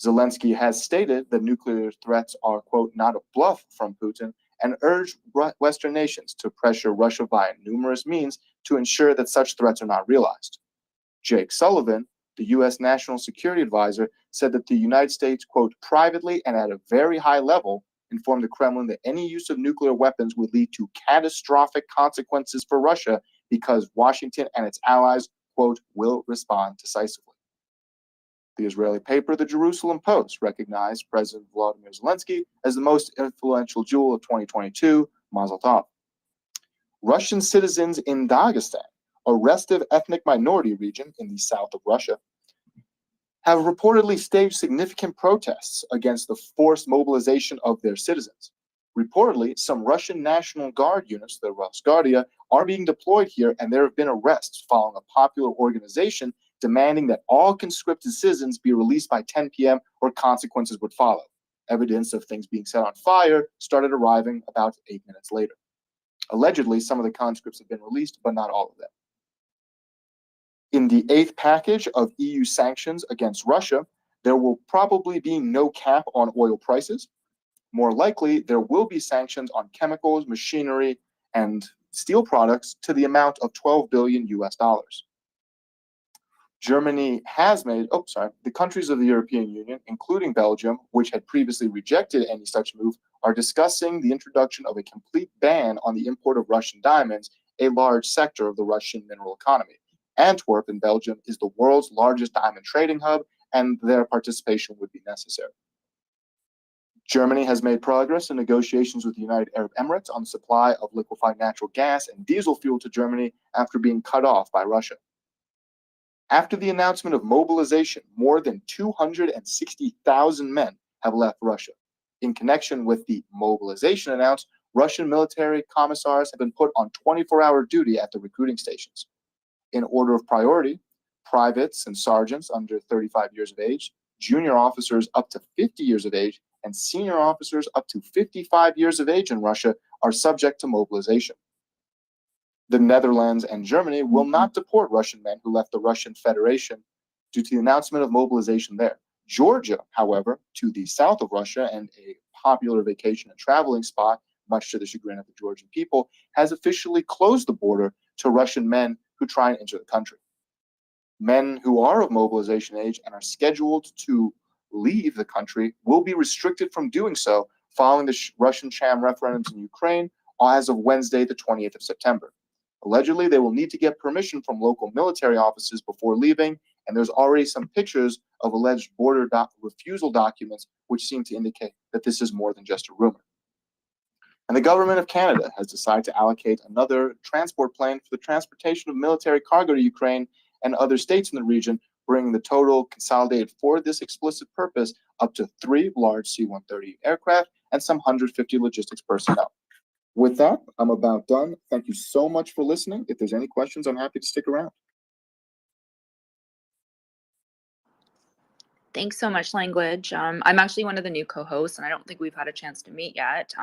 Zelensky has stated that nuclear threats are, quote, not a bluff from Putin, and urged Western nations to pressure Russia via numerous means to ensure that such threats are not realized. Jake Sullivan, the U.S. National Security Advisor, said that the United States, quote, privately and at a very high level, informed the Kremlin that any use of nuclear weapons would lead to catastrophic consequences for Russia because Washington and its allies, quote, will respond decisively. The Israeli paper, the Jerusalem Post, recognized President Volodymyr Zelensky as the most influential jewel of 2022, Mazel Tov. Russian citizens in Dagestan, a restive ethnic minority region in the south of Russia, have reportedly staged significant protests against the forced mobilization of their citizens. Reportedly, some Russian National Guard units, the Rosguardia, are being deployed here, and there have been arrests following a popular organization demanding that all conscripted citizens be released by 10 p.m. or consequences would follow. Evidence of things being set on fire started arriving about 8 minutes later. Allegedly, some of the conscripts have been released, but not all of them. In the 8th package of EU sanctions against Russia, there will probably be no cap on oil prices. More likely, there will be sanctions on chemicals, machinery, and steel products to the amount of $12 billion US. Germany has made, the countries of the European Union, including Belgium, which had previously rejected any such move, are discussing the introduction of a complete ban on the import of Russian diamonds, a large sector of the Russian mineral economy. Antwerp in Belgium is the world's largest diamond trading hub, and their participation would be necessary. Germany has made progress in negotiations with the United Arab Emirates on the supply of liquefied natural gas and diesel fuel to Germany after being cut off by Russia. After the announcement of mobilization, more than 260,000 men have left Russia. In connection with the mobilization announced, Russian military commissars have been put on 24-hour duty at the recruiting stations. In order of priority, privates and sergeants under 35 years of age, junior officers up to 50 years of age, and senior officers up to 55 years of age in Russia are subject to mobilization. The Netherlands and Germany will not deport Russian men who left the Russian Federation due to the announcement of mobilization there. Georgia, however, to the south of Russia and a popular vacation and traveling spot, much to the chagrin of the Georgian people, has officially closed the border to Russian men who try and enter the country. Men who are of mobilization age and are scheduled to leave the country will be restricted from doing so following the Russian sham referendums in Ukraine as of Wednesday, the 20th of September. Allegedly, they will need to get permission from local military offices before leaving, and there's already some pictures of alleged border refusal documents which seem to indicate that this is more than just a rumor. And the government of Canada has decided to allocate another transport plane for the transportation of military cargo to Ukraine and other states in the region, bringing the total consolidated for this explicit purpose up to 3 large C-130 aircraft and some 150 logistics personnel. With that, I'm about done. Thank you so much for listening. If there's any questions, I'm happy to stick around. Thanks so much, Language. I'm actually one of the new co-hosts, and I don't think we've had a chance to meet yet.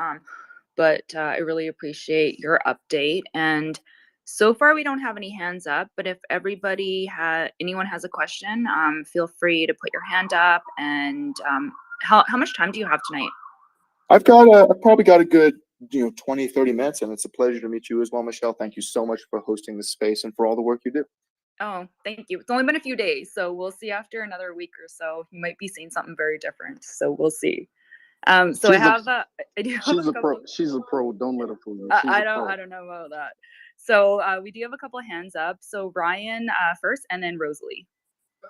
But I really appreciate your update. And so far, we don't have any hands up. But if anyone has a question, feel free to put your hand up. And how much time do you have tonight? I've probably got a good 20, 30 minutes, and it's a pleasure to meet you as well, Michelle. Thank you so much for hosting this space and for all the work you do. Oh, thank you. It's only been a few days, so we'll see after another week or so. You might be seeing something very different, so we'll see. So I do have a couple. She's a pro. Don't let her fool you. I don't know about that. So we do have a couple hands up. So Ryan first, and then Rosalie.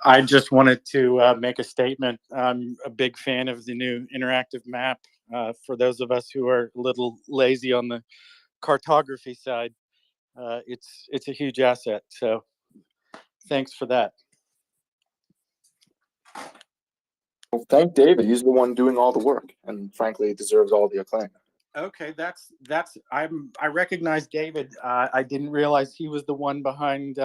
I just wanted to make a statement. I'm a big fan of the new interactive map. For those of us who are a little lazy on the cartography side, it's a huge asset. So thanks for that. Well, thank David. He's the one doing all the work, and frankly, deserves all the acclaim. Okay, I recognize David. I didn't realize he was the one behind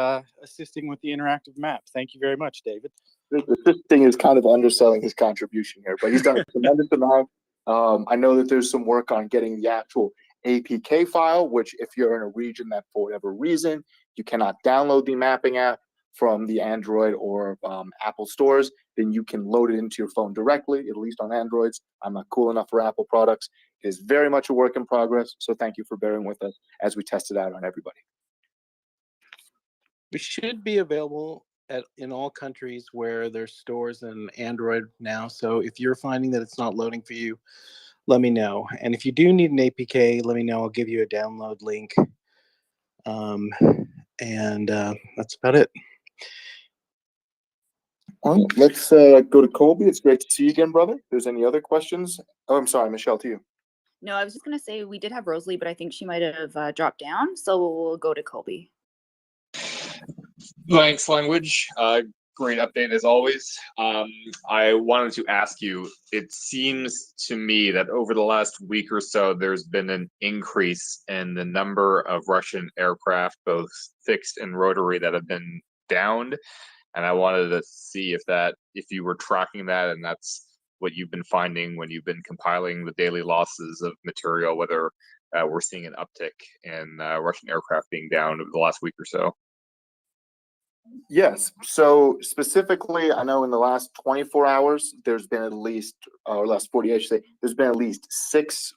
assisting with the interactive map. Thank you very much, David. This thing is kind of underselling his contribution here, but he's done a tremendous amount. I know that there's some work on getting the actual APK file, which if you're in a region that for whatever reason you cannot download the mapping app from the Android or Apple stores, then you can load it into your phone directly, at least on Androids. I'm not cool enough for Apple products. It is very much a work in progress, so thank you for bearing with us as we test it out on everybody. We should be available in all countries where there's stores in Android now. So if you're finding that it's not loading for you, let me know. And if you do need an APK, let me know. I'll give you a download link. And that's about it. All right, let's go to Colby. It's great to see you again, brother. If there's any other questions? Oh, I'm sorry, Michelle, to you. No, I was just gonna say we did have Rosalie, but I think she might have dropped down. So we'll go to Colby. Thanks, Language. Great update as always. I wanted to ask you, it seems to me that over the last week or so, there's been an increase in the number of Russian aircraft, both fixed and rotary, that have been downed. And I wanted to see if you were tracking that, and that's what you've been finding when you've been compiling the daily losses of material, whether we're seeing an uptick in Russian aircraft being down over the last week or so. Yes. So specifically, I know in the last 24 hours, there's been at least, or last 48, I should say, there's been at least 5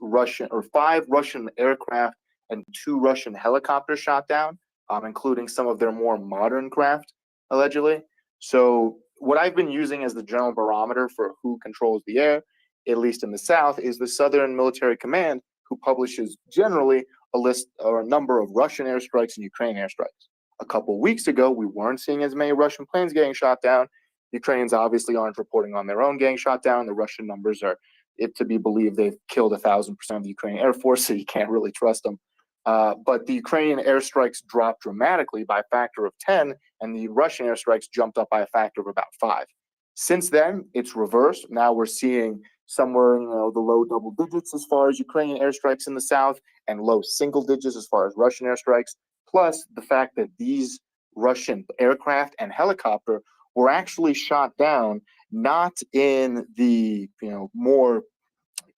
Russian aircraft and 2 Russian helicopters shot down, including some of their more modern craft, allegedly. So what I've been using as the general barometer for who controls the air, at least in the South, is the Southern Military Command, who publishes generally a list or a number of Russian airstrikes and Ukrainian airstrikes. A couple of weeks ago, we weren't seeing as many Russian planes getting shot down. Ukrainians obviously aren't reporting on their own getting shot down. The Russian numbers are, if to be believed, they've killed 1,000% of the Ukrainian Air Force, so you can't really trust them. But the Ukrainian airstrikes dropped dramatically by a factor of 10, and the Russian airstrikes jumped up by a factor of about 5. Since then, it's reversed. Now we're seeing somewhere in the low double digits as far as Ukrainian airstrikes in the south, and low single digits as far as Russian airstrikes. Plus the fact that these Russian aircraft and helicopter were actually shot down not in the more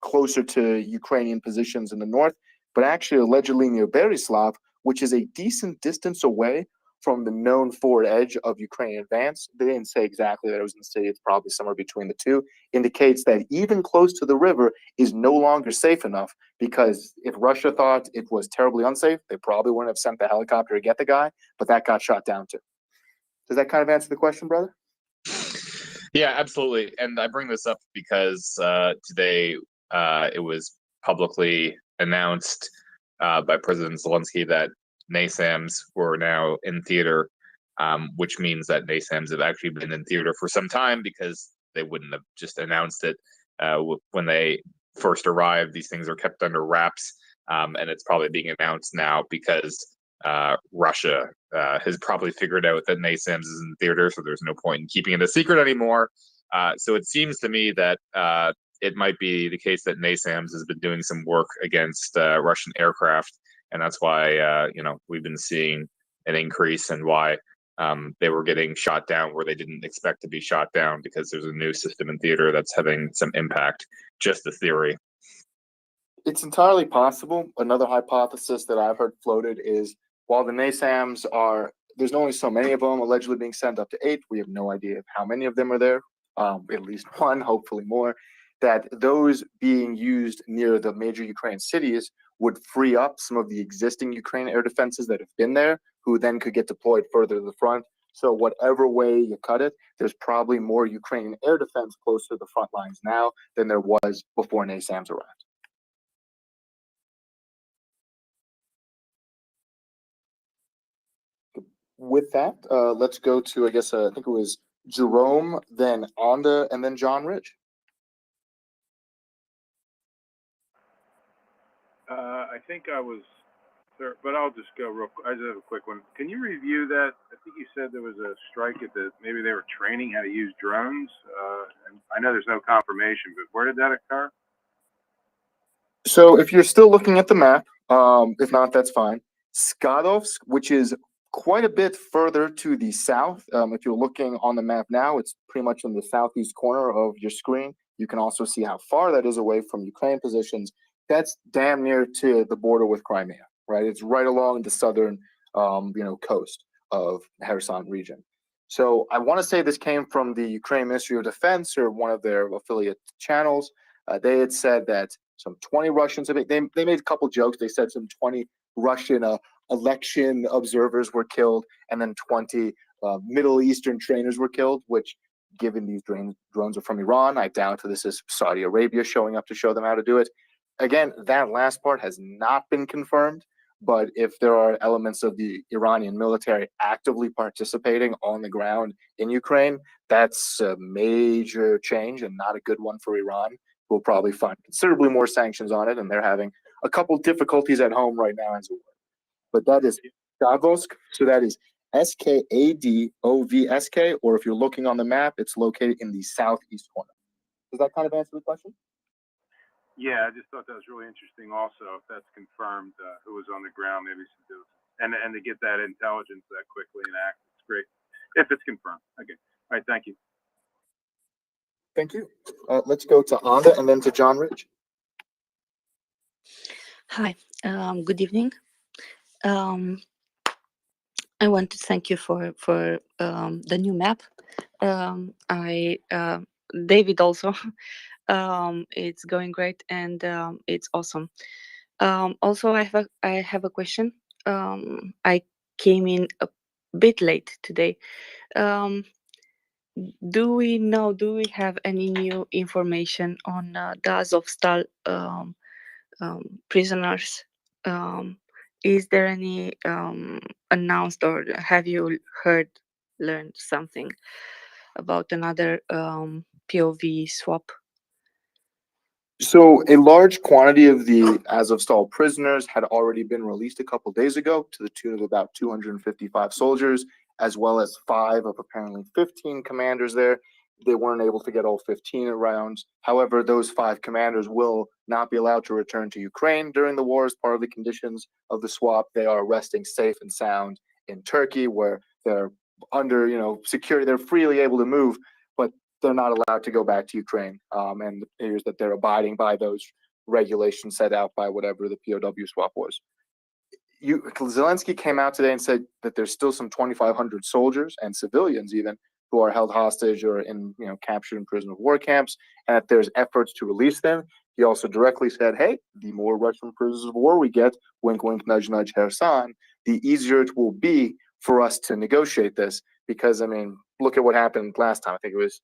closer to Ukrainian positions in the north, but actually allegedly near Berislav, which is a decent distance away from the known forward edge of Ukrainian advance. They didn't say exactly that it was in the city. It's probably somewhere between the two. Indicates that even close to the river is no longer safe enough, because if Russia thought it was terribly unsafe, they probably wouldn't have sent the helicopter to get the guy, but that got shot down too. Does that kind of answer the question, brother? Yeah, absolutely. And I bring this up because today it was publicly announced by President Zelensky that NASAMS were now in theater which means that NASAMS have actually been in theater for some time, because they wouldn't have just announced it when they first arrived. These things are kept under wraps, and it's probably being announced now because Russia has probably figured out that NASAMS is in theater, so there's no point in keeping it a secret anymore. So it seems to me that it might be the case that NASAMS has been doing some work against Russian aircraft, and that's why we've been seeing an increase, and why they were getting shot down where they didn't expect to be shot down, because there's a new system in theater that's having some impact. Just a theory. It's entirely possible. Another hypothesis that I've heard floated is, while the NASAMS there's only so many of them allegedly being sent, up to 8. We have no idea of how many of them are there. At least one, hopefully more. That those being used near the major Ukrainian cities would free up some of the existing Ukrainian air defenses that have been there, who then could get deployed further to the front. So whatever way you cut it, there's probably more Ukrainian air defense closer to the front lines now than there was before NASAMS arrived. With that, let's go to, I think it was Jerome, then Onda, and then John Ridge. I think I was there, but I'll just go real quick. I just have a quick one. Can you review that? I think you said there was a strike maybe they were training how to use drones. And I know there's no confirmation, but where did that occur? So if you're still looking at the map, if not, that's fine. Skadovsk, which is quite a bit further to the south. If you're looking on the map now, it's pretty much in the southeast corner of your screen. You can also see how far that is away from Ukraine positions. That's damn near to the border with Crimea, right? It's right along the southern, coast of Kherson region. So I want to say this came from the Ukraine Ministry of Defense or one of their affiliate channels. They had said that some 20 Russians, they made a couple jokes. They said some 20 Russian election observers were killed, and then 20 Middle Eastern trainers were killed, which, given these drones are from Iran, I doubt this is Saudi Arabia showing up to show them how to do it. Again, that last part has not been confirmed, but if there are elements of the Iranian military actively participating on the ground in Ukraine, that's a major change and not a good one for Iran. We'll probably find considerably more sanctions on it, and they're having a couple difficulties at home right now as well. But that is Skadovsk, so that is Skadovsk, or if you're looking on the map, it's located in the southeast corner. Does that kind of answer the question? Yeah, I just thought that was really interesting. Also, if that's confirmed, who was on the ground, maybe and to get that intelligence that quickly and act, it's great. If it's confirmed, okay. All right, thank you. Thank you. Let's go to Onda and then to John Ridge. Hi, good evening. I want to thank you for the new map. David also. It's going great and it's awesome. Also, I have a question. I came in a bit late today. Do we have any new information on the Azovstal prisoners? Is there any announced, or have you learned something about another POV swap? So a large quantity of the Azovstal prisoners had already been released a couple days ago, to the tune of about 255 soldiers, as well as 5 of apparently 15 commanders there. They weren't able to get all 15 around. However, those 5 commanders will not be allowed to return to Ukraine during the war as part of the conditions of the swap. They are resting safe and sound in Turkey, where they're under, security. They're freely able to move, but they're not allowed to go back to Ukraine. And it appears that they're abiding by those regulations set out by whatever the POW swap was. Zelensky came out today and said that there's still some 2,500 soldiers and civilians even who are held hostage or captured in prisoner of war camps, and that there's efforts to release them. He also directly said, hey, the more Russian prisoners of war we get, wink, wink, nudge, nudge, Kherson, the easier it will be for us to negotiate this. Because, look at what happened last time. I think it was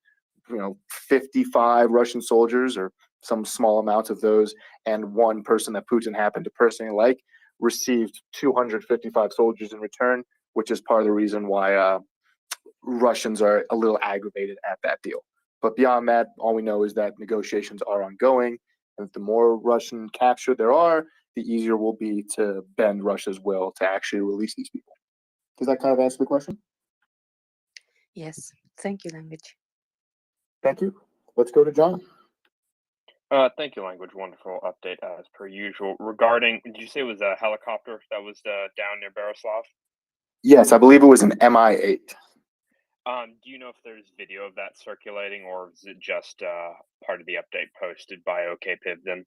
55 Russian soldiers or some small amount of those, and one person that Putin happened to personally like received 255 soldiers in return, which is part of the reason why Russians are a little aggravated at that deal. But beyond that, all we know is that negotiations are ongoing, and the more Russian capture there are, the easier it will be to bend Russia's will to actually release these people. Does that kind of answer the question? Yes. Thank you, Language. Thank you. Let's go to John. Thank you, Language. Wonderful update as per usual. Regarding, did you say it was a helicopter that was down near Berislav? Yes, I believe it was an Mi-8. Do you know if there's video of that circulating, or is it just part of the update posted by OKPIV?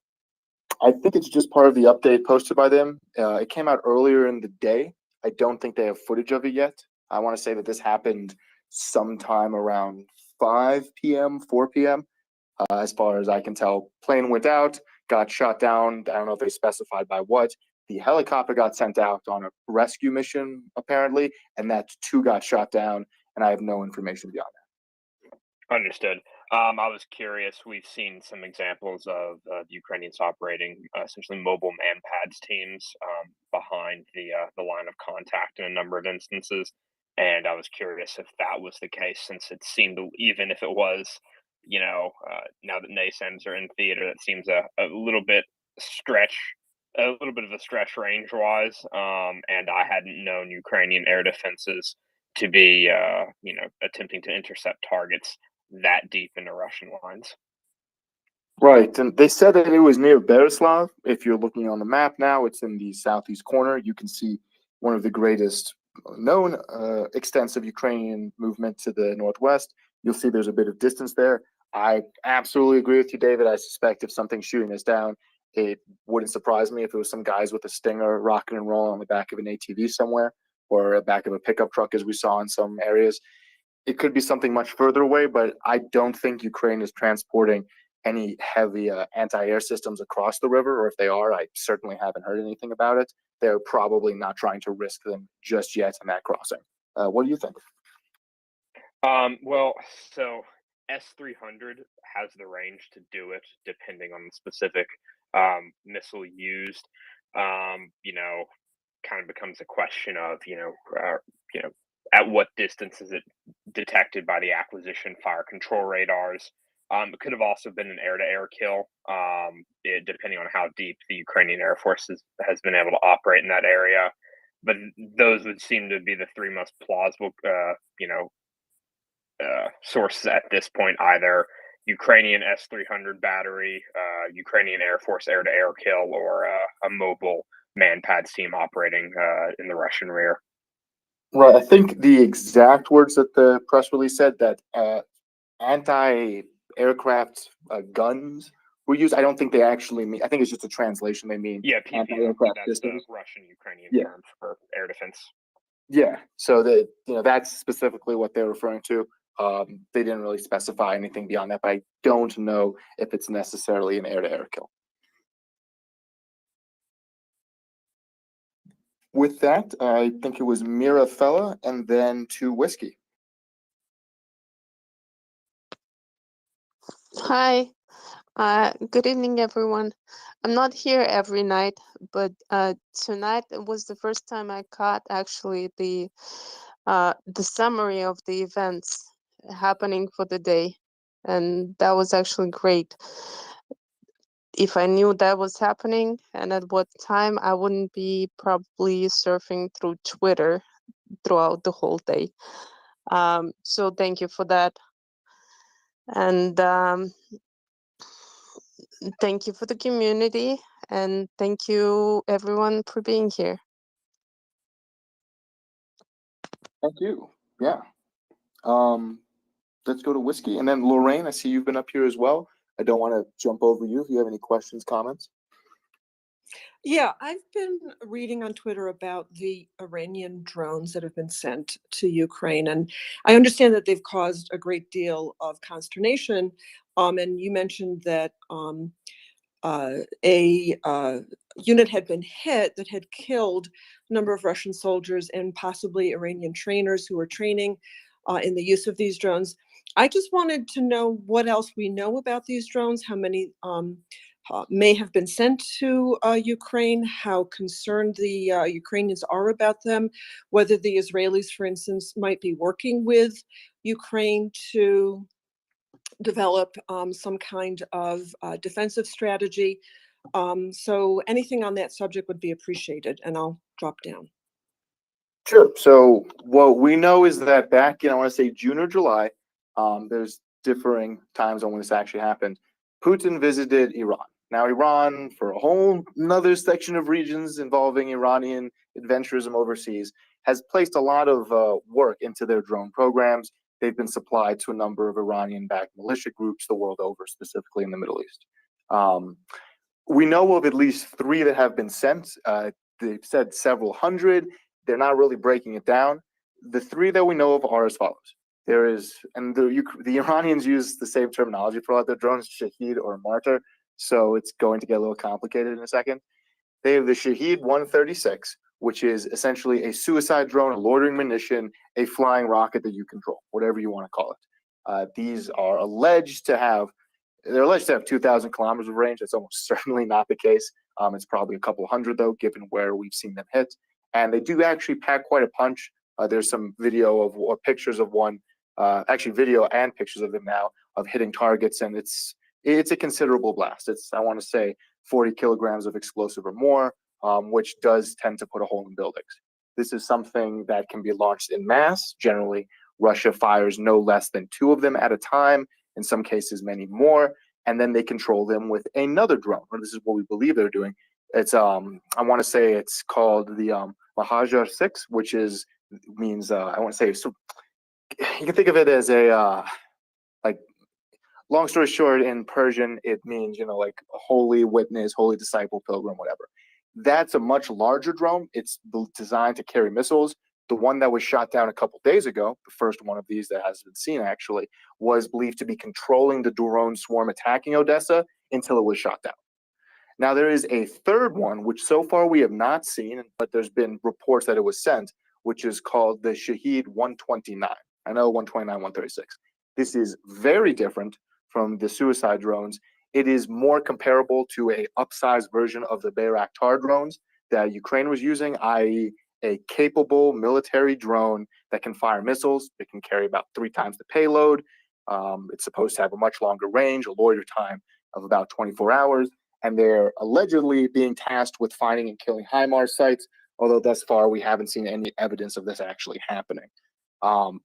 I think it's just part of the update posted by them. It came out earlier in the day. I don't think they have footage of it yet. I want to say that this happened sometime around 5 p.m., 4 p.m. As far as I can tell, plane went out, got shot down. I don't know if they specified by what. The helicopter got sent out on a rescue mission, apparently, and that too got shot down, and I have no information beyond that. Understood. I was curious. We've seen some examples of the Ukrainians operating essentially mobile manpads teams behind the line of contact in a number of instances, and I was curious if that was the case, since it seemed, even if it was, now that NASAMS are in theater, that seems a little bit a little bit of a stretch range-wise, and I hadn't known Ukrainian air defenses to be, attempting to intercept targets that deep into Russian lines. Right, and they said that it was near Berislav. If you're looking on the map now, it's in the southeast corner. You can see one of the greatest known extensive Ukrainian movement to the northwest. You'll see there's a bit of distance there. I absolutely agree with you, David. I suspect if something's shooting us down, it wouldn't surprise me if it was some guys with a Stinger rocking and rolling on the back of an ATV somewhere, or the back of a pickup truck, as we saw in some areas. It could be something much further away, but I don't think Ukraine is transporting any heavy anti-air systems across the river, or if they are, I certainly haven't heard anything about it. They're probably not trying to risk them just yet in that crossing. What do you think? Well, so S-300 has the range to do it, depending on the specific missile used. Kind of becomes a question of, at what distance is it detected by the acquisition fire control radars? It could have also been an air-to-air kill, depending on how deep the Ukrainian Air Force has been able to operate in that area. But those would seem to be the three most plausible, sources at this point: either Ukrainian S-300 battery, Ukrainian Air Force air-to-air kill, or a mobile manpads team operating in the Russian rear. Right, I think the exact words that the press release said, that anti-aircraft guns were used. I don't think they actually mean. I think it's just a translation. They mean anti-aircraft That's systems. the Russian-Ukrainian Yeah. term for air defense. Yeah, so that's specifically what they're referring to. They didn't really specify anything beyond that, but I don't know if it's necessarily an air-to-air kill. With that, I think it was Mira Fella and then to Whiskey. Hi, good evening, everyone. I'm not here every night, but tonight was the first time I caught actually the summary of the events happening for the day, and that was actually great. If I knew that was happening and at what time, I wouldn't be probably surfing through Twitter throughout the whole day. So thank you for that. And thank you for the community, and thank you everyone for being here. Thank you. Yeah. Let's go to Whiskey, and then Lorraine. I see you've been up here as well. I don't want to jump over you. If you have any questions, comments. Yeah, I've been reading on Twitter about the Iranian drones that have been sent to Ukraine, and I understand that they've caused a great deal of consternation. And you mentioned that a unit had been hit that had killed a number of Russian soldiers and possibly Iranian trainers who were training in the use of these drones. I just wanted to know what else we know about these drones, how many may have been sent to Ukraine, how concerned the Ukrainians are about them, whether the Israelis, for instance, might be working with Ukraine to develop some kind of defensive strategy. So anything on that subject would be appreciated, and I'll drop down. Sure. So what we know is that back in, I want to say June or July, there's differing times on when this actually happened. Putin visited Iran. Now, Iran, for a whole another section of regions involving Iranian adventurism overseas, has placed a lot of work into their drone programs. They've been supplied to a number of Iranian-backed militia groups the world over, specifically in the Middle East. We know of at least 3 that have been sent. They've said several hundred. They're not really breaking it down. The 3 that we know of are as follows. There is, and the Iranians use the same terminology for all their drones, Shaheed or Martyr, so it's going to get a little complicated in a second. They have the Shaheed 136, which is essentially a suicide drone, a loitering munition, a flying rocket that you control, whatever you want to call it. These are alleged to have, they're alleged to have 2,000 kilometers of range. That's almost certainly not the case. It's probably a couple hundred though, given where we've seen them hit. And they do actually pack quite a punch. There's some video of or pictures of one, actually video and pictures of them now of hitting targets, and it's a considerable blast. It's, I want to say, 40 kilograms of explosive or more, which does tend to put a hole in buildings. This is something that can be launched in mass. Generally, Russia fires no less than 2 of them at a time, in some cases many more, and then they control them with another drone. Or this is what we believe they're doing. It's I want to say it's called the Mahajar 6, which is means I want to say, so you can think of it as a like, long story short, in Persian it means, you know, like a holy witness, holy disciple, pilgrim, whatever. That's a much larger drone. It's designed to carry missiles. The one that was shot down a couple days ago, the first one of these that has been seen actually, was believed to be controlling the drone swarm attacking Odessa until it was shot down. Now, there is a third one, which so far we have not seen, but there's been reports that it was sent, which is called the Shaheed 129. I know 129, 136. This is very different from the suicide drones. It is more comparable to a upsized version of the Bayraktar drones that Ukraine was using, i.e. a capable military drone that can fire missiles. It can carry about 3 times the payload. It's supposed to have a much longer range, a loiter time of about 24 hours. And they're allegedly being tasked with finding and killing HIMARS sites, although thus far we haven't seen any evidence of this actually happening.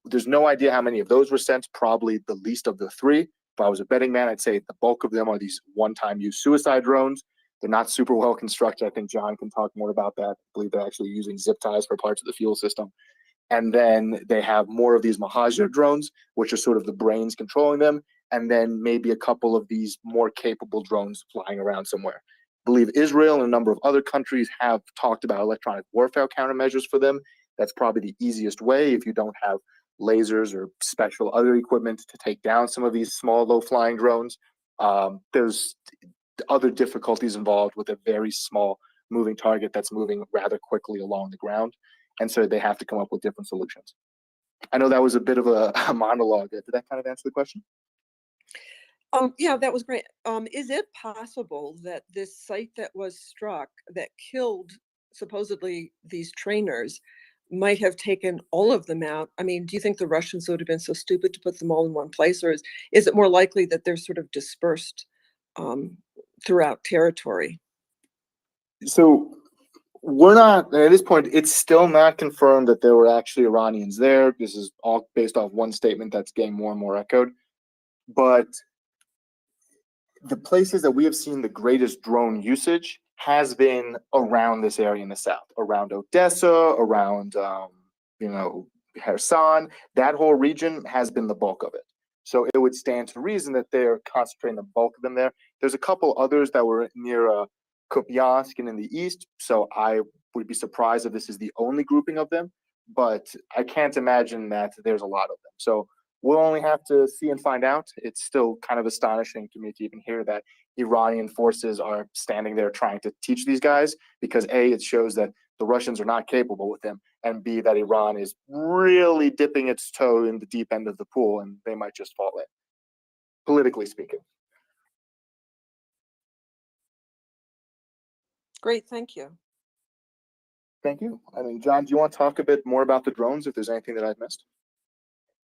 There's no idea how many of those were sent, probably the least of the 3. If I was a betting man, I'd say the bulk of them are these one-time use suicide drones. They're not super well constructed. I think John can talk more about that. I believe they're actually using zip ties for parts of the fuel system. And then they have more of these Mahajar drones, which are sort of the brains controlling them, and then maybe a couple of these more capable drones flying around somewhere. I believe Israel and a number of other countries have talked about electronic warfare countermeasures for them. That's probably the easiest way if you don't have lasers or special other equipment to take down some of these small, low-flying drones. There's other difficulties involved with a very small moving target that's moving rather quickly along the ground. And so they have to come up with different solutions. I know that was a bit of a monologue. Did that kind of answer the question? Yeah, that was great. Is it possible that this site that was struck that killed supposedly these trainers might have taken all of them out? I mean, do you think the Russians would have been so stupid to put them all in one place, or is it more likely that they're sort of dispersed throughout territory? So we're not, at this point, it's still not confirmed that there were actually Iranians there. This is all based off one statement that's getting more and more echoed. But the places that we have seen the greatest drone usage has been around this area in the south, around Odessa, around, you know, Kherson. That whole region has been the bulk of it. So it would stand to reason that they're concentrating the bulk of them there. There's a couple others that were near Kupiansk and in the east, so I would be surprised if this is the only grouping of them, but I can't imagine that there's a lot of them. So we'll only have to see and find out. It's still kind of astonishing to me to even hear that Iranian forces are standing there trying to teach these guys, because A, it shows that the Russians are not capable with them, and B, that Iran is really dipping its toe in the deep end of the pool and they might just fall in, politically speaking. Great, thank you. Thank you. I mean, John, do you want to talk a bit more about the drones if there's anything that I've missed?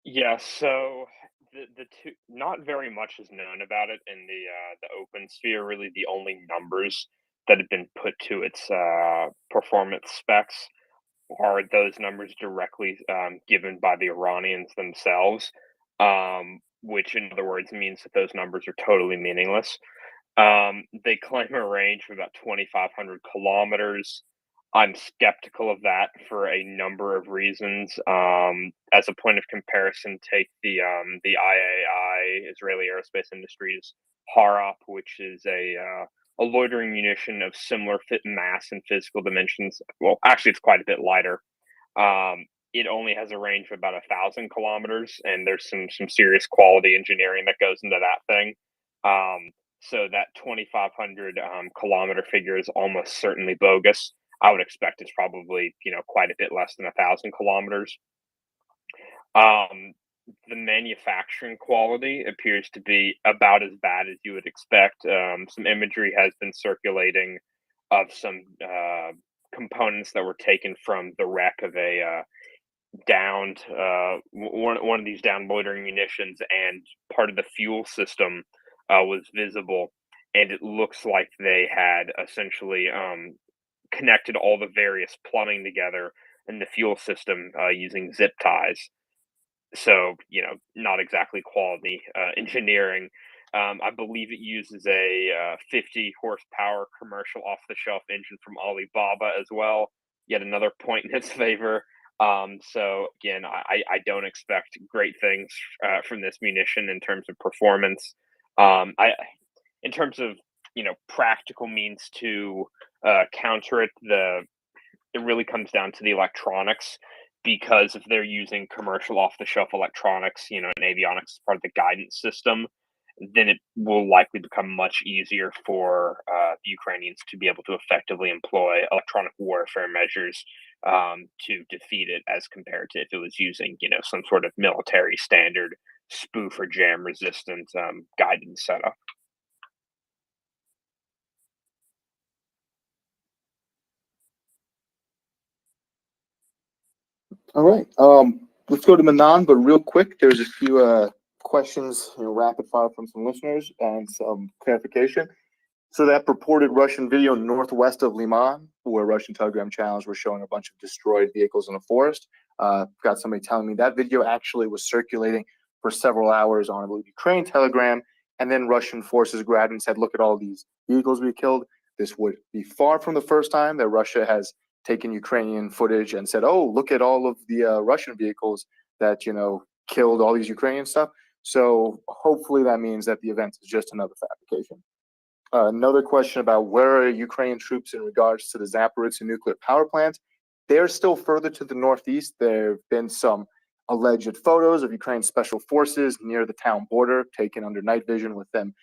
Yeah, so the two, not very much is known about it in the open sphere. Really, the only numbers that have been put to its performance specs are those numbers directly given by the Iranians themselves, which in other words means that those numbers are totally meaningless. They claim a range of about 2,500 kilometers. I'm skeptical of that for a number of reasons. As a point of comparison, take the IAI, Israeli Aerospace Industries Harop, which is a loitering munition of similar fit and mass and physical dimensions. Well, actually, it's quite a bit lighter. It only has a range of about 1,000 kilometers, and there's some serious quality engineering that goes into that thing. So that 2,500 kilometer figure is almost certainly bogus. I would expect it's probably quite a bit less than 1,000 kilometers. The manufacturing quality appears to be about as bad as you would expect. Some imagery has been circulating of some components that were taken from the wreck of a downed one of these downed loitering munitions, and part of the fuel system was visible, and it looks like they had essentially connected all the various plumbing together in the fuel system using zip ties. So not exactly quality engineering. I believe it uses a 50 horsepower commercial off the shelf engine from Alibaba as well. Yet another point in its favor. So again, I don't expect great things from this munition in terms of performance. In terms of practical means to counter it, it really comes down to the electronics, because if they're using commercial off the shelf electronics, and avionics is part of the guidance system, then it will likely become much easier for the Ukrainians to be able to effectively employ electronic warfare measures to defeat it, as compared to if it was using, some sort of military standard spoof or jam resistant guidance setup. All right. Let's go to Manan, but real quick, there's a few questions, rapid fire from some listeners and some clarification. So that purported Russian video northwest of Liman, where Russian Telegram channels were showing a bunch of destroyed vehicles in a forest. Got somebody telling me that video actually was circulating for several hours on, I believe, Ukraine Telegram, and then Russian forces grabbed and said, "Look at all these vehicles we killed." This would be far from the first time that Russia has taken Ukrainian footage and said, "Oh, look at all of the Russian vehicles that killed all these Ukrainian stuff." So hopefully that means that the event is just another fabrication. Another question about where are Ukrainian troops in regards to the Zaporizhzhia nuclear power plant. They're still further to the northeast. There have been some alleged photos of Ukraine's special forces near the town border, taken under night vision with them,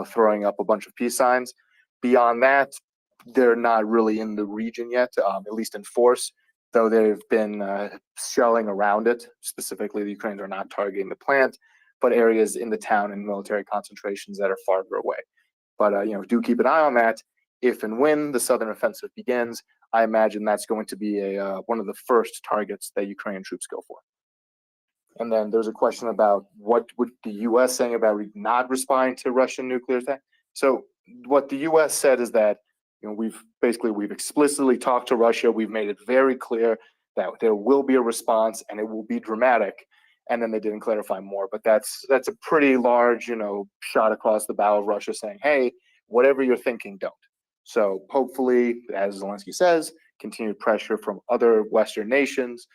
throwing up a bunch of peace signs. Beyond that, they're not really in the region yet, at least in force, though they've been shelling around it. Specifically, the Ukrainians are not targeting the plant, but areas in the town and military concentrations that are farther away. But do keep an eye on that. If and when the southern offensive begins, I imagine that's going to be one of the first targets that Ukrainian troops go for. And then there's a question about what would the U.S. saying about not responding to Russian nuclear attack. So what the U.S. said is that we've explicitly talked to Russia. We've made it very clear that there will be a response and it will be dramatic. And then they didn't clarify more, but that's a pretty large, shot across the bow of Russia saying, "Hey, whatever you're thinking, don't." So hopefully, as Zelensky says, continued pressure from other Western nations,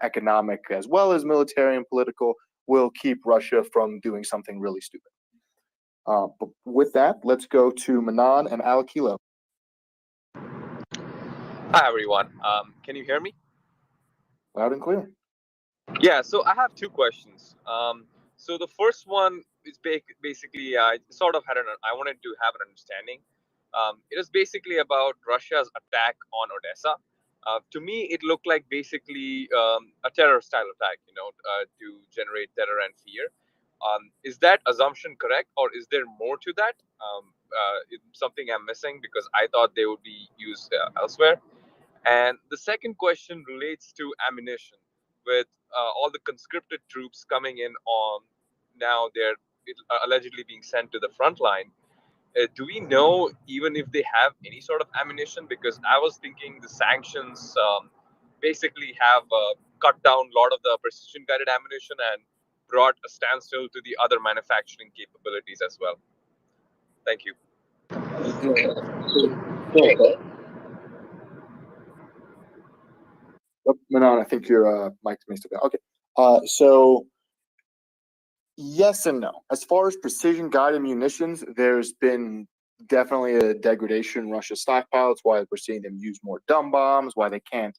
economic as well as military and political, will keep Russia from doing something really stupid. But with that, let's go to Manan and Alakilo. Hi everyone. Can you hear me? Loud and clear. Yeah, so I have two questions. So the first one is basically I wanted to have an understanding. It is basically about Russia's attack on Odessa. To me, it looked like basically a terror-style attack, to generate terror and fear. Is that assumption correct, or is there more to that? something I'm missing because I thought they would be used elsewhere. And the second question relates to ammunition. With all the conscripted troops coming in on now, they're allegedly being sent to the front line. Do we know even if they have any sort of ammunition? Because I was thinking the sanctions basically have cut down a lot of the precision guided ammunition and brought a standstill to the other manufacturing capabilities as well. Thank you. Manon, I think your mic may still be on. Okay. So yes and no. As far as precision guided munitions, there's been definitely a degradation in Russia's stockpile. It's why we're seeing them use more dumb bombs, why they can't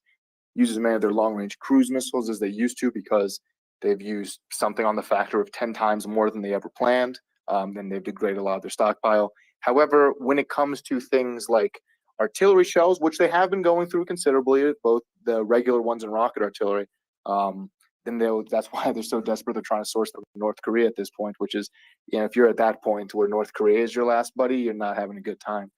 use as many of their long-range cruise missiles as they used to, because they've used something on the factor of 10 times more than they ever planned. Then they've degraded a lot of their stockpile. However, when it comes to things like artillery shells, which they have been going through considerably, both the regular ones and rocket artillery, then that's why they're so desperate. They're trying to source them from North Korea at this point, which is, if you're at that point where North Korea is your last buddy, you're not having a good time.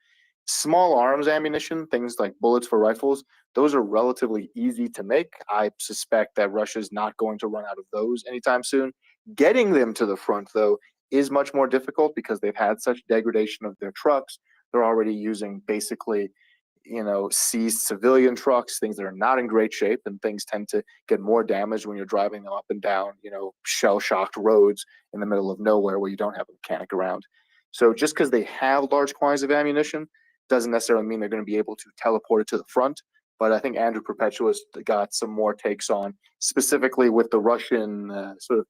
Small arms ammunition, things like bullets for rifles, those are relatively easy to make. I suspect that Russia's not going to run out of those anytime soon. Getting them to the front, though, is much more difficult because they've had such degradation of their trucks. They're already using basically, seized civilian trucks, things that are not in great shape, and things tend to get more damaged when you're driving them up and down, shell-shocked roads in the middle of nowhere where you don't have a mechanic around. So just because they have large quantities of ammunition doesn't necessarily mean they're going to be able to teleport it to the front. But I think Andrew Perpetua's got some more takes on, specifically with the Russian sort of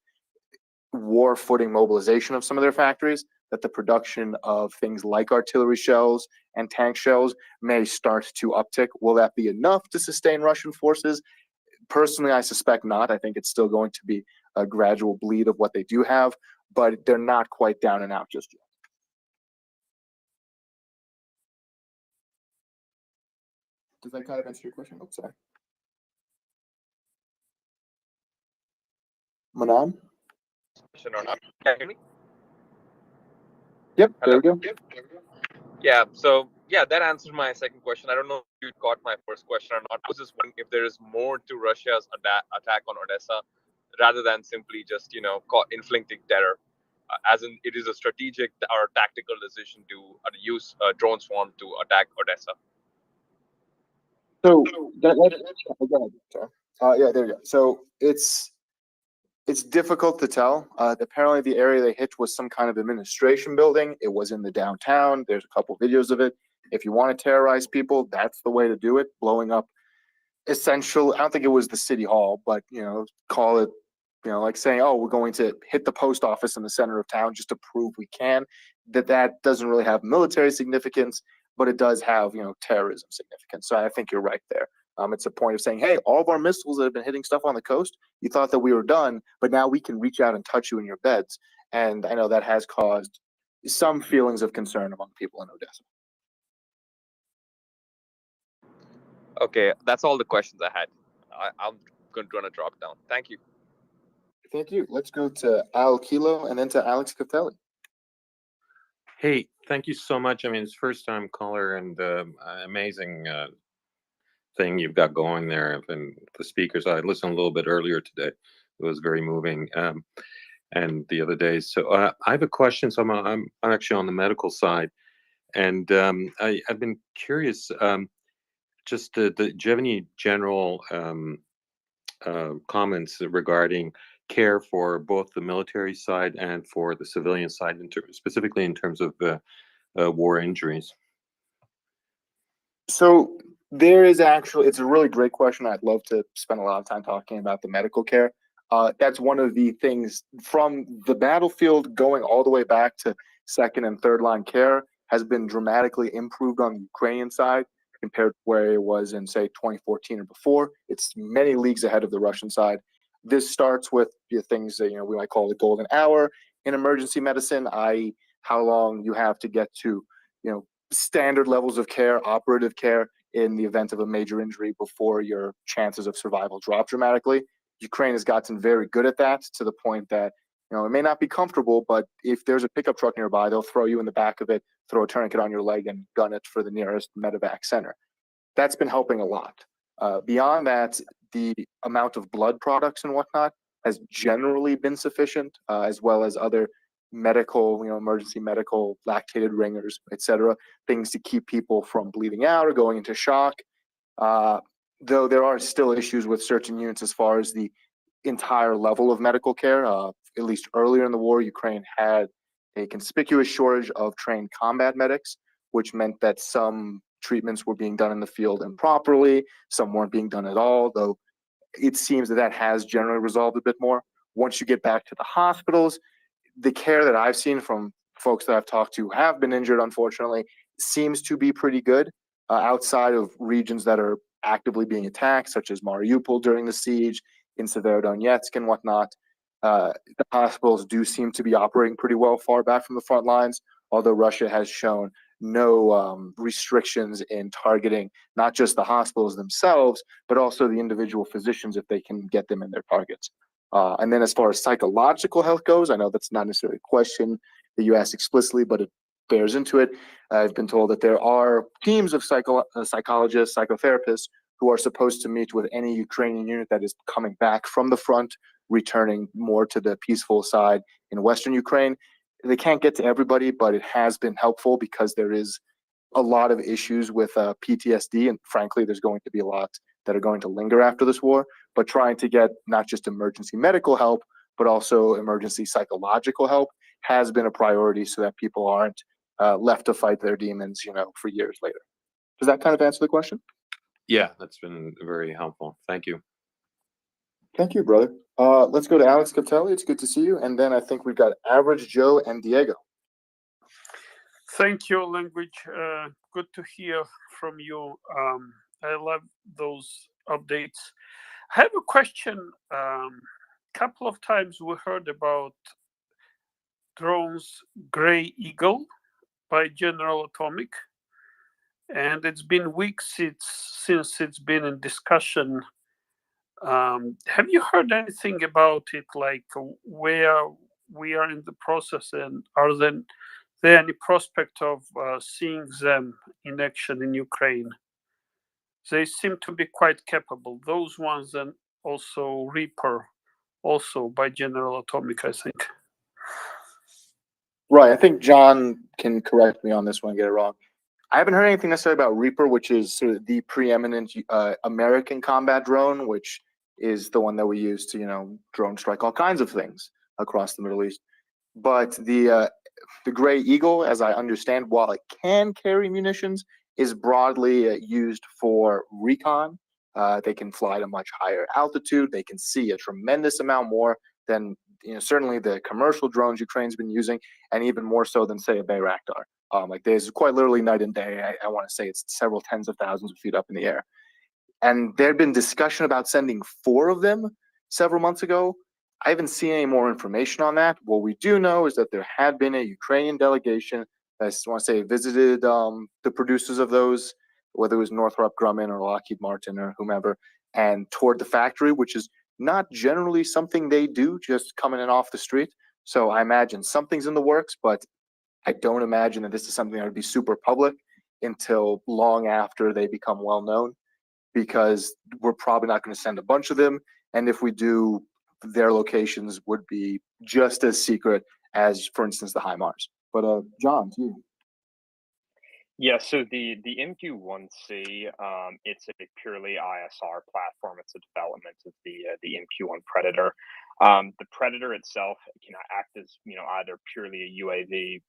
war footing mobilization of some of their factories, that the production of things like artillery shells and tank shells may start to uptick. Will that be enough to sustain Russian forces? Personally, I suspect not. I think it's still going to be a gradual bleed of what they do have, but they're not quite down and out just yet. Does that kind of answer your question? Oh, sorry. Manan? Question or not? Can you hear me? Yep, Hello? there we go. Yeah, so that answers my second question. I don't know if you caught my first question or not. I was just wondering if there is more to Russia's attack on Odessa rather than simply just, inflicting terror. As in, it is a strategic or tactical decision to use a drone swarm to attack Odessa. So yeah, there you go. So it's difficult to tell. Apparently, the area they hit was some kind of administration building. It was in the downtown. There's a couple videos of it. If you want to terrorize people, that's the way to do it. Blowing up essential. I don't think it was the city hall, but call it, like saying, "Oh, we're going to hit the post office in the center of town just to prove we can." That doesn't really have military significance, but it does have terrorism significance. So I think you're right there. It's a point of saying, hey, all of our missiles that have been hitting stuff on the coast, you thought that we were done, but now we can reach out and touch you in your beds. And I know that has caused some feelings of concern among people in Odessa. Okay, that's all the questions I had. I'm going to drop down. Thank you. Thank you. Let's go to Al Kilo and then to Alex Catelli. Hey, thank you so much. I mean, it's first time caller and amazing thing you've got going there. And the speakers, I listened a little bit earlier today. It was very moving. And the other days. So I have a question. So I'm actually on the medical side. And I've been curious, just do you have any general comments regarding care for both the military side and for the civilian side, specifically in terms of war injuries? So there is it's a really great question. I'd love to spend a lot of time talking about the medical care. That's one of the things from the battlefield going all the way back to second and third line care has been dramatically improved on the Ukrainian side compared to where it was in, say, 2014 or before. It's many leagues ahead of the Russian side. This starts with things that we might call the golden hour in emergency medicine, i.e., how long you have to get to standard levels of care, operative care in the event of a major injury before your chances of survival drop dramatically. Ukraine has gotten very good at that to the point that it may not be comfortable, but if there's a pickup truck nearby, they'll throw you in the back of it, throw a tourniquet on your leg and gun it for the nearest medevac center. That's been helping a lot. Beyond that, the amount of blood products and whatnot has generally been sufficient, as well as other medical, emergency medical, lactated ringers, etc., things to keep people from bleeding out or going into shock. Though there are still issues with certain units as far as the entire level of medical care. At least earlier in the war, Ukraine had a conspicuous shortage of trained combat medics, which meant that some treatments were being done in the field improperly, some weren't being done at all, though it seems that that has generally resolved a bit more. Once you get back to the hospitals, the care that I've seen from folks that I've talked to who have been injured, unfortunately, seems to be pretty good outside of regions that are actively being attacked, such as Mariupol during the siege, in Severodonetsk and whatnot. The hospitals do seem to be operating pretty well far back from the front lines, although Russia has shown no restrictions in targeting not just the hospitals themselves, but also the individual physicians if they can get them in their targets. And then as far as psychological health goes, I know that's not necessarily a question that you asked explicitly, but it bears into it. I've been told that there are teams of psychologists, psychotherapists, who are supposed to meet with any Ukrainian unit that is coming back from the front, returning more to the peaceful side in Western Ukraine. They can't get to everybody, but it has been helpful because there is a lot of issues with PTSD, and frankly, there's going to be a lot that are going to linger after this war. But trying to get not just emergency medical help, but also emergency psychological help has been a priority so that people aren't left to fight their demons, for years later. Does that kind of answer the question? Yeah, that's been very helpful. Thank you. Thank you, brother. Let's go to Alex Catelli. It's good to see you. And then I think we've got Average Joe and Diego. Thank you, Language. Good to hear from you. I love those updates. I have a question. Couple of times we heard about drones Gray Eagle by General Atomic, and it's been weeks since it's been in discussion. Have you heard anything about it, like where we are in the process, and are there any prospect of seeing them in action in Ukraine? They seem to be quite capable, those ones, and also Reaper, also by General Atomic, I think. Right. I think John can correct me on this one and get it wrong. I haven't heard anything necessarily about Reaper, which is sort of the preeminent American combat drone, which is the one that we use to, drone strike all kinds of things across the Middle East. But the Gray Eagle, as I understand, while it can carry munitions, is broadly used for recon. They can fly at a much higher altitude. They can see a tremendous amount more than certainly the commercial drones Ukraine's been using, and even more so than, say, a Bayraktar. Like there's quite literally night and day. I want to say it's several tens of thousands of feet up in the air. And there had been discussion about sending 4 of them several months ago. I haven't seen any more information on that. What we do know is that there had been a Ukrainian delegation that I want to say visited the producers of those, whether it was Northrop Grumman or Lockheed Martin or whomever, and toured the factory, which is not generally something they do, just coming in off the street. So I imagine something's in the works, but I don't imagine that this is something that would be super public until long after they become well known, because we're probably not going to send a bunch of them. And if we do, their locations would be just as secret as, for instance, the HIMARS. But John, to you. Yeah, so the MQ-1C, it's a purely ISR platform. It's a development of the MQ-1 Predator. The Predator itself can act as either purely a UAV,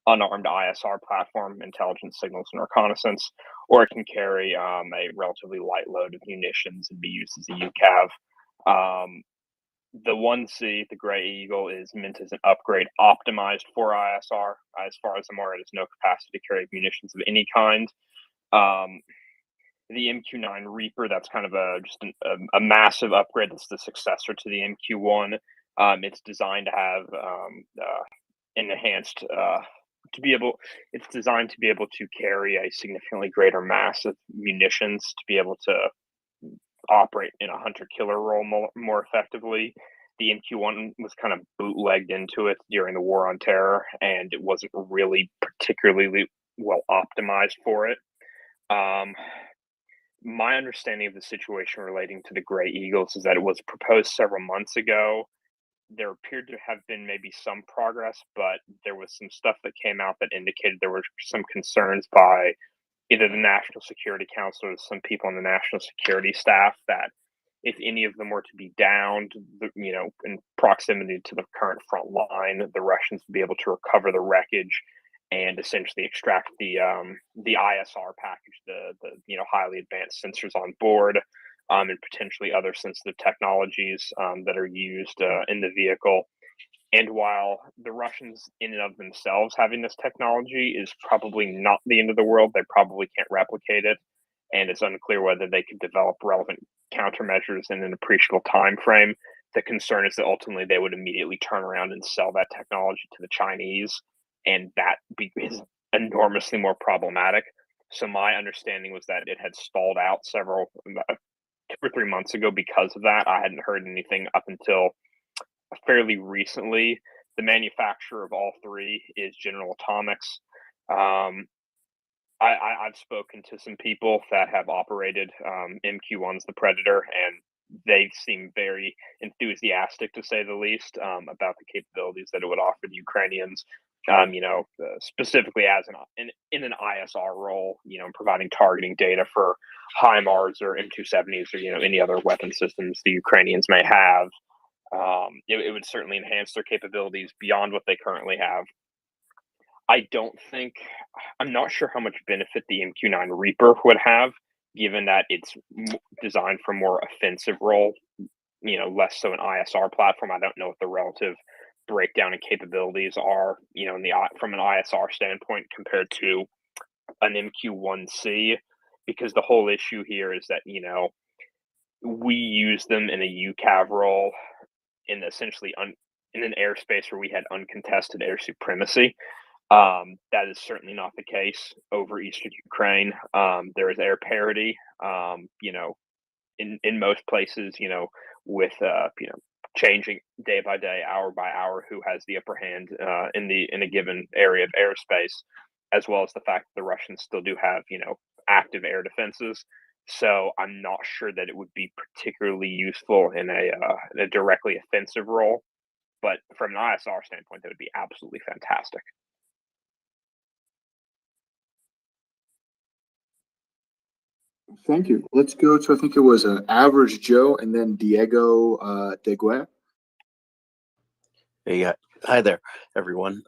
unarmed ISR platform, intelligence signals and reconnaissance, or it can carry a relatively light load of munitions and be used as a UCAV. The 1C, the Gray Eagle, is meant as an upgrade optimized for ISR. As far as I'm aware, it has no capacity to carry munitions of any kind. The MQ-9 Reaper, that's kind of just a massive upgrade. That's the successor to the MQ-1. It's designed to have enhanced it's designed to be able to carry a significantly greater mass of munitions to be able to operate in a hunter-killer role more effectively. the MQ1 was kind of bootlegged into it during the War on Terror, and it wasn't really particularly well optimized for it. My understanding of the situation relating to the Gray Eagles is that it was proposed several months ago. There appeared to have been maybe some progress, but there was some stuff that came out that indicated there were some concerns by either the National Security Council or some people on the national security staff that if any of them were to be downed, in proximity to the current front line, the Russians would be able to recover the wreckage and essentially extract the ISR package, the highly advanced sensors on board, and potentially other sensitive technologies that are used in the vehicle. And while the Russians, in and of themselves, having this technology is probably not the end of the world, they probably can't replicate it, and it's unclear whether they could develop relevant countermeasures in an appreciable time frame. The concern is that ultimately they would immediately turn around and sell that technology to the Chinese, and that is enormously more problematic. So my understanding was that it had stalled out 2 or 3 months ago because of that. I hadn't heard anything up until fairly recently. The manufacturer of all three is General Atomics. I've spoken to some people that have operated MQ1s, the Predator, and they seem very enthusiastic, to say the least, about the capabilities that it would offer the Ukrainians. Specifically as in an ISR role, providing targeting data for HIMARS or M270s or any other weapon systems the Ukrainians may have. It would certainly enhance their capabilities beyond what they currently have. I'm not sure how much benefit the MQ9 Reaper would have, given that it's designed for more offensive role, less so an ISR platform. I don't know what the relative breakdown and capabilities are, from an ISR standpoint compared to an MQ1C, because the whole issue here is that, we use them in a UCAV role in essentially in an airspace where we had uncontested air supremacy. That is certainly not the case over Eastern Ukraine. There is air parity, in most places, with, changing day by day, hour by hour, who has the upper hand in a given area of airspace, as well as the fact that the Russians still do have, active air defenses. So I'm not sure that it would be particularly useful in a directly offensive role, but from an ISR standpoint, that would be absolutely fantastic. Thank you. Let's go to, I think it was an Average Joe and then Diego Deguer. Hey, hi there, everyone.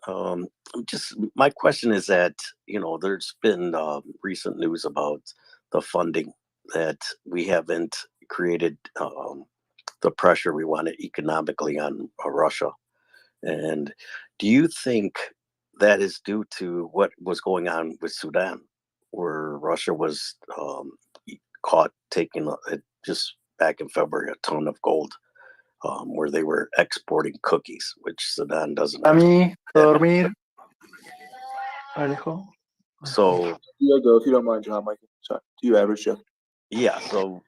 My question is that, there's been recent news about the funding that we haven't created the pressure we wanted economically on Russia. And do you think that is due to what was going on with Sudan, where Russia was caught taking just back in February a ton of gold, where they were exporting cookies, which Sudan doesn't. Dormir. Alejo. So Diego, if you don't mind, John, Mike, sorry, to you, Average Joe. Yeah. So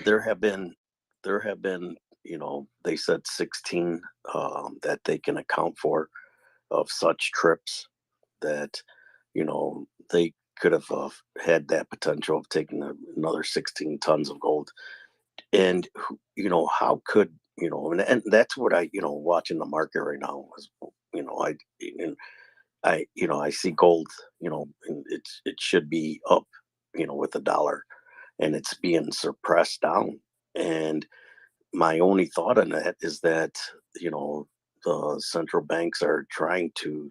there have been, they said 16 that they can account for of such trips that, they could have had that potential of taking another 16 tons of gold. And, how could, and that's what I, watching the market right now is, I see gold, and it should be up, with the dollar, and it's being suppressed down. And my only thought on that is that, the central banks are trying to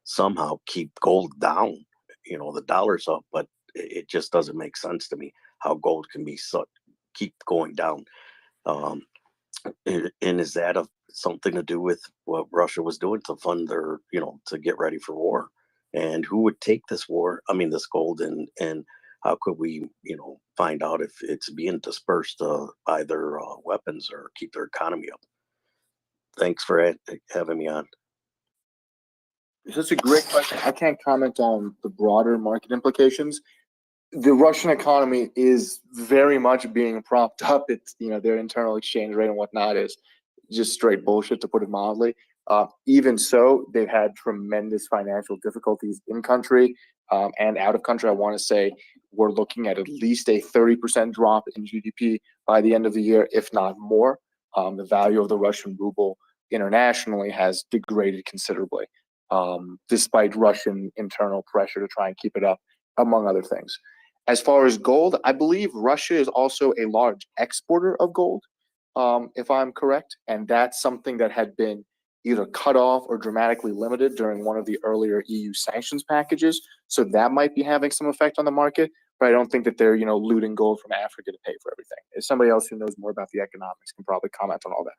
somehow keep gold down. The dollar's up, but it just doesn't make sense to me how gold can be keep going down. And is that something to do with what Russia was doing to fund their, to get ready for war? And who would take this war? I mean, this gold, and how could we, find out if it's being dispersed by their weapons or keep their economy up? Thanks for having me on. That's a great question. I can't comment on the broader market implications. the Russian economy is very much being propped up. It's, their internal exchange rate and whatnot is just straight bullshit, to put it mildly. Even so, they've had tremendous financial difficulties in country and out of country. I want to say we're looking at least a 30% drop in GDP by the end of the year, if not more. The value of the Russian ruble internationally has degraded considerably, despite Russian internal pressure to try and keep it up, among other things. As far as gold, I believe Russia is also a large exporter of gold, if I'm correct. And that's something that had been either cut off or dramatically limited during one of the earlier EU sanctions packages. So that might be having some effect on the market, but I don't think that they're, looting gold from Africa to pay for everything. If somebody else who knows more about the economics can probably comment on all that.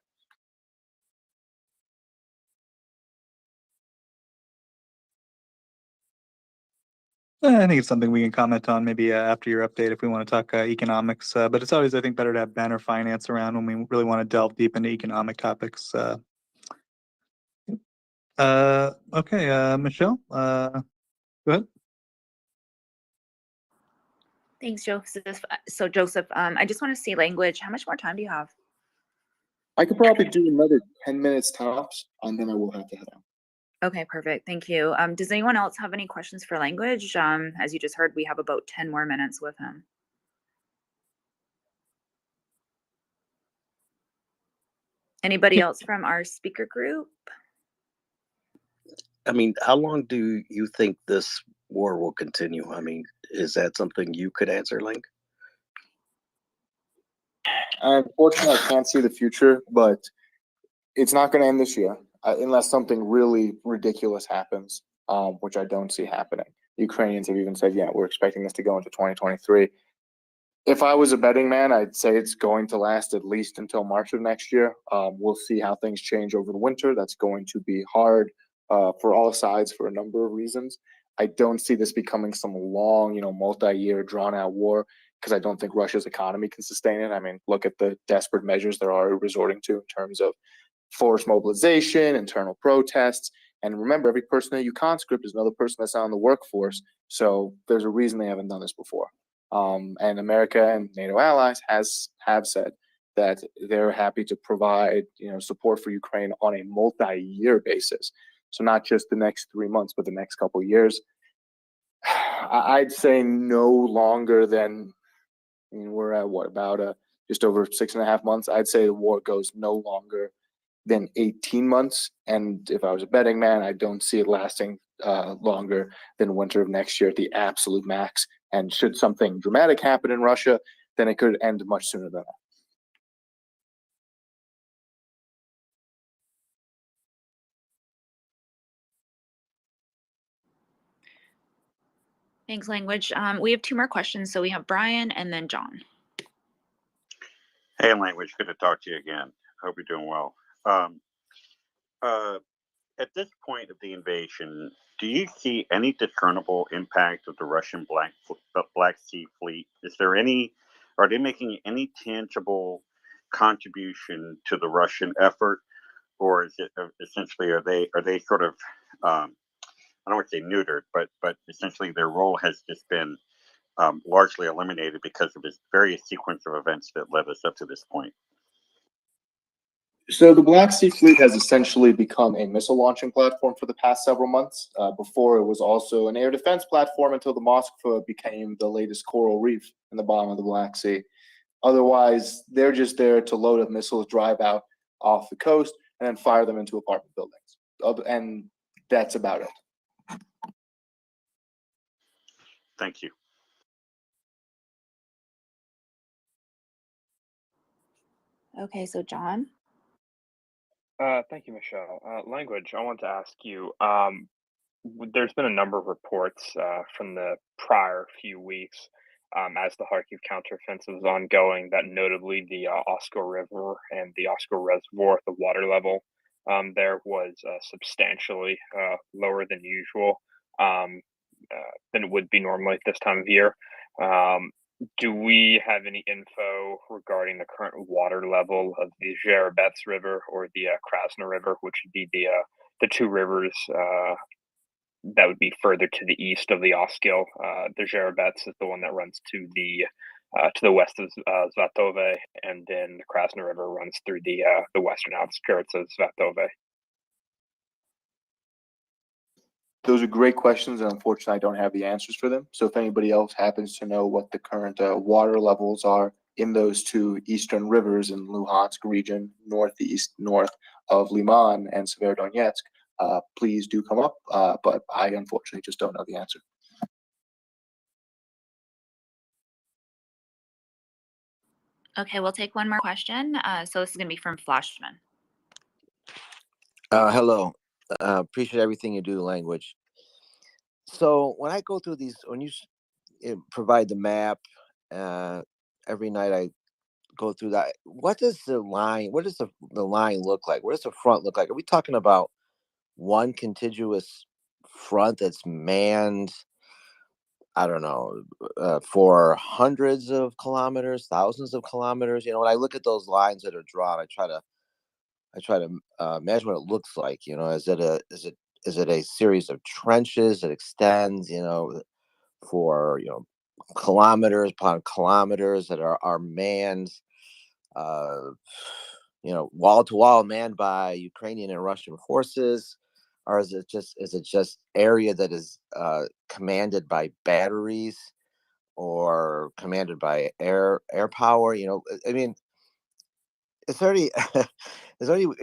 I think it's something we can comment on maybe after your update if we want to talk economics. But it's always, I think, better to have Ben or finance around when we really want to delve deep into economic topics. Okay, Michelle, go ahead. Thanks, Joseph. So, Joseph, I just want to see language. How much more time do you have? I could probably do another 10 minutes tops, and then I will have to head out. Okay, perfect. Thank you. Does anyone else have any questions for language? As you just heard, we have about 10 more minutes with him. Anybody else from our speaker group? I mean, how long do you think this war will continue? I mean, is that something you could answer, Link? Unfortunately, I can't see the future, but it's not going to end this year unless something really ridiculous happens, which I don't see happening. The Ukrainians have even said, yeah, we're expecting this to go into 2023. If I was a betting man, I'd say it's going to last at least until March of next year. We'll see how things change over the winter. That's going to be hard for all sides for a number of reasons. I don't see this becoming some long, multi-year drawn-out war, because I don't think Russia's economy can sustain it. I mean, look at the desperate measures they're already resorting to in terms of forced mobilization, internal protests. And remember, every person that you conscript is another person that's out in the workforce. So there's a reason they haven't done this before. And America and NATO allies have said that they're happy to provide support for Ukraine on a multi-year basis. So not just the next 3 months, but the next couple of years. I'd say no longer than, we're at about just over 6.5 months. I'd say the war goes no longer than 18 months. And if I was a betting man, I don't see it lasting longer than winter of next year at the absolute max. And should something dramatic happen in Russia, then it could end much sooner than that. Thanks, language. We have 2 more questions. So we have Brian and then John. Hey, language. Good to talk to you again. Hope you're doing well. At this point of the invasion, do you see any discernible impact of the Russian Black Sea Fleet? Are they making any tangible contribution to the Russian effort, or is it essentially are they sort of I don't want to say neutered, but essentially their role has just been largely eliminated because of this various sequence of events that led us up to this point? So the Black Sea Fleet has essentially become a missile launching platform for the past several months. Before it was also an air defense platform until the Moskva became the latest coral reef in the bottom of the Black Sea. Otherwise, they're just there to load up missiles, drive out off the coast, and then fire them into apartment buildings. And that's about it. Thank you. Okay, so John. Thank you, Michelle. Language, I want to ask you, there's been a number of reports from the prior few weeks as the Kharkiv counteroffensive is ongoing that notably the Oskar River and the Oskar Reservoir, the water level there was substantially lower than usual, than it would be normally at this time of year. Do we have any info regarding the current water level of the Zherebets River or the Krasna River, which would be the 2 rivers that would be further to the east of the Oskil. The Zherebets is the one that runs to the west of Zvatove, and then the Krasna River runs through the western outskirts of Zvatove. Those are great questions, and unfortunately, I don't have the answers for them. So if anybody else happens to know what the current water levels are in those two eastern rivers in Luhansk region, north of Liman and Severodonetsk, please do come up. But I unfortunately just don't know the answer. Okay, we'll take one more question. So this is going to be from Flashman. Hello. Appreciate everything you do, language. So when I go through these, when you provide the map, every night I go through that. What does the line look like? What does the front look like? Are we talking about one contiguous front that's manned, I don't know, for hundreds of kilometers, thousands of kilometers? When I look at those lines that are drawn, I try to imagine what it looks like. Is it a series of trenches that extends, for kilometers upon kilometers that are manned, wall to wall, manned by Ukrainian and Russian forces, or is it just area that is commanded by batteries or commanded by air power? I mean, is there any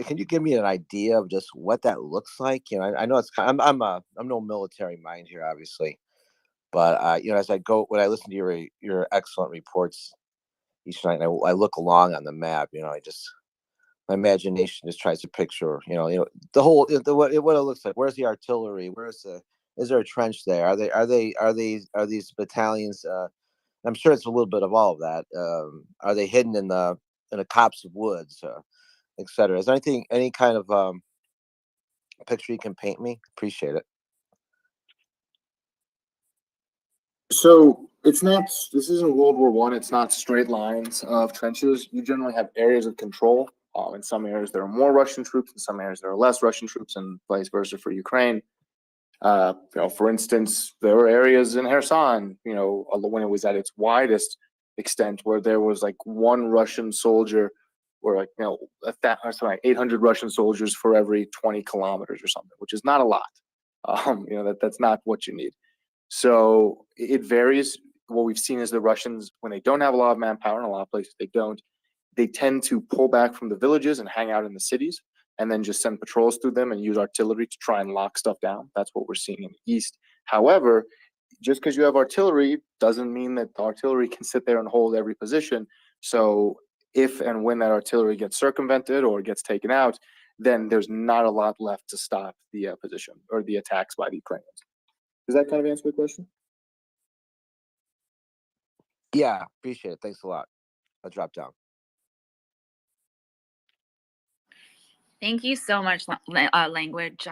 can you give me an idea of just what that looks like? I know I'm no military mind here, obviously, but as when I listen to your excellent reports each night, and I look along on the map, my imagination just tries to picture, the whole what it looks like. Where's the artillery? Is there a trench there? Are these battalions? I'm sure it's a little bit of all of that. Are they hidden in a copse of woods, etc.? Is there any kind of picture you can paint me? Appreciate it. So this isn't World War One. It's not straight lines of trenches. You generally have areas of control. In some areas there are more Russian troops, in some areas there are less Russian troops, and vice versa for Ukraine. For instance, there were areas in Kherson, when it was at its widest extent, where there was like one Russian soldier, or 800 Russian soldiers for every 20 kilometers or something, which is not a lot. That's not what you need. So it varies. What we've seen is the Russians, when they don't have a lot of manpower, in a lot of places they tend to pull back from the villages and hang out in the cities, and then just send patrols through them and use artillery to try and lock stuff down. That's what we're seeing in the east. However, just because you have artillery doesn't mean that the artillery can sit there and hold every position. So if and when that artillery gets circumvented or gets taken out, then there's not a lot left to stop the position or the attacks by the Ukrainians. Does that kind of answer the question? Yeah, appreciate it. Thanks a lot. I'll drop down. Thank you so much, language.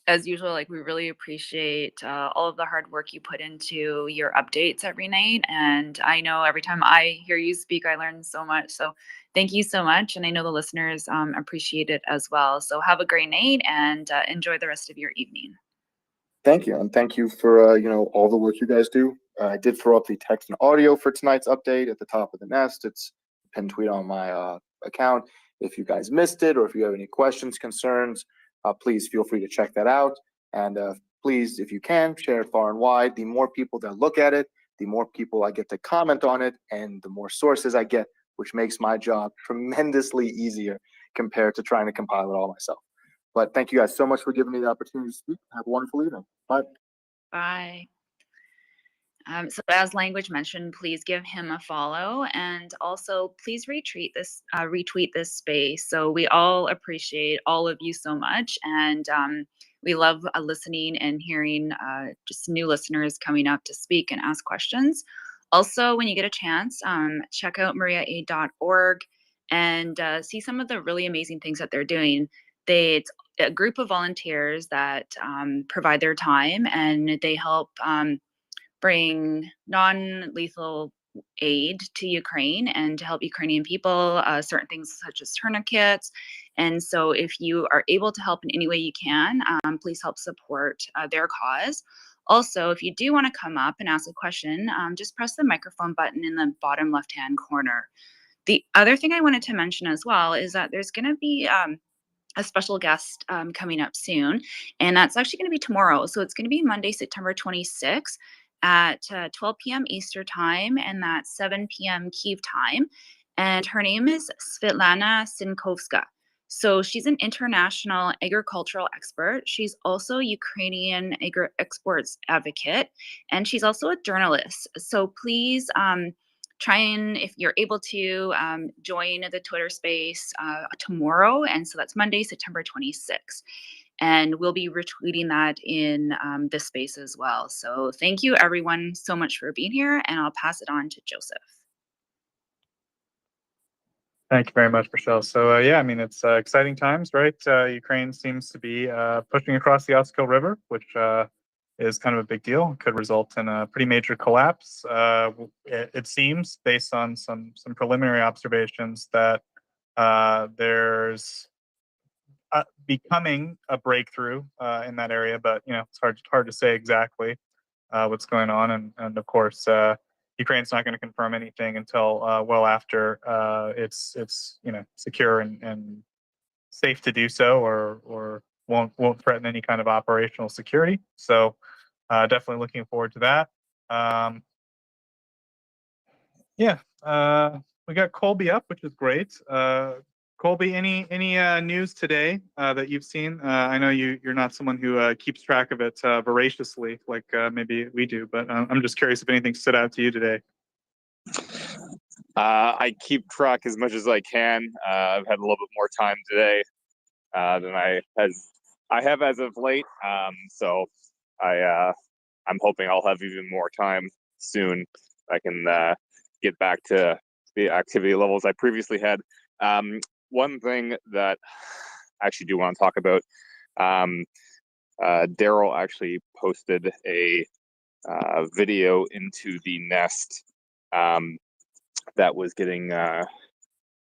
As usual, we really appreciate all of the hard work you put into your updates every night. And I know every time I hear you speak, I learn so much. So thank you so much. And I know the listeners appreciate it as well. So have a great night and enjoy the rest of your evening. Thank you, and thank you for all the work you guys do. I did throw up the text and audio for tonight's update at the top of the nest. It's a pinned tweet on my account. If you guys missed it, or if you have any questions, concerns, please feel free to check that out. And please, if you can, share it far and wide. The more people that look at it, the more people I get to comment on it, and the more sources I get, which makes my job tremendously easier compared to trying to compile it all myself. But thank you guys so much for giving me the opportunity to speak. Have a wonderful evening. Bye. Bye. So as language mentioned, please give him a follow, and also please retweet this space. So we all appreciate all of you so much, and we love listening and hearing just new listeners coming up to speak and ask questions. Also, when you get a chance, check out MriyaAid.org and see some of the really amazing things that they're doing. It's a group of volunteers that provide their time, and they help bring non-lethal aid to Ukraine and to help Ukrainian people, certain things such as tourniquets And so if you are able to help in any way you can, please help support their cause. Also, if you do want to come up and ask a question, just press the microphone button in the bottom left-hand corner. The other thing I wanted to mention as well is that there's going to be a special guest coming up soon, and that's actually going to be tomorrow. So it's going to be Monday, September 26th at 12 p.m. Eastern time, and that's 7 p.m. Kyiv time. And her name is Svetlana Sinkovska. So she's an international agricultural expert. She's also Ukrainian agri-exports advocate, and she's also a journalist. So please try and, if you're able to, join the Twitter space tomorrow. And so that's Monday, September 26th. And we'll be retweeting that in this space as well. So thank you everyone so much for being here, and I'll pass it on to Joseph. Thank you very much, Michelle. So yeah, I mean, it's exciting times, right? Ukraine seems to be pushing across the Oskil River, which is kind of a big deal. It could result in a pretty major collapse. It seems, based on some preliminary observations, that there's becoming a breakthrough in that area, but it's hard to say exactly what's going on, and of course Ukraine's not going to confirm anything until well after it's secure and safe to do so, or won't threaten any kind of operational security. So definitely looking forward to that. Yeah, we got Colby up, which is great. Colby, any news today that you've seen? I know you're not someone who keeps track of it voraciously like maybe we do, but I'm just curious if anything stood out to you today. I keep track as much as I can. I've had a little bit more time today than I have as of late. So I'm hoping I'll have even more time soon. I can get back to the activity levels I previously had. One thing that I actually do want to talk about, Daryl actually posted a video into the Nest that was getting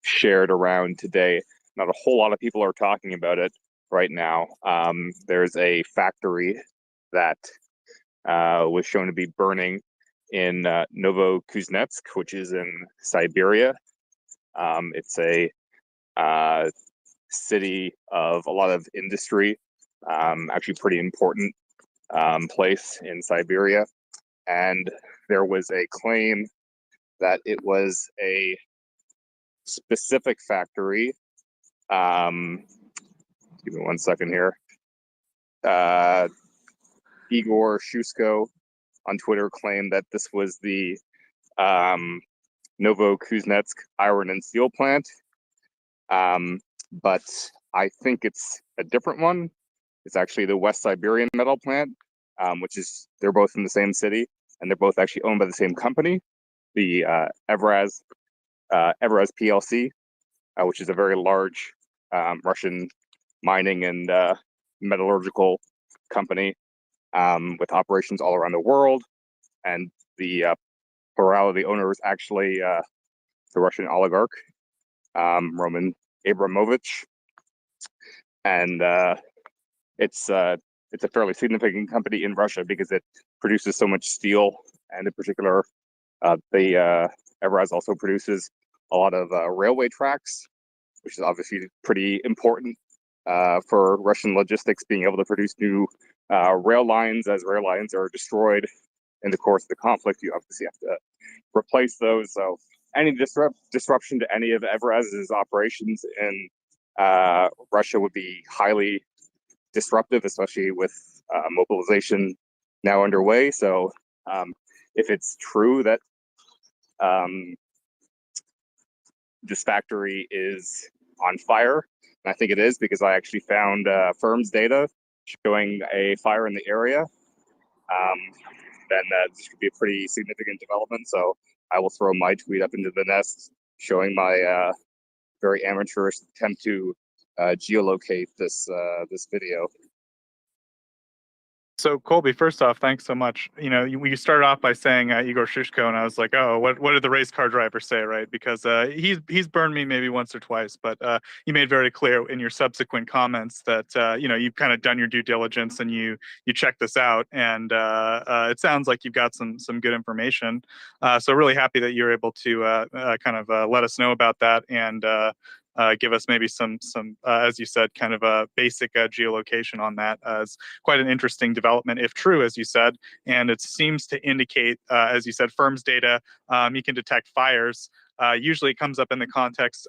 shared around today. Not a whole lot of people are talking about it right now. There's a factory that was shown to be burning in Novokuznetsk, which is in Siberia. It's a city of a lot of industry, actually pretty important place in Siberia. And there was a claim that it was a specific factory. Give me 1 second here. Igor Shusko on Twitter claimed that this was the Novokuznetsk iron and steel plant. But I think it's a different one. It's actually the West Siberian metal plant, which is, they're both in the same city, and they're both actually owned by the same company, the Evraz PLC, which is a very large Russian mining and metallurgical company with operations all around the world. And the plurality owner is actually the Russian oligarch, Roman Abramovich. And it's a fairly significant company in Russia because it produces so much steel, and in particular, the Evraz also produces a lot of railway tracks, which is obviously pretty important for Russian logistics, being able to produce new rail lines. As rail lines are destroyed in the course of the conflict, you obviously have to replace those. So any disruption to any of Evraz's operations in Russia would be highly disruptive, especially with mobilization now underway. So if it's true that this factory is on fire, and I think it is because I actually found firm's data showing a fire in the area, then this could be a pretty significant development. So I will throw my tweet up into the Nest showing my very amateurish attempt to geolocate this video. So Colby, first off, thanks so much. You started off by saying Igor Shishko, and I was like, oh, what did the race car driver say, right? Because he's burned me maybe once or twice, but you made very clear in your subsequent comments that you've kind of done your due diligence and you checked this out, and it sounds like you've got some good information. So really happy that you're able to kind of let us know about that and. Give us maybe some as you said, kind of a basic geolocation on that. It's quite an interesting development, if true, as you said. And it seems to indicate, as you said, firms data, you can detect fires. Usually it comes up in the context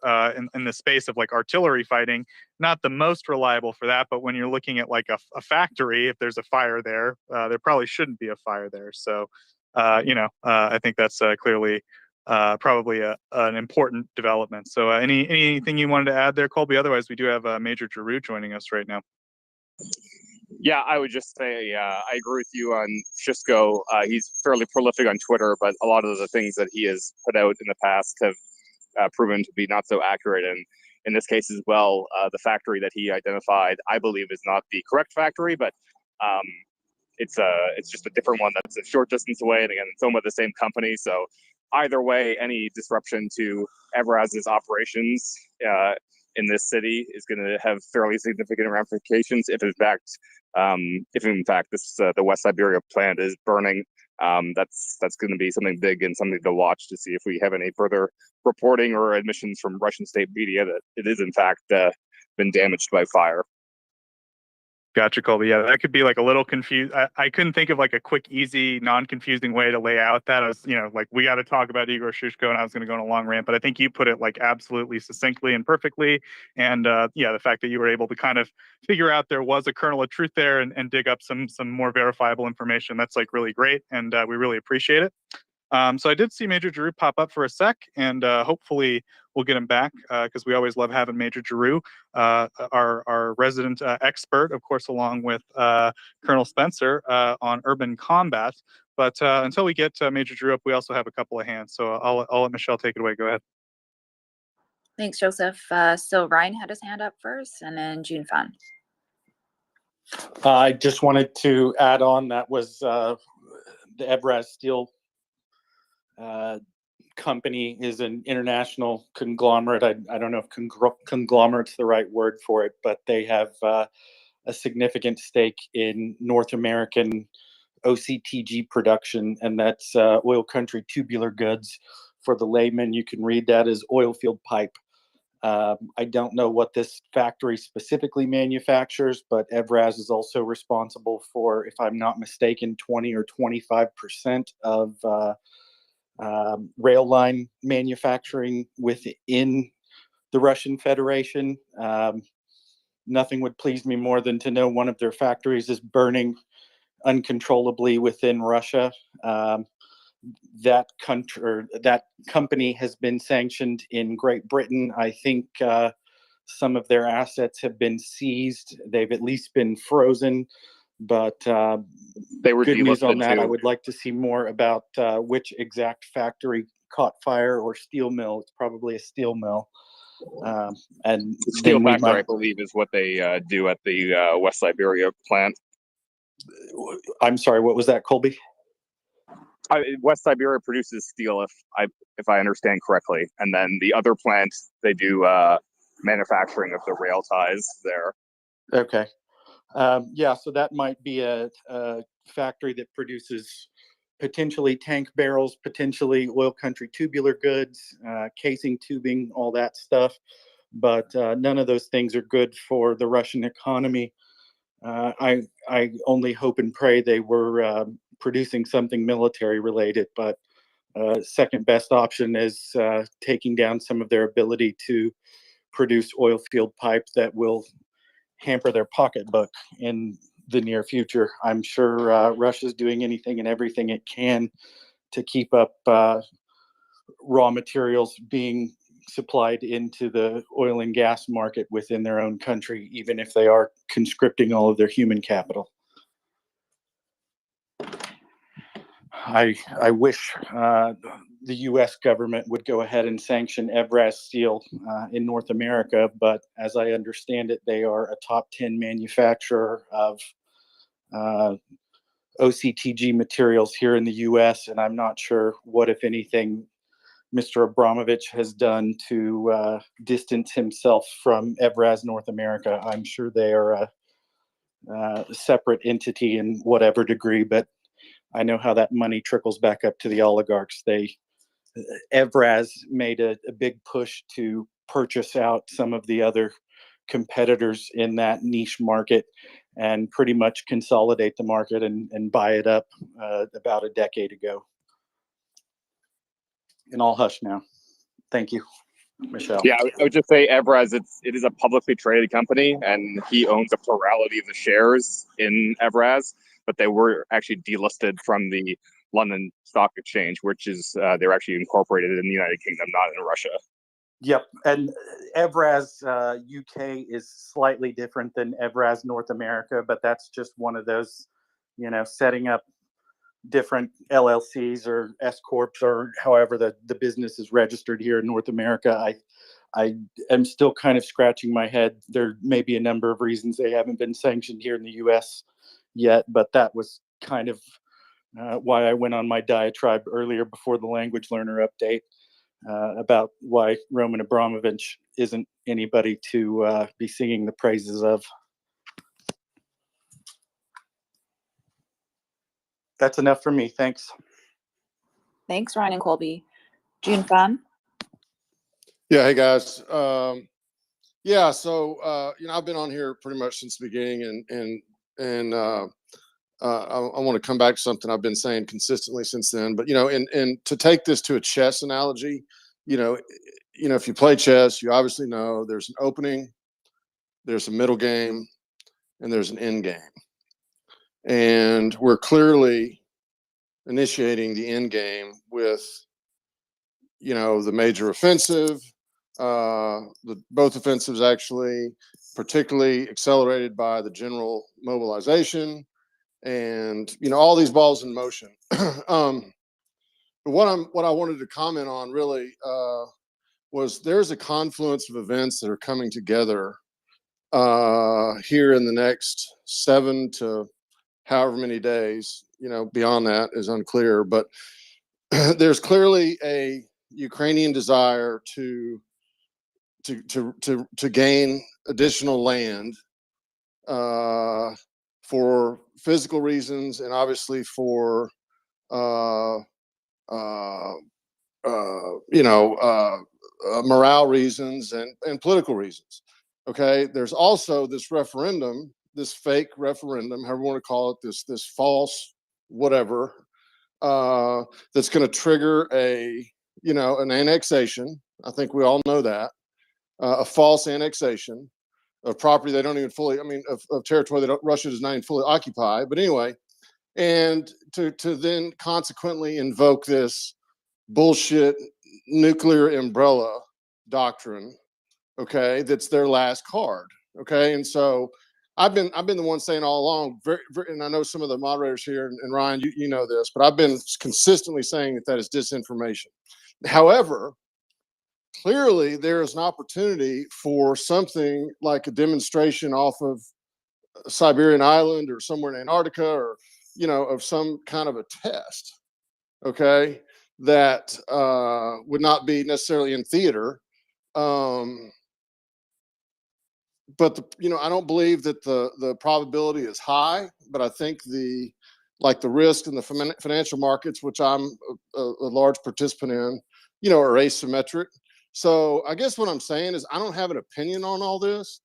in the space of like artillery fighting, not the most reliable for that. But when you're looking at like a factory, if there's a fire there, there probably shouldn't be a fire there. So, I think that's clearly probably an important development. So anything you wanted to add there, Colby? Otherwise, we do have Major Giroux joining us right now. Yeah, I would just say I agree with you on Shishko. He's fairly prolific on Twitter, but a lot of the things that he has put out in the past have proven to be not so accurate. And in this case as well, the factory that he identified, I believe, is not the correct factory, but it's just a different one that's a short distance away. And again, it's owned by the same company. So either way, any disruption to Evraz's operations in this city is going to have fairly significant ramifications. If in fact this the West Siberia plant is burning, that's going to be something big and something to watch to see if we have any further reporting or admissions from Russian state media that it is in fact been damaged by fire. Gotcha, Colby. Yeah, that could be like a little confused. I couldn't think of like a quick, easy, non-confusing way to lay out that. I was, like we got to talk about Igor Shishko, and I was going to go on a long rant, but I think you put it like absolutely succinctly and perfectly. And the fact that you were able to kind of figure out there was a kernel of truth there and dig up some more verifiable information, that's like really great, and we really appreciate it. So I did see Major Giroux pop up for a sec, and hopefully we'll get him back because we always love having Major Giroux, our resident expert, of course, along with Colonel Spencer on urban combat. But until we get Major Giroux up, we also have a couple of hands. So I'll let Michelle take it away. Go ahead. Thanks, Joseph. So Ryan had his hand up first, and then June Fan. I just wanted to add on that was the Evraz Steel company is an international conglomerate. I don't know if conglomerate's the right word for it, but they have a significant stake in North American OCTG production, and that's oil country tubular goods. For the layman, you can read that as oil field pipe. I don't know what this factory specifically manufactures, but Evraz is also responsible for, if I'm not mistaken, 20 or 25% of rail line manufacturing within the Russian Federation. Nothing would please me more than to know one of their factories is burning uncontrollably within Russia. That country or that company has been sanctioned in Great Britain. I think some of their assets have been seized. They've at least been frozen. But they were good news on delisted that. too. I would like to see more about which exact factory caught fire or steel mill. It's probably a steel mill. And The steel then we factor, I might. believe, is what they do at the West Siberia plant. I'm sorry, what was that, Colby? West Siberia produces steel, if I understand correctly, and then the other plant they do manufacturing of the rail ties there. Okay. So that might be a factory that produces potentially tank barrels, potentially oil country tubular goods, casing tubing, all that stuff. But none of those things are good for the Russian economy. I only hope and pray they were producing something military related, but second best option is taking down some of their ability to produce oil field pipe that will hamper their pocketbook in the near future. I'm sure Russia's doing anything and everything it can to keep up raw materials being supplied into the oil and gas market within their own country, even if they are conscripting all of their human capital. I wish the U.S. government would go ahead and sanction Evraz Steel in North America, but as I understand it, they are a top 10 manufacturer of OCTG materials here in the U.S., and I'm not sure what, if anything, Mr. Abramovich has done to distance himself from Evraz North America. I'm sure they are a separate entity in whatever degree, but I know how that money trickles back up to the oligarchs. Evraz made a big push to purchase out some of the other competitors in that niche market and pretty much consolidate the market and buy it up about a decade ago. And I'll hush now. Thank you, Michelle. Yeah, I would just say Evraz, it is a publicly traded company, and he owns a plurality of the shares in Evraz, but they were actually delisted from the London Stock Exchange, which is they're actually incorporated in the United Kingdom, not in Russia. Yep, and Evraz UK is slightly different than Evraz North America, but that's just one of those, setting up different LLCs or S corps or however the business is registered here in North America. I am still kind of scratching my head. There may be a number of reasons they haven't been sanctioned here in the U.S. yet, but that was kind of why I went on my diatribe earlier before the language learner update about why Roman Abramovich isn't anybody to be singing the praises of. That's enough for me. Thanks. Thanks, Ryan and Colby. June Pham? Yeah, hey guys. Yeah, so I've been on here pretty much since the beginning, and I want to come back to something I've been saying consistently since then. But and to take this to a chess analogy, if you play chess, you obviously know there's an opening, there's a middle game, and there's an end game. And we're clearly initiating the end game with, the major offensive, both offensives actually, particularly accelerated by the general mobilization, and all these balls in motion. But what I wanted to comment on really was there's a confluence of events that are coming together here in the next 7 to however many days. Beyond that is unclear, but there's clearly a Ukrainian desire to gain additional land for physical reasons, and obviously for morale reasons and political reasons. Okay, there's also this referendum, this fake referendum, however you want to call it, this false whatever, that's going to trigger an annexation. I think we all know that, a false annexation of property they don't even fully, of territory that Russia does not even fully occupy. But anyway, and to then consequently invoke this bullshit nuclear umbrella doctrine, okay, that's their last card, okay. And so I've been the one saying all along, and I know some of the moderators here, and Ryan, you know this, but I've been consistently saying that is disinformation. However, clearly there is an opportunity for something like a demonstration off of Siberian island or somewhere in Antarctica, or of some kind of a test, okay, that would not be necessarily in theater. But I don't believe that the probability is high, but I think the risk in the financial markets, which I'm a large participant in, are asymmetric. So I guess what I'm saying is I don't have an opinion on all this,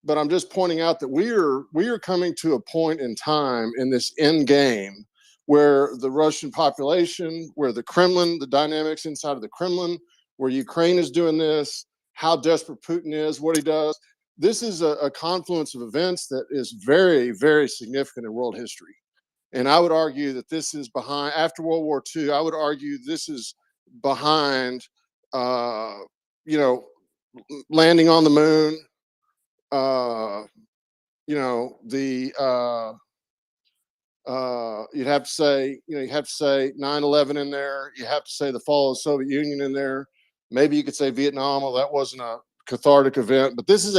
but I'm just pointing out that we are coming to a point in time in this end game where the Russian population, where the Kremlin, the dynamics inside of the Kremlin, where Ukraine is doing this, how desperate Putin is, what he does. This is a confluence of events that is very, very significant in world history. And I would argue that this is behind, after World War II, I would argue this is behind, landing on the moon, you'd have to say, you have to say 9/11 in there. You have to say the fall of the Soviet Union in there. Maybe you could say Vietnam, although that wasn't a cathartic event. But this is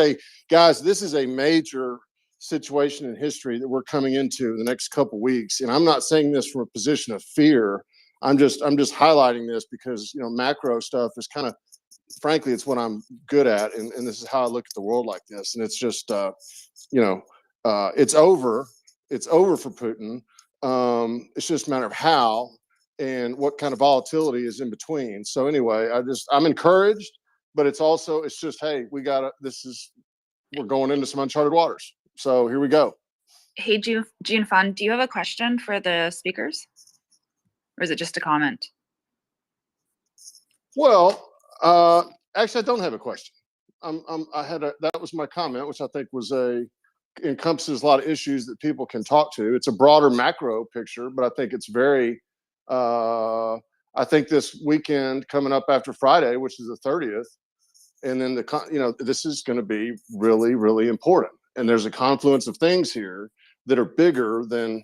a major situation in history that we're coming into the next couple weeks. And I'm not saying this from a position of fear. I'm just highlighting this because, macro stuff is kind of, frankly, it's what I'm good at. And this is how I look at the world like this. And it's just, it's over. It's over for Putin. It's just a matter of how and what kind of volatility is in between. So anyway, I'm encouraged, but it's just, hey, we're going into some uncharted waters. So here we go. Hey, June Fan, do you have a question for the speakers? Or is it just a comment? Well, actually, I don't have a question. That was my comment, which I think encompasses a lot of issues that people can talk to. It's a broader macro picture, but I think it's I think this weekend coming up after Friday, which is the 30th, and then this is going to be really, really important. And there's a confluence of things here that are bigger than,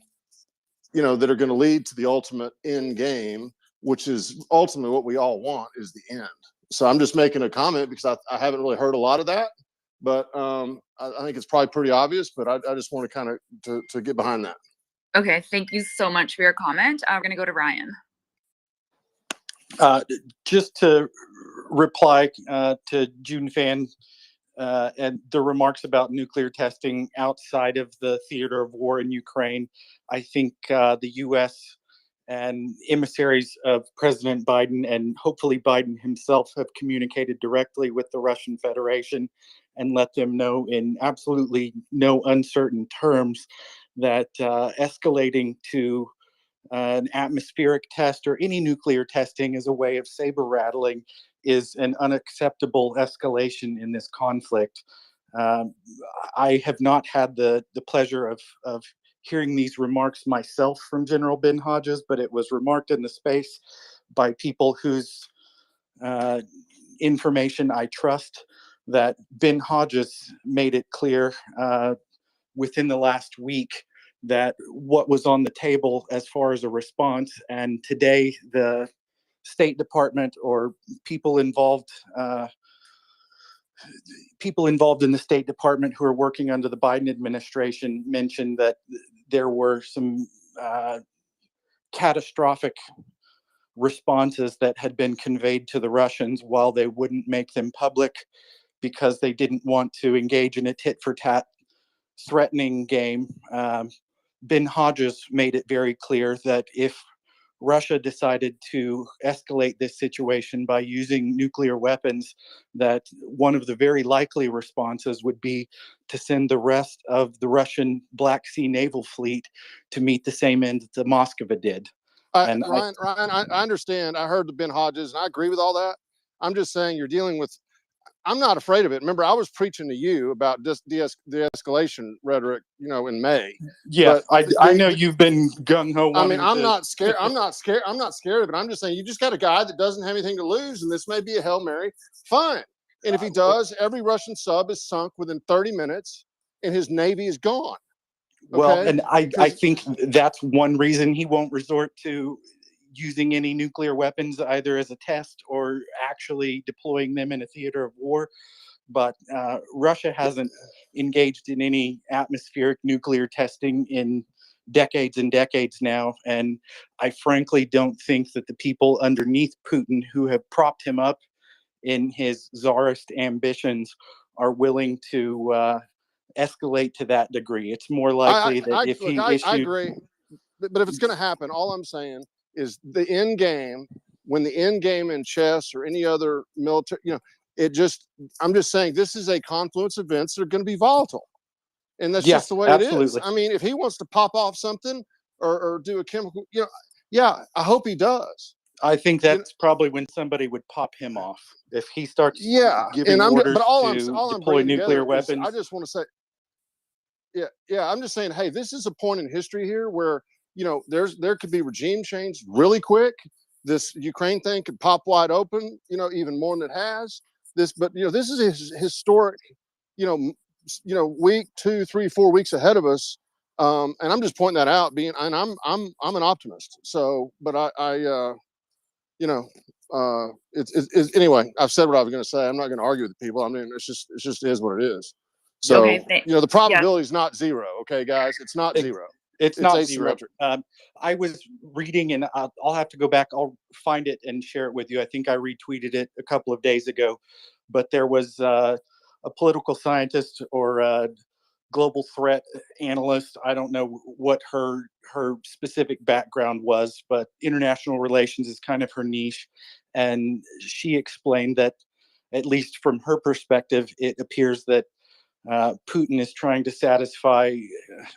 that are going to lead to the ultimate end game, which is ultimately what we all want, is the end. So I'm just making a comment because I haven't really heard a lot of that, but I think it's probably pretty obvious, but I just want to kind of to get behind that. Okay, thank you so much for your comment. We're going to go to Ryan. Just to reply to June Fan and the remarks about nuclear testing outside of the theater of war in Ukraine, I think the U.S. and emissaries of President Biden and hopefully Biden himself have communicated directly with the Russian Federation and let them know in absolutely no uncertain terms that escalating to an atmospheric test or any nuclear testing as a way of saber rattling is an unacceptable escalation in this conflict. I have not had the pleasure of hearing these remarks myself from General Ben Hodges, but it was remarked in the space by people whose information I trust, that Ben Hodges made it clear within the last week that what was on the table as far as a response. And today the State Department or people involved in the State Department who are working under the Biden administration mentioned that there were some catastrophic responses that had been conveyed to the Russians while they wouldn't make them public because they didn't want to engage in a tit-for-tat threatening game. Ben Hodges made it very clear that if Russia decided to escalate this situation by using nuclear weapons, that one of the very likely responses would be to send the rest of the Russian Black Sea naval fleet to meet the same end that the Moskva did. Ryan, I understand. I heard the Ben Hodges, and I agree with all that. I'm just saying you're dealing with. I'm not afraid of it. Remember, I was preaching to you about the escalation rhetoric, in May. Yeah, I know you've been gung ho. I mean, I'm not scared. I'm not scared of it. I'm just saying you just got a guy that doesn't have anything to lose, and this may be a Hail Mary. Fine. And if he does, every Russian sub is sunk within 30 minutes, and his Navy is gone. Okay? Well, and I think that's one reason he won't resort to using any nuclear weapons, either as a test or actually deploying them in a theater of war. But Russia hasn't engaged in any atmospheric nuclear testing in decades and decades now. And I frankly don't think that the people underneath Putin who have propped him up in his czarist ambitions are willing to escalate to that degree. It's more likely that if he issued... I agree. But if it's going to happen, all I'm saying is the end game, when the end game in chess or any other military, I'm just saying this is a confluence of events that are going to be volatile. And that's just the way it is. I mean, if he wants to pop off something or do a chemical, yeah, I hope he does. I think that's probably when somebody would pop him off. If he starts giving orders to deploy nuclear weapons. I just want to say, I'm just saying, hey, this is a point in history here where, there could be regime change really quick. This Ukraine thing could pop wide open, even more than it has. But this is a historic, week, 2, 3, 4 weeks ahead of us. And I'm just pointing that out. And I'm an optimist. So, but it's anyway. I've said what I was going to say. I'm not going to argue with people. I mean, it just is what it is. So, Okay, the yeah. probability is not zero. Okay, guys, it's not It- zero. It's not zero. asymmetric. I was reading, and I'll have to go back. I'll find it and share it with you. I think I retweeted it a couple of days ago, but there was a political scientist or a global threat analyst. I don't know what her specific background was, but international relations is kind of her niche. And she explained that, at least from her perspective, it appears that Putin is trying to satisfy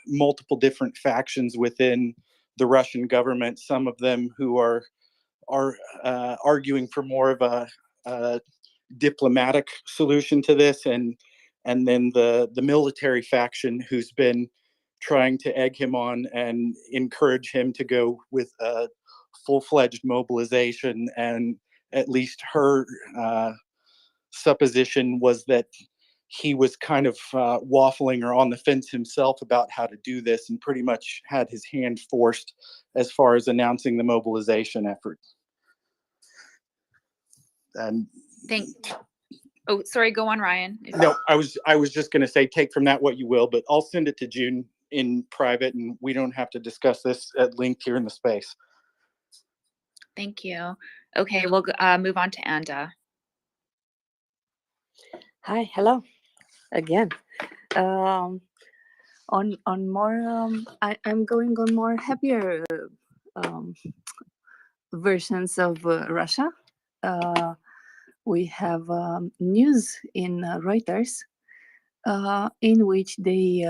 multiple different factions within the Russian government. Some of them who are arguing for more of a diplomatic solution to this, and then the military faction who's been trying to egg him on and encourage him to go with a full-fledged mobilization. And at least her supposition was that he was kind of waffling or on the fence himself about how to do this, and pretty much had his hand forced as far as announcing the mobilization effort. And Oh, sorry, go on, Ryan. no, I was just going to say, take from that what you will, but I'll send it to June in private, and we don't have to discuss this at length here in the space. Thank you. Okay, we'll move on to Anda. Hi, hello again. On more, I'm going on more happier versions of Russia. We have news in Reuters in which they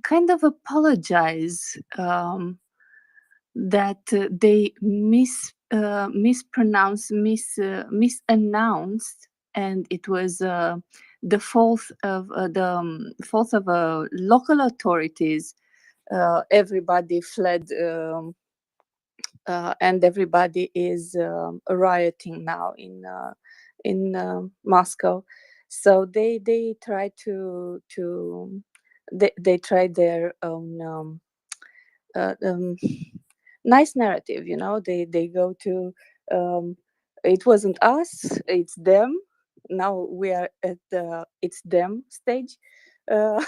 kind of apologize that they misannounced, and it was the fault of local authorities. Everybody fled, and everybody is rioting now in Moscow. So they try they try their own nice narrative. They go to it wasn't us, it's them. Now we are at the it's them stage. uh,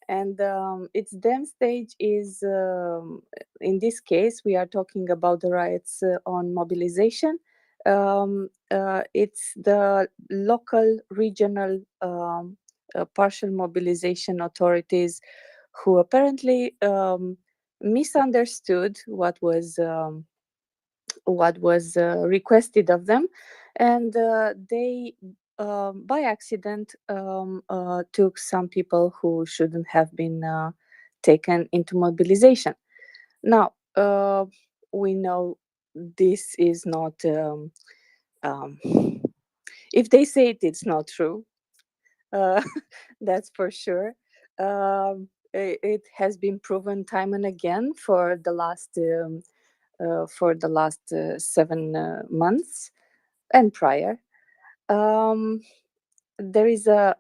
and it's them stage is in this case we are talking about the riots on mobilization. It's the local regional partial mobilization authorities who apparently misunderstood what was requested of them, and they by accident took some people who shouldn't have been taken into mobilization. Now we know this is not if they say it, it's not true. That's for sure. It has been proven time and again for the last 7 months and prior. There is a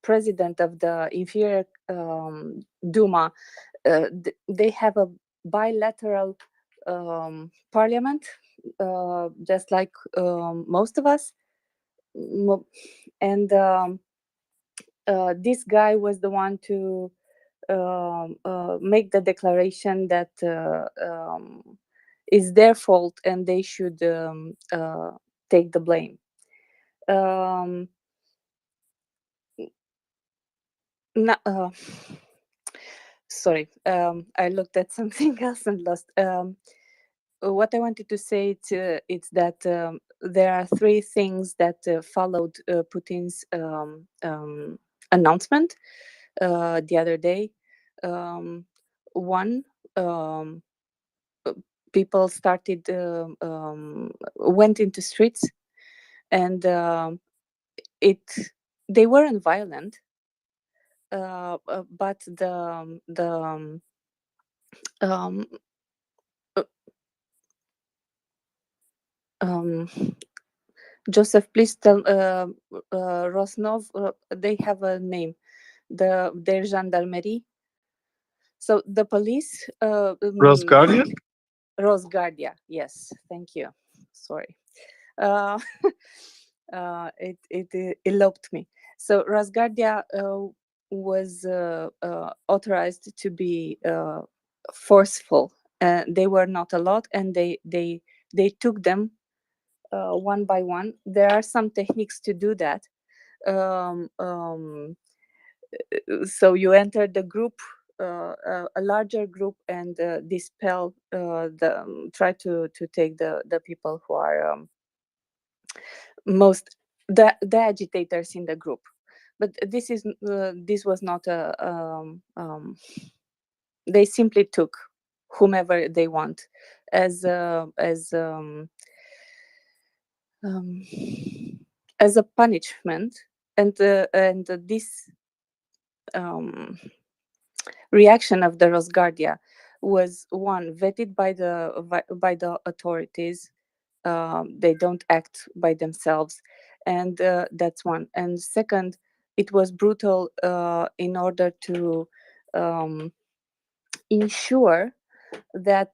president of the inferior Duma. They have a bilateral parliament, just like most of us. And this guy was the one to make the declaration that is their fault and they should take the blame. Sorry, I looked at something else and lost. What I wanted to say it's that there are three things that followed Putin's announcement the other day. One, people started went into streets, and they weren't violent, but the Joseph, please tell Rosnov. They have a name. Their gendarmerie. So the police. Rosguardia? Rosguardia. Yes, thank you. Sorry. it eloped me. So Rosgardia was authorized to be forceful. They were not a lot, and they took them one by one. There are some techniques to do that. Um, um, so you enter the group, a larger group, and dispel try to take the people who are most the agitators in the group. But this was not a they simply took whomever they want as um, as a punishment, and this reaction of the Rosgardia was one vetted by the authorities. They don't act by themselves, and that's one. And second, it was brutal in order to ensure that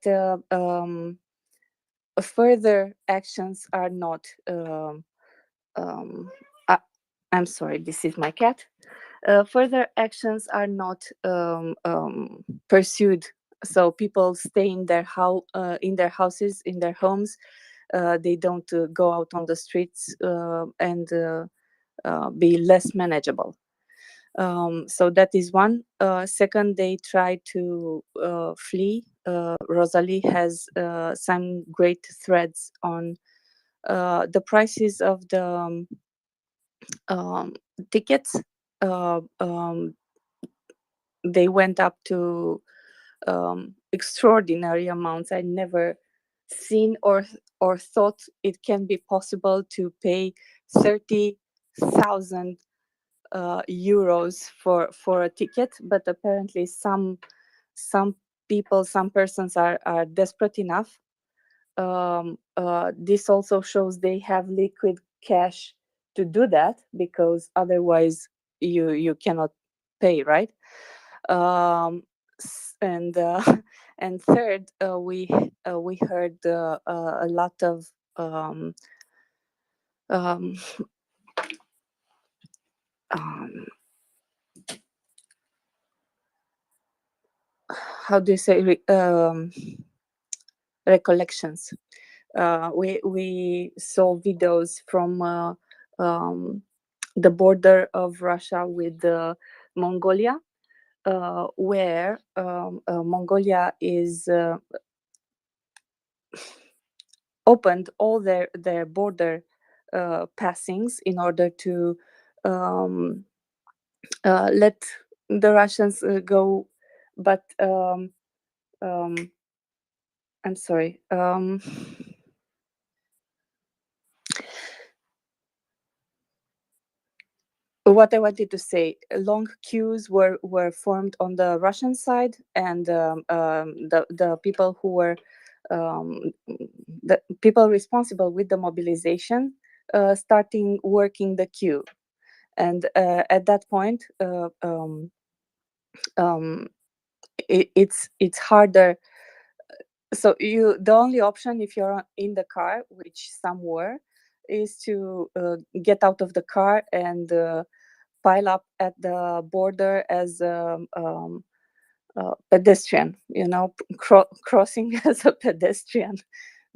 further actions are not. Um, I, I'm sorry, this is my cat. Further actions are not pursued. So people stay in their in their houses, in their homes. They don't go out on the streets and be less manageable. So that is one. Second, they try to flee. Rosalie has some great threads on the prices of the tickets. Uh, um, they went up to extraordinary amounts. I never seen or thought it can be possible to pay 30,000 euros for a ticket, but apparently some people, some persons are desperate enough. This also shows they have liquid cash to do that, because otherwise you cannot pay, right? And and third, we heard a lot of um, um, um, how do you say recollections. We saw videos from the border of Russia with Mongolia, where Mongolia is opened all their border passings in order to let the Russians go. But I'm sorry. What I wanted to say, long queues were formed on the Russian side, and the people who were the people responsible with the mobilization starting working the queue. And at that point, it's harder. So the only option, if you're in the car, which some were, is to get out of the car and pile up at the border as pedestrian, crossing as a pedestrian,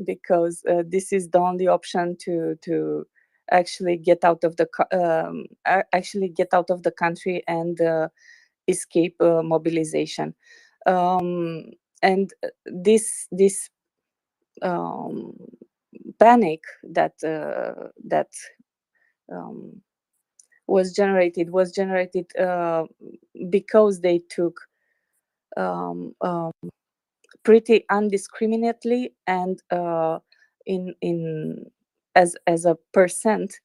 because this is the only option to actually get out of the actually get out of the country and escape mobilization. And this panic that was generated because they took pretty undiscriminately and in as a percent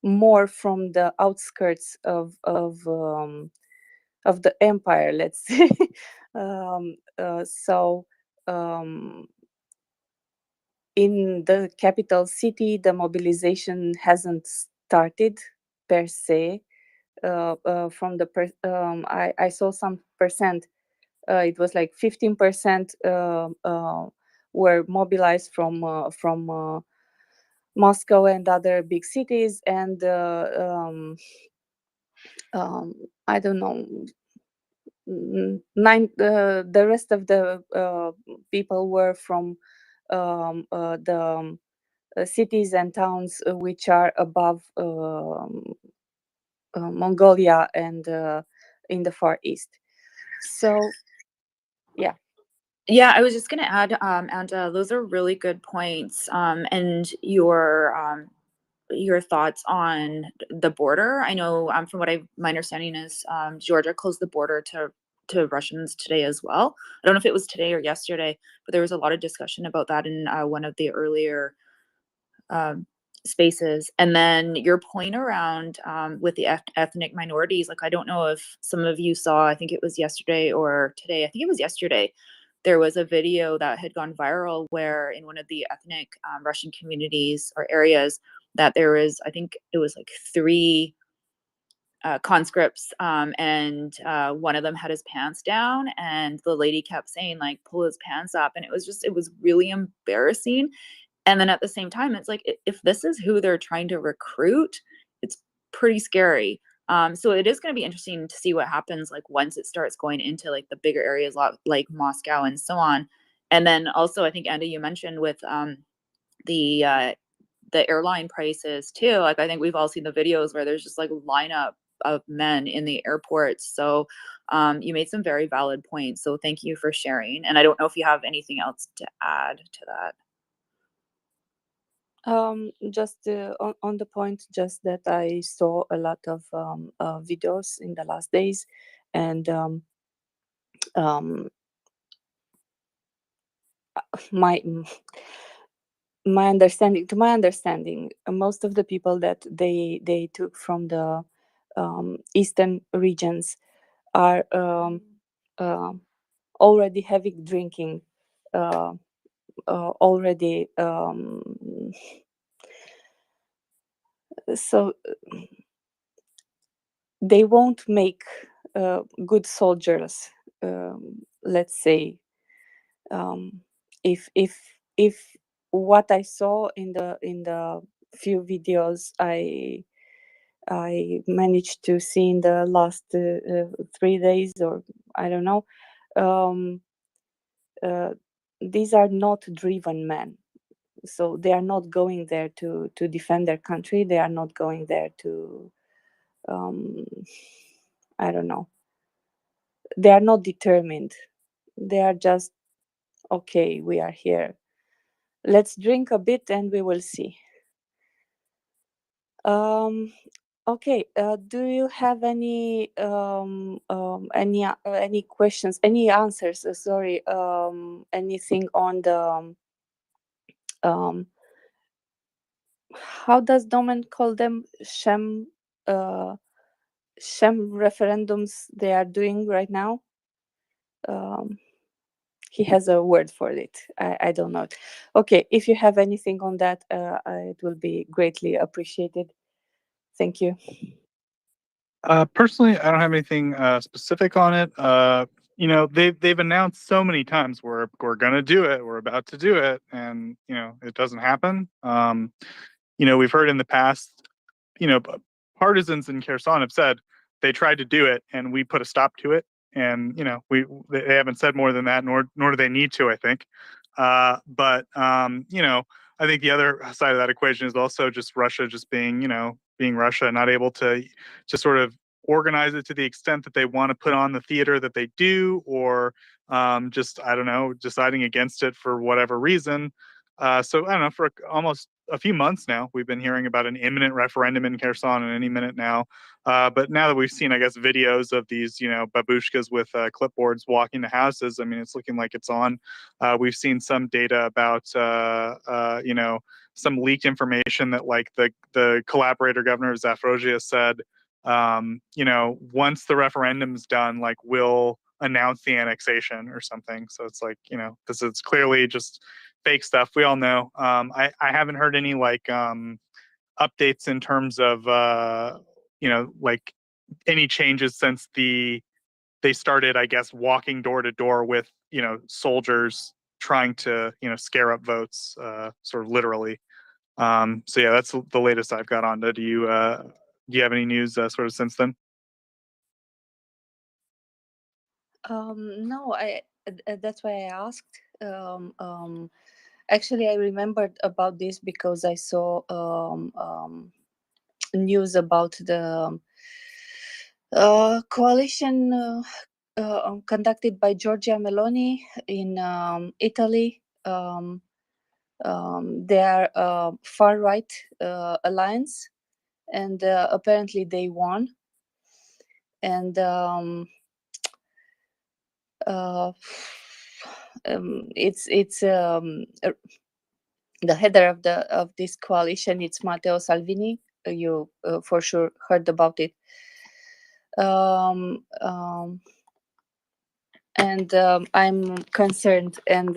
more from the outskirts of the empire, let's say. So in the capital city, the mobilization hasn't started per se. From the I saw some percent. It was like 15% were mobilized from Moscow and other big cities, and I don't know, the rest of the people were from the cities and towns which are above Mongolia and in the Far East. So, yeah. Yeah, I was just going to add, and those are really good points. And your thoughts on the border. I know, from what my understanding is, Georgia closed the border to Russians today as well. I don't know if it was today or yesterday, but there was a lot of discussion about that in one of the earlier spaces. And then your point around with the ethnic minorities, like I don't know if some of you saw, I think it was yesterday or today, I think it was yesterday, there was a video that had gone viral where in one of the ethnic Russian communities or areas that there was, I think it was like 3 conscripts, and one of them had his pants down, and the lady kept saying like, pull his pants up. And it was really embarrassing. And then at the same time, it's like, if this is who they're trying to recruit, it's pretty scary. So it is going to be interesting to see what happens, like once it starts going into like the bigger areas like Moscow and so on. And then also, I think Andy, you mentioned with the airline prices too. Like I think we've all seen the videos where there's just like lineup of men in the airports. So you made some very valid points. So thank you for sharing. And I don't know if you have anything else to add to that. Just on the point, just that I saw a lot of videos in the last days, and my understanding, most of the people that they took from the eastern regions are already heavy drinking, already. So they won't make good soldiers, let's say. If what I saw in the few videos I managed to see in the last 3 days, or I don't know, these are not driven men. So they are not going there to defend their country. They are not going there to I don't know. They are not determined. They are just, okay, we are here. Let's drink a bit and we will see. Okay. Do you have any questions, any answers? Sorry. Anything on the how does Domen call them? Shem referendums they are doing right now. He has a word for it. I don't know. Okay, if you have anything on that, it will be greatly appreciated. Thank you. Personally, I don't have anything specific on it. You know, they've announced so many times we're gonna do it, we're about to do it, and you know, it doesn't happen. You know, we've heard in the past, you know, partisans in Kherson have said they tried to do it and we put a stop to it. And, you know, they haven't said more than that, nor do they need to, I think. But you know, I think the other side of that equation is also just Russia just being, you know, being Russia, not able to sort of organize it to the extent that they want to put on the theater that they do, or just, I don't know, deciding against it for whatever reason. So I don't know, for almost a few months now, we've been hearing about an imminent referendum in Kherson in any minute now. But now that we've seen, I guess, videos of these, you know, babushkas with clipboards walking to houses, I mean, it's looking like it's on. We've seen some data about, you know, some leaked information that like the collaborator governor of Zaporozhye said, you know, once the referendum's done, like we'll announce the annexation or something. So it's like, you know, this is clearly just fake stuff. We all know. I haven't heard any like updates in terms of you know, like any changes since they started, I guess, walking door to door with, you know, soldiers trying to, you know, scare up votes, sort of literally. So yeah, that's the latest I've got on. Do you have any news sort of since then? No, that's why I asked. Actually, I remembered about this because I saw news about the coalition conducted by Giorgia Meloni in Italy. They are far right alliance, and apparently they won. And it's the header of this coalition. It's Matteo Salvini. You for sure heard about it. And I'm concerned and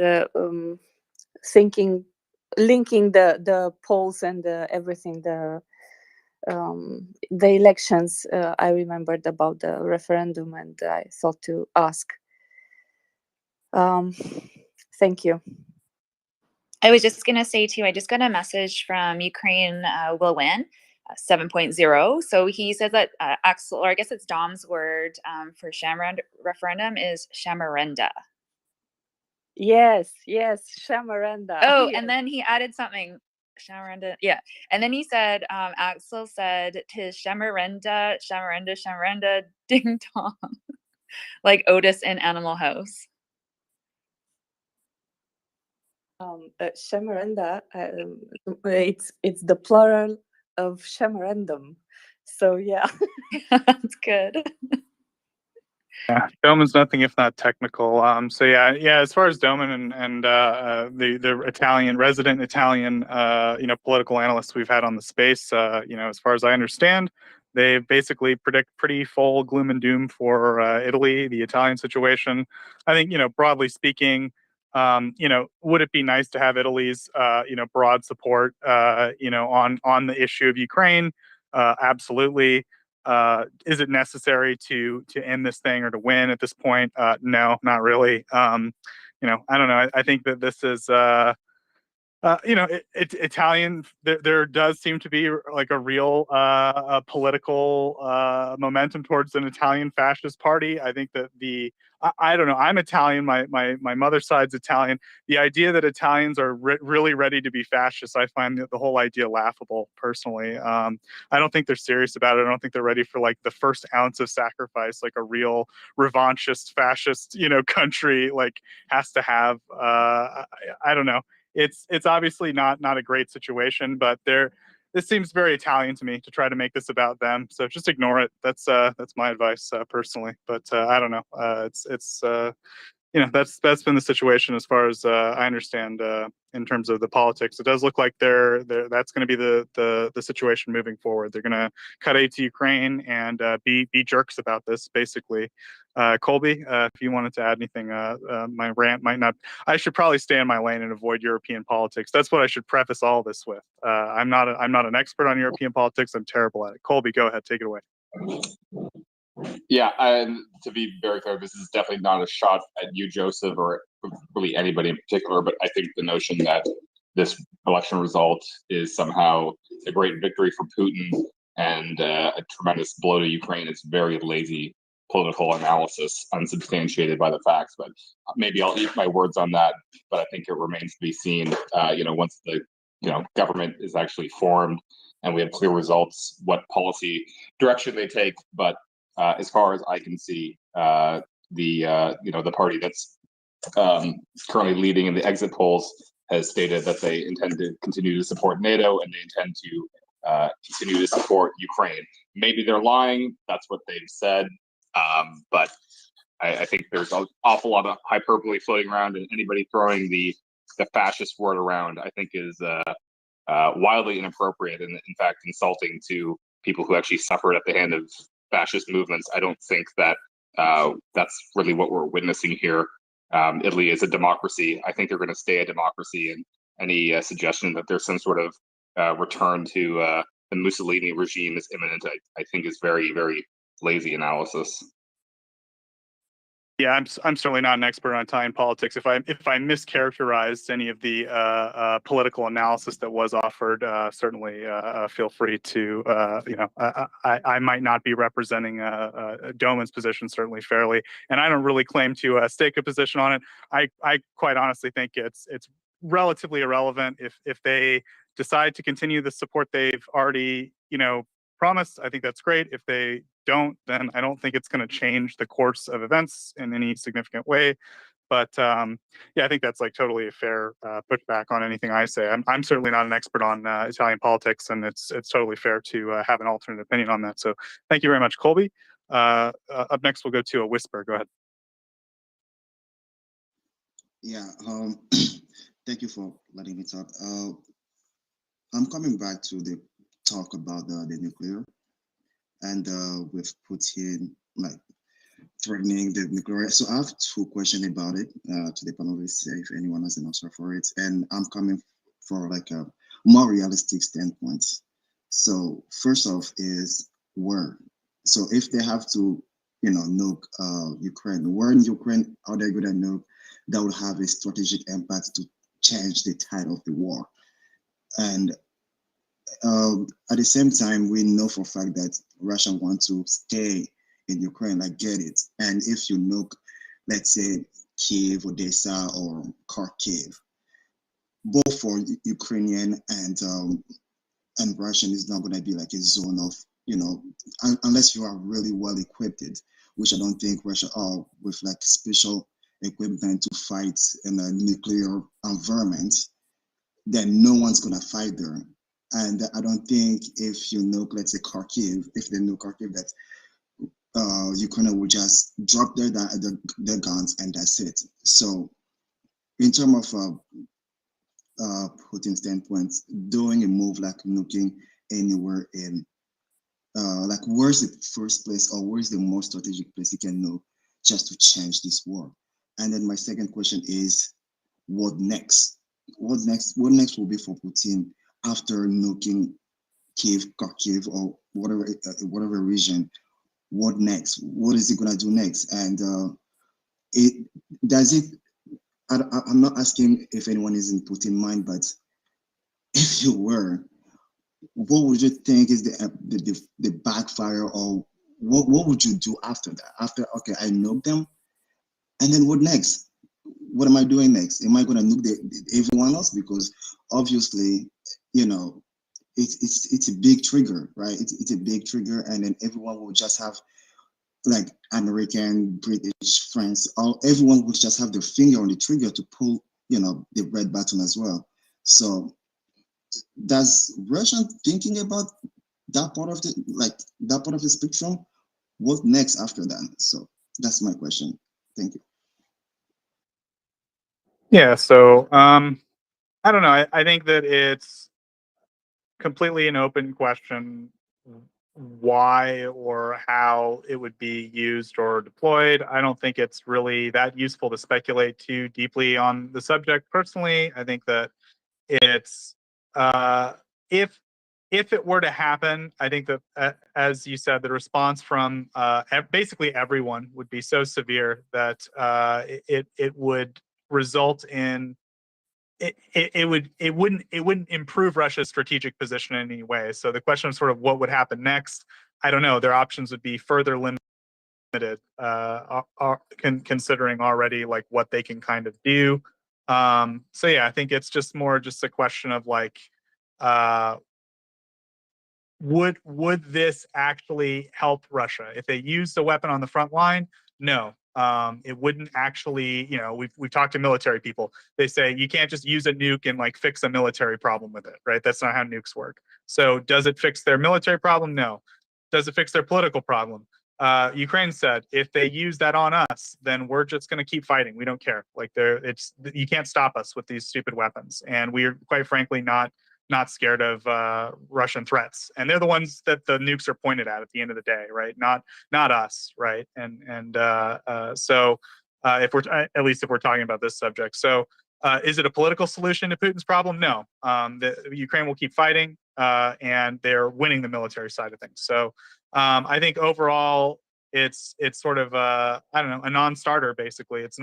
linking the polls and everything, the elections. I remembered about the referendum, and I thought to ask. Thank you. I was just going to say too, I just got a message from Ukraine will win 7.0. So he says that Axel, or I guess it's Dom's word for referendum is shamarenda. Yes, shamarenda. Oh, Yes. and then he added something. Shamarenda, yeah. And then he said, Axel said to shamarenda, ding dong, like Otis in Animal House. Shamarenda, it's the plural of shamarendum. So yeah. That's good. Yeah, Doman's nothing if not technical. So yeah. As far as Doman and the resident Italian political analysts we've had on the space, as far as I understand, they basically predict pretty full gloom and doom for Italy, the Italian situation. I think broadly speaking, would it be nice to have Italy's broad support on the issue of Ukraine? Absolutely. Is it necessary to end this thing or to win at this point? No, not really. I don't know. I think that this is Italian. There does seem to be like a real political momentum towards an Italian fascist party. I think that I don't know. I'm Italian. My mother's side's Italian. The idea that Italians are really ready to be fascists, I find the whole idea laughable. Personally, I don't think they're serious about it. I don't think they're ready for like the first ounce of sacrifice, like a real revanchist fascist, country like has to have. I don't know. It's obviously not a great situation, but this seems very Italian to me to try to make this about them. So just ignore it. That's my advice personally. But I don't know. That's been the situation as far as I understand in terms of the politics. It does look like that's going to be the situation moving forward. They're going to cut aid to Ukraine and be jerks about this, basically. Colby, if you wanted to add anything, my rant might not. I should probably stay in my lane and avoid European politics. That's what I should preface all this with. I'm not an expert on European politics. I'm terrible at it. Colby, go ahead, take it away. Yeah, and to be very clear, this is definitely not a shot at you, Joseph, or really anybody in particular, but I think the notion that this election result is somehow a great victory for Putin and a tremendous blow to Ukraine is very lazy political analysis, unsubstantiated by the facts. But maybe I'll eat my words on that, but I think it remains to be seen, once the government is actually formed and we have clear results, what policy direction they take. But as far as I can see, the party that's currently leading in the exit polls has stated that they intend to continue to support NATO and they intend to continue to support Ukraine. Maybe they're lying. That's what they've said. But I think there's an awful lot of hyperbole floating around, and anybody throwing the fascist word around, I think, is wildly inappropriate and, in fact, insulting to people who actually suffered at the hand of fascist movements. I don't think that that's really what we're witnessing here. Italy is a democracy. I think they're going to stay a democracy, and any suggestion that there's some sort of return to the Mussolini regime is imminent, I think is very, very lazy analysis. Yeah, I'm certainly not an expert on Italian politics. If I mischaracterized any of the political analysis that was offered, certainly feel free to I might not be representing Doman's position certainly fairly, and I don't really claim to stake a position on it. I quite honestly think it's relatively irrelevant if they decide to continue the support they've already promised. I think that's great. If they don't, then I don't think it's going to change the course of events in any significant way. But yeah, I think that's like totally a fair pushback on anything I say. I'm certainly not an expert on Italian politics, and it's totally fair to have an alternate opinion on that. So thank you very much, Colby. Up next, we'll go to a Whisper. Go ahead. Yeah, thank you for letting me talk. I'm coming back to the talk about the nuclear, and with Putin like threatening the nuclear. So I have two questions about it to the panelists, if anyone has an answer for it. And I'm coming for like a more realistic standpoint. So first off is where. So if they have to, nuke Ukraine, where in Ukraine are they going to nuke that would have a strategic impact to change the tide of the war? And at the same time, we know for a fact that Russia wants to stay in Ukraine. I get it. And if you nuke, let's say, Kiev, Odessa, or Kharkiv, both for Ukrainian and Russian is not going to be like a zone of, unless you are really well equipped, which I don't think Russia are with like special equipment to fight in a nuclear environment, then no one's going to fight there. And I don't think if you nuke, let's say, Kharkiv, if they nuke Kharkiv, that Ukraine will just drop their guns and that's it. So in terms of Putin's standpoint, doing a move like nuking anywhere in, like where's the first place or where's the most strategic place he can nuke just to change this war? And then my second question is, what next? What next will be for Putin after nuking Kiev, Kharkiv, or whatever region? What next? What is he gonna do next? And I'm not asking if anyone is in Putin's mind, but if you were, what would you think is the backfire, or what would you do after that? After, okay, I nuke them, and then what next? What am I doing next? Am I going to nuke everyone else? Because obviously, it's a big trigger, right? It's a big trigger, and then everyone will just have like American, British, France, everyone would just have their finger on the trigger to pull, the red button as well. So does Russia thinking about that part of the spectrum? What next after that? So that's my question. Thank you. Yeah, so I don't know. I think that it's completely an open question why or how it would be used or deployed. I don't think it's really that useful to speculate too deeply on the subject. Personally, I think that it's if it were to happen, I think that as you said, the response from basically everyone would be so severe that it would result in it wouldn't improve Russia's strategic position in any way. So the question of sort of what would happen next, I don't know. Their options would be further limited, considering already like what they can kind of do. So yeah, I think it's just more just a question of like, would this actually help Russia if they used the weapon on the front line? No. It wouldn't actually, we've talked to military people. They say you can't just use a nuke and like fix a military problem with it, right? That's not how nukes work. So does it fix their military problem? No. Does it fix their political problem? Ukraine said if they use that on us, then we're just going to keep fighting. We don't care. Like you can't stop us with these stupid weapons, and we're quite frankly not scared of Russian threats. And they're the ones that the nukes are pointed at the end of the day, right? Not us, right? So if we're at least if we're talking about this subject, so is it a political solution to Putin's problem? No. The Ukraine will keep fighting, and they're winning the military side of things. So I think overall, it's sort of I don't know, a non-starter basically. It's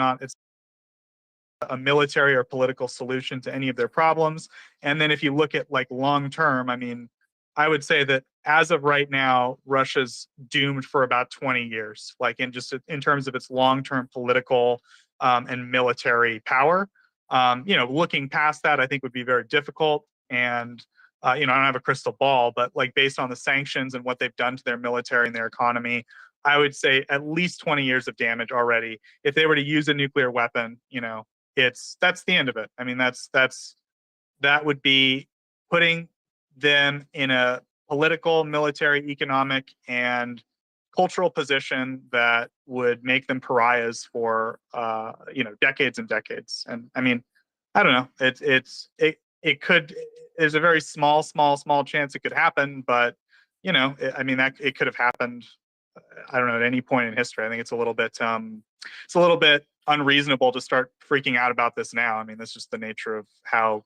a military or political solution to any of their problems. And then if you look at like long term, I mean, I would say that as of right now, Russia's doomed for about 20 years, like in terms of its long term political and military power. Looking past that, I think would be very difficult. And I don't have a crystal ball, but like based on the sanctions and what they've done to their military and their economy, I would say at least 20 years of damage already. If they were to use a nuclear weapon, that's the end of it. I mean, that would be putting them in a political, military, economic, and cultural position that would make them pariahs for decades and decades. And I mean, I don't know. It could. There's a very small chance it could happen, but it could have happened. I don't know, at any point in history. I think it's a little bit unreasonable to start freaking out about this now. I mean, that's just the nature of how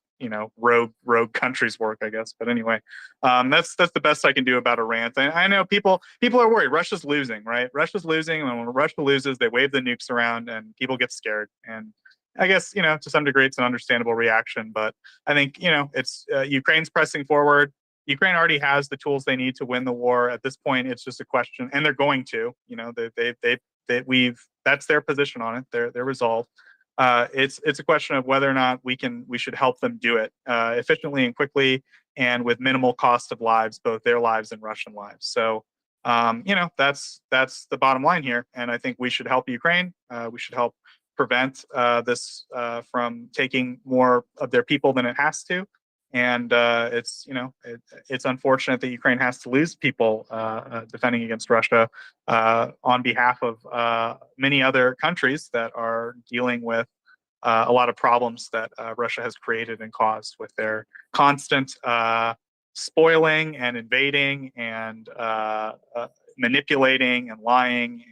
rogue countries work, I guess. But anyway, that's the best I can do about a rant. I know people are worried. Russia's losing, right? Russia's losing, and when Russia loses, they wave the nukes around, and people get scared. And I guess to some degree, it's an understandable reaction. But I think it's Ukraine's pressing forward. Ukraine already has the tools they need to win the war. At this point, it's just a question, and they're going to. That's their position on it. They're resolved. It's a question of whether or not we should help them do it efficiently and quickly, and with minimal cost of lives, both their lives and Russian lives. So that's the bottom line here, and I think we should help Ukraine. We should help prevent this from taking more of their people than it has to. And it's unfortunate that Ukraine has to lose people defending against Russia on behalf of many other countries that are dealing with a lot of problems that Russia has created and caused with their constant spoiling and invading and manipulating and lying,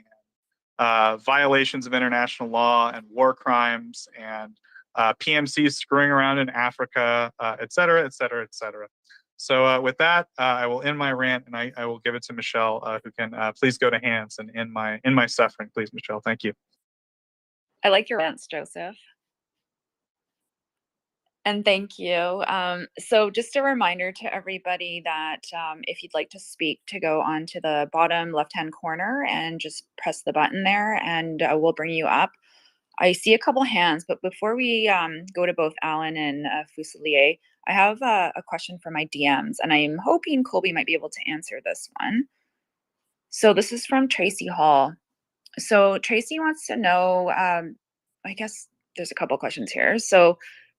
and violations of international law and war crimes, and PMCs screwing around in Africa, et cetera, et cetera, et cetera. So with that, I will end my rant, and I will give it to Michelle, who can please go to Hans and end my suffering. Please, Michelle. Thank you. I like your rants, Joseph. And thank you. So just a reminder to everybody that if you'd like to speak, to go onto the bottom left-hand corner and just press the button there, and we'll bring you up. I see a couple hands, but before we go to both Alan and Fusilier, I have a question for my DMs, and I'm hoping Colby might be able to answer this one. So this is from Tracy Hall. So Tracy wants to know, I guess there's a couple questions here. So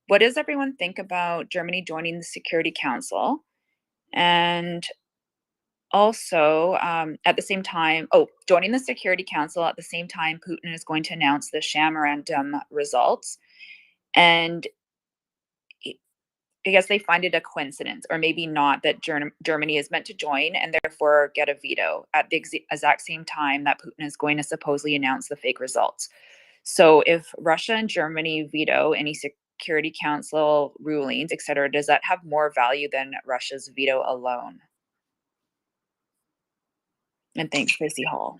what does everyone think about Germany joining the Security Council? And also, at the same time, joining the Security Council at the same time Putin is going to announce the memorandum results. And I guess they find it a coincidence, or maybe not, that Germany is meant to join and therefore get a veto at the exact same time that Putin is going to supposedly announce the fake results. So if Russia and Germany veto any Security Council rulings, etc., does that have more value than Russia's veto alone? And thanks, Tracy Hall.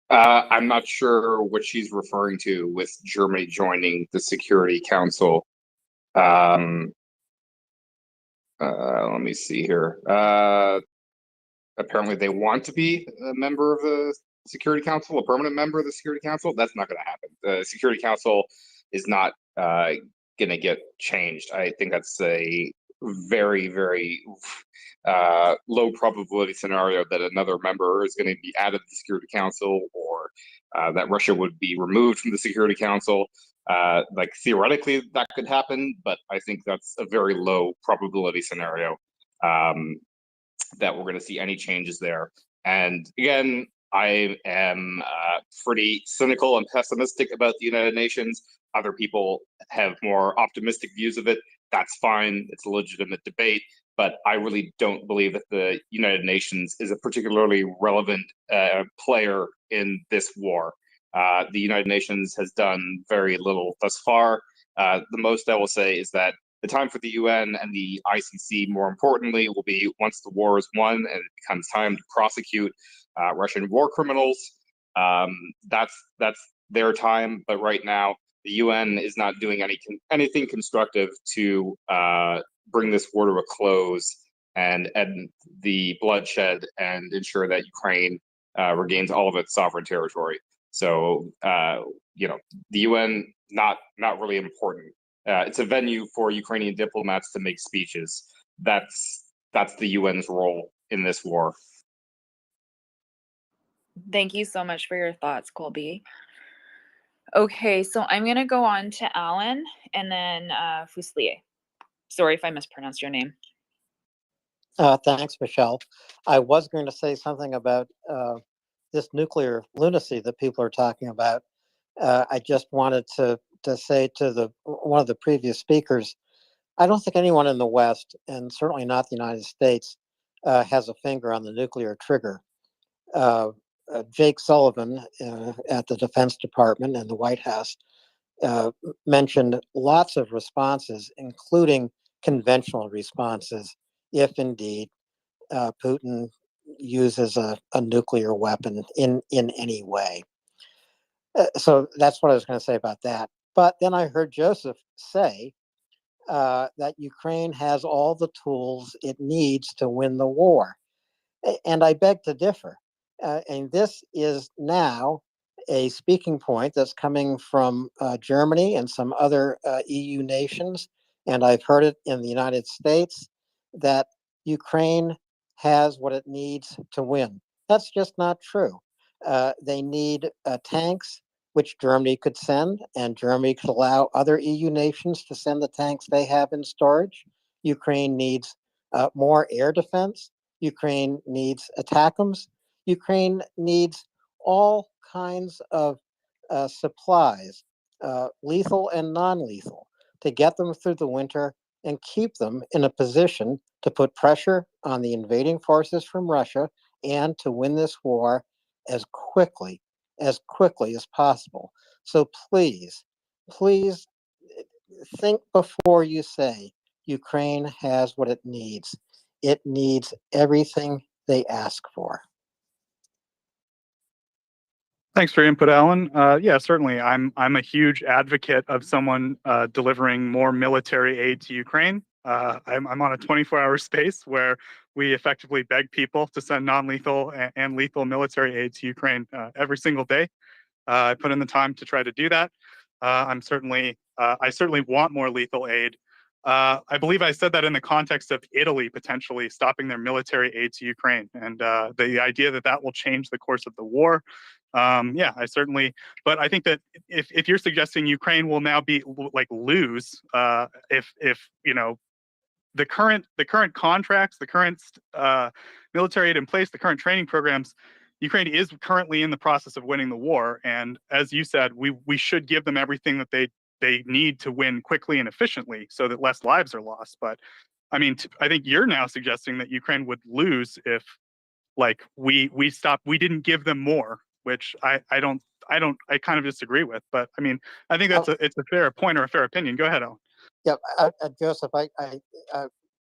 I'm not sure what she's referring to with Germany joining the Security Council. Let me see here. Apparently they want to be a member of the Security Council, a permanent member of the Security Council. That's not going to happen. The Security Council is not going to get changed. I think that's a very, very low probability scenario that another member is going to be added to the Security Council, or that Russia would be removed from the Security Council. Like theoretically that could happen, but I think that's a very low probability scenario that we're going to see any changes there. And again, I am pretty cynical and pessimistic about the United Nations. Other people have more optimistic views of it. That's fine. It's a legitimate debate. But I really don't believe that the United Nations is a particularly relevant player in this war. The United Nations has done very little thus far. The most I will say is that the time for the UN and the ICC, more importantly, will be once the war is won and it becomes time to prosecute Russian war criminals. That's their time. But right now, the UN is not doing anything constructive to bring this war to a close and end the bloodshed and ensure that Ukraine regains all of its sovereign territory. So the UN not really important. It's a venue for Ukrainian diplomats to make speeches. That's the UN's role in this war. Thank you so much for your thoughts, Colby. Okay, so I'm going to go on to Alan and then Fusilier. Sorry if I mispronounced your name. Thanks, Michelle. I was going to say something about this nuclear lunacy that people are talking about. I just wanted to say to one of the previous speakers, I don't think anyone in the West, and certainly not the United States, has a finger on the nuclear trigger. Jake Sullivan at the Defense Department and the White House mentioned lots of responses, including conventional responses, if indeed Putin uses a nuclear weapon in any way. So that's what I was going to say about that. But then I heard Joseph say that Ukraine has all the tools it needs to win the war. And I beg to differ. And this is now a speaking point that's coming from Germany and some other EU nations. And I've heard it in the United States that Ukraine has what it needs to win. That's just not true. They need tanks, which Germany could send, and Germany could allow other EU nations to send the tanks they have in storage. Ukraine needs more air defense. Ukraine needs ATACMS. Ukraine needs all kinds of supplies, lethal and non-lethal, to get them through the winter and keep them in a position to put pressure on the invading forces from Russia and to win this war as quickly as possible. So please think before you say Ukraine has what it needs. It needs everything they ask for. Thanks for your input, Alan. Yeah, certainly. I'm a huge advocate of someone delivering more military aid to Ukraine. I'm on a 24-hour space where we effectively beg people to send non-lethal and lethal military aid to Ukraine every single day. I put in the time to try to do that. I certainly want more lethal aid. I believe I said that in the context of Italy potentially stopping their military aid to Ukraine, and the idea that will change the course of the war. Yeah, but I think that if you're suggesting Ukraine will now be lose, if the current contracts, the current military aid in place, the current training programs, Ukraine is currently in the process of winning the war, and as you said, we should give them everything that they need to win quickly and efficiently, so that less lives are lost. But I mean, I think you're now suggesting that Ukraine would lose if we didn't give them more, which I kind of disagree with. But I mean, I think it's a fair point or a fair opinion. Go ahead, Alan. Yeah, Joseph, I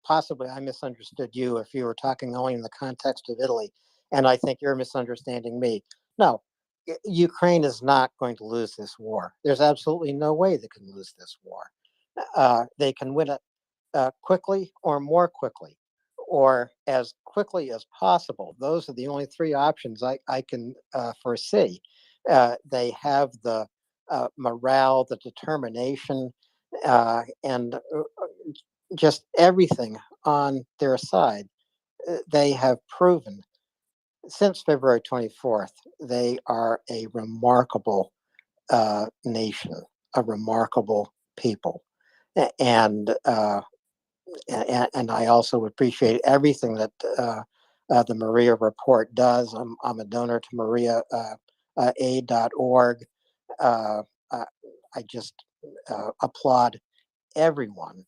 possibly I misunderstood you if you were talking only in the context of Italy, and I think you're misunderstanding me. No, Ukraine is not going to lose this war. There's absolutely no way they can lose this war. They can win it quickly or more quickly, or as quickly as possible. Those are the only three options I can foresee. They have the morale, the determination, and just everything on their side. They have proven since February 24th, they are a remarkable nation, a remarkable people. And I also appreciate everything that the MriyaReport does. I'm a donor to MriyaAid.org. I just applaud everyone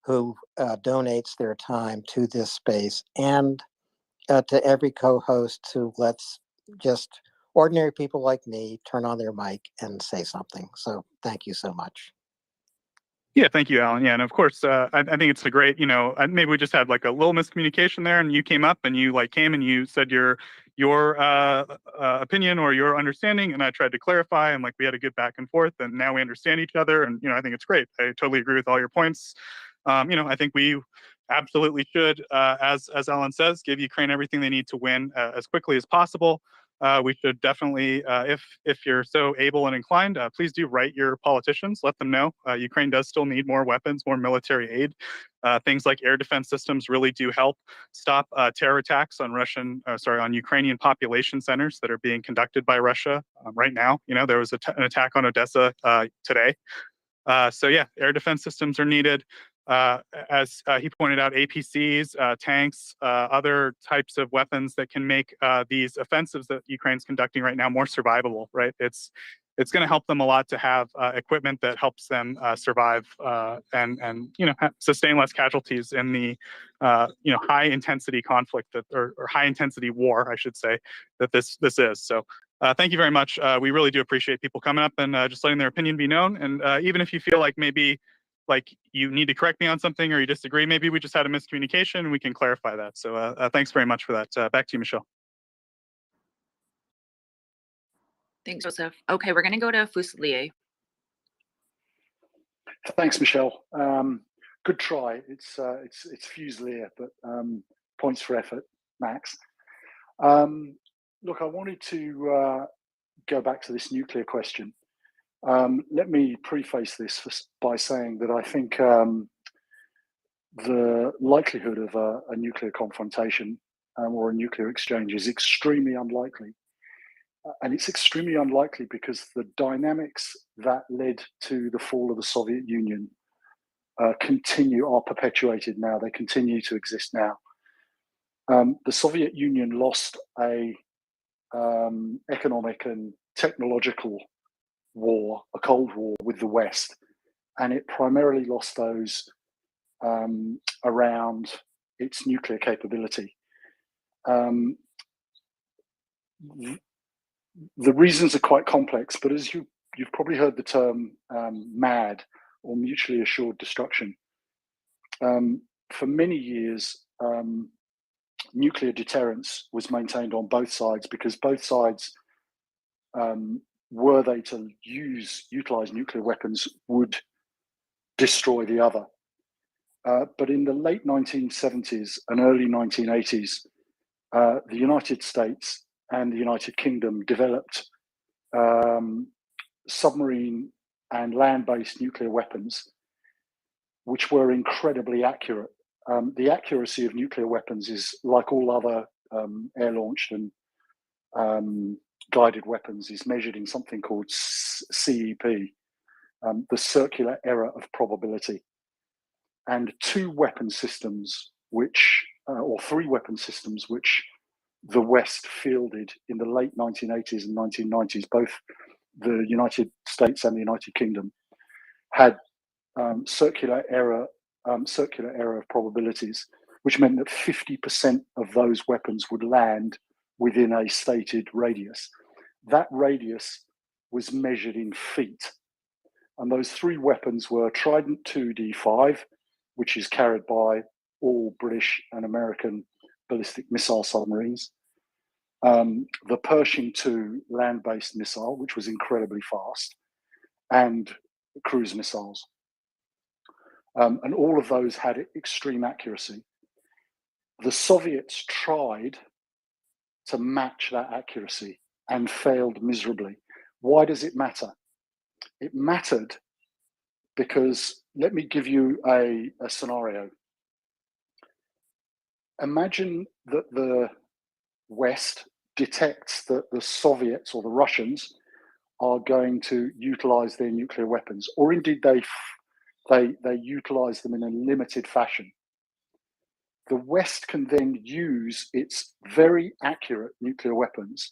who donates their time to this space, and to every co-host who lets just ordinary people like me turn on their mic and say something. So thank you so much. Yeah, thank you, Alan. Yeah, and of course, I think it's a great, maybe we just had a little miscommunication there, and you came up and you came and you said you your opinion or your understanding, and I tried to clarify, and like we had a good back and forth, and now we understand each other, and I think it's great. I totally agree with all your points. I think we absolutely should, as Alan says, give Ukraine everything they need to win as quickly as possible. We should definitely, if you're so able and inclined, please do write your politicians. Let them know Ukraine does still need more weapons, more military aid. Things like air defense systems really do help stop terror attacks on on Ukrainian population centers that are being conducted by Russia right now. There was an attack on Odessa today. So yeah, air defense systems are needed. As he pointed out, APCs, tanks, other types of weapons that can make these offensives that Ukraine's conducting right now more survivable, right? It's going to help them a lot to have equipment that helps them survive and sustain less casualties in the high intensity conflict or high intensity war, I should say, that this is. So thank you very much. We really do appreciate people coming up and just letting their opinion be known. And even if you feel like maybe like you need to correct me on something or you disagree, maybe we just had a miscommunication and we can clarify that. So thanks very much for that. Back to you, Michelle. Thanks, Joseph. Okay, we're going to go to Fusilier. Thanks, Michelle. Good try. It's Fusilier, but points for effort, Max. Look, I wanted to go back to this nuclear question. Let me preface this by saying that I think the likelihood of a nuclear confrontation or a nuclear exchange is extremely unlikely. And it's extremely unlikely because the dynamics that led to the fall of the Soviet Union are perpetuated now. They continue to exist now. The Soviet Union lost a economic and technological war, a Cold War with the West, and it primarily lost those around its nuclear capability. The reasons are quite complex, but as you've probably heard the term MAD, or mutually assured destruction. For many years, nuclear deterrence was maintained on both sides because both sides, were they to utilize nuclear weapons, would destroy the other. But in the late 1970s and early 1980s, the United States and the United Kingdom developed submarine and land-based nuclear weapons, which were incredibly accurate. The accuracy of nuclear weapons is, like all other air-launched and guided weapons, is measured in something called CEP, the circular error of probability. And three weapon systems, which the West fielded in the late 1980s and 1990s, both the United States and the United Kingdom, had circular error of probabilities, which meant that 50% of those weapons would land within a stated radius. That radius was measured in feet. And those three weapons were Trident 2D5, which is carried by all British and American ballistic missile submarines, the Pershing 2 land-based missile, which was incredibly fast, and cruise missiles. And all of those had extreme accuracy. The Soviets tried to match that accuracy and failed miserably. Why does it matter? It mattered because, let me give you a scenario. Imagine that the West detects that the Soviets or the Russians are going to utilize their nuclear weapons, or indeed they utilize them in a limited fashion. The West can then use its very accurate nuclear weapons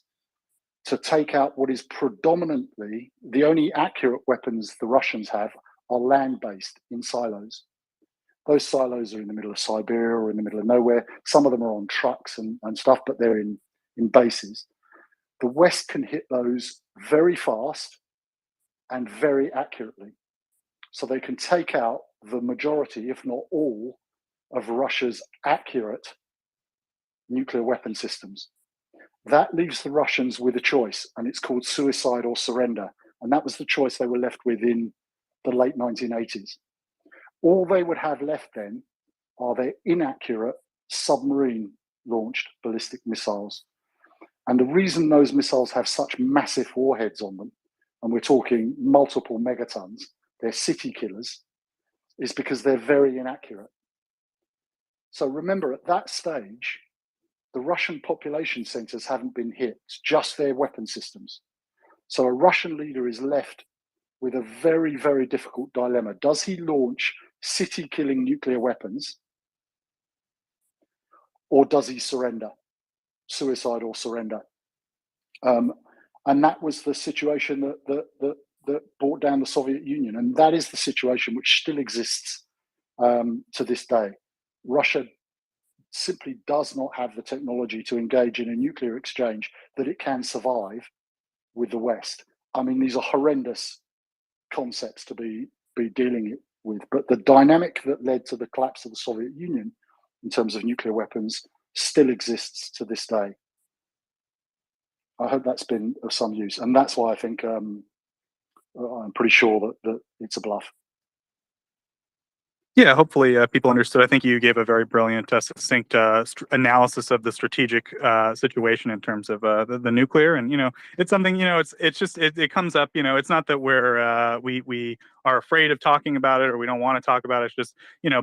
to take out what is predominantly the only accurate weapons the Russians have are land-based in silos. Those silos are in the middle of Siberia or in the middle of nowhere. Some of them are on trucks and stuff, but they're in bases. The West can hit those very fast and very accurately. So they can take out the majority, if not all, of Russia's accurate nuclear weapon systems. That leaves the Russians with a choice, and it's called suicide or surrender. And that was the choice they were left with in the late 1980s. All they would have left then are their inaccurate submarine launched ballistic missiles. And the reason those missiles have such massive warheads on them, and we're talking multiple megatons, they're city killers, is because they're very inaccurate. So remember, at that stage, the Russian population centers haven't been hit, it's just their weapon systems. So a Russian leader is left with a very, very difficult dilemma. Does he launch city-killing nuclear weapons, or does he surrender? Suicide or surrender? And that was the situation that brought down the Soviet Union. And that is the situation which still exists to this day. Russia simply does not have the technology to engage in a nuclear exchange that it can survive with the West. I mean, these are horrendous concepts to be dealing with, but the dynamic that led to the collapse of the Soviet Union in terms of nuclear weapons still exists to this day. I hope that's been of some use, and that's why I think I'm pretty sure that it's a bluff. Yeah, hopefully people understood. I think you gave a very brilliant, succinct analysis of the strategic situation in terms of the nuclear, and it's something it's just it comes up. It's not that we are afraid of talking about it or we don't want to talk about it. It's just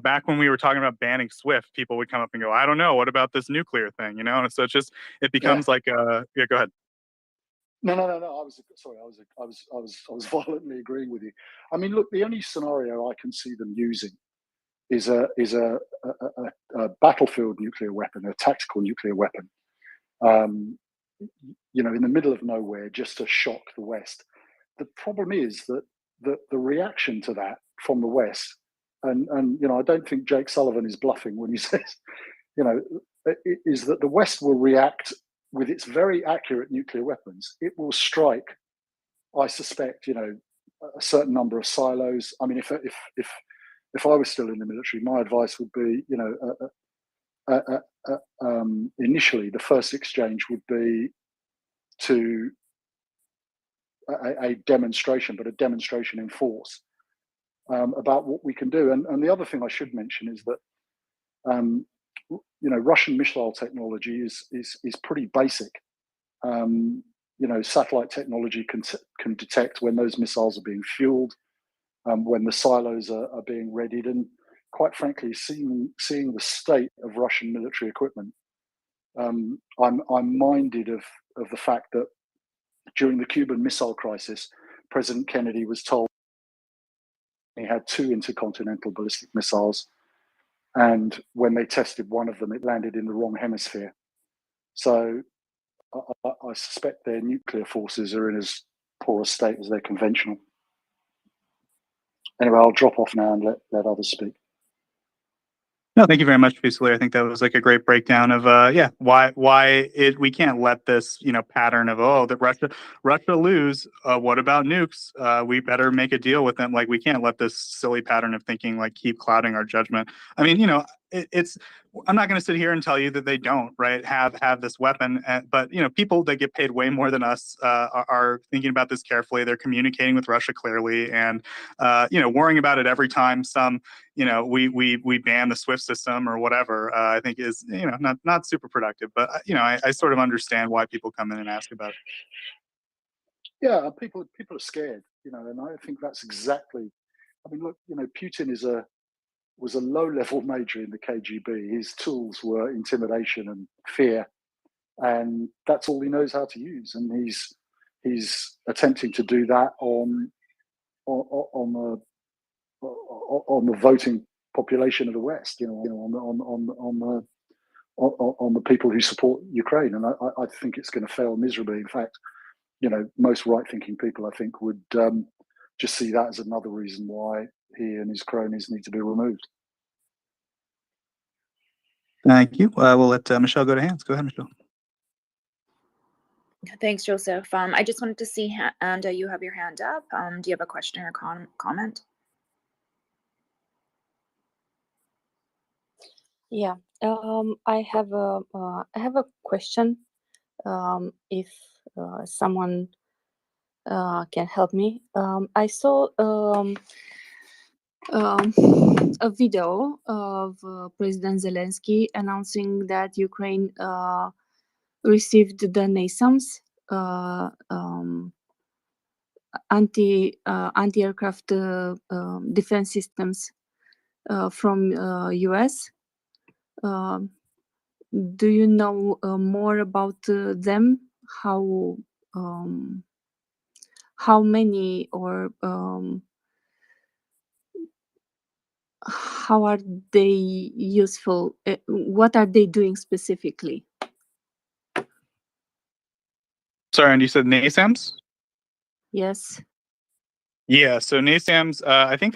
back when we were talking about banning SWIFT, people would come up and go, I don't know, what about this nuclear thing? And so it becomes like yeah, go ahead. No. I was violently agreeing with you. I mean, look, the only scenario I can see them using is a battlefield nuclear weapon, a tactical nuclear weapon, in the middle of nowhere, just to shock the West. The problem is that the reaction to that from the West, and I don't think Jake Sullivan is bluffing when he says, is that the West will react with its very accurate nuclear weapons. It will strike, I suspect, a certain number of silos. I mean, if I was still in the military, my advice would be, initially the first exchange would be to a demonstration, but a demonstration in force about what we can do. And the other thing I should mention is that, Russian missile technology is pretty basic. Satellite technology can detect when those missiles are being fueled, when the silos are being readied, and quite frankly, seeing the state of Russian military equipment, I'm minded of the fact that during the Cuban Missile Crisis, President Kennedy was told he had 2 intercontinental ballistic missiles, and when they tested one of them, it landed in the wrong hemisphere. So I suspect their nuclear forces are in as poor a state as their conventional. Anyway, I'll drop off now and let others speak. No, thank you very much, Fusilier. I think that was like a great breakdown of why we can't let this pattern of that Russia lose. What about nukes? We better make a deal with them. Like, we can't let this silly pattern of thinking keep clouding our judgment. I mean, I'm not going to sit here and tell you that they don't have this weapon, but people that get paid way more than us are thinking about this carefully. They're communicating with Russia clearly, and worrying about it every time we ban the SWIFT system or whatever. I think is not super productive, but I sort of understand why people come in and ask about it. Yeah, people are scared, and I think that's exactly. I mean, look, Putin was a low-level major in the KGB. His tools were intimidation and fear, and that's all he knows how to use. And he's attempting to do that on the voting population of the West. On the people who support Ukraine, and I think it's going to fail miserably. In fact, most right-thinking people, I think, would just see that as another reason why he and his cronies need to be removed. Thank you. We'll let Michelle go to Hans. Go ahead, Michelle. Thanks, Joseph. I just wanted to see, and you have your hand up. Do you have a question or comment? Yeah, I have a question. if someone can help me. I saw a video of President Zelensky announcing that Ukraine received the NASAMS anti-aircraft defense systems from US. Do you know more about them? How many, or how are they useful? What are they doing specifically? Sorry, and you said NASAMS? Yes. Yeah, so NASAMS, I think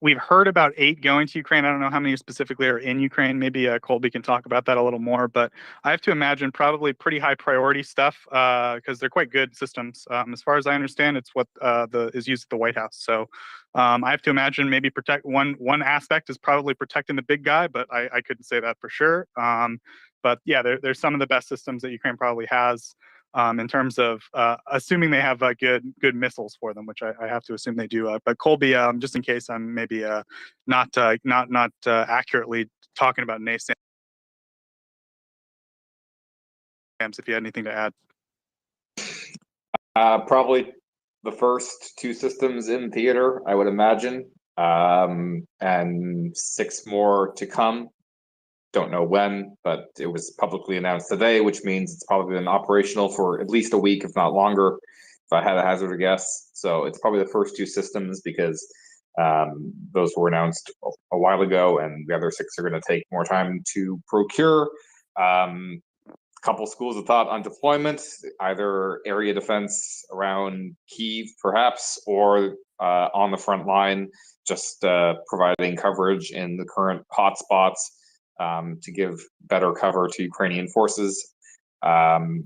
we've heard about 8 going to Ukraine. I don't know how many specifically are in Ukraine. Maybe Colby can talk about that a little more, but I have to imagine probably pretty high priority stuff because they're quite good systems. As far as I understand, it's what is used at the White House. So I have to imagine maybe one aspect is probably protecting the big guy, but I couldn't say that for sure. But yeah, there's some of the best systems that Ukraine probably has. In terms of assuming they have good missiles for them, which I have to assume they do. But Colby, just in case I'm maybe not accurately talking about NASAMS, if you had anything to add. Probably the first 2 systems in theater, I would imagine, and 6 more to come. Don't know when, but it was publicly announced today, which means it's probably been operational for at least a week, if not longer, if I had a hazard a guess. So it's probably the first 2 systems because those were announced a while ago, and the other 6 are going to take more time to procure. Couple schools of thought on deployment, either area defense around Kyiv, perhaps, or on the front line, just providing coverage in the current hotspots. To give better cover to Ukrainian forces. I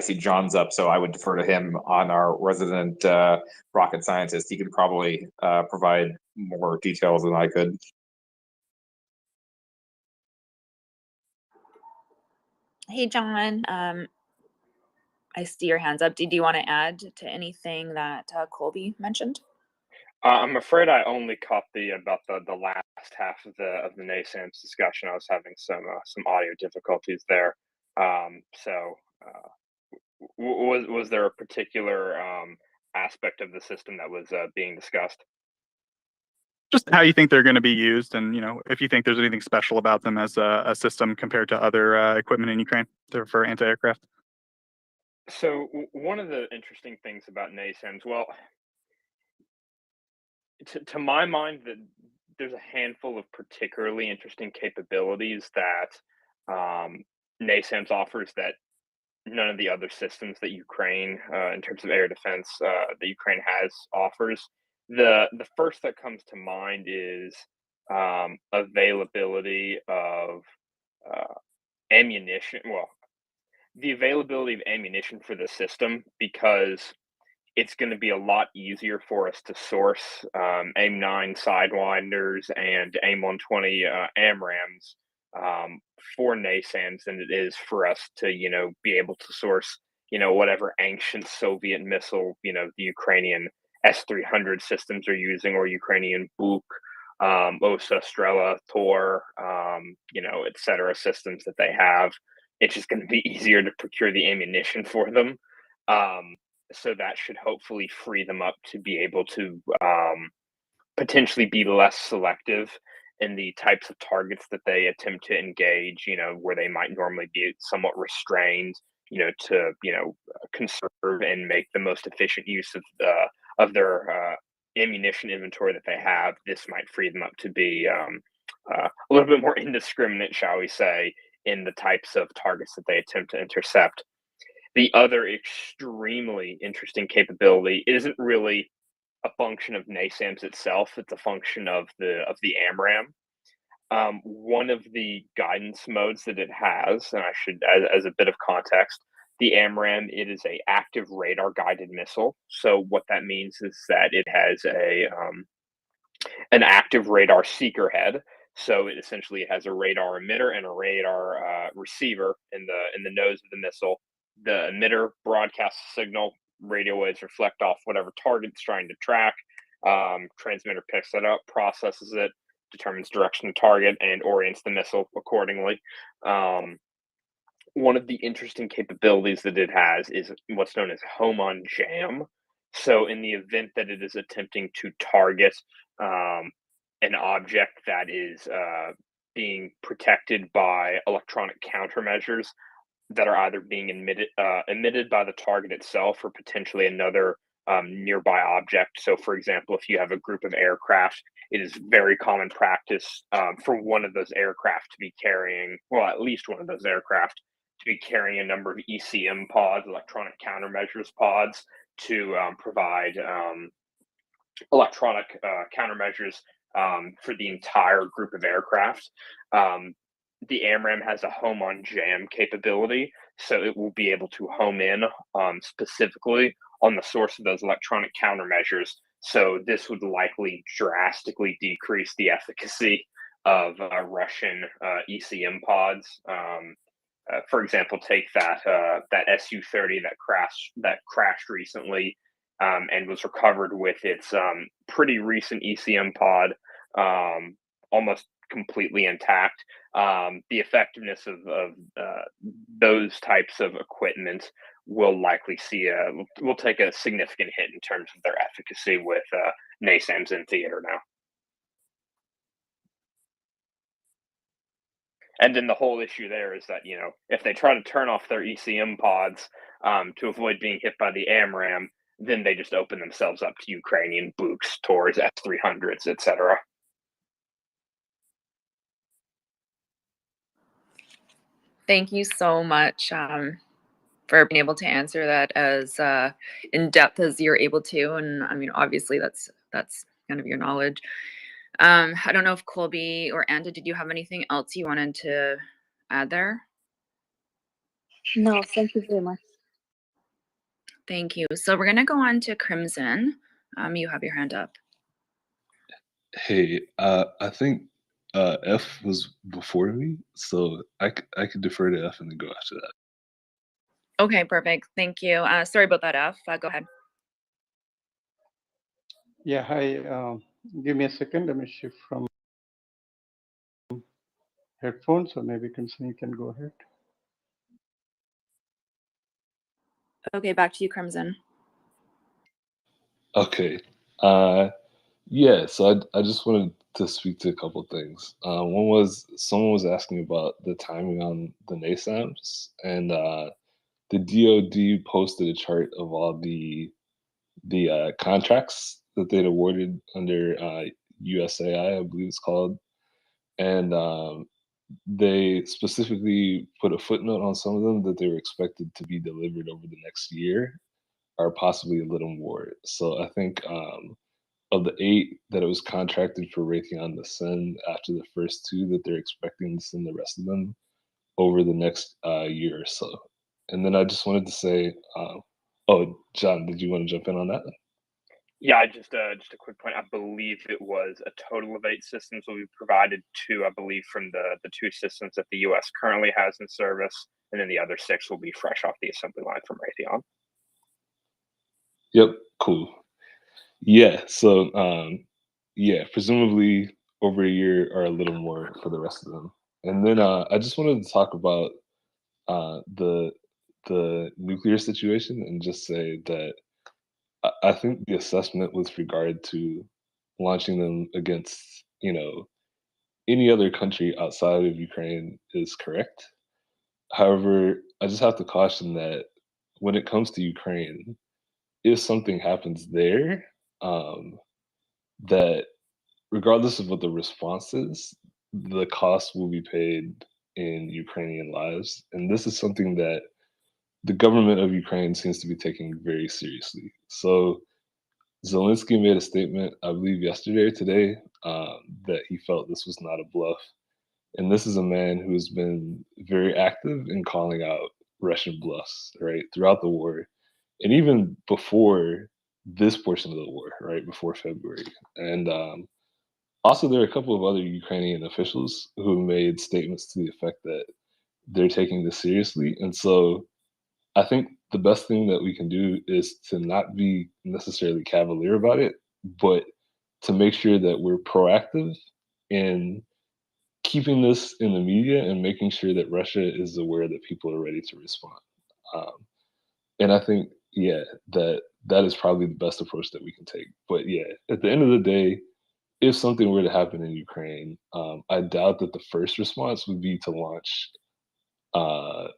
see John's up, so I would defer to him on our resident rocket scientist. He could probably provide more details than I could. Hey, John. I see your hands up. Did you want to add to anything that Colby mentioned? I'm afraid I only caught about the last half of the NASAMS discussion. I was having some audio difficulties there. Was there a particular aspect of the system that was being discussed? Just how you think they're going to be used, and if you think there's anything special about them as a system compared to other equipment in Ukraine for anti-aircraft. So one of the interesting things about NASAMS, well, to my mind, that there's a handful of particularly interesting capabilities that NASAMS offers that none of the other systems that Ukraine, in terms of air defense, that Ukraine has offers. The first that comes to mind is availability of ammunition. Well, the availability of ammunition for the system, because it's going to be a lot easier for us to source AIM-9 Sidewinders and AIM-120 AMRAAMs for NASAMS than it is for us to, be able to source, whatever ancient Soviet missile, the Ukrainian S-300 systems are using, or Ukrainian Buk, OSA, Strela, Tor, et cetera, systems that they have. It's just going to be easier to procure the ammunition for them. So that should hopefully free them up to be able to potentially be less selective in the types of targets that they attempt to engage, where they might normally be somewhat restrained, to, conserve and make the most efficient use of their ammunition inventory that they have. This might free them up to be a little bit more indiscriminate, shall we say, in the types of targets that they attempt to intercept. The other extremely interesting capability isn't really a function of NASAMS itself. It's a function of the AMRAAM. One of the guidance modes that it has, and I should, as a bit of context, the AMRAAM, it is a active radar guided missile. So what that means is that it has an active radar seeker head. So it essentially has a radar emitter and a radar receiver in the nose of the missile. The emitter broadcasts a signal, radio waves reflect off whatever target it's trying to track. Transmitter picks it up, processes it, determines direction of target, and orients the missile accordingly. One of the interesting capabilities that it has is what's known as home on jam. So in the event that it is attempting to target an object that is being protected by electronic countermeasures that are either being emitted by the target itself or potentially another nearby object. So, for example, if you have a group of aircraft, it is very common practice for one of those aircraft to be carrying, well, at least one of those aircraft to be carrying a number of ECM pods, electronic countermeasures pods, to provide electronic countermeasures for the entire group of aircraft. The AMRAAM has a home on jam capability, so it will be able to home in specifically on the source of those electronic countermeasures. So this would likely drastically decrease the efficacy of Russian ECM pods. For example, take that Su-30 that crashed recently and was recovered with its pretty recent ECM pod almost completely intact. The effectiveness of those types of equipment will likely will take a significant hit in terms of their efficacy with NASAMS in theater now. And then the whole issue there is that, if they try to turn off their ECM pods to avoid being hit by the AMRAAM, then they just open themselves up to Ukrainian Buks, Tors, S-300s, etc. Thank you so much for being able to answer that as in depth as you're able to. And I mean, obviously, that's kind of your knowledge. I don't know if Colby or Anta, did you have anything else you wanted to add there? No, thank you very much. Thank you. So we're going to go on to Crimson. You have your hand up. Hey, I think F was before me, so I could defer to F and then go after that. Okay, perfect. Thank you. Sorry about that, F. Go ahead. Yeah, hi. Give me a second. Let me shift from headphones, or maybe you can go ahead. Okay, back to you, Crimson. Okay. Yeah, so I just wanted to speak to a couple things. One was someone was asking about the timing on the NASAMS, and the DoD posted a chart of all the contracts that they'd awarded under USAI, I believe it's called, and they specifically put a footnote on some of them that they were expected to be delivered over the next year, or possibly a little more. So I think of the 8 that it was contracted for Raytheon to send after the first 2, that they're expecting to send the rest of them over the next year or so. And then I just wanted to say, oh, John, did you want to jump in on that? Yeah, just a quick point. I believe it was a total of 8 systems will be provided to, I believe, from the 2 systems that the U.S. currently has in service, and then the other 6 will be fresh off the assembly line from Raytheon. Yep, cool. Yeah, so yeah, presumably over a year or a little more for the rest of them. And then I just wanted to talk about the nuclear situation and just say that I think the assessment with regard to launching them against, any other country outside of Ukraine is correct. However, I just have to caution that when it comes to Ukraine, if something happens there, that regardless of what the response is, the cost will be paid in Ukrainian lives. And this is something that the government of Ukraine seems to be taking very seriously. So Zelensky made a statement, I believe yesterday or today, that he felt this was not a bluff. And this is a man who has been very active in calling out Russian bluffs, right, throughout the war. And even before this portion of the war, right, before February. And Also, there are a couple of other Ukrainian officials who made statements to the effect that they're taking this seriously. And so I think the best thing that we can do is to not be necessarily cavalier about it, but to make sure that we're proactive in keeping this in the media and making sure that Russia is aware that people are ready to respond. And I think, yeah, that is probably the best approach that we can take. But yeah, at the end of the day, if something were to happen in Ukraine, I doubt that the first response would be to launch uh,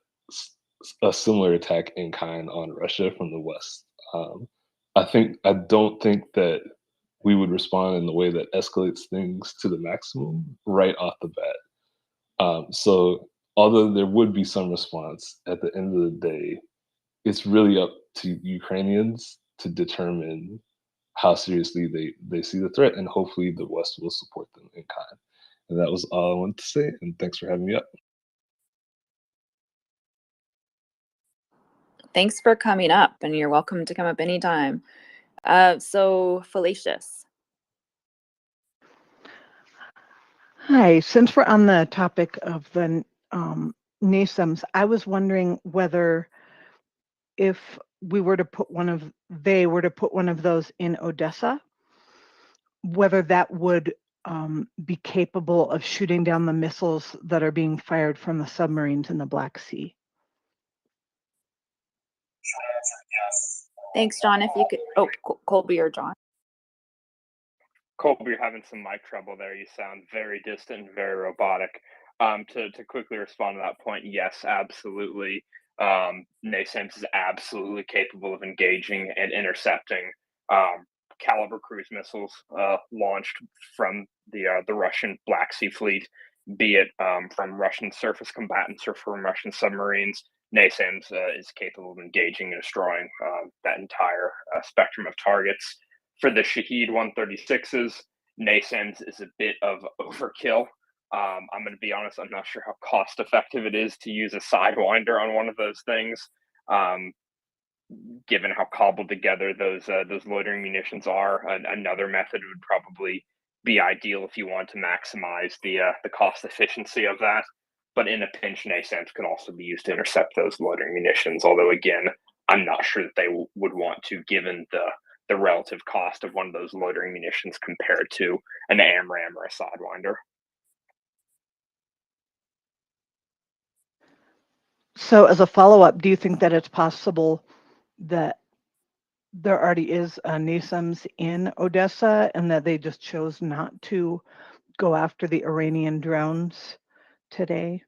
a similar attack in kind on Russia from the West. I don't think that we would respond in the way that escalates things to the maximum right off the bat. So although there would be some response, at the end of the day, it's really up to Ukrainians to determine how seriously they see the threat, and hopefully the West will support them in kind. And that was all I wanted to say, and thanks for having me up. Thanks for coming up, and you're welcome to come up anytime. So Fallacious. Hi, since we're on the topic of the NASAMS, I was wondering whether if they were to put one of those in Odessa, whether that would be capable of shooting down the missiles that are being fired from the submarines in the Black Sea. Thanks, John. If you could, Colby or John. Colby, you're having some mic trouble there. You sound very distant and very robotic. To quickly respond to that point, yes, absolutely. NASAMS is absolutely capable of engaging and intercepting caliber cruise missiles launched from the Russian Black Sea Fleet, be it from Russian surface combatants or from Russian submarines. NASAMS is capable of engaging and destroying that entire spectrum of targets. For the Shahed 136s, NASAMS is a bit of overkill. I'm going to be honest, I'm not sure how cost effective it is to use a Sidewinder on one of those things, given how cobbled together those loitering munitions are. Another method would probably be ideal if you want to maximize the cost efficiency of that. But in a pinch, NASAMS can also be used to intercept those loitering munitions. Although again, I'm not sure that they would want to, given the relative cost of one of those loitering munitions compared to an AMRAAM or a Sidewinder. So as a follow-up, do you think that it's possible that there already is a NASAMS in Odessa and that they just chose not to go after the Iranian drones today?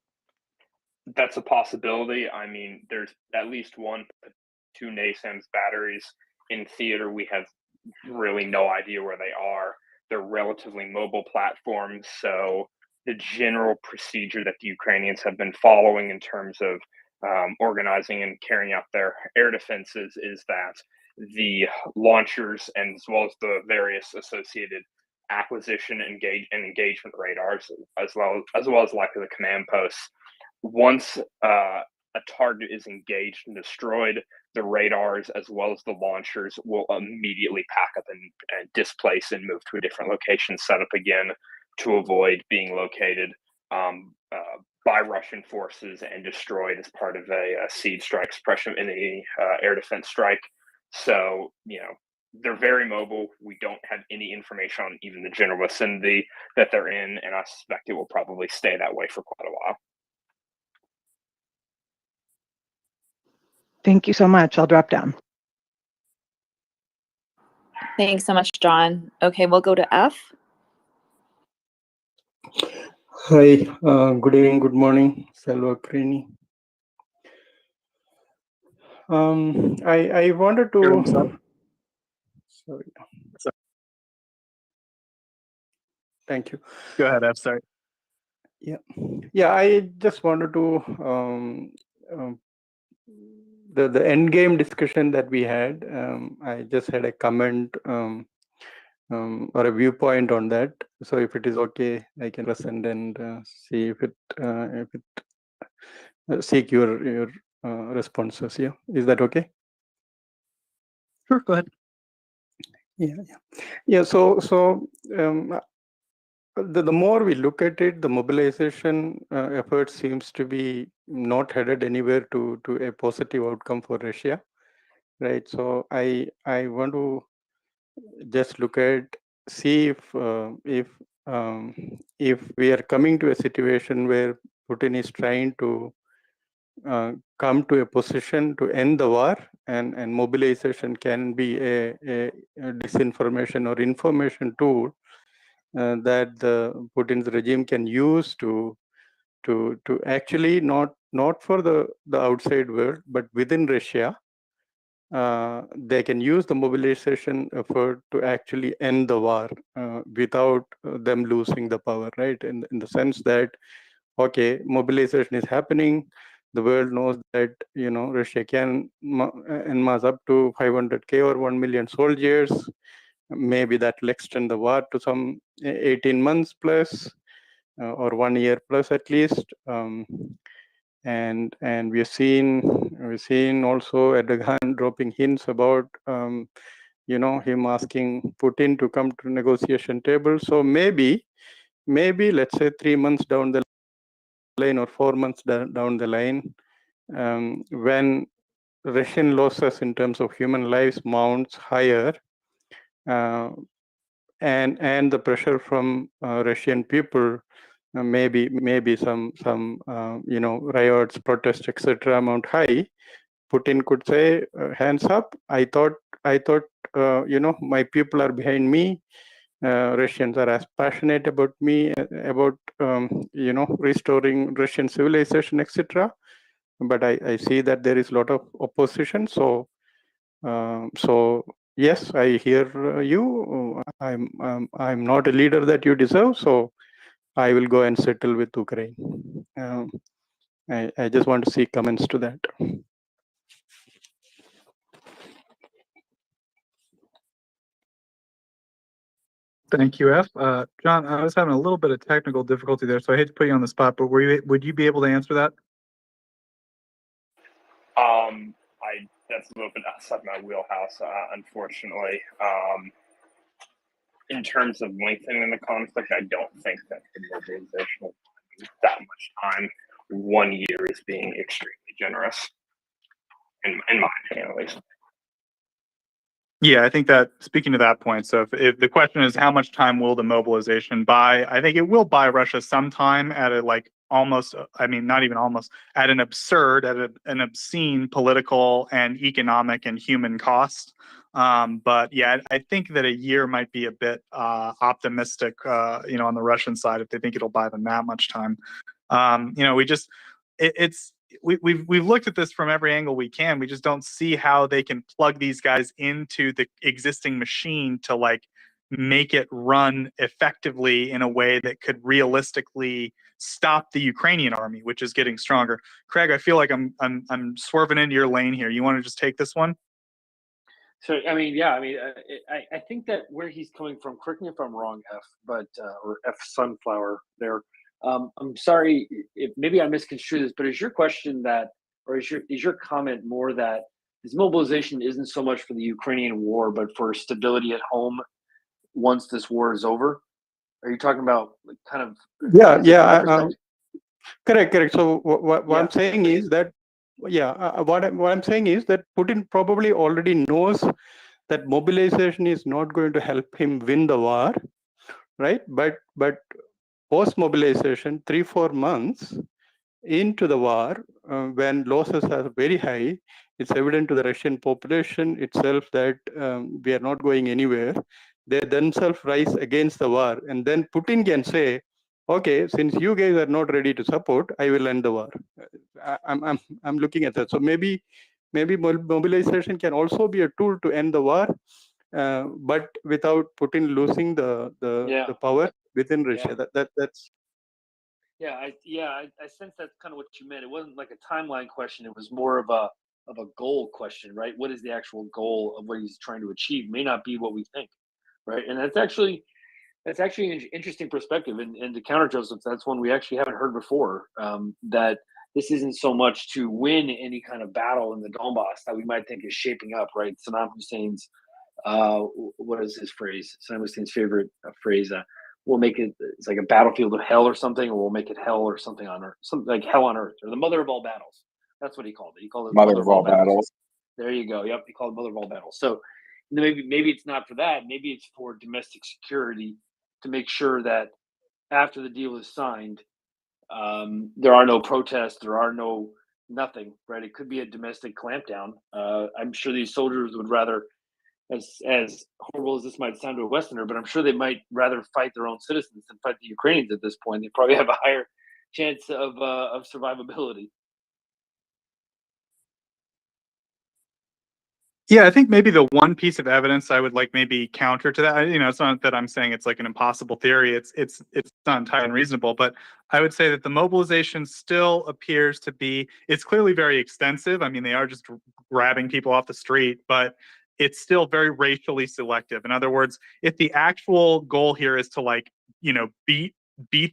That's a possibility. I mean, there's at least two NASAMS batteries in theater. We have really no idea where they are. They're relatively mobile platforms, so the general procedure that the Ukrainians have been following in terms of organizing and carrying out their air defenses is that the launchers and as well as the various associated acquisition and engagement radars, as well as likely the command posts, once a target is engaged and destroyed, the radars as well as the launchers will immediately pack up and displace and move to a different location, set up again to avoid being located by Russian forces and destroyed as part of a seed strike suppression in the air defense strike. So, they're very mobile. We don't have any information on even the general vicinity that they're in, and I suspect it will probably stay that way for quite a while. Thank you so much. I'll drop down. Thanks so much, John. Okay, we'll go to F. Hi, good evening, good morning, Salva Krini. I wanted to. Sorry. Thank you. Go ahead, F. Sorry. Yeah. I just wanted to the end game discussion that we had. I just had a comment or a viewpoint on that. So if it is okay, I can listen and see if it seek your responses. Yeah, is that okay? Sure. Go ahead. Yeah. So the more we look at it, the mobilization effort seems to be not headed anywhere to a positive outcome for Russia, right? So I want to just look at, see if we are coming to a situation where Putin is trying to come to a position to end the war, and mobilization can be a disinformation or information tool that the Putin's regime can use to actually not for the outside world, but within Russia, they can use the mobilization effort to actually end the war without them losing the power, right? In the sense that, okay, mobilization is happening. The world knows that, you know, Russia can enmass up to 500K or 1 million soldiers. Maybe that will extend the war to some 18 months plus or 1 year plus at least. And we've seen also Erdogan dropping hints about you know, him asking Putin to come to negotiation table. So maybe let's say 3 months down the line or 4 months down the line, when Russian losses in terms of human lives mounts higher, and the pressure from Russian people, maybe some you know, riots, protests, etc. amount high, Putin could say, hands up. I thought you know, my people are behind me. Russians are as passionate about me, about you know, restoring Russian civilization, etc. But I see that there is a lot of opposition. So so yes, I hear you. I'm not a leader that you deserve. So I will go and settle with Ukraine. I just want to see comments to that. Thank you, F. John, I was having a little bit of technical difficulty there, so I hate to put you on the spot, but would you be able to answer that? That's a little bit outside my wheelhouse, unfortunately. In terms of lengthening the conflict, I don't think that the mobilization will take that much time. 1 year is being extremely generous, in my opinion, at least. Yeah, I think that, speaking to that point, so if the question is how much time will the mobilization buy, I think it will buy Russia some time at a, like, almost, I mean, not even almost, at an absurd, at an obscene political and economic and human cost. But yeah, I think that a year might be a bit optimistic, you know, on the Russian side, if they think it'll buy them that much time. You know, we've looked at this from every angle we can. We just don't see how they can plug these guys into the existing machine to, like, make it run effectively in a way that could realistically stop the Ukrainian army, which is getting stronger. Craig, I feel like I'm swerving into your lane here. You want to just take this one? So, I mean, yeah, I mean, I think that where he's coming from, correct me if I'm wrong, F, but, or F Sunflower there. I'm sorry if maybe I misconstrued this, but is your question that, or is your comment more that this mobilization isn't so much for the Ukrainian war, but for stability at home once this war is over? Are you talking about, like, kind of? Yeah. Correct. So what Yeah. I'm saying is that, what I'm saying is that Putin probably already knows that mobilization is not going to help him win the war, right? But post mobilization, 3-4 months into the war, when losses are very high, it's evident to the Russian population itself that we are not going anywhere. They themselves rise against the war, and then Putin can say, okay, since you guys are not ready to support, I will end the war. I'm looking at that. So maybe mobilization can also be a tool to end the war, but without Putin losing the power within Russia. That's. Yeah, I sense that's kind of what you meant. It wasn't like a timeline question. It was more of a goal question, right? What is the actual goal of what he's trying to achieve? May not be what we think, right? And that's actually an interesting perspective. And to counter Joseph, that's one we actually haven't heard before. That this isn't so much to win any kind of battle in the Donbass that we might think is shaping up, right? Saddam Hussein's what is his phrase? Saddam Hussein's favorite phrase. we'll make it, it's like a battlefield of hell or something, or we'll make it hell or something on earth, something like hell on earth, or the mother of all battles. That's what he called it. He called it Mother of all battles. There you go. Yep, he called it mother of all battles. So maybe it's not for that. Maybe it's for domestic security, to make sure that after the deal is signed, there are no protests, there are no nothing, right? It could be a domestic clampdown. I'm sure these soldiers would rather, as horrible as this might sound to a Westerner, but I'm sure they might rather fight their own citizens than fight the Ukrainians at this point. They probably have a higher chance of survivability. Yeah, I think maybe the one piece of evidence I would like maybe counter to that, it's not that I'm saying it's like an impossible theory. It's not entirely unreasonable, but I would say that the mobilization still appears to be, it's clearly very extensive. I mean, they are just grabbing people off the street, but it's still very racially selective. In other words, if the actual goal here is to beat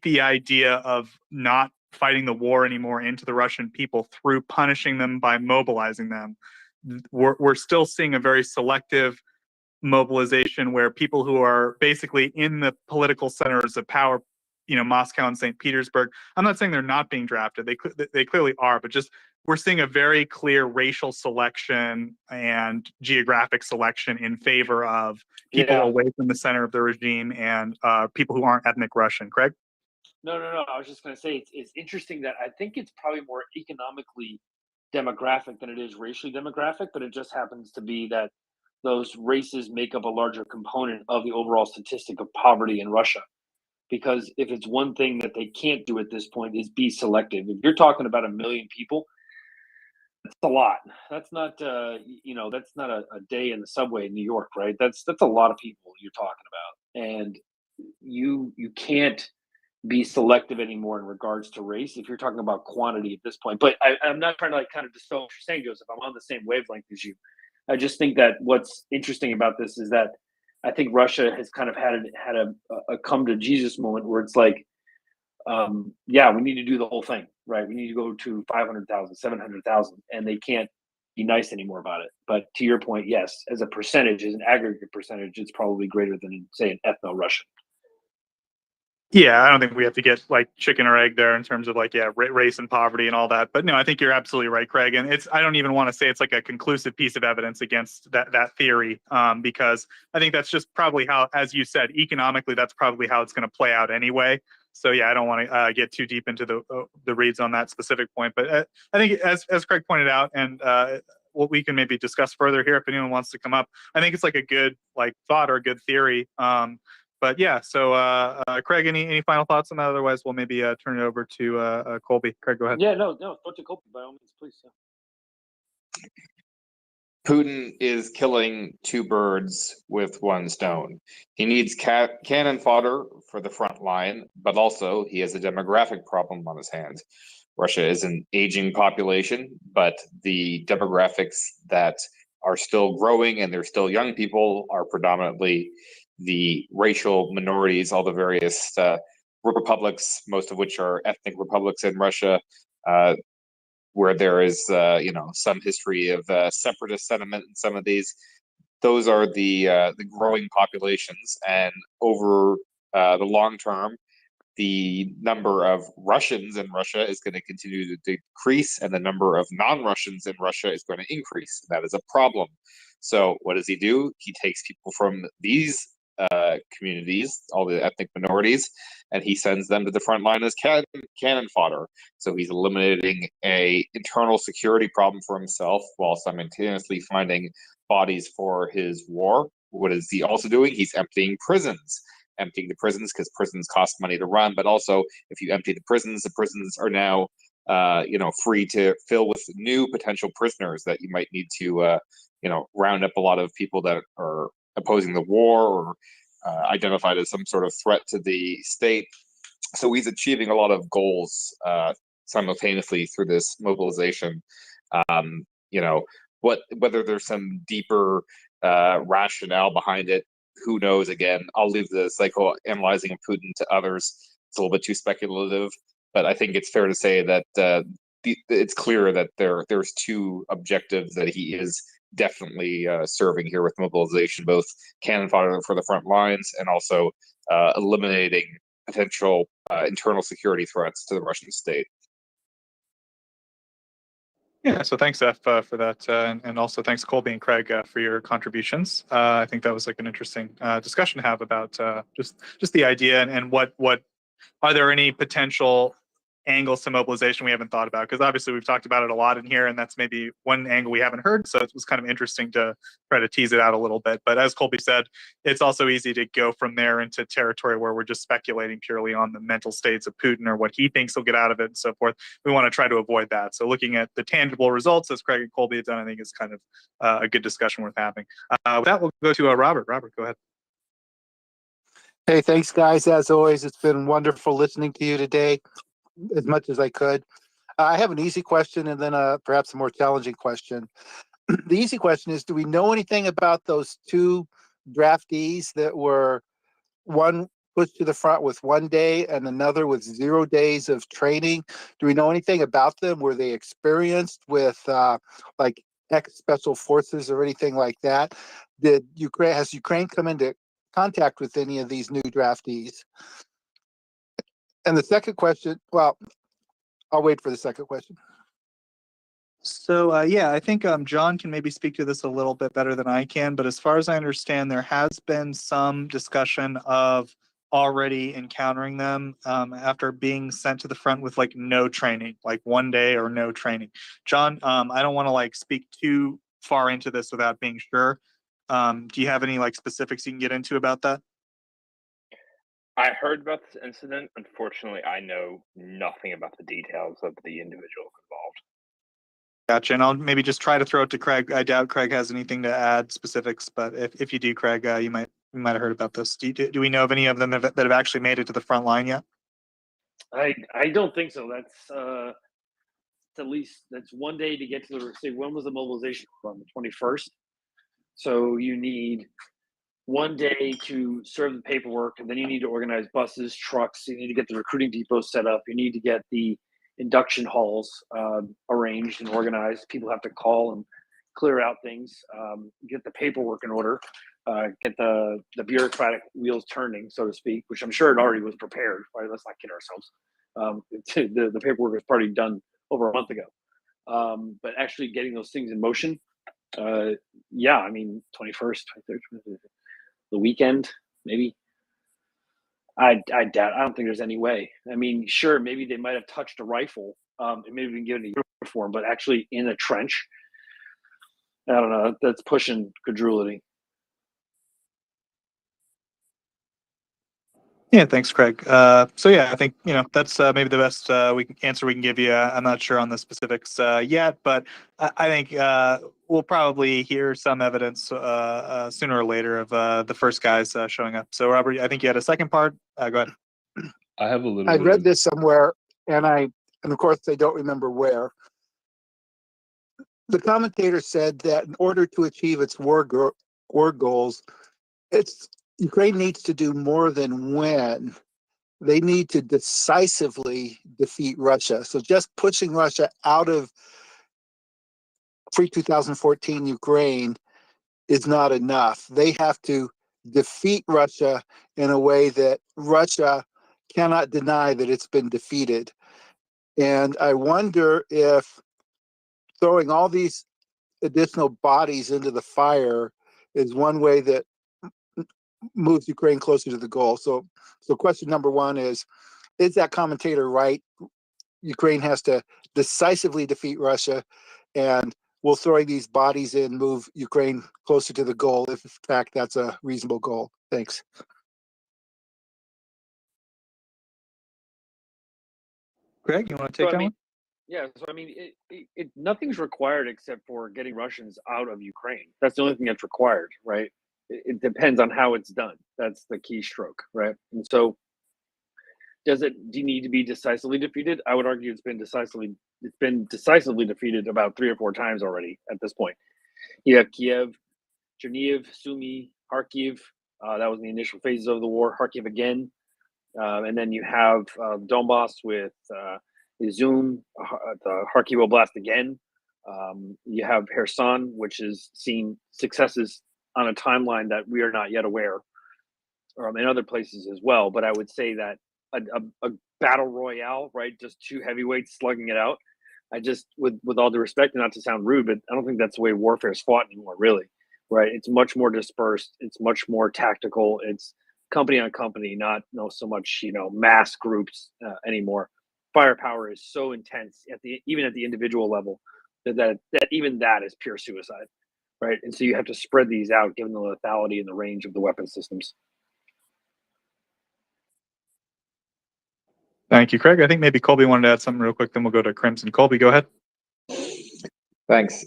the idea of not fighting the war anymore into the Russian people through punishing them by mobilizing them, we're still seeing a very selective mobilization where people who are basically in the political centers of power, Moscow and St. Petersburg. I'm not saying they're not being drafted. They clearly are, but just we're seeing a very clear racial selection and geographic selection in favor of people away from the center of the regime and people who aren't ethnic Russian. Craig? No. I was just going to say it's interesting that I think it's probably more economically demographic than it is racially demographic, but it just happens to be that those races make up a larger component of the overall statistic of poverty in Russia. Because if it's one thing that they can't do at this point is be selective. If you're talking about 1 million people, that's a lot. That's not that's not a day in the subway in New York, right? That's a lot of people you're talking about, and you can't be selective anymore in regards to race if you're talking about quantity at this point. But I'm not trying to kind of dispel what you're saying, Joseph. I'm on the same wavelength as you. I just think that what's interesting about this is that I think Russia has kind of had a come to Jesus moment where it's like, we need to do the whole thing, right? We need to go to 500,000, 700,000, and they can't be nice anymore about it. But to your point, yes, as a percentage, as an aggregate percentage, it's probably greater than, say, an ethno-Russian. Yeah, I don't think we have to get like chicken or egg there in terms of race and poverty and all that. But no, I think you're absolutely right, Craig. And I don't even want to say it's like a conclusive piece of evidence against that theory, because I think that's just probably how, as you said, economically, that's probably how it's going to play out anyway. So yeah, I don't want to get too deep into the reads on that specific point. But I think as Craig pointed out, and what we can maybe discuss further here if anyone wants to come up, I think it's like a good thought or a good theory. But yeah, so Craig, any final thoughts on that? Otherwise, we'll maybe turn it over to Colby. Craig, go ahead. Yeah, no, go to Colby by all means, please. Yeah. Putin is killing two birds with one stone. He needs cannon fodder for the front line, but also he has a demographic problem on his hands. Russia is an aging population, but the demographics that are still growing and they're still young people are predominantly the racial minorities, all the various republics, most of which are ethnic republics in Russia, where there is some history of separatist sentiment in some of these. Those are the growing populations, and over the long term, the number of Russians in Russia is going to continue to decrease, and the number of non-Russians in Russia is going to increase. That is a problem. So what does he do? He takes people from these communities, all the ethnic minorities, and he sends them to the front line as cannon fodder. So he's eliminating a internal security problem for himself while simultaneously finding bodies for his war. What is he also doing? He's emptying prisons. Emptying the prisons because prisons cost money to run, but also if you empty the prisons are now free to fill with new potential prisoners that you might need to round up a lot of people that are opposing the war or identified as some sort of threat to the state. So he's achieving a lot of goals simultaneously through this mobilization. Whether there's some deeper rationale behind it, who knows? Again, I'll leave the psychoanalyzing of Putin to others. It's a little bit too speculative, but I think it's fair to say that it's clear that there's two objectives that he is definitely serving here with mobilization, both cannon fodder for the front lines and also eliminating potential internal security threats to the Russian state. Yeah, so thanks, F, for that, and also thanks, Colby and Craig, for your contributions. I think that was like an interesting discussion to have about just the idea and what are there any potential angles to mobilization we haven't thought about? Because obviously we've talked about it a lot in here, and that's maybe one angle we haven't heard. So it was kind of interesting to try to tease it out a little bit. But as Colby said, it's also easy to go from there into territory where we're just speculating purely on the mental states of Putin or what he thinks he'll get out of it and so forth. We want to try to avoid that. So looking at the tangible results, as Craig and Colby have done, I think is kind of a good discussion worth having. With that, we'll go to Robert. Robert, go ahead. Hey, thanks, guys. As always, it's been wonderful listening to you today as much as I could. I have an easy question and then perhaps a more challenging question. The easy question is, do we know anything about those two draftees that were one pushed to the front with 1 day and another with 0 days of training? Do we know anything about them? Were they experienced with like ex-special forces or anything like that? Has Ukraine come into contact with any of these new draftees? And the second question, well, I'll wait for the second question. So yeah, I think John can maybe speak to this a little bit better than I can. But as far as I understand, there has been some discussion of already encountering them after being sent to the front with like no training, like 1 day or no training. John, I don't want to like speak too far into this without being sure. Do you have any like specifics you can get into about that? I heard about this incident. Unfortunately, I know nothing about the details of the individuals involved. Gotcha. And I'll maybe just try to throw it to Craig. I doubt Craig has anything to add specifics, but if you do, Craig, you might have heard about this. Do we know of any of them that have actually made it to the front line yet? I don't think so. That's at least that's 1 day to get to the. Say, when was the mobilization on the 21st? So you need 1 day to serve the paperwork, and then you need to organize buses, trucks. You need to get the recruiting depots set up. You need to get the induction halls arranged and organized. People have to call and clear out things, get the paperwork in order, get the bureaucratic wheels turning, so to speak, which I'm sure it already was prepared. Right? Let's not kid ourselves. The paperwork was probably done over a month ago. But actually getting those things in motion, yeah, I mean, 21st, 23rd, the weekend, maybe. I doubt. I don't think there's any way. I mean, sure, maybe they might have touched a rifle, and maybe been given a uniform, but actually in a trench, I don't know. That's pushing credulity. Yeah, thanks, Craig. So yeah, I think that's maybe the best answer we can give you. I'm not sure on the specifics yet, but I think we'll probably hear some evidence sooner or later of the first guys showing up. So Robert, I think you had a second part. Go ahead. I have a little. I read this somewhere, and of course I don't remember where. The commentator said that in order to achieve its war goals, Ukraine needs to do more than win. They need to decisively defeat Russia. So just pushing Russia out of pre-2014 Ukraine is not enough. They have to defeat Russia in a way that Russia cannot deny that it's been defeated. And I wonder if throwing all these additional bodies into the fire is one way that moves Ukraine closer to the goal. So question number one is that commentator right? Ukraine has to decisively defeat Russia, and will throwing these bodies in move Ukraine closer to the goal, if in fact that's a reasonable goal? Thanks. Greg, you want to take that one? Yeah, so I mean, nothing's required except for getting Russians out of Ukraine. That's the only thing that's required, right? It depends on how it's done. That's the key stroke, right? And so, do you need to be decisively defeated? I would argue it's been decisively defeated about 3 or 4 times already at this point. You have Kiev, Chernihiv, Sumy, Kharkiv. That was in the initial phases of the war. Kharkiv again, and then you have Donbass with Izum, the Kharkiv Oblast again, You have Kherson, which has seen successes on a timeline that we are not yet aware, in other places as well. But I would say that a battle royale, right? Just two heavyweights slugging it out. I just, with all due respect, and not to sound rude, but I don't think that's the way warfare is fought anymore, really, right? It's much more dispersed. It's much more tactical. It's company on company, not so much mass groups anymore. Firepower is so intense even at the individual level that even that is pure suicide, right? And so you have to spread these out given the lethality and the range of the weapon systems. Thank you, Craig. I think maybe Colby wanted to add something real quick, then we'll go to Crimson. Colby, go ahead. Thanks.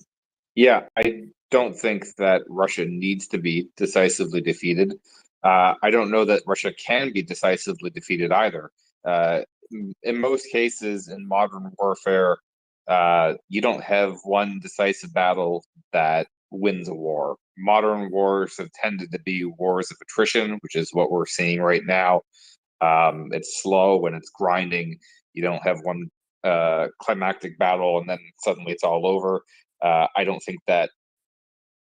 Yeah, I don't think that Russia needs to be decisively defeated. I don't know that Russia can be decisively defeated either. In most cases in modern warfare, you don't have one decisive battle that wins a war. Modern wars have tended to be wars of attrition, which is what we're seeing right now. It's slow and it's grinding. You don't have one climactic battle and then suddenly it's all over. I don't think that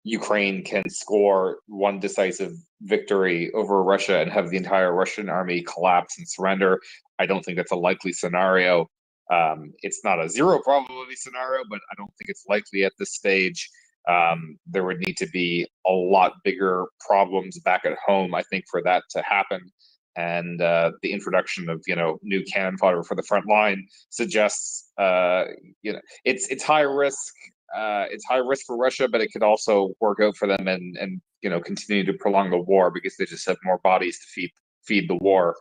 Ukraine can score one decisive victory over Russia and have the entire Russian army collapse and surrender. I don't think that's a likely scenario. It's not a zero probability scenario, but I don't think it's likely at this stage. There would need to be a lot bigger problems back at home, I think, for that to happen. And the introduction of new cannon fodder for the front line suggests it's high risk. It's high risk for Russia, but it could also work out for them and continue to prolong the war because they just have more bodies to feed the war.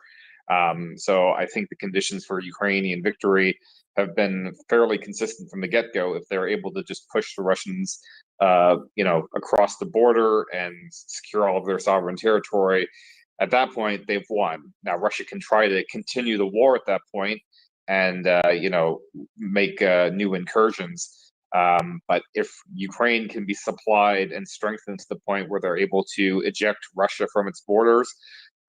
So I think the conditions for Ukrainian victory have been fairly consistent from the get-go. If they're able to just push the Russians, across the border and secure all of their sovereign territory, at that point they've won. Now Russia can try to continue the war at that point and make new incursions. But if Ukraine can be supplied and strengthened to the point where they're able to eject Russia from its borders,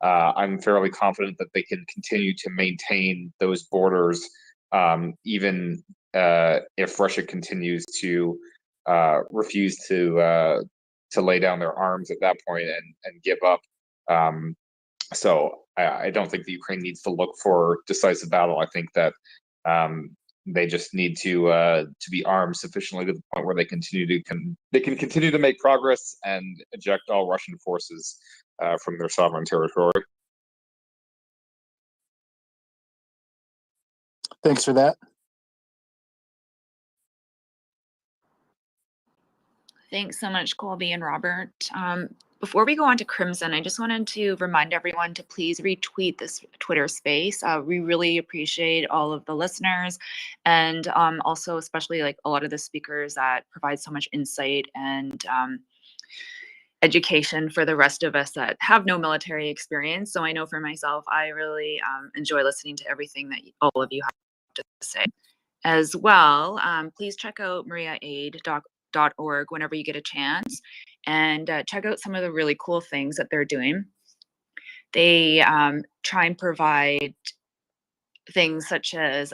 I'm fairly confident that they can continue to maintain those borders, even if Russia continues to refuse to lay down their arms at that point and give up. So I don't think the Ukraine needs to look for decisive battle. I think that they just need to be armed sufficiently to the point where they can continue to make progress and eject all Russian forces from their sovereign territory. Thanks for that. Thanks so much, Colby and Robert. Before we go on to Crimson, I just wanted to remind everyone to please retweet this Twitter space. We really appreciate all of the listeners and also especially like a lot of the speakers that provide so much insight and education for the rest of us that have no military experience. So I know for myself, I really enjoy listening to everything that all of you have to say. As well, please check out MriyaAid.org whenever you get a chance and check out some of the really cool things that they're doing. They try and provide things such as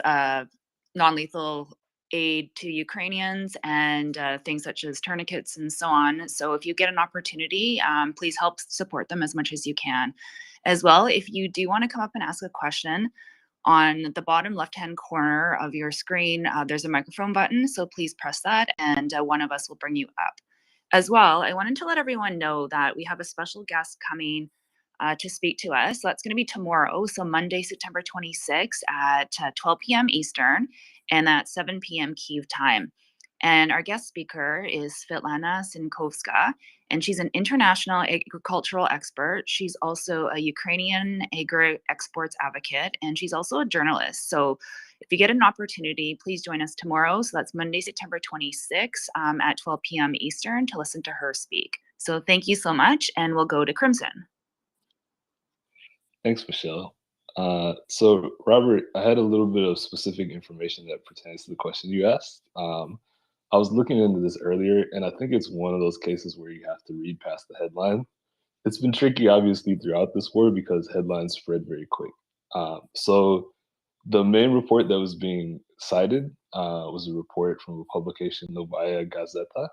non-lethal aid to Ukrainians and things such as tourniquets and so on. So if you get an opportunity, please help support them as much as you can. As well, if you do want to come up and ask a question, on the bottom left-hand corner of your screen, there's a microphone button, so please press that and one of us will bring you up. As well, I wanted to let everyone know that we have a special guest coming to speak to us. So that's going to be tomorrow, so Monday, September 26th at 12 p.m. Eastern, and at 7 p.m. Kyiv time. And our guest speaker is Svetlana Sinkovska, and she's an international agricultural expert. She's also a Ukrainian agri-exports advocate, and she's also a journalist. So if you get an opportunity, please join us tomorrow. So that's Monday, September 26th at 12 p.m. Eastern to listen to her speak. So thank you so much, and we'll go to Crimson. Thanks, Michelle. So, Robert, I had a little bit of specific information that pertains to the question you asked. I was looking into this earlier, and I think it's one of those cases where you have to read past the headline. It's been tricky, obviously, throughout this war because headlines spread very quick. So the main report that was being cited was a report from a publication, Novaya Gazeta.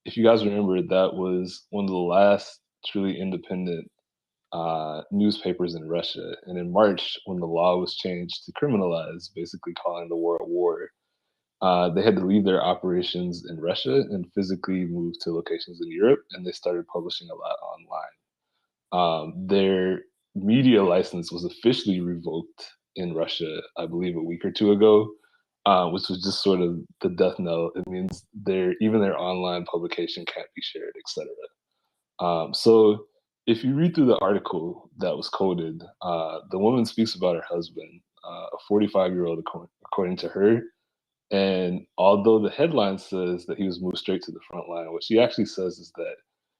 If you guys remember, that was one of the last truly independent newspapers in Russia. And in March, when the law was changed to criminalize, basically calling the war a war, they had to leave their operations in Russia and physically move to locations in Europe, and they started publishing a lot online. Their media license was officially revoked in Russia, I believe, a week or two ago, which was just sort of the death knell. It means even their online publication can't be shared, etc. So if you read through the article that was quoted, the woman speaks about her husband, a 45-year-old, according to her. And although the headline says that he was moved straight to the front line, what she actually says is that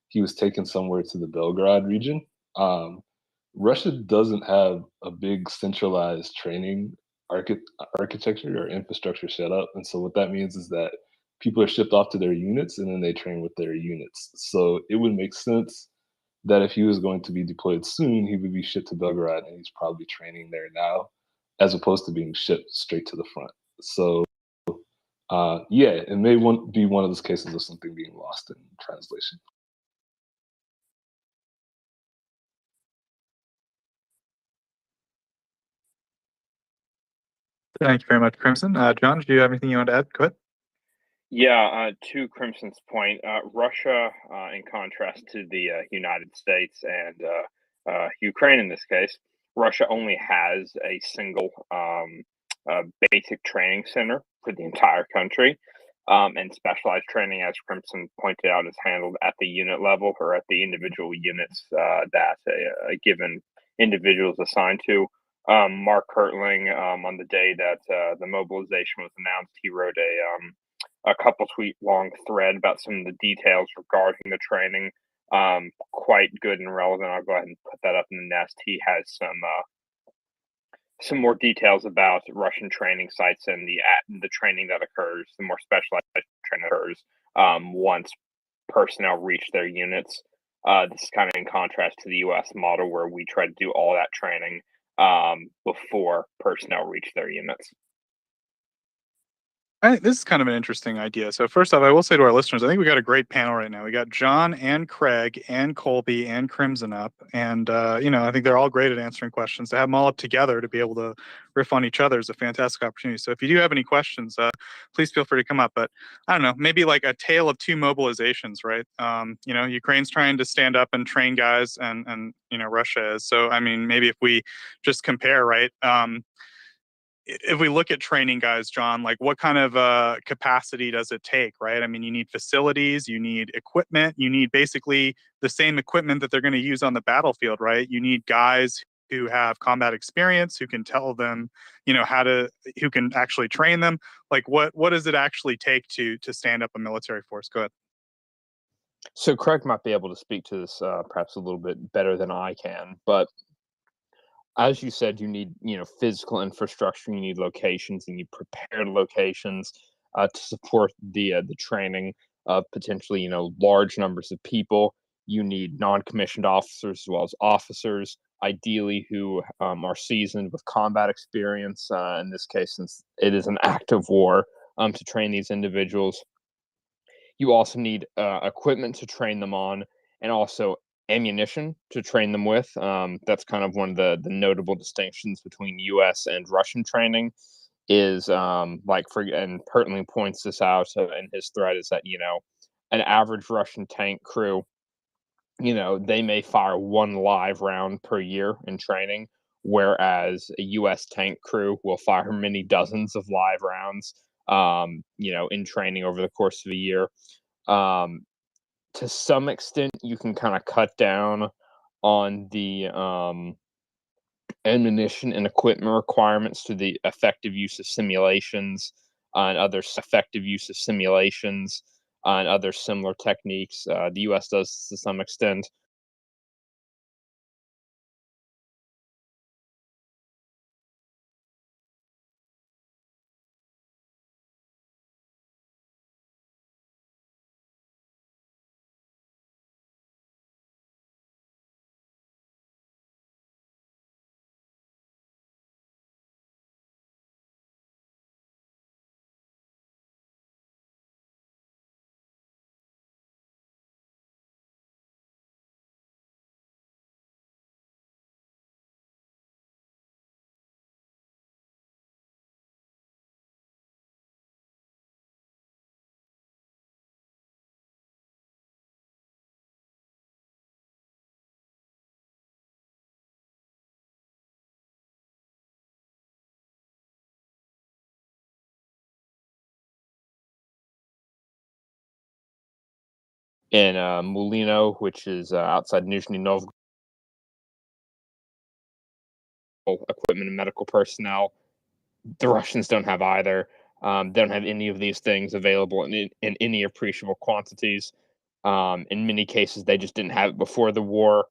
he was taken somewhere to the Belgrade region. Um, Russia doesn't have a big centralized training architecture or infrastructure set up. And so what that means is that people are shipped off to their units and then they train with their units. So it would make sense that if he was going to be deployed soon, he would be shipped to Belgrade and he's probably training there now, as opposed to being shipped straight to the front. So yeah, it may be one of those cases of something being lost in translation. Thank you very much, Crimson. John, do you have anything you want to add? Go ahead. Yeah, to Crimson's point, Russia, in contrast to the United States and Ukraine in this case, Russia only has a single basic training center for the entire country. And specialized training, as Crimson pointed out, is handled at the unit level or at the individual units that a given individual is assigned to. Mark Hertling, on the day that the mobilization was announced, he wrote a couple tweet long thread about some of the details regarding the training. Quite good and relevant. I'll go ahead and put that up in the nest. He has some more details about Russian training sites and the training that occurs, the more specialized training occurs once personnel reach their units. This is kind of in contrast to the U.S. model where we try to do all that training before personnel reach their units. I think this is kind of an interesting idea. So first off, I will say to our listeners, I think we got a great panel right now. We got John and Craig and Colby and Crimson up. And, I think they're all great at answering questions. To have them all up together to be able to riff on each other is a fantastic opportunity. So if you do have any questions, please feel free to come up. But I don't know, maybe like a tale of two mobilizations, right? Ukraine's trying to stand up and train guys and Russia is. So, I mean, maybe if we just compare, right? If we look at training guys, John, like what kind of capacity does it take, right? I mean, you need facilities, you need equipment, you need basically the same equipment that they're going to use on the battlefield, right? You need guys who have combat experience, who can tell them, who can actually train them. Like what does it actually take to stand up a military force? Go ahead. So Craig might be able to speak to this perhaps a little bit better than I can, but as you said, you need physical infrastructure, you need locations, and you prepared locations to support the training of potentially large numbers of people. You need non-commissioned officers as well as officers, ideally who are seasoned with combat experience. In this case, since it is an active war, to train these individuals. You also need equipment to train them on, and also ammunition to train them with. That's kind of one of the notable distinctions between U.S. and Russian training. Is and Pertling points this out in his thread, is that an average Russian tank crew, they may fire one live round per year in training, whereas a U.S. tank crew will fire many dozens of live rounds, in training over the course of a year. To some extent, you can kind of cut down on the ammunition and equipment requirements to the effective use of simulations and other and other similar techniques. The U.S. does to some extent. in Mulino, which is outside Nizhny Novgorod. Equipment and medical personnel. The Russians don't have either. They don't have any of these things available in any appreciable quantities. In many cases, they just didn't have it before the war,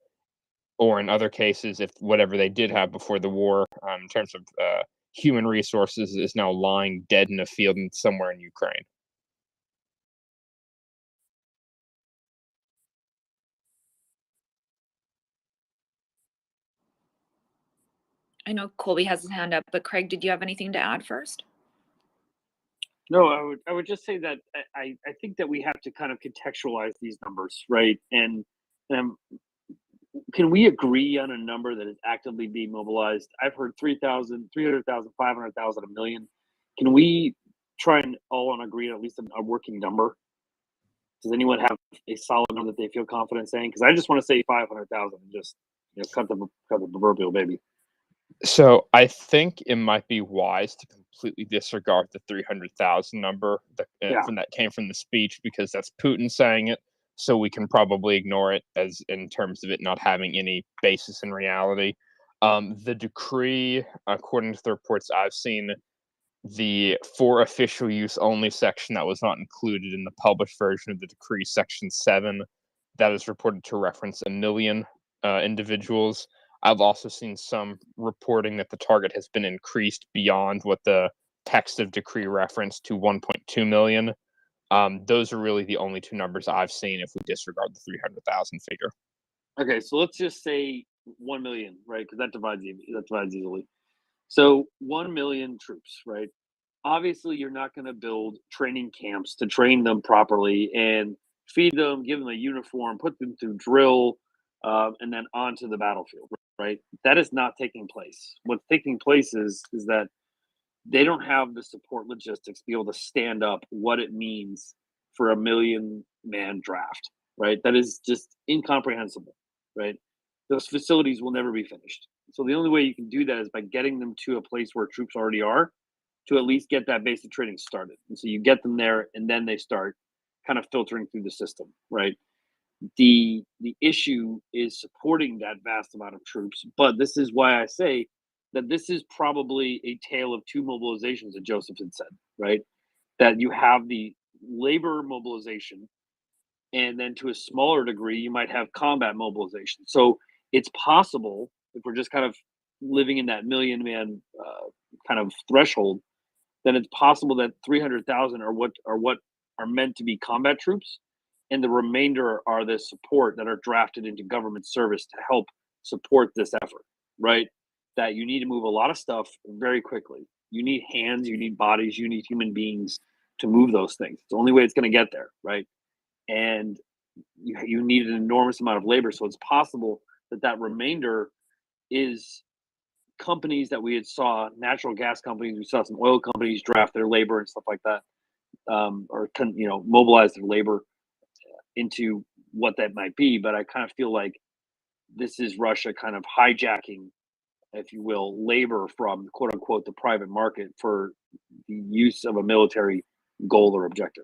or in other cases, if whatever they did have before the war, in terms of human resources, is now lying dead in a field somewhere in Ukraine. I know Colby has his hand up, but Craig, did you have anything to add first? No, I would just say that I think that we have to kind of contextualize these numbers, right? And can we agree on a number that is actively being mobilized? I've heard 300,000, 500,000, a million. Can we try and all agree on at least a working number? Does anyone have a solid number that they feel confident saying? Because I just want to say 500,000 and just cut the proverbial baby. So I think it might be wise to completely disregard the 300,000 number that came from the speech, because that's Putin saying it. So we can probably ignore it as in terms of it not having any basis in reality. The decree, according to the reports I've seen, the for official use only section that was not included in the published version of the decree, section 7, that is reported to reference 1 million individuals. I've also seen some reporting that the target has been increased beyond what the text of decree referenced to 1.2 million. Those are really the only two numbers I've seen if we disregard the 300,000 figure. Okay, so let's just say 1 million, right? Because that divides easily. So 1 million troops, right? Obviously, you're not going to build training camps to train them properly and feed them, give them a uniform, put them through drill, and then onto the battlefield, right? That is not taking place. What's taking place is that they don't have the support logistics to be able to stand up what it means for a 1 million man draft, right? That is just incomprehensible, right? Those facilities will never be finished. So the only way you can do that is by getting them to a place where troops already are, to at least get that basic training started. And so you get them there, and then they start kind of filtering through the system, right? The issue is supporting that vast amount of troops, but this is why I say that this is probably a tale of two mobilizations that Joseph had said, right? That you have the labor mobilization, and then to a smaller degree, you might have combat mobilization. So it's possible, if we're just kind of living in that 1 million man kind of threshold, then it's possible that 300,000 are what are meant to be combat troops, and the remainder are the support that are drafted into government service to help support this effort, right? That you need to move a lot of stuff very quickly. You need hands, you need bodies, you need human beings to move those things. It's the only way it's going to get there, right? And you need an enormous amount of labor. So it's possible that remainder is companies that we had saw, natural gas companies, we saw some oil companies draft their labor and stuff like that, or mobilize their labor into what that might be. But I kind of feel like this is Russia kind of hijacking, if you will, labor from quote unquote the private market for the use of a military goal or objective.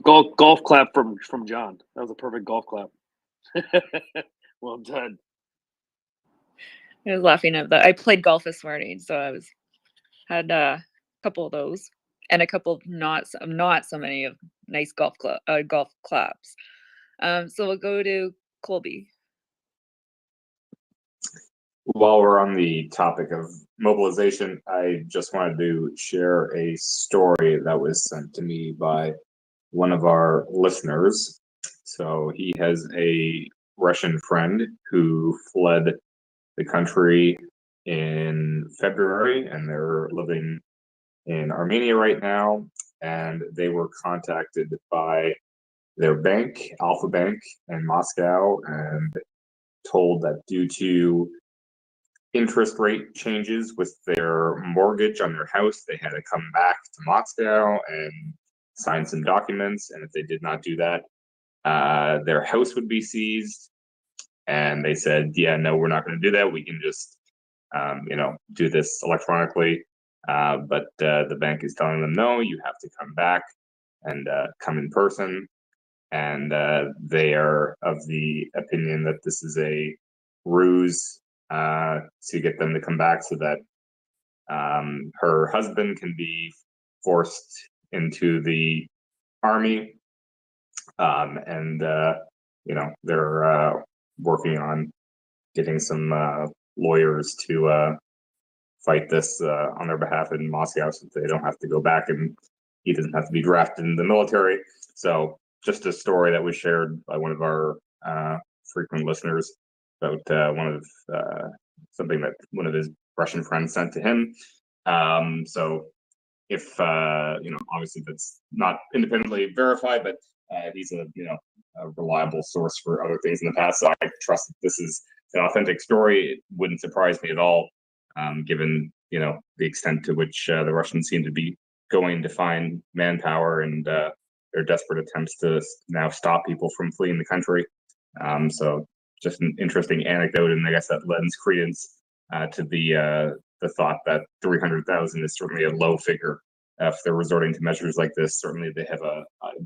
Golf clap from John. That was a perfect golf clap. Well done. I was laughing at that. I played golf this morning, so I had a couple of those and a couple of not so many of nice golf claps. So we'll go to Colby. While we're on the topic of mobilization, I just wanted to share a story that was sent to me by one of our listeners. So he has a Russian friend who fled the country in February, and they're living in Armenia right now. And they were contacted by their bank, Alpha Bank in Moscow, and told that due to interest rate changes with their mortgage on their house, they had to come back to Moscow and sign some documents. And if they did not do that, their house would be seized. And they said, yeah, no, we're not going to do that. We can just do this electronically. But the bank is telling them, no, you have to come back and come in person. And they are of the opinion that this is a ruse to get them to come back so that her husband can be forced into the army. And they're working on getting some lawyers to fight this on their behalf in Moscow, so they don't have to go back and he doesn't have to be drafted in the military. So just a story that was shared by one of our frequent listeners about something that one of his Russian friends sent to him. So if obviously that's not independently verified, but he's a reliable source for other things in the past, so I trust that this is an authentic story. It wouldn't surprise me at all, given the extent to which the Russians seem to be going to find manpower and their desperate attempts to now stop people from fleeing the country. So just an interesting anecdote, and I guess that lends credence to the thought that 300,000 is certainly a low figure. If they're resorting to measures like this, certainly they have a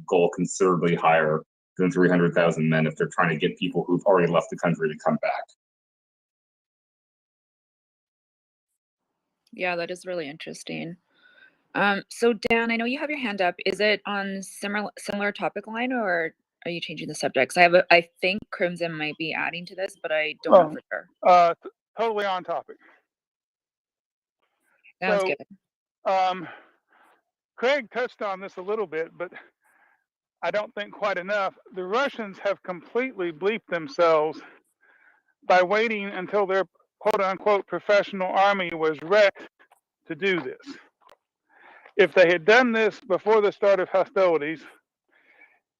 goal considerably higher than 300,000 men if they're trying to get people who've already left the country to come back. Yeah, that is really interesting. So Dan, I know you have your hand up. Is it on similar topic line, or are you changing the subject? Because I think Crimson might be adding to this, but I don't know for sure. Totally on topic. Sounds So, good. Craig touched on this a little bit, but I don't think quite enough. The Russians have completely bleeped themselves by waiting until their quote-unquote professional army was wrecked to do this. If they had done this before the start of hostilities,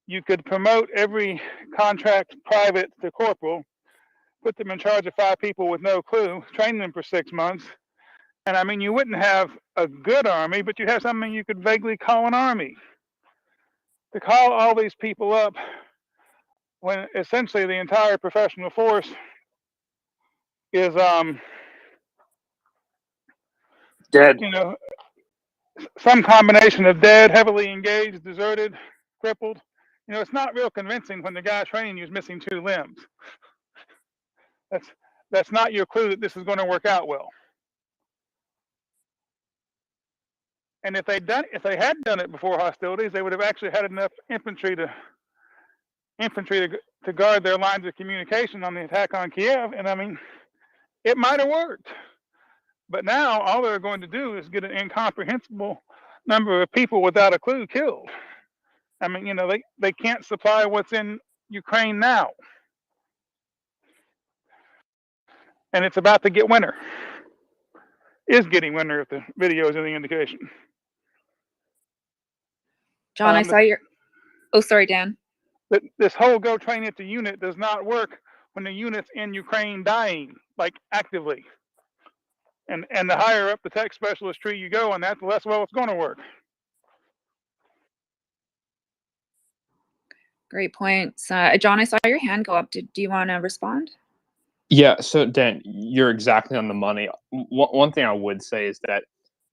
you could promote every contract private to corporal, put them in charge of 5 people with no clue, train them for 6 months, and I mean, you wouldn't have a good army, but you'd have something you could vaguely call an army. To call all these people up when essentially the entire professional force is dead. Some combination of dead, heavily engaged, deserted, crippled. It's not real convincing when the guy training you is missing 2 limbs. That's not your clue that this is going to work out well. And if they had done it before hostilities, they would have actually had enough infantry to guard their lines of communication on the attack on Kiev. And I mean, it might have worked. But now all they're going to do is get an incomprehensible number of people without a clue killed. I mean, they can't supply what's in Ukraine now. And it's about to get winter. Is getting winter if the video is any indication. John, I saw your... Oh, sorry, Dan. This whole go train at the unit does not work when the unit's in Ukraine dying, like actively. And the higher up the tech specialist tree you go, and that's the less well it's going to work. Great points. John, I saw your hand go up. Do you want to respond? Yeah, so Dan, you're exactly on the money. One thing I would say is that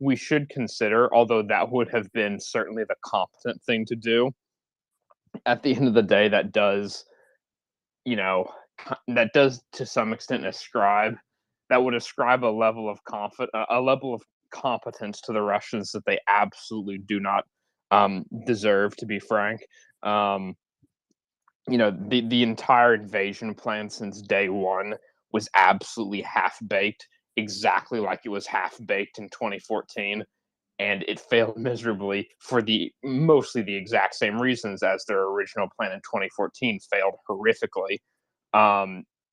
we should consider, although that would have been certainly the competent thing to do, at the end of the day, that does to some extent would ascribe a level of competence to the Russians that they absolutely do not deserve, to be frank. The entire invasion plan since day one was absolutely half-baked, exactly like it was half-baked in 2014, and it failed miserably for mostly the exact same reasons as their original plan in 2014 failed horrifically.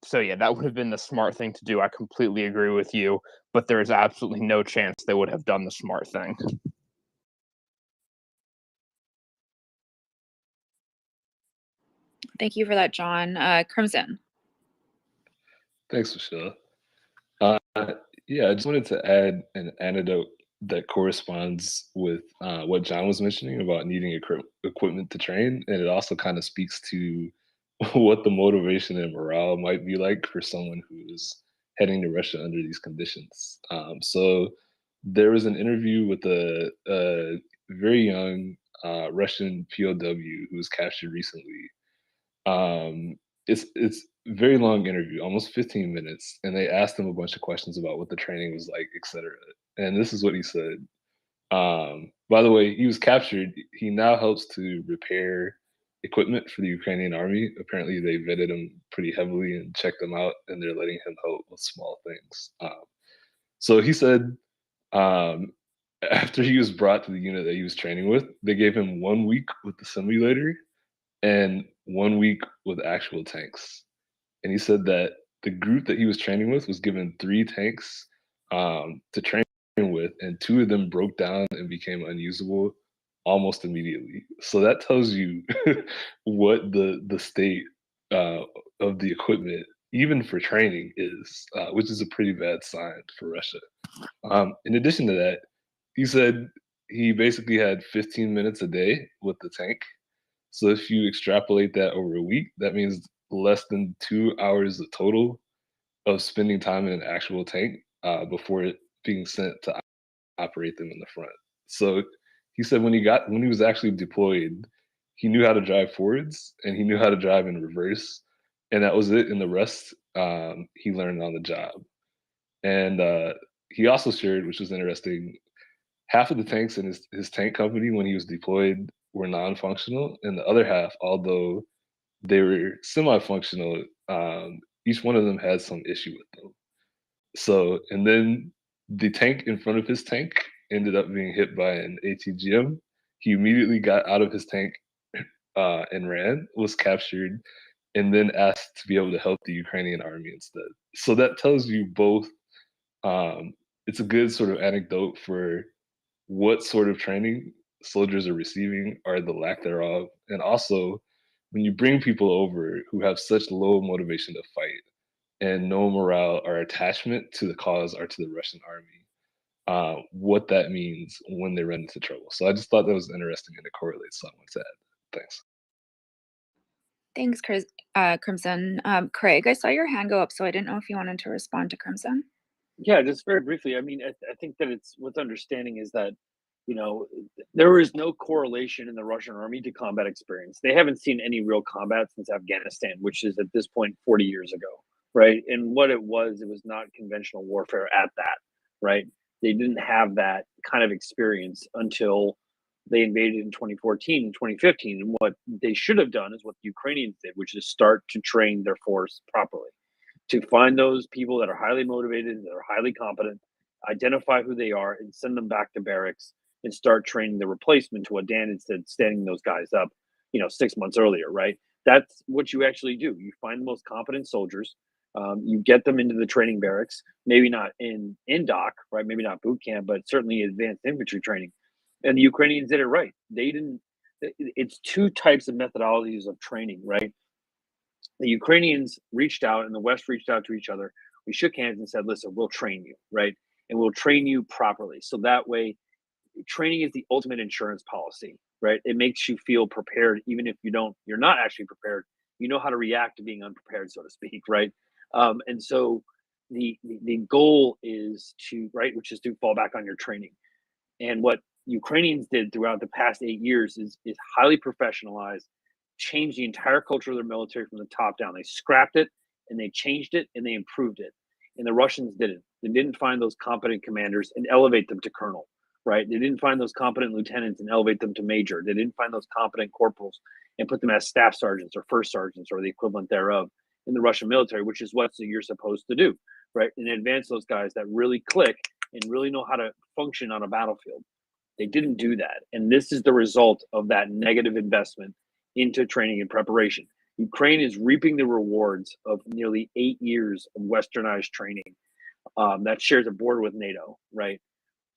So yeah, that would have been the smart thing to do. I completely agree with you, but there is absolutely no chance they would have done the smart thing. Thank you for that, John. Crimson. Thanks, Michelle. Yeah, I just wanted to add an anecdote that corresponds with what John was mentioning about needing equipment to train, and it also kind of speaks to what the motivation and morale might be like for someone who's heading to Russia under these conditions. So there was an interview with a very young Russian POW who was captured recently. It's a very long interview, almost 15 minutes, and they asked him a bunch of questions about what the training was like, etc. And this is what he said. By the way, he was captured. He now helps to repair equipment for the Ukrainian army. Apparently, they vetted him pretty heavily and checked him out, and they're letting him help with small things. So he said, after he was brought to the unit that he was training with, they gave him 1 week with the simulator and 1 week with actual tanks. And he said that the group that he was training with was given 3 tanks to train with, and 2 of them broke down and became unusable almost immediately. So that tells you what the state of the equipment, even for training, is, which is a pretty bad sign for Russia. In addition to that, he said he basically had 15 minutes a day with the tank. So if you extrapolate that over a week, that means less than 2 hours total of spending time in an actual tank before it being sent to operate them in the front. So he said when he was actually deployed, he knew how to drive forwards and he knew how to drive in reverse, and that was it. And the rest he learned on the job. And he also shared, which was interesting, half of the tanks in his tank company when he was deployed were non-functional, and the other half, although they were semi-functional, each one of them had some issue with them. So, and then the tank in front of his tank ended up being hit by an ATGM. He immediately got out of his tank and ran, was captured, and then asked to be able to help the Ukrainian army instead. So that tells you both, it's a good sort of anecdote for what sort of training soldiers are receiving or the lack thereof. And also, when you bring people over who have such low motivation to fight and no morale or attachment to the cause or to the Russian army, what that means when they run into trouble. So I just thought that was interesting and it correlates, so I wanted to add. Thanks. Thanks, Crimson. Craig, I saw your hand go up, so I didn't know if you wanted to respond to Crimson. Yeah, just very briefly. I mean, I think that it's what's understanding is that, you know, there is no correlation in the Russian army to combat experience. They haven't seen any real combat since Afghanistan, which is at this point 40 years ago, right? And what it was not conventional warfare at that, right? They didn't have that kind of experience until they invaded in 2014 and 2015. And what they should have done is what the Ukrainians did, which is start to train their force properly, to find those people that are highly motivated, that are highly competent, identify who they are, and send them back to barracks and start training the replacement, to what Dan had said, standing those guys up, 6 months earlier, right? That's what you actually do. You find the most competent soldiers, you get them into the training barracks, maybe not in doc, right? Maybe not boot camp, but certainly advanced infantry training. And the Ukrainians did it right. They didn't. It's 2 types of methodologies of training, right? The Ukrainians reached out and the West reached out to each other. We shook hands and said, listen, we'll train you, right? And we'll train you properly. So that way, training is the ultimate insurance policy, right? It makes you feel prepared, even if you're not actually prepared. You know how to react to being unprepared, so to speak, right? And so the goal is to, right, which is to fall back on your training. And what Ukrainians did throughout the past 8 years is highly professionalized, changed the entire culture of their military from the top down. They scrapped it and they changed it and they improved it. And the Russians didn't. They didn't find those competent commanders and elevate them to colonel, right? They didn't find those competent lieutenants and elevate them to major. They didn't find those competent corporals and put them as staff sergeants or first sergeants or the equivalent thereof in the Russian military, which is what you're supposed to do, right? And advance those guys that really click and really know how to function on a battlefield. They didn't do that. And this is the result of that negative investment into training and preparation. Ukraine is reaping the rewards of nearly 8 years of westernized training that shares a border with NATO, right?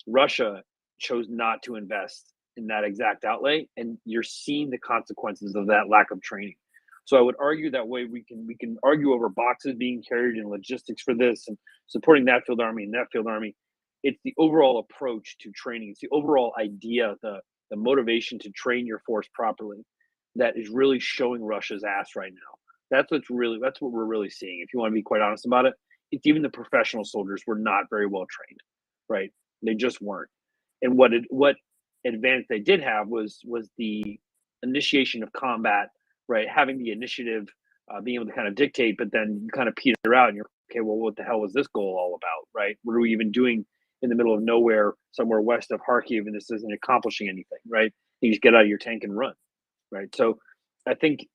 Russia chose not to invest in that exact outlay, and you're seeing the consequences of that lack of training. So I would argue that way we can argue over boxes being carried and logistics for this and supporting that field army and that field army. It's the overall approach to training. It's the overall idea, the motivation to train your force properly that is really showing Russia's ass right now. That's what we're really seeing. If you want to be quite honest about it, it's even the professional soldiers were not very well trained, right? They just weren't. And what advantage they did have was the initiation of combat, right? Having the initiative, being able to kind of dictate, but then you kind of peter out and you're okay. Well, what the hell was this goal all about, right? What are we even doing in the middle of nowhere, somewhere west of Kharkiv, and this isn't accomplishing anything, right? You just get out of your tank and run, right? So, I think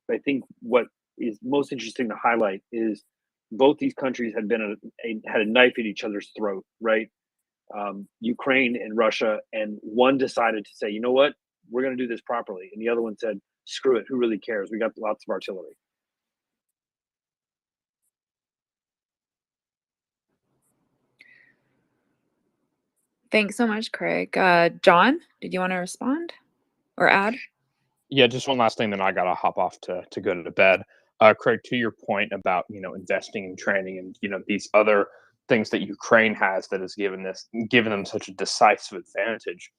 what is most interesting to highlight is both these countries had had a knife at each other's throat, right? Ukraine and Russia, and one decided to say, you know what, we're going to do this properly, and the other one said, screw it, who really cares? We got lots of artillery. Thanks so much, Craig. John, did you want to respond or add? Yeah, just one last thing, then I gotta hop off to go to bed. Craig, to your point about investing in training and these other things that Ukraine has that has given them such a decisive advantage.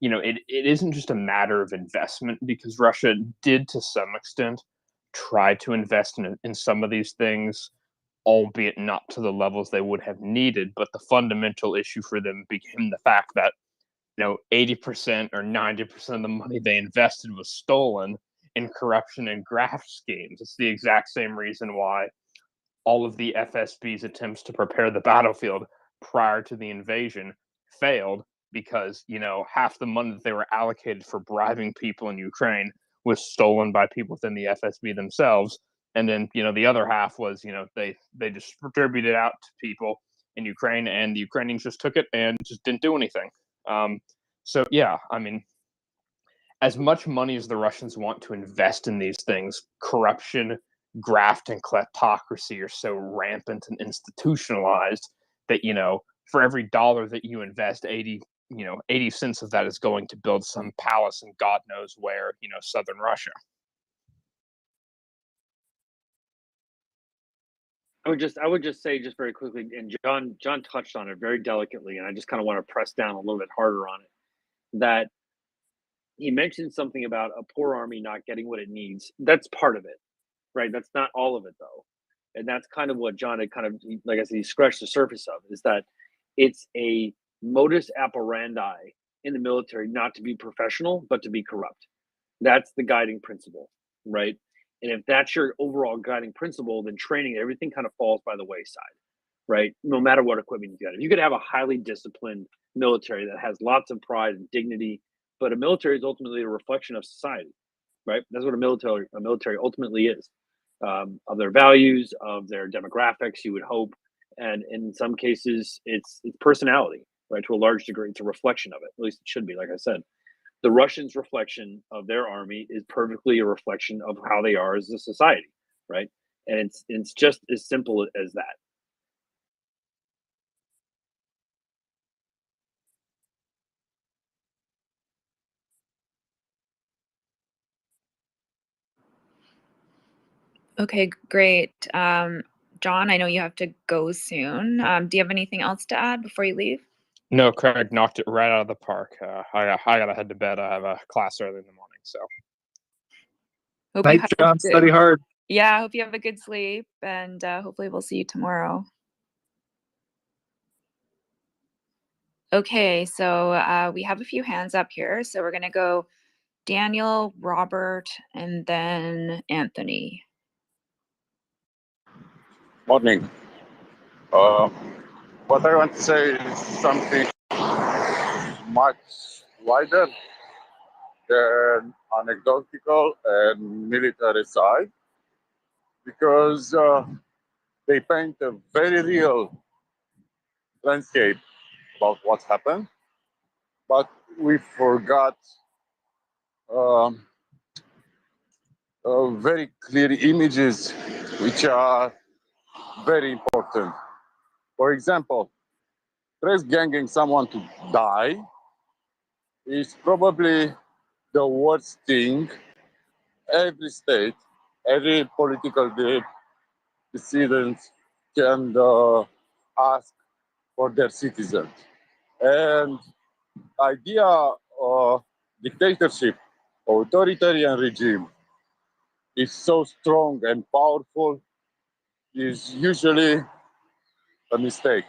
It isn't just a matter of investment, because Russia did to some extent try to invest in some of these things, albeit not to the levels they would have needed. But the fundamental issue for them became the fact that 80% or 90% of the money they invested was stolen in corruption and graft schemes. It's the exact same reason why all of the FSB's attempts to prepare the battlefield prior to the invasion failed, because half the money that they were allocated for bribing people in Ukraine was stolen by people within the FSB themselves, and then the other half was they distributed out to people in Ukraine, and the Ukrainians just took it and just didn't do anything. So yeah, I mean, as much money as the Russians want to invest in these things, corruption, graft, and kleptocracy are so rampant and institutionalized that for every dollar that you invest, 80 cents of that is going to build some palace in God knows where, southern Russia. I would just say, just very quickly, and John touched on it very delicately, and I just kind of want to press down a little bit harder on it, that he mentioned something about a poor army not getting what it needs. That's part of it, right? That's not all of it, though. And that's kind of what John had kind of, like I said, he scratched the surface of, is that it's a modus operandi in the military not to be professional, but to be corrupt. That's the guiding principle, right? And if that's your overall guiding principle, then training, everything kind of falls by the wayside, right? No matter what equipment you got. If you could have a highly disciplined military that has lots of pride and dignity, but a military is ultimately a reflection of society, right? That's what a military ultimately is, of their values, of their demographics, you would hope. And in some cases, it's personality, right? To a large degree, it's a reflection of it. At least it should be, like I said. The Russians' reflection of their army is perfectly a reflection of how they are as a society, right? And it's just as simple as that. Okay, great. John, I know you have to go soon. Do you have anything else to add before you leave? No, Craig knocked it right out of the park. I gotta head to bed. I have a class early in the morning, so. Hope Night, John. Study hard. Yeah, I hope you have a good sleep, and hopefully we'll see you tomorrow. Okay, so we have a few hands up here. So we're going to go Daniel, Robert, and then Anthony. Morning. What I want to say is something much wider than anecdotal and military side, because they paint a very real landscape about what happened, but we forgot very clear images which are very important. For example, press ganging someone to die is probably the worst thing every state, every political decision can ask for their citizens. And idea of dictatorship, authoritarian regime is so strong and powerful, is usually a mistake.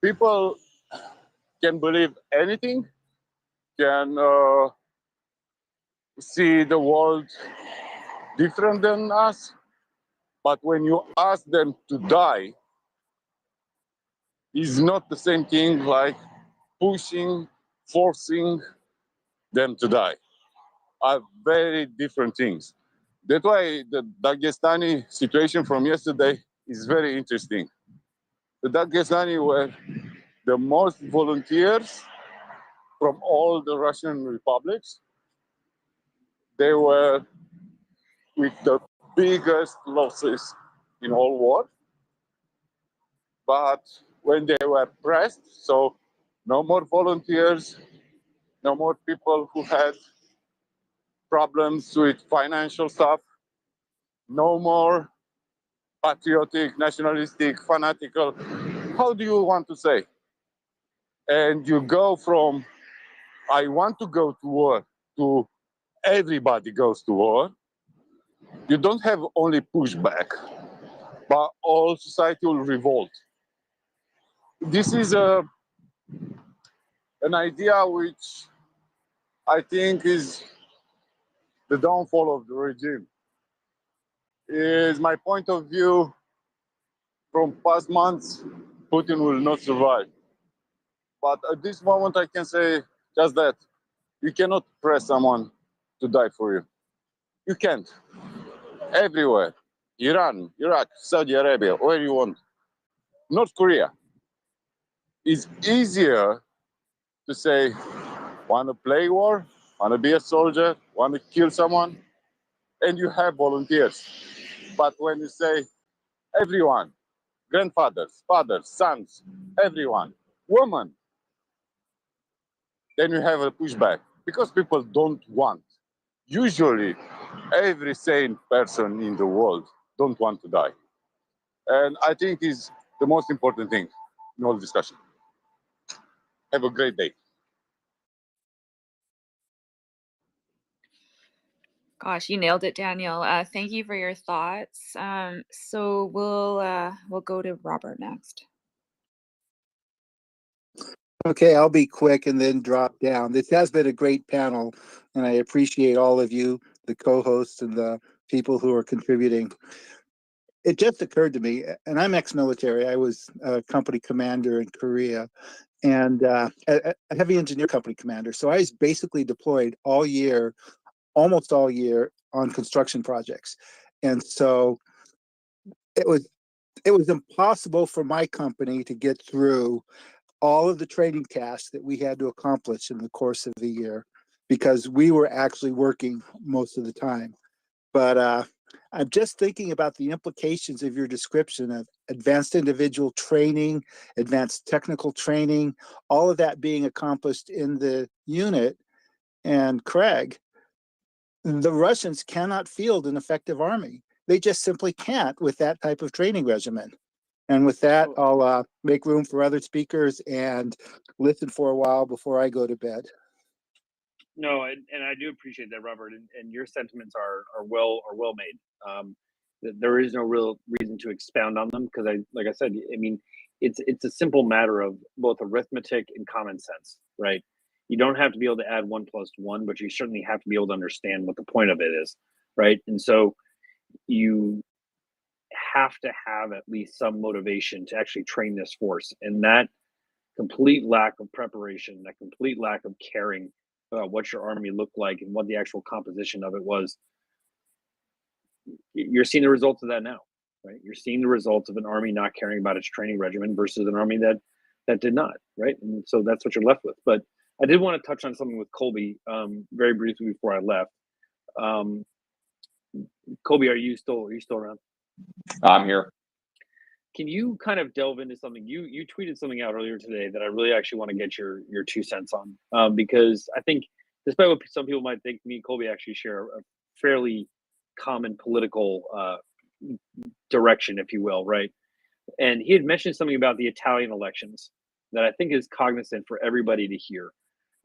People can believe anything, can see the world different than us, but when you ask them to die, it's not the same thing like pushing, forcing them to die. Are very different things. That's why the Dagestani situation from yesterday is very interesting. The Dagestani were the most volunteers from all the Russian republics. They were with the biggest losses in all war. But when they were pressed, so no more volunteers, no more people who had problems with financial stuff, no more patriotic, nationalistic, fanatical, how do you want to say? And you go from, I want to go to war, to everybody goes to war. You don't have only pushback, but all society will revolt. This is an idea which I think is the downfall of the regime. Is my point of view from past months, Putin will not survive. But at this moment, I can say just that. You cannot press someone to die for you. You can't. Everywhere. Iran, Iraq, Saudi Arabia, where you want. North Korea. It's easier to say, want to play war, want to be a soldier, want to kill someone, and you have volunteers. But when you say everyone, grandfathers, fathers, sons, everyone, women, then you have a pushback because people don't want. Usually, every sane person in the world don't want to die. And I think is the most important thing in all discussion. Have a great day. Gosh, you nailed it, Daniel. Thank you for your thoughts. So we'll go to Robert next. Okay, I'll be quick and then drop down. This has been a great panel, and I appreciate all of you, the co-hosts and the people who are contributing. It just occurred to me, and I'm ex-military. I was a company commander in Korea, and a heavy engineer company commander. So I was basically deployed all year, almost all year, on construction projects. And so it was impossible for my company to get through all of the training tasks that we had to accomplish in the course of the year because we were actually working most of the time. But I'm just thinking about the implications of your description of advanced individual training, advanced technical training, all of that being accomplished in the unit. And Craig, the Russians cannot field an effective army. They just simply can't with that type of training regimen. And with that, I'll make room for other speakers and listen for a while before I go to bed. No, and I do appreciate that, Robert, and your sentiments are well made. There is no real reason to expound on them because like I said, I mean, it's a simple matter of both arithmetic and common sense, right? You don't have to be able to add 1 + 1, but you certainly have to be able to understand what the point of it is, right? And so you have to have at least some motivation to actually train this force, and that complete lack of preparation, that complete lack of caring about what your army looked like and what the actual composition of it was, you're seeing the results of that now, right? You're seeing the results of an army not caring about its training regimen versus an army that did not, right? And so that's what you're left with. But I did want to touch on something with Colby very briefly before I left. Colby, are you still around? I'm here. Can you kind of delve into something? You tweeted something out earlier today that I really actually want to get your 2 cents on, because I think, despite what some people might think, me and Colby actually share a fairly common political direction, if you will, right? And he had mentioned something about the Italian elections that I think is cognizant for everybody to hear.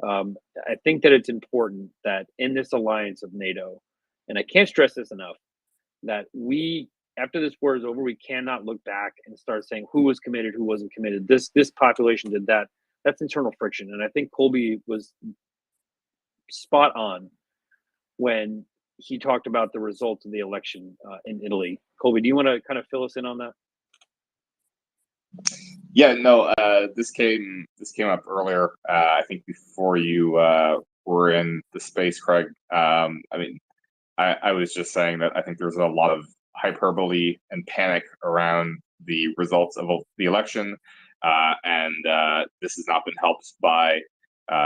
I think that it's important that in this alliance of NATO, and I can't stress this enough, that we after this war is over, we cannot look back and start saying who was committed, who wasn't committed. This population did that. That's internal friction, and I think Colby was spot on when he talked about the results of the election in Italy. Colby, do you want to kind of fill us in on that? Yeah, no, this came up earlier. I think before you were in the space, Craig. I mean, I was just saying that I think there's a lot of hyperbole and panic around the results of the election, and this has not been helped by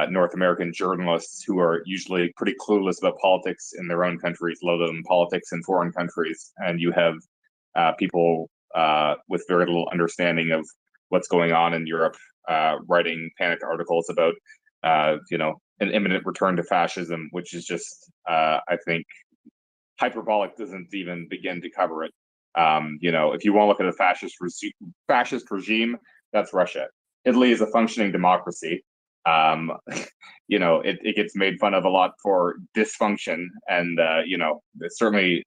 North American journalists who are usually pretty clueless about politics in their own countries, let alone politics in foreign countries. And you have people with very little understanding of what's going on in Europe, writing panic articles about, an imminent return to fascism, which is just, I think, hyperbolic doesn't even begin to cover it. If you want to look at a fascist regime, that's Russia. Italy is a functioning democracy. It gets made fun of a lot for dysfunction, and certainly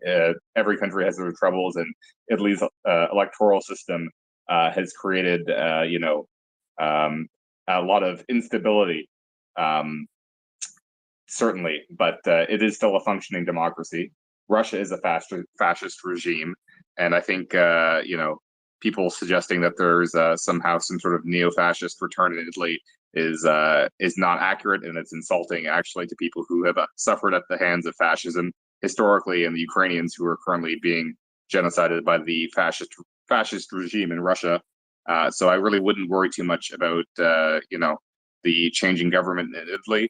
every country has their troubles, and Italy's electoral system has created a lot of instability, certainly, but it is still a functioning democracy. Russia is a fascist regime, and I think people suggesting that there's somehow some sort of neo-fascist return in Italy is not accurate, and it's insulting actually to people who have suffered at the hands of fascism historically, and the Ukrainians who are currently being genocided by the fascist regime in Russia. So I really wouldn't worry too much about the changing government in Italy.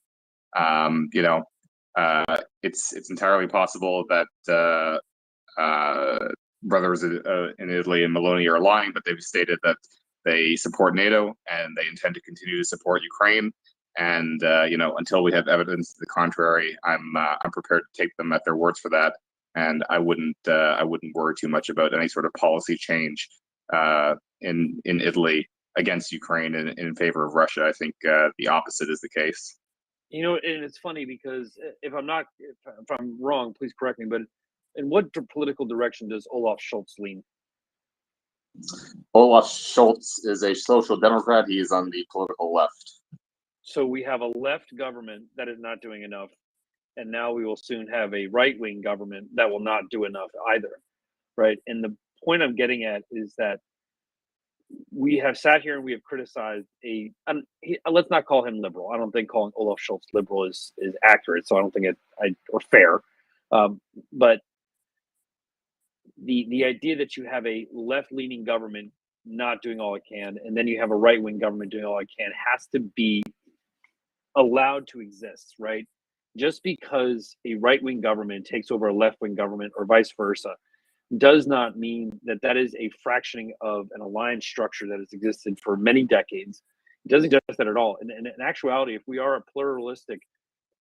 It's entirely possible that brothers in Italy and Meloni are lying, but they've stated that they support NATO and they intend to continue to support Ukraine. And until we have evidence to the contrary, I'm prepared to take them at their words for that. And I wouldn't worry too much about any sort of policy change in Italy against Ukraine in favor of Russia. I think the opposite is the case. And it's funny because if I'm wrong, please correct me. But in what political direction does Olaf Scholz lean? Olaf Scholz is a social democrat. He is on the political left. So we have a left government that is not doing enough, and now we will soon have a right-wing government that will not do enough either, right? And the point I'm getting at is that we have sat here and we have criticized let's not call him liberal. I don't think calling Olaf Scholz liberal is accurate, so I don't think or fair. But the idea that you have a left-leaning government not doing all it can, and then you have a right-wing government doing all it can, has to be allowed to exist, right? Just because a right-wing government takes over a left-wing government or vice versa does not mean that is a fractioning of an alliance structure that has existed for many decades. It doesn't suggest that at all. And in actuality, if we are a pluralistic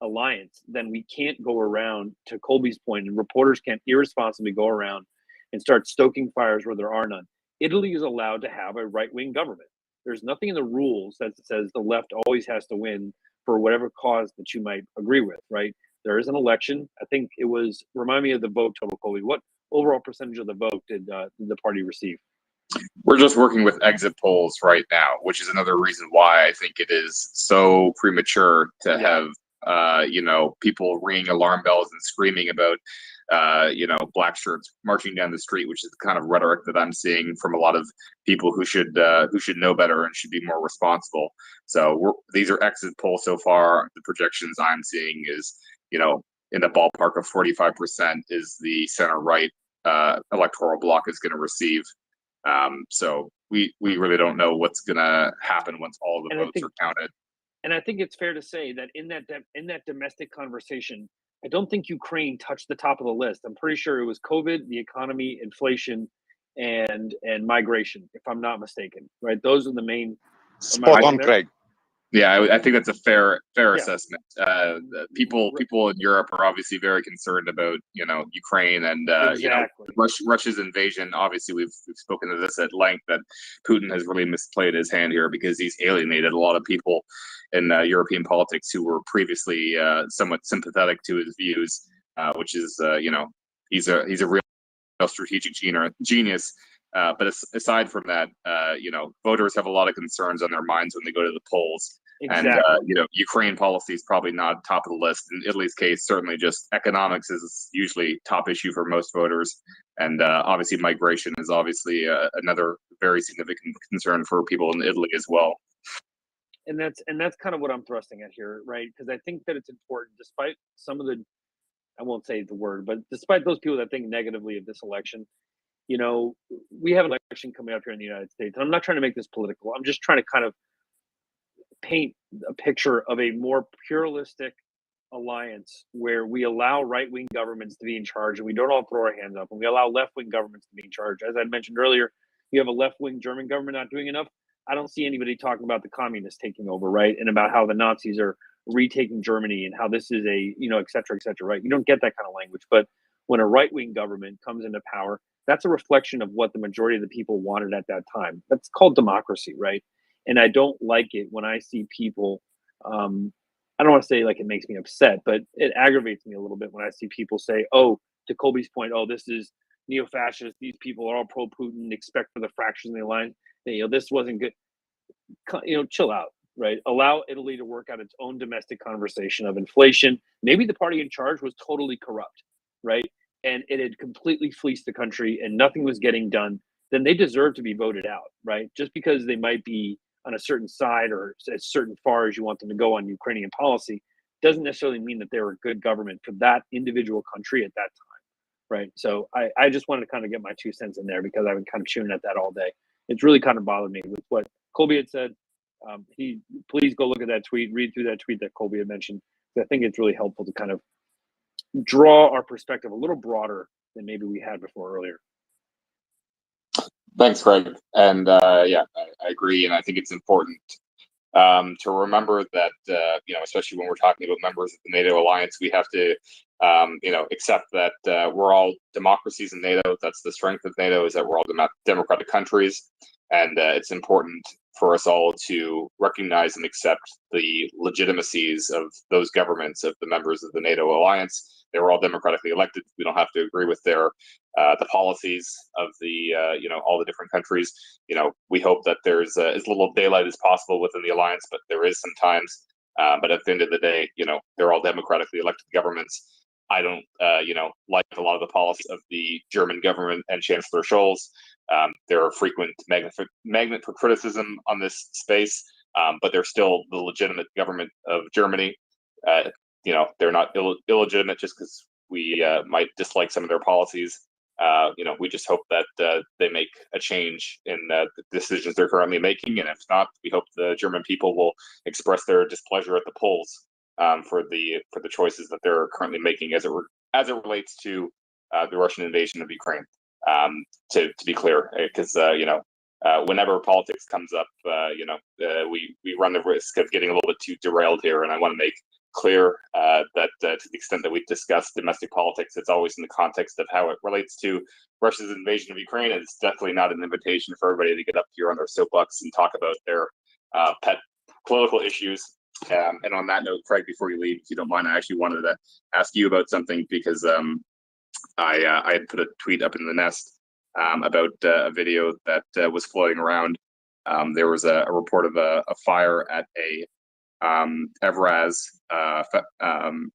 alliance, then we can't go around, to Colby's point, and reporters can't irresponsibly go around and start stoking fires where there are none. Italy is allowed to have a right-wing government. There's nothing in the rules that says the left always has to win for whatever cause that you might agree with, right? There is an election. I think it was, remind me of the vote total, Colby. What overall percentage of the vote did the party receive? We're just working with exit polls right now, which is another reason why I think it is so premature to have people ringing alarm bells and screaming about black shirts marching down the street, which is the kind of rhetoric that I'm seeing from a lot of people who should know better and should be more responsible. So these are exit polls so far. The projections I'm seeing is in the ballpark of 45% is the center right electoral bloc is going to receive. So we really don't know what's going to happen once all the votes are counted. And I think it's fair to say that in that domestic conversation, I don't think Ukraine touched the top of the list. I'm pretty sure it was COVID, the economy, inflation, and migration, if I'm not mistaken. Right? Those are the main. Spot on, Craig. Yeah, I think that's a fair assessment. People in Europe are obviously very concerned about Ukraine and Russia's invasion. Obviously, we've spoken to this at length, that Putin has really misplayed his hand here because he's alienated a lot of people in European politics who were previously somewhat sympathetic to his views, which is he's a real strategic genius. But aside from that, voters have a lot of concerns on their minds when they go to the polls. Exactly. And Ukraine policy is probably not top of the list. In Italy's case, certainly just economics is usually top issue for most voters, and obviously migration is obviously another very significant concern for people in Italy as well. And that's kind of what I'm thrusting at here, right? Because I think that it's important, despite some of the, I won't say the word, but despite those people that think negatively of this election, we have an election coming up here in the United States. And I'm not trying to make this political. I'm just trying to kind of paint a picture of a more pluralistic alliance where we allow right-wing governments to be in charge and we don't all throw our hands up, and we allow left-wing governments to be in charge. As I mentioned earlier, you have a left-wing German government not doing enough. I don't see anybody talking about the communists taking over, right? And about how the Nazis are retaking Germany and how this is a, et cetera, right? You don't get that kind of language. But when a right-wing government comes into power, that's a reflection of what the majority of the people wanted at that time. That's called democracy, right? And I don't like it when I see people, I don't want to say like it makes me upset, but it aggravates me a little bit when I see people say, oh, to Colby's point, oh, this is neo-fascist. These people are all pro-Putin, expect for the fractures in the alliance. This wasn't good. Chill out, right? Allow Italy to work out its own domestic conversation of inflation. Maybe the party in charge was totally corrupt, right? And it had completely fleeced the country and nothing was getting done. Then they deserve to be voted out, right? Just because they might be on a certain side or as certain far as you want them to go on Ukrainian policy doesn't necessarily mean that they're a good government for that individual country at that time, right? So I just wanted to kind of get my 2 cents in there because I've been kind of chewing at that all day. It's really kind of bothered me with what Colby had said. Please go look at that tweet, read through that tweet that Colby had mentioned. I think it's really helpful to kind of draw our perspective a little broader than maybe we had before earlier. Thanks, Craig. And I agree. And I think it's important to remember that, especially when we're talking about members of the NATO alliance, we have to, accept that we're all democracies in NATO. That's the strength of NATO, is that we're all democratic countries. And it's important for us all to recognize and accept the legitimacies of those governments, of the members of the NATO alliance. They were all democratically elected. We don't have to agree with their the policies of the all the different countries. We hope that there's as little daylight as possible within the alliance, but there is sometimes. But at the end of the day, they're all democratically elected governments. I don't like a lot of the policies of the German government and Chancellor Scholz. There are frequent magnet for criticism on this space, but they're still the legitimate government of Germany. They're not illegitimate just because we might dislike some of their policies. We just hope that they make a change in the decisions they're currently making, and if not, we hope the German people will express their displeasure at the polls for the choices that they're currently making as it relates to the Russian invasion of Ukraine. To be clear, because whenever politics comes up, we run the risk of getting a little bit too derailed here, and I want to make clear that to the extent that we discuss domestic politics, it's always in the context of how it relates to Russia's invasion of Ukraine. And it's definitely not an invitation for everybody to get up here on their soapbox and talk about their pet political issues. And on that note, Craig, before you leave, if you don't mind, I actually wanted to ask you about something because I had put a tweet up in the nest about a video that was floating around. There was a report of a fire at a Evraz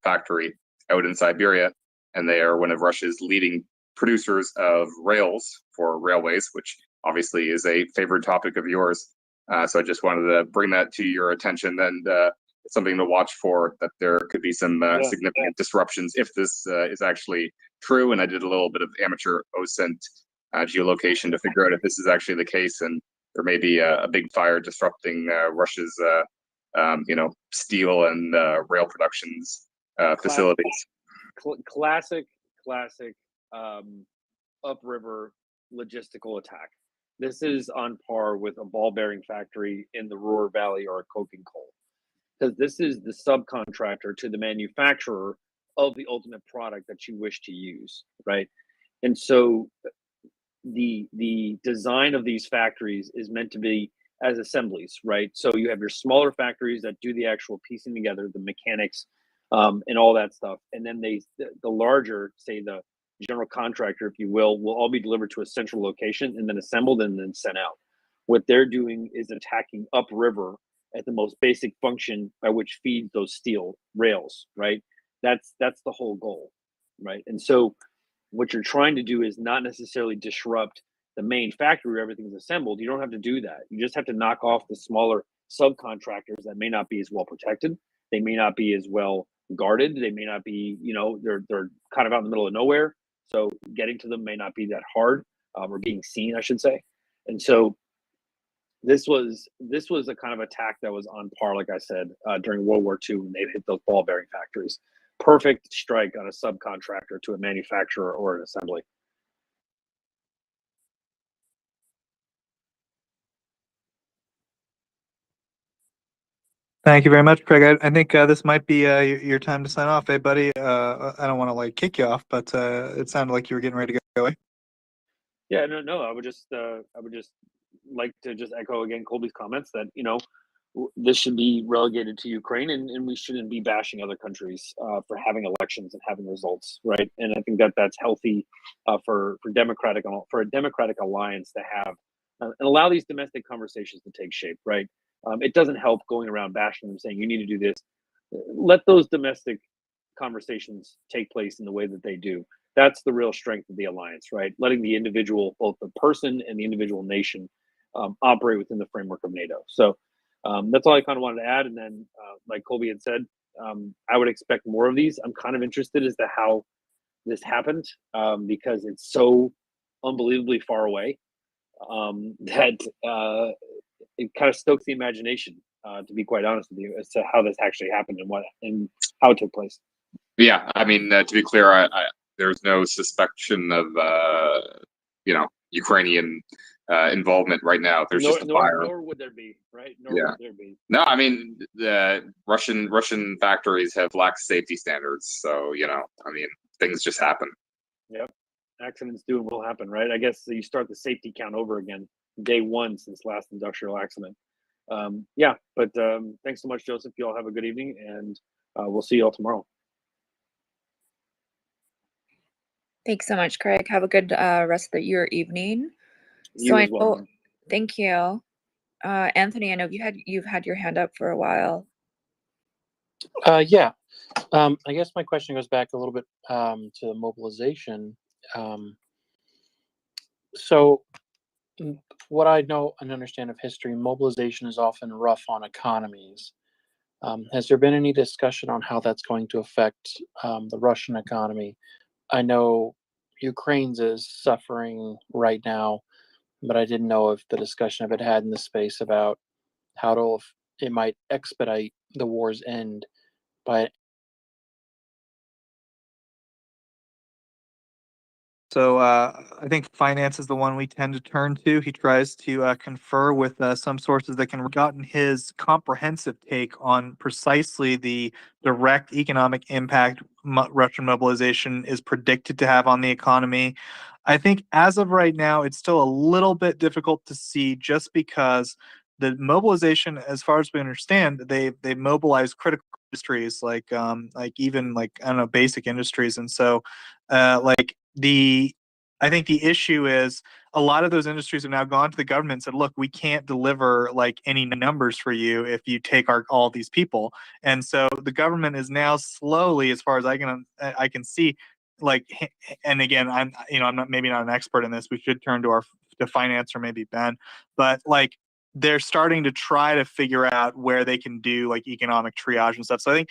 factory out in Siberia, and they are one of Russia's leading producers of rails for railways, which obviously is a favorite topic of yours. So I just wanted to bring that to your attention, and it's something to watch for, that there could be some significant disruptions if this is actually true. And I did a little bit of amateur OSINT geolocation to figure out if this is actually the case, and there may be a big fire disrupting Russia's steel and rail productions facilities. Classic upriver logistical attack. This is on par with a ball bearing factory in the Ruhr Valley or a coking coal, because this is the subcontractor to the manufacturer of the ultimate product that you wish to use, right? And so the design of these factories is meant to be as assemblies, right? So you have your smaller factories that do the actual piecing together, the mechanics, and all that stuff, and then the larger, say the general contractor, if you will all be delivered to a central location and then assembled and then sent out. What they're doing is attacking upriver at the most basic function by which feeds those steel rails, right? That's the whole goal, right? And so what you're trying to do is not necessarily disrupt the main factory where everything's assembled. You don't have to do that. You just have to knock off the smaller subcontractors that may not be as well protected. They may not be as well guarded. They may not be, they're kind of out in the middle of nowhere. So getting to them may not be that hard, or being seen, I should say. And so this was a kind of attack that was on par, like I said, during World War II when they hit those ball bearing factories. Perfect strike on a subcontractor to a manufacturer or an assembly. Thank you very much, Craig. I think this might be your time to sign off, hey, buddy. I don't want to like kick you off, but it sounded like you were getting ready to go away. Yeah, no. I would just like to just echo again Colby's comments that this should be relegated to Ukraine, and we shouldn't be bashing other countries for having elections and having results, right? And I think that that's healthy for a democratic alliance to have and allow these domestic conversations to take shape, right? It doesn't help going around bashing them, saying you need to do this. Let those domestic conversations take place in the way that they do. That's the real strength of the alliance, right? Letting the individual, both the person and the individual nation, operate within the framework of NATO. So that's all I kind of wanted to add. And then, like Colby had said, I would expect more of these. I'm kind of interested as to how this happened because it's so unbelievably far away that it kind of stokes the imagination, to be quite honest with you, as to how this actually happened and how it took place. Yeah, I mean, to be clear, I there's no suspicion of Ukrainian involvement right now. There's just a fire. Nor would there be, right? Would there be. No, I mean, the Russian factories have lax safety standards, so I mean, things just happen. Yep, accidents do and will happen, right? I guess you start the safety count over again, day one since last industrial accident. Yeah, but thanks so much, Joseph. You all have a good evening, and we'll see you all tomorrow. Thanks so much, Craig. Have a good rest of your evening. You as well. Thank you. Anthony, I know you've had your hand up for a while. Yeah. I guess my question goes back a little bit to the mobilization. So what I know and understand of history, mobilization is often rough on economies. Has there been any discussion on how that's going to affect the Russian economy? I know Ukraine's is suffering right now, but I didn't know if the discussion of it had in the space about how it might expedite the war's end by. So I think finance is the one we tend to turn to. He tries to confer with some sources that can gotten his comprehensive take on precisely the direct economic impact Russian mobilization is predicted to have on the economy. I think as of right now, it's still a little bit difficult to see just because the mobilization, as far as we understand, they mobilize critical industries like even like I don't know, basic industries, and so I think the issue is a lot of those industries have now gone to the government and said, look, we can't deliver like any numbers for you if you take all these people. And so the government is now slowly, as far as I can see, like, and again, I'm not maybe not an expert in this. We should turn to finance or maybe Ben, but like they're starting to try to figure out where they can do like economic triage and stuff. So I think,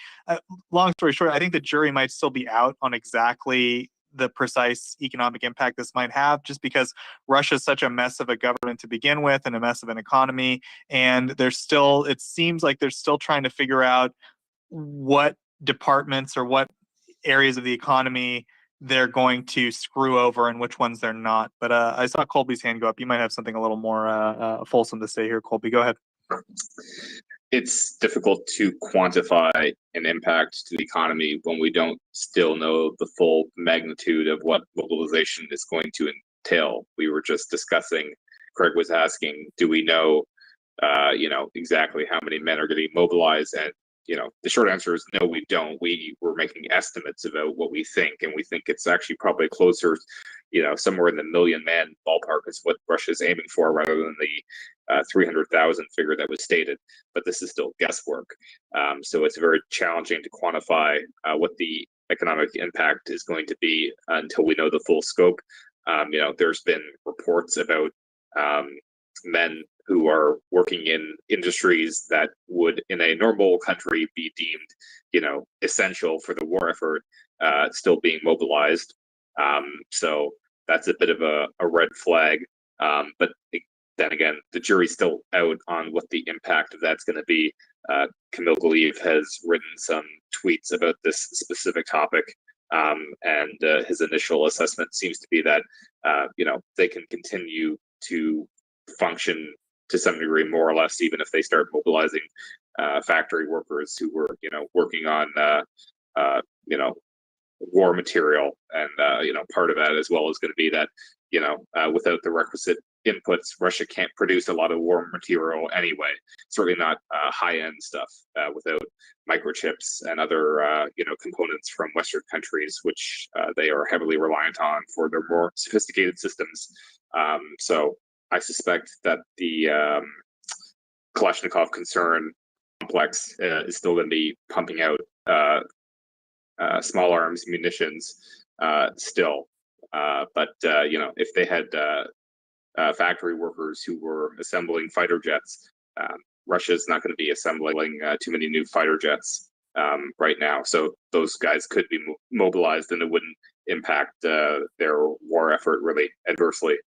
long story short, I think the jury might still be out on exactly the precise economic impact this might have, just because Russia is such a mess of a government to begin with and a mess of an economy. And it seems like they're still trying to figure out what departments or what areas of the economy they're going to screw over and which ones they're not. But I saw Colby's hand go up. You might have something a little more fulsome to say here, Colby. Go ahead. It's difficult to quantify an impact to the economy when we don't still know the full magnitude of what mobilization is going to entail. We were just discussing, Craig was asking, do we know exactly how many men are going to be mobilized, and the short answer is no, we don't. We're making estimates about what we think, and we think it's actually probably closer, somewhere in the million-man ballpark is what Russia's aiming for, rather than the 300,000 figure that was stated. But this is still guesswork, so it's very challenging to quantify what the economic impact is going to be until we know the full scope. There's been reports about men who are working in industries that would, in a normal country, be deemed, essential for the war effort, still being mobilized. So that's a bit of a red flag. But then again, the jury's still out on what the impact of that's going to be. Camille Galieve has written some tweets about this specific topic, and his initial assessment seems to be that, they can continue to function to some degree, more or less, even if they start mobilizing factory workers who were, working on, war material. And, part of that as well is going to be that, without the requisite inputs, Russia can't produce a lot of war material anyway. Certainly not high-end stuff without microchips and other, components from Western countries, which they are heavily reliant on for their more sophisticated systems. So I suspect that the Kalashnikov concern complex is still going to be pumping out small arms munitions still. But if they had factory workers who were assembling fighter jets, Russia's not going to be assembling too many new fighter jets right now. So those guys could be mobilized, and it wouldn't impact their war effort really adversely.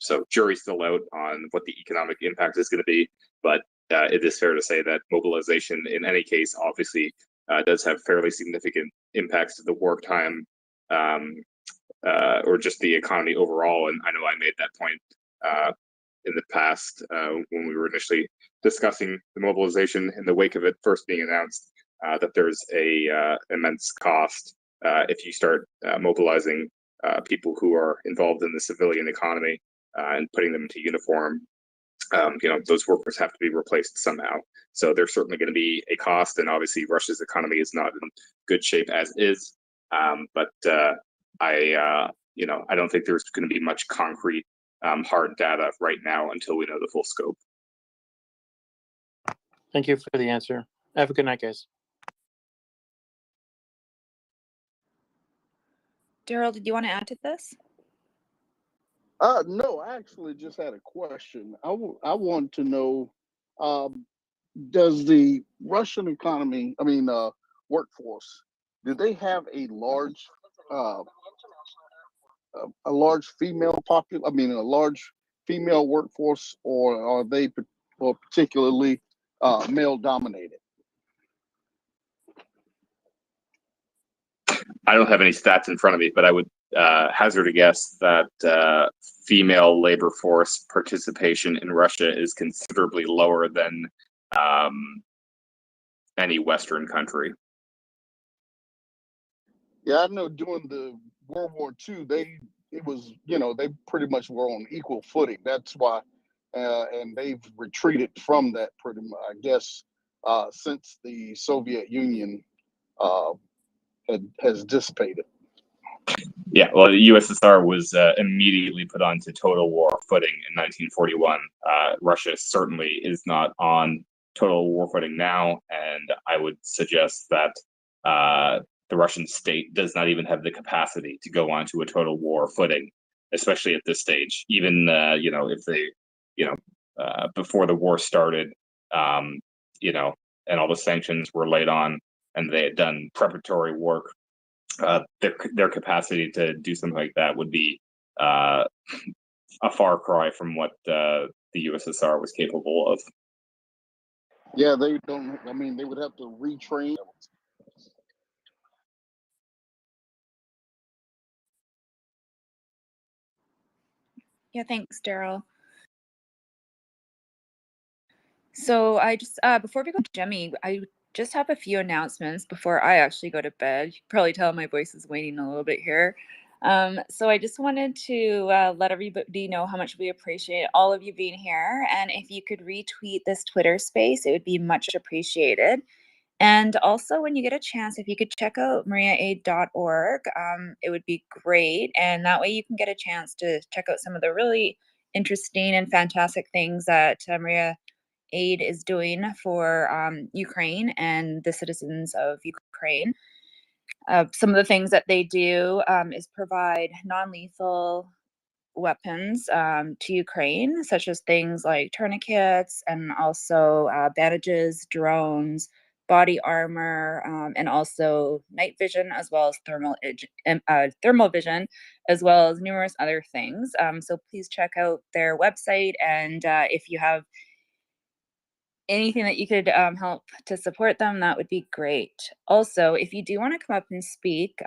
So jury's still out on what the economic impact is going to be, but it is fair to say that mobilization in any case obviously does have fairly significant impacts to the wartime or just the economy overall. And I know I made that point in the past when we were initially discussing the mobilization in the wake of it first being announced, that there's a immense cost if you start mobilizing people who are involved in the civilian economy and putting them into uniform. Those workers have to be replaced somehow. So there's certainly going to be a cost, and obviously Russia's economy is not in good shape as is. But I don't think there's going to be much concrete hard data right now until we know the full scope. Thank you for the answer. Have a good night, guys. Daryl, did you want to add to this? No, I actually just had a question. I want to know, does the Russian economy, workforce, do they have a large female a large female workforce, or are they particularly male dominated? I don't have any stats in front of me, but I would hazard a guess that female labor force participation in Russia is considerably lower than any Western country. Yeah, I know during the World War II, they pretty much were on equal footing. That's why, and they've retreated from that pretty much, I guess, since the Soviet Union has dissipated. Yeah, well, the USSR was immediately put onto total war footing in 1941. Russia certainly is not on total war footing now, and I would suggest that the Russian state does not even have the capacity to go onto a total war footing, especially at this stage. Even if they, before the war started, and all the sanctions were laid on, and they had done preparatory work, their capacity to do something like that would be a far cry from what the USSR was capable of. Yeah, they don't. They would have to retrain. Yeah, thanks, Daryl. So I just before we go to Jemmy, I just have a few announcements before I actually go to bed. You can probably tell my voice is waning a little bit here. So I just wanted to let everybody know how much we appreciate all of you being here. And if you could retweet this Twitter space, it would be much appreciated. And also, when you get a chance, if you could check out MriyaAid.org, it would be great. And that way you can get a chance to check out some of the really interesting and fantastic things that Maria Aid is doing for Ukraine and the citizens of Ukraine. Some of the things that they do is provide non-lethal weapons to Ukraine, such as things like tourniquets and also bandages, drones, body armor, and also night vision, as well as thermal vision, as well as numerous other things. So please check out their website, and if you have anything that you could help to support them, that would be great. Also, if you do want to come up and speak,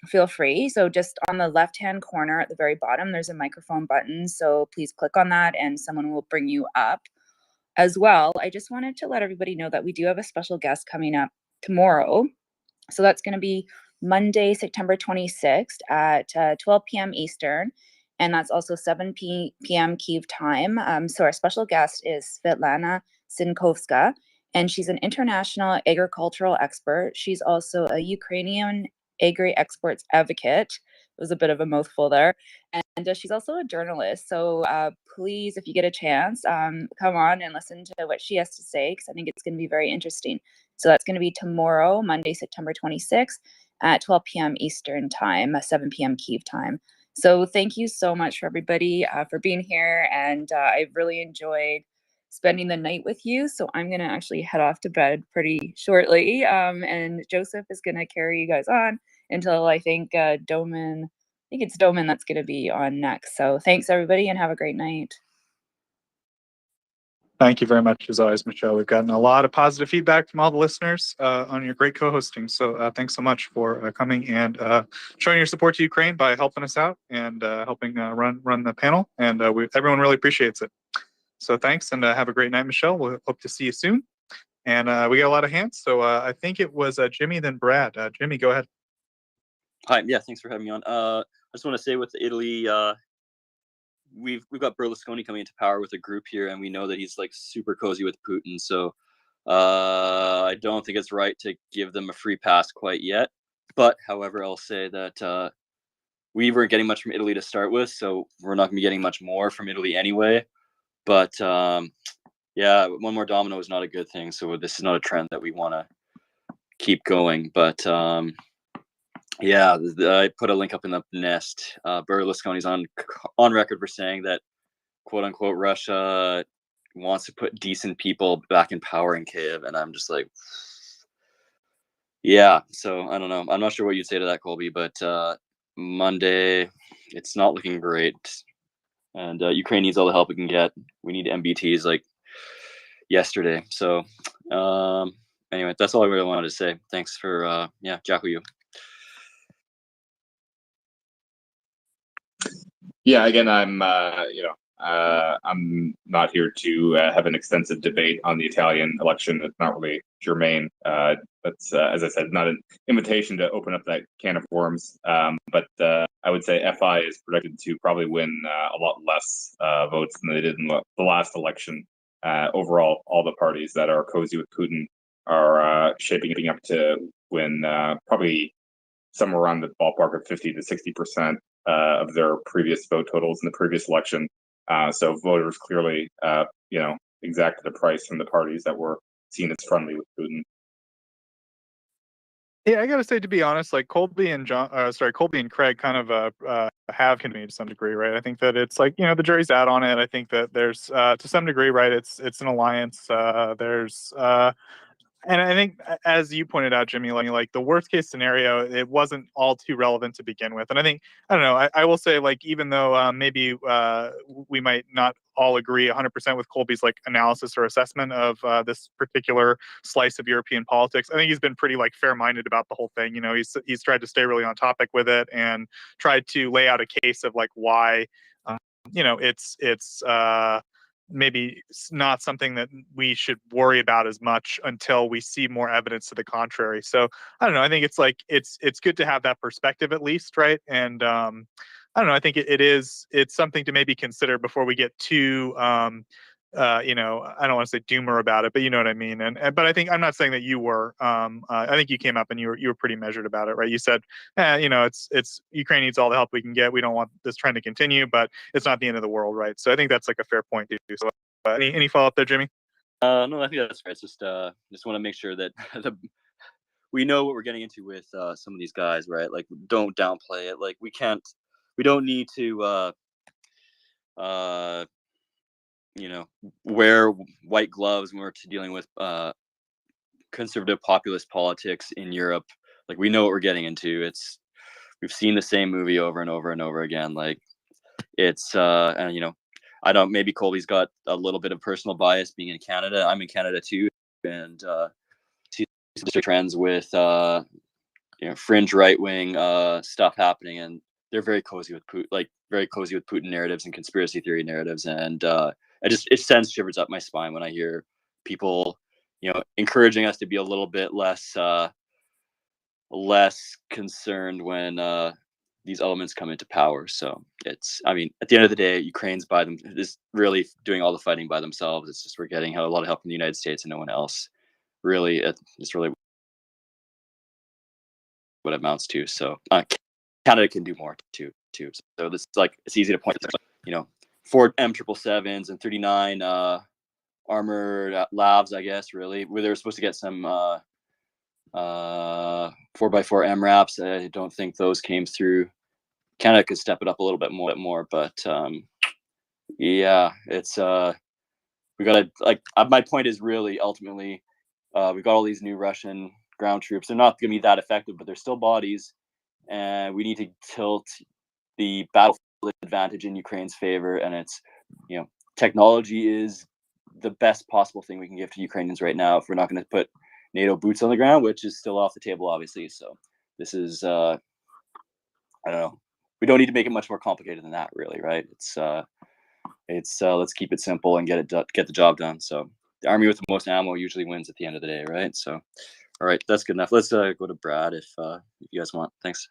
feel free. So just on the left-hand corner at the very bottom, there's a microphone button. So please click on that and someone will bring you up. As well, I just wanted to let everybody know that we do have a special guest coming up tomorrow. So that's going to be Monday, September 26th at 12 p.m. Eastern. And that's also 7 p.m. Kyiv time. So our special guest is Svetlana Sinkovska, and she's an international agricultural expert. She's also a Ukrainian agri-exports advocate. It was a bit of a mouthful there. And she's also a journalist. So please, if you get a chance, come on and listen to what she has to say, because I think it's going to be very interesting. So that's going to be tomorrow, Monday, September 26th at 12 p.m. Eastern time, 7 p.m. Kyiv time. So thank you so much for everybody for being here. And I've really enjoyed spending the night with you. So I'm going to actually head off to bed pretty shortly. And Joseph is going to carry you guys on until I think it's Doman that's going to be on next. So thanks everybody and have a great night. Thank you very much, as always, Michelle. We've gotten a lot of positive feedback from all the listeners on your great co-hosting. So thanks so much for coming and showing your support to Ukraine by helping us out and helping run the panel. And everyone really appreciates it. So thanks, and have a great night, Michelle. We'll hope to see you soon. And we got a lot of hands. So I think it was Jimmy, then Brad. Jimmy, go ahead. Hi, yeah, thanks for having me on. I just want to say with Italy, we've got Berlusconi coming into power with a group here, and we know that he's like super cozy with Putin. So I don't think it's right to give them a free pass quite yet. But however, I'll say that we weren't getting much from Italy to start with, so we're not going to be getting much more from Italy anyway. But yeah, one more domino is not a good thing. So this is not a trend that we want to keep going. But yeah, I put a link up in the nest. Berlusconi's on record for saying that, quote unquote, Russia wants to put decent people back in power in Kyiv, and I'm just like, yeah. So I don't know. I'm not sure what you'd say to that, Colby, but Monday, it's not looking great, and Ukraine needs all the help it can get. We need MBTs like yesterday. So anyway, that's all I really wanted to say. Thanks for Jaku. Yeah, again, I'm not here to have an extensive debate on the Italian election. It's not really germane. That's as I said, not an invitation to open up that can of worms. But I would say FI is projected to probably win a lot less votes than they did in the last election. Overall, all the parties that are cozy with Putin are shaping up to win probably somewhere around the ballpark of 50 to 60% of their previous vote totals in the previous election. So voters clearly, exacted a price from the parties that were seen as friendly with Putin. Yeah, I gotta say, to be honest, like Colby and Craig kind of have convened to some degree, right? I think that it's like, the jury's out on it. I think that there's to some degree, right? It's an alliance. And I think, as you pointed out, Jimmy, like the worst case scenario, it wasn't all too relevant to begin with. And I think, I don't know, I will say, like, even though maybe we might not all agree 100% with Colby's like analysis or assessment of this particular slice of European politics, I think he's been pretty like fair-minded about the whole thing. He's tried to stay really on topic with it and tried to lay out a case of like why, it's maybe not something that we should worry about as much until we see more evidence to the contrary. So I don't know. I think it's like it's good to have that perspective at least, right? And I don't know. I think it's something to maybe consider before we get too you know, I don't want to say doomer about it, but you know what I mean. But I think I'm not saying that you were. I think you came up and you were pretty measured about it, right? You said, you know, it's Ukraine needs all the help we can get. We don't want this trend to continue, but it's not the end of the world, right? So I think that's like a fair point to do. So any follow up there, Jimmy? No, I think that's fair. It's just want to make sure that we know what we're getting into with some of these guys, right? Like, don't downplay it. Like, we don't need to you know, wear white gloves when we're dealing with conservative populist politics in Europe. Like, we know what we're getting into. We've seen the same movie over and over and over again. Like, it's and you know, I don't, maybe Colby's got a little bit of personal bias being in Canada. I'm in Canada too, and see some trends with you know, fringe right wing stuff happening, and they're very cozy with Putin narratives and conspiracy theory narratives, and it sends shivers up my spine when I hear people, you know, encouraging us to be a little bit less concerned when these elements come into power. So I mean, at the end of the day, Ukraine's is really doing all the fighting by themselves. It's just we're getting a lot of help from the United States and no one else. Really, it's really what it amounts to. So Canada can do more too. So this, like, it's easy to point to, you know, 4 M777s and 39 armored labs, I guess, really, where they were supposed to get some 4x4 MRAPs. I don't think those came through. Canada could step it up a little bit more, but yeah, it's we gotta, like, my point is really ultimately we've got all these new Russian ground troops. They're not gonna be that effective, but they're still bodies, and we need to tilt the battlefield advantage in Ukraine's favor. And it's, you know, technology is the best possible thing we can give to Ukrainians right now if we're not going to put NATO boots on the ground, which is still off the table, obviously. So this is I don't know. We don't need to make it much more complicated than that, really, right? It's let's keep it simple and get the job done. So the army with the most ammo usually wins at the end of the day, right? So all right, that's good enough. Let's go to Brad if you guys want. Thanks.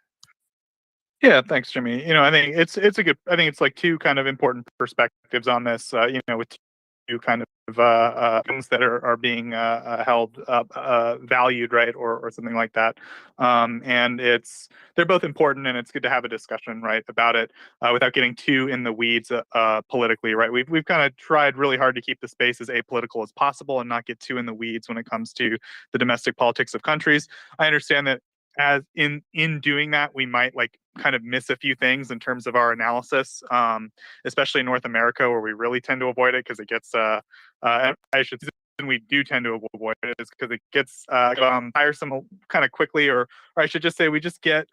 Yeah, thanks, Jimmy. You know, I think it's like two kind of important perspectives on this. You know, with two kind of things that are being held valued, right, or something like that. And they're both important, and it's good to have a discussion, right, about it without getting too in the weeds politically, right. We've kind of tried really hard to keep the space as apolitical as possible and not get too in the weeds when it comes to the domestic politics of countries. I understand that as in doing that, we might like kind of miss a few things in terms of our analysis, especially in North America, where we really tend to avoid it because it gets I should say we do tend to avoid it is because it gets tiresome kind of quickly, or I should just say we get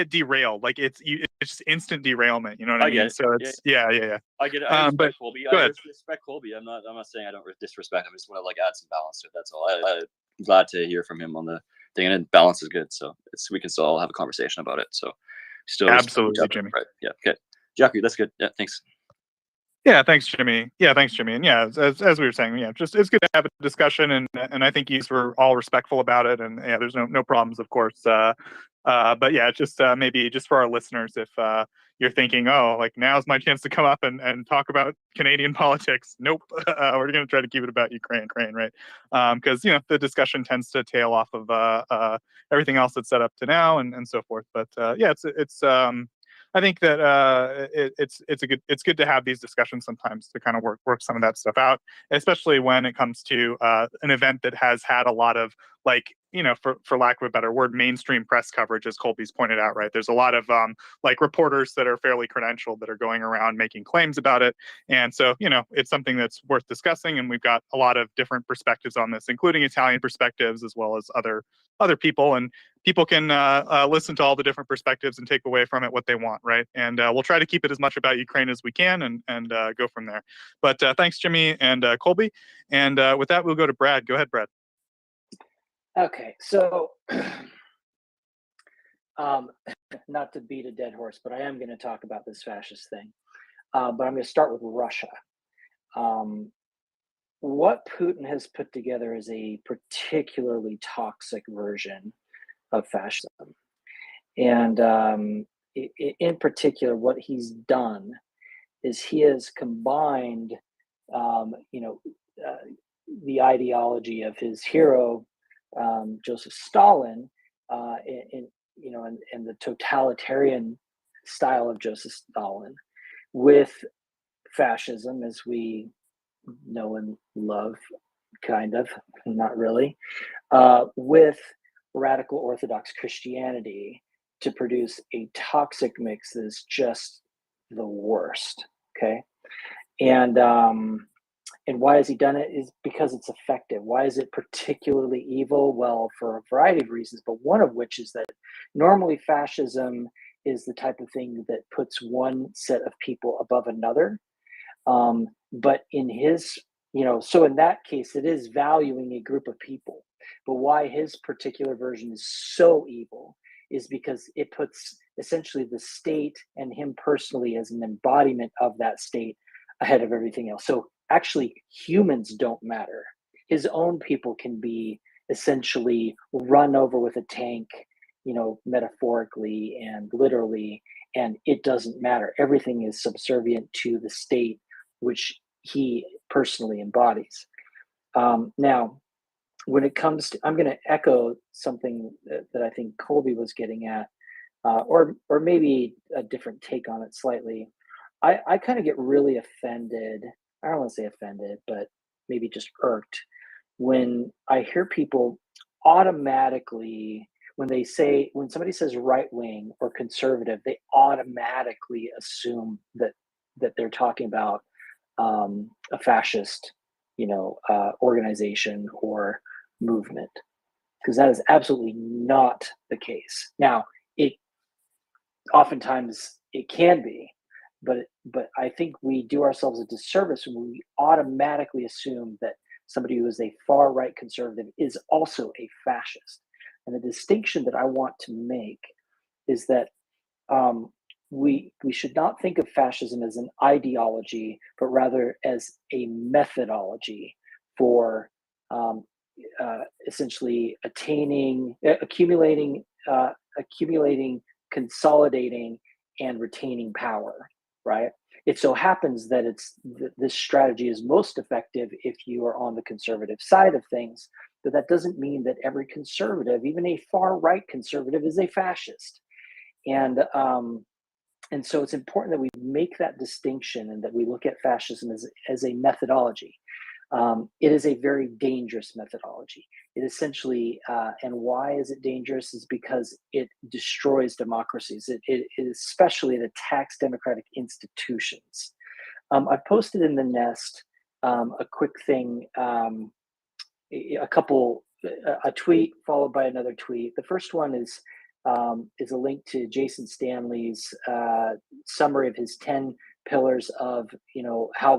derailed. Like it's just instant derailment. You know what I mean? Get it. So it's yeah. I get it. I respect But Colby. go I ahead. respect Colby. I'm not saying I don't disrespect him. I just want to like add some balance to it. That's all. I'm glad to hear from him on the thing, and balance is good. So we can still all have a conversation about it. So still Absolutely, Jimmy. Right. Yeah. Okay. Jackie, that's good. Yeah. Thanks. Yeah, thanks, Jimmy. And yeah, as we were saying, yeah, just it's good to have a discussion, and I think you were all respectful about it, and yeah, there's no problems, of course. But yeah, just maybe just for our listeners, if you're thinking, oh, like now's my chance to come up and talk about Canadian politics. Nope, we're going to try to keep it about Ukraine, right? Because you know the discussion tends to tail off of everything else that's set up to now and so forth. But yeah, it's I think that it's good to have these discussions sometimes to kind of work some of that stuff out, especially when it comes to an event that has had a lot of, like, you know, for lack of a better word, mainstream press coverage, as Colby's pointed out, right? There's a lot of like reporters that are fairly credentialed that are going around making claims about it, and so you know it's something that's worth discussing, and we've got a lot of different perspectives on this, including Italian perspectives as well as other people, and people can listen to all the different perspectives and take away from it what they want, right? And we'll try to keep it as much about Ukraine as we can, and go from there. But thanks, Jimmy and Colby. And with that, we'll go to Brad. Go ahead, Brad. Okay, so not to beat a dead horse, but I am going to talk about this fascist thing. But I'm going to start with Russia. What Putin has put together is a particularly toxic version of fascism. And in particular, what he's done is he has combined the ideology of his hero, Joseph Stalin, and the totalitarian style of Joseph Stalin, with fascism as we know and love, kind of, not really, with radical Orthodox Christianity to produce a toxic mix that is just the worst. Okay, and why has he done it? Is because it's effective. Why is it particularly evil? Well, for a variety of reasons, but one of which is that normally fascism is the type of thing that puts one set of people above another. But in his, so in that case, it is valuing a group of people. But why his particular version is so evil is because it puts essentially the state and him personally as an embodiment of that state ahead of everything else. So actually, humans don't matter. His own people can be essentially run over with a tank, metaphorically and literally, and it doesn't matter. Everything is subservient to the state, which he personally embodies. Now, when it comes to, I'm going to echo something that I think Colby was getting at, or maybe a different take on it slightly. I kind of get really offended. I don't want to say offended, but maybe just irked when I hear people automatically, when somebody says right wing or conservative, they automatically assume that they're talking about a fascist, organization or movement, because that is absolutely not the case. Now, oftentimes it can be, but I think we do ourselves a disservice when we automatically assume that somebody who is a far right conservative is also a fascist. And the distinction that I want to make is that we should not think of fascism as an ideology, but rather as a methodology for essentially accumulating, consolidating, and retaining power. Right? It so happens that this strategy is most effective if you are on the conservative side of things, but that doesn't mean that every conservative, even a far right conservative, is a fascist. And so it's important that we make that distinction and that we look at fascism as a methodology. It is a very dangerous methodology. It essentially, and why is it dangerous? Is because it destroys democracies. It especially, it attacks democratic institutions. I've posted in the Nest a quick thing, a tweet followed by another tweet. The first one is a link to Jason Stanley's summary of his 10 pillars of how